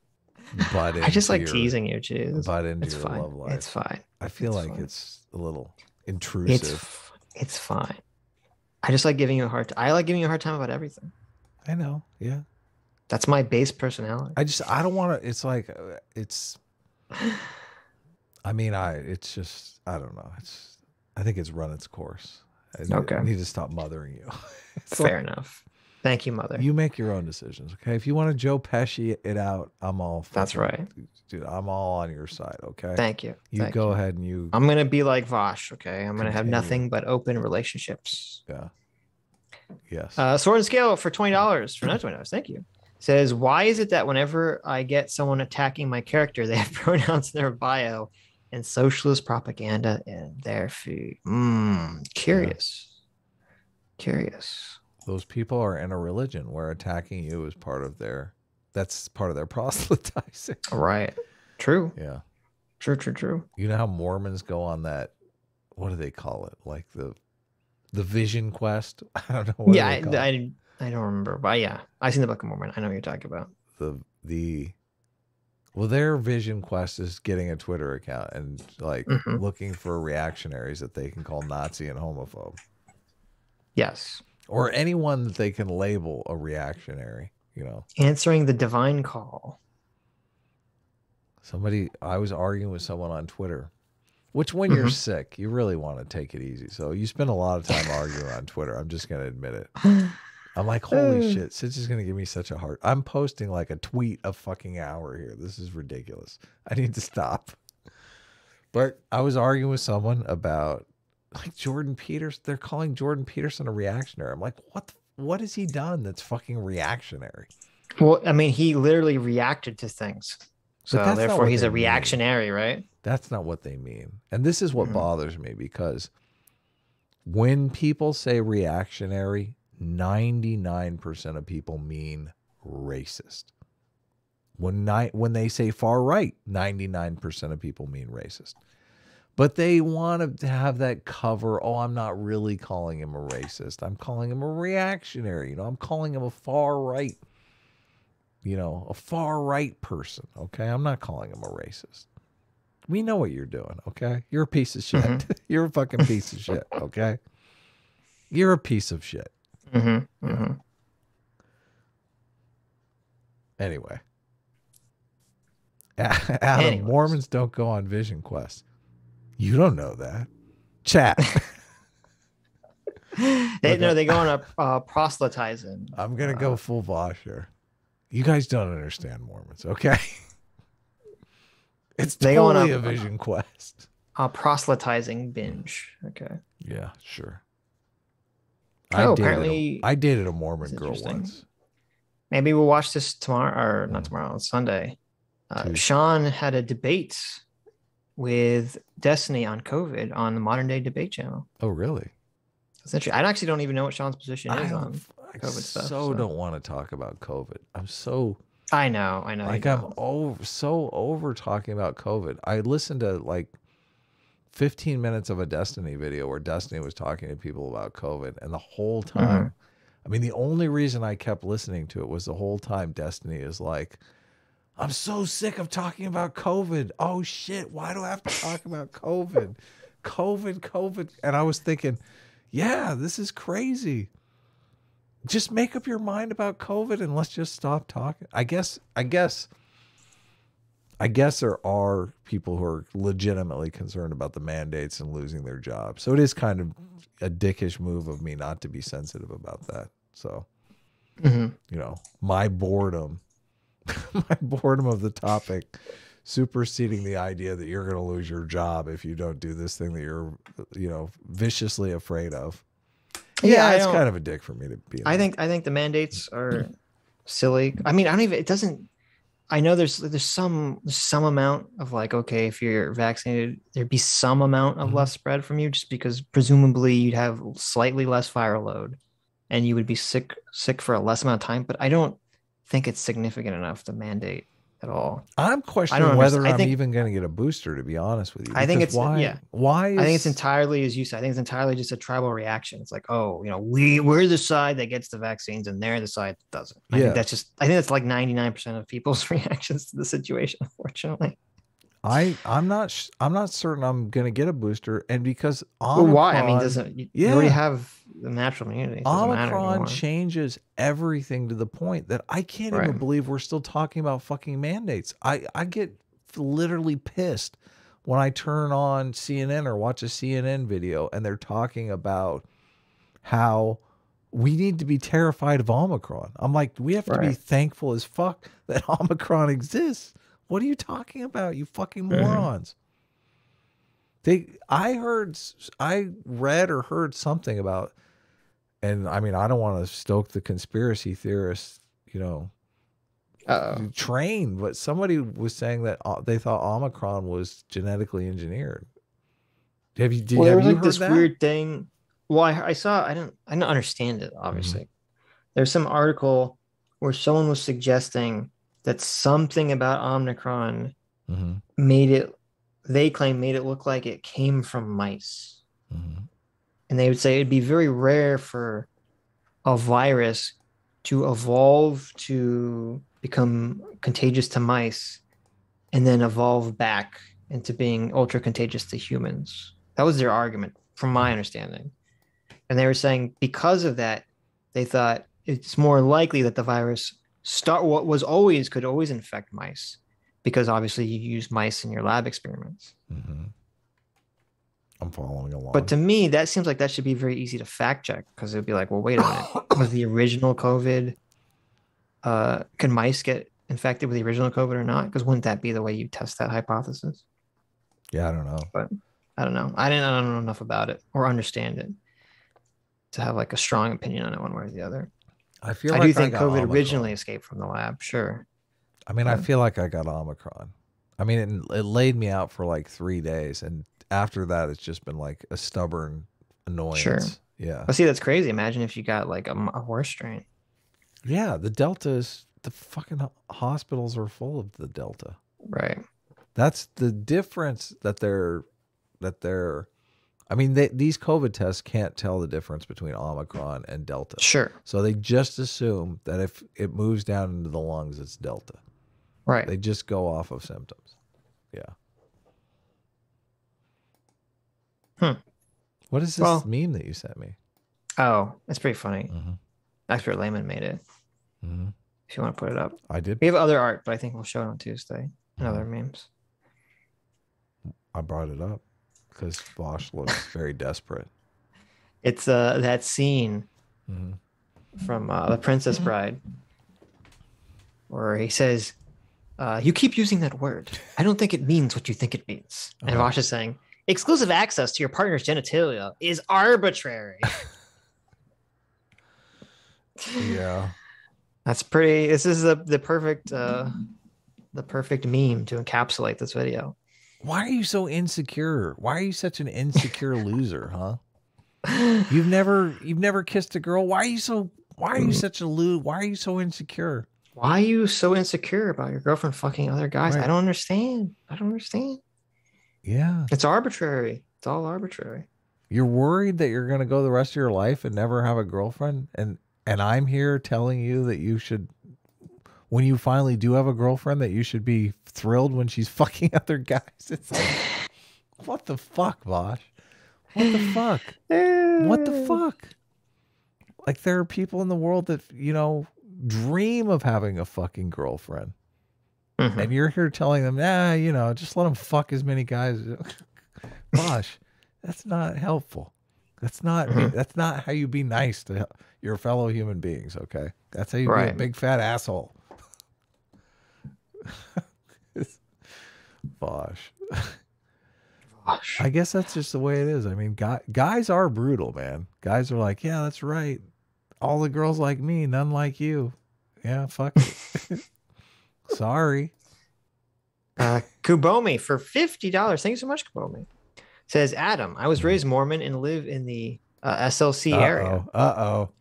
butt into I just like teasing you, Cheese. Butt into your fine. love life. It's fine. I feel it's a little intrusive. It's fine. I just like giving you a hard time. I like giving you a hard time about everything. I know. Yeah. That's my base personality. I don't want to, I don't know. I think it's run its course. I need to stop mothering you. Fair enough. Thank you, Mother. You make your own decisions, okay? If you want to Joe Pesci it out, I'm all for That's right. Dude, I'm all on your side, okay? Thank you. You go ahead and you... I'm going to be like Vaush, okay? I'm going to have nothing but open relationships. Yeah. Yes. Sword and Scale for $20. For another $20. Thank you. Says, why is it that whenever I get someone attacking my character, they have pronouns in their bio and socialist propaganda in their feed? Curious. Yeah. Curious. Those people are in a religion where attacking you is part of their proselytizing. Right. True. Yeah. True. You know how Mormons go on that, what do they call it? Like the vision quest? I don't know what I don't remember, but yeah, I've seen the Book of Mormon. I know what you're talking about. Their vision quest is getting a Twitter account and looking for reactionaries that they can call Nazi and homophobe. Yes. Or anyone that they can label a reactionary, you know. Answering the divine call. I was arguing with someone on Twitter, which when you're sick, you really want to take it easy. So you spend a lot of time arguing on Twitter. I'm just going to admit it. I'm like, holy shit, Sitch is going to give me such a hard... I'm posting like a tweet a fucking hour here. This is ridiculous. I need to stop. But I was arguing with someone about like Jordan Peterson. They're calling Jordan Peterson a reactionary. I'm like, what has he done that's fucking reactionary? Well, I mean, he literally reacted to things. So therefore he's a reactionary, right? That's not what they mean. And this is what bothers me, because when people say reactionary, 99% of people mean racist. When they say far right, 99% of people mean racist. But they want to have that cover. Oh, I'm not really calling him a racist. I'm calling him a reactionary. You know, I'm calling him a far right. You know, a far right person. Okay, I'm not calling him a racist. We know what you're doing. Okay, you're a piece of shit. You're a fucking piece of shit. Okay, you're a piece of shit. Anyway, Adam, Mormons don't go on vision quests. You don't know that. Chat. They go on a proselytizing. I'm gonna go full Vaush here. You guys don't understand Mormons, okay? It's totally a vision quest. A proselytizing binge. Okay. Yeah, sure. Apparently I dated a Mormon girl once. Maybe we'll watch this tomorrow, or not tomorrow, on Sunday. Sean had a debate with Destiny on COVID on the Modern Day Debate channel. Oh, really? That's interesting. I actually don't even know what Sean's position is on COVID stuff. So don't want to talk about COVID. I know. Like I'm so over talking about COVID. I listened to like 15 minutes of a Destiny video where Destiny was talking to people about COVID, and the whole time, I mean, the only reason I kept listening to it was the whole time Destiny is like, I'm so sick of talking about COVID. Oh shit, why do I have to talk about COVID? COVID. And I was thinking, yeah, this is crazy. Just make up your mind about COVID and let's just stop talking. I guess there are people who are legitimately concerned about the mandates and losing their jobs. So it is kind of a dickish move of me not to be sensitive about that. So, you know, my boredom of the topic superseding the idea that you're going to lose your job if you don't do this thing that you're, you know, viciously afraid of. Yeah, it's kind of a dick for me to be. I think the mandates are silly. I mean, I know there's some amount of like, okay, if you're vaccinated, there'd be some amount of less spread from you, just because presumably you'd have slightly less viral load and you would be sick for a less amount of time. But I don't think it's significant enough to mandate at all. I'm questioning whether I'm even going to get a booster, to be honest with you. I think it's why. I think it's entirely, as you said, I think it's entirely just a tribal reaction. It's like, oh, you know, we're the side that gets the vaccines and they're the side that doesn't. I think that's like 99% of people's reactions to the situation, unfortunately. I'm not certain I'm going to get a booster, and because Omicron, why? I mean, you already have the natural immunity. Omicron changes everything to the point that I can't even believe we're still talking about fucking mandates. I get literally pissed when I turn on CNN or watch a CNN video and they're talking about how we need to be terrified of Omicron. I'm like, we have to be thankful as fuck that Omicron exists. What are you talking about, you fucking morons? I read or heard something about, and I mean, I don't want to stoke the conspiracy theorists, you know, train, but somebody was saying that they thought Omicron was genetically engineered. Have you heard this that? Weird thing? Well, I saw, I don't understand it, obviously. There's some article where someone was suggesting that something about Omicron made it look like it came from mice. And they would say it'd be very rare for a virus to evolve to become contagious to mice and then evolve back into being ultra contagious to humans. That was their argument, from my understanding. And they were saying because of that, they thought it's more likely that the virus could always infect mice, because obviously you use mice in your lab experiments. I'm following along. But to me, that seems like that should be very easy to fact check, because it would be like, well, wait a minute, was the original COVID, can mice get infected with the original COVID or not? Because wouldn't that be the way you test that hypothesis? Yeah, I don't know. But I don't know. I don't know enough about it or understand it to have like a strong opinion on it one way or the other. I do think COVID originally escaped from the lab. Sure. I mean, I feel like I got Omicron. I mean, it laid me out for like 3 days. And after that, it's just been like a stubborn annoyance. Sure. Yeah. But see, that's crazy. Imagine if you got like a worse strain. Yeah. The fucking hospitals are full of the Delta. Right. That's the difference that they're, I mean, these COVID tests can't tell the difference between Omicron and Delta. Sure. So they just assume that if it moves down into the lungs, it's Delta. Right. They just go off of symptoms. Yeah. What is this meme that you sent me? Oh, it's pretty funny. Expert Layman made it. If you want to put it up. I did. We have other art, but I think we'll show it on Tuesday. And other memes. I brought it up because Vaush looks very desperate. It's that scene from The Princess Bride where he says, you keep using that word. I don't think it means what you think it means. And Vaush is saying, exclusive access to your partner's genitalia is arbitrary. Yeah. That's pretty. This is the perfect meme to encapsulate this video. Why are you so insecure? Why are you such an insecure loser, huh? You've never kissed a girl. Why are you such a loser? Why are you so insecure? Why are you so insecure about your girlfriend fucking other guys? Right. I don't understand. Yeah. It's arbitrary. It's all arbitrary. You're worried that you're going to go the rest of your life and never have a girlfriend, and I'm here telling you that you should, when you finally do have a girlfriend, that you should be thrilled when she's fucking other guys. It's like, what the fuck, Vaush? What the fuck? What the fuck? Like, there are people in the world that, dream of having a fucking girlfriend. And you're here telling them, just let them fuck as many guys. Vaush, that's not helpful. That's not how you be nice to your fellow human beings, okay? That's how you be a big fat asshole. Vaush. I guess that's just the way it is. I mean, guys are brutal, man. Guys are like, yeah, that's right. All the girls like me, none like you. Yeah, fuck it. Sorry. Kubomi for $50. Thank you so much, Kubomi. Says, Adam, I was raised Mormon and live in the SLC area.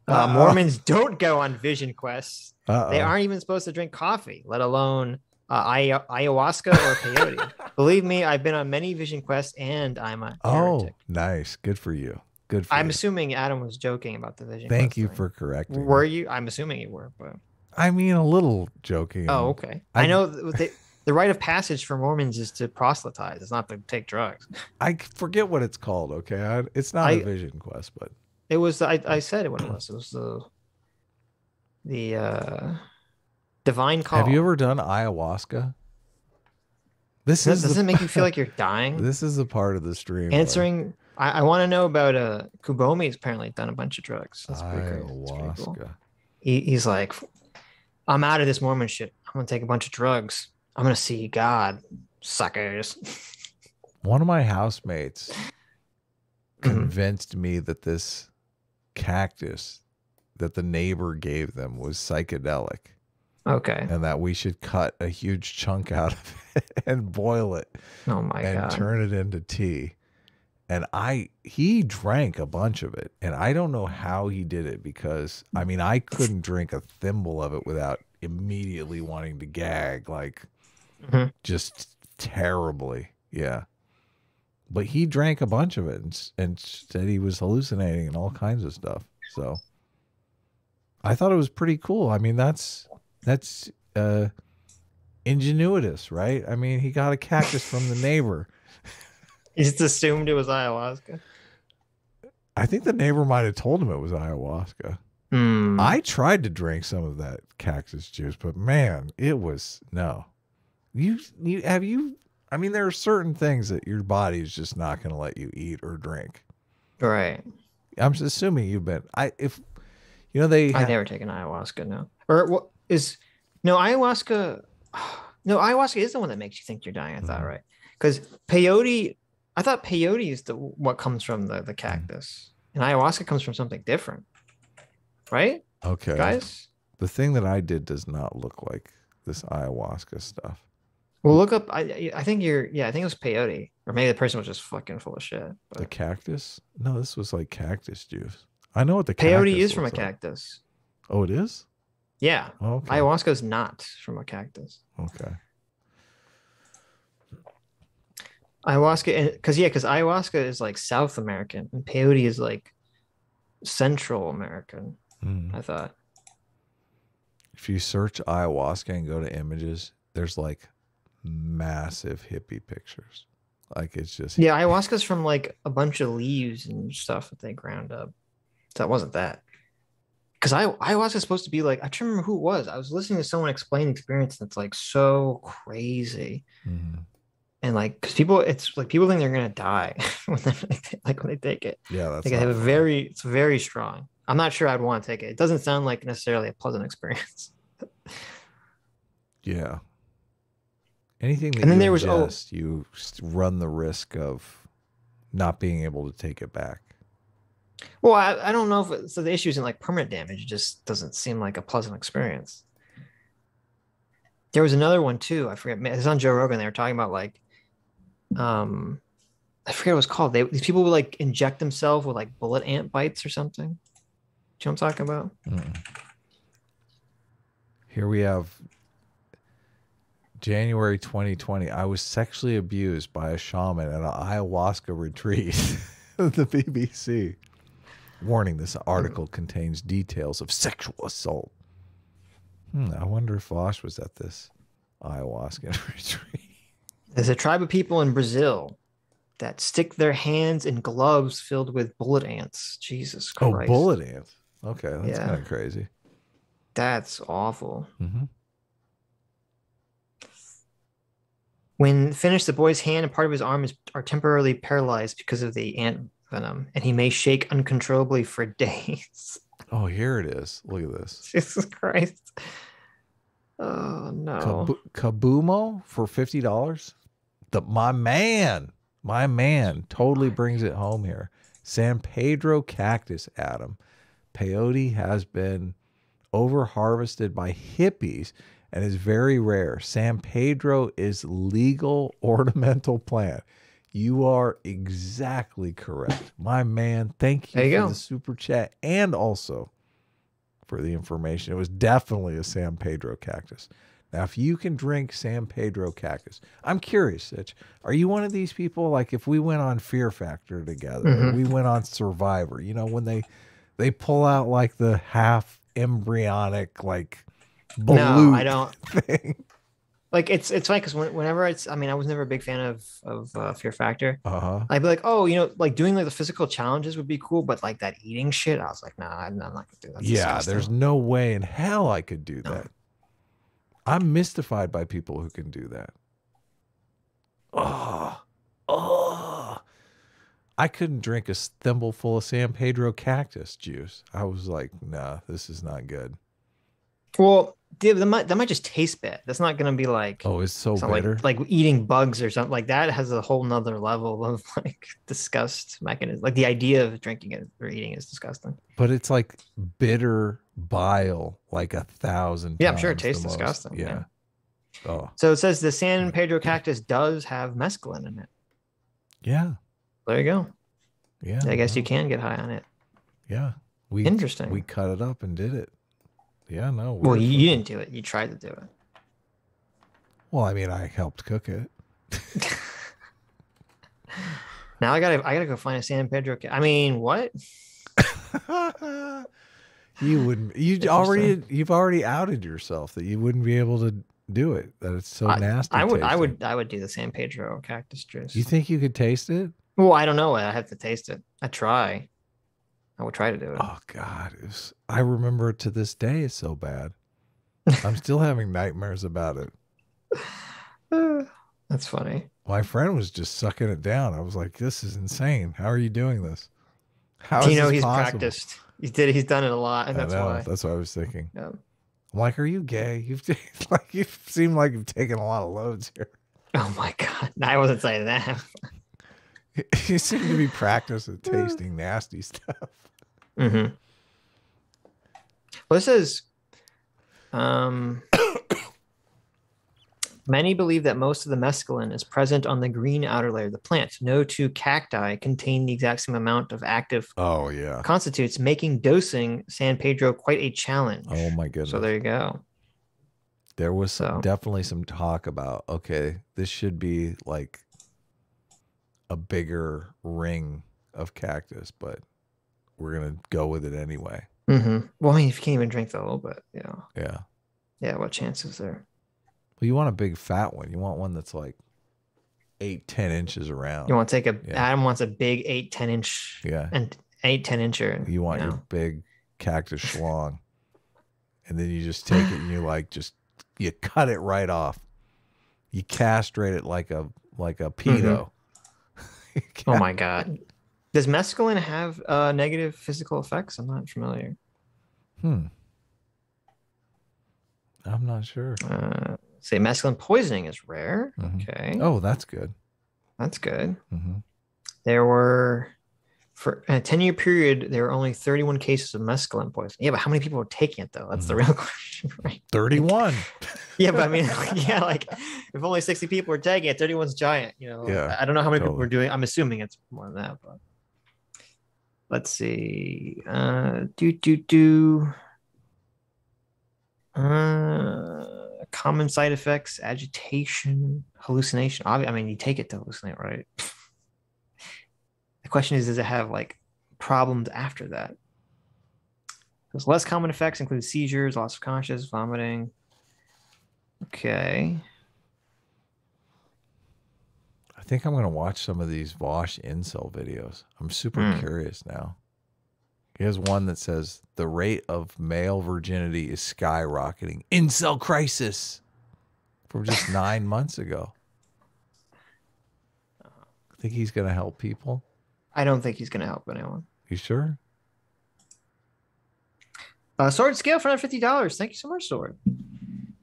Mormons don't go on vision quests. They aren't even supposed to drink coffee, let alone ayahuasca or peyote. Believe me, I've been on many vision quests and I'm a heretic. Nice. Good for you. Good for I'm you. assuming Adam was joking about the vision Thank quest you thing. for correcting. Were you? I'm assuming you were, but I mean, a little joking. Oh, okay. I know the rite of passage for Mormons is to proselytize. It's not to take drugs. I forget what it's called. Okay, it's not a vision quest, but it was. I said what it was. It was the divine call. Have you ever done ayahuasca? Does it make you feel like you're dying? This is a part of the stream. Answering. I want to know about Kubomi's apparently done a bunch of drugs. That's pretty crazy. Ayahuasca. Cool. He's like, I'm out of this Mormon shit. I'm gonna take a bunch of drugs. I'm gonna see God, suckers. One of my housemates convinced me that this cactus that the neighbor gave them was psychedelic. Okay. And that we should cut a huge chunk out of it and boil it. Oh my God. And turn it into tea. And he drank a bunch of it. And I don't know how he did it because, I mean, I couldn't drink a thimble of it without immediately wanting to gag, like just terribly. Yeah. But he drank a bunch of it and said he was hallucinating and all kinds of stuff. So I thought it was pretty cool. I mean, that's ingenuitous, right? I mean, he got a cactus from the neighbor. He just assumed it was ayahuasca. I think the neighbor might have told him it was ayahuasca. I tried to drink some of that cactus juice, but man, it was no. I mean, there are certain things that your body is just not going to let you eat or drink. Right. I'm just assuming you've been. I've never taken ayahuasca. No. Or what is ayahuasca? No, ayahuasca is the one that makes you think you're dying. I thought right because peyote. I thought peyote is what comes from the cactus, and ayahuasca comes from something different, right? Okay, guys. The thing that I did does not look like this ayahuasca stuff. Well, look up. I think I think it was peyote, or maybe the person was just fucking full of shit. But... The cactus? No, this was like cactus juice. I know what the peyote is from a cactus. Oh, it is? Yeah. Oh, okay. Ayahuasca is not from a cactus. Okay. Ayahuasca, because ayahuasca is like South American and peyote is like Central American. I thought. If you search ayahuasca and go to images, there's like massive hippie pictures. Like it's just ayahuasca is from like a bunch of leaves and stuff that they ground up. So that wasn't that. Because ayahuasca is supposed to be like, I can't remember who it was. I was listening to someone explain the experience that's like so crazy. And like, because people, it's like people think they're gonna die when when they take it. Yeah, that's like they have it's very strong. I'm not sure I'd want to take it. It doesn't sound like necessarily a pleasant experience. Yeah. Anything that And then you there was ingest, you run the risk of not being able to take it back. Well, I don't know if so the issue isn't like permanent damage. It just doesn't seem like a pleasant experience. There was another one too. I forget. It's on Joe Rogan. They were talking about like, I forget what it was called. These people would like inject themselves with like bullet ant bites or something. Do you know what I'm talking about? Here we have January 2020. I was sexually abused by a shaman at an ayahuasca retreat. The BBC. Warning, this article contains details of sexual assault. I wonder if Vaush was at this ayahuasca retreat. There's a tribe of people in Brazil that stick their hands in gloves filled with bullet ants. Jesus Christ. Oh, bullet ants. Okay, that's kind of crazy. That's awful. When finished, the boy's hand and part of his arm are temporarily paralyzed because of the ant venom, and he may shake uncontrollably for days. Oh, here it is. Look at this. Jesus Christ. Oh, no. Kabumo for $50? My man totally brings it home here. San Pedro cactus, Adam. Peyote has been over-harvested by hippies and is very rare. San Pedro is legal ornamental plant. You are exactly correct. My man, thank you for the super chat and also for the information. It was definitely a San Pedro cactus. Now, if you can drink San Pedro cactus, I'm curious, Sitch, are you one of these people, like if we went on Fear Factor together, or we went on Survivor, you know, when they pull out like the half embryonic, like balut No, I don't. thing. Like it's funny because whenever I mean, I was never a big fan of Fear Factor. Uh-huh. I'd be like, oh, you know, like doing like the physical challenges would be cool, but like that eating shit, I was like, nah, I'm not gonna do that. Yeah, disgusting. there's no way in hell I could do that. I'm mystified by people who can do that. I couldn't drink a thimbleful of San Pedro cactus juice. I was like, nah, this is not good. Well, dude, that might just taste bad. That's not gonna be like, oh, it's so bitter. Like eating bugs or something like that has a whole nother level of like disgust mechanism. Like the idea of drinking it or eating is disgusting. But it's like bitter bile, like 1,000 Yeah, I'm sure it times tastes the most. disgusting. Yeah. Oh, So it says the San Pedro cactus does have mescaline in it. yeah. There you go. Yeah. I guess you can get high on it. Yeah. Interesting. We cut it up and did it. Yeah, no. Well, you didn't do it. You tried to do it. Well, I mean, I helped cook it. Now I gotta go find a San Pedro. I mean, what? You wouldn't. You've already outed yourself that you wouldn't be able to do it. That it's so nasty. I would do the San Pedro cactus juice. You think you could taste it? Well, I don't know. I have to taste it. I would try to do it. Oh God, I remember it to this day. It's so bad. I'm still having nightmares about it. That's funny. My friend was just sucking it down. I was like, "This is insane. How are you doing this? How Do is you know this he's possible?" practiced? He's done it a lot, and that's why. That's what I was thinking. Yeah. I'm like, "Are you gay? You seem like you've taken a lot of loads here." Oh my God! No, I wasn't saying that. You seem to be practiced at tasting nasty stuff. Mm-hmm. Well, it says, many believe that most of the mescaline is present on the green outer layer of the plant. No two cacti contain the exact same amount of active constitutes, making dosing San Pedro quite a challenge. Oh my goodness. So there you go. There was definitely some talk about, okay, this should be like a bigger ring of cactus, but we're going to go with it anyway. Mm-hmm. Well, I mean, if you can't even drink the whole bit, you know. Yeah. Yeah, what chance is there? Well, you want a big fat one. You want one that's like 8-10 inches around. You want to take Adam wants a big 8-10 inch. Yeah. And 8-10 incher. You want your big cactus schlong. And then you just take it and you cut it right off. You castrate it like a like a pedo. Oh my God. Does mescaline have negative physical effects? I'm not familiar. I'm not sure. Say mescaline poisoning is rare. Okay. Oh, that's good. That's good. There were, for a 10-year period, there were only 31 cases of mescaline poisoning. Yeah, but how many people were taking it, though? That's the real question, right? 31. Yeah, but I mean, like, if only 60 people were taking it, 31's giant, you know? Yeah, I don't know how many people were doing. I'm assuming it's more than that, but let's see. Common side effects, agitation, hallucination. I mean, you take it to hallucinate, right? The question is, does it have like problems after that? Those less common effects include seizures, loss of consciousness, vomiting. Okay. I think I'm going to watch some of these Vaush incel videos. I'm super curious now. He has one that says the rate of male virginity is skyrocketing. Incel crisis from just 9 months ago. Think he's going to help people? I don't think he's going to help anyone. You sure? Sword Scale for $150. Thank you so much, Sword.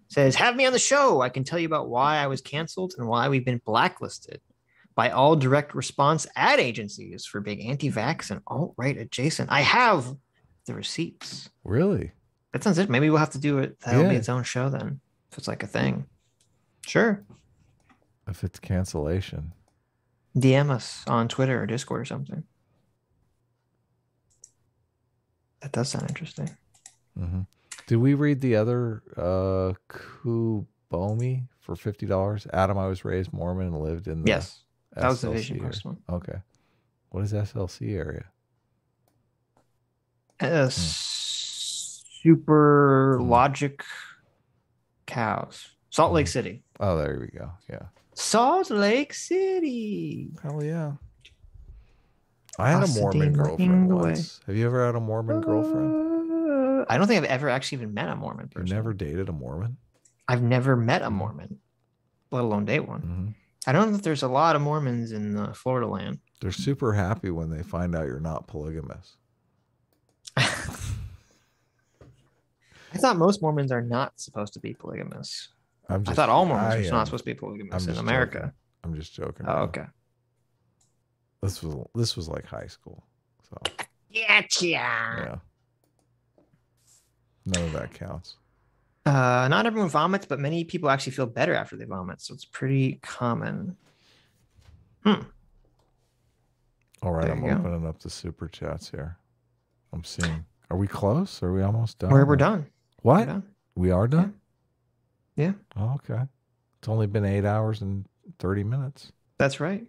Says, have me on the show. I can tell you about why I was canceled and why we've been blacklisted by all direct response ad agencies for being anti-vax and alt-right adjacent. I have the receipts. Really? That sounds it. Maybe we'll have to do it. That'll be its own show then. If it's like a thing. Sure. If it's cancellation. DM us on Twitter or Discord or something. That does sound interesting. Did we read the other Kubomi for $50? Adam, I was raised Mormon and lived in the Yes. That was the SLC Vision area. Post one. Okay. What is SLC area? Super Logic Cows. Salt Lake City. Oh, there we go. Yeah. Salt Lake City. Hell yeah. I had a Mormon girlfriend once. Have you ever had a Mormon girlfriend? I don't think I've ever actually even met a Mormon person. You never dated a Mormon? I've never met a Mormon, let alone date one. I don't know if there's a lot of Mormons in Florida land. They're super happy when they find out you're not polygamous. I thought most Mormons are not supposed to be polygamous. I thought all Mormons are not supposed to be polygamous in America. Joking. I'm just joking. Oh, okay. This was like high school. So Gotcha. yeah. None of that counts. Not everyone vomits, but many people actually feel better after they vomit, so it's pretty common. All right, I'm opening up the super chats here. I'm seeing. Are we close? Are we almost done? We're done. What? We're done. We are done? Yeah. Oh, okay. It's only been 8 hours and 30 minutes. That's right.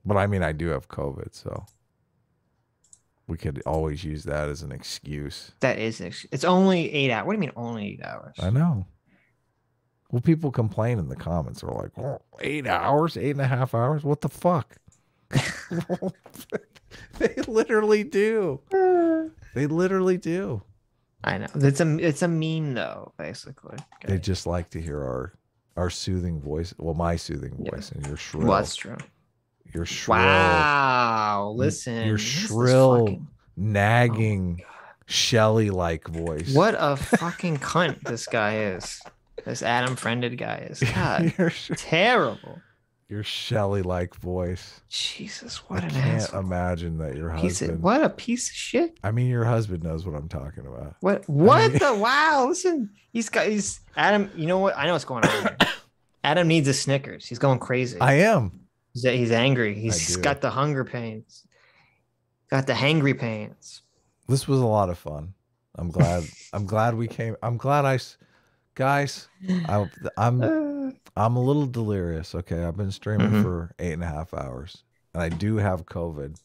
But I mean, I do have COVID, so we could always use that as an excuse. That is, it's only 8 hours. What do you mean only 8 hours? I know. Well, people complain in the comments. They're like, oh, 8 hours, 8.5 hours? What the fuck? They literally do. They literally do. I know. It's a meme though, basically. Okay. They just like to hear our soothing voice. Well, my soothing voice, and your shrill. Well, that's true. Your shrill. Wow. Listen. Your shrill, nagging, Shelly-like voice. What a fucking cunt this guy is. This Adam Friended guy is. God, terrible. Your Shelly-like voice. Jesus, what I an can't asshole. imagine that your husband. What a piece of shit. I mean, your husband knows what I'm talking about. What the wow? Listen, he's Adam. You know what? I know what's going on here. Adam needs a Snickers. He's going crazy. I am. He's angry. He's got the hunger pains. Got the hangry pains. This was a lot of fun. I'm glad. I'm glad we came. I'm glad guys. I'm a little delirious. Okay, I've been streaming for 8.5 hours, and I do have COVID,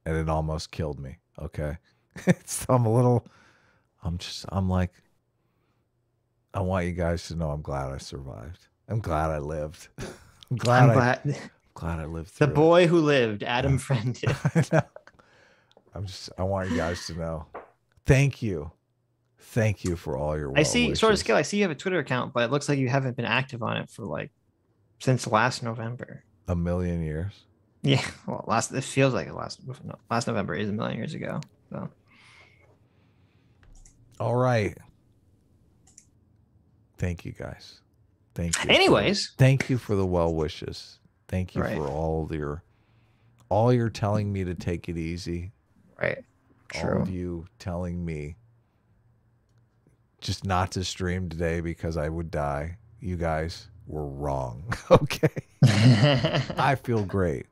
and it almost killed me. Okay, I'm like, I want you guys to know I'm glad I survived. I'm glad I lived. I'm glad I lived through the boy who lived, Adam Friended. I want you guys to know. Thank you for all your well I see wishes. sort of scale. I see you have a Twitter account, but it looks like you haven't been active on it for like since last November. A million years. Yeah, well, it feels like last November is a million years ago. So. All right. Thank you, guys. Thank you. Anyways, thank you for the well wishes. Thank you for all your telling me to take it easy. Right. True. All of you telling me just not to stream today because I would die. You guys were wrong. Okay. I feel great.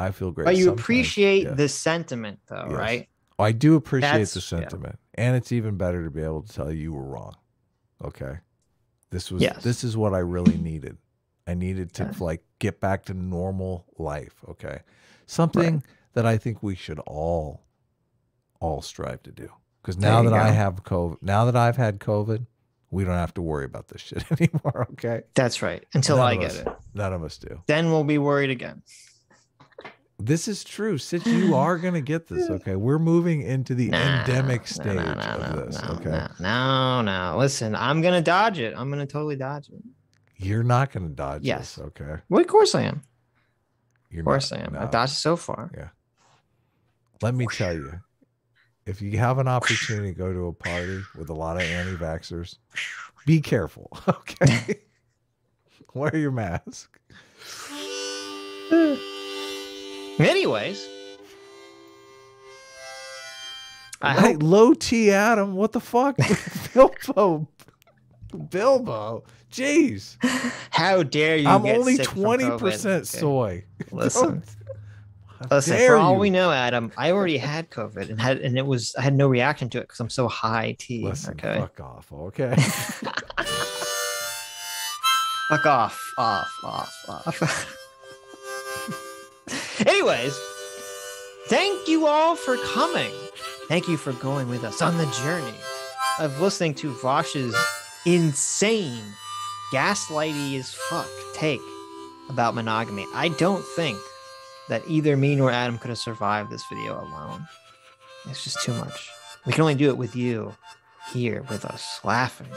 I feel great. But you appreciate the sentiment, though, right? I do appreciate the sentiment. And it's even better to be able to tell you were wrong. Okay. This is what I really needed. I needed to like get back to normal life. Okay. Something that I think we should all strive to do. Because now that I have COVID, now that I've had COVID, we don't have to worry about this shit anymore. Okay. That's right. Until I get it. None of us do. Then we'll be worried again. This is true. Sitch, you are going to get this, okay? We're moving into the endemic stage of this, okay? No. Listen, I'm going to dodge it. I'm going to totally dodge it. You're not going to dodge this, okay? Well, of course I am. Of course I am. I've dodged it so far. Yeah. Let me tell you, if you have an opportunity to go to a party with a lot of anti-vaxxers, be careful, okay? Wear your mask. Anyways, hey, low T Adam, what the fuck? Bilbo, jeez, how dare you? I'm only 20% soy. Listen, for all we know, Adam, I already had COVID and I had no reaction to it because I'm so high T. Listen, okay, fuck off, okay. Fuck off. Anyways, thank you all for coming. Thank you for going with us on the journey of listening to Vaush's insane, gaslighty as fuck take about monogamy. I don't think that either me nor Adam could have survived this video alone. It's just too much. We can only do it with you here with us, laughing,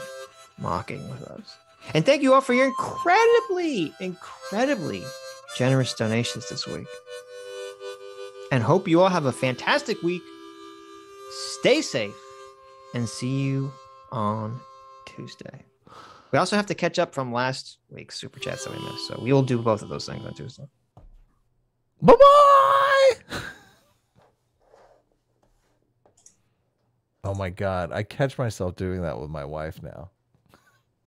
mocking with us. And thank you all for your incredibly generous donations this week. And hope you all have a fantastic week. Stay safe and see you on Tuesday. We also have to catch up from last week's super chats that we missed. So we will do both of those things on Tuesday. Bye-bye. Oh my God. I catch myself doing that with my wife now.